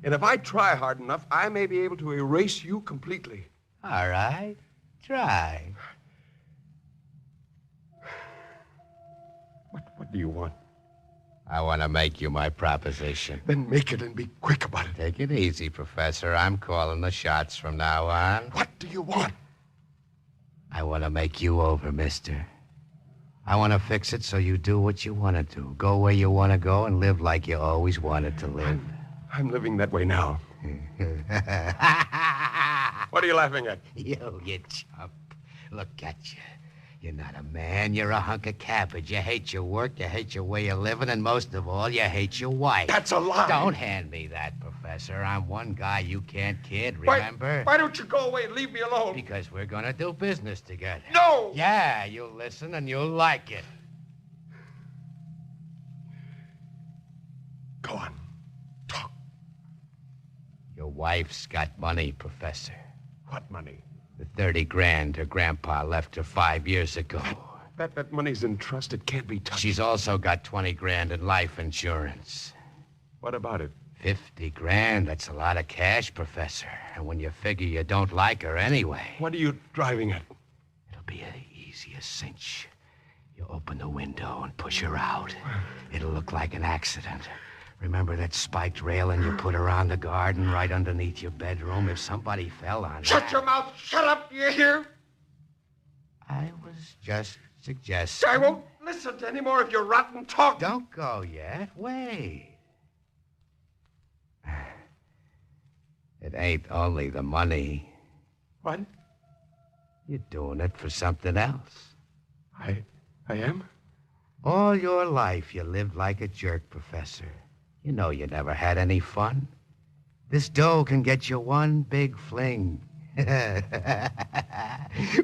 And if I try hard enough, I may be able to erase you completely. All right. Try. What do you want? I want to make you my proposition. Then make it and be quick about it. Take it easy, Professor. I'm calling the shots from now on. What do you want? I want to make you over, mister. I want to fix it so you do what you want to do. Go where you want to go and live like you always wanted to live. I'm living that way now. What are you laughing at? You chump. Look at you. You're not a man. You're a hunk of cabbage. You hate your work, you hate your way of living, and most of all, you hate your wife. That's a lie. Don't hand me that, Professor. I'm one guy you can't kid, remember? Why don't you go away and leave me alone? Because we're going to do business together. No! Yeah, you'll listen and you'll like it. Go on. Talk. Your wife's got money, Professor. What money? The 30 grand her grandpa left her 5 years ago. That money's in trust. It can't be touched. She's also got 20 grand in life insurance. What about it? 50 grand. That's a lot of cash, Professor. And when you figure you don't like her anyway. What are you driving at? It'll be an easier cinch. You open the window and push her out. It'll look like an accident. Remember that spiked railing you put around the garden right underneath your bedroom? If somebody fell on it... Shut your mouth! Shut up! You hear? I was just suggesting... I won't listen to any more of your rotten talk. Don't go yet. Wait. It ain't only the money. What? You're doing it for something else. I am? All your life you lived like a jerk, Professor. You know you never had any fun. This dough can get you one big fling.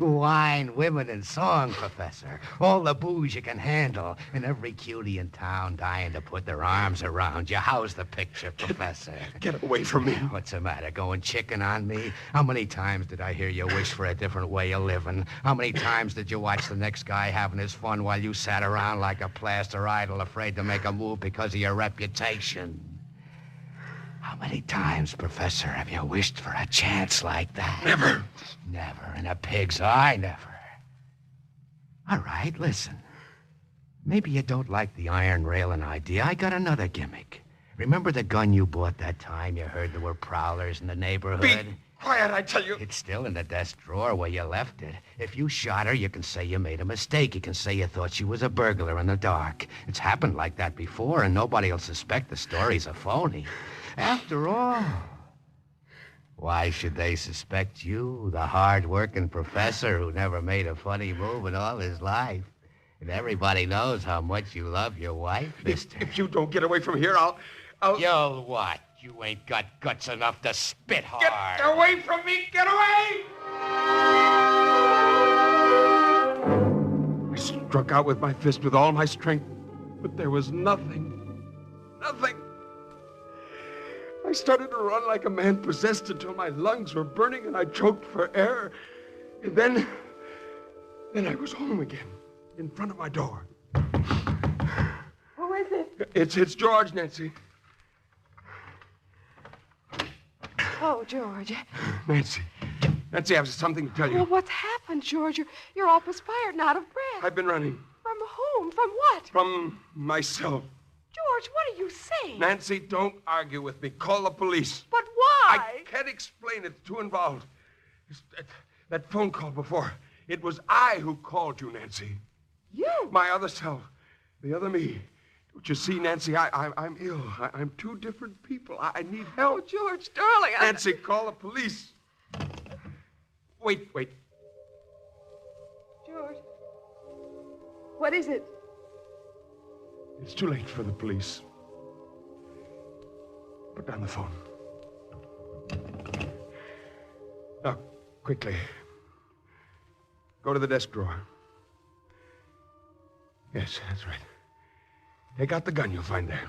Wine, women, and song, Professor. All the booze you can handle. And every cutie in town dying to put their arms around you. How's the picture, Professor? Get away from me. What's the matter, going chicken on me? How many times did I hear you wish for a different way of living? How many times did you watch the next guy having his fun while you sat around like a plaster idol afraid to make a move because of your reputation? How many times, Professor, have you wished for a chance like that? Never. Never. In a pig's eye, never. All right, listen. Maybe you don't like the iron railing idea. I got another gimmick. Remember the gun you bought that time you heard there were prowlers in the neighborhood? Be quiet, I tell you. It's still in the desk drawer where you left it. If you shot her, you can say you made a mistake. You can say you thought she was a burglar in the dark. It's happened like that before, and nobody will suspect the story's a phony. After all, why should they suspect you, the hard-working professor who never made a funny move in all his life? And everybody knows how much you love your wife, mister. If you don't get away from here, I'll... You'll what? You ain't got guts enough to spit hard. Get away from me! Get away! I struck out with my fist with all my strength, but there was nothing. Nothing. I started to run like a man possessed until my lungs were burning and I choked for air. And then I was home again, in front of my door. Who is it? It's George, Nancy. Oh, George. Nancy, I have something to tell you. Well, what's happened, George? You're all perspired and out of breath. I've been running. From whom? From what? From myself. George, what are you saying? Nancy, don't argue with me. Call the police. But why? I can't explain it. It's too involved. That phone call before. It was I who called you, Nancy. You? My other self. The other me. Don't you see, Nancy? I'm ill. I'm two different people. I need help. Oh, George, darling. Nancy, call the police. Wait. George. What is it? It's too late for the police. Put down the phone. Now, quickly. Go to the desk drawer. Yes, that's right. Take out the gun you'll find there.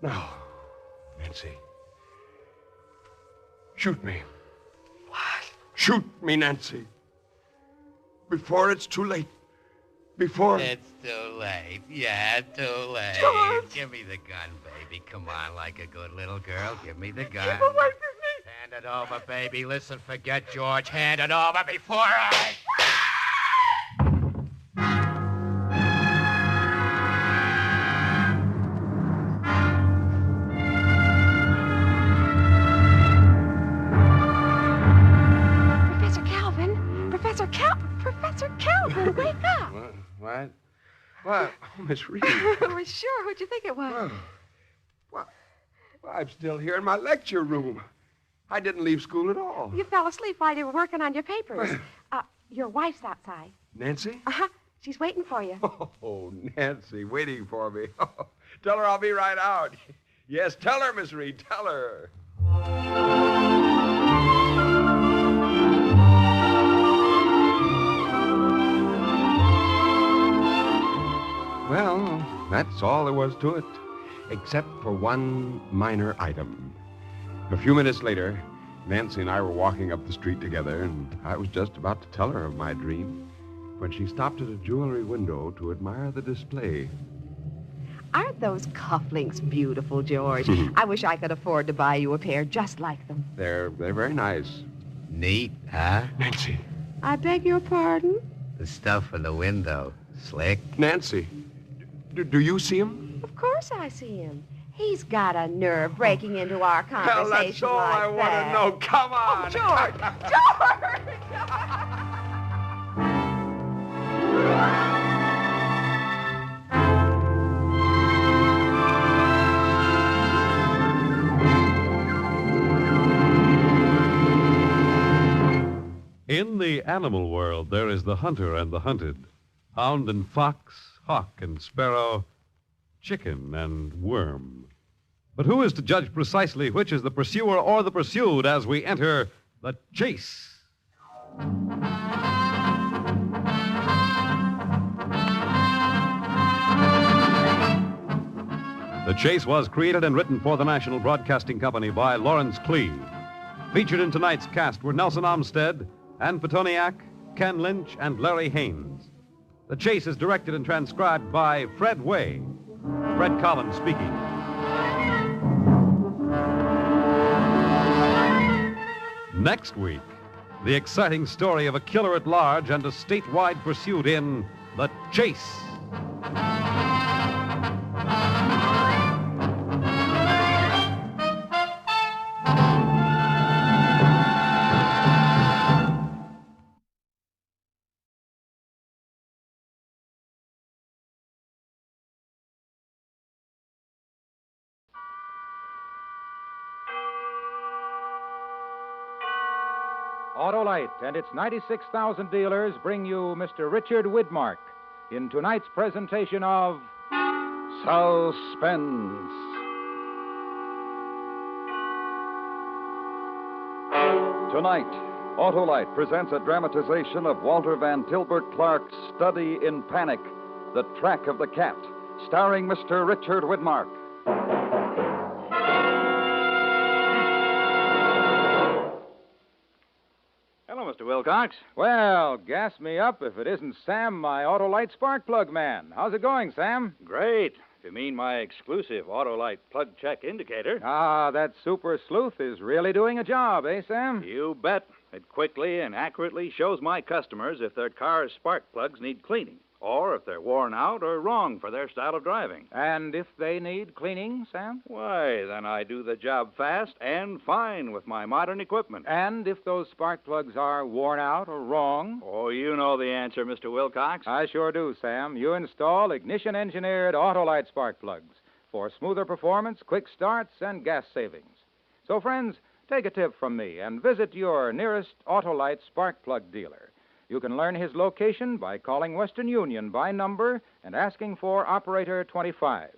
Now, Nancy. Shoot me. What? Shoot me, Nancy. Before it's too late. Before... It's too late. Yeah, too late. George! Give me the gun, baby. Come on, like a good little girl. Give me the gun. Keep away from me! Hand it over, baby. Listen, forget George. Hand it over before I... Professor Calvin, wake up. What? What? Oh, Miss Reed. Well, sure. What'd you think it was? Well, I'm still here in my lecture room. I didn't leave school at all. You fell asleep while you were working on your papers. Your wife's outside. Nancy? Uh-huh. She's waiting for you. Oh, Nancy, waiting for me. Tell her I'll be right out. Yes, tell her, Miss Reed, tell her. Well, that's all there was to it, except for one minor item. A few minutes later, Nancy and I were walking up the street together, and I was just about to tell her of my dream when she stopped at a jewelry window to admire the display. Aren't those cufflinks beautiful, George? I wish I could afford to buy you a pair just like them. They're very nice. Neat, huh? Nancy. I beg your pardon? The stuff in the window. Slick. Nancy, do you see him? Of course I see him. He's got a nerve breaking into our conversation Well, that's all like I want that. to know. Come on. Oh, George! In the animal world, there is the hunter and the hunted, hound and fox, hawk and sparrow, chicken and worm. But who is to judge precisely which is the pursuer or the pursued as we enter the chase? The Chase was created and written for the National Broadcasting Company by Lawrence Clee. Featured in tonight's cast were Nelson Olmsted, Ann Petoniak, Ken Lynch, and Larry Haynes. The Chase is directed and transcribed by Fred Way. Fred Collins speaking. Next week, the exciting story of a killer at large and a statewide pursuit in The Chase. Autolite and its 96,000 dealers bring you Mr. Richard Widmark in tonight's presentation of Suspense. Tonight, Autolite presents a dramatization of Walter Van Tilburg Clark's Study in Panic, The Track of the Cat, starring Mr. Richard Widmark. Hello, Mr. Wilcox. Well, gas me up if it isn't Sam, my Autolite spark plug man. How's it going, Sam? Great. If you mean my exclusive Autolite plug check indicator. Ah, that super sleuth is really doing a job, eh, Sam? You bet. It quickly and accurately shows my customers if their car's spark plugs need cleaning, or if they're worn out or wrong for their style of driving. And if they need cleaning, Sam? Why, then I do the job fast and fine with my modern equipment. And if those spark plugs are worn out or wrong? Oh, you know the answer, Mr. Wilcox. I sure do, Sam. You install ignition-engineered Autolite spark plugs for smoother performance, quick starts, and gas savings. So, friends, take a tip from me and visit your nearest Autolite spark plug dealer. You can learn his location by calling Western Union by number and asking for Operator 25.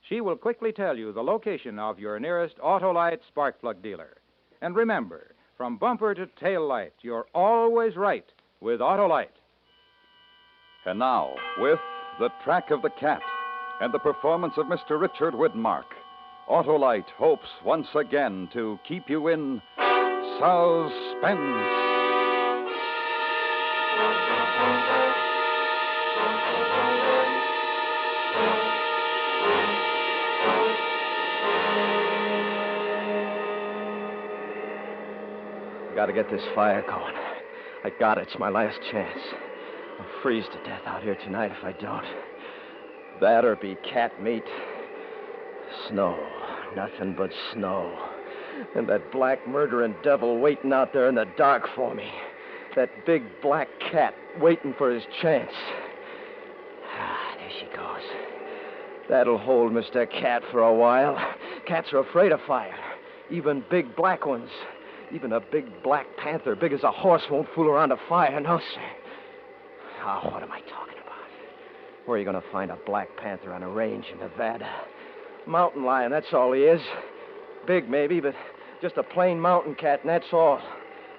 She will quickly tell you the location of your nearest Autolite spark plug dealer. And remember, from bumper to tail light, you're always right with Autolite. And now, with The Track of the Cat and the performance of Mr. Richard Widmark, Autolite hopes once again to keep you in suspense. Gotta get this fire going. I got it. It's my last chance. I'll freeze to death out here tonight if I don't. That or be cat meat. Snow. Nothing but snow. And that black murdering devil waiting out there in the dark for me. That big black cat waiting for his chance. Ah, there she goes. That'll hold Mr. Cat for a while. Cats are afraid of fire. Even big black ones. Even a big black panther, big as a horse, won't fool around a fire, no, sir. Oh, what am I talking about? Where are you going to find a black panther on a range in Nevada? Mountain lion, that's all he is. Big, maybe, but just a plain mountain cat, and that's all.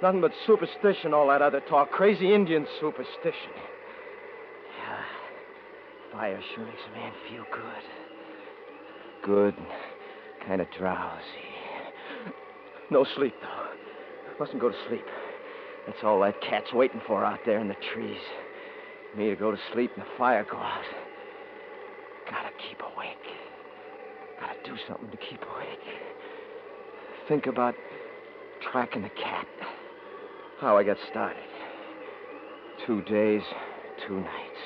Nothing but superstition, all that other talk. Crazy Indian superstition. Yeah, fire sure makes a man feel good. Good, kind of drowsy. No sleep, though. Mustn't go to sleep. That's all that cat's waiting for out there in the trees. Me to go to sleep and the fire go out. Gotta keep awake. Gotta do something to keep awake. Think about tracking the cat. How I got started. 2 days, 2 nights.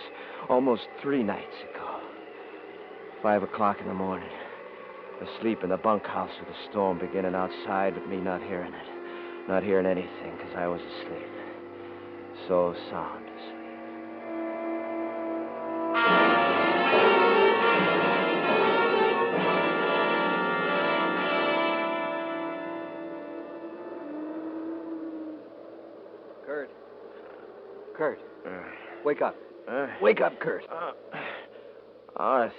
Almost 3 nights ago. 5 o'clock in the morning. Asleep in the bunkhouse with the storm beginning outside, but me not hearing it. Not hearing anything, because I was asleep. So sound asleep. Kurt. Wake up. Wake up, Kurt. Arthur,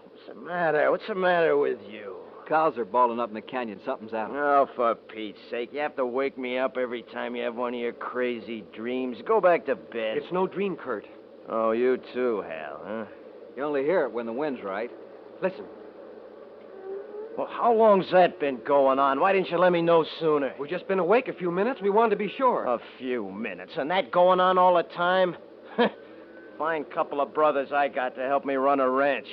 what's the matter? What's the matter with you? Cows are balling up in the canyon. Something's out. Oh, for Pete's sake. You have to wake me up every time you have one of your crazy dreams. Go back to bed. It's no dream, Kurt. Oh, you too, Hal, huh? You only hear it when the wind's right. Listen. Well, how long's that been going on? Why didn't you let me know sooner? We've just been awake a few minutes. We wanted to be sure. A few minutes. And that going on all the time? Fine couple of brothers I got to help me run a ranch.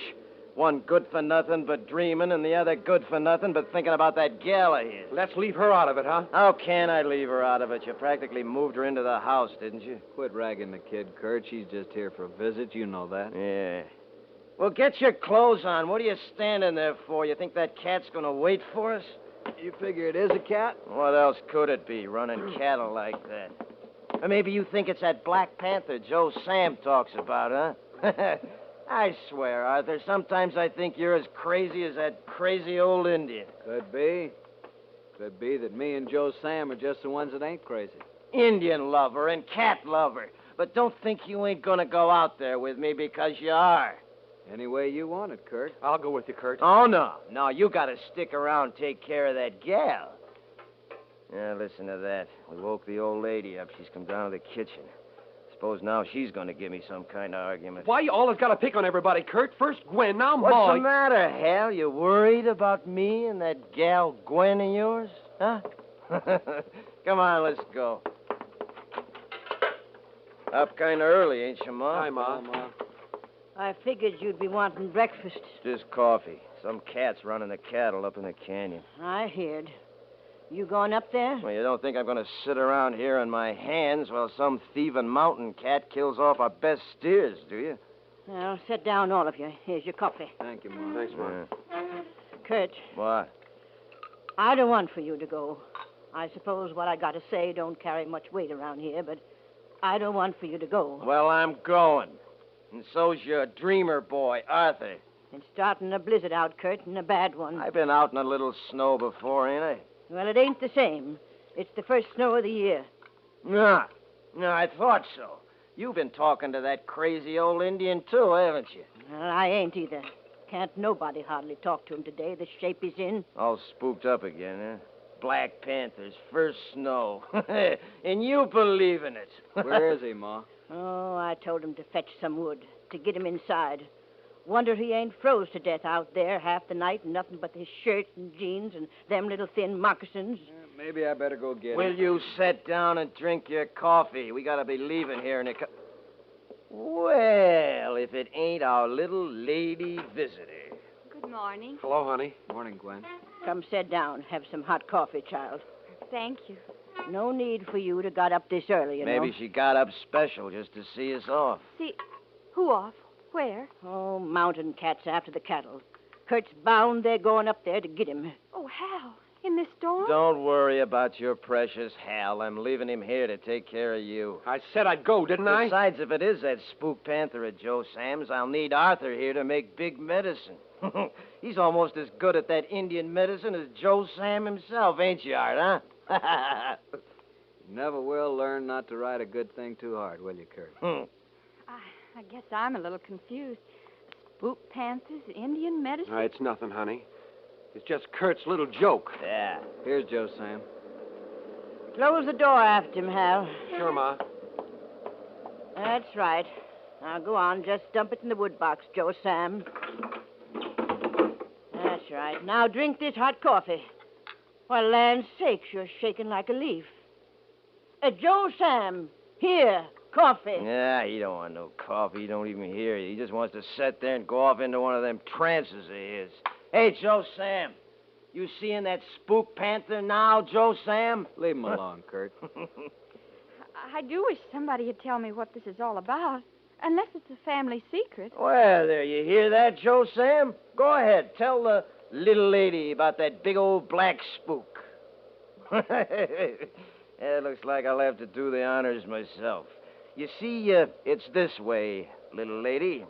One good for nothing but dreaming, and the other good for nothing but thinking about that gal of his. Let's leave her out of it, huh? How can I leave her out of it? You practically moved her into the house, didn't you? Quit ragging the kid, Kurt. She's just here for a visit. You know that. Yeah. Well, get your clothes on. What are you standing there for? You think that cat's going to wait for us? You figure it is a cat? What else could it be, running cattle like that? Or maybe you think it's that Black Panther Joe Sam talks about, huh? I swear, Arthur, sometimes I think you're as crazy as that crazy old Indian. Could be. Could be that me and Joe Sam are just the ones that ain't crazy. Indian lover and cat lover. But don't think you ain't gonna go out there with me because you are. Any way you want it, Kurt. I'll go with you, Kurt. Oh, no. No, you gotta stick around and take care of that gal. Yeah, listen to that. We woke the old lady up. She's come down to the kitchen. Suppose now she's going to give me some kind of argument. Why you always got to pick on everybody, Kurt? First Gwen, now What's Ma. the matter, Hal? You worried about me and that gal Gwen of yours? Huh? Come on, let's go. Up kind of early, ain't you, Ma? Hi, Ma. I figured you'd be wanting breakfast. Just coffee. Some cat's running the cattle up in the canyon. I heard. You going up there? Well, you don't think I'm going to sit around here on my hands while some thieving mountain cat kills off our best steers, do you? Well, sit down, all of you. Here's your coffee. Thank you, Ma. Thanks, Ma. Kurt. What? I don't want for you to go. I suppose what I got to say don't carry much weight around here, but I don't want for you to go. Well, I'm going. And so's your dreamer boy, Arthur. It's starting a blizzard out, Kurt, and a bad one. I've been out in a little snow before, ain't I? Well, it ain't the same. It's the first snow of the year. No, I thought so. You've been talking to that crazy old Indian, too, haven't you? Well, I ain't either. Can't nobody hardly talk to him today, the shape he's in. All spooked up again, huh? Black Panther's first snow. And you believe in it. Where is he, Ma? Oh, I told him to fetch some wood, to get him inside. Wonder he ain't froze to death out there half the night and nothing but his shirt and jeans and them little thin moccasins. Maybe I better go get him. Will you sit down and drink your coffee? We gotta be leaving here in a Well, if it ain't our little lady visitor. Good morning. Hello, honey. Morning, Gwen. Come sit down. Have some hot coffee, child. Thank you. No need for you to got up this early, you know. Maybe she got up special just to see us off. See, who off? Where? Oh, mountain cats after the cattle. Kurt's bound they're going up there to get him. Oh, Hal, in this storm? Don't worry about your precious Hal. I'm leaving him here to take care of you. I said I'd go, didn't I? Besides, if it is that spook panther at Joe Sam's, I'll need Arthur here to make big medicine. He's almost as good at that Indian medicine as Joe Sam himself, ain't you, Art, huh? You never will learn not to ride a good thing too hard, will you, Kurt? I guess I'm a little confused. Spook panthers, Indian medicine? It's nothing, honey. It's just Kurt's little joke. Yeah. Here's Joe Sam. Close the door after him, Hal. Sure, Ma. That's right. Now go on, just dump it in the wood box, Joe Sam. That's right. Now drink this hot coffee. Why, land's sakes, you're shaking like a leaf. Joe Sam, here, coffee. Yeah, he don't want no coffee. He don't even hear you. He just wants to sit there and go off into one of them trances of his. Hey, Joe Sam, you seeing that spook panther now, Joe Sam? Leave him alone, Kurt. I do wish somebody would tell me what this is all about. Unless it's a family secret. Well, there, you hear that, Joe Sam? Go ahead, tell the little lady about that big old black spook. It looks like I'll have to do the honors myself. You see, it's this way, little lady.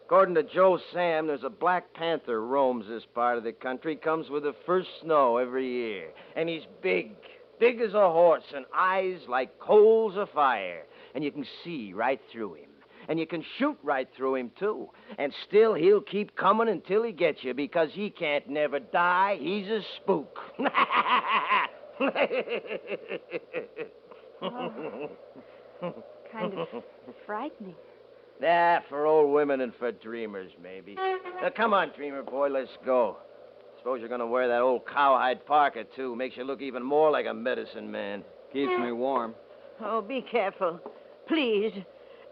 According to Joe Sam, there's a black panther roams this part of the country, comes with the first snow every year. And he's big as a horse, and eyes like coals of fire. And you can see right through him. And you can shoot right through him, too. And still, he'll keep coming until he gets you, because he can't never die. He's a spook. Kind of frightening. For old women and for dreamers, maybe. Now, come on, dreamer boy, let's go. Suppose you're going to wear that old cowhide parka, too. Makes you look even more like a medicine man. Keeps me warm. Oh, be careful. Please.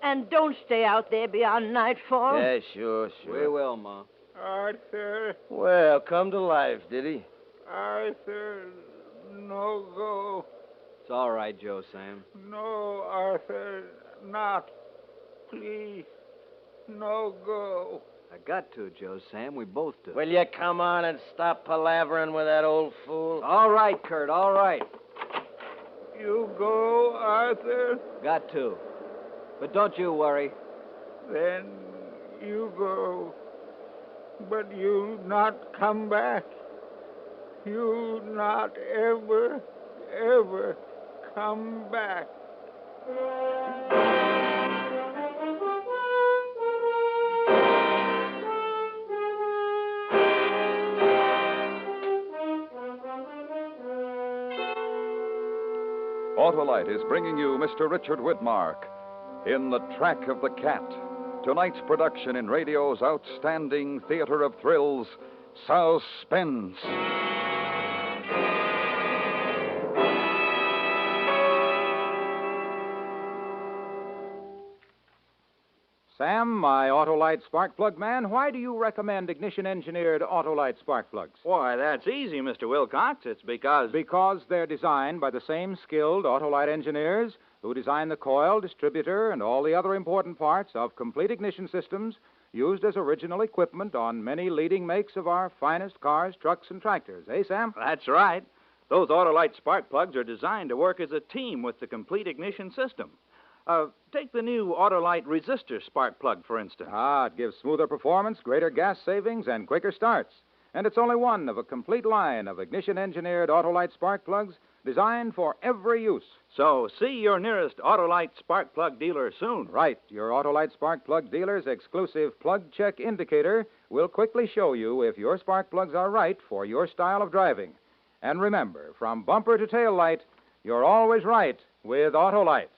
And don't stay out there beyond nightfall. Yeah, sure. We will, Ma. Arthur. Well, come to life, did he? Arthur, no go. It's all right, Joe Sam. No, Arthur, not. Please, no go. I got to, Joe Sam. We both do. Will you come on and stop palavering with that old fool? All right, Kurt, all right. You go, Arthur? Got to. But don't you worry. Then you go. But you not come back. You not ever, ever come back. Autolite is bringing you Mr. Richard Widmark in The Track of the Cat. Tonight's production in radio's outstanding theater of thrills, Suspense. Sam, my Autolite spark plug man, why do you recommend ignition-engineered Autolite spark plugs? Why, that's easy, Mr. Wilcox. It's because... Because they're designed by the same skilled Autolite engineers who design the coil, distributor, and all the other important parts of complete ignition systems used as original equipment on many leading makes of our finest cars, trucks, and tractors. Eh, Sam? That's right. Those Autolite spark plugs are designed to work as a team with the complete ignition system. Take the new Autolite resistor spark plug, for instance. It gives smoother performance, greater gas savings, and quicker starts. And it's only one of a complete line of ignition-engineered Autolite spark plugs designed for every use. So see your nearest Autolite spark plug dealer soon. Right. Your Autolite spark plug dealer's exclusive plug check indicator will quickly show you if your spark plugs are right for your style of driving. And remember, from bumper to tail light, you're always right with Autolite.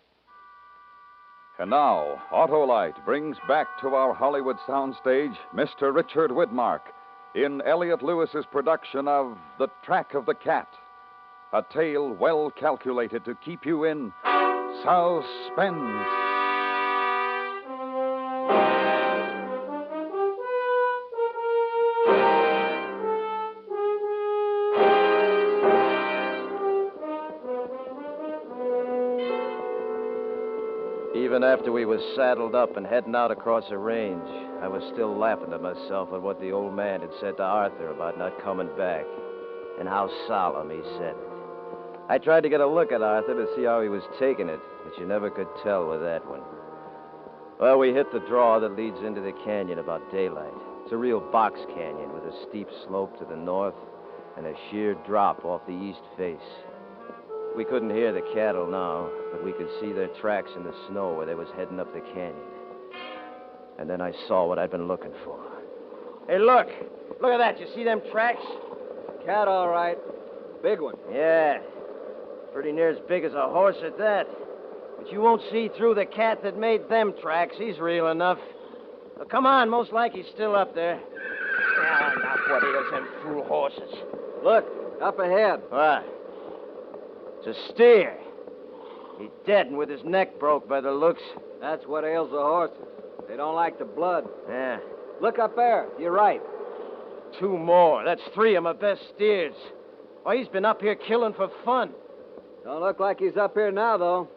And now, Autolite brings back to our Hollywood soundstage Mr. Richard Widmark in Elliot Lewis's production of The Track of the Cat, a tale well calculated to keep you in suspense. Even after we was saddled up and heading out across the range, I was still laughing to myself at what the old man had said to Arthur about not coming back, and how solemn he said it. I tried to get a look at Arthur to see how he was taking it, but you never could tell with that one. Well, we hit the draw that leads into the canyon about daylight. It's a real box canyon with a steep slope to the north and a sheer drop off the east face. We couldn't hear the cattle now, but we could see their tracks in the snow where they was heading up the canyon. And then I saw what I'd been looking for. Hey, look! Look at that. You see them tracks? Cat, all right. Big one. Yeah. Pretty near as big as a horse at that. But you won't see through the cat that made them tracks. He's real enough. Well, come on. Most like he's still up there. Ah, now what ails them fool horses? Look, up ahead. What? It's a steer. He's dead and with his neck broke by the looks. That's what ails the horses. They don't like the blood. Yeah. Look up there. You're right. 2 more. That's 3 of my best steers. Why, he's been up here killing for fun. Don't look like he's up here now, though.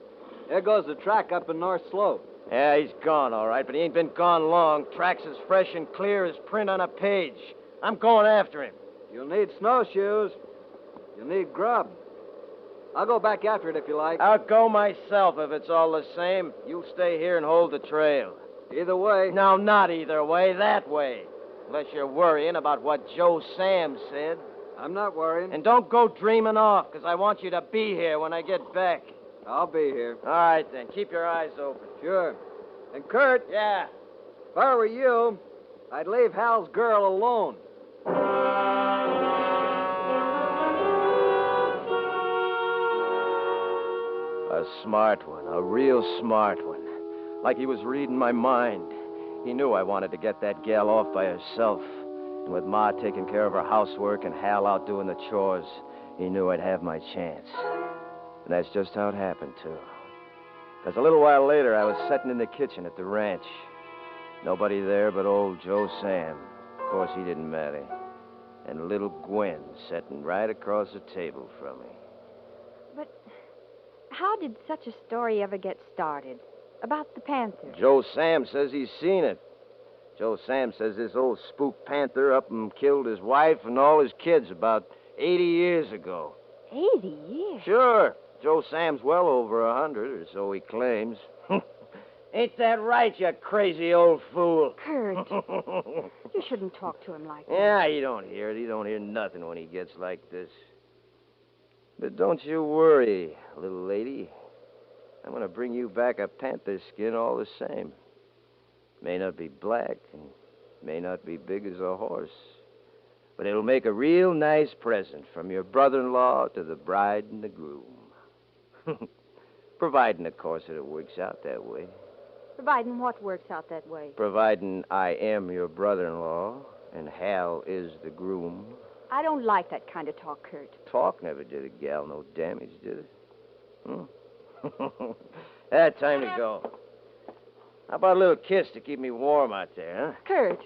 There goes the track up in North Slope. Yeah, he's gone, all right, but he ain't been gone long. Tracks as fresh and clear as print on a page. I'm going after him. You'll need snowshoes. You'll need grub. I'll go back after it if you like. I'll go myself if it's all the same. You stay here and hold the trail. Either way. No, not either way. That way. Unless you're worrying about what Joe Sam said. I'm not worrying. And don't go dreaming off, because I want you to be here when I get back. I'll be here. All right, then. Keep your eyes open. Sure. And Kurt. Yeah? If I were you, I'd leave Hal's girl alone. A smart one. A real smart one. Like he was reading my mind. He knew I wanted to get that gal off by herself. And with Ma taking care of her housework and Hal out doing the chores, he knew I'd have my chance. And that's just how it happened, too. Because a little while later, I was sitting in the kitchen at the ranch. Nobody there but old Joe Sam. Of course, he didn't matter. And little Gwen sitting right across the table from me. But how did such a story ever get started? About the panther? Joe Sam says he's seen it. Joe Sam says this old spook panther up and killed his wife and all his kids about 80 years ago. 80 years? Sure. Joe Sam's well over 100, or so he claims. Ain't that right, you crazy old fool? Kurt, you shouldn't talk to him like that. Yeah, he don't hear it. He don't hear nothing when he gets like this. But don't you worry, little lady. I'm going to bring you back a panther skin all the same. May not be black and may not be big as a horse. But it'll make a real nice present from your brother-in-law to the bride and the groom. Providing, of course, that it works out that way. Providing what works out that way? Providing I am your brother-in-law and Hal is the groom. I don't like that kind of talk, Kurt. Talk never did a gal no damage, did it? Time to go. How about a little kiss to keep me warm out there, huh?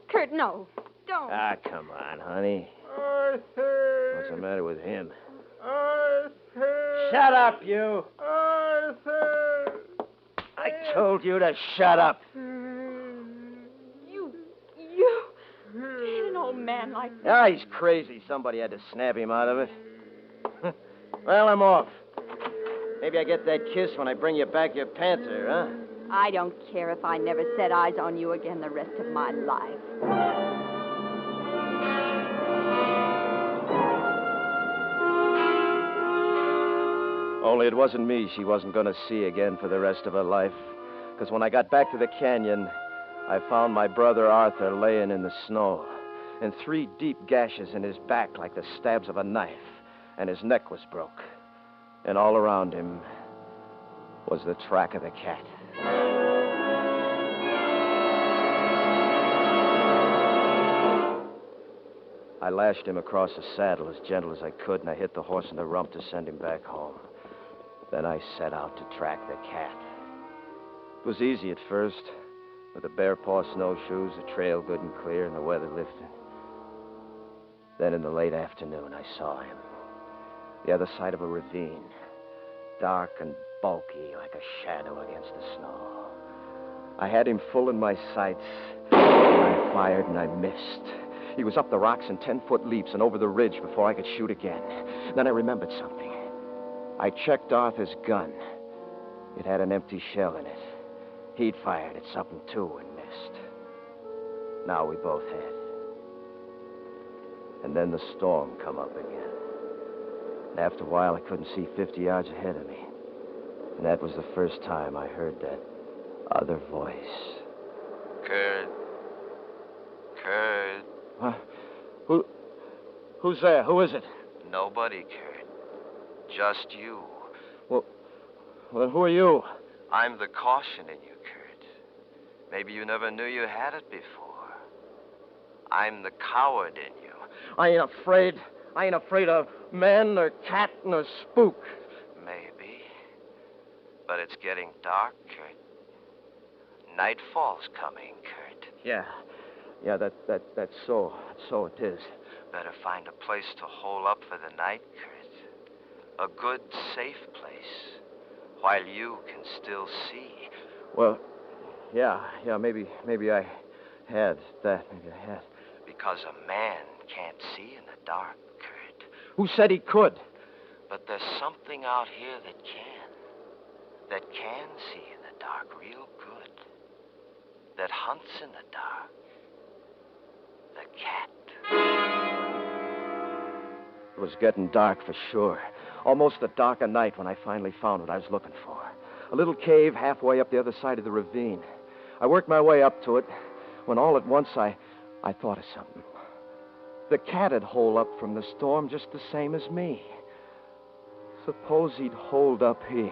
Kurt, no. Don't. Ah, come on, honey. Arthur. What's the matter with him? Arthur. Shut up, you. Arthur. I told you to shut up. You ain't an old man like that. Ah, he's crazy. Somebody had to snap him out of it. Well, I'm off. Maybe I get that kiss when I bring you back your panther, huh? I don't care if I never set eyes on you again the rest of my life. Only it wasn't me she wasn't going to see again for the rest of her life. Because when I got back to the canyon, I found my brother Arthur laying in the snow, and 3 deep gashes in his back like the stabs of a knife, and his neck was broke. And all around him was the track of the cat. I lashed him across the saddle as gentle as I could, and I hit the horse in the rump to send him back home. Then I set out to track the cat. It was easy at first, with the bare paw snowshoes, the trail good and clear, and the weather lifting. Then in the late afternoon, I saw him. The other side of a ravine, dark and bulky like a shadow against the snow. I had him full in my sights. I fired and I missed. He was up the rocks in 10-foot leaps and over the ridge before I could shoot again. Then I remembered something. I checked Arthur's gun. It had an empty shell in it. He'd fired at something, too, and missed. Now we both had. And then the storm come up again. And after a while, I couldn't see 50 yards ahead of me. And that was the first time I heard that other voice. Kurt. Kurt. Huh? Who's there? Who is it? Nobody, Kurt. Just you. Well, then who are you? I'm the caution in you, Kurt. Maybe you never knew you had it before. I'm the coward in you. I ain't afraid. I ain't afraid of man, nor cat, nor spook. Maybe. But it's getting dark, Kurt. Nightfall's coming, Kurt. Yeah, that's so. So it is. Better find a place to hole up for the night, Kurt. A good, safe place. While you can still see. Well, yeah, maybe I had that. Maybe I had. Because a man can't see in the dark, Kurt. Who said he could? But there's something out here that can. That can see in the dark real good. That hunts in the dark. The cat. It was getting dark for sure. Almost the dark of night when I finally found what I was looking for. A little cave halfway up the other side of the ravine. I worked my way up to it when all at once I thought of something. The cat had holed up from the storm just the same as me. Suppose he'd holed up here.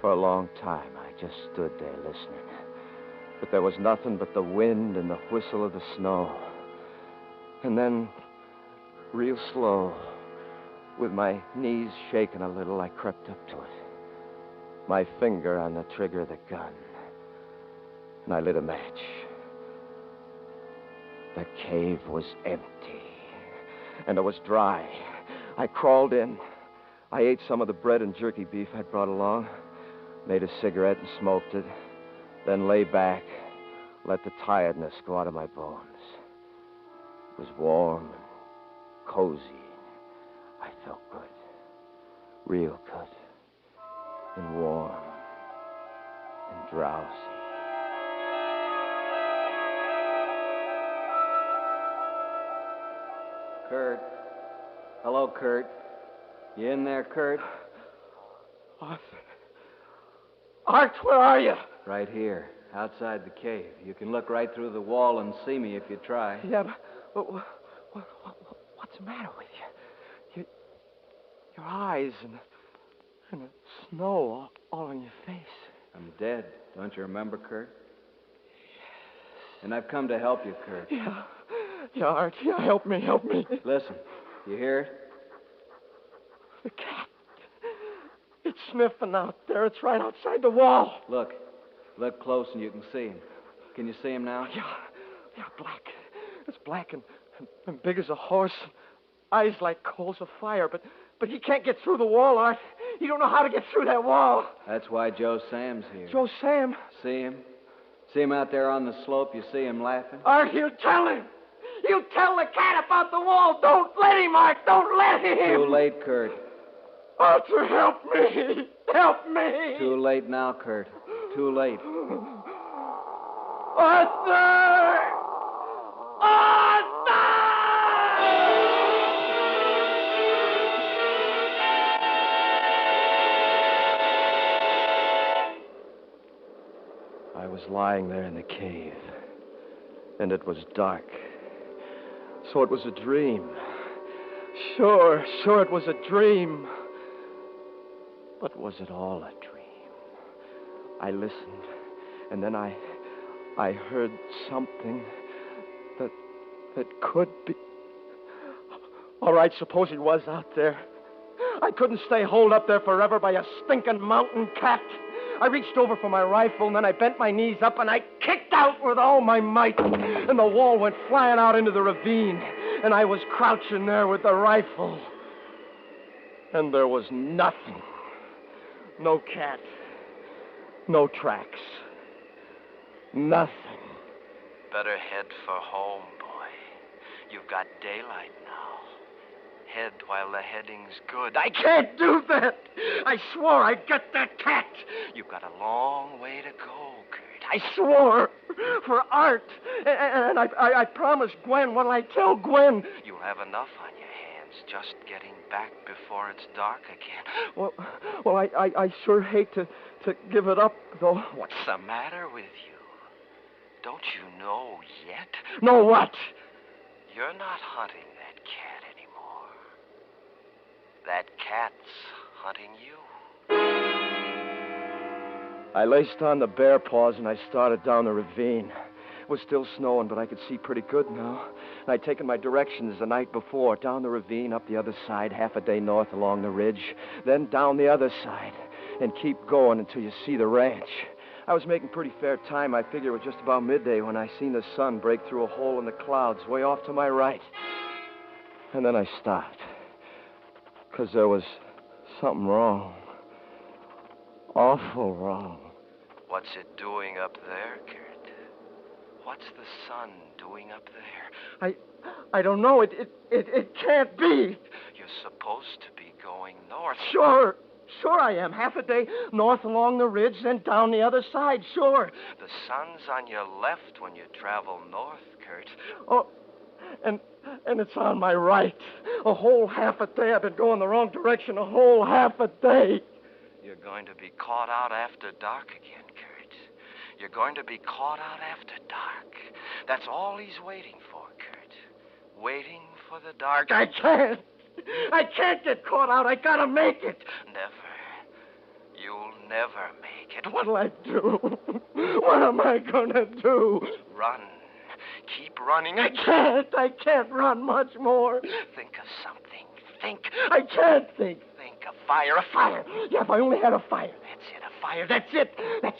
For a long time, I just stood there listening. But there was nothing but the wind and the whistle of the snow. And then, real slow, with my knees shaking a little, I crept up to it. My finger on the trigger of the gun. And I lit a match. The cave was empty. And it was dry. I crawled in. I ate some of the bread and jerky beef I'd brought along. Made a cigarette and smoked it. Then lay back. Let the tiredness go out of my bones. It was warm and cozy. I felt good. Real good. And warm. And drowsy. Kurt. Hello, Kurt. You in there, Kurt? Arthur. Hart, where are you? Right here, outside the cave. You can look right through the wall and see me if you try. Yeah, but what's the matter with you? Your eyes and the snow all on your face. I'm dead. Don't you remember, Kurt? And I've come to help you, Kurt. Yeah, Hart. Yeah, help me. Listen, you hear it? The cat. It's sniffing out there. It's right outside the wall. Look close and you can see him. Can you see him now? Yeah, black. It's black and big as a horse. Eyes like coals of fire, but he can't get through the wall, Art. He don't know how to get through that wall. That's why Joe Sam's here. Joe Sam? See him? See him out there on the slope? You see him laughing? Art, he'll tell him. He'll tell the cat about the wall. Don't let him, Art. Don't let him. Too late, Kurt. Arthur, help me. Help me. Too late now, Kurt. Too late. Arthur! I was lying there in the cave, and it was dark. So it was a dream. Sure, it was a dream. But was it all a dream? I listened, and then I heard something that could be... All right, suppose he was out there. I couldn't stay holed up there forever by a stinking mountain cat. I reached over for my rifle, and then I bent my knees up, and I kicked out with all my might. And the wall went flying out into the ravine, and I was crouching there with the rifle. And there was nothing. No cat. No tracks. Nothing. Better head for home, boy. You've got daylight now. Head while the heading's good. I can't do that. I swore I'd get that cat. You've got a long way to go, Kurt. I swore for Art. And I promised Gwen what'll I tell Gwen. You'll have enough on your hands just getting back before it's dark again. Well, I sure hate to give it up, though. What's the matter with you? Don't you know yet? Know what? You're not hunting that cat anymore. That cat's hunting you. I laced on the bear paws and I started down the ravine. It was still snowing, but I could see pretty good now. And I'd taken my directions the night before, down the ravine, up the other side, half a day north along the ridge, then down the other side, and keep going until you see the ranch. I was making pretty fair time. I figured it was just about midday when I seen the sun break through a hole in the clouds way off to my right. And then I stopped, because there was something wrong. Awful wrong. What's it doing up there, Kurt? What's the sun doing up there? I don't know. It can't be. You're supposed to be going north. Sure I am. Half a day north along the ridge, then down the other side, sure. The sun's on your left when you travel north, Kurt. Oh, and it's on my right. A whole half a day I've been going the wrong direction. A whole half a day. You're going to be caught out after dark again, Kurt. You're going to be caught out after dark. That's all he's waiting for, Kurt. Waiting for the dark. I can't get caught out. I gotta make it. Never. You'll never make it. What'll I do? What am I gonna do? Run. Keep running. I can't run much more. Think of something. Think. I can't think. Think of fire. A fire. Yeah, if I only had a fire. That's it, a fire. That's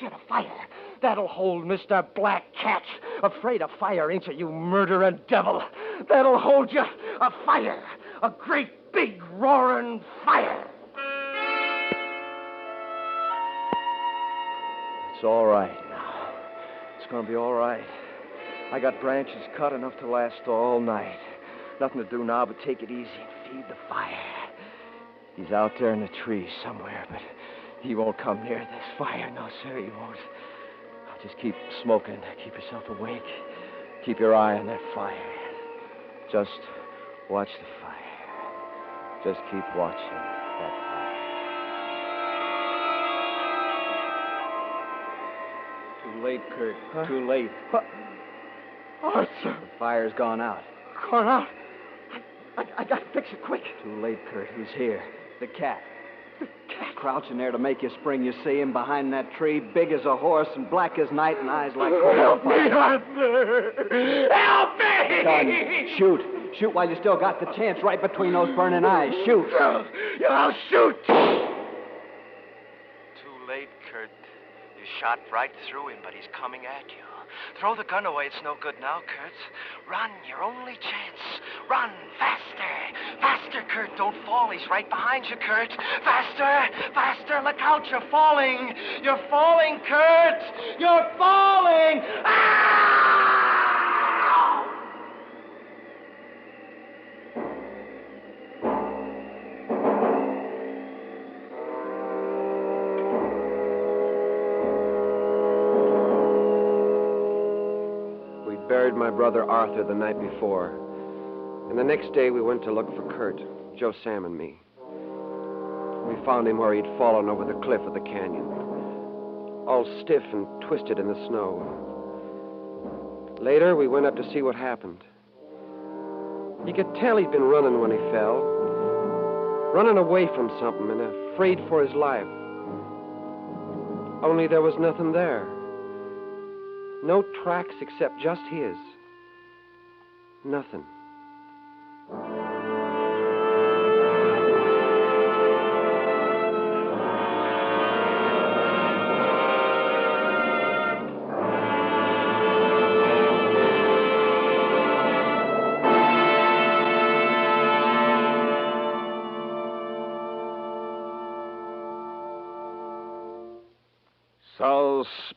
it, a fire. That'll hold Mr. Black Cat. Afraid of fire, ain't you, you murdering devil? That'll hold you. A fire. A great big roaring fire. It's all right now. It's gonna be all right. I got branches cut enough to last all night. Nothing to do now but take it easy and feed the fire. He's out there in the trees somewhere, but he won't come near this fire. No, sir, he won't. Just keep smoking. Keep yourself awake. Keep your eye on that fire. Just watch the fire. Just keep watching that fire. Too late, Kurt. Huh? Too late. What? Oh, sir. The fire's gone out. Gone out? I gotta fix it quick. Too late, Kurt. He's here. The cat. The cat? Crouching there to make you spring, you see him behind that tree, big as a horse and black as night and eyes like Help me, fire. Arthur! Help me! Done. Shoot. Shoot while you still got the chance right between those burning eyes. Shoot. Yeah, I'll shoot. Too late, Kurt. You shot right through him, but he's coming at you. Throw the gun away. It's no good now, Kurt. Run, your only chance. Run, faster. Faster, Kurt. Don't fall. He's right behind you, Kurt. Faster, faster. Look out, you're falling. You're falling, Kurt. You're falling. Ah! Buried my brother Arthur the night before. And the next day we went to look for Kurt, Joe Sam and me. We found him where he'd fallen over the cliff of the canyon, all stiff and twisted in the snow. Later, we went up to see what happened. You could tell he'd been running when he fell, running away from something and afraid for his life. Only there was nothing there. No tracks except just his. Nothing.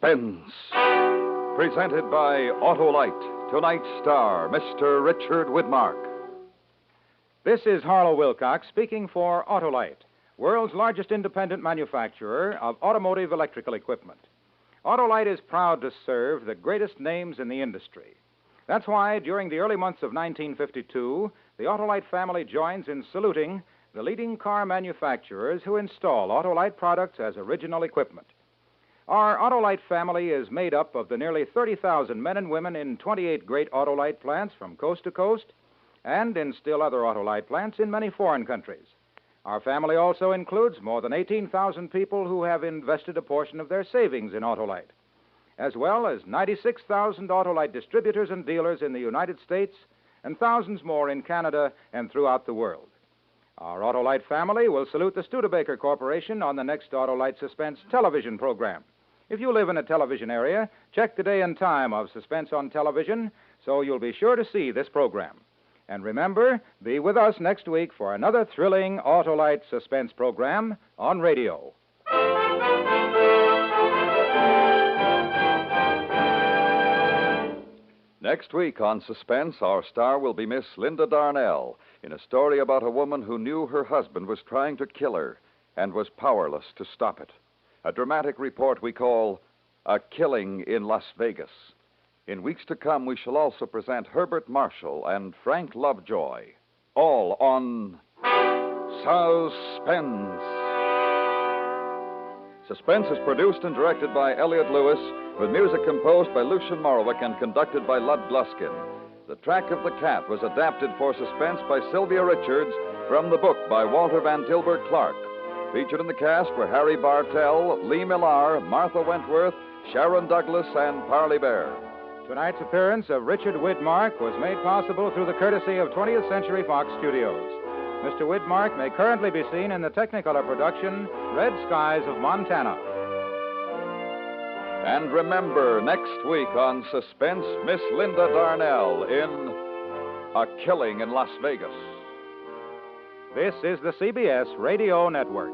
Suspense. Presented by Autolite. Tonight's star, Mr. Richard Widmark. This is Harlow Wilcox speaking for Autolite, world's largest independent manufacturer of automotive electrical equipment. Autolite is proud to serve the greatest names in the industry. That's why, during the early months of 1952, the Autolite family joins in saluting the leading car manufacturers who install Autolite products as original equipment. Our Autolite family is made up of the nearly 30,000 men and women in 28 great Autolite plants from coast to coast and in still other Autolite plants in many foreign countries. Our family also includes more than 18,000 people who have invested a portion of their savings in Autolite, as well as 96,000 Autolite distributors and dealers in the United States and thousands more in Canada and throughout the world. Our Autolite family will salute the Studebaker Corporation on the next Autolite Suspense television program. If you live in a television area, check the day and time of Suspense on television so you'll be sure to see this program. And remember, be with us next week for another thrilling Autolite Suspense program on radio. Next week on Suspense, our star will be Miss Linda Darnell in a story about a woman who knew her husband was trying to kill her and was powerless to stop it. A dramatic report we call A Killing in Las Vegas. In weeks to come, we shall also present Herbert Marshall and Frank Lovejoy, all on Suspense. Suspense is produced and directed by Elliott Lewis, with music composed by Lucian Morowick and conducted by Lud Gluskin. The Track of the Cat was adapted for Suspense by Sylvia Richards from the book by Walter Van Tilburg Clark. Featured in the cast were Harry Bartell, Lee Millar, Martha Wentworth, Sharon Douglas, and Parley Bear. Tonight's appearance of Richard Widmark was made possible through the courtesy of 20th Century Fox Studios. Mr. Widmark may currently be seen in the Technicolor production Red Skies of Montana. And remember, next week on Suspense, Miss Linda Darnell in A Killing in Las Vegas. This is the CBS Radio Network.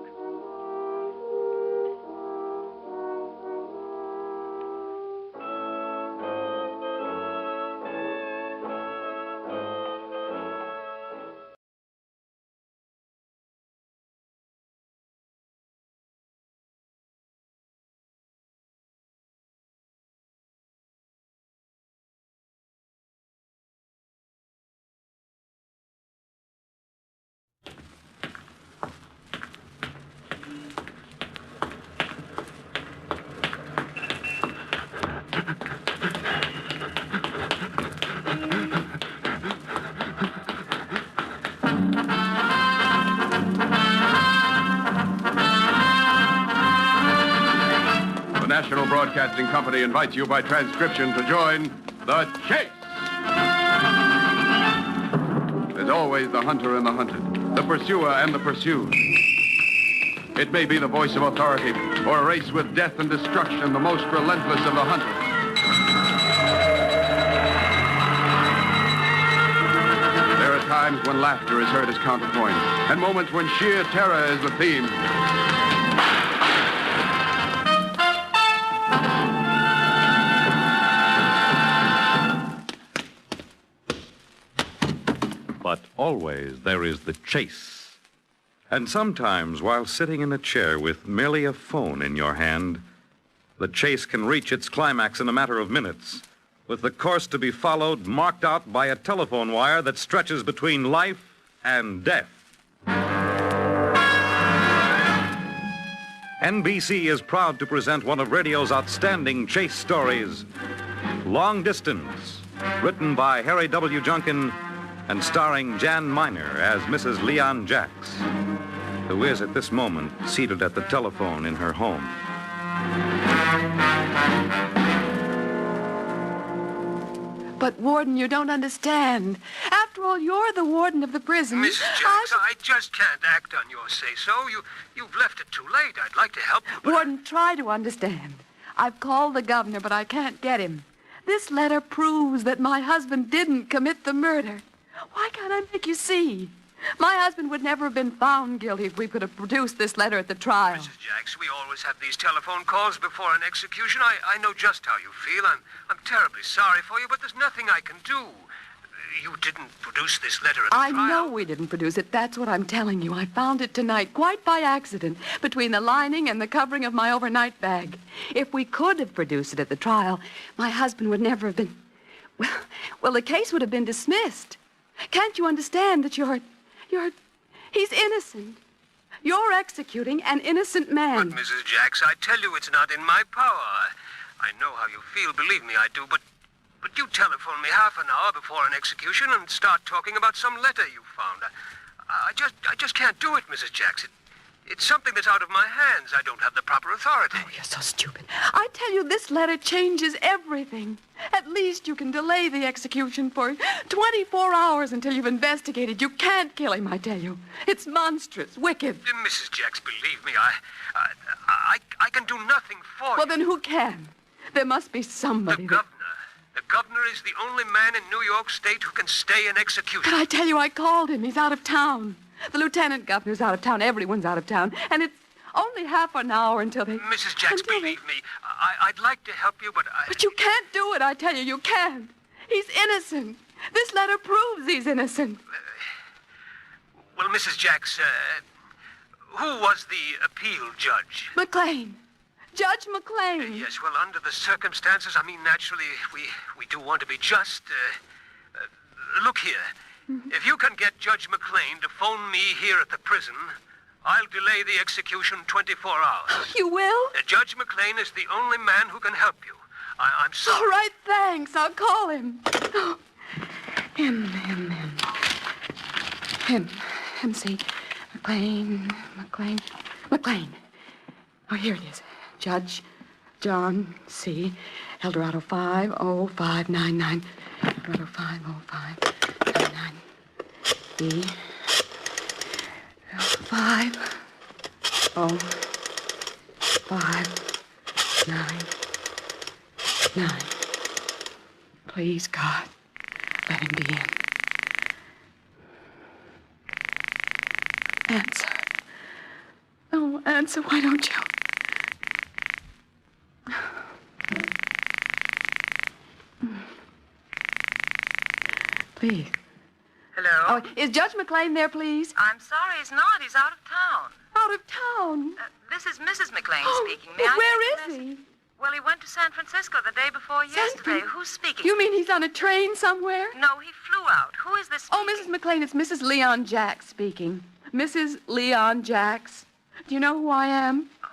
The National Broadcasting Company invites you by transcription to join The Chase. There's always the hunter and the hunted, the pursuer and the pursued. It may be the voice of authority or a race with death and destruction, the most relentless of the hunters. There are times when laughter is heard as counterpoint, and moments when sheer terror is the theme. But always there is the chase. And sometimes, while sitting in a chair with merely a phone in your hand, the chase can reach its climax in a matter of minutes, with the course to be followed marked out by a telephone wire that stretches between life and death. NBC is proud to present one of radio's outstanding chase stories, Long Distance, written by Harry W. Junkin and starring Jan Miner as Mrs. Leon Jacks, who is at this moment seated at the telephone in her home. But, Warden, you don't understand. After all, you're the warden of the prison. Mrs. Jacks, I just can't act on your say-so. You've left it too late. I'd like to help you, but Warden, try to understand. I've called the governor, but I can't get him. This letter proves that my husband didn't commit the murder. Why can't I make you see? My husband would never have been found guilty if we could have produced this letter at the trial. Mrs. Jacks, we always have these telephone calls before an execution. I know just how you feel. I'm terribly sorry for you, but there's nothing I can do. You didn't produce this letter at the trial. I know we didn't produce it. That's what I'm telling you. I found it tonight, quite by accident, between the lining and the covering of my overnight bag. If we could have produced it at the trial, my husband would never have been... Well, the case would have been dismissed. Can't you understand that he's innocent? You're executing an innocent man. But, Mrs. Jacks, I tell you it's not in my power. I know how you feel, believe me, I do, but you telephone me half an hour before an execution and start talking about some letter you found. I just can't do it, Mrs. Jacks. It's something that's out of my hands. I don't have the proper authority. Oh, you're so stupid. I tell you, this letter changes everything. At least you can delay the execution for 24 hours until you've investigated. You can't kill him, I tell you. It's monstrous, wicked. Mrs. Jacks, believe me, I can do nothing for you. Well, then who can? There must be somebody. The governor. The governor is the only man in New York State who can stay an execution. But I tell you, I called him. He's out of town. The lieutenant governor's out of town. Everyone's out of town. And it's only half an hour until they... Mrs. Jacks, believe me, I'd like to help you, but But you can't do it, I tell you. You can't. He's innocent. This letter proves he's innocent. Well, Mrs. Jacks, who was the appeal judge? McLean. Judge McLean. Yes, well, under the circumstances, I mean, naturally, we do want to be just. Look here. If you can get Judge McLean to phone me here at the prison, I'll delay the execution 24 hours. You will? Judge McLean is the only man who can help you. I'm sorry. All right, thanks. I'll call him. Him. MC. McLean. Oh, here it is. Judge John C. Eldorado 50599. Eldorado 50599. B. 50599. Please, God, let him be in. Answer. Oh, answer, why don't you? Please. Hello? Oh, is Judge McLean there, please? I'm sorry, he's not. He's out of town. Out of town? This is Mrs. McLean speaking. May Well, I where take a is message? Well, he went to San Francisco the day before yesterday. Who's speaking? You mean he's on a train somewhere? No, he flew out. Who is this speaking? Oh, Mrs. McLean, it's Mrs. Leon Jacks speaking. Mrs. Leon Jacks. Do you know who I am? Oh,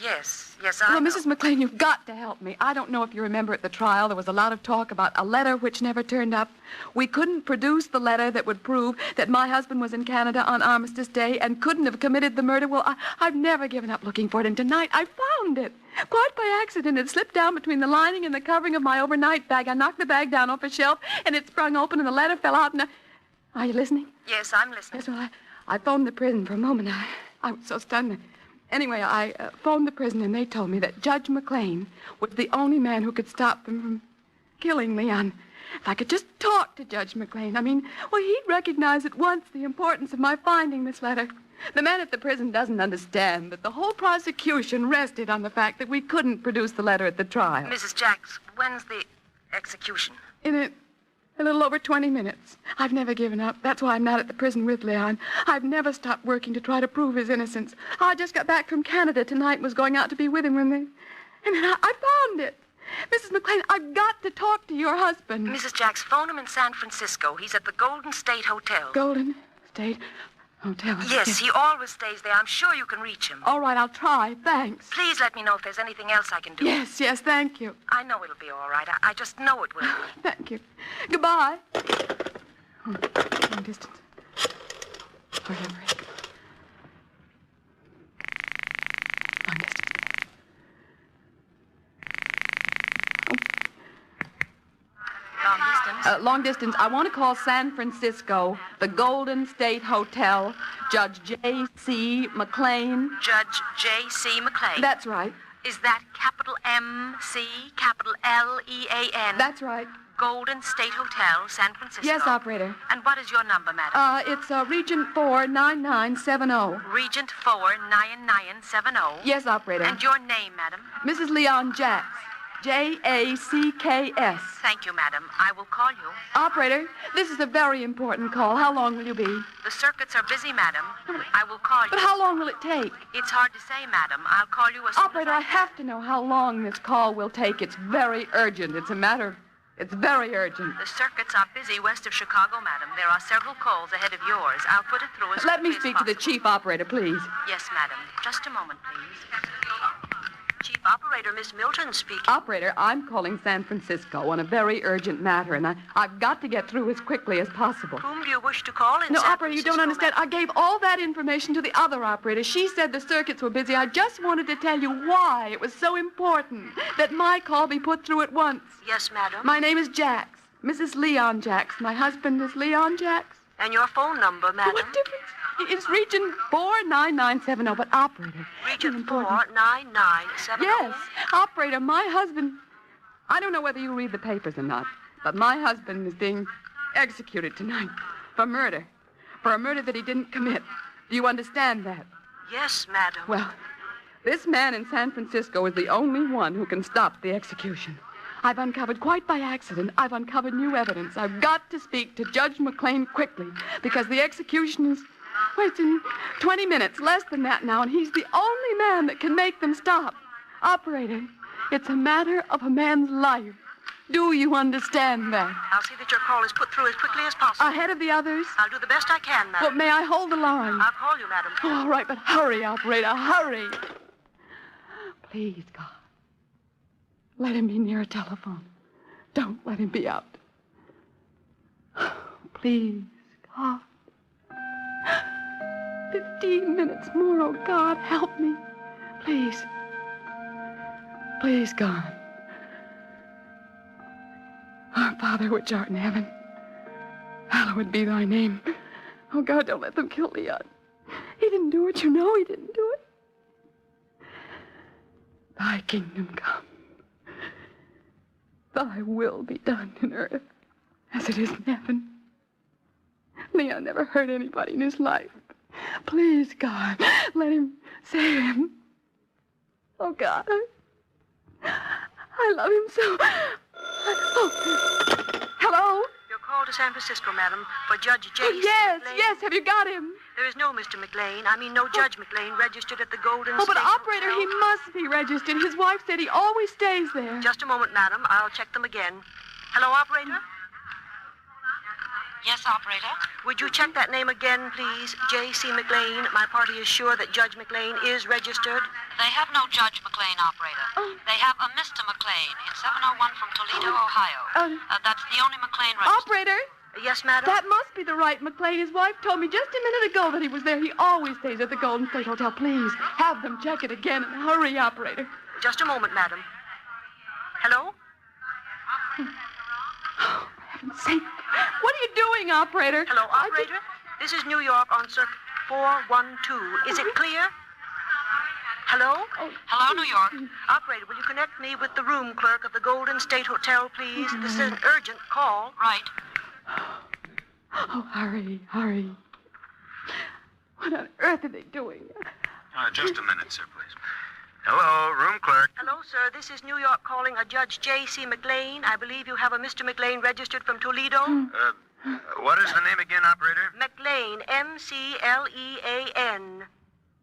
yes, I Well, know. Mrs. McLean, you've got to help me. I don't know if you remember at the trial, there was a lot of talk about a letter which never turned up. We couldn't produce the letter that would prove that my husband was in Canada on Armistice Day and couldn't have committed the murder. Well, I've never given up looking for it, and tonight I found it. Quite by accident, it slipped down between the lining and the covering of my overnight bag. I knocked the bag down off a shelf, and it sprung open, and the letter fell out, and Are you listening? Yes, I'm listening. Yes, well, I phoned the prison for a moment. I was so stunned. Anyway, I phoned the prison, and they told me that Judge McLean was the only man who could stop them from killing Leon. If I could just talk to Judge McLean, he'd recognize at once the importance of my finding this letter. The man at the prison doesn't understand that the whole prosecution rested on the fact that we couldn't produce the letter at the trial. Mrs. Jacks, when's the execution? In a little over 20 minutes. I've never given up. That's why I'm not at the prison with Leon. I've never stopped working to try to prove his innocence. I just got back from Canada tonight and was going out to be with him when And then I found it. Mrs. McLean, I've got to talk to your husband. Mrs. Jacks, phone him in San Francisco. He's at the Golden State Hotel. Golden State Hotel? Yes, he always stays there. I'm sure you can reach him. All right, I'll try. Thanks. Please let me know if there's anything else I can do. Yes, thank you. I know it'll be all right. I just know it will. Thank you. Goodbye. Long distance. Whatever. Long distance. Long distance. I want to call San Francisco, the Golden State Hotel, Judge J.C. McLean. Judge J.C. McLean? That's right. Is that capital M.C., capital L.E.A.N.? That's right. Golden State Hotel, San Francisco. Yes, operator. And what is your number, madam? It's Regent 49970. Regent 49970. Yes, operator. And your name, madam? Mrs. Leon Jacks. Jacks. Thank you, madam. I will call you. Operator, this is a very important call. How long will you be? The circuits are busy, madam. I will call you. But how long will it take? It's hard to say, madam. I'll call you as soon Operator, I have to know how long this call will take. It's very urgent. It's very urgent. The circuits are busy west of Chicago, madam. There are several calls ahead of yours. I'll put it through as Let me quickly speak to the chief operator, please. Yes, madam. Just a moment, please. Chief Operator, Miss Milton speaking. Operator, I'm calling San Francisco on a very urgent matter, and I've got to get through as quickly as possible. Whom do you wish to call in No, San operator, you don't understand. I gave all that information to the other operator. She said the circuits were busy. I just wanted to tell you why it was so important that my call be put through at once. Yes, madam. My name is Jacks, Mrs. Leon Jacks. My husband is Leon Jacks. And your phone number, madam? What difference? It's Region 49970, but operator. Region 49970? Yes, operator, my husband. I don't know whether you read the papers or not, but my husband is being executed tonight for murder. For a murder that he didn't commit. Do you understand that? Yes, madam. Well, this man in San Francisco is the only one who can stop the execution. I've uncovered, quite by accident, I've uncovered new evidence. I've got to speak to Judge McLean quickly, because the execution is... Well, it's in 20 minutes, less than that now, and he's the only man that can make them stop. Operator, it's a matter of a man's life. Do you understand that? I'll see that your call is put through as quickly as possible. Ahead of the others? I'll do the best I can, madam. Well, may I hold the line? I'll call you, madam. Oh, all right, but hurry, operator, hurry. Please, God. Let him be near a telephone. Don't let him be out. Please, God. 15 minutes more, oh God, help me. Please. Please, God. Our Father which art in heaven, hallowed be thy name. Oh God, don't let them kill Leon. He didn't do it, you know he didn't do it. Thy kingdom come. Thy will be done in earth as it is in heaven. Leon never hurt anybody in his life. Please, God, let him save him. Oh, God, I love him so. Oh. Hello? Your call to San Francisco, madam, for Judge J. Oh, yes, yes, have you got him? There is no Mr. McLean. I mean, no Judge McLean registered at the Golden Oh, but State operator, Hotel. he must be registered. His wife said he always stays there. Just a moment, madam. I'll check them again. Hello, operator? Yes, operator. Would you check that name again, please? J.C. McLean. My party is sure that Judge McLean is registered. They have no Judge McLean, operator. They have a Mr. McLean in 701 from Toledo, Ohio. That's the only McLean registered. Operator? Yes, madam? That must be the right McLean. His wife told me just a minute ago that he was there. He always stays at the Golden State Hotel. Please, have them check it again and hurry, operator. Just a moment, madam. Hello? Oh, for heaven's sake. What are you doing, operator? Hello, operator? This is New York on circuit 412. Is it clear? Hello? Hello, New York. Operator, will you connect me with the room clerk of the Golden State Hotel, please? This is an urgent call. Right. Oh, hurry, hurry. What on earth are they doing? Just a minute, sir, please. Hello, room clerk. Hello, sir. This is New York calling a Judge J.C. McLean. I believe you have a Mr. McLean registered from Toledo. What is the name again, operator? McLean, M-C-L-E-A-N.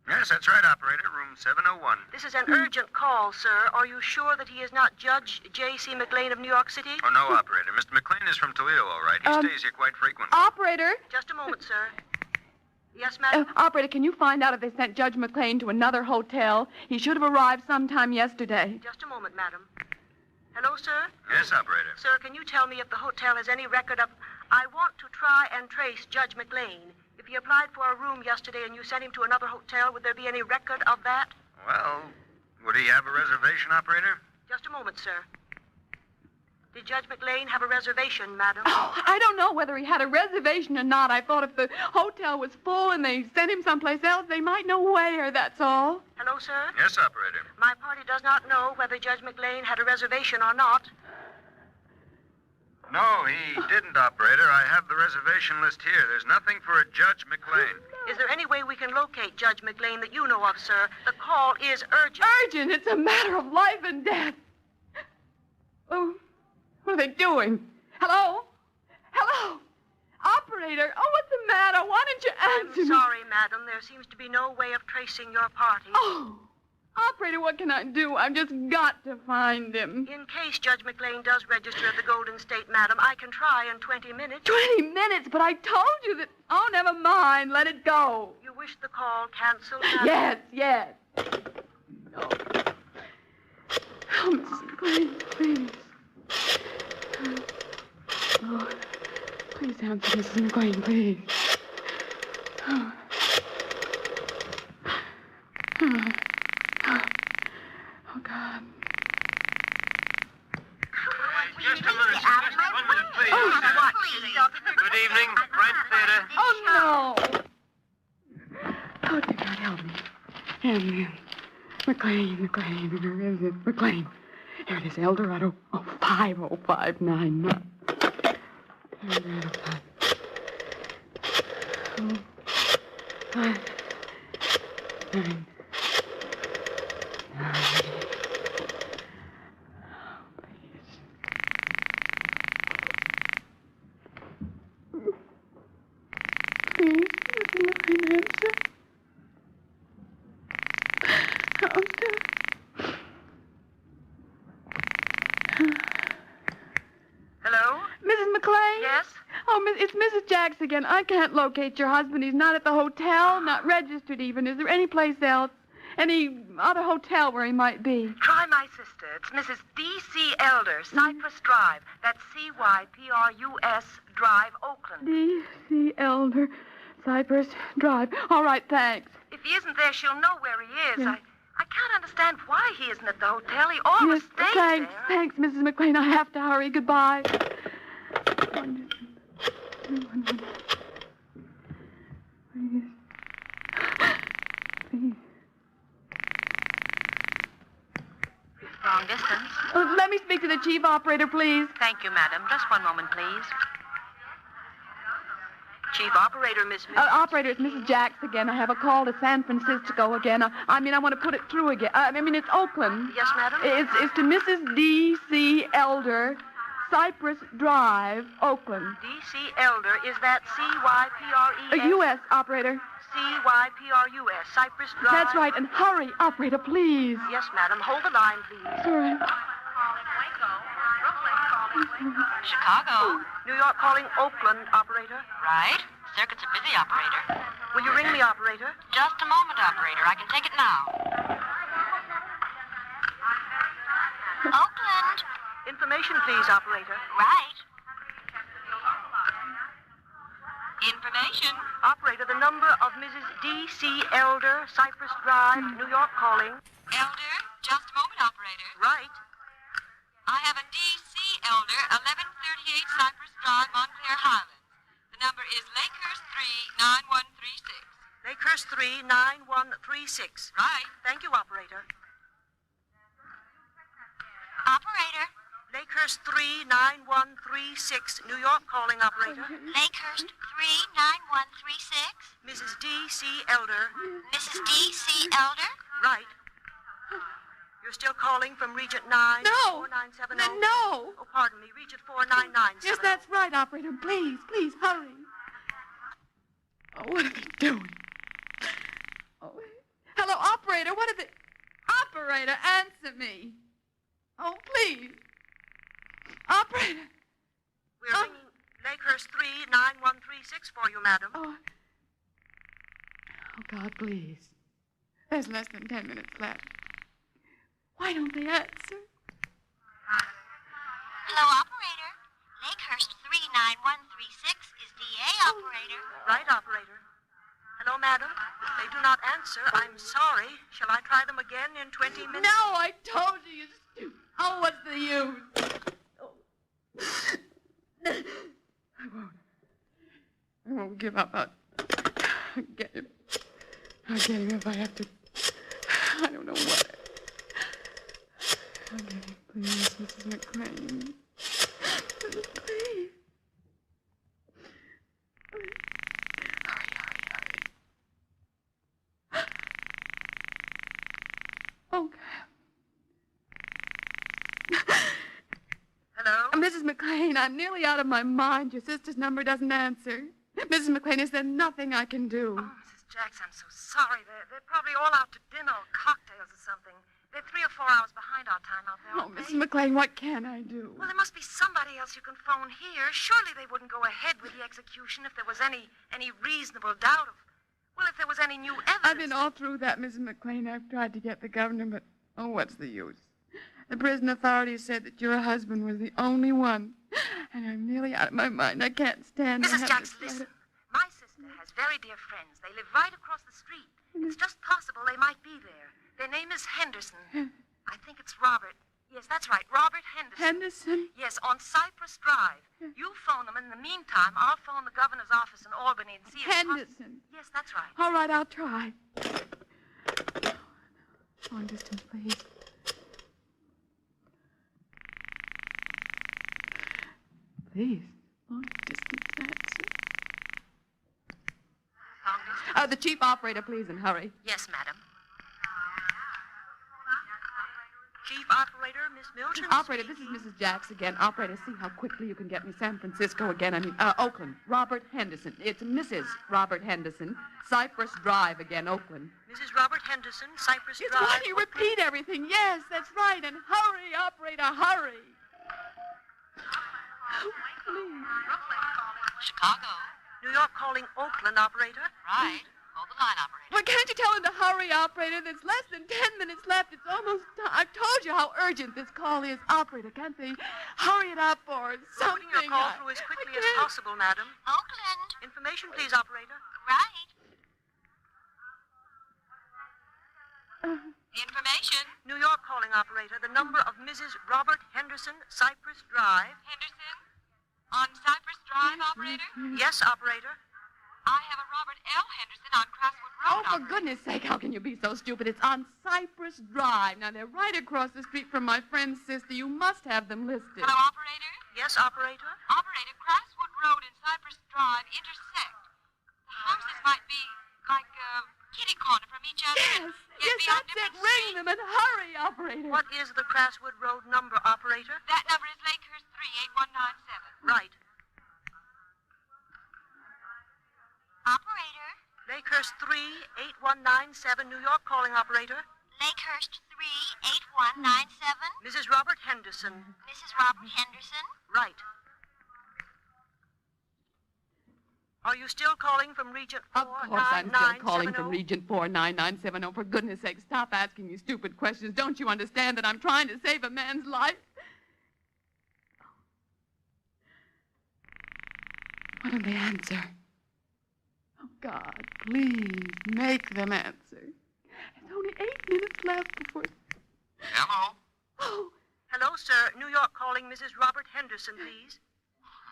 Yes, that's right, operator. Room 701. This is an urgent call, sir. Are you sure that he is not Judge J.C. McLean of New York City? Oh, no, operator. Mr. McLean is from Toledo, all right. He stays here quite frequently. Operator? Just a moment, sir. Yes, madam? Operator, can you find out if they sent Judge McLean to another hotel? He should have arrived sometime yesterday. Just a moment, madam. Hello, sir? Yes, operator. Sir, can you tell me if the hotel has any record of... I want to try and trace Judge McLean. If he applied for a room yesterday and you sent him to another hotel, would there be any record of that? Well, would he have a reservation, operator? Just a moment, sir. Did Judge McLean have a reservation, madam? Oh, I don't know whether he had a reservation or not. I thought if the hotel was full and they sent him someplace else, they might know where, that's all. Hello, sir? Yes, operator. My party does not know whether Judge McLean had a reservation or not. No, he didn't, operator. I have the reservation list here. There's nothing for a Judge McLean. Is there any way we can locate Judge McLean that you know of, sir? The call is urgent. Urgent? It's a matter of life and death. Oh, what are they doing? Hello? Hello? Operator, oh, what's the matter? Why didn't you answer me? I'm sorry, madam. There seems to be no way of tracing your party. Oh, operator, what can I do? I've just got to find him. In case Judge McLean does register at the Golden State, madam, I can try in 20 minutes. 20 minutes? But I told you that... Oh, never mind. Let it go. You wish the call canceled, madam? Yes, yes. No. Oh, Mrs. McLean, please. Oh, please answer, Mrs. McLean, please. Oh. Oh, God. Just a minute. Just 1 minute, please. Oh, what? Good evening, Brent Theater. Oh, no. Oh, dear God, help me. Help me. McLean, where is it? McLean. Here it is, Eldorado. Oh, 50599. Eldorado 5. 9. Hello? Mrs. McLean? Yes? Oh, it's Mrs. Jacks again. I can't locate your husband. He's not at the hotel, not registered even. Is there any place else? Any other hotel where he might be? Try my sister. It's Mrs. D.C. Elder, Cypress Drive. That's C-Y-P-R-U-S Drive, Oakland. D.C. Elder, Cypress Drive. All right, thanks. If he isn't there, she'll know where he is. Yeah. I can't understand why he isn't at the hotel. He always stays Thanks, there. thanks, Mrs. McLean. I have to hurry. Goodbye. Please. Long distance. Let me speak to the chief operator, please. Thank you, madam. Just 1 moment, please. Chief operator, Miss... Operator, it's Mrs. Jacks again. I have a call to San Francisco again. I want to put it through again. It's Oakland. Yes, madam? It's to Mrs. D.C. Elder, Cypress Drive, Oakland. D.C. Elder, is that C-Y-P-R-E-S? U.S. operator. C-Y-P-R-U-S, Cypress Drive? That's right, and hurry, operator, please. Yes, madam. Hold the line, please. All right. Chicago. New York calling Oakland, operator. Right. Circuit's a busy, operator. Will you ring me, operator? Just a moment, operator. I can take it now. Oakland. Information, please, operator. Right. Information. Operator, the number of Mrs. D.C. Elder, Cypress Drive, New York calling. Elder, just a moment, operator. Right. I have a D.C. Elder, 1138 Cypress Drive, Montclair Highlands. The number is Lakehurst 39136. Lakehurst 39136. Right. Thank you, operator. Operator. Lakehurst 39136, New York calling, operator. Lakehurst 39136. Mrs. D.C. Elder. Mrs. D.C. Elder? Right. You're still calling from Regent 9? No. 4970? No. Oh, pardon me. Regent 49970. Yes, that's right, operator. Please, hurry. Oh, what are they doing? Oh, hello, operator. What are they... Operator, answer me. Oh, please. Operator. We're ringing Lakehurst 39136 for you, madam. Oh, God, please. There's less than 10 minutes left. Why don't they answer? Hello, operator. Lakehurst 39136 is DA, operator. Right, operator. Hello, madam. They do not answer. I'm sorry. Shall I try them again in 20 minutes? No, I told you, you stupid. Oh, what's the use? I won't give up. I'll get him. I'll get him if I have to. I don't know what. I'll get him, please, Mrs. McLean. Please. I'm nearly out of my mind. Your sister's number doesn't answer. Mrs. McLean, is there nothing I can do? Oh, Mrs. Jacks, I'm so sorry. They're probably all out to dinner or cocktails or something. They're 3 or 4 hours behind our time out there, Oh, aren't they? Mrs. McLean, what can I do? Well, there must be somebody else you can phone here. Surely they wouldn't go ahead with the execution if there was any reasonable doubt of... Well, if there was any new evidence... I've been all through that, Mrs. McLean. I've tried to get the governor, but, oh, what's the use? The prison authorities said that your husband was the only one. And I'm nearly out of my mind. I can't stand to Mrs. have Jacks, this listen. letter. My sister has very dear friends. They live right across the street. It's just possible they might be there. Their name is Henderson. I think it's Robert. Yes, that's right, Robert Henderson. Henderson? Yes, on Cypress Drive. You phone them. In the meantime, I'll phone the governor's office in Albany and see if... Henderson. Yes, that's right. All right, I'll try. Long distance, please. Please, long distance, that's it. The chief operator, please, and hurry. Yes, madam. Chief operator, Miss Milton. Operator, this is Mrs. Jacks again. Operator, see how quickly you can get me San Francisco again. Oakland. Robert Henderson. It's Mrs. Robert Henderson. Cypress Drive again, Oakland. Mrs. Robert Henderson, Cypress It's Drive. why you repeat everything. Yes, that's right. And hurry, operator, hurry. Oh, please. Chicago. New York calling Oakland, operator. Right. Hold the line, operator. Well, can't you tell him to hurry, operator? There's less than 10 minutes left. It's almost time. I've told you how urgent this call is. Operator, can't they hurry it up or something? Putting your call through as quickly as possible, madam. Oakland. Information, please, operator. Right. The information. New York calling operator. The number of Mrs. Robert Henderson, Cypress Drive. Henderson? On Cypress Drive, operator? Yes, operator. I have a Robert L. Henderson on Crestwood Road. Oh, for goodness sake, how can you be so stupid? It's on Cypress Drive. Now, they're right across the street from my friend's sister. You must have them listed. Hello, operator? Yes, operator. Operator, Crestwood Road and Cypress Drive intersect. The houses might be like kitty corner from each other. Yes, that's it. Ring them and hurry, operator. What is the Crestwood Road number, operator? That number is Lakehurst 38197. Right. Operator? Lakehurst 38197, New York calling operator. Lakehurst 38197. Mrs. Robert Henderson. Mrs. Robert Henderson? Right. Are you still calling from Regent 49970? Of course I'm still calling from Regent 49970. For goodness sake, stop asking me stupid questions. Don't you understand that I'm trying to save a man's life? Why don't they answer? Oh, God, please, make them answer. There's only 8 minutes left before... Hello? Oh. Hello, sir. New York calling Mrs. Robert Henderson, please.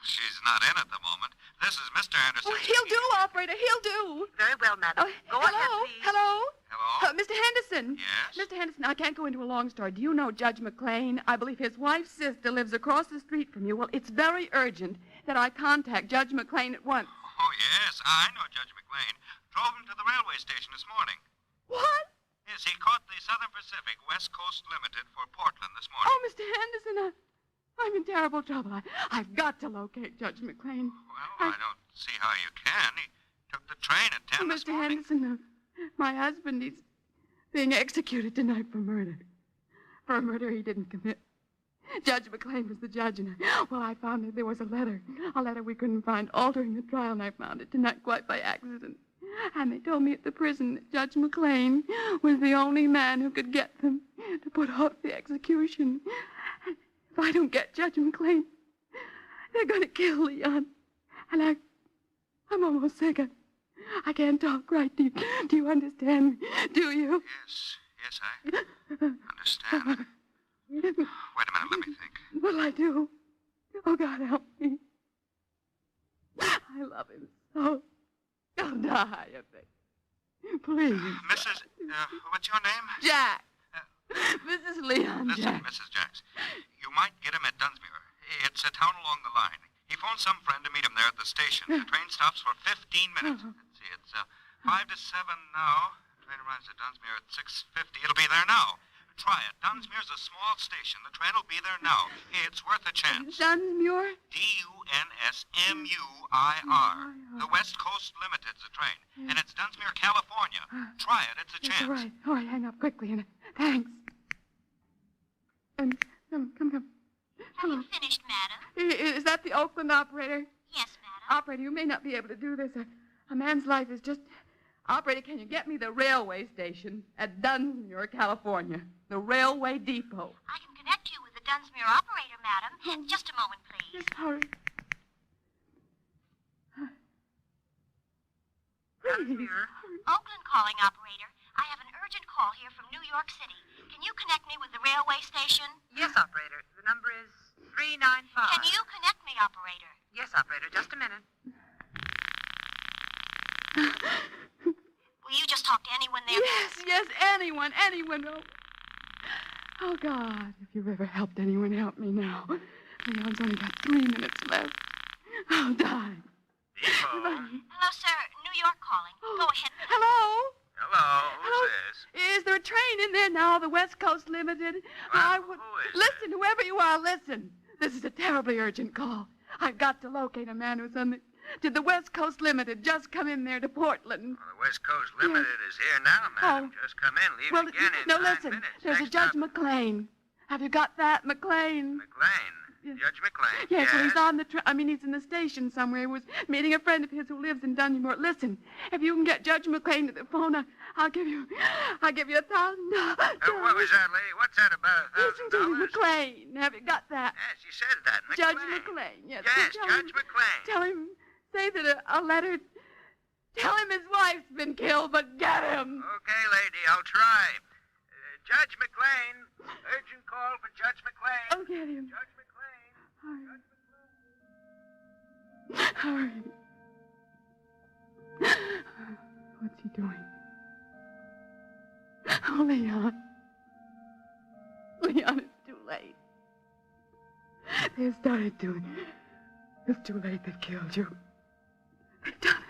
She's not in at the moment. This is Mr. Henderson. Oh, he'll do, operator, he'll do. Very well, madam. Go ahead, please. Hello? Hello? Mr. Henderson. Yes? Mr. Henderson, I can't go into a long story. Do you know Judge McLean? I believe his wife's sister lives across the street from you. Well, it's very urgent that I contact Judge McLean at once. Oh, yes. I know Judge McLean. Drove him to the railway station this morning. What? Yes, he caught the Southern Pacific West Coast Limited for Portland this morning. Oh, Mr. Henderson, I'm in terrible trouble. I've got to locate Judge McLean. Well, I don't see how you can. He took the train at 10 this Mr. morning. Henderson, my husband, he's being executed tonight for murder. For a murder he didn't commit. Judge McLean was the judge, and I found that there was a letter we couldn't find altering the trial, and I found it tonight quite by accident. And they told me at the prison that Judge McLean was the only man who could get them to put off the execution. If I don't get Judge McLean, they're going to kill Leon. And I'm almost sick. I can't talk right. Do you understand me? Do you? Yes, I understand. Wait a minute, let me think. What'll I do? Oh, God, help me. I love him so. I'll die of it. Please. Mrs. What's your name? Jack. Mrs. Leon Listen, Jack. Mrs. Jacks. You might get him at Dunsmuir. It's a town along the line. He phoned some friend to meet him there at the station. The train stops for 15 minutes. Let's see, it's 5 to 7 now. Train arrives at Dunsmuir at 6:50. It'll be there now. Try it. Dunsmuir's a small station. The train will be there now. It's worth a chance. Dunsmuir? Dunsmuir. The West Coast Limited's the train. And it's Dunsmuir, California. Try it. It's a chance. All right, hang up quickly. And thanks. And come. Have you finished, madam? Is that the Oakland operator? Yes, madam. Operator, you may not be able to do this. A man's life is just... Operator, can you get me the railway station at Dunsmuir, California? The railway depot. I can connect you with the Dunsmuir operator, madam. Just a moment, please. Just hurry. Dunsmuir. Oakland calling, operator. I have an urgent call here from New York City. Can you connect me with the railway station? Yes, operator. The number is 395. Can you connect me, operator? Yes, operator. Just a minute. Will you just talk to anyone there? Yes, anyone. Oh, God, if you've ever helped anyone, help me now. Leon's only got 3 minutes left. I'll die. Hello, sir. New York calling. Go ahead. Hello? Hello, who's this? Is there a train in there now, the West Coast Limited? Who is Listen, whoever you are, listen. This is a terribly urgent call. I've got to locate a man who's on the... Did the West Coast Limited just come in there to Portland? Well, the West Coast Limited is here now, madam. Just come in. Leave again in 9 minutes. There's a Judge McLean. Have you got that, McLean? McLean? Judge McLean? Yes, well, he's on the he's in the station somewhere. He was meeting a friend of his who lives in Dunsmuir. Listen, if you can get Judge McLean to the phone, I'll give you $1,000. What was that, lady? What's that about Listen to me, $1,000? McLean. Have you got that? Yes, you said that, McLean. Judge McLean, yes. Yes, Judge McLean. Tell him, say that a letter... Tell him his wife's been killed, but get him. Okay, lady, I'll try. Judge McLean. Urgent call for Judge McLean. I'll get him. Judge McLean. Hurry. What's he doing? Oh, Leon. Leon, it's too late. They started doing it. It's too late. They killed you. They've done it.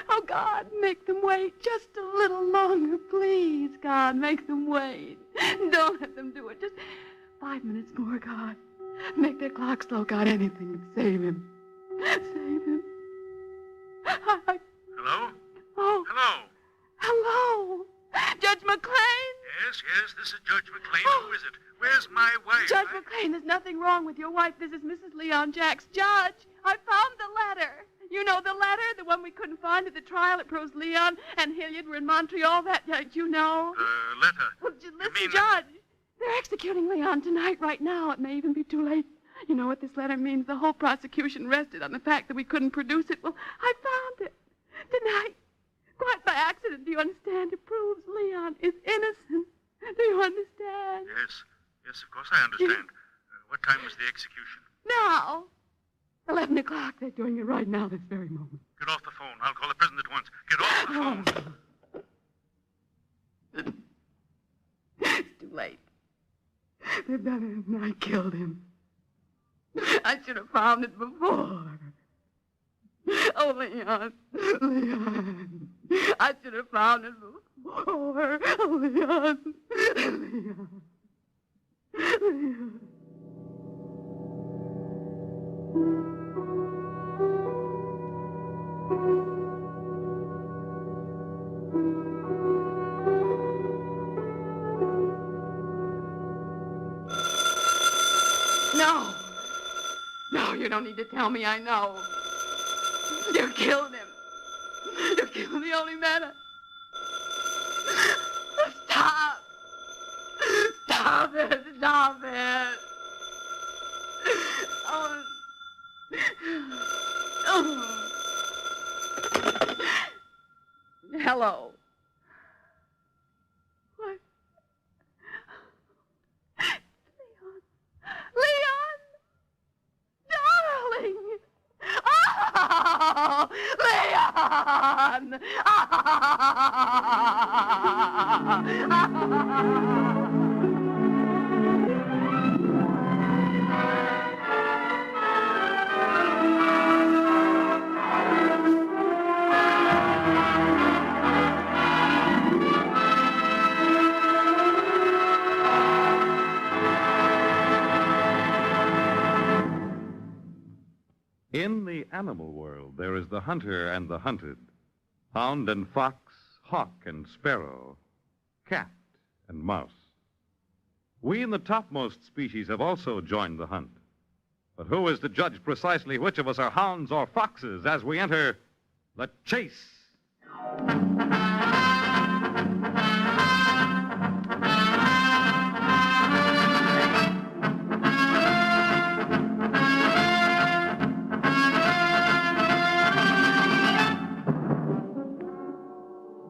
Oh, God, make them wait just a little longer, please. God, make them wait. Don't let them do it. Just 5 minutes more, God. Make their clock slow, God. Anything to save him. Save him. Hello? Oh. Hello. Judge McLean? Yes, this is Judge McLean. Who is it? Where's my wife? Judge McLean, there's nothing wrong with your wife. This is Mrs. Leon Jacks. Judge, I found the letter. You know the letter? The one we couldn't find at the trial. It proves Leon and Hilliard were in Montreal. That, you know. The letter? Well, listen, Judge. They're executing Leon tonight, right now. It may even be too late. You know what this letter means? The whole prosecution rested on the fact that we couldn't produce it. Well, I found it. Tonight. Quite by accident, do you understand? It proves Leon is innocent. Do you understand? Yes, of course I understand. What time was the execution? Now. 11 o'clock. They're doing it right now, this very moment. Get off the phone. I'll call the prison at once. Get off the phone. It's too late. They've done it, and I killed him. I should have found it before. Oh, Leon. I should have found it before. Oh, Leon. No, you don't need to tell me. I know. You killed him. You killed the only man. Stop. Stop it. Stop it. Oh. Hello. What? Leon! Darling! Oh, Leon! In the animal world, there is the hunter and the hunted, hound and fox, hawk and sparrow, cat and mouse. We in the topmost species have also joined the hunt. But who is to judge precisely which of us are hounds or foxes as we enter the chase?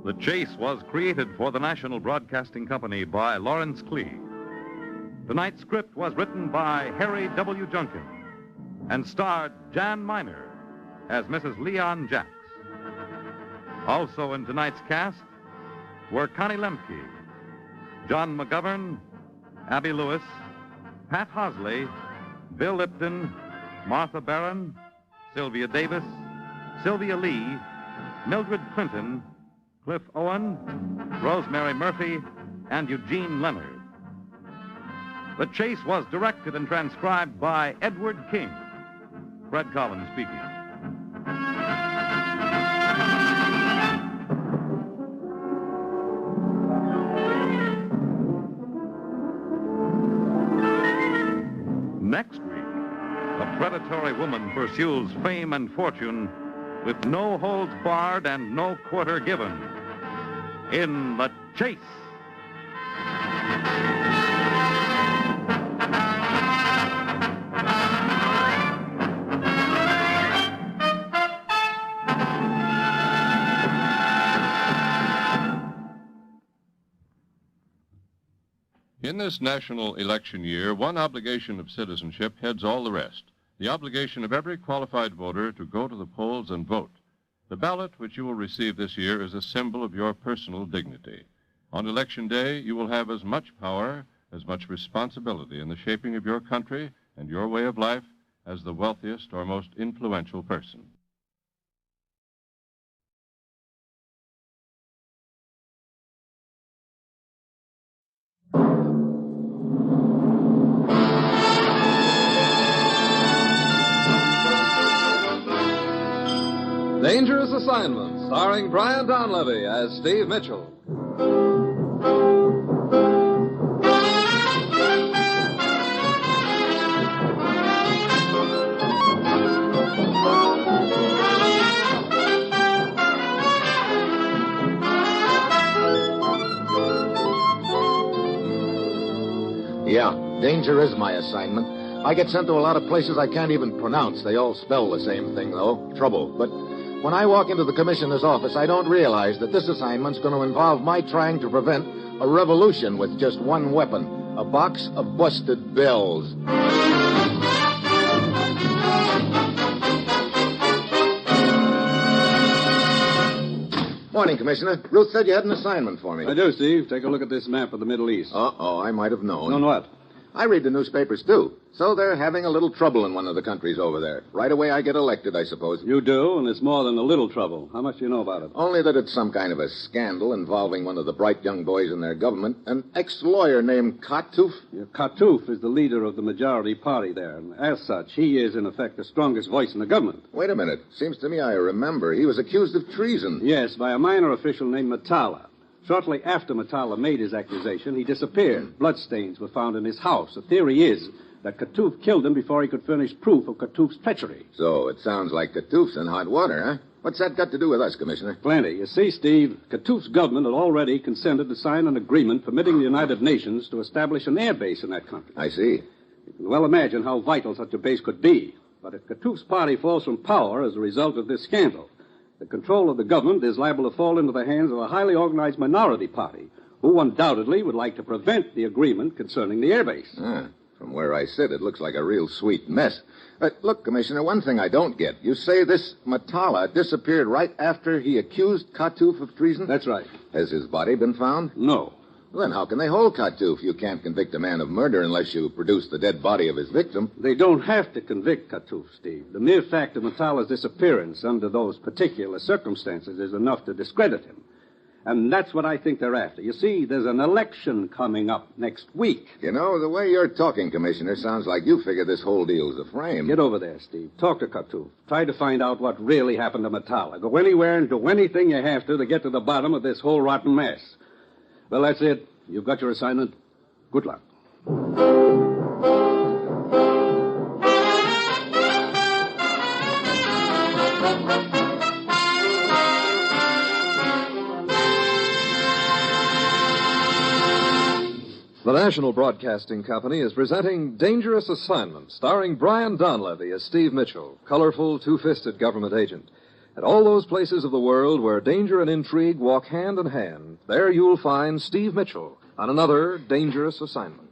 The Chase was created for the National Broadcasting Company by Lawrence Klee. Tonight's script was written by Harry W. Junkin and starred Jan Miner as Mrs. Leon Jacks. Also in tonight's cast were Connie Lemke, John McGovern, Abby Lewis, Pat Hosley, Bill Lipton, Martha Barron, Sylvia Davis, Sylvia Lee, Mildred Clinton, Cliff Owen, Rosemary Murphy, and Eugene Leonard. The Chase was directed and transcribed by Edward King. Fred Collins speaking. Next week, a predatory woman pursues fame and fortune with no holds barred and no quarter given in The Chase. In this national election year, one obligation of citizenship heads all the rest. The obligation of every qualified voter to go to the polls and vote. The ballot which you will receive this year is a symbol of your personal dignity. On Election Day, you will have as much power, as much responsibility in the shaping of your country and your way of life as the wealthiest or most influential person. Dangerous Assignment, starring Brian Donlevy as Steve Mitchell. Yeah, danger is my assignment. I get sent to a lot of places I can't even pronounce. They all spell the same thing, though, trouble. But when I walk into the commissioner's office, I don't realize that this assignment's going to involve my trying to prevent a revolution with just one weapon, a box of busted bills. Morning, Commissioner. Ruth said you had an assignment for me. I do, Steve. Take a look at this map of the Middle East. Uh-oh, I might have known. Known what? I read the newspapers, too. So they're having a little trouble in one of the countries over there. Right away I get elected, I suppose. You do, and it's more than a little trouble. How much do you know about it? Only that it's some kind of a scandal involving one of the bright young boys in their government, an ex-lawyer named Katouf. Yeah, Katouf is the leader of the majority party there, and as such, he is, in effect, the strongest voice in the government. Wait a minute. Seems to me I remember he was accused of treason. Yes, by a minor official named Matala. Shortly after Matala made his accusation, he disappeared. Bloodstains were found in his house. The theory is that Katouf killed him before he could furnish proof of Katouf's treachery. So it sounds like Katouf's in hot water, huh? What's that got to do with us, Commissioner? Plenty. You see, Steve, Katouf's government had already consented to sign an agreement permitting the United Nations to establish an air base in that country. I see. You can well imagine how vital such a base could be. But if Katouf's party falls from power as a result of this scandal, the control of the government is liable to fall into the hands of a highly organized minority party, who undoubtedly would like to prevent the agreement concerning the airbase. From where I sit, it looks like a real sweet mess. Look, Commissioner, one thing I don't get. You say this Matala disappeared right after he accused Katouf of treason? That's right. Has his body been found? No. Well, then how can they hold Katouf? You can't convict a man of murder unless you produce the dead body of his victim. They don't have to convict Katouf, Steve. The mere fact of Matala's disappearance under those particular circumstances is enough to discredit him. And that's what I think they're after. You see, there's an election coming up next week. You know, the way you're talking, Commissioner, sounds like you figure this whole deal's a frame. Get over there, Steve. Talk to Katouf. Try to find out what really happened to Matala. Go anywhere and do anything you have to get to the bottom of this whole rotten mess. Well, that's it. You've got your assignment. Good luck. The National Broadcasting Company is presenting Dangerous Assignment, starring Brian Donlevy as Steve Mitchell, colorful, two-fisted government agent. At all those places of the world where danger and intrigue walk hand in hand, there you'll find Steve Mitchell on another Dangerous Assignment.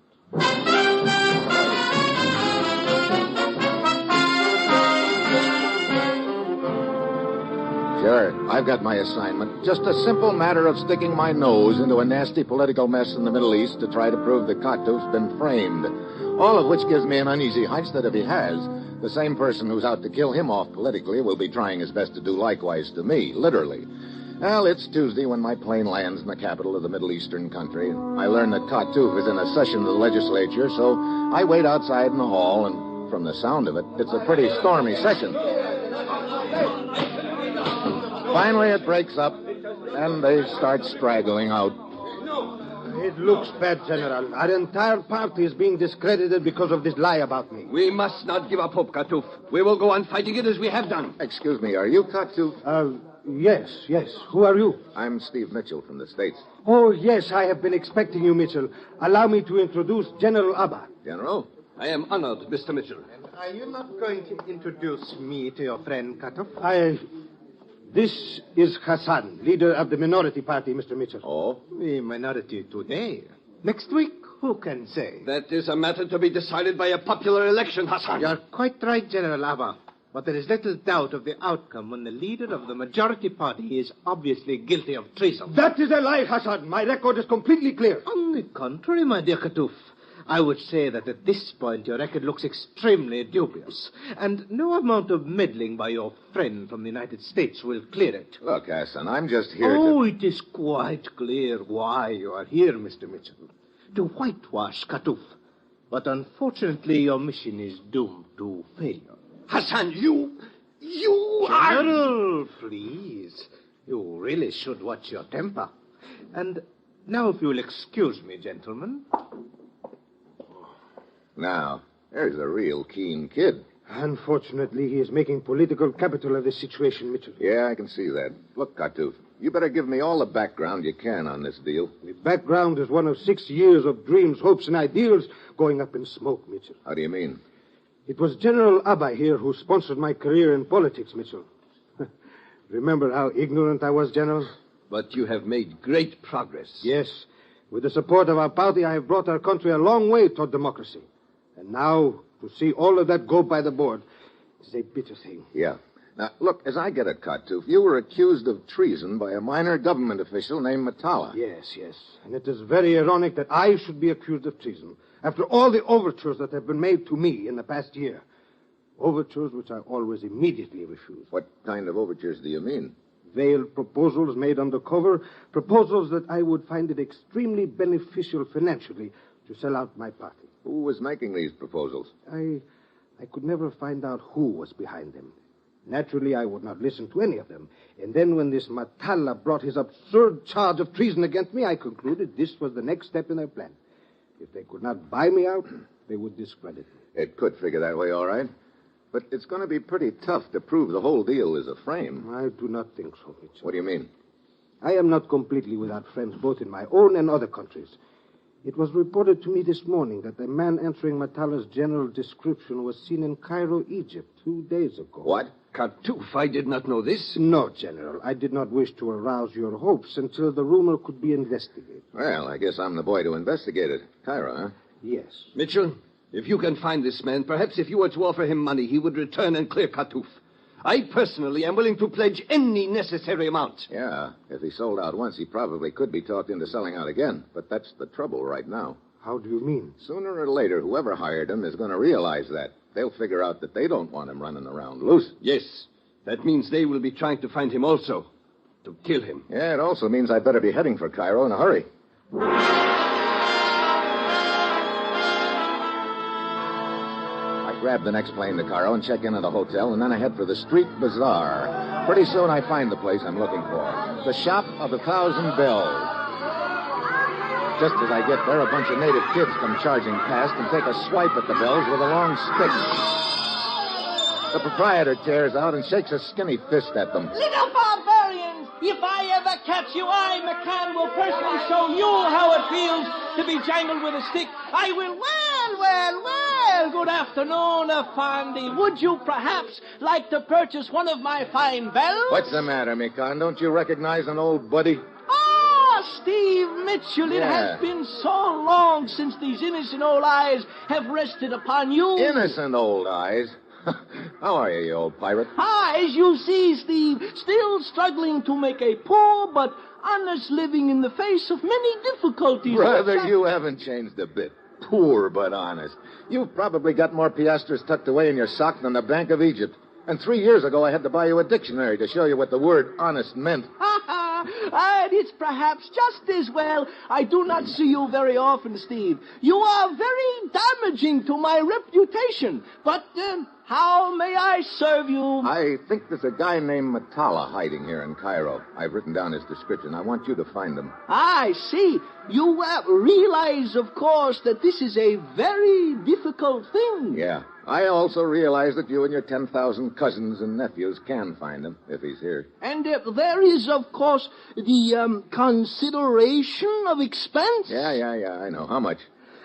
Sure, I've got my assignment. Just a simple matter of sticking my nose into a nasty political mess in the Middle East to try to prove that Katouf's been framed. All of which gives me an uneasy hunch that if he has, the same person who's out to kill him off politically will be trying his best to do likewise to me, literally. Well, it's Tuesday when my plane lands in the capital of the Middle Eastern country. I learn that Katouf is in a session of the legislature, so I wait outside in the hall, and from the sound of it, it's a pretty stormy session. Finally, it breaks up, and they start straggling out. It looks bad, General. Our entire party is being discredited because of this lie about me. We must not give up hope, Katouf. We will go on fighting it as we have done. Excuse me, are you Katouf? Yes. Who are you? I'm Steve Mitchell from the States. Oh, yes, I have been expecting you, Mitchell. Allow me to introduce General Abba. General? I am honored, Mr. Mitchell. Are you not going to introduce me to your friend, Katouf? This is Hassan, leader of the minority party, Mr. Mitchell. Oh? The minority today. Next week, who can say? That is a matter to be decided by a popular election, Hassan. You're quite right, General Abba. But there is little doubt of the outcome when the leader of the majority party is obviously guilty of treason. That is a lie, Hassan. My record is completely clear. On the contrary, my dear Katouf. I would say that at this point your record looks extremely dubious, and no amount of meddling by your friend from the United States will clear it. Look, Hassan, I'm just here it is quite clear why you are here, Mr. Mitchell. To whitewash Katouf. But unfortunately, your mission is doomed to failure. Hassan, you General, please. You really should watch your temper. And now, if you'll excuse me, gentlemen. Now, there's a real keen kid. Unfortunately, he is making political capital of this situation, Mitchell. Yeah, I can see that. Look, Katouf, you better give me all the background you can on this deal. The background is one of 6 years of dreams, hopes, and ideals going up in smoke, Mitchell. How do you mean? It was General Abba here who sponsored my career in politics, Mitchell. Remember how ignorant I was, General? But you have made great progress. Yes. With the support of our party, I have brought our country a long way toward democracy. And now, to see all of that go by the board is a bitter thing. Yeah. Now, look, as I get it, Katouf, you were accused of treason by a minor government official named Matala. Yes. And it is very ironic that I should be accused of treason after all the overtures that have been made to me in the past year. Overtures which I always immediately refuse. What kind of overtures do you mean? Veiled proposals made undercover, proposals that I would find it extremely beneficial financially to sell out my party. Who was making these proposals? I could never find out who was behind them. Naturally, I would not listen to any of them. And then when this Matala brought his absurd charge of treason against me, I concluded this was the next step in their plan. If they could not buy me out, they would discredit me. It could figure that way, all right. But it's going to be pretty tough to prove the whole deal is a frame. I do not think so, Mitchell. What do you mean? I am not completely without friends, both in my own and other countries. It was reported to me this morning that the man answering Matala's general description was seen in Cairo, Egypt, 2 days ago. What? Katouf, I did not know this. No, General. I did not wish to arouse your hopes until the rumor could be investigated. Well, I guess I'm the boy to investigate it. Cairo, huh? Yes. Mitchell, if you can find this man, perhaps if you were to offer him money, he would return and clear Katouf. I personally am willing to pledge any necessary amount. Yeah, if he sold out once, he probably could be talked into selling out again. But that's the trouble right now. How do you mean? Sooner or later, whoever hired him is going to realize that. They'll figure out that they don't want him running around loose. Yes, that means they will be trying to find him also. to kill him. Yeah, it also means I'd better be heading for Cairo in a hurry. I grab the next plane to Cairo and check in at a hotel, and then I head for the street bazaar. Pretty soon I find the place I'm looking for. The Shop of 1,000 Bells. Just as I get there, a bunch of native kids come charging past and take a swipe at the bells with a long stick. The proprietor tears out and shakes a skinny fist at them. Little barbarians! If I ever catch you, I, McCann, will personally show you how it feels to be jangled with a stick. I will. Well, good afternoon, Effendi. Would you perhaps like to purchase one of my fine bells? What's the matter, Mikan? Don't you recognize an old buddy? Steve Mitchell, it has been so long since these innocent old eyes have rested upon you. Innocent old eyes? How are you old pirate? As you see, Steve, still struggling to make a poor but honest living in the face of many difficulties. Brother, you haven't changed a bit. Poor but honest. You've probably got more piastres tucked away in your sock than the Bank of Egypt. And 3 years ago, I had to buy you a dictionary to show you what the word honest meant. And it's perhaps just as well I do not see you very often, Steve. You are very damaging to my reputation. But how may I serve you? I think there's a guy named Matala hiding here in Cairo. I've written down his description. I want you to find him. I see. You realize, of course, that this is a very difficult thing. Yeah. I also realize that you and your 10,000 cousins and nephews can find him, if he's here. And there is, of course, the consideration of expense. Yeah, I know. How much?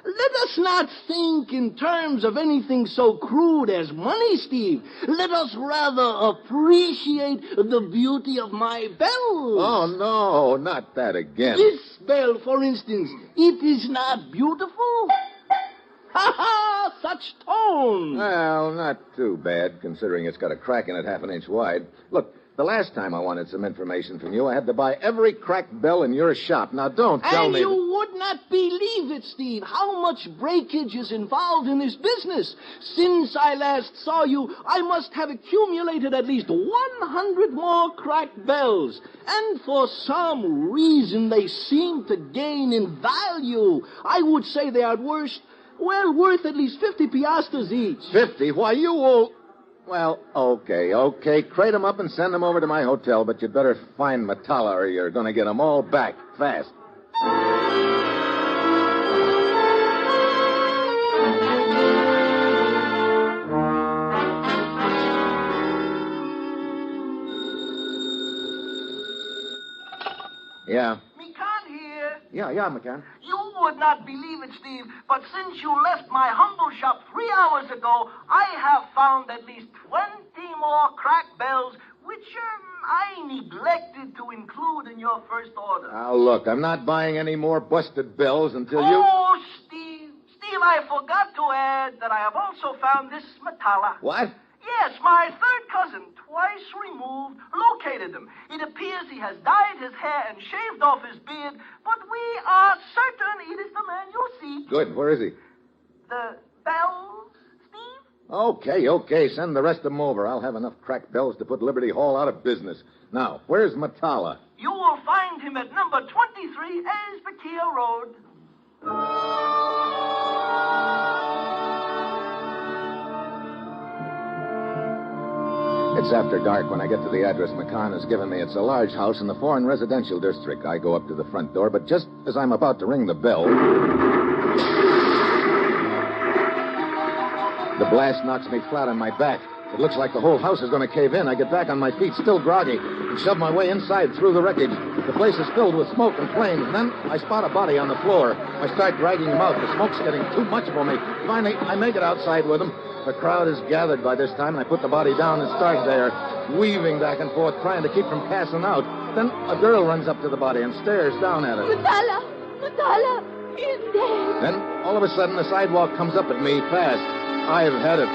Let us not think in terms of anything so crude as money, Steve. Let us rather appreciate the beauty of my bell. Oh, no, not that again. This bell, for instance, it is not beautiful? Ha! Such tone! Well, not too bad, considering it's got a crack in it 1/2 inch wide. Look, the last time I wanted some information from you, I had to buy every cracked bell in your shop. Now, don't tell me... And you would not believe it, Steve, how much breakage is involved in this business. Since I last saw you, I must have accumulated at least 100 more cracked bells. And for some reason, they seem to gain in value. I would say they are worth at least 50 piastres each. 50? Why, you will... Well, okay. Crate them up and send them over to my hotel, but you'd better find Matala or you're going to get them all back fast. Yeah. McCann here. Yeah, McCann. You would not believe it, Steve, but since you left my humble shop 3 hours ago, I have found at least 20 more cracked bells, which I neglected to include in your first order. Now, look, I'm not buying any more busted bells until you... Oh, Steve, I forgot to add that I have also found this Matala. What? Yes, my third cousin, twice removed, located him. It appears he has dyed his hair and shaved off his beard, but we are certain it is the man you see. Good. Where is he? The bells, Steve? Okay. Send the rest of them over. I'll have enough cracked bells to put Liberty Hall out of business. Now, where's Matala? You will find him at number 23 Esbakia Road. It's after dark when I get to the address McCann has given me. It's a large house in the foreign residential district. I go up to the front door, but just as I'm about to ring the bell, the blast knocks me flat on my back. It looks like the whole house is going to cave in. I get back on my feet, still groggy, and shove my way inside through the wreckage. The place is filled with smoke and flames, and then I spot a body on the floor. I start dragging him out. The smoke's getting too much for me. Finally, I make it outside with him. The crowd is gathered by this time, and I put the body down and start there, weaving back and forth, trying to keep from passing out. Then a girl runs up to the body and stares down at it. Matala, he's dead. Then, all of a sudden, the sidewalk comes up at me fast. I've had it.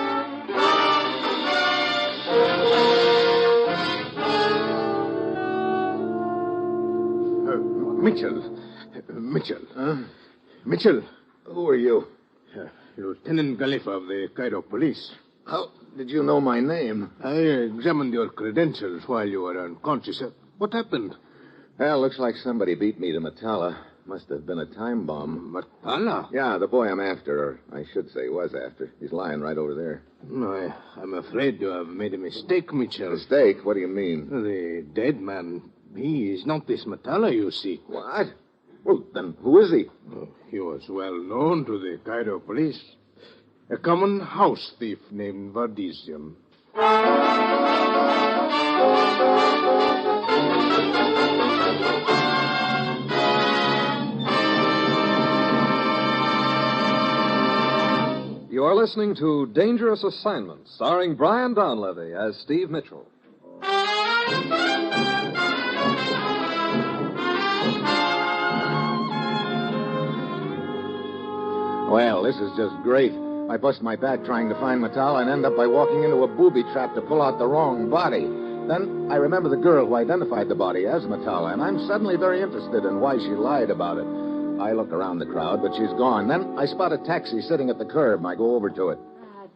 Mitchell. Mitchell. Who are you? Lieutenant Gallifa of the Cairo police. How did you know my name? I examined your credentials while you were unconscious. What happened? Well, looks like somebody beat me to Metalla. Must have been a time bomb. Metalla? Yeah, the boy I'm after, or I should say was after. He's lying right over there. No, I'm afraid you have made a mistake, Mitchell. Mistake? What do you mean? The dead man, he is not this Metalla, you see. What? Well, then who is he? He was well known to the Cairo police. A common house thief named Vardisian. You're listening to Dangerous Assignment, starring Brian Donlevy as Steve Mitchell. Well, this is just great. I bust my back trying to find Metalla and end up by walking into a booby trap to pull out the wrong body. Then I remember the girl who identified the body as Metalla, and I'm suddenly very interested in why she lied about it. I look around the crowd, but she's gone. Then I spot a taxi sitting at the curb. I go over to it.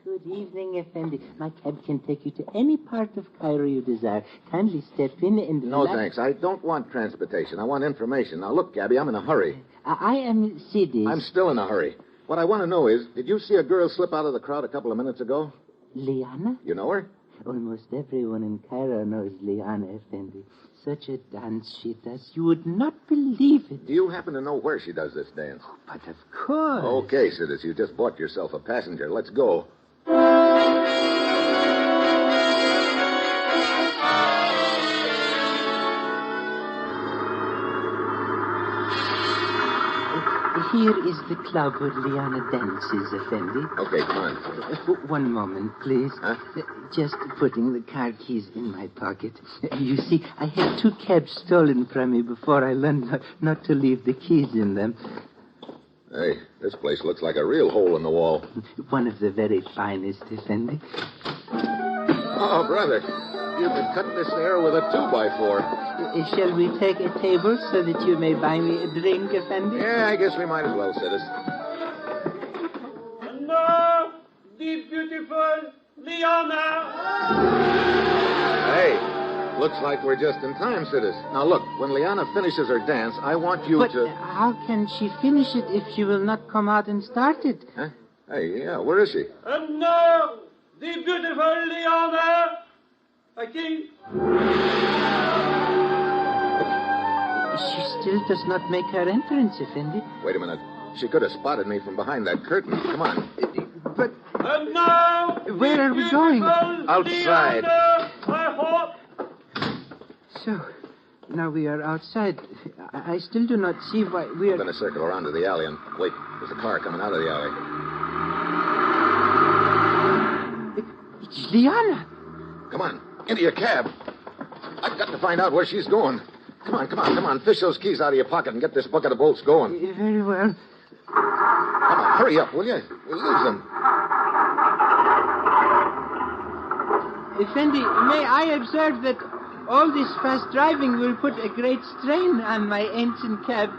Good evening, Effendi. My cab can take you to any part of Cairo you desire. Kindly step in and No, relax. thanks. I don't want transportation. I want information. Now, look, Gabby, I'm in a hurry. I am Sidis. I'm still in a hurry. What I want to know is, did you see a girl slip out of the crowd a couple of minutes ago? Liana? You know her? Almost everyone in Cairo knows Liana, Effendi. Such a dance she does. You would not believe it. Do you happen to know where she does this dance? But of course. Okay, Sidis, you just bought yourself a passenger. Let's go. Here is the club where Liana dances, Effendi. Okay, come on. One moment, please. Huh? Just putting the car keys in my pocket. You see, I had 2 cabs stolen from me before I learned not to leave the keys in them. Hey, this place looks like a real hole in the wall. One of the very finest, Effendi. Oh, brother, you've been cutting this air with a 2x4. Shall we take a table so that you may buy me a drink, Effendi? Yeah, I guess we might as well, Sidis. And now, the beautiful Liana. Hey, looks like we're just in time, Sidis. Now, look, when Liana finishes her dance, I want you to... How can she finish it if she will not come out and start it? Huh? Hey, yeah, where is she? And now, the beautiful Liana. Aquí. She still does not make her entrance, Effendi. Wait a minute. She could have spotted me from behind that curtain. Come on. But... And now... Where are we going? Outside. So, now we are outside. I still do not see why we are... I'm going to circle around to the alley and... Wait, there's a car coming out of the alley. It's Liana. Come on, into your cab. I've got to find out where she's going. Come on. Fish those keys out of your pocket and get this bucket of bolts going. Very well. Come on, hurry up, will you? We'll lose them. Effendi, may I observe that all this fast driving will put a great strain on my ancient cab,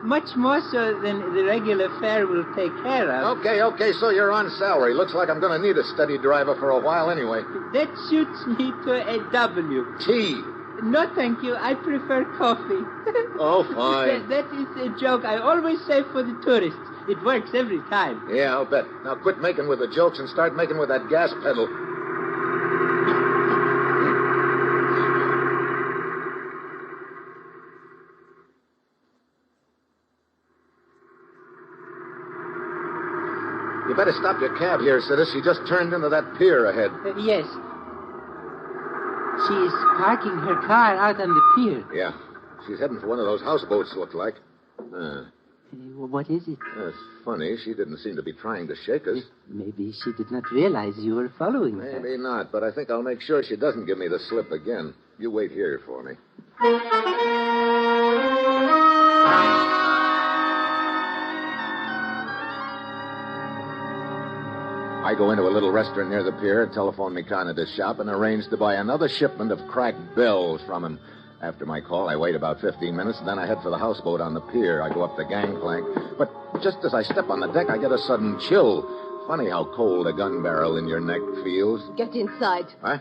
much more so than the regular fare will take care of. Okay, so you're on salary. Looks like I'm going to need a steady driver for a while anyway. That suits me to a W. Tea. No, thank you. I prefer coffee. Oh, fine. That is a joke I always say for the tourists. It works every time. Yeah, I'll bet. Now quit making with the jokes and start making with that gas pedal. You better stop your cab here, Sidis. She just turned into that pier ahead. Yes. She is parking her car out on the pier. Yeah. She's heading for one of those houseboats, looks like. What is it? That's funny. She didn't seem to be trying to shake us. Maybe she did not realize you were following her. Maybe not, but I think I'll make sure she doesn't give me the slip again. You wait here for me. I go into a little restaurant near the pier, telephone Mekanada's shop, and arrange to buy another shipment of cracked bells from him. After my call, I wait about 15 minutes, and then I head for the houseboat on the pier. I go up the gangplank. But just as I step on the deck, I get a sudden chill. Funny how cold a gun barrel in your neck feels. Get inside. Huh?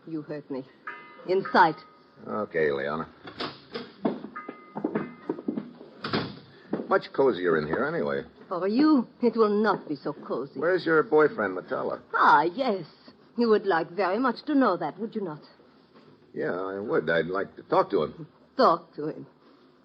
You heard me. Inside. Okay, Leona. Much cozier in here, anyway. For you, it will not be so cozy. Where's your boyfriend, Metella? Ah, yes. You would like very much to know that, would you not? Yeah, I would. I'd like to talk to him. Talk to him.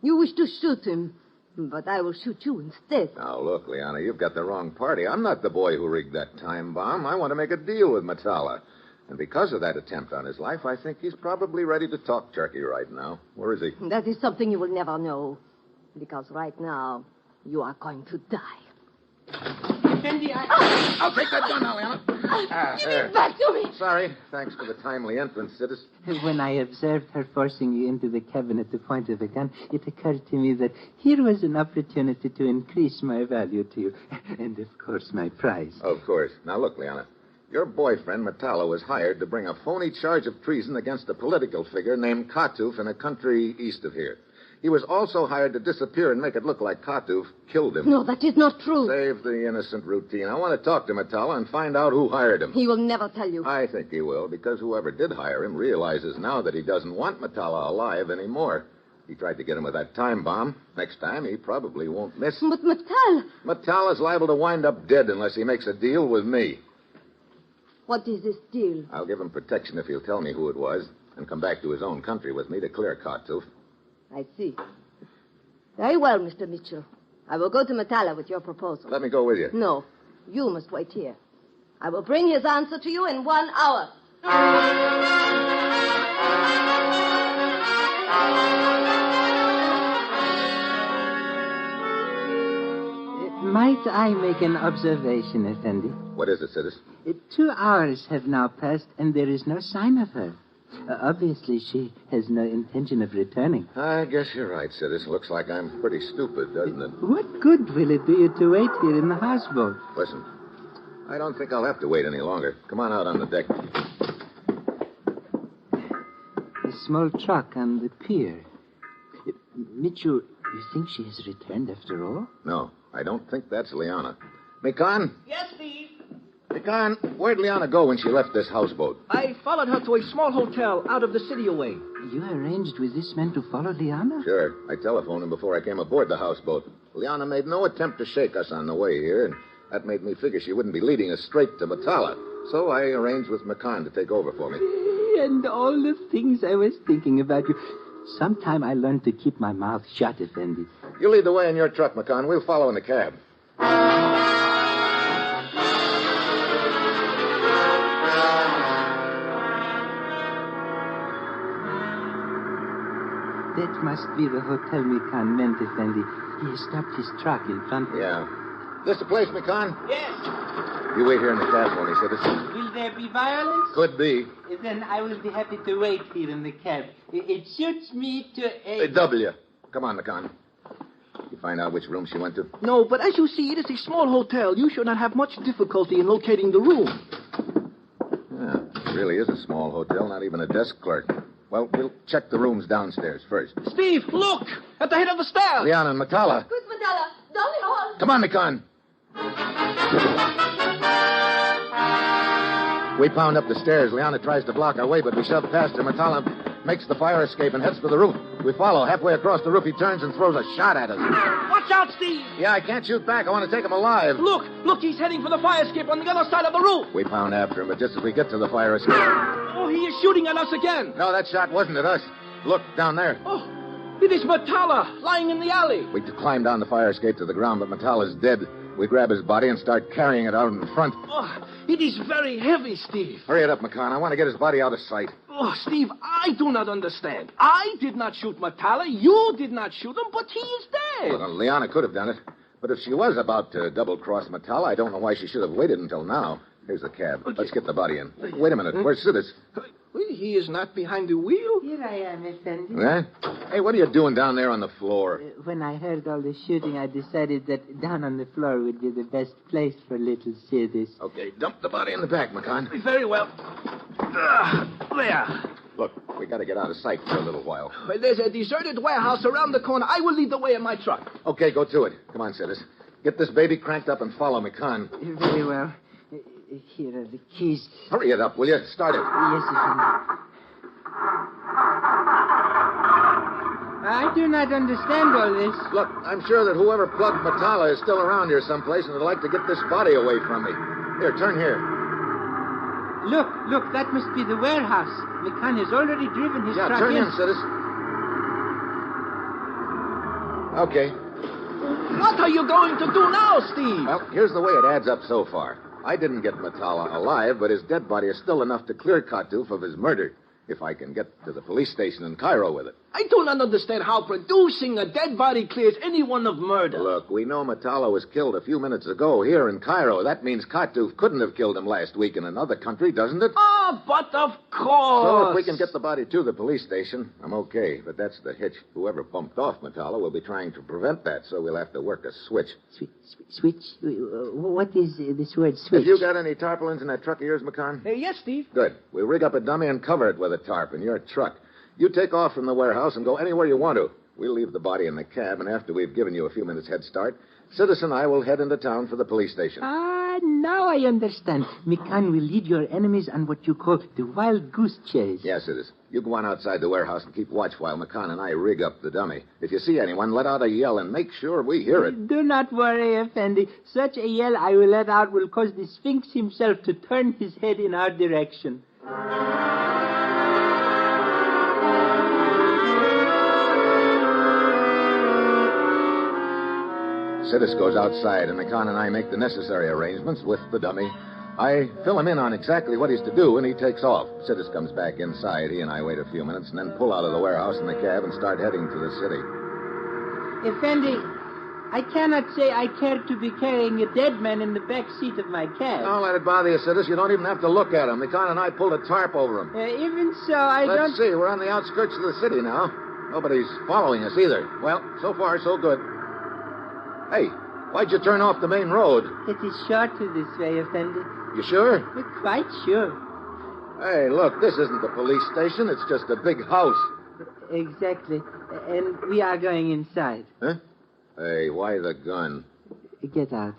You wish to shoot him, but I will shoot you instead. Now, look, Leona, you've got the wrong party. I'm not the boy who rigged that time bomb. I want to make a deal with Metella. And because of that attempt on his life, I think he's probably ready to talk turkey right now. Where is he? That is something you will never know. Because right now, you are going to die. Effendi, I'll take that gun now, Leona. Give it back to me. Sorry. Thanks for the timely entrance, citizen. When I observed her forcing you into the cabin at the point of a gun, it occurred to me that here was an opportunity to increase my value to you. And, of course, my prize. Of course. Now, look, Leona. Your boyfriend, Metella, was hired to bring a phony charge of treason against a political figure named Katuf in a country east of here. He was also hired to disappear and make it look like Katuf killed him. No, that is not true. Save the innocent routine. I want to talk to Metella and find out who hired him. He will never tell you. I think he will, because whoever did hire him realizes now that he doesn't want Metella alive anymore. He tried to get him with that time bomb. Next time, he probably won't miss. But Metella... Metella's liable to wind up dead unless he makes a deal with me. What is this deal? I'll give him protection if he'll tell me who it was and come back to his own country with me to clear Katuf. I see. Very well, Mr. Mitchell. I will go to Metella with your proposal. Let me go with you. No. You must wait here. I will bring his answer to you in 1 hour. Might I make an observation, Effendi? What is it, citizen? 2 hours have now passed, and there is no sign of her. Obviously, she has no intention of returning. I guess you're right, citizen. Looks like I'm pretty stupid, doesn't it? What good will it do you to wait here in the houseboat? Listen, I don't think I'll have to wait any longer. Come on out on the deck. A small truck on the pier. Mitchell, you think she has returned after all? No, I don't think that's Leona. Mikan? Yes, Steve? Mikan, where'd Leona go when she left this houseboat? I followed her to a small hotel out of the city away. You arranged with this man to follow Leona? Sure. I telephoned him before I came aboard the houseboat. Leona made no attempt to shake us on the way here, and that made me figure she wouldn't be leading us straight to Metella. So I arranged with Mikan to take over for me. And all the things I was thinking about you. Sometime I learned to keep my mouth shut, Effendi. You lead the way in your truck, Mikan. We'll follow in the cab. That must be the hotel Mikan meant, Effendi. He has stopped his truck in front of Yeah. This the place, Mikan? Yes. You wait here in the cab for me, citizen. Will there be violence? Could be. Then I will be happy to wait here in the cab. It suits me to a... W. Come on, Mikan. You find out which room she went to? No, but as you see, it is a small hotel. You should not have much difficulty in locating the room. Yeah, it really is a small hotel, not even a desk clerk. Well, we'll check the rooms downstairs first. Steve, look! At the head of the stairs! Leona and Metella. Who's Metella? Don't you all? Come on, Mikan. We pound up the stairs. Leona tries to block our way, but we shove past her. Metella makes the fire escape and heads for the roof. We follow. Halfway across the roof, he turns and throws a shot at us. Watch out, Steve! Yeah, I can't shoot back. I want to take him alive. Look, he's heading for the fire escape on the other side of the roof. We pound after him, but just as we get to the fire escape... Oh, he is shooting at us again. No, that shot wasn't at us. Look, down there. Oh, it is Metella, lying in the alley. We climb down the fire escape to the ground, but Metella's dead. We grab his body and start carrying it out in front. Oh, it is very heavy, Steve. Hurry it up, Mikan. I want to get his body out of sight. Oh, Steve, I do not understand. I did not shoot Metella. You did not shoot him, but he is dead. Well, Leona could have done it. But if she was about to double-cross Metella, I don't know why she should have waited until now. Here's the cab. Let's get the body in. Wait a minute. Where's Sidis? Well, he is not behind the wheel. Here I am, Effendi. Huh? Hey, what are you doing down there on the floor? When I heard all the shooting, I decided that down on the floor would be the best place for little Sidis. Okay, dump the body in the back, Mikan. Very well. There. Look, we got to get out of sight for a little while. Well, there's a deserted warehouse around the corner. I will lead the way in my truck. Okay, go to it. Come on, Sidis. Get this baby cranked up and follow Mikan. Very well. Here are the keys. Hurry it up, will you? Start it. Yes, Effendi. I do not understand all this. Look, I'm sure that whoever plugged Matala is still around here someplace and would like to get this body away from me. Here, turn here. Look, that must be the warehouse. McCann has already driven his truck turn in, Sidis. Okay. What are you going to do now, Steve? Well, here's the way it adds up so far. I didn't get Matala alive, but his dead body is still enough to clear Katuf of his murder, if I can get to the police station in Cairo with it. I do not understand how producing a dead body clears anyone of murder. Look, we know Matala was killed a few minutes ago here in Cairo. That means Katuf couldn't have killed him last week in another country, doesn't it? But of course. So if we can get the body to the police station, I'm okay. But that's the hitch. Whoever bumped off Matala will be trying to prevent that, so we'll have to work a switch. Switch? What is this word switch? Have you got any tarpaulins in that truck of yours, McCann? Yes, Steve. Good. We'll rig up a dummy and cover it with a tarp in your truck. You take off from the warehouse and go anywhere you want to. We'll leave the body in the cab, and after we've given you a few minutes head start, Sidis and I will head into town for the police station. Now I understand. McCann will lead your enemies on what you call the wild goose chase. Yes, Sidis. You go on outside the warehouse and keep watch while McCann and I rig up the dummy. If you see anyone, let out a yell and make sure we hear it. Do not worry, Effendi. Such a yell I will let out will cause the Sphinx himself to turn his head in our direction. Sidis goes outside, and McCann and I make the necessary arrangements with the dummy. I fill him in on exactly what he's to do, and he takes off. Sidis comes back inside. He and I wait a few minutes and then pull out of the warehouse in the cab and start heading to the city. Effendi, I cannot say I care to be carrying a dead man in the back seat of my cab. Don't let it bother you, Sidis. You don't even have to look at him. McCann and I pulled a tarp over him. Even so, Let's see. We're on the outskirts of the city now. Nobody's following us either. Well, so far, so good. Hey, why'd you turn off the main road? It is shorter this way, Effendi. You sure? Quite sure. Hey, look, this isn't the police station. It's just a big house. Exactly. And we are going inside. Huh? Hey, why the gun? Get out.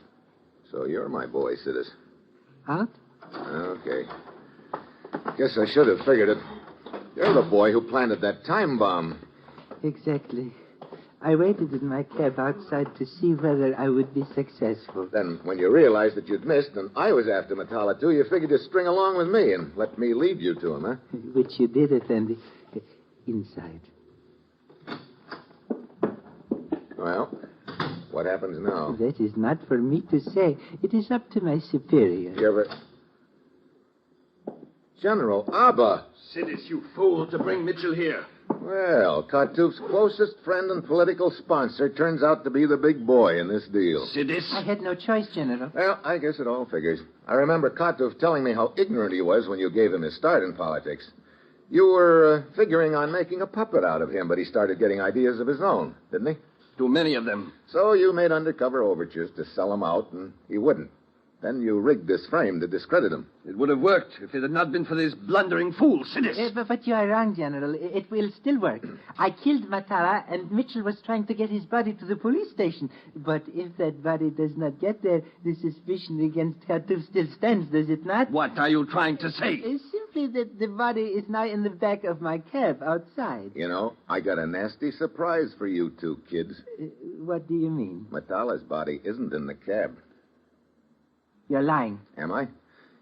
So you're my boy, Sidis. Out? Okay. Guess I should have figured it. You're the boy who planted that time bomb. Exactly. I waited in my cab outside to see whether I would be successful. Then, when you realized that you'd missed and I was after Matala, too, you figured you'd string along with me and let me lead you to him, huh? Which you did, Effendi. Inside. Well, what happens now? That is not for me to say. It is up to my superior. You ever... General Abba. Sidis, you fool, to bring Mitchell here. Well, Katuf's closest friend and political sponsor turns out to be the big boy in this deal. Sidis? I had no choice, General. Well, I guess it all figures. I remember Katuf telling me how ignorant he was when you gave him his start in politics. You were figuring on making a puppet out of him, but he started getting ideas of his own, didn't he? Too many of them. So you made undercover overtures to sell him out, and he wouldn't. Then you rigged this frame to discredit him. It would have worked if it had not been for this blundering fool, Sidis. But you are wrong, General. It will still work. I killed Matala, and Mitchell was trying to get his body to the police station. But if that body does not get there, the suspicion against Katuf still stands, does it not? What are you trying to say? Simply that the body is now in the back of my cab outside. You know, I got a nasty surprise for you two kids. What do you mean? Matala's body isn't in the cab. You're lying. Am I?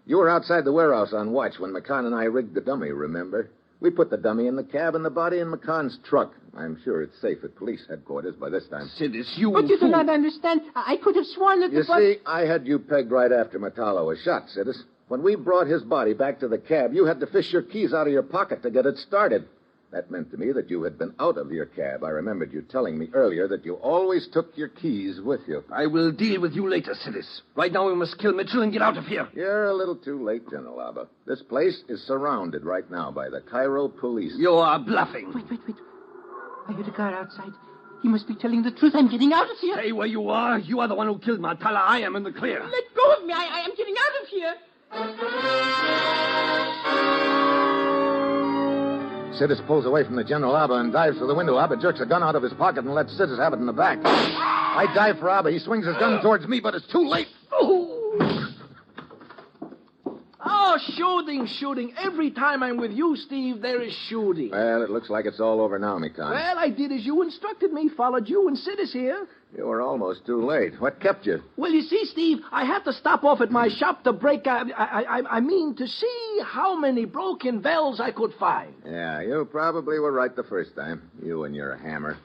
You were outside the warehouse on watch when McCann and I rigged the dummy, remember? We put the dummy in the cab and the body in McCann's truck. I'm sure it's safe at police headquarters by this time. Sidis, you But you fool. do not understand. I could have sworn that You see, I had you pegged right after Matala was shot, Sidis. When we brought his body back to the cab, you had to fish your keys out of your pocket to get it started. That meant to me that you had been out of your cab. I remembered you telling me earlier that you always took your keys with you. I will deal with you later, Sidis. Right now we must kill Mitchell and get out of here. You're a little too late, General Abba. This place is surrounded right now by the Cairo police. You are bluffing. Wait. I heard a car outside. He must be telling the truth. I'm getting out of here. Stay where you are. You are the one who killed Matala. I am in the clear. Let go of me. I am getting out of here. Sidis pulls away from the General Abba and dives for the window. Abba jerks a gun out of his pocket and lets Sidis have it in the back. I dive for Abba. He swings his gun towards me, but it's too late. Oh, shoot Shooting. Every time I'm with you, Steve, there is shooting. Well, it looks like it's all over now, Mikon. Well, I did as you instructed me, followed you, and Sid is here. You were almost too late. What kept you? Well, you see, Steve, I had to stop off at my shop to break... I mean, to see how many broken bells I could find. Yeah, you probably were right the first time. You and your hammer.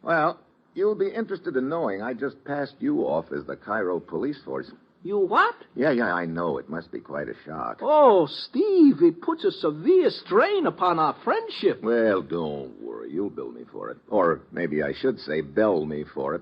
Well, you'll be interested in knowing I just passed you off as the Cairo police force. You what? Yeah, I know. It must be quite a shock. Oh, Steve, it puts a severe strain upon our friendship. Well, don't worry. You'll bill me for it. Or maybe I should say bell me for it.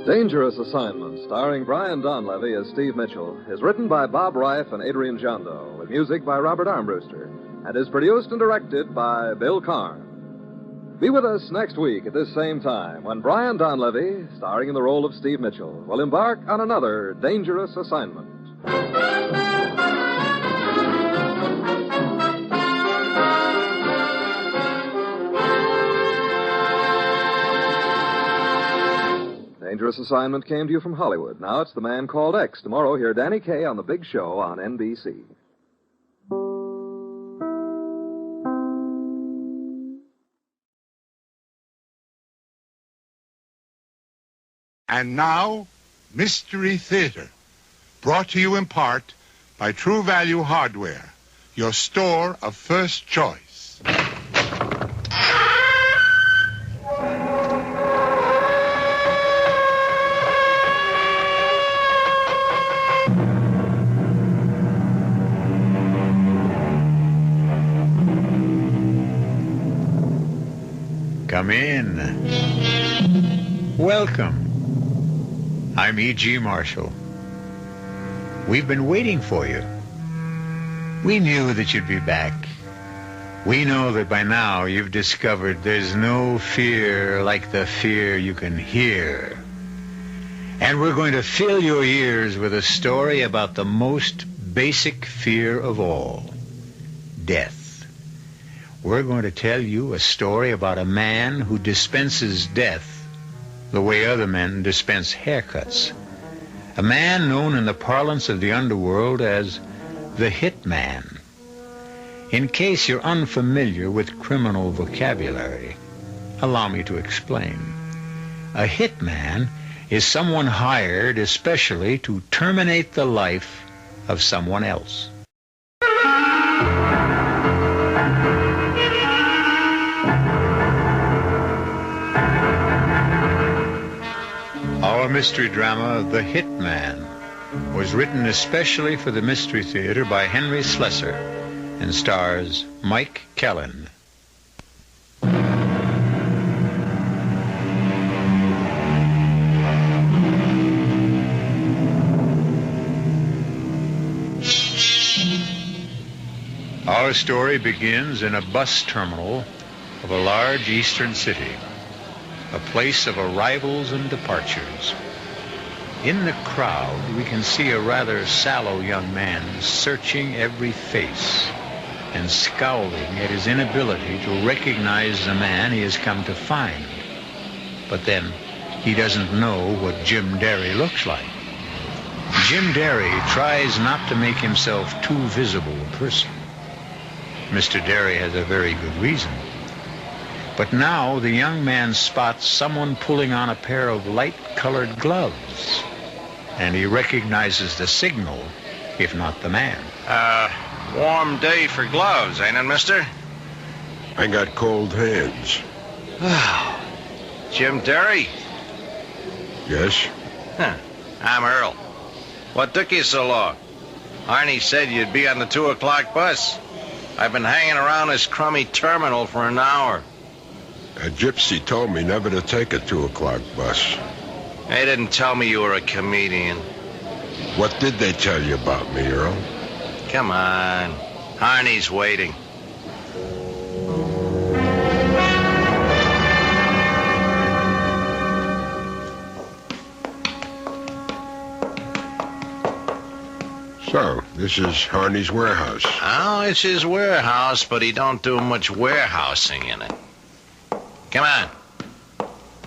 Dangerous Assignment, starring Brian Donlevy as Steve Mitchell, is written by Bob Reif and Adrian Jondo, with music by Robert Armbruster, and is produced and directed by Bill Karn. Be with us next week at this same time when Brian Donlevy, starring in the role of Steve Mitchell, will embark on another dangerous assignment. Dangerous Assignment came to you from Hollywood. Now it's The Man Called X. Tomorrow, hear Danny Kaye on The Big Show on NBC. And now, Mystery Theater, brought to you in part by True Value Hardware, your store of first choice. Come in. Welcome. I'm E.G. Marshall. We've been waiting for you. We knew that you'd be back. We know that by now you've discovered there's no fear like the fear you can hear. And we're going to fill your ears with a story about the most basic fear of all, death. We're going to tell you a story about a man who dispenses death the way other men dispense haircuts. A man known in the parlance of the underworld as the hitman. In case you're unfamiliar with criminal vocabulary, allow me to explain. A hitman is someone hired especially to terminate the life of someone else. Our mystery drama, The Hitman, was written especially for the Mystery Theater by Henry Slessor and stars Mike Kellen. Our story begins in a bus terminal of a large eastern city, a place of arrivals and departures. In the crowd, we can see a rather sallow young man searching every face and scowling at his inability to recognize the man he has come to find. But then, he doesn't know what Jim Derry looks like. Jim Derry tries not to make himself too visible a person. Mr. Derry has a very good reason. But now the young man spots someone pulling on a pair of light-colored gloves, and he recognizes the signal, if not the man. Warm day for gloves, ain't it, mister? I got cold hands. Jim Derry? Yes? Huh. I'm Earl. What took you so long? Arnie said you'd be on the 2 o'clock bus. I've been hanging around this crummy terminal for an hour. A gypsy told me never to take a 2 o'clock bus. They didn't tell me you were a comedian. What did they tell you about me, Earl? Come on. Arnie's waiting. So, this is Harney's warehouse. Oh, it's his warehouse, but he don't do much warehousing in it. Come on.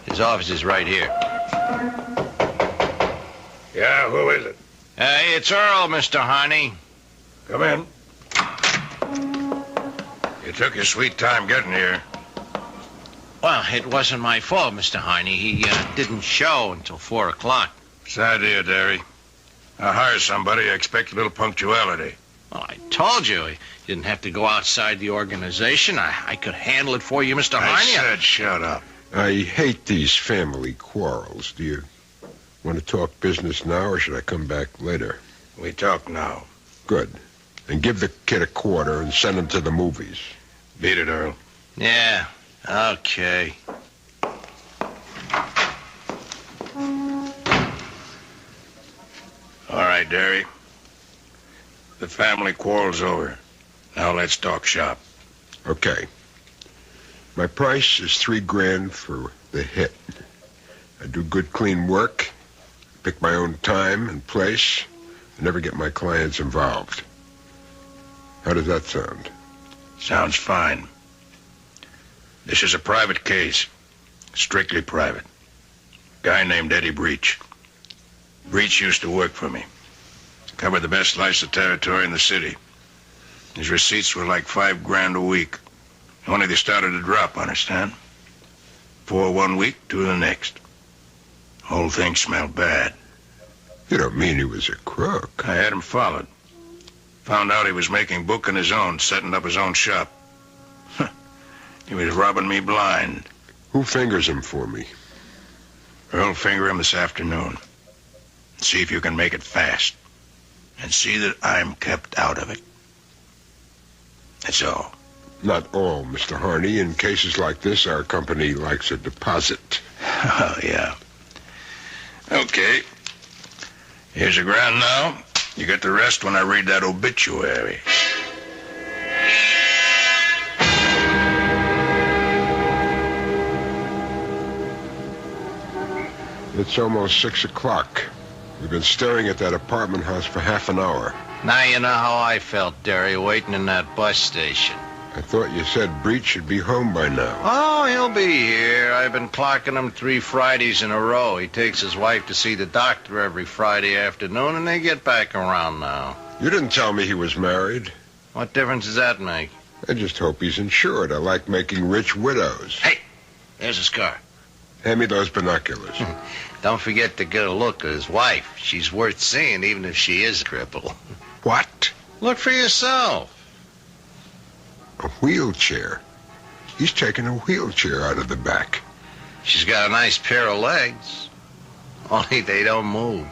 His office is right here. Yeah, who is it? It's Earl, Mr. Harney. Come in. You took your sweet time getting here. Well, it wasn't my fault, Mr. Harney. He didn't show until 4 o'clock. Sad idea, Derry. I hire somebody, I expect a little punctuality. Well, I told you. You didn't have to go outside the organization. I could handle it for you, Mr. Harney. I said shut up. I hate these family quarrels. Do you want to talk business now, or should I come back later? We talk now. Good. And give the kid a quarter and send him to the movies. Beat it, Earl. Yeah, okay. All right, Derry. The family quarrel's over. Now let's talk shop. Okay. My price is $3,000 for the hit. I do good, clean work, pick my own time and place, and never get my clients involved. How does that sound? Sounds fine. This is a private case. Strictly private. Guy named Eddie Breach. Breach used to work for me. Covered the best slice of territory in the city. His receipts were like $5,000 a week. Only they started to drop, understand? 4 one week, 2 the next. Whole thing smelled bad. You don't mean he was a crook? I had him followed. Found out he was making book on his own, setting up his own shop. He was robbing me blind. Who fingers him for me? Earl'll finger him this afternoon. See if you can make it fast. And see that I'm kept out of it. That's all. Not all, Mr. Harney. In cases like this, our company likes a deposit. Oh, yeah. Okay. Here's the ground now. You get the rest when I read that obituary. It's almost 6 o'clock. We've been staring at that apartment house for half an hour. Now you know how I felt, Derry, waiting in that bus station. I thought you said Breach should be home by now. Oh, he'll be here. I've been clocking him 3 Fridays in a row. He takes his wife to see the doctor every Friday afternoon, and they get back around now. You didn't tell me he was married. What difference does that make? I just hope he's insured. I like making rich widows. Hey, there's his car. Hand me those binoculars. Don't forget to get a look at his wife. She's worth seeing, even if she is a cripple. What? Look for yourself. A wheelchair? He's taking a wheelchair out of the back. She's got a nice pair of legs. Only they don't move.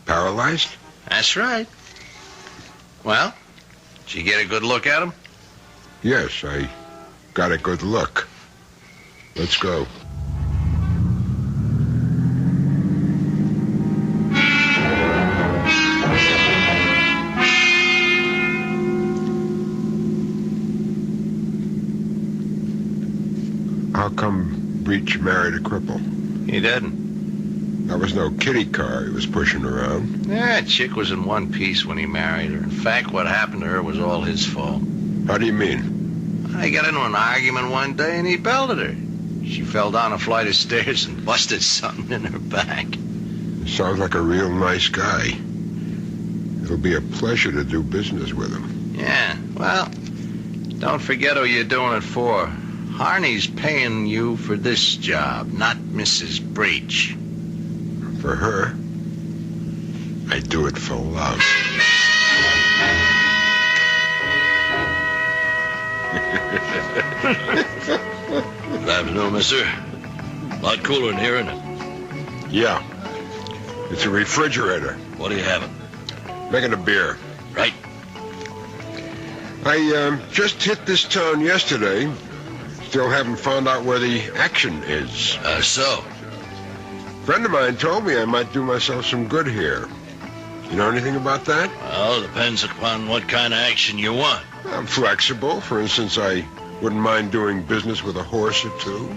Paralyzed? That's right. Well, did you get a good look at him? Yes, I got a good look. Let's go. How come Breach married a cripple? He didn't. That was no kiddie car he was pushing around. That chick was in one piece when he married her. In fact, what happened to her was all his fault. How do you mean? I got into an argument one day and he belted her. She fell down a flight of stairs and busted something in her back. Sounds like a real nice guy. It'll be a pleasure to do business with him. Yeah, well, don't forget who you're doing it for. Harney's paying you for this job, not Mrs. Breach. For her? I do it for love. Good afternoon, mister. A lot cooler in here, isn't it? Yeah. It's a refrigerator. What are you having? Making a beer. Right. I just hit this town yesterday. Still haven't found out where the action is. So? A friend of mine told me I might do myself some good here. You know anything about that? Well, depends upon what kind of action you want. I'm flexible. For instance, I wouldn't mind doing business with a horse or two.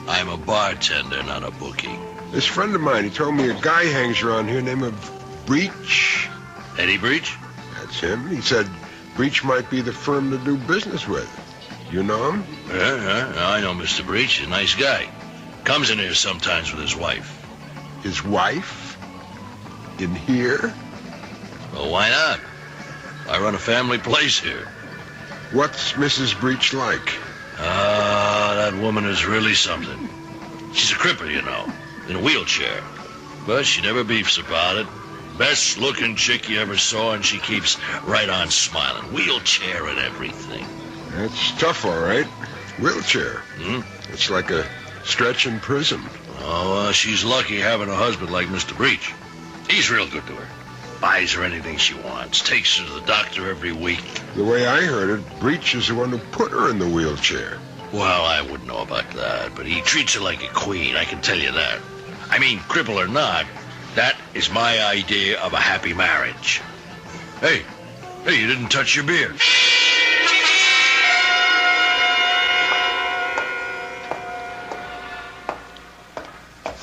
I'm a bartender, not a bookie. This friend of mine, he told me a guy hangs around here named Breach. Eddie Breach? That's him. He said Breach might be the firm to do business with. You know him? Yeah, I know Mr. Breach. He's a nice guy. Comes in here sometimes with his wife. His wife? In here? Well, why not? I run a family place here. What's Mrs. Breach like? That woman is really something. She's a cripple, you know, in a wheelchair. But she never beefs about it. Best looking chick you ever saw, and she keeps right on smiling. Wheelchair and everything. That's tough, all right. Wheelchair. It's like a stretch in prison. Oh, she's lucky having a husband like Mr. Breach. He's real good to her. Buys her anything she wants. Takes her to the doctor every week. The way I heard it, Breach is the one who put her in the wheelchair. Well, I wouldn't know about that, but he treats her like a queen, I can tell you that. I mean, cripple or not, that is my idea of a happy marriage. Hey, you didn't touch your beer.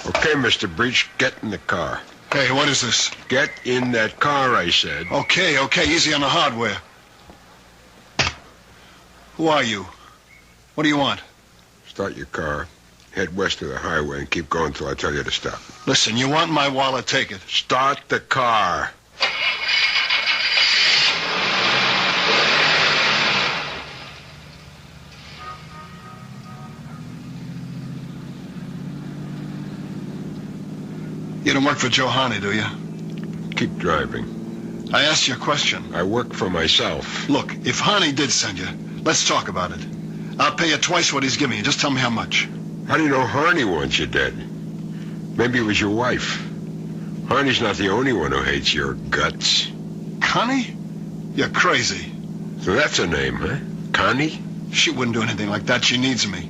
Okay, Mr. Breach, get in the car. Hey, what is this? Get in that car, I said. Okay, easy on the hardware. Who are you? What do you want? Start your car, head west of the highway, and keep going till I tell you to stop. Listen, you want my wallet, take it. Start the car. You don't work for Joe Harney, do you? Keep driving. I asked you a question. I work for myself. Look, if Harney did send you, let's talk about it. I'll pay you twice what he's giving you. Just tell me how much. How do you know Harney wants you dead? Maybe it was your wife. Harney's not the only one who hates your guts. Connie? You're crazy. So that's her name, huh? Connie? She wouldn't do anything like that. She needs me.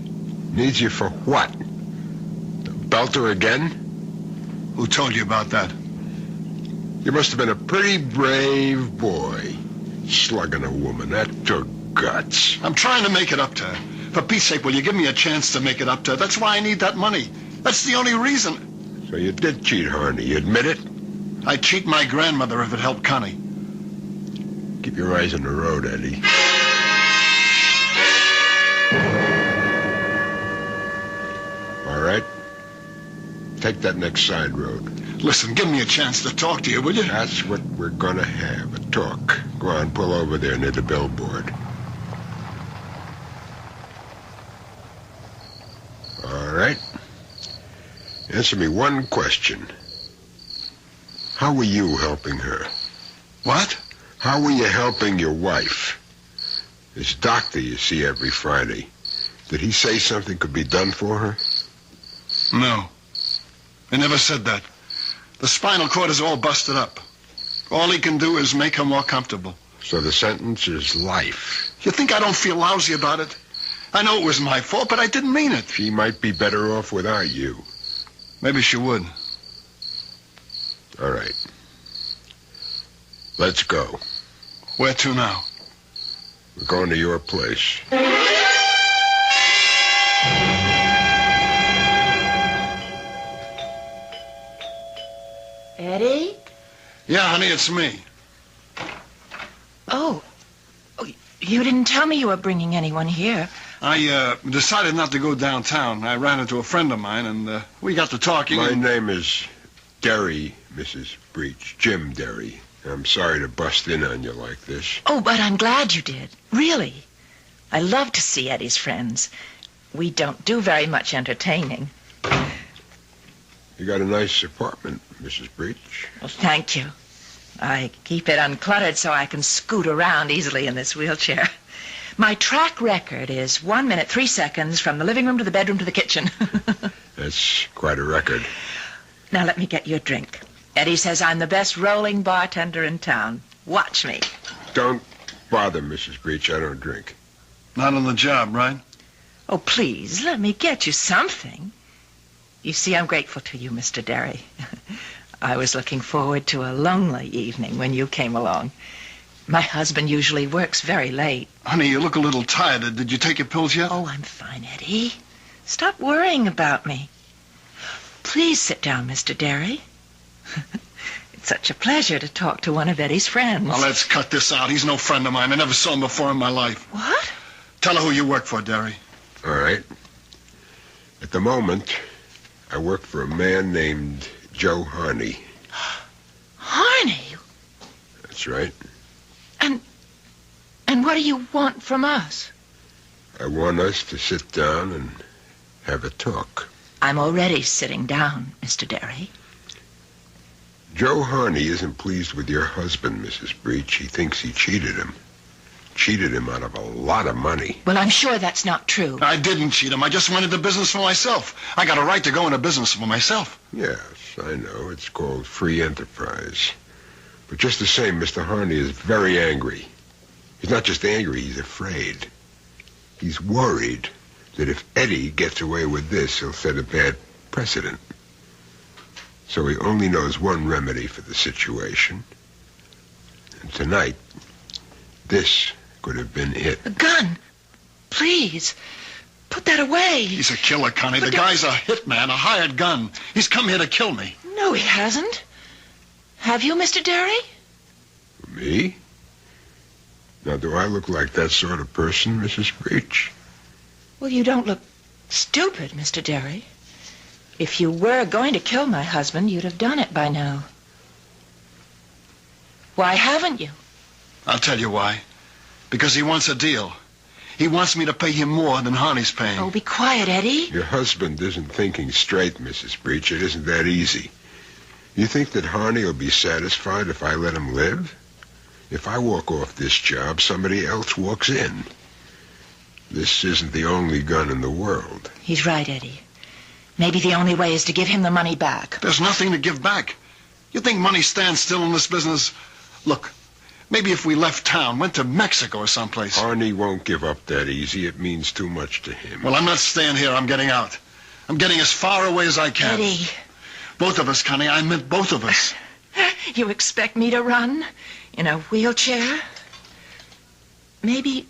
Needs you for what? To belt her again? Who told you about that? You must have been a pretty brave boy. Slugging a woman. That took guts. I'm trying to make it up to her. For Pete's sake, will you give me a chance to make it up to her? That's why I need that money. That's the only reason. So you did cheat Harney. You admit it? I'd cheat my grandmother if it helped Connie. Keep your eyes on the road, Eddie. All right. Take that next side road. Listen, give me a chance to talk to you, will you? That's what we're gonna have, a talk. Go on, pull over there near the billboard. All right. Answer me one question. How were you helping her? What? How were you helping your wife? This doctor you see every Friday, did he say something could be done for her? No. He never said that. The spinal cord is all busted up. All he can do is make her more comfortable. So the sentence is life. You think I don't feel lousy about it? I know it was my fault, but I didn't mean it. She might be better off without you. Maybe she would. All right. Let's go. Where to now? We're going to your place. Eddie? Yeah, honey, it's me. Oh, you didn't tell me you were bringing anyone here. I decided not to go downtown. I ran into a friend of mine, and we got to talking. My name is Derry, Mrs. Breach. Jim Derry. I'm sorry to bust in on you like this. Oh, but I'm glad you did. Really. I love to see Eddie's friends. We don't do very much entertaining. You got a nice apartment, Mrs. Breach. Well, thank you. I keep it uncluttered so I can scoot around easily in this wheelchair. My track record is 1 minute, 3 seconds from the living room to the bedroom to the kitchen. That's quite a record. Now let me get you a drink. Eddie says I'm the best rolling bartender in town. Watch me. Don't bother, Mrs. Breach. I don't drink. Not on the job, right? Oh, please, let me get you something. You see, I'm grateful to you, Mr. Derry. I was looking forward to a lonely evening when you came along. My husband usually works very late. Honey, you look a little tired. Did you take your pills yet? Oh, I'm fine, Eddie. Stop worrying about me. Please sit down, Mr. Derry. It's such a pleasure to talk to one of Eddie's friends. Now, let's cut this out. He's no friend of mine. I never saw him before in my life. What? Tell her who you work for, Derry. All right. At the moment, I work for a man named Joe Harney. Harney? That's right. And what do you want from us? I want us to sit down and have a talk. I'm already sitting down, Mr. Derry. Joe Harney isn't pleased with your husband, Mrs. Breach. He thinks he cheated him. Cheated him out of a lot of money. Well, I'm sure that's not true. I didn't cheat him. I just went into business for myself. I got a right to go into business for myself. Yes, I know. It's called free enterprise. But just the same, Mr. Harney is very angry. He's not just angry, he's afraid. He's worried that if Eddie gets away with this, he'll set a bad precedent. So he only knows one remedy for the situation. And tonight, this could have been it. A gun. Please. Put that away. He's a killer, Connie. The guy's a hitman, a hired gun. He's come here to kill me. No, he hasn't. Have you, Mr. Derry? Me? Now, do I look like that sort of person, Mrs. Breach? Well, you don't look stupid, Mr. Derry. If you were going to kill my husband, you'd have done it by now. Why haven't you? I'll tell you why. Because he wants a deal. He wants me to pay him more than Harney's paying. Oh, be quiet, Eddie. Your husband isn't thinking straight, Mrs. Breach. It isn't that easy. You think that Harney will be satisfied if I let him live? If I walk off this job, somebody else walks in. This isn't the only gun in the world. He's right, Eddie. Maybe the only way is to give him the money back. There's nothing to give back. You think money stands still in this business? Look, maybe if we left town, went to Mexico or someplace. Harney won't give up that easy. It means too much to him. Well, I'm not staying here. I'm getting out. I'm getting as far away as I can. Eddie. Both of us, Connie. I meant both of us. You expect me to run? In a wheelchair? Maybe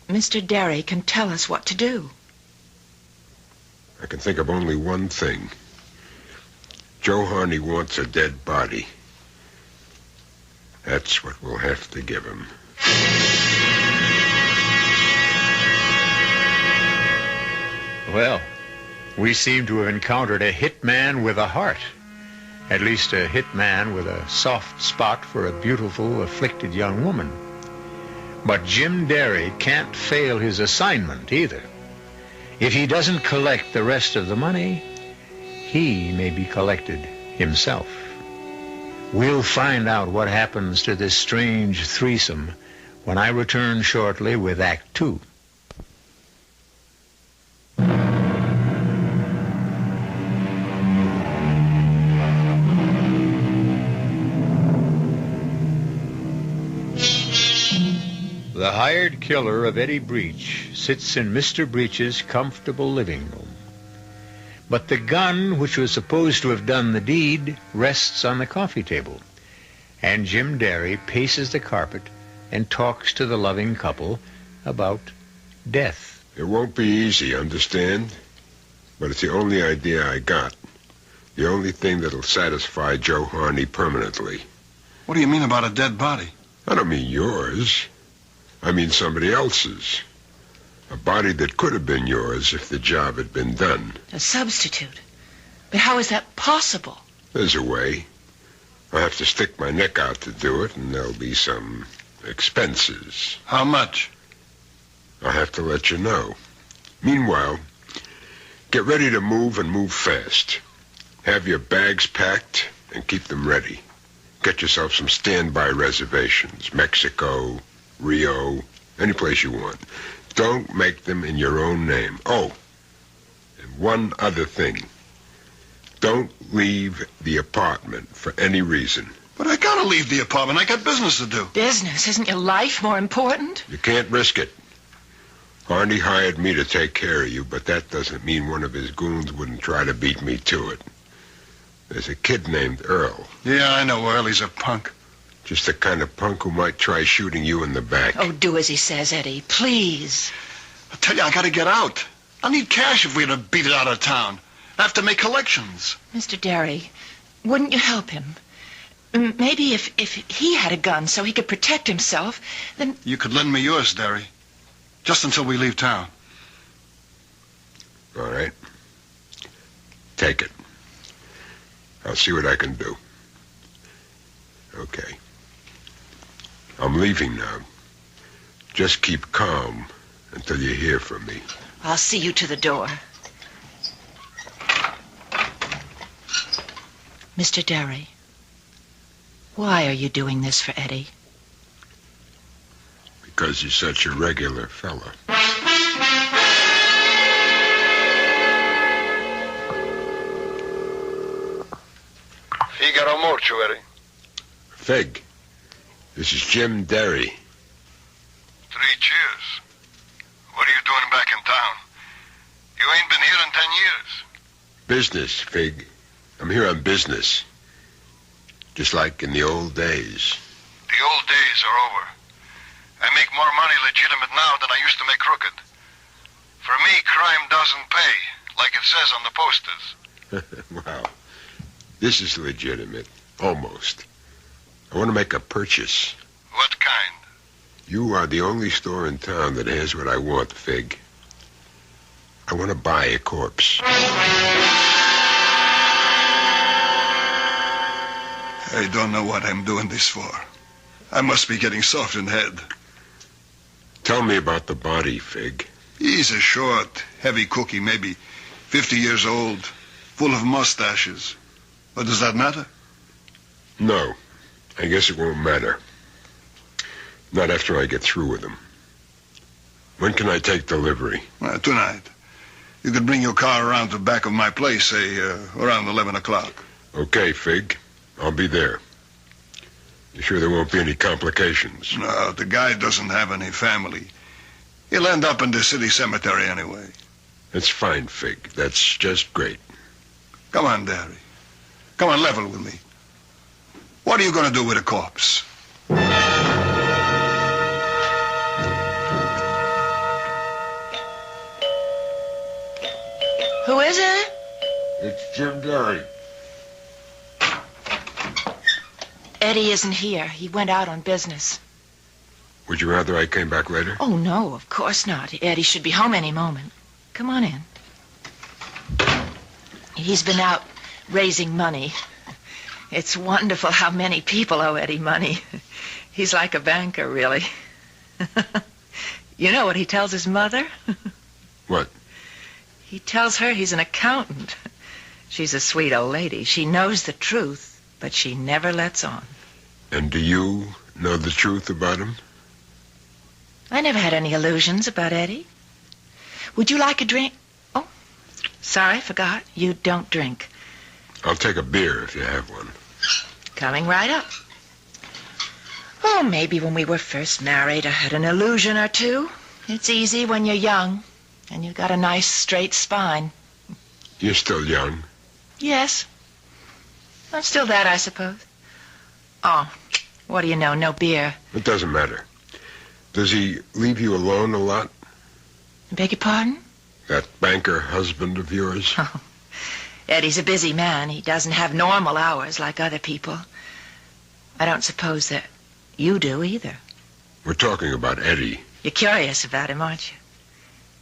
Mr. Derry can tell us what to do. I can think of only one thing. Joe Harney wants a dead body. That's what we'll have to give him. Well, we seem to have encountered a hitman with a heart. At least a hitman with a soft spot for a beautiful, afflicted young woman. But Jim Derry can't fail his assignment either. If he doesn't collect the rest of the money, he may be collected himself. We'll find out what happens to this strange threesome when I return shortly with Act 2. The hired killer of Eddie Breach sits in Mr. Breach's comfortable living room. But the gun which was supposed to have done the deed rests on the coffee table, and Jim Derry paces the carpet and talks to the loving couple about death. It won't be easy, understand? But it's the only idea I got. The only thing that'll satisfy Joe Harney permanently. What do you mean about a dead body? I don't mean yours. I mean somebody else's. A body that could have been yours if the job had been done. A substitute? But how is that possible? There's a way. I have to stick my neck out to do it, and there'll be some expenses. How much? I'll have to let you know. Meanwhile, get ready to move and move fast. Have your bags packed and keep them ready. Get yourself some standby reservations. Mexico, Rio, any place you want. Don't make them in your own name. Oh, and one other thing. Don't leave the apartment for any reason. But I gotta leave the apartment. I got business to do. Business? Isn't your life more important? You can't risk it. Arnie hired me to take care of you, but that doesn't mean one of his goons wouldn't try to beat me to it. There's a kid named Earl. Yeah, I know Earl. He's a punk. Just the kind of punk who might try shooting you in the back. Oh, do as he says, Eddie. Please. I tell you, I gotta get out. I need cash if we're to beat it out of town. I have to make collections. Mr. Derry, wouldn't you help him? Maybe if he had a gun so he could protect himself, then... You could lend me yours, Derry. Just until we leave town. All right. Take it. I'll see what I can do. Okay. I'm leaving now. Just keep calm until you hear from me. I'll see you to the door. Mr. Derry, why are you doing this for Eddie? Because he's such a regular fella. Figaro mortuary. Fig, this is Jim Derry. 3 cheers. What are you doing back in town? You ain't been here in 10 years. Business, Fig. I'm here on business. Just like in the old days. The old days are over. I make more money legitimate now than I used to make crooked. For me, crime doesn't pay, like it says on the posters. Wow. This is legitimate. Almost. I want to make a purchase. What kind? You are the only store in town that has what I want, Fig. I want to buy a corpse. I don't know what I'm doing this for. I must be getting soft in the head. Tell me about the body, Fig. He's a short, heavy cookie, maybe 50 years old, full of mustaches. But does that matter? No. I guess it won't matter. Not after I get through with him. When can I take delivery? Tonight. You could bring your car around to the back of my place, say, around 11 o'clock. Okay, Fig. I'll be there. You sure there won't be any complications? No, the guy doesn't have any family. He'll end up in the city cemetery anyway. That's fine, Fig. That's just great. Come on, Derry. Come on, level with me. What are you going to do with a corpse? Who is it? It's Jim Derry. Eddie isn't here. He went out on business. Would you rather I came back later? Oh, no, of course not. Eddie should be home any moment. Come on in. He's been out raising money. It's wonderful how many people owe Eddie money. He's like a banker, really. You know what he tells his mother? What? He tells her he's an accountant. She's a sweet old lady. She knows the truth, but she never lets on. And do you know the truth about him? I never had any illusions about Eddie. Would you like a drink? Oh, sorry, forgot. You don't drink. I'll take a beer if you have one. Coming right up. Oh, maybe when we were first married, I had an illusion or two. It's easy when you're young, and you've got a nice straight spine. You're still young. Yes. I'm still that, I suppose. Oh, what do you know? No beer. It doesn't matter. Does he leave you alone a lot? Beg your pardon? That banker husband of yours? Oh, Eddie's a busy man. He doesn't have normal hours like other people. I don't suppose that you do either. We're talking about Eddie. You're curious about him, aren't you?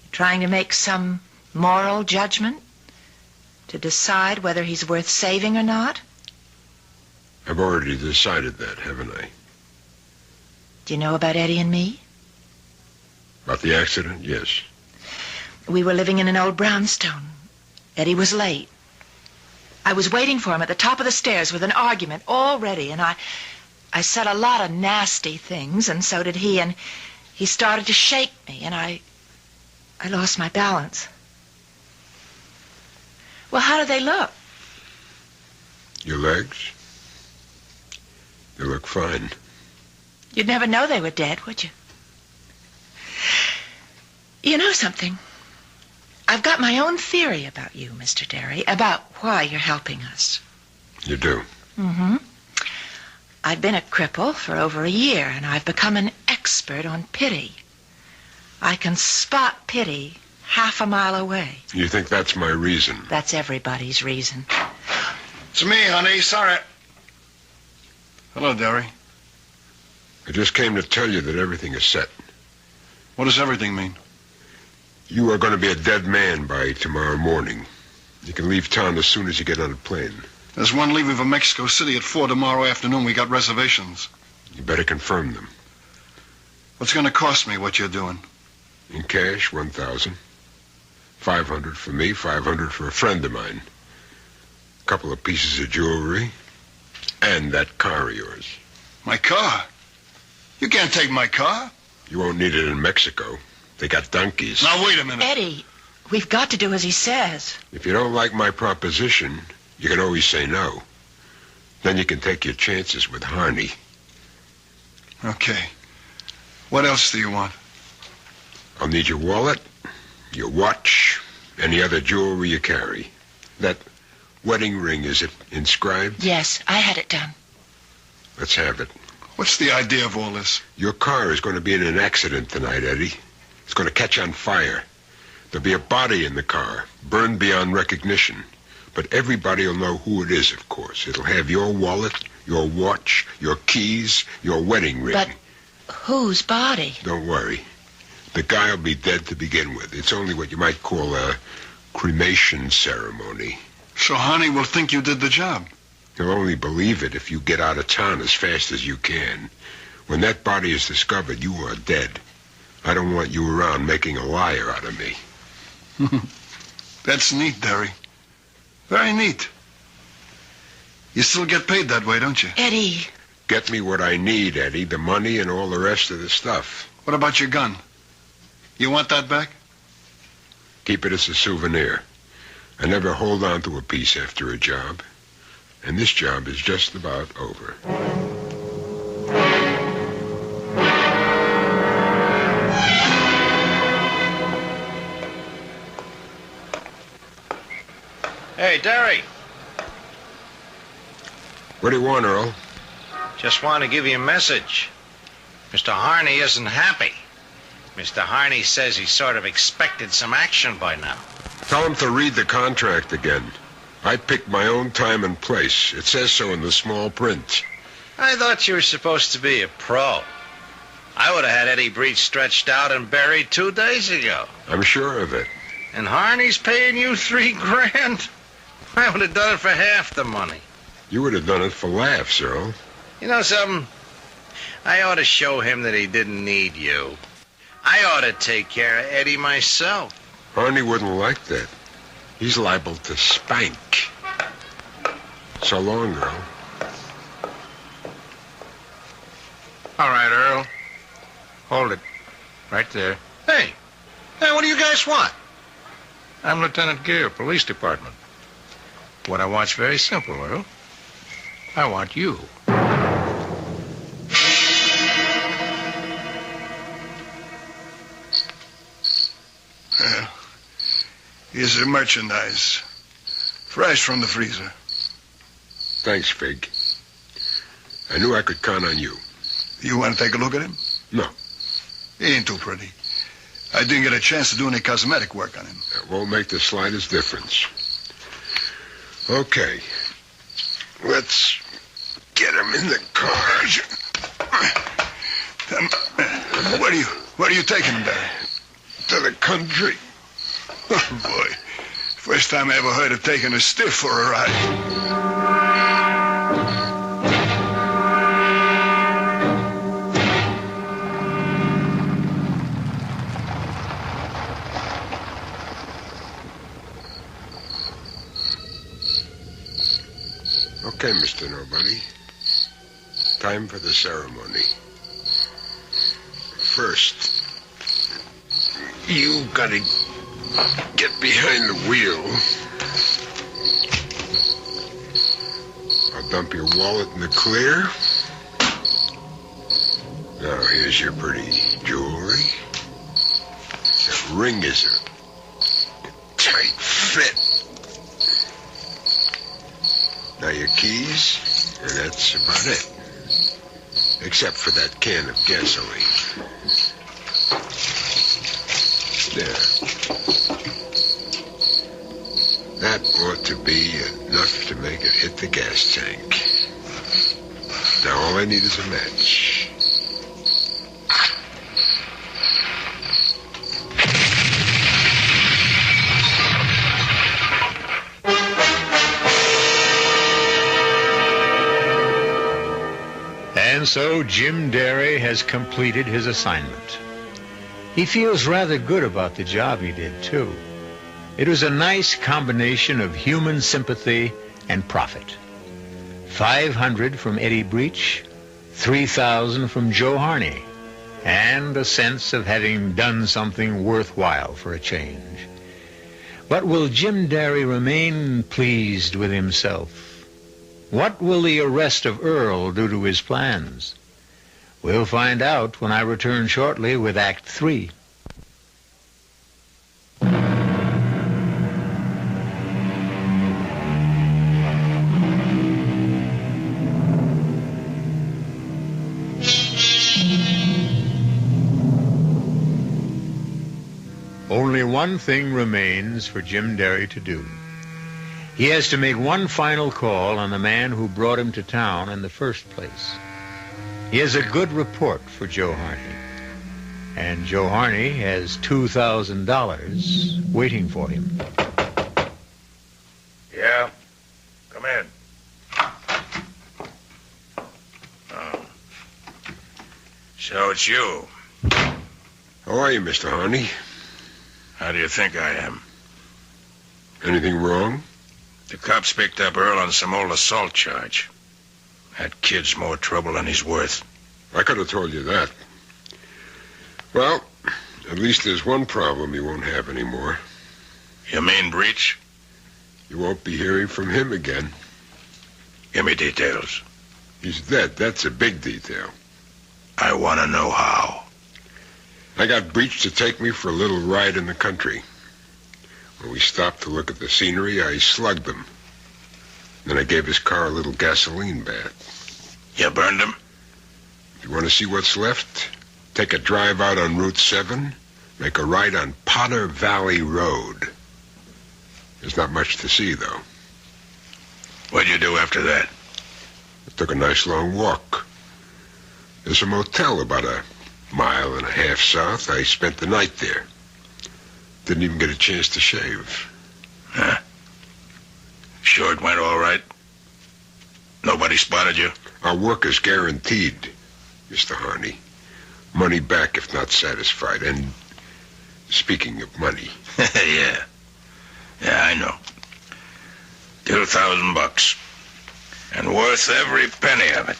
You're trying to make some moral judgment? To decide whether he's worth saving or not? I've already decided that, haven't I? Do you know about Eddie and me? About the accident? Yes. We were living in an old brownstone. Eddie was late. I was waiting for him at the top of the stairs with an argument all ready, and I said a lot of nasty things, and so did he, and he started to shake me, and I lost my balance. Well, how do they look? Your legs? They look fine. You'd never know they were dead, would you? You know something? I've got my own theory about you, Mr. Derry, about why you're helping us. You do? Mm-hmm. I've been a cripple for over a year, and I've become an expert on pity. I can spot pity half a mile away. You think that's my reason? That's everybody's reason. It's me, honey. Sorry. Hello, Derry. I just came to tell you that everything is set. What does everything mean? You are going to be a dead man by tomorrow morning. You can leave town as soon as you get on a plane. There's one leaving for Mexico City at 4 tomorrow afternoon. We got reservations. You better confirm them. What's going to cost me what you're doing? In cash, $1,000. $500 for me, $500 for a friend of mine. A couple of pieces of jewelry. And that car of yours. My car? You can't take my car. You won't need it in Mexico. They got donkeys. Now, wait a minute. Eddie, we've got to do as he says. If you don't like my proposition, you can always say no. Then you can take your chances with Harney. Okay. What else do you want? I'll need your wallet, your watch, any other jewelry you carry. That wedding ring, is it inscribed? Yes, I had it done. Let's have it. What's the idea of all this? Your car is going to be in an accident tonight, Eddie. It's going to catch on fire. There'll be a body in the car, burned beyond recognition. But everybody will know who it is, of course. It'll have your wallet, your watch, your keys, your wedding ring. But whose body? Don't worry. The guy will be dead to begin with. It's only what you might call a cremation ceremony. So Harney will think you did the job. He'll only believe it if you get out of town as fast as you can. When that body is discovered, you are dead. I don't want you around making a liar out of me. That's neat, Derry. Very neat. You still get paid that way, don't you? Eddie. Get me what I need, Eddie. The money and all the rest of the stuff. What about your gun? You want that back? Keep it as a souvenir. I never hold on to a piece after a job. And this job is just about over. Hey, Derry. What do you want, Earl? Just want to give you a message. Mr. Harney isn't happy. Mr. Harney says he sort of expected some action by now. Tell him to read the contract again. I picked my own time and place. It says so in the small print. I thought you were supposed to be a pro. I would have had Eddie Breach stretched out and buried 2 days ago. I'm sure of it. And Harney's paying you $3,000? I would have done it for half the money. You would have done it for laughs, Earl. You know something? I ought to show him that he didn't need you. I ought to take care of Eddie myself. Harney wouldn't like that. He's liable to spank. So long, Earl. All right, Earl. Hold it. Right there. Hey, what do you guys want? I'm Lieutenant Gear, Police Department. What I want's very simple, Earl. I want you. Well, here's the merchandise. Fresh from the freezer. Thanks, Fig. I knew I could count on you. You want to take a look at him? No. He ain't too pretty. I didn't get a chance to do any cosmetic work on him. That won't make the slightest difference. Okay. Let's get him in the car. Where are you taking him, Derry? To the country. Oh, boy. First time I ever heard of taking a stiff for a ride. Okay, Mr. Nobody. Time for the ceremony. First, you gotta get behind the wheel. dump your wallet in the clear. Now, here's your pretty jewelry. That ring is a tight fit. Now your keys, and that's about it. Except for that can of gasoline. There. That ought to be enough to make it hit the gas tank. Now all I need is a match. And so Jim Derry has completed his assignment. He feels rather good about the job he did, too. It was a nice combination of human sympathy and profit. 500 from Eddie Breach, 3,000 from Joe Harney, and a sense of having done something worthwhile for a change. But will Jim Derry remain pleased with himself? What will the arrest of Earl do to his plans? We'll find out when I return shortly with Act 3. Only one thing remains for Jim Derry to do. He has to make one final call on the man who brought him to town in the first place. He has a good report for Joe Harney. And Joe Harney has $2,000 waiting for him. Yeah? Come in. Oh. So it's you. How are you, Mr. Harney? How do you think I am? Anything wrong? The cops picked up Earl on some old assault charge. That kid's more trouble than he's worth. I could have told you that. Well, at least there's one problem you won't have anymore. You mean Breach? You won't be hearing from him again. Give me details. He's dead. That's a big detail. I want to know how. I got Breach to take me for a little ride in the country. When we stopped to look at the scenery, I slugged him. Then I gave his car a little gasoline bath. You burned him? If you want to see what's left, take a drive out on Route 7, make a right on Potter Valley Road. There's not much to see, though. What'd you do after that? I took a nice long walk. There's a motel about a mile and a half south. I spent the night there. Didn't even get a chance to shave. Huh? Sure it went all right? Nobody spotted you? Our work is guaranteed, Mr. Harney. Money back if not satisfied. And speaking of money... Yeah, I know. $2,000. And worth every penny of it.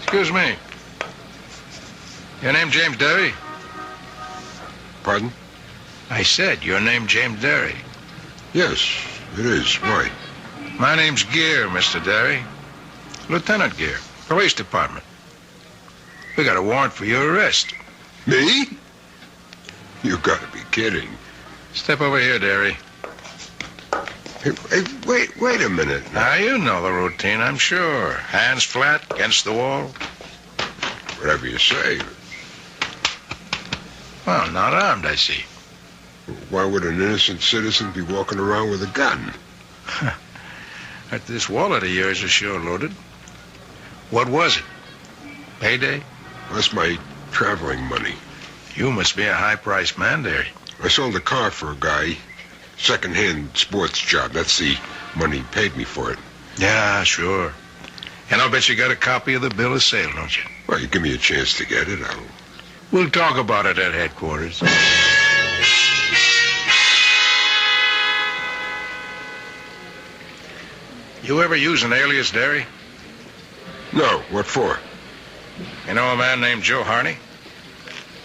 Excuse me. Your name James Derry? Pardon? I said your name James Derry. Yes, it is. Why? My name's Gear, Mr. Derry. Lieutenant Gear, Police Department. We got a warrant for your arrest. Me? You gotta be kidding. Step over here, Derry. Hey, wait a minute. Now, you know the routine, I'm sure. Hands flat against the wall. Whatever you say. Well, not armed, I see. Why would an innocent citizen be walking around with a gun? This wallet of yours is sure loaded. What was it? Payday? That's my traveling money. You must be a high-priced man, Derry. I sold a car for a guy. Second-hand sports job. That's the money he paid me for it. Yeah, sure. And I'll bet you got a copy of the bill of sale, don't you? Well, you give me a chance to get it, We'll talk about it at headquarters. You ever use an alias, Derry? No. What for? You know a man named Joe Harney?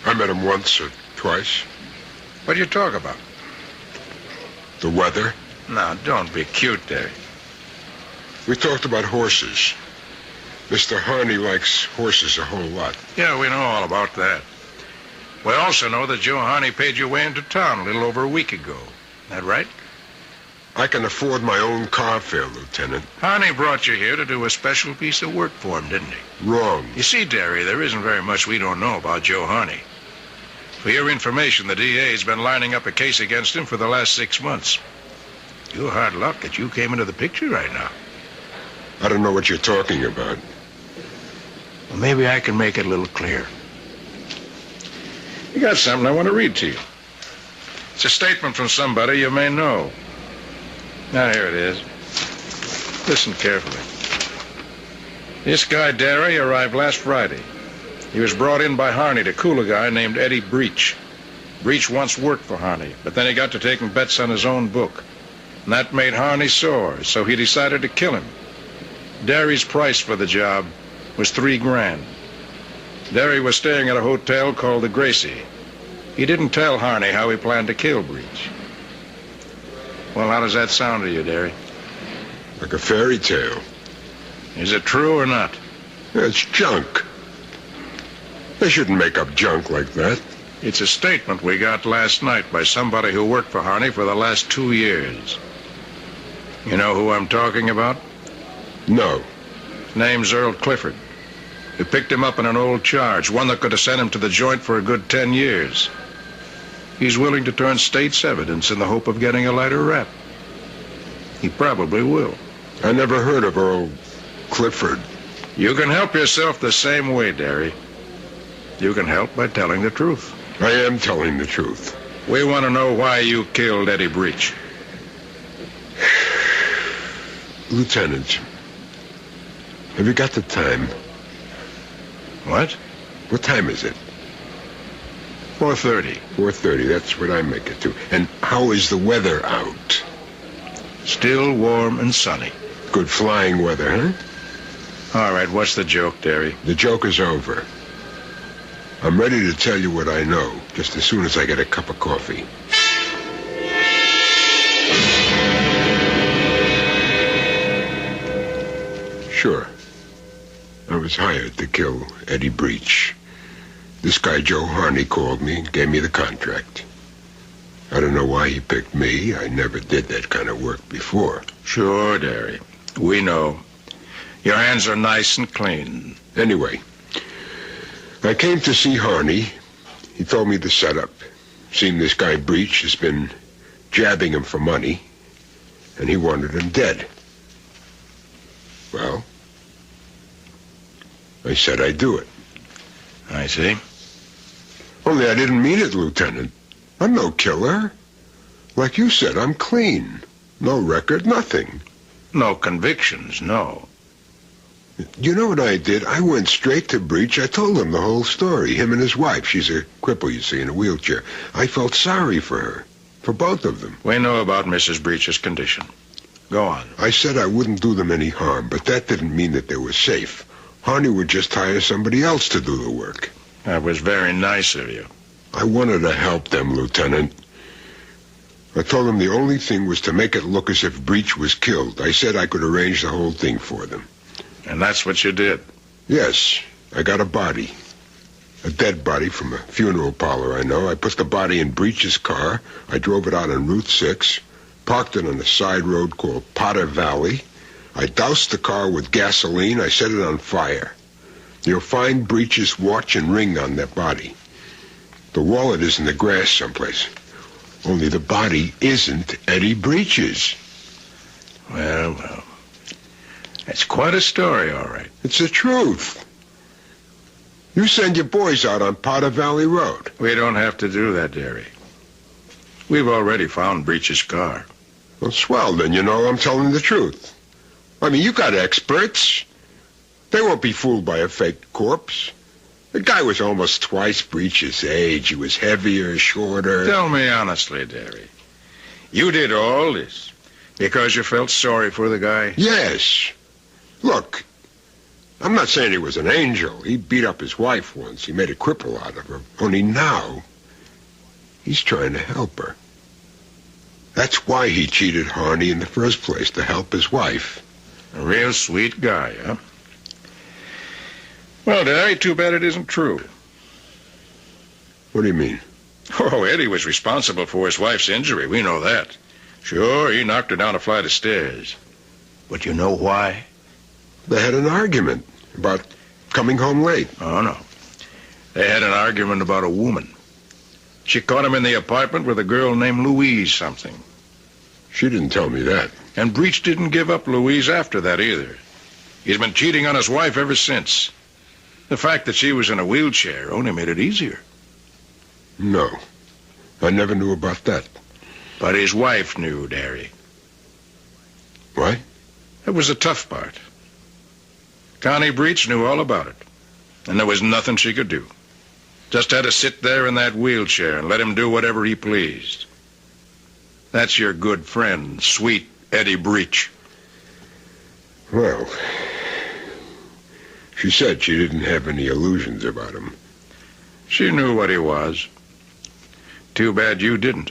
I met him once or twice. What'd you talk about? The weather. Now, don't be cute, Derry. We talked about horses. Mr. Harney likes horses a whole lot. Yeah, we know all about that. We also know that Joe Harney paid your way into town a little over a week ago. That right? I can afford my own car fare, Lieutenant. Harney brought you here to do a special piece of work for him, didn't he? Wrong. You see, Derry, there isn't very much we don't know about Joe Harney. For your information, the DA's been lining up a case against him for the last 6 months. You're hard luck that you came into the picture right now. I don't know what you're talking about. Well, maybe I can make it a little clearer. You got something I want to read to you. It's a statement from somebody you may know. Now, here it is. Listen carefully. This guy, Derry, arrived last Friday. He was brought in by Harney to cool a guy named Eddie Breach. Breach once worked for Harney, but then he got to taking bets on his own book. And that made Harney sore, so he decided to kill him. Derry's price for the job was $3 grand. Derry was staying at a hotel called the Gracie. He didn't tell Harney how he planned to kill Breach. Well, how does that sound to you, Derry? Like a fairy tale. Is it true or not? It's junk. They shouldn't make up junk like that. It's a statement we got last night by somebody who worked for Harney for the last 2 years. You know who I'm talking about? No. His name's Earl Clifford. We picked him up in an old charge, one that could have sent him to the joint for a good 10 years. He's willing to turn state's evidence in the hope of getting a lighter rap. He probably will. I never heard of Earl Clifford. You can help yourself the same way, Derry. You can help by telling the truth. I am telling the truth. We want to know why you killed Eddie Breach. Lieutenant, have you got the time? What? What time is it? 4:30. 4:30, that's what I make it to. And how is the weather out? Still warm and sunny. Good flying weather, huh? All right, what's the joke, Derry? The joke is over. I'm ready to tell you what I know, just as soon as I get a cup of coffee. Sure. I was hired to kill Eddie Breach. This guy, Joe Harney, called me and gave me the contract. I don't know why he picked me. I never did that kind of work before. Sure, Derry. We know. Your hands are nice and clean. Anyway, I came to see Harney. He told me the setup. Seemed this guy Breach has been jabbing him for money, and he wanted him dead. Well, I said I'd do it. I see. Only I didn't mean it, Lieutenant. I'm no killer. Like you said, I'm clean. No record, nothing. No convictions, no. You know what I did? I went straight to Breach. I told him the whole story. Him and his wife. She's a cripple, you see, in a wheelchair. I felt sorry for her. For both of them. We know about Mrs. Breach's condition. Go on. I said I wouldn't do them any harm, but that didn't mean that they were safe. Harney would just hire somebody else to do the work. That was very nice of you. I wanted to help them, Lieutenant. I told them the only thing was to make it look as if Breach was killed. I said I could arrange the whole thing for them. And that's what you did? Yes. I got a body. A dead body from a funeral parlor I know. I put the body in Breach's car. I drove it out on Route 6, parked it on a side road called Potter Valley. I doused the car with gasoline. I set it on fire. You'll find Breach's watch and ring on that body. The wallet is in the grass someplace. Only the body isn't Eddie Breach's. Well, well. That's quite a story, all right. It's the truth. You send your boys out on Potter Valley Road. We don't have to do that, Derry. We've already found Breach's car. Well, swell, then you know I'm telling the truth. I mean, you got experts. They won't be fooled by a fake corpse. The guy was almost twice Breach's age. He was heavier, shorter. Tell me honestly, Derry. You did all this because you felt sorry for the guy? Yes. Look, I'm not saying he was an angel. He beat up his wife once. He made a cripple out of her. Only now, He's trying to help her. That's why he cheated Harney in the first place, to help his wife. A real sweet guy, huh? Well, Derry, too bad it isn't true. What do you mean? Oh, Eddie was responsible for his wife's injury. We know that. Sure, he knocked her down a flight of stairs. But you know why? They had an argument about coming home late. Oh, no. They had an argument about a woman. She caught him in the apartment with a girl named Louise something. She didn't tell me that. And Breach didn't give up Louise after that either. He's been cheating on his wife ever since. The fact that she was in a wheelchair only made it easier. No. I never knew about that. But his wife knew, Derry. What? That was the tough part. Connie Breach knew all about it. And there was nothing she could do. Just had to sit there in that wheelchair and let him do whatever he pleased. That's your good friend, sweet Eddie Breach. Well, she said she didn't have any illusions about him. She knew what he was. Too bad you didn't.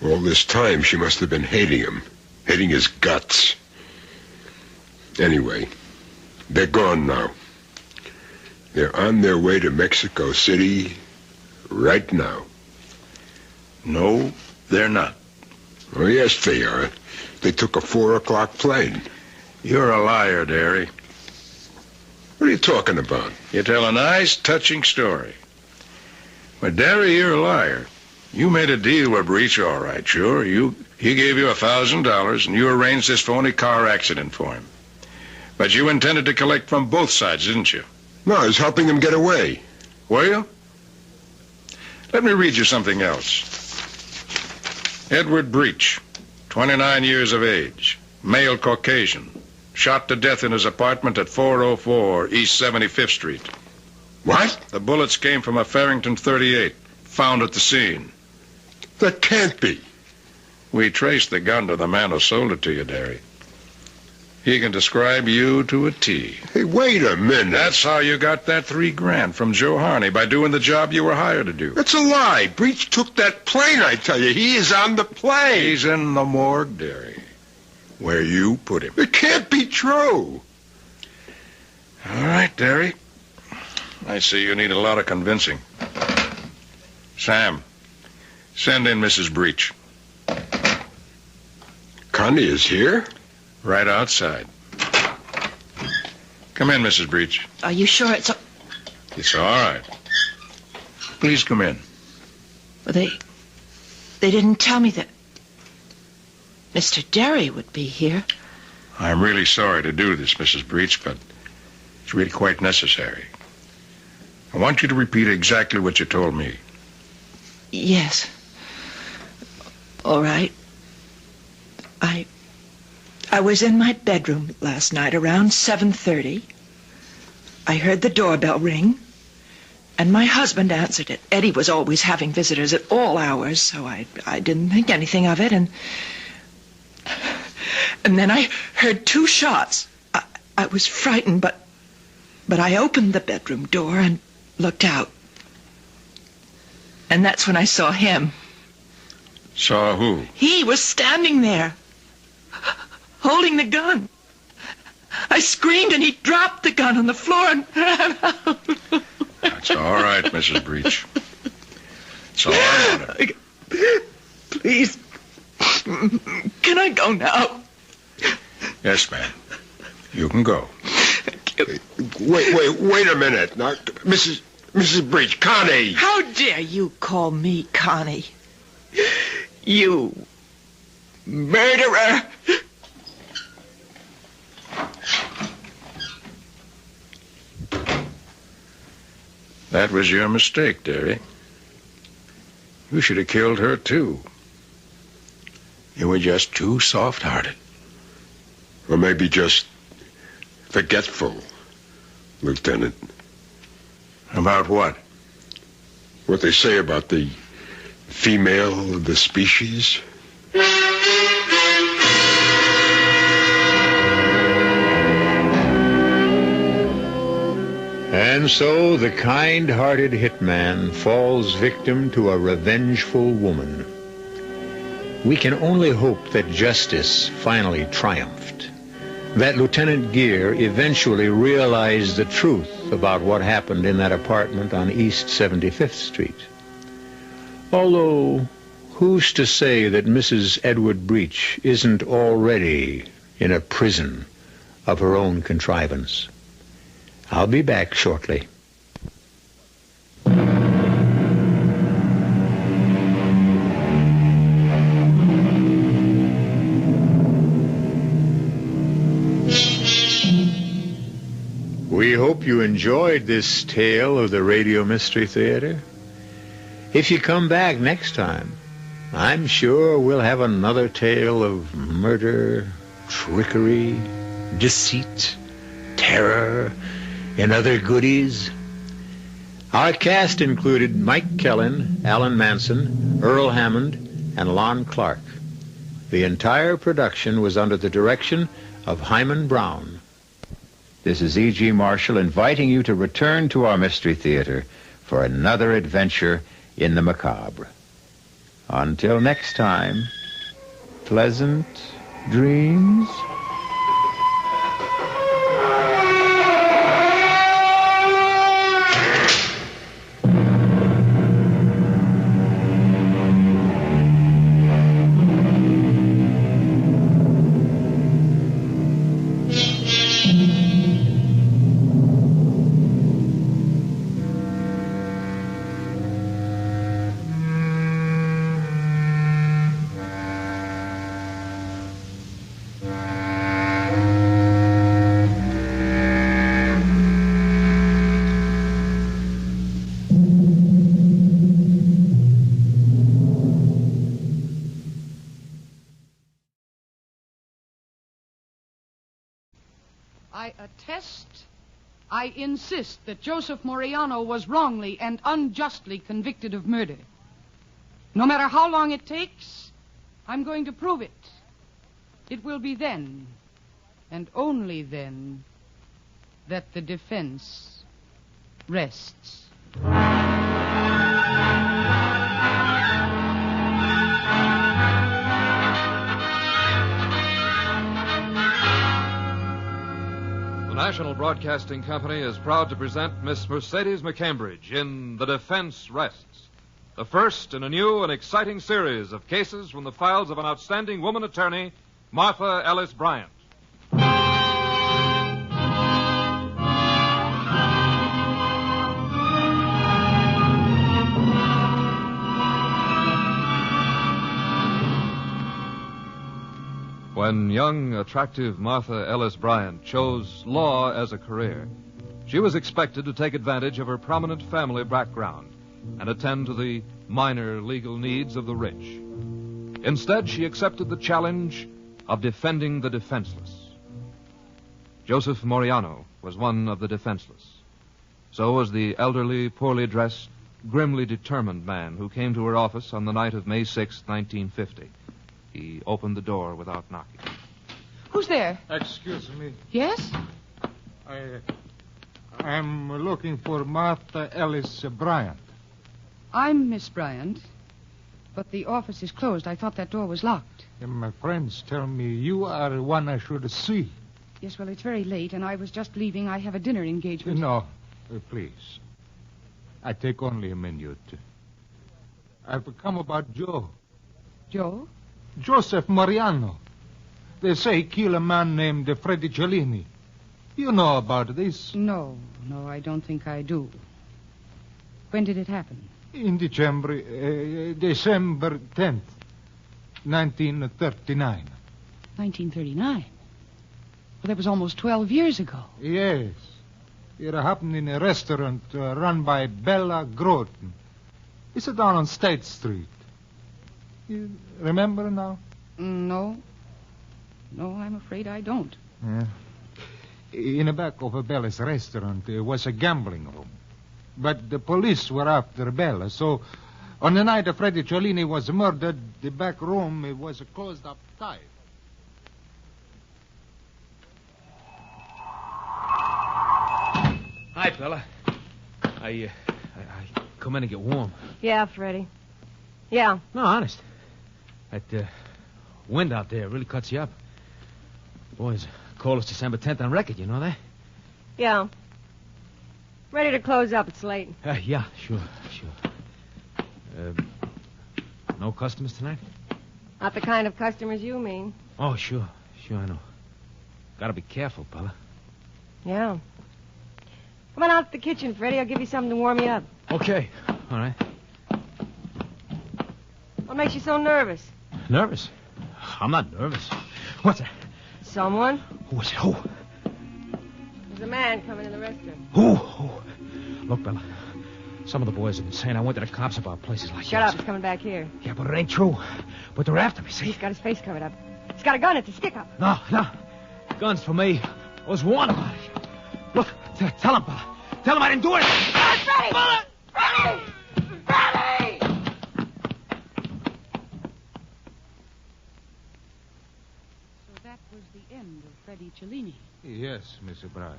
All this time, she must have been hating him, hating his guts. Anyway, they're gone now. They're on their way to Mexico City right now. No, they're not. Oh, yes, they are. They took a 4 o'clock plane. You're a liar, Derry. What are you talking about? You tell a nice, touching story. But, Derry, you're a liar. You made a deal with Breach, all right, sure. He gave you $1,000, and you arranged this phony car accident for him. But you intended to collect from both sides, didn't you? No, I was helping him get away. Were you? Let me read you something else. Edward Breach, 29 years of age, male Caucasian, shot to death in his apartment at 404 East 75th Street. What? The bullets came from a Farrington .38, found at the scene. That can't be. We traced the gun to the man who sold it to you, Derry. He can describe you to a T. Hey, wait a minute. That's how you got that $3 grand from Joe Harney, by doing the job you were hired to do. That's a lie. Breach took that plane, I tell you. He is on the plane. He's in the morgue, Derry, where you put him. It can't be true. All right, Derry. I see you need a lot of convincing. Sam, send in Mrs. Breach. Connie is here? Right outside. Come in, Mrs. Breach. Are you sure it's... It's all right. Please come in. Well, they didn't tell me that Mr. Derry would be here. I'm really sorry to do this, Mrs. Breach, but it's really quite necessary. I want you to repeat exactly what you told me. Yes. All right. I was in my bedroom last night around 7:30. I heard the doorbell ring, and my husband answered it. Eddie was always having visitors at all hours, so I didn't think anything of it, and then I heard 2 shots. I was frightened, but I opened the bedroom door and looked out. And that's when I saw him. Saw who? He was standing there, holding the gun. I screamed, and he dropped the gun on the floor and ran out. That's all right, Mrs. Breach. It's all right. Please, can I go now? Yes, ma'am. You can go. Wait a minute. Now, Mrs. Breach, Connie. How dare you call me Connie? You murderer. That was your mistake, Derry. You should have killed her, too. You were just too soft-hearted. Or maybe just forgetful, Lieutenant. About what? What they say about the female of the species. And so the kind-hearted hitman falls victim to a revengeful woman. We can only hope that justice finally triumphed, that Lieutenant Gere eventually realized the truth about what happened in that apartment on East 75th Street. Although, who's to say that Mrs. Edward Breach isn't already in a prison of her own contrivance? I'll be back shortly. We hope you enjoyed this tale of the Radio Mystery Theater. If you come back next time, I'm sure we'll have another tale of murder, trickery, deceit, terror, and other goodies. Our cast included Mike Kellen, Alan Manson, Earl Hammond, and Lon Clark. The entire production was under the direction of Hyman Brown. This is E.G. Marshall inviting you to return to our Mystery Theater for another adventure in the macabre. Until next time, pleasant dreams. I insist that Joseph Moriano was wrongly and unjustly convicted of murder. No matter how long it takes, I'm going to prove it. It will be then, and only then, that the defense rests. The National Broadcasting Company is proud to present Miss Mercedes McCambridge in The Defense Rests, the first in a new and exciting series of cases from the files of an outstanding woman attorney, Martha Ellis Bryant. When young, attractive Martha Ellis Bryant chose law as a career, she was expected to take advantage of her prominent family background and attend to the minor legal needs of the rich. Instead, she accepted the challenge of defending the defenseless. Joseph Moriano was one of the defenseless. So was the elderly, poorly dressed, grimly determined man who came to her office on the night of May 6, 1950. He opened the door without knocking. Who's there? Excuse me. Yes? I'm looking for Martha Ellis Bryant. I'm Miss Bryant, but the office is closed. I thought that door was locked. My friends tell me you are the one I should see. Yes, well, it's very late, and I was just leaving. I have a dinner engagement. No, please. I take only a minute. I've come about Joe. Joe? Joseph Moriano. They say he killed a man named Freddie Cellini. You know about this? No, I don't think I do. When did it happen? In December 10th, 1939. 1939? Well, that was almost 12 years ago. Yes. It happened in a restaurant run by Bella Groton. It's down on State Street. You remember now? No, I'm afraid I don't. Yeah. In the back of Bella's restaurant was a gambling room. But the police were after Bella, so on the night Freddie Cellini was murdered, the back room was closed up tight. Hi, Bella. I come in and get warm. Yeah, Freddie. Yeah. No, honest. That wind out there really cuts you up. Boys, coldest December 10th on record, you know that? Yeah. Ready to close up. It's late. Yeah, sure. No customers tonight? Not the kind of customers you mean. Oh, sure, I know. Gotta be careful, Bella. Yeah. Come on out to the kitchen, Freddie. I'll give you something to warm you up. Okay, all right. What makes you so nervous? Nervous? I'm not nervous. What's that? Someone? Who is it? Who? There's a man coming in the restaurant. Who? Look, Bella, some of the boys have been saying I went to the cops about places like Shut this. up. He's coming back here. Yeah, but it ain't true. But they're after me, see? He's got his face covered up. He's got a gun. It's a stick-up. No. Guns for me. I was warned about it. Look, tell him, Bella. Tell him I didn't do it. Freddie! Bella! Freddie! So that was the end of Freddie Cellini. Yes, Miss O'Brien.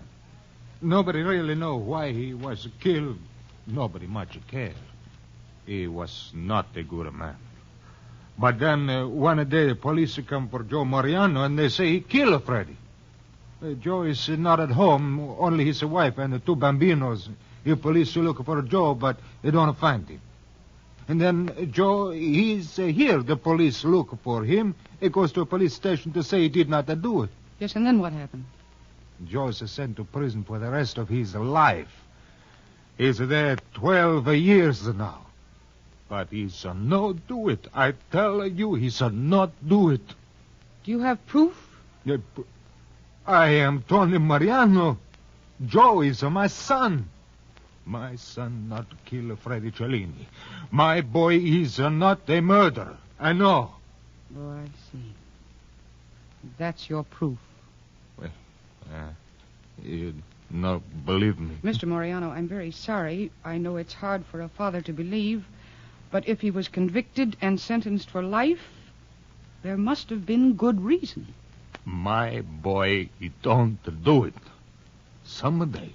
Nobody really know why he was killed. Nobody much cared. He was not a good man. But then one day the police come for Joe Mariano and they say he killed Freddie. Joe is not at home, only his wife and the two bambinos. The police look for Joe, but they don't find him. And then Joe, he's here. The police look for him. He goes to a police station to say he did not do it. Yes, and then what happened? Joe is sent to prison for the rest of his life. He's there 12 years now. But he's not do it. I tell you, he's not do it. Do you have proof? I am Tony Mariano. Joe is my son. My son not kill Freddie Cellini. My boy is not a murderer. I know. Oh, I see. That's your proof. Well, you not believe me. Mr. Mariano, I'm very sorry. I know it's hard for a father to believe, but if he was convicted and sentenced for life, there must have been good reason. My boy, he don't do it. Someday,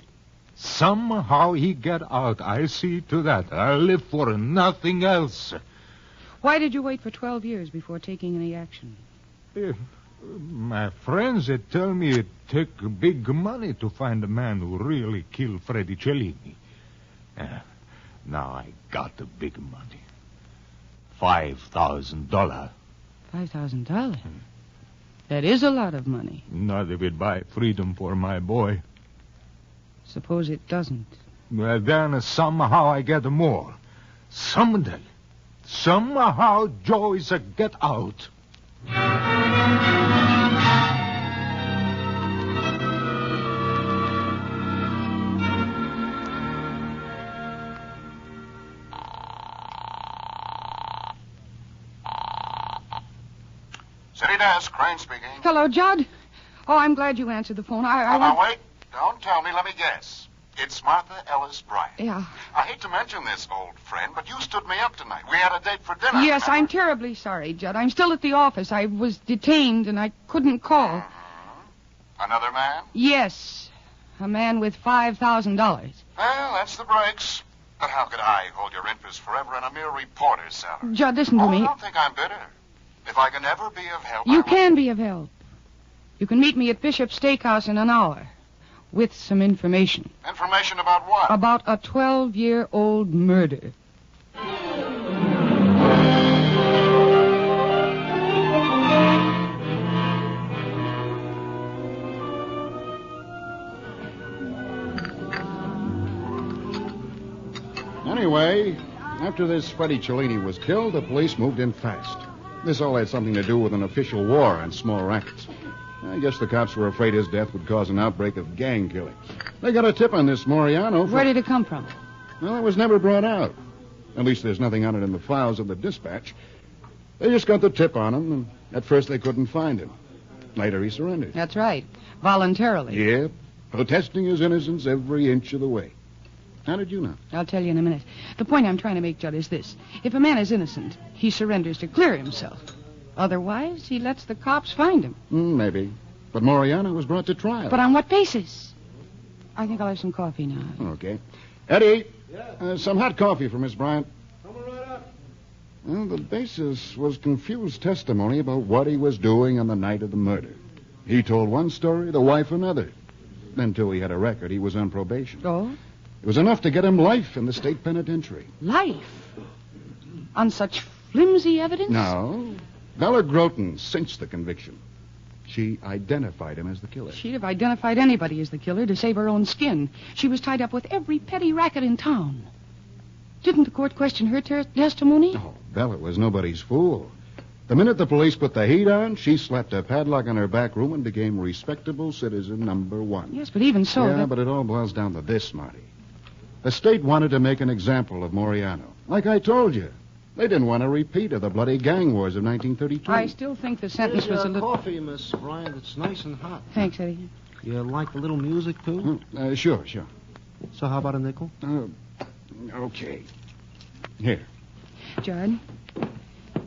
somehow he get out. I see to that. I live for nothing else. Why did you wait for 12 years before taking any action? My friends, they tell me it take big money to find a man who really killed Freddie Cellini. Now I got the big money. $5,000. $5,000? That is a lot of money. Not if it buy freedom for my boy. Suppose it doesn't. Well, then somehow I get more. Someday, somehow Joe is a get out. City desk, Crane speaking. Hello, Judd. Oh, I'm glad you answered the phone. Now, wait. Don't tell me. Let me guess. It's Martha Ellis Bryant. Yeah. I hate to mention this, old friend, but you stood me up tonight. We had a date for dinner. Yes, I'm terribly sorry, Judd. I'm still at the office. I was detained and I couldn't call. Mm-hmm. Another man? Yes. A man with $5,000. Well, that's the breaks. But how could I hold your interest forever on a mere reporter's salary? Judd, listen to me. Don't think I'm bitter. If I can ever be of help, You can be of help. You can meet me at Bishop's Steakhouse in an hour with some information. Information about what? About a 12-year-old murder. Anyway, after this Freddie Cellini was killed, the police moved in fast. This all had something to do with an official war on small rackets. I guess the cops were afraid his death would cause an outbreak of gang killings. They got a tip on this Mariano. Where did it come from? Well, it was never brought out. At least there's nothing on it in the files of the dispatch. They just got the tip on him, and at first they couldn't find him. Later he surrendered. That's right. Voluntarily. Yeah, protesting his innocence every inch of the way. How did you know? I'll tell you in a minute. The point I'm trying to make, Judd, is this. If a man is innocent, he surrenders to clear himself. Otherwise, he lets the cops find him. Maybe. But Mariano was brought to trial. But on what basis? I think I'll have some coffee now. Okay. Eddie. Yeah? Some hot coffee for Miss Bryant. Coming right up. Well, the basis was confused testimony about what he was doing on the night of the murder. He told one story, the wife another. Until he had a record, he was on probation. Oh? It was enough to get him life in the state penitentiary. Life? On such flimsy evidence? No. Bella Groton cinched the conviction. She identified him as the killer. She'd have identified anybody as the killer to save her own skin. She was tied up with every petty racket in town. Didn't the court question her testimony? Oh, Bella was nobody's fool. The minute the police put the heat on, she slapped a padlock on her back room and became respectable citizen number one. Yes, but even so... Yeah, but it all boils down to this, Marty. The state wanted to make an example of Moriano. Like I told you. They didn't want a repeat of the bloody gang wars of 1932. I still think the sentence was a little... coffee, Miss Bryant. It's nice and hot. Thanks, Eddie. You like a little music, too? Sure. So how about a nickel? Okay. Here. Judd,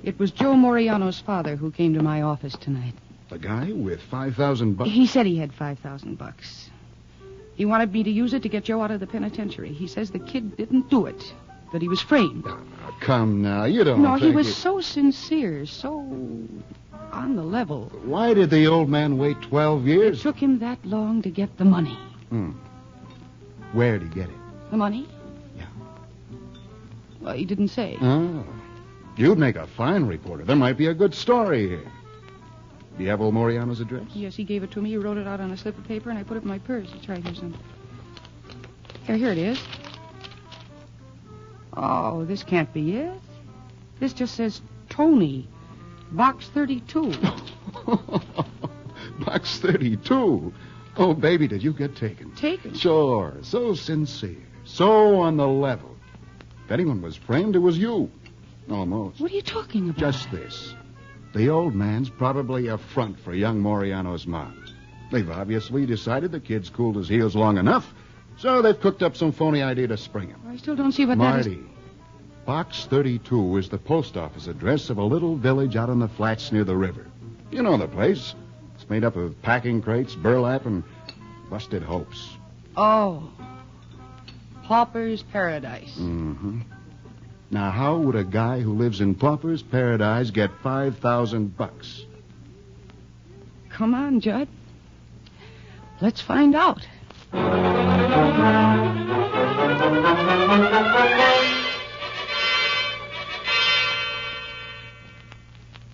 it was Joe Moriano's father who came to my office tonight. The guy with $5,000? He said he had $5,000. He wanted me to use it to get Joe out of the penitentiary. He says the kid didn't do it, that he was framed. Come now, you don't No, think he was so sincere, so on the level. Why did the old man wait 12 years? It took him that long to get the money. Where'd he get it? The money? Yeah. Well, he didn't say. Oh. You'd make a fine reporter. There might be a good story here. Do you have old Moriano's address? Yes, he gave it to me. He wrote it out on a slip of paper, and I put it in my purse. It's right here, son. Here it is. Oh, this can't be it. This just says Tony, Box 32. Box 32? Oh, baby, did you get taken? Taken? Sure. So sincere. So on the level. If anyone was framed, it was you. Almost. What are you talking about? Just this. The old man's probably a front for young Moriano's mob. They've obviously decided the kid's cooled his heels long enough, so they've cooked up some phony idea to spring him. I still don't see what Marty, that is. Box 32 is the post office address of a little village out on the flats near the river. You know the place. It's made up of packing crates, burlap, and busted hopes. Oh. Pauper's Paradise. Mm-hmm. Now, how would a guy who lives in Pauper's Paradise get $5,000? Come on, Judd. Let's find out.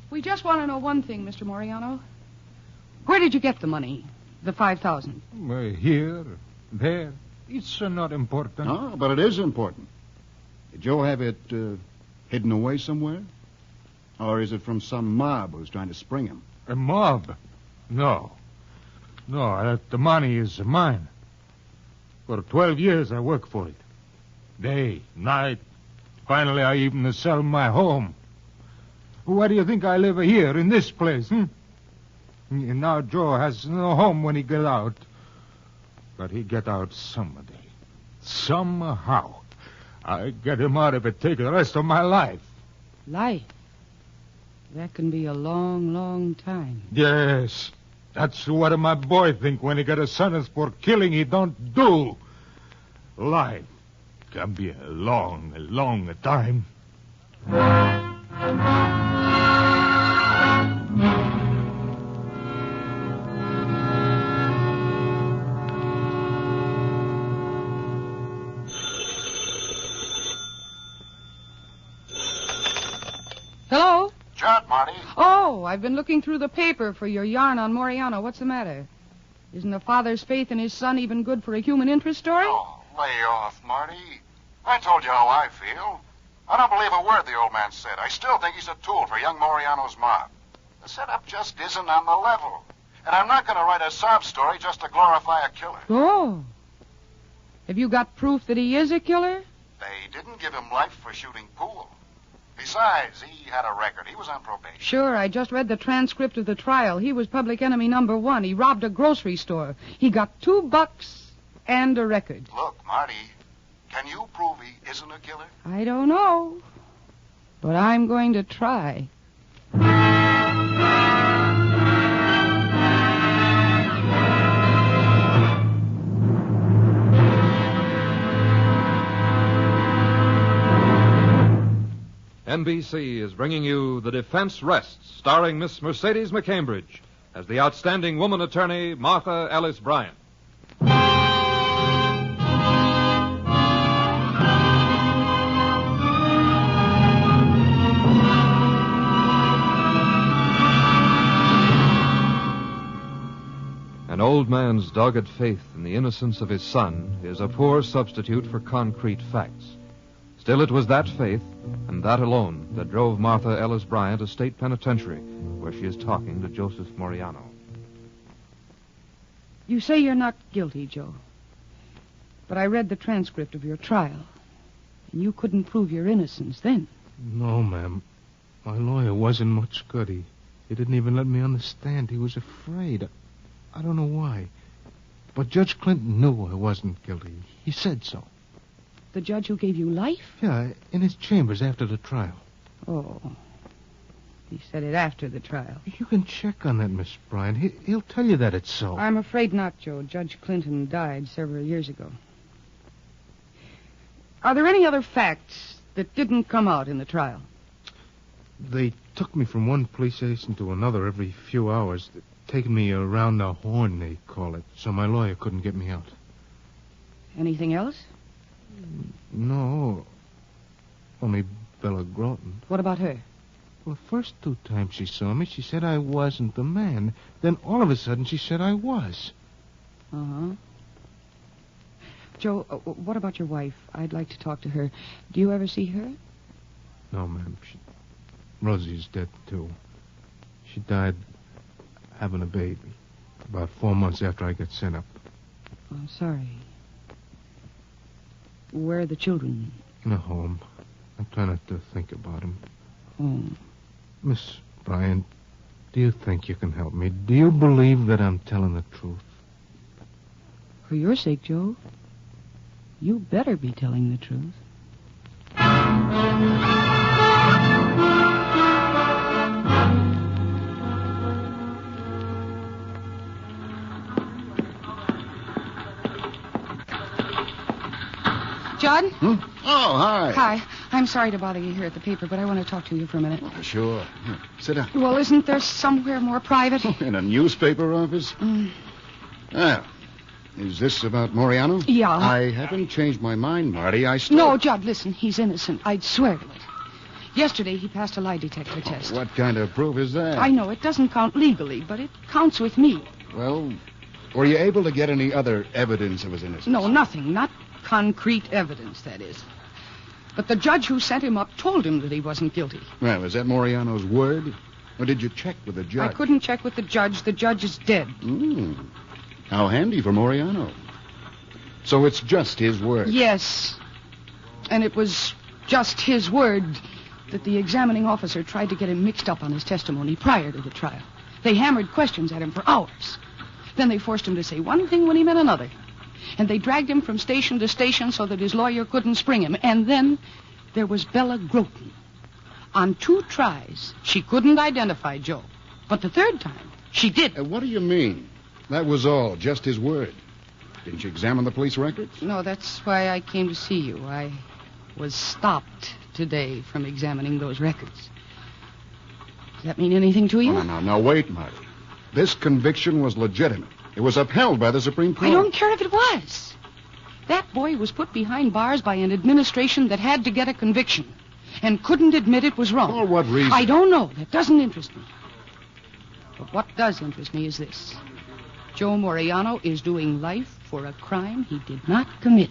We just want to know one thing, Mr. Moriano. Where did you get the money? The $5,000? Here, there. It's not important. No, but it is important. Did Joe have it hidden away somewhere? Or is it from some mob who's trying to spring him? A mob? No. No, the money is mine. For 12 years I work for it. Day, night. Finally, I even sell my home. Why do you think I live here in this place, And now Joe has no home when he get out. But he get out someday. Somehow. I get him out of it, take the rest of my life. Life? That can be a long, long time. Yes. That's what my boy think when he get a sentence for killing he don't do. Life can be a long, long time. Hello? Judd, Marty. Oh, I've been looking through the paper for your yarn on Moriano. What's the matter? Isn't a father's faith in his son even good for a human interest story? Oh, lay off, Marty. I told you how I feel. I don't believe a word the old man said. I still think he's a tool for young Moriano's mob. The setup just isn't on the level. And I'm not going to write a sob story just to glorify a killer. Oh. Have you got proof that he is a killer? They didn't give him life for shooting pool. Besides, he had a record. He was on probation. Sure, I just read the transcript of the trial. He was public enemy number 1. He robbed a grocery store. He got $2 and a record. Look, Marty, can you prove he isn't a killer? I don't know, but I'm going to try. NBC is bringing you The Defense Rests, starring Miss Mercedes McCambridge as the outstanding woman attorney, Martha Ellis Bryant. An old man's dogged faith in the innocence of his son is a poor substitute for concrete facts. Still, it was that faith, and that alone, that drove Martha Ellis Bryant to state penitentiary, where she is talking to Joseph Moriano. You say you're not guilty, Joe. But I read the transcript of your trial, and you couldn't prove your innocence then. No, ma'am. My lawyer wasn't much good. He didn't even let me understand. He was afraid. I don't know why. But Judge Clinton knew I wasn't guilty. He said so. The judge who gave you life? Yeah, in his chambers after the trial. Oh. He said it after the trial. You can check on that, Miss Bryant. He'll tell you that it's so. I'm afraid not, Joe. Judge Clinton died several years ago. Are there any other facts that didn't come out in the trial? They took me from one police station to another every few hours. Taking me around the horn, they call it, so my lawyer couldn't get me out. Anything else? No. Only Bella Groton. What about her? Well, the first 2 times she saw me, she said I wasn't the man. Then all of a sudden, she said I was. Uh-huh. Joe, what about your wife? I'd like to talk to her. Do you ever see her? No, ma'am. Rosie's dead, too. She died having a baby about 4 months after I got sent up. I'm sorry. Where are the children? In a home. I try not to think about them. Home. Miss Bryant, do you think you can help me? Do you believe that I'm telling the truth? For your sake, Joe, you better be telling the truth. Judd? Oh, hi. Hi. I'm sorry to bother you here at the paper, but I want to talk to you for a minute. Sure. Here, sit down. Well, isn't there somewhere more private? In a newspaper office? Ah. Is this about Moriano? Yeah. I haven't changed my mind, Marty. I still... No, Judd, listen. He's innocent. I'd swear to it. Yesterday, he passed a lie detector test. What kind of proof is that? I know it doesn't count legally, but it counts with me. Well, were you able to get any other evidence of his innocence? No, nothing. Not concrete evidence, that is. But the judge who sent him up told him that he wasn't guilty. Well, is that Moriano's word? Or did you check with the judge? I couldn't check with the judge. The judge is dead. How handy for Moriano. So it's just his word. Yes. And it was just his word that the examining officer tried to get him mixed up on his testimony prior to the trial. They hammered questions at him for hours. Then they forced him to say one thing when he meant another. And they dragged him from station to station so that his lawyer couldn't spring him. And then there was Bella Groton. On 2 tries, she couldn't identify Joe. But the 3rd time, she did. What do you mean? That was all, just his word. Didn't you examine the police records? No, that's why I came to see you. I was stopped today from examining those records. Does that mean anything to you? No, wait, Marty. This conviction was legitimate. It was upheld by the Supreme Court. I don't care if it was. That boy was put behind bars by an administration that had to get a conviction and couldn't admit it was wrong. For what reason? I don't know. That doesn't interest me. But what does interest me is this. Joe Moriano is doing life for a crime he did not commit.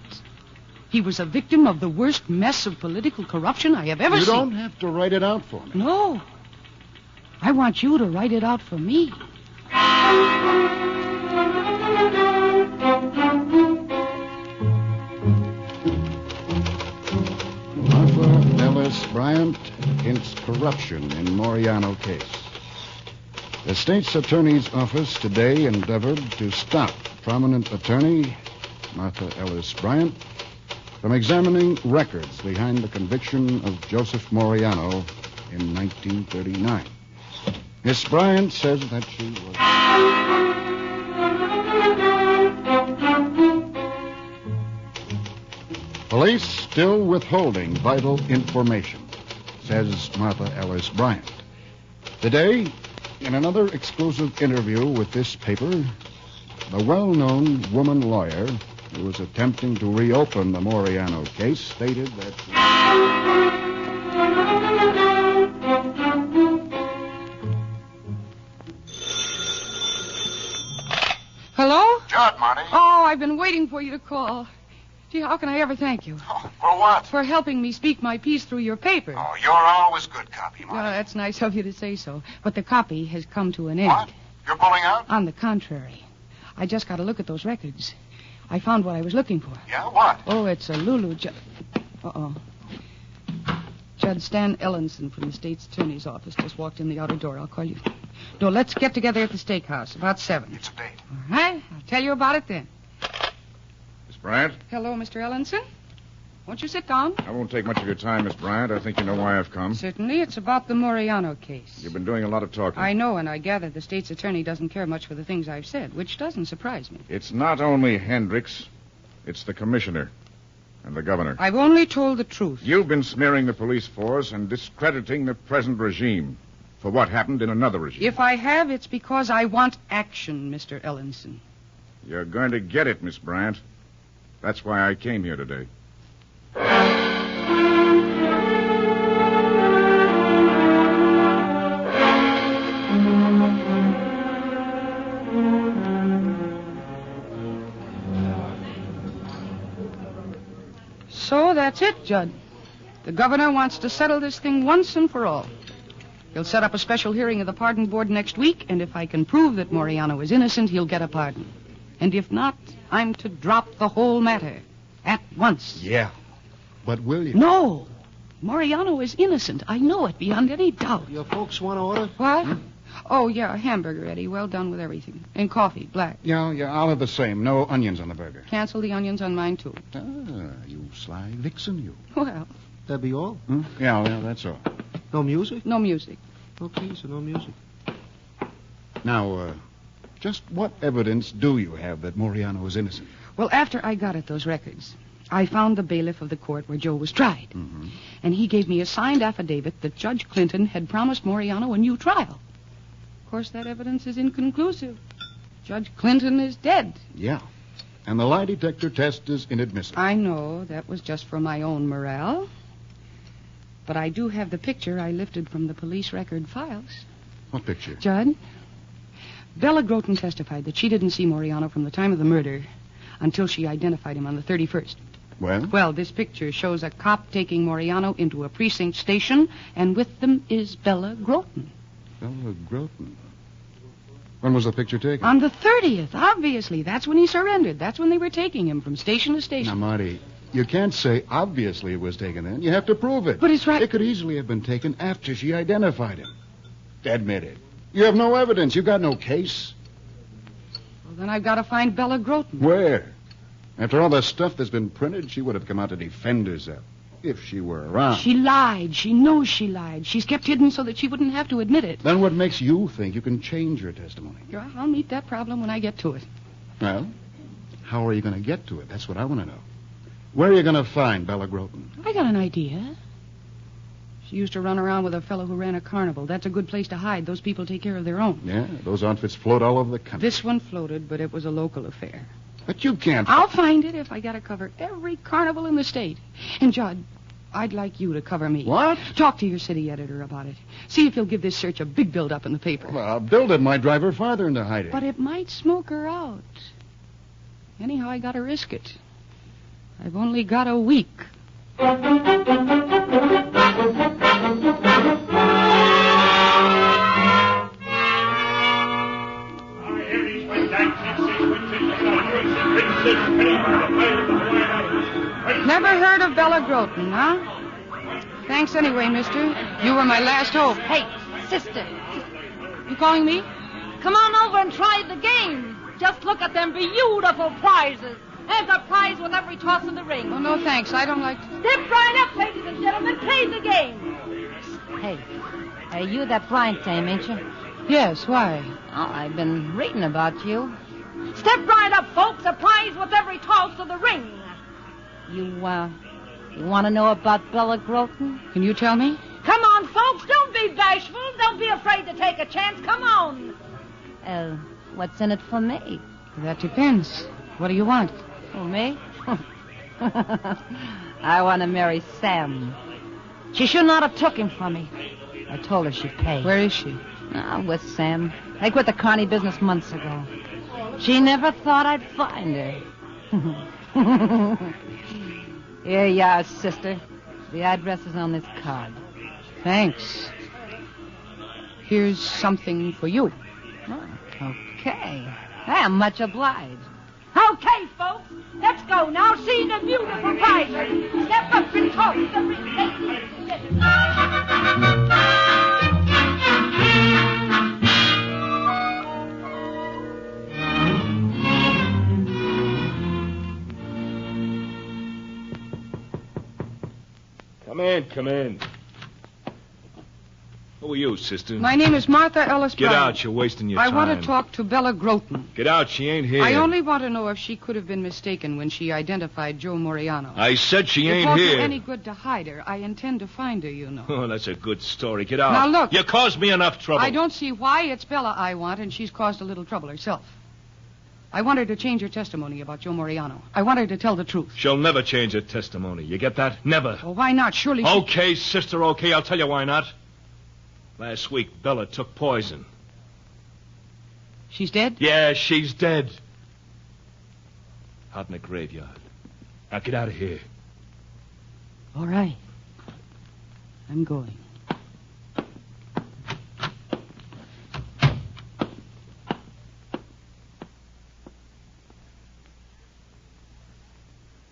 He was a victim of the worst mess of political corruption I have ever seen. You don't have to write it out for me. No. I want you to write it out for me. Martha Ellis Bryant against corruption in Moriano case. The state's attorney's office today endeavored to stop prominent attorney Martha Ellis Bryant from examining records behind the conviction of Joseph Moriano in 1939. Miss Bryant says that she was... Police still withholding vital information. says Martha Ellis Bryant. Today, in another exclusive interview with this paper, the well-known woman lawyer who was attempting to reopen the Moriano case stated that... Hello? Judd, Marty. Oh, I've been waiting for you to call. Gee, how can I ever thank you? For what? For helping me speak my piece through your paper. Oh, you're always good copy, Marty. That's nice of you to say so. But the copy has come to an end. What? You're pulling out? On the contrary. I just got to look at those records. I found what I was looking for. Yeah, what? Oh, it's a Lulu Uh-oh. Judge Stan Ellenson from the state's attorney's office just walked in the outer door. I'll call you. No, let's get together at the steakhouse about 7. It's a date. All right. I'll tell you about it then. Miss Bryant? Hello, Mr. Ellenson. Won't you sit down? I won't take much of your time, Miss Bryant. I think you know why I've come. Certainly. It's about the Moriano case. You've been doing a lot of talking. I know, and I gather the state's attorney doesn't care much for the things I've said, which doesn't surprise me. It's not only Hendricks. It's the commissioner and the governor. I've only told the truth. You've been smearing the police force and discrediting the present regime for what happened in another regime. If I have, it's because I want action, Mr. Ellenson. You're going to get it, Miss Bryant. That's why I came here today. So that's it, Judd. The governor wants to settle this thing once and for all. He'll set up a special hearing of the pardon board next week, and if I can prove that Moriano is innocent, he'll get a pardon. And if not, I'm to drop the whole matter at once. Yeah. But will you? No. Moriano is innocent. I know it beyond any doubt. Your folks want to order? What? Oh, yeah, a hamburger, Eddie. Well done with everything. And coffee, black. Yeah, I'll have the same. No onions on the burger. Cancel the onions on mine, too. Ah, you sly vixen, you. Well. That be all? Yeah, that's all. No music? No music. Okay, so no music. Now, just what evidence do you have that Moriano is innocent? Well, after I got at those records, I found the bailiff of the court where Joe was tried. Mm-hmm. And he gave me a signed affidavit that Judge Clinton had promised Moriano a new trial. Of course, that evidence is inconclusive. Judge Clinton is dead. Yeah. And the lie detector test is inadmissible. I know. That was just for my own morale. But I do have the picture I lifted from the police record files. What picture? Judd, Bella Groton testified that she didn't see Moriano from the time of the murder until she identified him on the 31st. Well? Well, this picture shows a cop taking Moriano into a precinct station, and with them is Bella Groton. Bella Groton. When was the picture taken? On the 30th, obviously. That's when he surrendered. That's when they were taking him from station to station. Now, Marty, you can't say obviously it was taken then. You have to prove it. But it's right. It could easily have been taken after she identified him. Admit it. You have no evidence. You've got no case. Well, then I've got to find Bella Groton. Where? After all the stuff that's been printed, she would have come out to defend herself. If she were around. She lied. She knows she lied. She's kept hidden so that she wouldn't have to admit it. Then what makes you think you can change her testimony? Yeah, I'll meet that problem when I get to it. Well, how are you going to get to it? That's what I want to know. Where are you going to find Bella Groton? I got an idea. She used to run around with a fellow who ran a carnival. That's a good place to hide. Those people take care of their own. Yeah, those outfits float all over the country. This one floated, but it was a local affair. But you can't... I'll find it if I got to cover every carnival in the state. And, Judd, I'd like you to cover me. What? Talk to your city editor about it. See if he'll give this search a big build-up in the paper. Well, a build-up might drive her farther into hiding. But it might smoke her out. Anyhow, I got to risk it. I've only got a week. Never heard of Bella Groton, huh? Thanks anyway, mister. You were my last hope. Hey, sister. You calling me? Come on over and try the game. Just look at them beautiful prizes. There's a prize with every toss of the ring. Oh, no, thanks. I don't like... Step right up, ladies and gentlemen. Play the game. Hey, you that Bryant dame, ain't you? Yes, why? Oh, I've been reading about you. Step right up, folks. A prize with every toss of the ring. You want to know about Bella Groton? Can you tell me? Come Don't be bashful. Don't be afraid to take a chance. Come on. What's in it for me? That depends. What do you want? For me? I want to marry Sam. She should not have took him from me. I told her she'd pay. Where is she? With Sam. I quit the Connie business months ago. She never thought I'd find her. Here you are, sister. The address is on this card. Thanks. Here's something for you. Oh, okay. I'm much obliged. Okay, folks. Let's go now. See the beautiful bride. Step up and talk to the rich lady. Come in. Who are you, sister? My name is Martha Ellis Get Brown. out. You're wasting your time. I want to talk to Bella Groton. Get out. She ain't here. I only want to know if she could have been mistaken when she identified Joe Moriano. I said she ain't It won't here. do any good to hide her. I intend to find her, you know. Oh, that's a good story. Get out. Now, look. You caused me enough trouble. I don't see why it's Bella I want, and she's caused a little trouble herself. I want her to change her testimony about Joe Moriano. I want her to tell the truth. She'll never change her testimony. You get that? Never. Well, why not? Surely she... Okay, sister, okay. I'll tell you why not. Last week, Bella took poison. She's dead? Yeah, she's dead. Out in the graveyard. Now get out of here. All right. I'm going.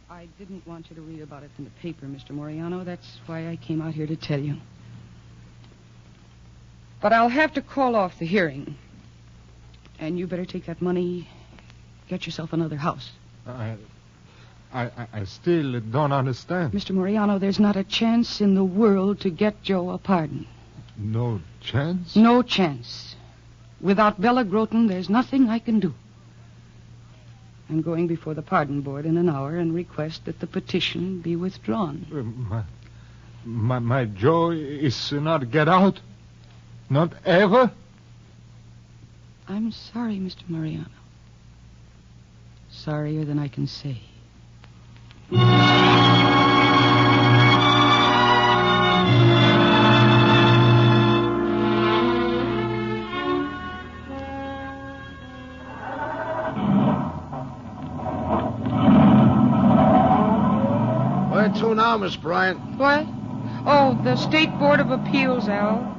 I didn't want you to read about it in the paper, Mr. Moriano. That's why I came out here to tell you. But I'll have to call off the hearing. And you better take that money, get yourself another house. I still don't understand. Mr. Moriano, there's not a chance in the world to get Joe a pardon. No chance? No chance. Without Bella Groton, there's nothing I can do. I'm going before the pardon board in an hour and request that the petition be withdrawn. My Joe is not get out? Not ever? I'm sorry, Mr. Moriano. Sorrier than I can say. Where to now, Miss Bryant? What? Oh, the State Board of Appeals, Al.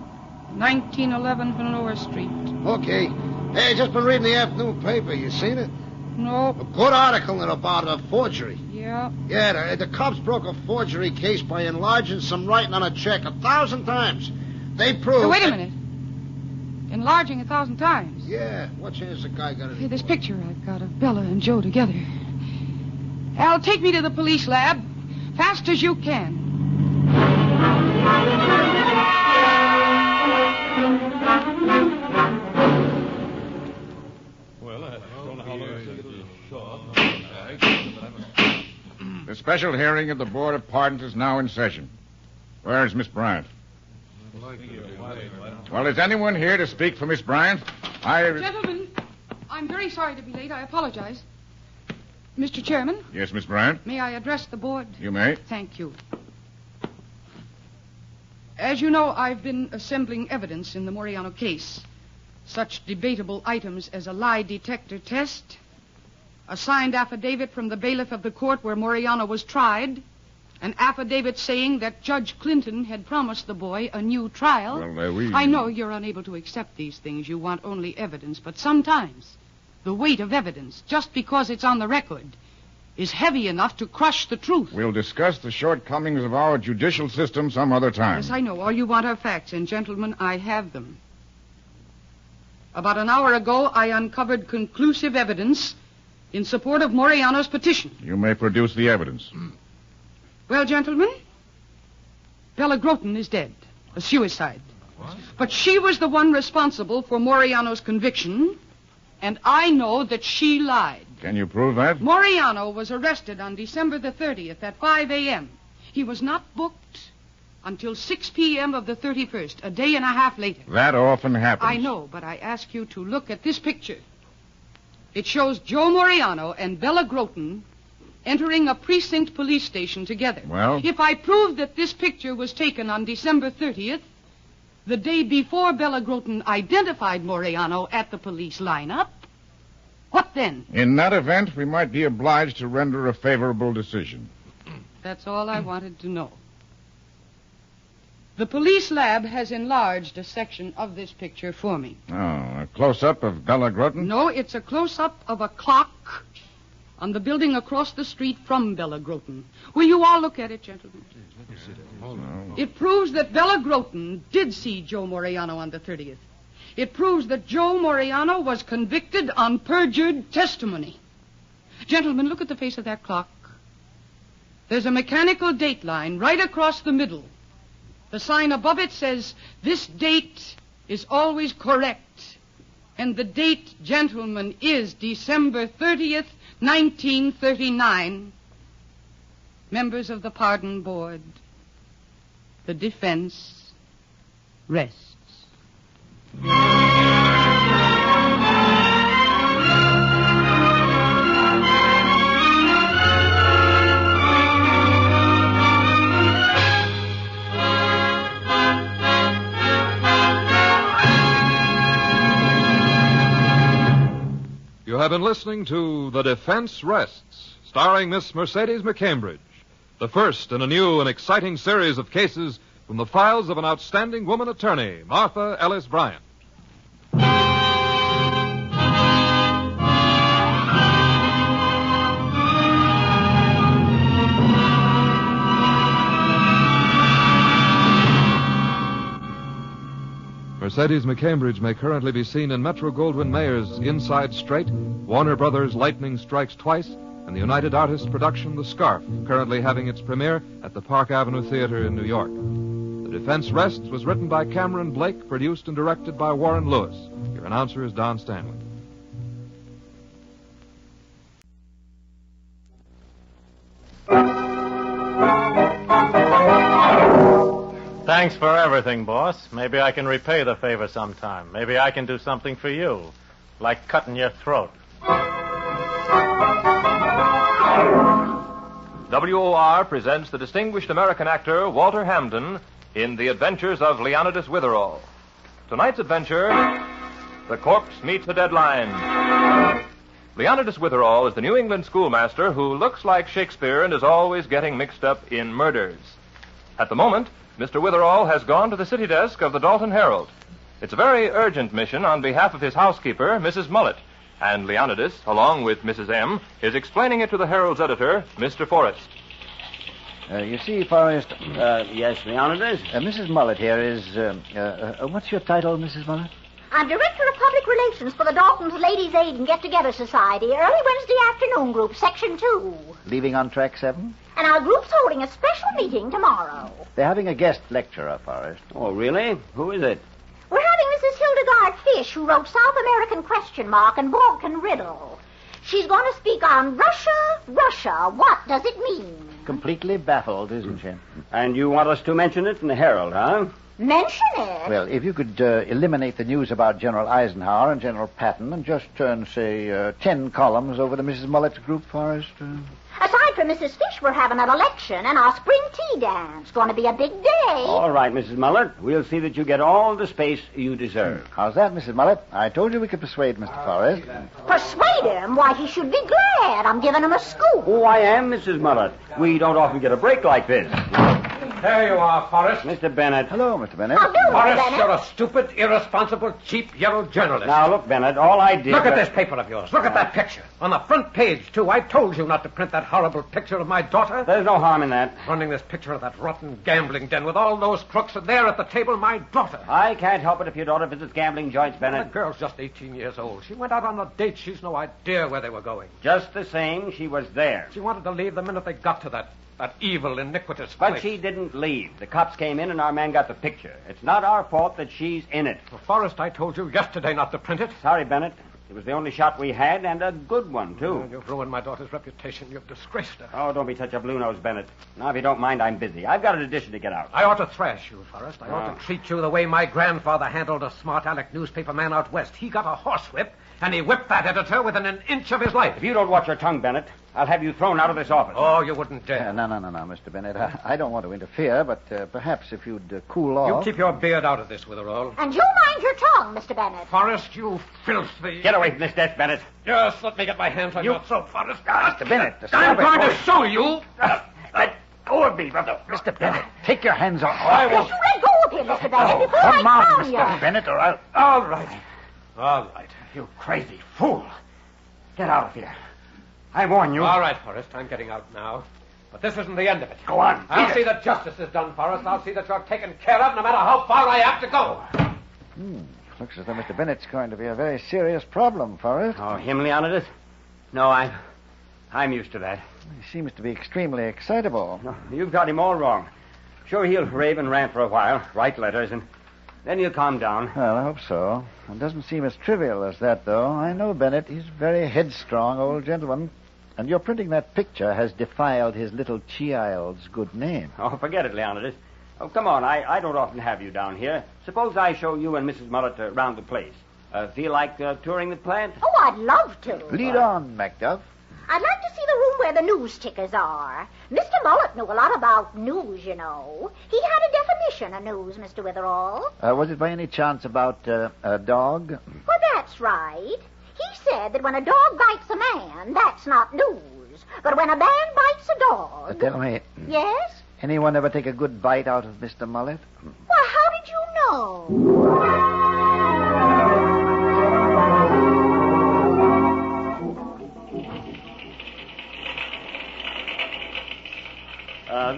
1911 Lower Street. Okay. Hey, just been reading the afternoon paper. You seen it? No. A good article about a forgery. Yeah. Yeah, the cops broke a forgery case by enlarging some writing on a check 1,000 times. They proved... Hey, wait a minute. Enlarging 1,000 times? Yeah. What chance the guy got it? Hey, this picture I've got of Bella and Joe together. Al, take me to the police lab. Fast as you can. The special hearing of the Board of Pardons is now in session. Where is Miss Bryant? Well, is anyone here to speak for Miss Bryant? Gentlemen, I'm very sorry to be late. I apologize. Mr. Chairman? Yes, Miss Bryant? May I address the board? You may. Thank you. As you know, I've been assembling evidence in the Moriano case. Such debatable items as a lie detector test, a signed affidavit from the bailiff of the court where Moriano was tried, an affidavit saying that Judge Clinton had promised the boy a new trial. Well, I know you're unable to accept these things. You want only evidence. But sometimes the weight of evidence, just because it's on the record, is heavy enough to crush the truth. We'll discuss the shortcomings of our judicial system some other time. Yes, I know. All you want are facts, and gentlemen, I have them. About an hour ago, I uncovered conclusive evidence in support of Moriano's petition. You may produce the evidence. Well, gentlemen, Bella Groton is dead. A suicide. What? But she was the one responsible for Moriano's conviction, and I know that she lied. Can you prove that? Moriano was arrested on December the 30th at 5 a.m. He was not booked, until 6 p.m. of the 31st, a day and a half later. That often happens. I know, but I ask you to look at this picture. It shows Joe Moriano and Bella Groton entering a precinct police station together. Well? If I prove that this picture was taken on December 30th, the day before Bella Groton identified Moriano at the police lineup, what then? In that event, we might be obliged to render a favorable decision. That's all I wanted to know. The police lab has enlarged a section of this picture for me. Oh, a close-up of Bella Groton? No, it's a close-up of a clock on the building across the street from Bella Groton. Will you all look at it, gentlemen? It proves that Bella Groton did see Joe Moriano on the 30th. It proves that Joe Moriano was convicted on perjured testimony. Gentlemen, look at the face of that clock. There's a mechanical date line right across the middle. The sign above it says, "This date is always correct." And the date, gentlemen, is December 30th, 1939. Members of the Pardon Board, the defense rests. You have been listening to The Defense Rests, starring Miss Mercedes McCambridge, the first in a new and exciting series of cases from the files of an outstanding woman attorney, Martha Ellis Bryant. Mercedes McCambridge may currently be seen in Metro-Goldwyn-Mayer's Inside Straight, Warner Brothers' Lightning Strikes Twice, and the United Artists production The Scarf, currently having its premiere at the Park Avenue Theater in New York. The Defense Rests was written by Cameron Blake, produced and directed by Warren Lewis. Your announcer is Don Stanley. Thanks for everything, boss. Maybe I can repay the favor sometime. Maybe I can do something for you, like cutting your throat. WOR presents the distinguished American actor Walter Hamden in The Adventures of Leonidas Witherall. Tonight's adventure, The Corpse Meets a Deadline. Leonidas Witherall is the New England schoolmaster who looks like Shakespeare and is always getting mixed up in murders. At the moment, Mr. Witherall has gone to the city desk of the Dalton Herald. It's a very urgent mission on behalf of his housekeeper, Mrs. Mullet, and Leonidas, along with Mrs. M., is explaining it to the Herald's editor, Mr. Forrest. You see, Forrest... yes, Leonidas? Mrs. Mullet here is... what's your title, Mrs. Mullet? I'm Director of Public Relations for the Dalton's Ladies' Aid and Get-Together Society, early Wednesday afternoon group, Section 2. Leaving on track 7? And our group's holding a special meeting tomorrow. They're having a guest lecturer, Forrest. Oh, really? Who is it? We're having Mrs. Hildegard Fish, who wrote South American ? And Balkan Riddle. She's going to speak on Russia. What does it mean? Completely baffled, isn't she? And you want us to mention it in the Herald, huh? Mention it? Well, if you could eliminate the news about General Eisenhower and General Patton and just turn, say, 10 columns over to Mrs. Mullet's group, Forrest. Aside from Mrs. Fish, we're having an election and our spring tea dance. Going to be a big day. All right, Mrs. Mullet. We'll see that you get all the space you deserve. How's that, Mrs. Mullet? I told you we could persuade Mr. Forrest. Persuade him? Why, he should be glad. I'm giving him a scoop. Oh, I am, Mrs. Mullet. We don't often get a break like this. There you are, Forrest. Mr. Bennett. Hello, Mr. Bennett. How do, Forrest, Bennett? you're a stupid, irresponsible, cheap, yellow journalist. Now, look, Bennett, all I did... Look at this paper of yours. Look at that picture. On the front page, too. I told you not to print that horrible picture of my daughter. There's no harm in that. Running this picture of that rotten gambling den with all those crooks, and there at the table, my daughter. I can't help it if your daughter visits gambling joints, Bennett. The girl's just 18 years old. She went out on a date. She's no idea where they were going. Just the same, she was there. She wanted to leave the minute they got to that evil, iniquitous But place. she didn't leave. The cops came in and our man got the picture. It's not our fault that she's in it. Well, Forrest, I told you yesterday not to print it. Sorry, Bennett. It was the only shot we had, and a good one, too. You've ruined my daughter's reputation. You've disgraced her. Oh, don't be such a blue-nose, Bennett. Now, if you don't mind, I'm busy. I've got an edition to get out. I ought to thrash you, Forrest. I ought to treat you the way my grandfather handled a smart aleck newspaper man out west. He got a horsewhip, and he whipped that editor within an inch of his life. If you don't watch your tongue, Bennett, I'll have you thrown out of this office. Oh, you wouldn't dare. No, Mr. Bennett. I don't want to interfere, but perhaps if you'd cool off... You keep your beard out of this, Witherall. And you mind your tongue, Mr. Bennett. Forrest, you filthy... Get away from this desk, Bennett. Just let me get my hands on your throat, Forrest. Mr. Bennett, I'm going to show you. Let go of me, brother. Mr. Bennett, take your hands off. I will... You let go of him, Mr. Bennett, before Come I on, crown Mr. you. Bennett, or I'll... All right. You crazy fool. Get out of here. I warn you. All right, Forrest, I'm getting out now. But this isn't the end of it. Go on. I'll see that justice is done, Forrest. I'll see that you're taken care of no matter how far I have to go. Looks as though Mr. Bennett's going to be a very serious problem, Forrest. Oh, him, Leonidas? No, I'm used to that. He seems to be extremely excitable. No, you've got him all wrong. Sure, he'll rave and rant for a while, write letters, and then he'll calm down. Well, I hope so. It doesn't seem as trivial as that, though. I know Bennett. He's a very headstrong old gentleman. And your printing that picture has defiled his little child's good name. Oh, forget it, Leonidas. Oh, come on. I don't often have you down here. Suppose I show you and Mrs. Mullet around the place. Feel like touring the plant? Oh, I'd love to. Lead on, Macduff. I'd like to see the room where the news tickers are. Mr. Mullet knew a lot about news, you know. He had a definition of news, Mr. Witherall. Was it by any chance about a dog? Well, that's right. He said that when a dog bites a man, that's not news. But when a man bites a dog... Tell me, Yes? anyone ever take a good bite out of Mr. Mullet? Well, how did you know?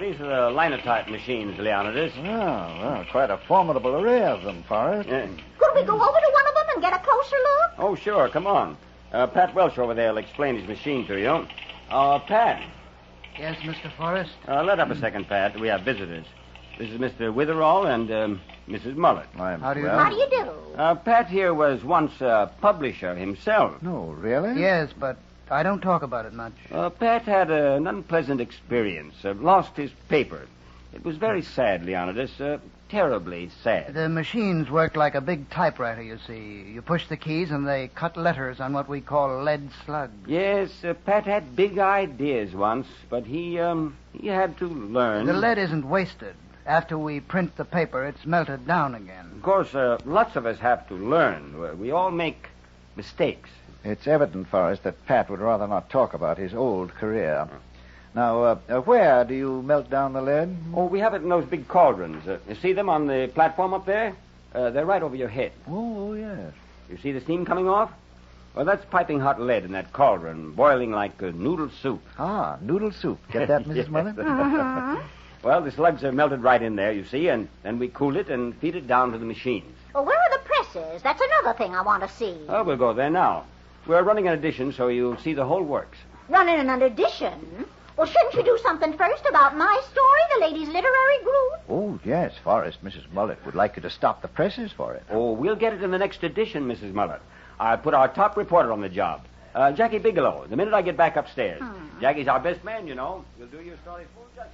These are the linotype machines, Leonidas. Oh, well, quite a formidable array of them, Forrest. Yeah. Could we go over to one of them and get a closer look? Oh, sure. Come on. Pat Welch over there will explain his machine to you. Pat. Yes, Mr. Forrest? Let up a second, Pat. We have visitors. This is Mr. Witherall and Mrs. Mullet. How do you do? How do you do? Pat here was once a publisher himself. No, really? Yes, but I don't talk about it much. Pat had an unpleasant experience. Lost his paper. It was very sad, Leonidas. Terribly sad. The machines work like a big typewriter, you see. You push the keys and they cut letters on what we call lead slugs. Yes, Pat had big ideas once, but he had to learn. The lead isn't wasted. After we print the paper, it's melted down again. Of course, lots of us have to learn. We all make mistakes. It's evident, Forrest, that Pat would rather not talk about his old career. Now, where do you melt down the lead? Oh, we have it in those big cauldrons. You see them on the platform up there? They're right over your head. Oh, yes. You see the steam coming off? Well, that's piping hot lead in that cauldron, boiling like noodle soup. Ah, noodle soup. Get that, Mrs. Mullet? Well, the slugs are melted right in there, you see, and then we cool it and feed it down to the machines. Well, where are the presses? That's another thing I want to see. Oh, we'll go there now. We're running an edition, so you'll see the whole works. Running an edition? Well, shouldn't you do something first about my story, the ladies' literary group? Oh, yes, Forrest. Mrs. Mullet would like you to stop the presses for it. Oh, we'll get it in the next edition, Mrs. Mullet. I put our top reporter on the job. Jackie Bigelow, the minute I get back upstairs. Jackie's our best man, you know. He'll do your story full justice.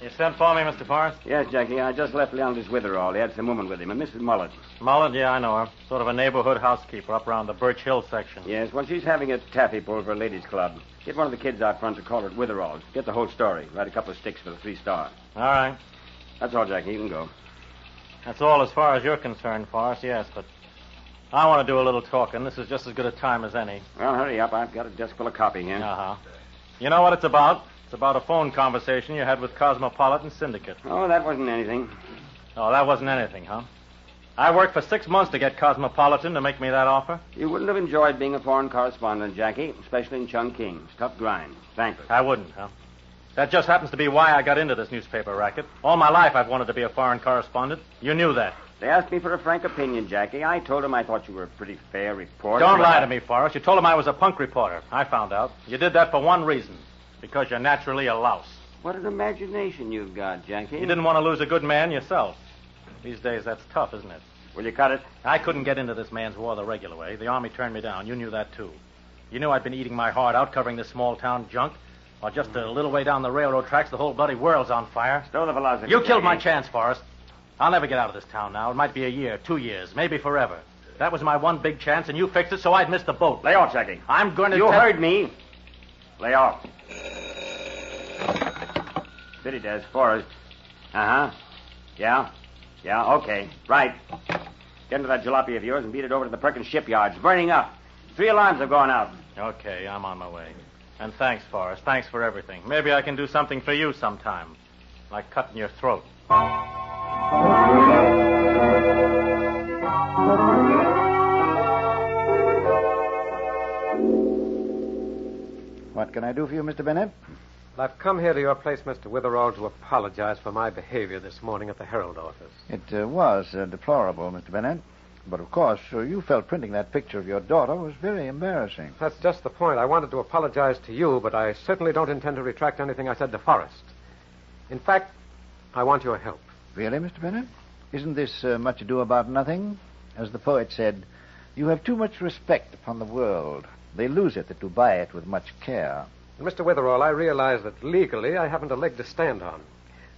You sent for me, Mr. Forrest? Yes, Jackie. I just left Leonidas Witherall. He had some woman with him, a Mrs. Mullet. Mullet? Yeah, I know her. Sort of a neighborhood housekeeper up around the Birch Hill section. Yes, well, she's having a taffy pull for a ladies' club. Get one of the kids out front to call her at Witherall. Get the whole story. Write a couple of sticks for the 3-star. All right. That's all, Jackie. You can go. That's all as far as you're concerned, Forrest, yes, but I want to do a little talking. This is just as good a time as any. Well, hurry up. I've got a desk full of copy here. Uh-huh. You know what it's about? It's about a phone conversation you had with Cosmopolitan Syndicate. Oh, that wasn't anything. Oh, that wasn't anything, huh? I worked for 6 months to get Cosmopolitan to make me that offer. You wouldn't have enjoyed being a foreign correspondent, Jackie, especially in Chungking. It's tough grind. Thankless. I wouldn't, huh? That just happens to be why I got into this newspaper racket. All my life I've wanted to be a foreign correspondent. You knew that. They asked me for a frank opinion, Jackie. I told them I thought you were a pretty fair reporter. Don't lie to me, Forrest. You told them I was a punk reporter. I found out. You did that for one reason. Because you're naturally a louse. What an imagination you've got, Jackie. You didn't want to lose a good man yourself. These days, that's tough, isn't it? Will you cut it? I couldn't get into this man's war the regular way. The Army turned me down. You knew that, too. You knew I'd been eating my heart out covering this small-town junk. While just a little way down the railroad tracks, the whole bloody world's on fire. Stow the velocity. You killed my chance, Forrest. I'll never get out of this town now. It might be a year, 2 years, maybe forever. That was my one big chance, and you fixed it so I'd miss the boat. Lay off, Jackie. I'm going to... You heard me. Lay off. City desk, Forrest. Uh-huh. Yeah? Yeah, okay. Right. Get into that jalopy of yours and beat it over to the Perkins shipyard. It's burning up. 3 alarms have gone out. Okay, I'm on my way. And thanks, Forrest. Thanks for everything. Maybe I can do something for you sometime. Like cutting your throat. What can I do for you, Mr. Bennett? I've come here to your place, Mr. Witherall, to apologize for my behavior this morning at the Herald office. It was deplorable, Mr. Bennett. But, of course, you felt printing that picture of your daughter was very embarrassing. That's just the point. I wanted to apologize to you, but I certainly don't intend to retract anything I said to Forrest. In fact, I want your help. Really, Mr. Bennett? Isn't this much ado about nothing? As the poet said, you have too much respect upon the world. They lose it that do buy it with much care. Mr. Witherall, I realize that legally I haven't a leg to stand on.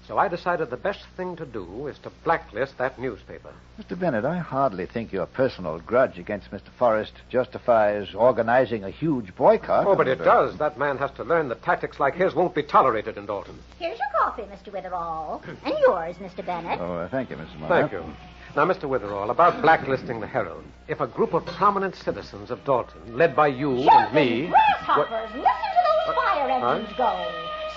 So I decided the best thing to do is to blacklist that newspaper. Mr. Bennett, I hardly think your personal grudge against Mr. Forrest justifies organizing a huge boycott. Oh, but it does. That man has to learn that tactics like his won't be tolerated in Dalton. Here's your coffee, Mr. Witherall. And yours, Mr. Bennett. Oh, thank you, Mrs. Muller. Thank you. Now, Mr. Witherall, about blacklisting the Herald. If a group of prominent citizens of Dalton, led by you and me... Grasshoppers, listen to those fire engines go.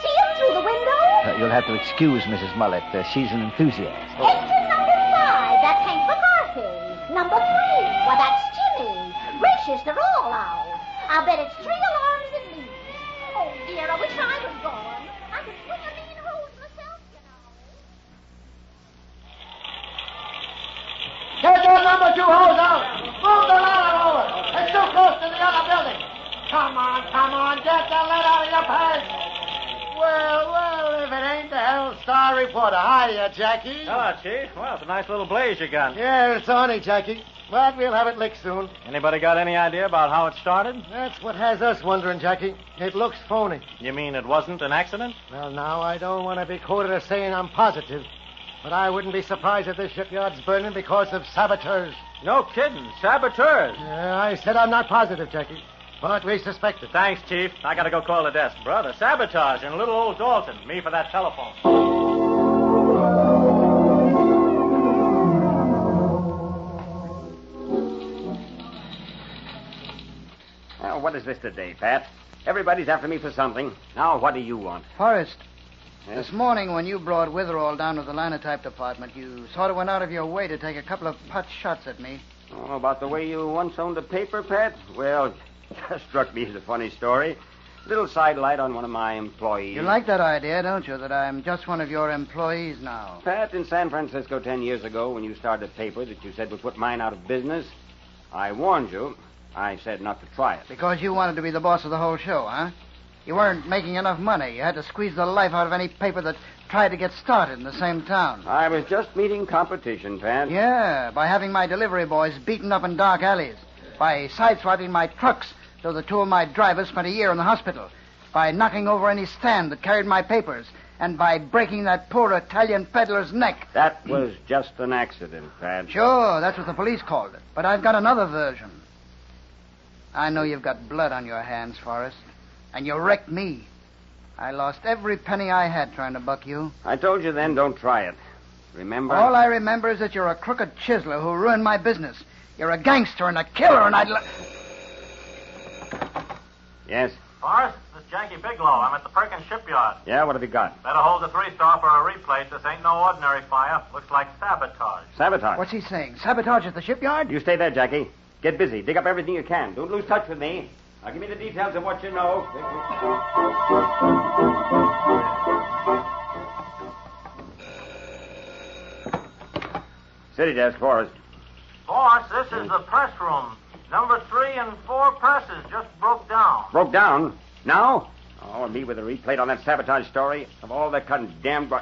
See them through the window? You'll have to excuse Mrs. Mullet. She's an enthusiast. Engine number 5, that's Hank McCarthy. Number 3, well, that's Jimmy. Gracious, they're all out. I'll bet it's 3 alarms at least. Oh, dear, I wish I was gone. I could swing a mean hose myself, you know. Get your number 2 hose out. Move the ladder over. It's too close to the other building. Come on. Get the lead out of your pants. Well, if it ain't the Herald Star reporter. Hiya, Jackie. Hello, Chief. Well, it's a nice little blaze you got. Yeah, it's on it, Jackie. But we'll have it licked soon. Anybody got any idea about how it started? That's what has us wondering, Jackie. It looks phony. You mean it wasn't an accident? Well, now, I don't want to be quoted as saying I'm positive. But I wouldn't be surprised if this shipyard's burning because of saboteurs. No kidding. Saboteurs. Yeah, I said I'm not positive, Jackie. But we suspect it. Thanks, Chief. I gotta go call the desk. Brother, sabotage in little old Dalton. Me for that telephone. Well, what is this today, Pat? Everybody's after me for something. Now, what do you want? Forrest, Yes? this morning when you brought Witherall down to the linotype department, you sort of went out of your way to take a couple of pot shots at me. Oh, about the way you once owned a paper, Pat? Well, just struck me as a funny story. Little sidelight on one of my employees. You like that idea, don't you, that I'm just one of your employees now? Pat, in San Francisco 10 years ago, when you started a paper that you said would put mine out of business, I warned you. I said not to try it. Because you wanted to be the boss of the whole show, huh? You weren't making enough money. You had to squeeze the life out of any paper that tried to get started in the same town. I was just meeting competition, Pat. Yeah, by having my delivery boys beaten up in dark alleys. By sideswiping my trucks so the 2 of my drivers spent a year in the hospital. By knocking over any stand that carried my papers. And by breaking that poor Italian peddler's neck. That was just an accident, Pat. Sure, that's what the police called it. But I've got another version. I know you've got blood on your hands, Forrest. And you wrecked me. I lost every penny I had trying to buck you. I told you then, don't try it. Remember? All I remember is that you're a crooked chiseler who ruined my business. You're a gangster and a killer, and I'd... Yes? Forrest, this is Jackie Bigelow. I'm at the Perkins shipyard. Yeah, what have you got? Better hold the 3-star for a replate. This ain't no ordinary fire. Looks like sabotage. Sabotage? What's he saying? Sabotage at the shipyard? You stay there, Jackie. Get busy. Dig up everything you can. Don't lose touch with me. Now, give me the details of what you know. City desk, Forrest. Boss, this is the press room. Number 3 and 4 presses just broke down. Broke down? Now? Oh, and me with a replate on that sabotage story of all that condemned...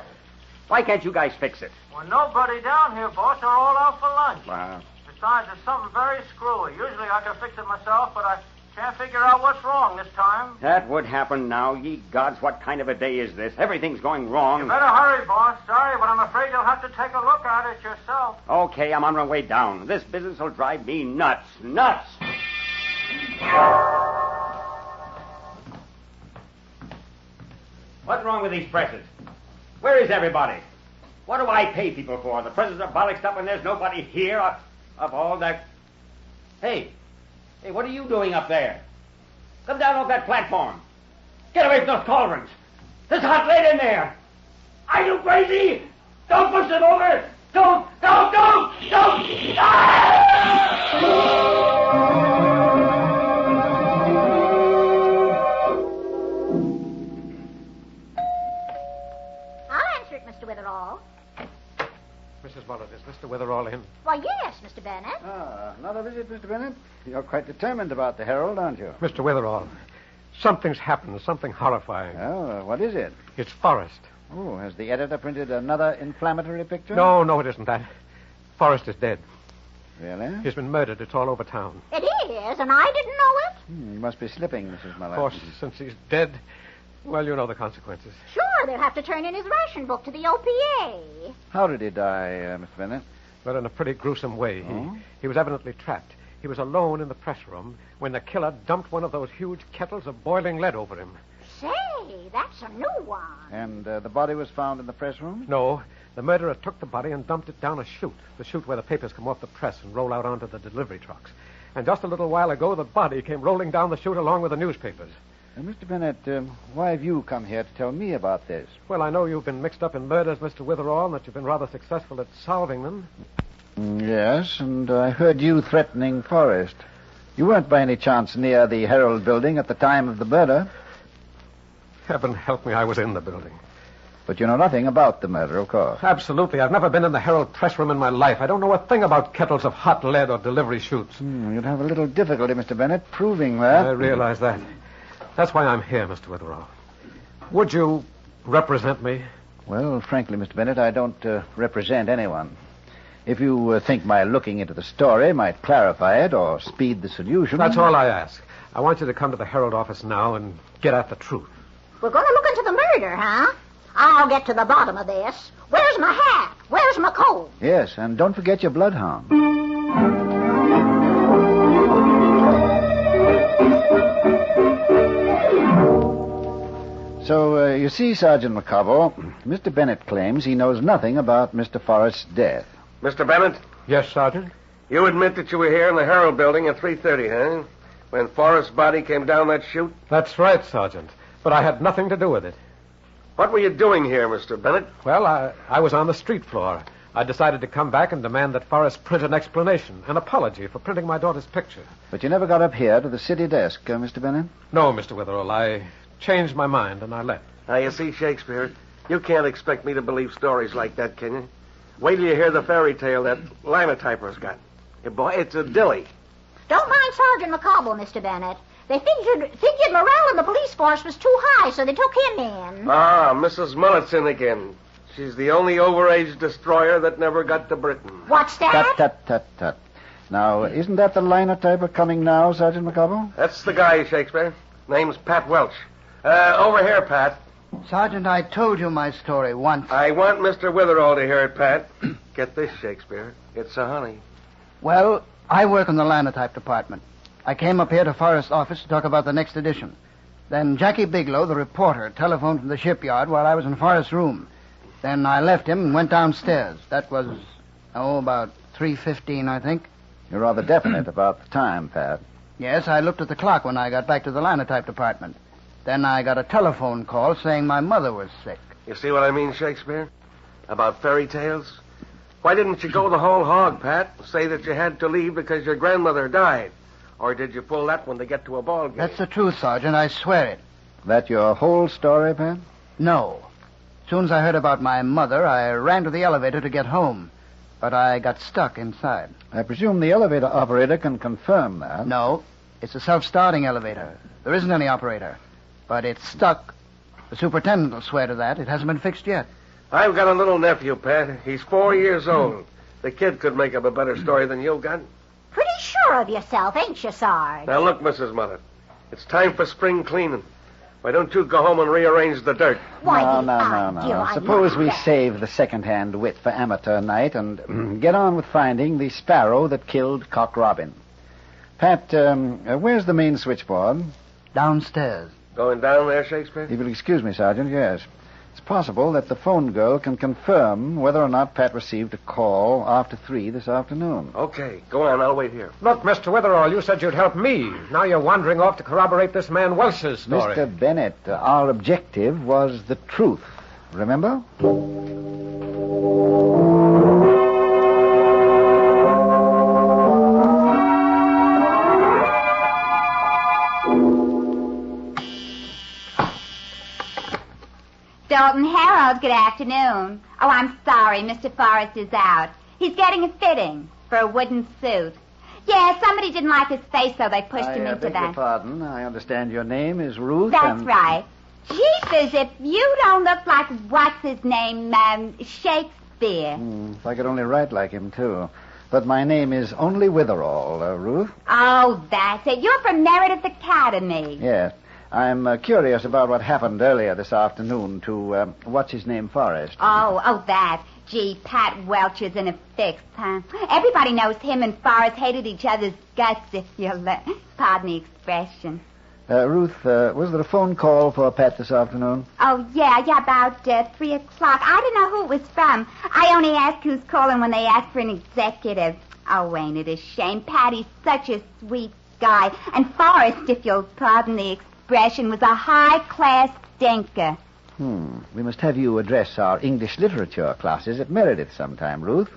Why can't you guys fix it? Well, nobody down here, boss. They're all out for lunch. Wow. Besides, there's something very screwy. Usually I can fix it myself, but I can't figure out what's wrong this time. That would happen now. Ye gods, what kind of a day is this? Everything's going wrong. You better hurry, boss. Sorry, but I'm afraid you'll have to take a look at it yourself. Okay, I'm on my way down. This business will drive me nuts. Nuts! What's wrong with these presses? Where is everybody? What do I pay people for? The presses are bollocksed up and there's nobody here of all that... Hey, what are you doing up there? Come down off that platform. Get away from those cauldrons. There's a hot lead in there. Are you crazy? Don't push them over. Don't. I'll answer it, Mr. Witherall. Mrs. Mullet, is Mr. Witherall in? Why, yes, Mr. Bennett. Ah, another visit, Mr. Bennett? You're quite determined about the Herald, aren't you? Mr. Witherall, something's happened, something horrifying. Oh, what is it? It's Forrest. Oh, has the editor printed another inflammatory picture? No, it isn't that. Forrest is dead. Really? He's been murdered. It's all over town. It is, and I didn't know it. You must be slipping, Mrs. Muller. Of course, since he's dead, well, you know the consequences. Sure, they'll have to turn in his ration book to the OPA. How did he die, Mr. Bennett? Well, in a pretty gruesome way. He was evidently trapped. He was alone in the press room when the killer dumped one of those huge kettles of boiling lead over him. Say, that's a new one. And the body was found in the press room? No, the murderer took the body and dumped it down a chute, the chute where the papers come off the press and roll out onto the delivery trucks. And just a little while ago, the body came rolling down the chute along with the newspapers. Mr. Bennett, why have you come here to tell me about this? Well, I know you've been mixed up in murders, Mr. Witherall, and that you've been rather successful at solving them. Yes, and I heard you threatening Forrest. You weren't by any chance near the Herald building at the time of the murder. Heaven help me, I was in the building. But you know nothing about the murder, of course. Absolutely. I've never been in the Herald press room in my life. I don't know a thing about kettles of hot lead or delivery chutes. You'd have a little difficulty, Mr. Bennett, proving that. I realize that. That's why I'm here, Mr. Witherall. Would you represent me? Well, frankly, Mr. Bennett, I don't represent anyone. If you think my looking into the story might clarify it or speed the solution... That's all I ask. I want you to come to the Herald office now and get at the truth. We're going to look into the murder, huh? I'll get to the bottom of this. Where's my hat? Where's my coat? Yes, and don't forget your bloodhound. So, you see, Sergeant McCobble, Mr. Bennett claims he knows nothing about Mr. Forrest's death. Mr. Bennett? Yes, Sergeant? You admit that you were here in the Herald building at 3:30, huh? When Forrest's body came down that chute? That's right, Sergeant. But I had nothing to do with it. What were you doing here, Mr. Bennett? Well, I was on the street floor. I decided to come back and demand that Forrest print an explanation, an apology for printing my daughter's picture. But you never got up here to the city desk, Mr. Bennett? No, Mr. Witherall. I changed my mind and I left. Now, you see, Shakespeare, you can't expect me to believe stories like that, can you? Wait till you hear the fairy tale that linotyper's got. Hey, boy, it's a dilly. Don't mind Sergeant McCobble, Mr. Bennett. They figured morale in the police force was too high, so they took him in. Ah, Mrs. Mullet's in again. She's the only overage destroyer that never got to Britain. What's that? Tut. Now, isn't that the linotyper coming now, Sergeant McCobble? That's the guy, Shakespeare. Name's Pat Welch. Over here, Pat. Sergeant, I told you my story once. I want Mr. Witherall to hear it, Pat. Get this, Shakespeare. It's a honey. Well, I work in the linotype department. I came up here to Forrest's office to talk about the next edition. Then Jackie Bigelow, the reporter, telephoned from the shipyard while I was in Forrest's room. Then I left him and went downstairs. That was, about 3:15, I think. You're rather definite about the time, Pat. Yes, I looked at the clock when I got back to the linotype department. Then I got a telephone call saying my mother was sick. You see what I mean, Shakespeare? About fairy tales? Why didn't you go the whole hog, Pat? Say that you had to leave because your grandmother died. Or did you pull that one to get to a ball game? That's the truth, Sergeant. I swear it. That your whole story, Pat? No. As soon as I heard about my mother, I ran to the elevator to get home. But I got stuck inside. I presume the elevator operator can confirm that. No. It's a self-starting elevator. There isn't any operator. But it's stuck. The superintendent will swear to that. It hasn't been fixed yet. I've got a little nephew, Pat. He's 4 years old. The kid could make up a better story than you've got. Pretty sure of yourself, ain't you, Sarge? Now, look, Mrs. Mullet. It's time for spring cleaning. Why don't you go home and rearrange the dirt? No. Suppose we save the second-hand wit for amateur night and get on with finding the sparrow that killed Cock Robin. Pat, where's the main switchboard? Downstairs. Going down there, Shakespeare? If you'll excuse me, Sergeant, yes. It's possible that the phone girl can confirm whether or not Pat received a call after 3 this afternoon. Okay, go on. I'll wait here. Look, Mr. Witherall, you said you'd help me. Now you're wandering off to corroborate this man Welsh's story. Mr. Bennett, our objective was the truth. Remember? Dalton Harold, good afternoon. Oh, I'm sorry. Mr. Forrest is out. He's getting a fitting for a wooden suit. Yeah, somebody didn't like his face, so they pushed him into beg that. your pardon. I understand your name is Ruth. That's right. Jeepers, if you don't look like what's his name, Shakespeare. If I could only write like him, too. But my name is only Witherall, Ruth. Oh, that's it. You're from Meredith Academy. Yes. I'm curious about what happened earlier this afternoon to, what's-his-name, Forrest. Oh, that. Gee, Pat Welch is in a fix, huh? Everybody knows him and Forrest hated each other's guts, if you'll pardon the expression. Ruth, was there a phone call for Pat this afternoon? Oh, yeah, about 3 o'clock. I don't know who it was from. I only ask who's calling when they ask for an executive. Oh, ain't it a shame? Patty's such a sweet guy. And Forrest, if you'll pardon the expression, was a high-class stinker. We must have you address our English literature classes at Meredith sometime, Ruth.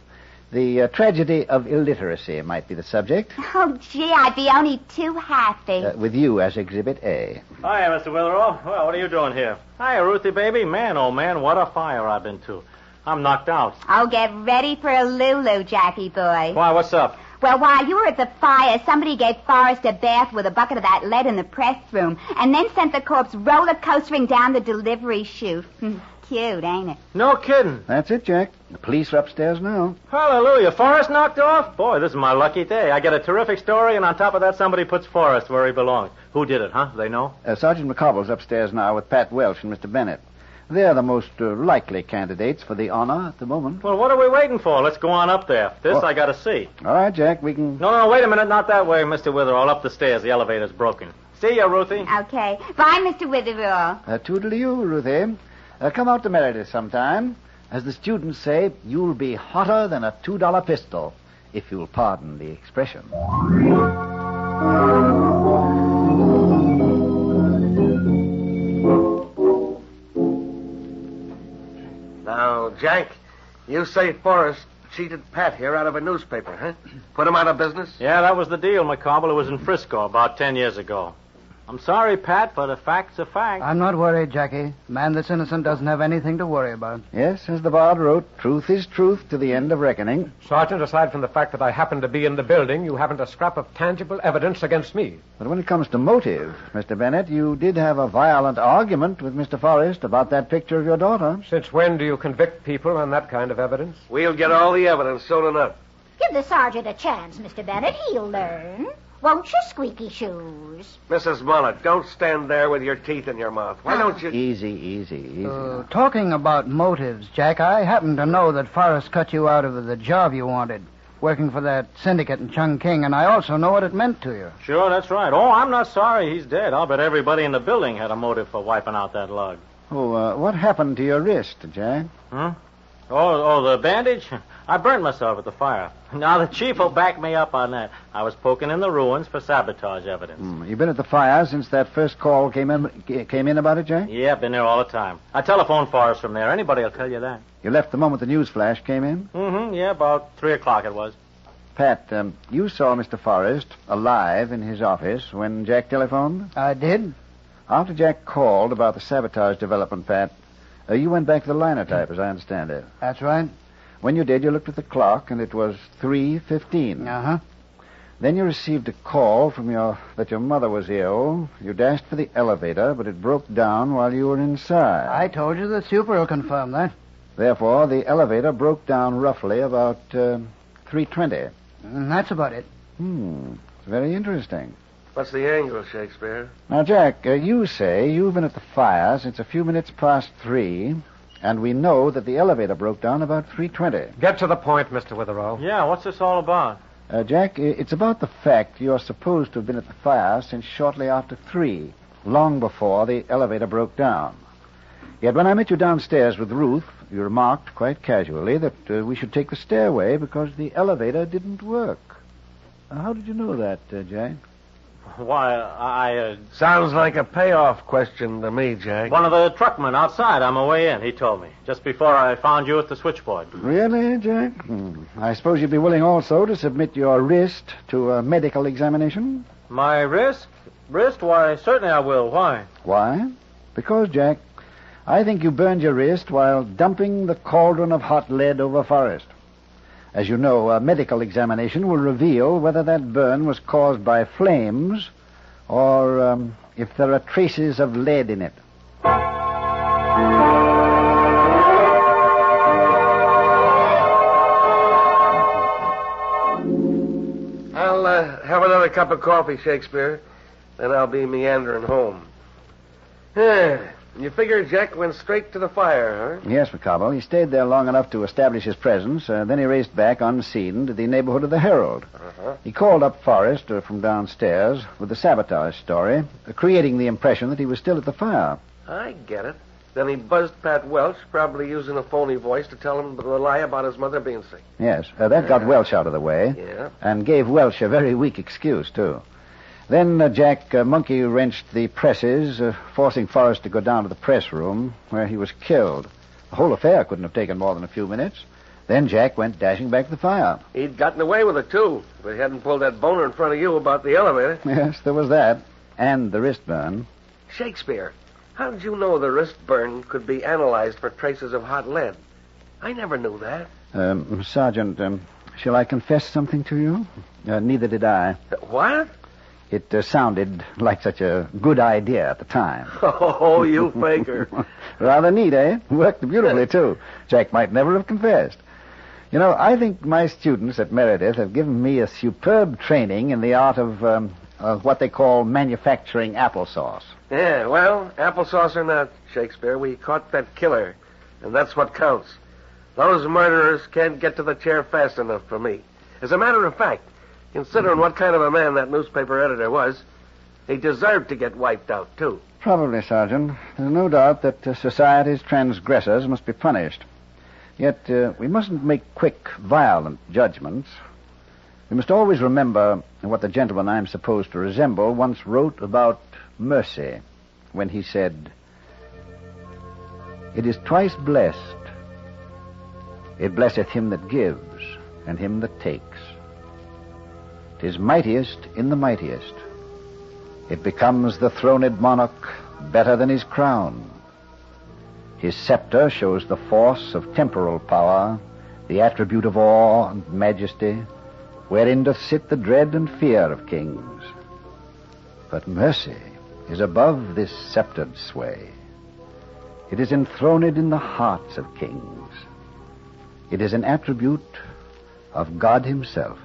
The tragedy of illiteracy might be the subject. Oh, gee, I'd be only too happy. With you as Exhibit A. Hiya, Mr. Witherall. Well, what are you doing here? Hiya, Ruthie, baby. Man, oh, man, what a fire I've been to. I'm knocked out. Oh, get ready for a Lulu, Jackie boy. Why, what's up? Well, while you were at the fire, somebody gave Forrest a bath with a bucket of that lead in the press room, and then sent the corpse roller coastering down the delivery chute. Cute, ain't it? No kidding. That's it, Jack. The police are upstairs now. Hallelujah. Forrest knocked off? Boy, this is my lucky day. I get a terrific story, and on top of that, somebody puts Forrest where he belongs. Who did it, huh? They know? Sergeant McCobble's upstairs now with Pat Welch and Mr. Bennett. They're the most likely candidates for the honor at the moment. Well, what are we waiting for? Let's go on up there. This I got to see. All right, Jack, we can... No, wait a minute. Not that way, Mr. Witherall. Up the stairs. The elevator's broken. See ya, Ruthie. Okay. Bye, Mr. Witherall. Toodle-you, Ruthie. Come out to Meredith sometime. As the students say, you'll be hotter than a $2 pistol, if you'll pardon the expression. Now, Jack, you say Forrest cheated Pat here out of a newspaper, huh? Put him out of business? Yeah, that was the deal, McCobble. It was in Frisco about 10 years ago. I'm sorry, Pat, but a fact's a fact. I'm not worried, Jackie. A man that's innocent doesn't have anything to worry about. Yes, as the bard wrote, truth is truth to the end of reckoning. Sergeant, aside from the fact that I happened to be in the building, you haven't a scrap of tangible evidence against me. But when it comes to motive, Mr. Bennett, you did have a violent argument with Mr. Forrest about that picture of your daughter. Since when do you convict people on that kind of evidence? We'll get all the evidence soon enough. Give the sergeant a chance, Mr. Bennett. He'll learn. Won't you, squeaky shoes? Mrs. Mullet, don't stand there with your teeth in your mouth. Why don't you... Easy. Talking about motives, Jack, I happen to know that Forrest cut you out of the job you wanted, working for that syndicate in Chungking, and I also know what it meant to you. Sure, that's right. Oh, I'm not sorry he's dead. I'll bet everybody in the building had a motive for wiping out that lug. Oh, what happened to your wrist, Jack? Huh? Oh, the bandage? I burned myself at the fire. Now, the chief will back me up on that. I was poking in the ruins for sabotage evidence. You been at the fire since that first call came in about it, Jack? Yeah, been there all the time. I telephoned Forrest from there. Anybody will tell you that. You left the moment the news flash came in? Yeah, about 3 o'clock it was. Pat, you saw Mr. Forrest alive in his office when Jack telephoned? I did. After Jack called about the sabotage development, Pat, you went back to the linotype, as I understand it. That's right. When you did, you looked at the clock, and it was 3:15. Uh-huh. Then you received a call from that your mother was ill. You dashed for the elevator, but it broke down while you were inside. I told you the super will confirm that. Therefore, the elevator broke down roughly about 3:20. That's about it. It's very interesting. What's the angle, Shakespeare? Now, Jack, you say you've been at the fire since a few minutes past 3, and we know that the elevator broke down about 3:20. Get to the point, Mr. Witherall. Yeah, what's this all about? Jack, it's about the fact you're supposed to have been at the fire since shortly after 3, long before the elevator broke down. Yet when I met you downstairs with Ruth, you remarked quite casually that we should take the stairway because the elevator didn't work. How did you know that, Jack? Why, I... Sounds like a payoff question to me, Jack. One of the truckmen outside on my way in, he told me, just before I found you at the switchboard. Really, Jack? I suppose you'd be willing also to submit your wrist to a medical examination? My wrist? Wrist? Why, certainly I will. Why? Why? Because, Jack, I think you burned your wrist while dumping the cauldron of hot lead over Forrest. As you know, a medical examination will reveal whether that burn was caused by flames or if there are traces of lead in it. I'll have another cup of coffee, Shakespeare. Then I'll be meandering home. You figure Jack went straight to the fire, huh? Yes, McCobble. He stayed there long enough to establish his presence. Then he raced back unseen to the neighborhood of the Herald. He called up Forrest from downstairs with the sabotage story, creating the impression that he was still at the fire. I get it. Then he buzzed Pat Welch, probably using a phony voice to tell him the lie about his mother being sick. Yes, that got Welch out of the way. Yeah. And gave Welch a very weak excuse, too. Then Jack monkey-wrenched the presses, forcing Forrest to go down to the press room, where he was killed. The whole affair couldn't have taken more than a few minutes. Then Jack went dashing back to the fire. He'd gotten away with it, too, if he hadn't pulled that boner in front of you about the elevator. Yes, there was that. And the wrist burn. Shakespeare, how did you know the wrist burn could be analyzed for traces of hot lead? I never knew that. Sergeant, shall I confess something to you? Neither did I. What? It sounded like such a good idea at the time. Oh, you faker. Rather neat, eh? Worked beautifully, too. Jack might never have confessed. You know, I think my students at Meredith have given me a superb training in the art of what they call manufacturing applesauce. Yeah, well, applesauce or not, Shakespeare, we caught that killer, and that's what counts. Those murderers can't get to the chair fast enough for me. As a matter of fact, considering what kind of a man that newspaper editor was, he deserved to get wiped out, too. Probably, Sergeant. There's no doubt that society's transgressors must be punished. Yet, we mustn't make quick, violent judgments. We must always remember what the gentleman I'm supposed to resemble once wrote about mercy, when he said, "It is twice blessed. It blesseth him that gives, and him that takes. 'Tis mightiest in the mightiest. It becomes the throned monarch better than his crown. His scepter shows the force of temporal power, the attribute of awe and majesty, wherein doth sit the dread and fear of kings. But mercy is above this sceptred sway. It is enthroned in the hearts of kings. It is an attribute of God himself.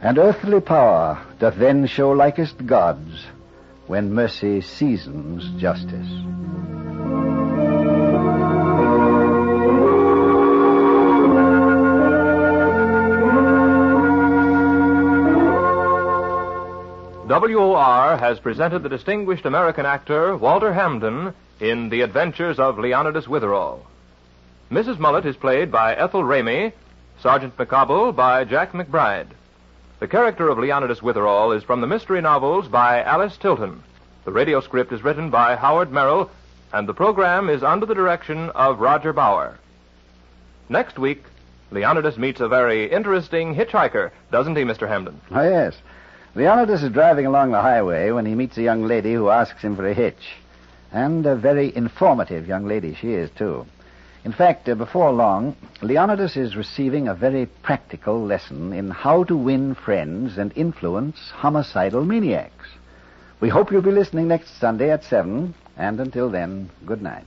And earthly power doth then show likest God's, when mercy seasons justice." WOR has presented the distinguished American actor Walter Hamden in The Adventures of Leonidas Witherall. Mrs. Mullet is played by Ethel Ramey, Sergeant McCobble by Jack McBride. The character of Leonidas Witherall is from the mystery novels by Alice Tilton. The radio script is written by Howard Merrill, and the program is under the direction of Roger Bauer. Next week, Leonidas meets a very interesting hitchhiker, doesn't he, Mr. Hamden? Oh, yes. Leonidas is driving along the highway when he meets a young lady who asks him for a hitch. And a very informative young lady she is, too. In fact, before long, Leonidas is receiving a very practical lesson in how to win friends and influence homicidal maniacs. We hope you'll be listening next Sunday at 7, and until then, good night.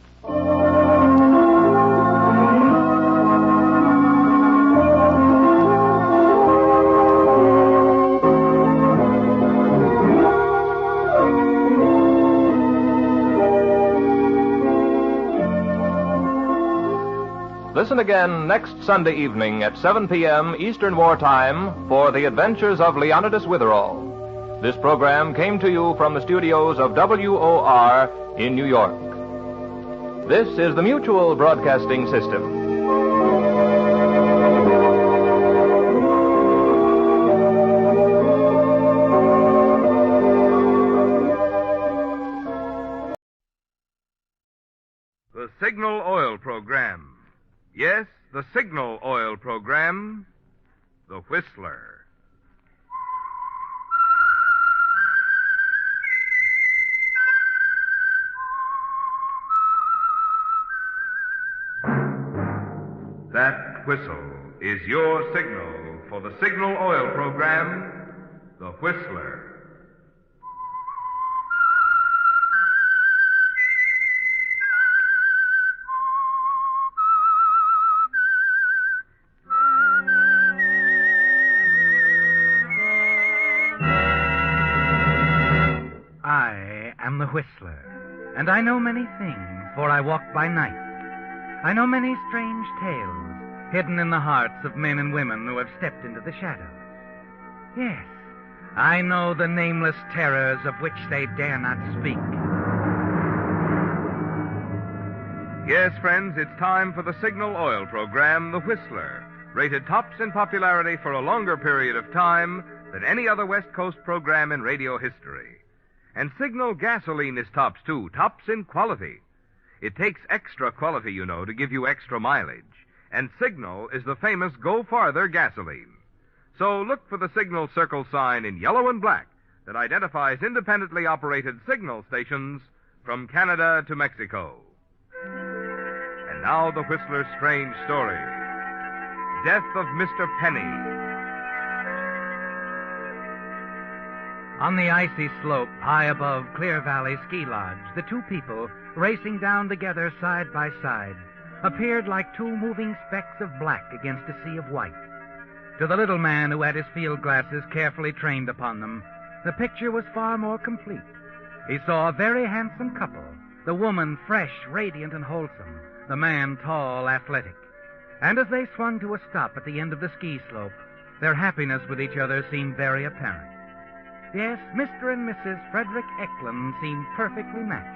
Listen again next Sunday evening at 7 p.m. Eastern Wartime for The Adventures of Leonidas Witherall. This program came to you from the studios of WOR in New York. This is the Mutual Broadcasting System. The Signal Oil Program. Yes, the Signal Oil Program. The Whistler. That whistle is your signal for the Signal Oil Program, The Whistler. I am the Whistler, and I know many things, for I walk by night. I know many strange tales hidden in the hearts of men and women who have stepped into the shadows. Yes, I know the nameless terrors of which they dare not speak. Yes, friends, it's time for the Signal Oil Program, The Whistler, rated tops in popularity for a longer period of time than any other West Coast program in radio history. And Signal gasoline is tops, too, tops in quality. It takes extra quality, you know, to give you extra mileage. And Signal is the famous Go Farther gasoline. So look for the Signal circle sign in yellow and black that identifies independently operated Signal stations from Canada to Mexico. And now the Whistler's strange story. Death of Mr. Penny. On the icy slope high above Clear Valley Ski Lodge, the two people, racing down together side by side, appeared like two moving specks of black against a sea of white. To the little man who had his field glasses carefully trained upon them, the picture was far more complete. He saw a very handsome couple, the woman fresh, radiant, and wholesome, the man tall, athletic. And as they swung to a stop at the end of the ski slope, their happiness with each other seemed very apparent. Yes, Mr. and Mrs. Frederick Eklund seemed perfectly matched.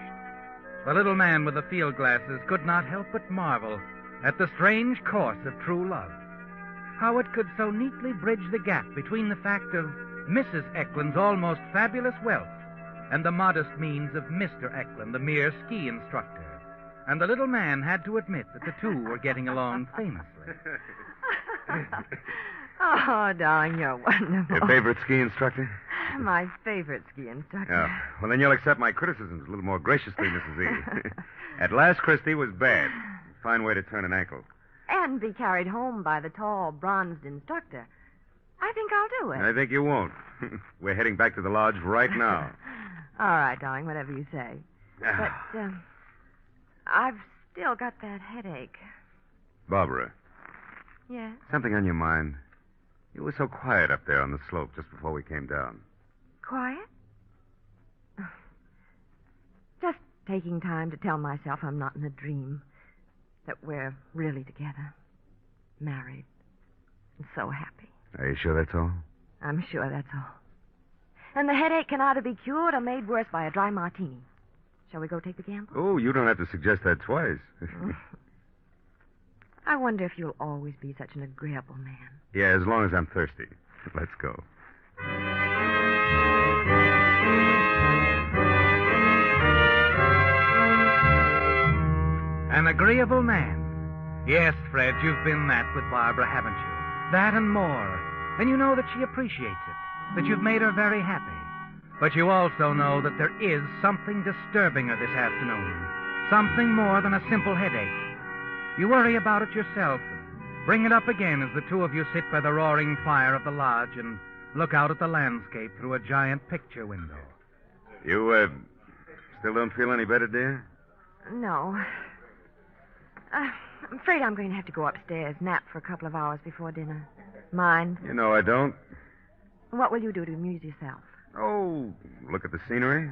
The little man with the field glasses could not help but marvel at the strange course of true love. How it could so neatly bridge the gap between the fact of Mrs. Eklund's almost fabulous wealth and the modest means of Mr. Eklund, the mere ski instructor. And the little man had to admit that the two were getting along famously. Oh, darling, you're wonderful. Your favorite ski instructor? My favorite ski instructor. Oh, well, then you'll accept my criticisms a little more graciously, Mrs. E. At last, Christie was bad. Fine way to turn an ankle. And be carried home by the tall, bronzed instructor. I think I'll do it. I think you won't. We're heading back to the lodge right now. All right, darling, whatever you say. But, I've still got that headache. Barbara, Yes? something on your mind? You were so quiet up there on the slope just before we came down. Quiet? Just taking time to tell myself I'm not in a dream. That we're really together. Married. And so happy. Are you sure that's all? I'm sure that's all. And the headache can either be cured or made worse by a dry martini. Shall we go take the gamble? Oh, you don't have to suggest that twice. I wonder if you'll always be such an agreeable man. Yeah, as long as I'm thirsty. Let's go. An agreeable man. Yes, Fred, you've been that with Barbara, haven't you? That and more. And you know that she appreciates it, that you've made her very happy. But you also know that there is something disturbing her this afternoon. Something more than a simple headache. You worry about it yourself. Bring it up again as the two of you sit by the roaring fire of the lodge and look out at the landscape through a giant picture window. You, still don't feel any better, dear? No. I'm afraid I'm going to have to go upstairs, nap for a couple of hours before dinner. Mind? You know I don't. What will you do to amuse yourself? Oh, look at the scenery.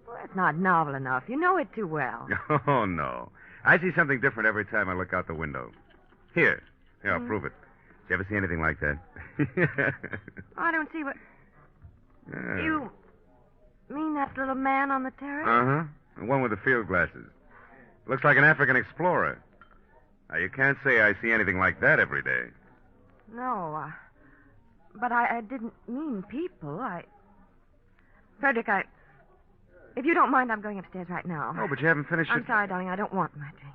Well, it's not novel enough. You know it too well. Oh, no. I see something different every time I look out the window. Here, I'll prove it. Did you ever see anything like that? I don't see what... You mean that little man on the terrace? Uh-huh. The one with the field glasses. Looks like an African explorer. Now, you can't say I see anything like that every day. No, but I didn't mean people. Frederick, if you don't mind, I'm going upstairs right now. Oh, but you haven't finished I'm sorry, darling, I don't want my drink.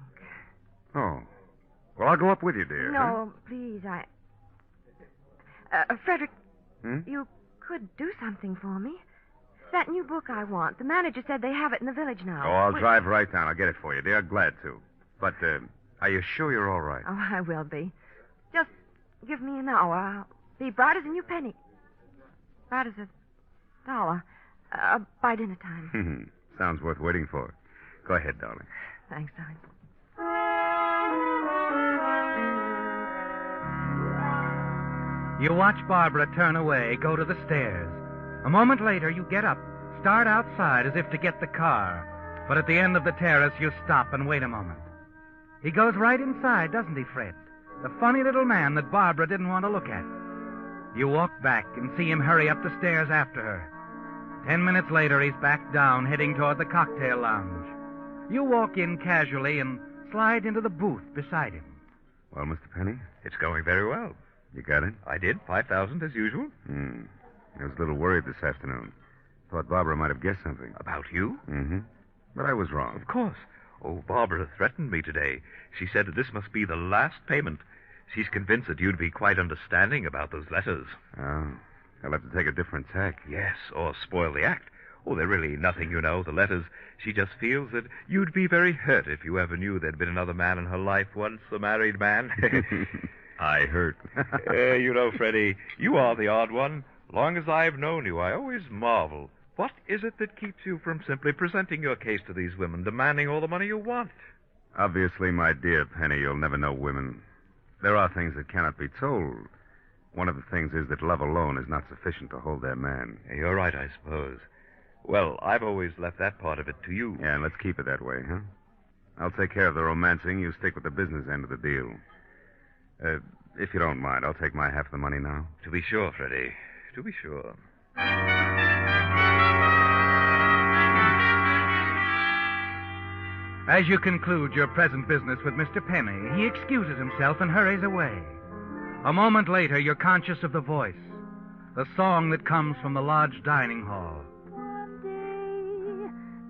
Oh. Well, I'll go up with you, dear. No, please, Frederick, Hmm? you could do something for me. That new book I want. The manager said they have it in the village now. Oh, I'll drive right down. I'll get it for you, dear. Glad to. But, are you sure you're all right? Oh, I will be. Just give me an hour. I'll be bright as a new penny. Bright as $1. By dinner time. Sounds worth waiting for. Go ahead, darling. Thanks, darling. You watch Barbara turn away, go to the stairs. A moment later, you get up, start outside as if to get the car. But at the end of the terrace, you stop and wait a moment. He goes right inside, doesn't he, Fred? The funny little man that Barbara didn't want to look at. You walk back and see him hurry up the stairs after her. 10 minutes later, he's back down, heading toward the cocktail lounge. You walk in casually and slide into the booth beside him. Well, Mr. Penny? It's going very well. You got it? I did. 5,000 as usual. I was a little worried this afternoon. Thought Barbara might have guessed something. About you? Mm-hmm. But I was wrong. Of course. Oh, Barbara threatened me today. She said that this must be the last payment. She's convinced that you'd be quite understanding about those letters. Oh. I'll have to take a different tack. Yes, or spoil the act. Oh, they're really nothing, you know, the letters. She just feels that you'd be very hurt if you ever knew there'd been another man in her life once, a married man. I hurt. You know, Freddie, you are the odd one. Long as I've known you, I always marvel. What is it that keeps you from simply presenting your case to these women, demanding all the money you want? Obviously, my dear Penny, you'll never know women. There are things that cannot be told. One of the things is that love alone is not sufficient to hold their man. You're right, I suppose. Well, I've always left that part of it to you. Yeah, and let's keep it that way, huh? I'll take care of the romancing. You stick with the business end of the deal. If you don't mind, I'll take my half of the money now. To be sure, Freddie. To be sure. As you conclude your present business with Mr. Penny, he excuses himself and hurries away. A moment later, you're conscious of the voice, the song that comes from the lodge dining hall.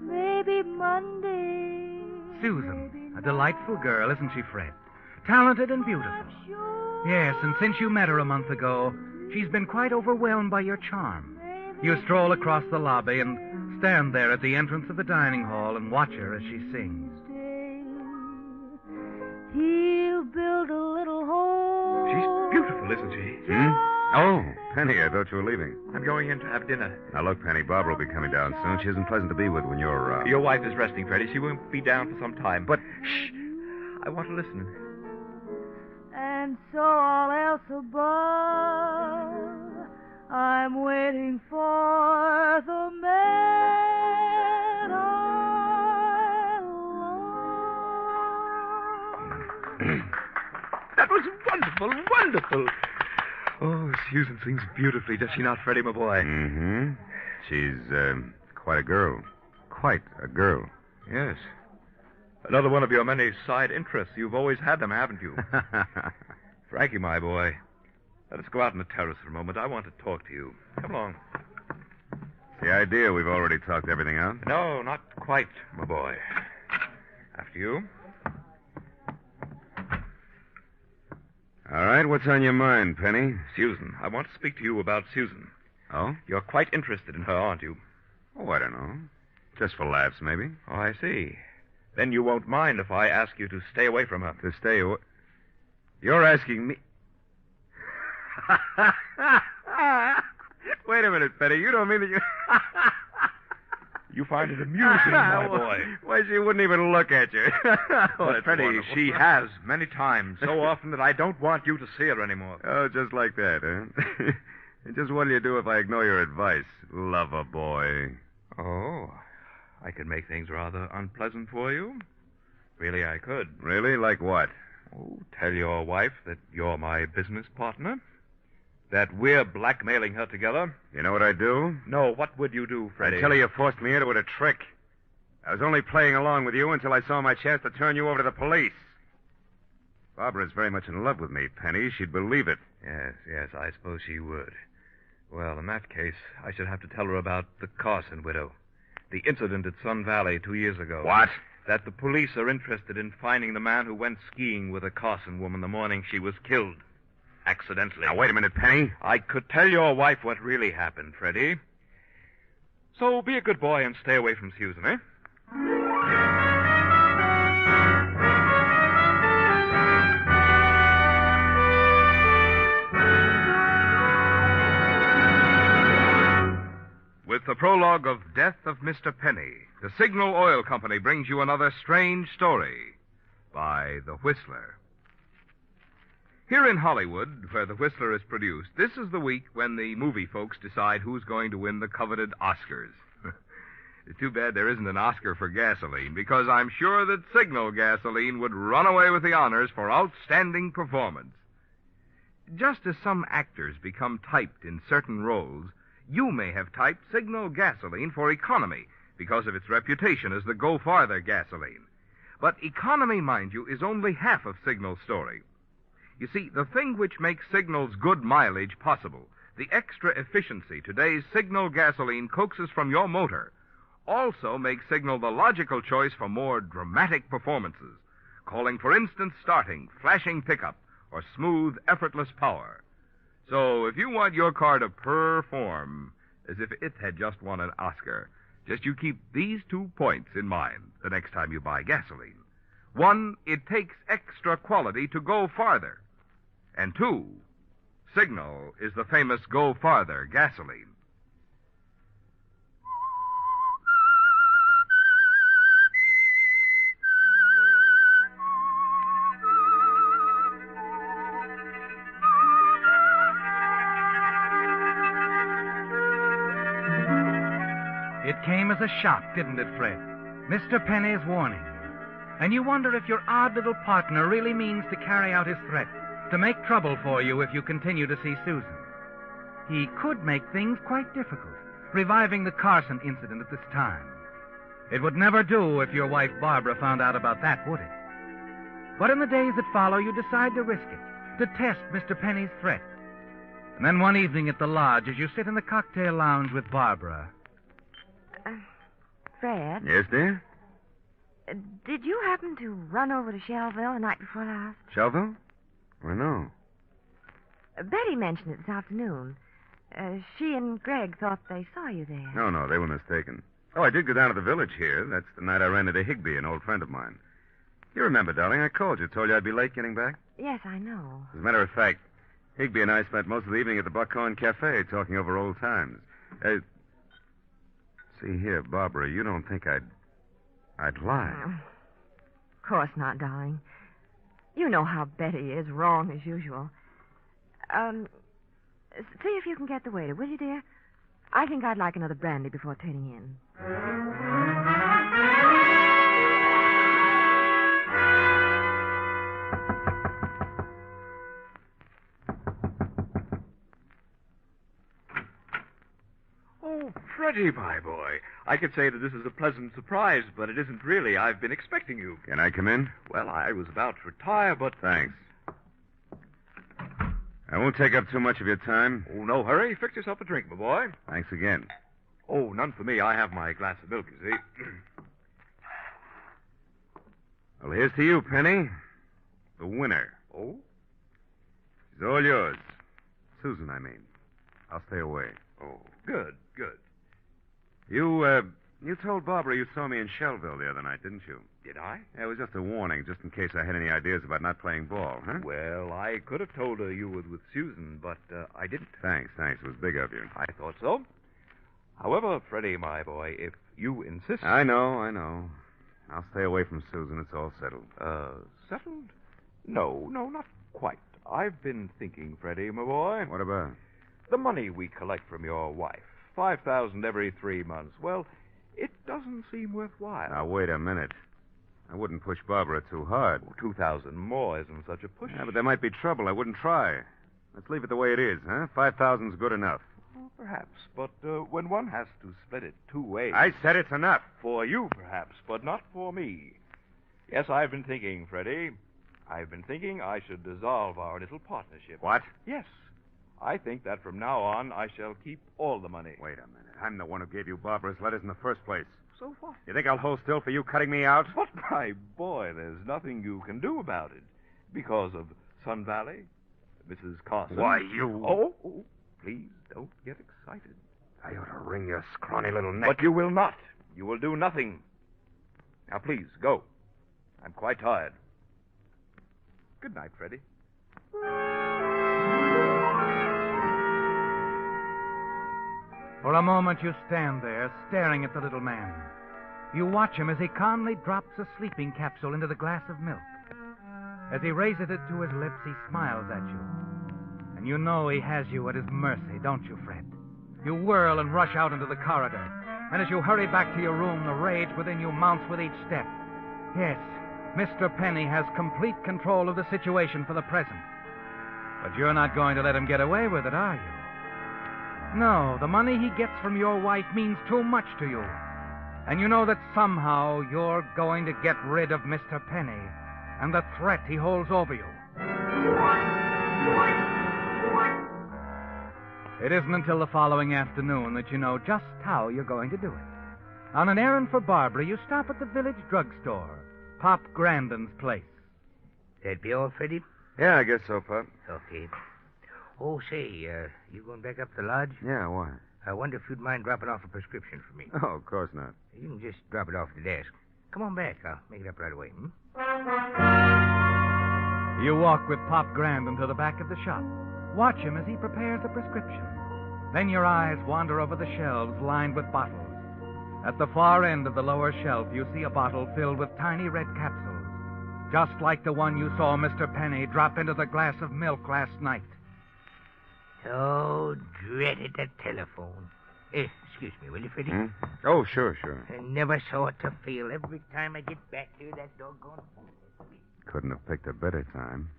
Maybe Monday. Susan, a delightful girl, isn't she, Fred? Talented and beautiful. Yes, and since you met her a month ago, she's been quite overwhelmed by your charm. You stroll across the lobby and stand there at the entrance of the dining hall and watch her as she sings. He'll build a little home. She's beautiful, isn't she? Oh, Penny, I thought you were leaving. I'm going in to have dinner. Now, look, Penny, Barbara will be coming down soon. She isn't pleasant to be with when you're around. Your wife is resting, Freddie. She won't be down for some time. But, shh, I want to listen. And so all else above, I'm waiting for the man I love. That was wonderful, wonderful. Oh, Susan sings beautifully, does she not, Freddie, my boy? Mm-hmm. She's, quite a girl. Quite a girl. Yes. Another one of your many side interests. You've always had them, haven't you? Frankie, my boy, let us go out on the terrace for a moment. I want to talk to you. Come along. The idea we've already talked everything out? No, not quite, my boy. After you. All right, what's on your mind, Penny? Susan. I want to speak to you about Susan. Oh? You're quite interested in her, aren't you? Oh, I don't know. Just for laughs, maybe. Oh, I see. Then you won't mind if I ask you to stay away from her. To stay away? You're asking me... Wait a minute, Penny. You don't mean that you... You find it amusing, my boy. Why, she wouldn't even look at you. But, Freddie, wonderful. She has many times. So often that I don't want you to see her anymore. Oh, just like that, huh? And just what do you do if I ignore your advice, lover boy? Oh, I could make things rather unpleasant for you. Really, I could. Really? Like what? Oh, tell your wife that you're my business partner. That we're blackmailing her together. You know what I'd do? No, what would you do, Freddie? I'd tell her you forced me into it a trick. I was only playing along with you until I saw my chance to turn you over to the police. Barbara's very much in love with me, Penny. She'd believe it. Yes, I suppose she would. Well, in that case, I should have to tell her about the Carson widow. The incident at Sun Valley 2 years ago. What? That the police are interested in finding the man who went skiing with a Carson woman the morning she was killed. Accidentally. Now, wait a minute, Penny. I could tell your wife what really happened, Freddie. So be a good boy and stay away from Susan, eh? With the prologue of Death of Mr. Penny, the Signal Oil Company brings you another strange story by The Whistler. Here in Hollywood, where The Whistler is produced, this is the week when the movie folks decide who's going to win the coveted Oscars. It's too bad there isn't an Oscar for gasoline, because I'm sure that Signal gasoline would run away with the honors for outstanding performance. Just as some actors become typed in certain roles, you may have typed Signal gasoline for economy because of its reputation as the go-farther gasoline. But economy, mind you, is only half of Signal's story. You see, the thing which makes Signal's good mileage possible, the extra efficiency today's Signal gasoline coaxes from your motor, also makes Signal the logical choice for more dramatic performances, calling for instant starting, flashing pickup, or smooth, effortless power. So if you want your car to perform as if it had just won an Oscar, just you keep these 2 points in mind the next time you buy gasoline. 1, it takes extra quality to go farther. And 2, Signal is the famous Go Farther gasoline. It came as a shock, didn't it, Fred? Mr. Penny's warning. And you wonder if your odd little partner really means to carry out his threat, to make trouble for you if you continue to see Susan. He could make things quite difficult, reviving the Carson incident at this time. It would never do if your wife Barbara found out about that, would it? But in the days that follow, you decide to risk it, to test Mr. Penny's threat. And then one evening at the lodge, as you sit in the cocktail lounge with Barbara... Fred? Yes, dear? Did you happen to run over to Shelville the night before last? Shelville? Why, no. Betty mentioned it this afternoon. She and Greg thought they saw you there. No, they were mistaken. Oh, I did go down to the village here. That's the night I ran into Higby, an old friend of mine. You remember, darling, I called you, told you I'd be late getting back? Yes, I know. As a matter of fact, Higby and I spent most of the evening at the Buckhorn Cafe talking over old times. See here, Barbara, you don't think I'd lie. Of course not, darling. You know how Betty is, wrong as usual. See if you can get the waiter, will you, dear? I think I'd like another brandy before turning in. Oh, Freddie, my boy. I could say that this is a pleasant surprise, but it isn't really. I've been expecting you. Can I come in? Well, I was about to retire, but... Thanks. I won't take up too much of your time. Oh, no hurry. Fix yourself a drink, my boy. Thanks again. Oh, none for me. I have my glass of milk, you see. Well, here's to you, Penny. The winner. Oh? She's all yours. Susan, I mean. I'll stay away. Oh, good. You told Barbara you saw me in Shelville the other night, didn't you? Did I? Yeah, it was just a warning, just in case I had any ideas about not playing ball, huh? Well, I could have told her you were with Susan, but I didn't. Thanks. It was big of you. I thought so. However, Freddie, my boy, if you insist... I know. I'll stay away from Susan. It's all settled. Settled? No, not quite. I've been thinking, Freddie, my boy. What about? The money we collect from your wife. $5,000 every 3 months. Well, it doesn't seem worthwhile. Now, wait a minute. I wouldn't push Barbara too hard. 2,000 more isn't such a push. Yeah, but there might be trouble. I wouldn't try. Let's leave it the way it is, huh? 5,000's good enough. Well, perhaps, but when one has to split it 2 ways... I said it's enough. For you, perhaps, but not for me. Yes, I've been thinking, Freddie. I've been thinking I should dissolve our little partnership. What? Yes. I think that from now on I shall keep all the money. Wait a minute. I'm the one who gave you Barbara's letters in the first place. So what? You think I'll hold still for you cutting me out? But, my boy, there's nothing you can do about it. Because of Sun Valley, Mrs. Carson. Why, you... Oh, please don't get excited. I ought to wring your scrawny little neck. But you will not. You will do nothing. Now, please, go. I'm quite tired. Good night, Freddie. For a moment you stand there, staring at the little man. You watch him as he calmly drops a sleeping capsule into the glass of milk. As he raises it to his lips, he smiles at you. And you know he has you at his mercy, don't you, Fred? You whirl and rush out into the corridor. And as you hurry back to your room, the rage within you mounts with each step. Yes, Mr. Penny has complete control of the situation for the present. But you're not going to let him get away with it, are you? No, the money he gets from your wife means too much to you. And you know that somehow you're going to get rid of Mr. Penny and the threat he holds over you. It isn't until the following afternoon that you know just how you're going to do it. On an errand for Barbara, you stop at the village drugstore, Pop Grandin's place. That be all, Freddie? Yeah, I guess so, Pop. Okay. Oh, say, you going back up to the lodge? Yeah, why? I wonder if you'd mind dropping off a prescription for me. Oh, of course not. You can just drop it off at the desk. Come on back. I'll make it up right away. You walk with Pop Grandin to the back of the shop. Watch him as he prepares a prescription. Then your eyes wander over the shelves lined with bottles. At the far end of the lower shelf, you see a bottle filled with tiny red capsules, just like the one you saw Mr. Penny drop into the glass of milk last night. Oh, dreaded the telephone. Excuse me, will you, Freddie? Oh, sure. I never saw it to fail. Every time I get back to that doggone phone. Couldn't have picked a better time.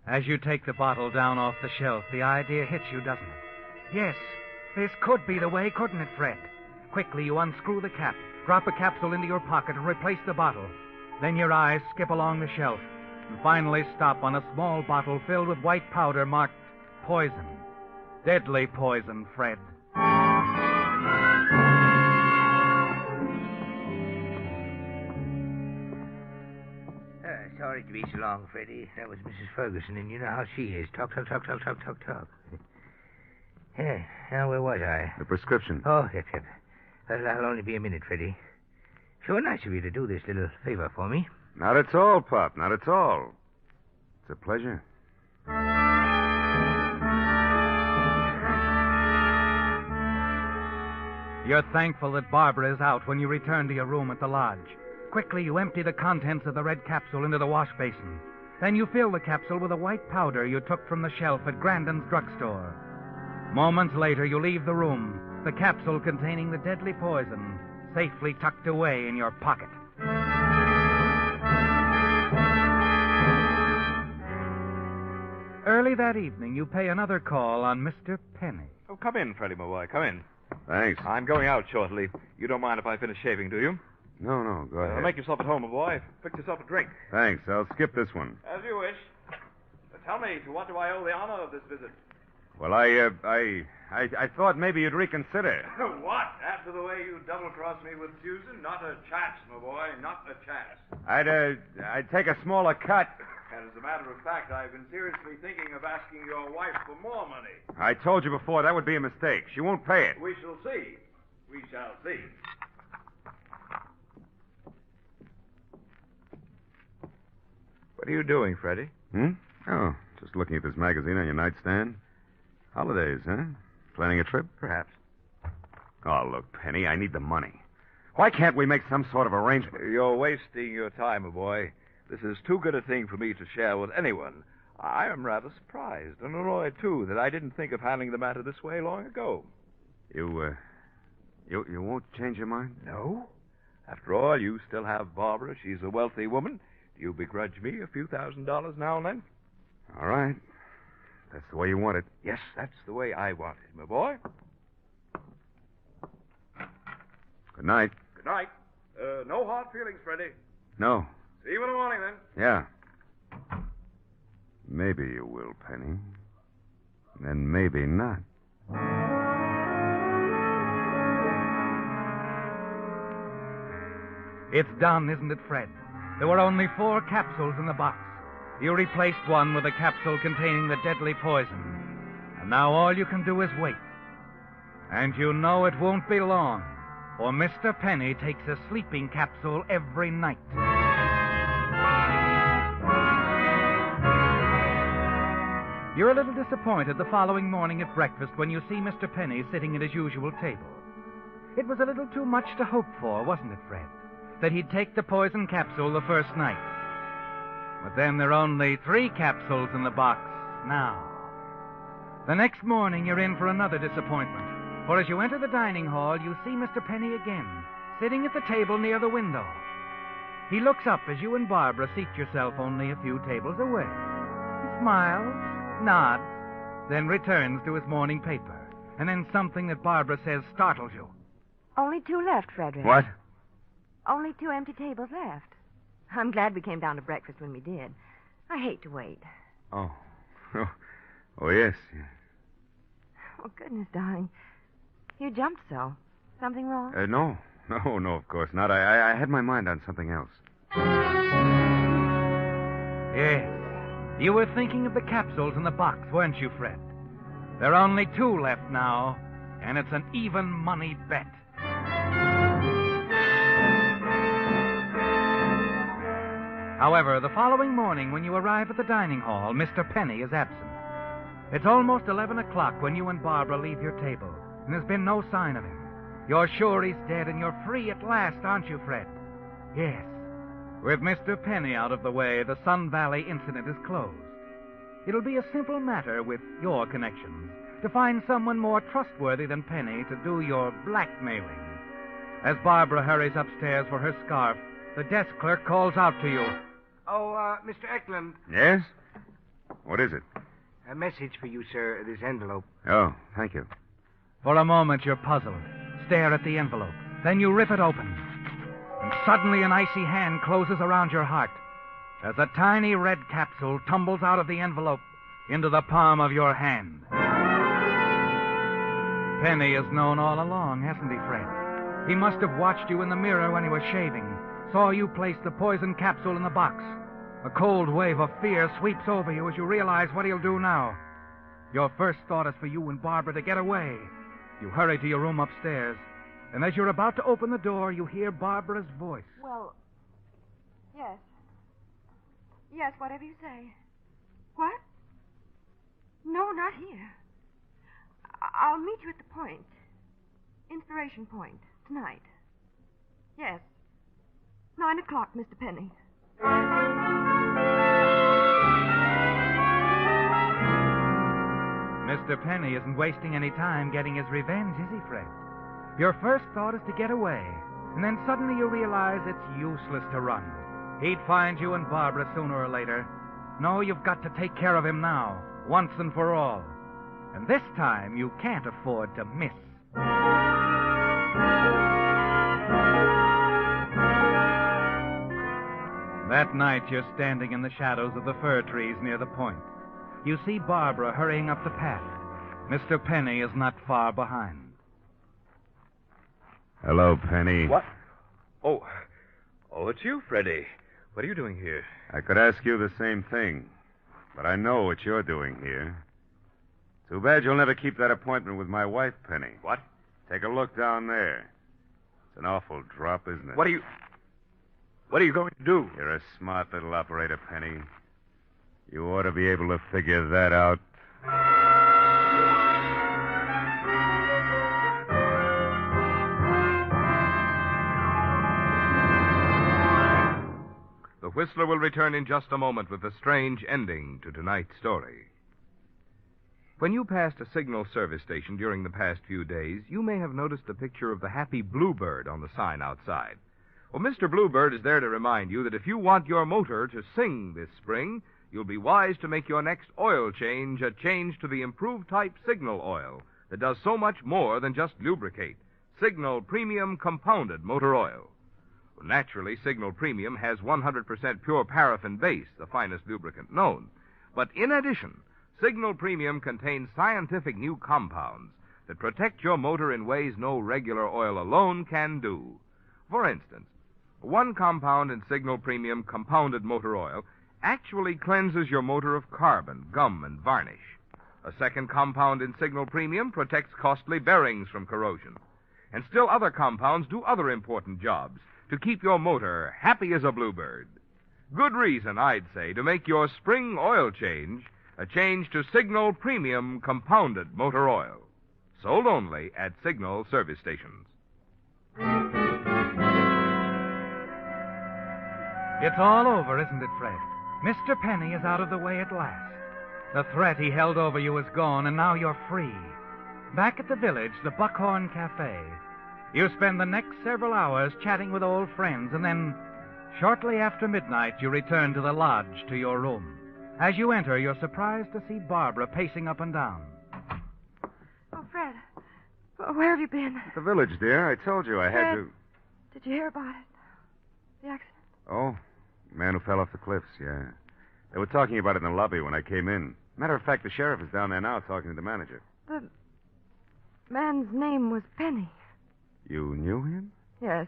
As you take the bottle down off the shelf, the idea hits you, doesn't it? Yes, this could be the way, couldn't it, Fred? Quickly, you unscrew the cap, drop a capsule into your pocket, and replace the bottle. Then your eyes skip along the shelf and finally stop on a small bottle filled with white powder marked poison. Deadly poison, Fred. Sorry to be so long, Freddie. That was Mrs. Ferguson, and you know how she is. Talk. Yeah, now where was I? The prescription. Oh, yep. I'll only be a minute, Freddie. Sure nice of you to do this little favor for me. Not at all, Pop. Not at all. It's a pleasure. You're thankful that Barbara is out when you return to your room at the lodge. Quickly, you empty the contents of the red capsule into the wash basin. Then you fill the capsule with a white powder you took from the shelf at Grandin's drugstore. Moments later, you leave the room, the capsule containing the deadly poison safely tucked away in your pocket. Early that evening, you pay another call on Mr. Penny. Oh, come in, Freddie, my boy. Come in. Thanks. I'm going out shortly. You don't mind if I finish shaving, do you? No, go ahead. Make yourself at home, my boy. Fix yourself a drink. Thanks. I'll skip this one. As you wish. Tell me, to what do I owe the honor of this visit? Well, I thought maybe you'd reconsider. What? After the way you double-crossed me with Susan? Not a chance, my boy. Not a chance. I'd take a smaller cut. And as a matter of fact, I've been seriously thinking of asking your wife for more money. I told you before that would be a mistake. She won't pay it. We shall see. We shall see. What are you doing, Freddie? Oh, just looking at this magazine on your nightstand. Holidays, huh? Planning a trip? Perhaps. Oh, look, Penny, I need the money. Why can't we make some sort of arrangement? You're wasting your time, my boy. This is too good a thing for me to share with anyone. I am rather surprised and annoyed, too, that I didn't think of handling the matter this way long ago. You You won't change your mind? No. After all, you still have Barbara. She's a wealthy woman. Do you begrudge me a few $1,000s now and then? All right. That's the way you want it. Yes, that's the way I want it, my boy. Good night. Good night. No hard feelings, Freddie. No. See you in the morning, then. Yeah. Maybe you will, Penny. And maybe not. It's done, isn't it, Fred? There were only 4 capsules in the box. You replaced one with a capsule containing the deadly poison. And now all you can do is wait. And you know it won't be long, for Mr. Penny takes a sleeping capsule every night. You're a little disappointed the following morning at breakfast when you see Mr. Penny sitting at his usual table. It was a little too much to hope for, wasn't it, Fred? That he'd take the poison capsule the first night. But then there are only 3 capsules in the box now. The next morning, you're in for another disappointment. For as you enter the dining hall, you see Mr. Penny again, sitting at the table near the window. He looks up as you and Barbara seat yourself only a few tables away. He smiles, nods, then returns to his morning paper. And then something that Barbara says startles you. Only 2 left, Frederick. What? Only 2 empty tables left. I'm glad we came down to breakfast when we did. I hate to wait. Oh, yes. Oh, goodness, darling. You jumped so. Something wrong? No, of course not. I had my mind on something else. Yes. You were thinking of the capsules in the box, weren't you, Fred? There are only 2 left now, and it's an even money bet. However, the following morning when you arrive at the dining hall, Mr. Penny is absent. It's almost 11 o'clock when you and Barbara leave your table, and there's been no sign of him. You're sure he's dead, and you're free at last, aren't you, Fred? Yes. With Mr. Penny out of the way, the Sun Valley incident is closed. It'll be a simple matter with your connections to find someone more trustworthy than Penny to do your blackmailing. As Barbara hurries upstairs for her scarf, the desk clerk calls out to you. Oh, Mr. Eklund. Yes? What is it? A message for you, sir. This envelope. Oh, thank you. For a moment, you're puzzled. Stare at the envelope. Then you rip it open. And suddenly an icy hand closes around your heart as a tiny red capsule tumbles out of the envelope into the palm of your hand. Penny has known all along, hasn't he, Fred? He must have watched you in the mirror when he was shaving, saw you place the poison capsule in the box. A cold wave of fear sweeps over you as you realize what he'll do now. Your first thought is for you and Barbara to get away. You hurry to your room upstairs, and as you're about to open the door, you hear Barbara's voice. Well, yes. Yes, whatever you say. What? No, not here. I'll meet you at the point. Inspiration Point, tonight. Yes. 9 o'clock, Mr. Penny. Mr. Penny isn't wasting any time getting his revenge, is he, Fred? Your first thought is to get away, and then suddenly you realize it's useless to run. He'd find you and Barbara sooner or later. No, you've got to take care of him now, once and for all. And this time you can't afford to miss. That night you're standing in the shadows of the fir trees near the point. You see Barbara hurrying up the path. Mr. Penny is not far behind. Hello, Penny. What? Oh, it's you, Freddie. What are you doing here? I could ask you the same thing, but I know what you're doing here. Too bad you'll never keep that appointment with my wife, Penny. What? Take a look down there. It's an awful drop, isn't it? What are you going to do? You're a smart little operator, Penny. You ought to be able to figure that out. The Whistler will return in just a moment with a strange ending to tonight's story. When you passed a signal service station during the past few days, you may have noticed a picture of the happy bluebird on the sign outside. Well, Mr. Bluebird is there to remind you that if you want your motor to sing this spring, you'll be wise to make your next oil change a change to the improved type Signal oil that does so much more than just lubricate. Signal Premium Compounded Motor Oil. Well, naturally, Signal Premium has 100% pure paraffin base, the finest lubricant known. But in addition, Signal Premium contains scientific new compounds that protect your motor in ways no regular oil alone can do. For instance, one compound in Signal Premium Compounded Motor Oil actually cleanses your motor of carbon, gum, and varnish. A second compound in Signal Premium protects costly bearings from corrosion. And still other compounds do other important jobs to keep your motor happy as a bluebird. Good reason, I'd say, to make your spring oil change a change to Signal Premium Compounded Motor Oil. Sold only at Signal service stations. It's all over, isn't it, Fred? Mr. Penny is out of the way at last. The threat he held over you is gone, and now you're free. Back at the village, the Buckhorn Cafe. You spend the next several hours chatting with old friends, and then, shortly after midnight, you return to the lodge to your room. As you enter, you're surprised to see Barbara pacing up and down. Oh, Fred, where have you been? At the village, dear. I told you I had to... Did you hear about it? The accident? Oh, the man who fell off the cliffs, yeah. They were talking about it in the lobby when I came in. Matter of fact, the sheriff is down there now talking to the manager. The man's name was Penny. You knew him? Yes.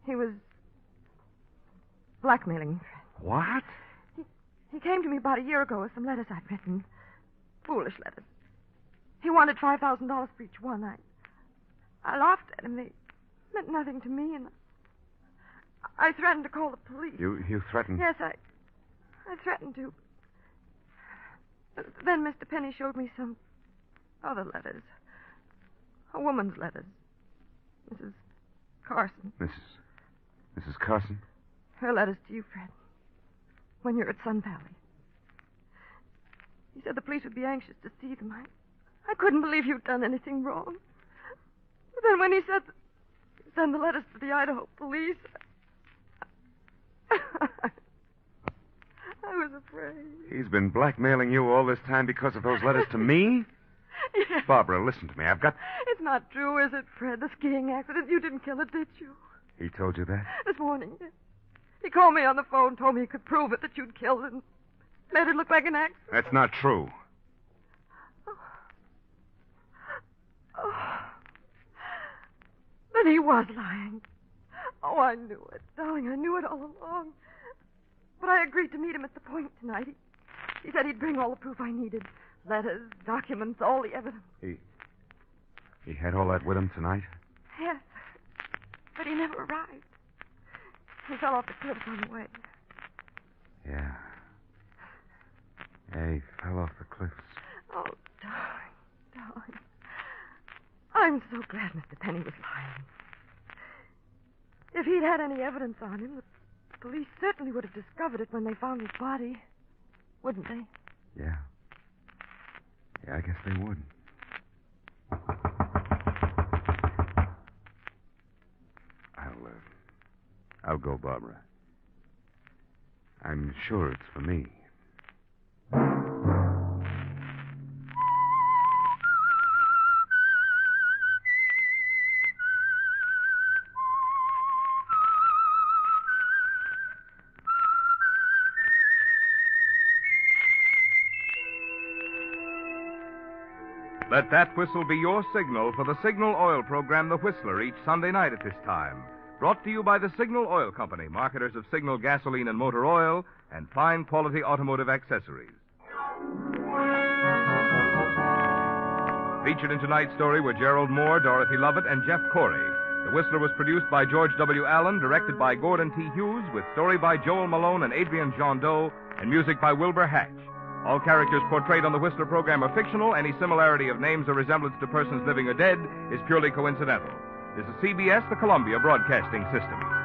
He was blackmailing me. What? He came to me about a year ago with some letters I'd written. Foolish letters. He wanted $5,000 for each one. I laughed at him. They meant nothing to me, and I threatened to call the police. You threatened? Yes, I threatened to. Then Mr. Penny showed me some other letters. A woman's letters. Mrs. Carson. Mrs. Carson? Her letters to you, Fred. When you're at Sun Valley. He said the police would be anxious to see them. I couldn't believe you'd done anything wrong. But then when he said send the letters to the Idaho police, I was afraid. He's been blackmailing you all this time because of those letters to me? Yes. Barbara, listen to me. I've got... It's not true, is it, Fred? The skiing accident. You didn't kill it, did you? He told you that? This morning. He called me on the phone, told me he could prove it, that you'd killed it, and made it look like an accident. That's not true. Oh. Then he was lying. Oh, I knew it, darling. I knew it all along. But I agreed to meet him at the point tonight. He said he'd bring all the proof I needed. Letters, documents, all the evidence. He had all that with him tonight? Yes. But he never arrived. He fell off the cliff on the way. Yeah. Yeah, he fell off the cliffs. Oh, darling. I'm so glad Mr. Penny was lying. If he'd had any evidence on him, the police certainly would have discovered it when they found his body. Wouldn't they? Yeah. Yeah, I guess they would. I'll go, Barbara. I'm sure it's for me. Let that whistle be your signal for the Signal Oil program, The Whistler, each Sunday night at this time. Brought to you by the Signal Oil Company, marketers of Signal gasoline and motor oil and fine quality automotive accessories. Featured in tonight's story were Gerald Moore, Dorothy Lovett, and Jeff Corey. The Whistler was produced by George W. Allen, directed by Gordon T. Hughes, with story by Joel Malone and Adrian Jondeau, and music by Wilbur Hatch. All characters portrayed on the Whistler program are fictional. Any similarity of names or resemblance to persons living or dead is purely coincidental. This is CBS, the Columbia Broadcasting System.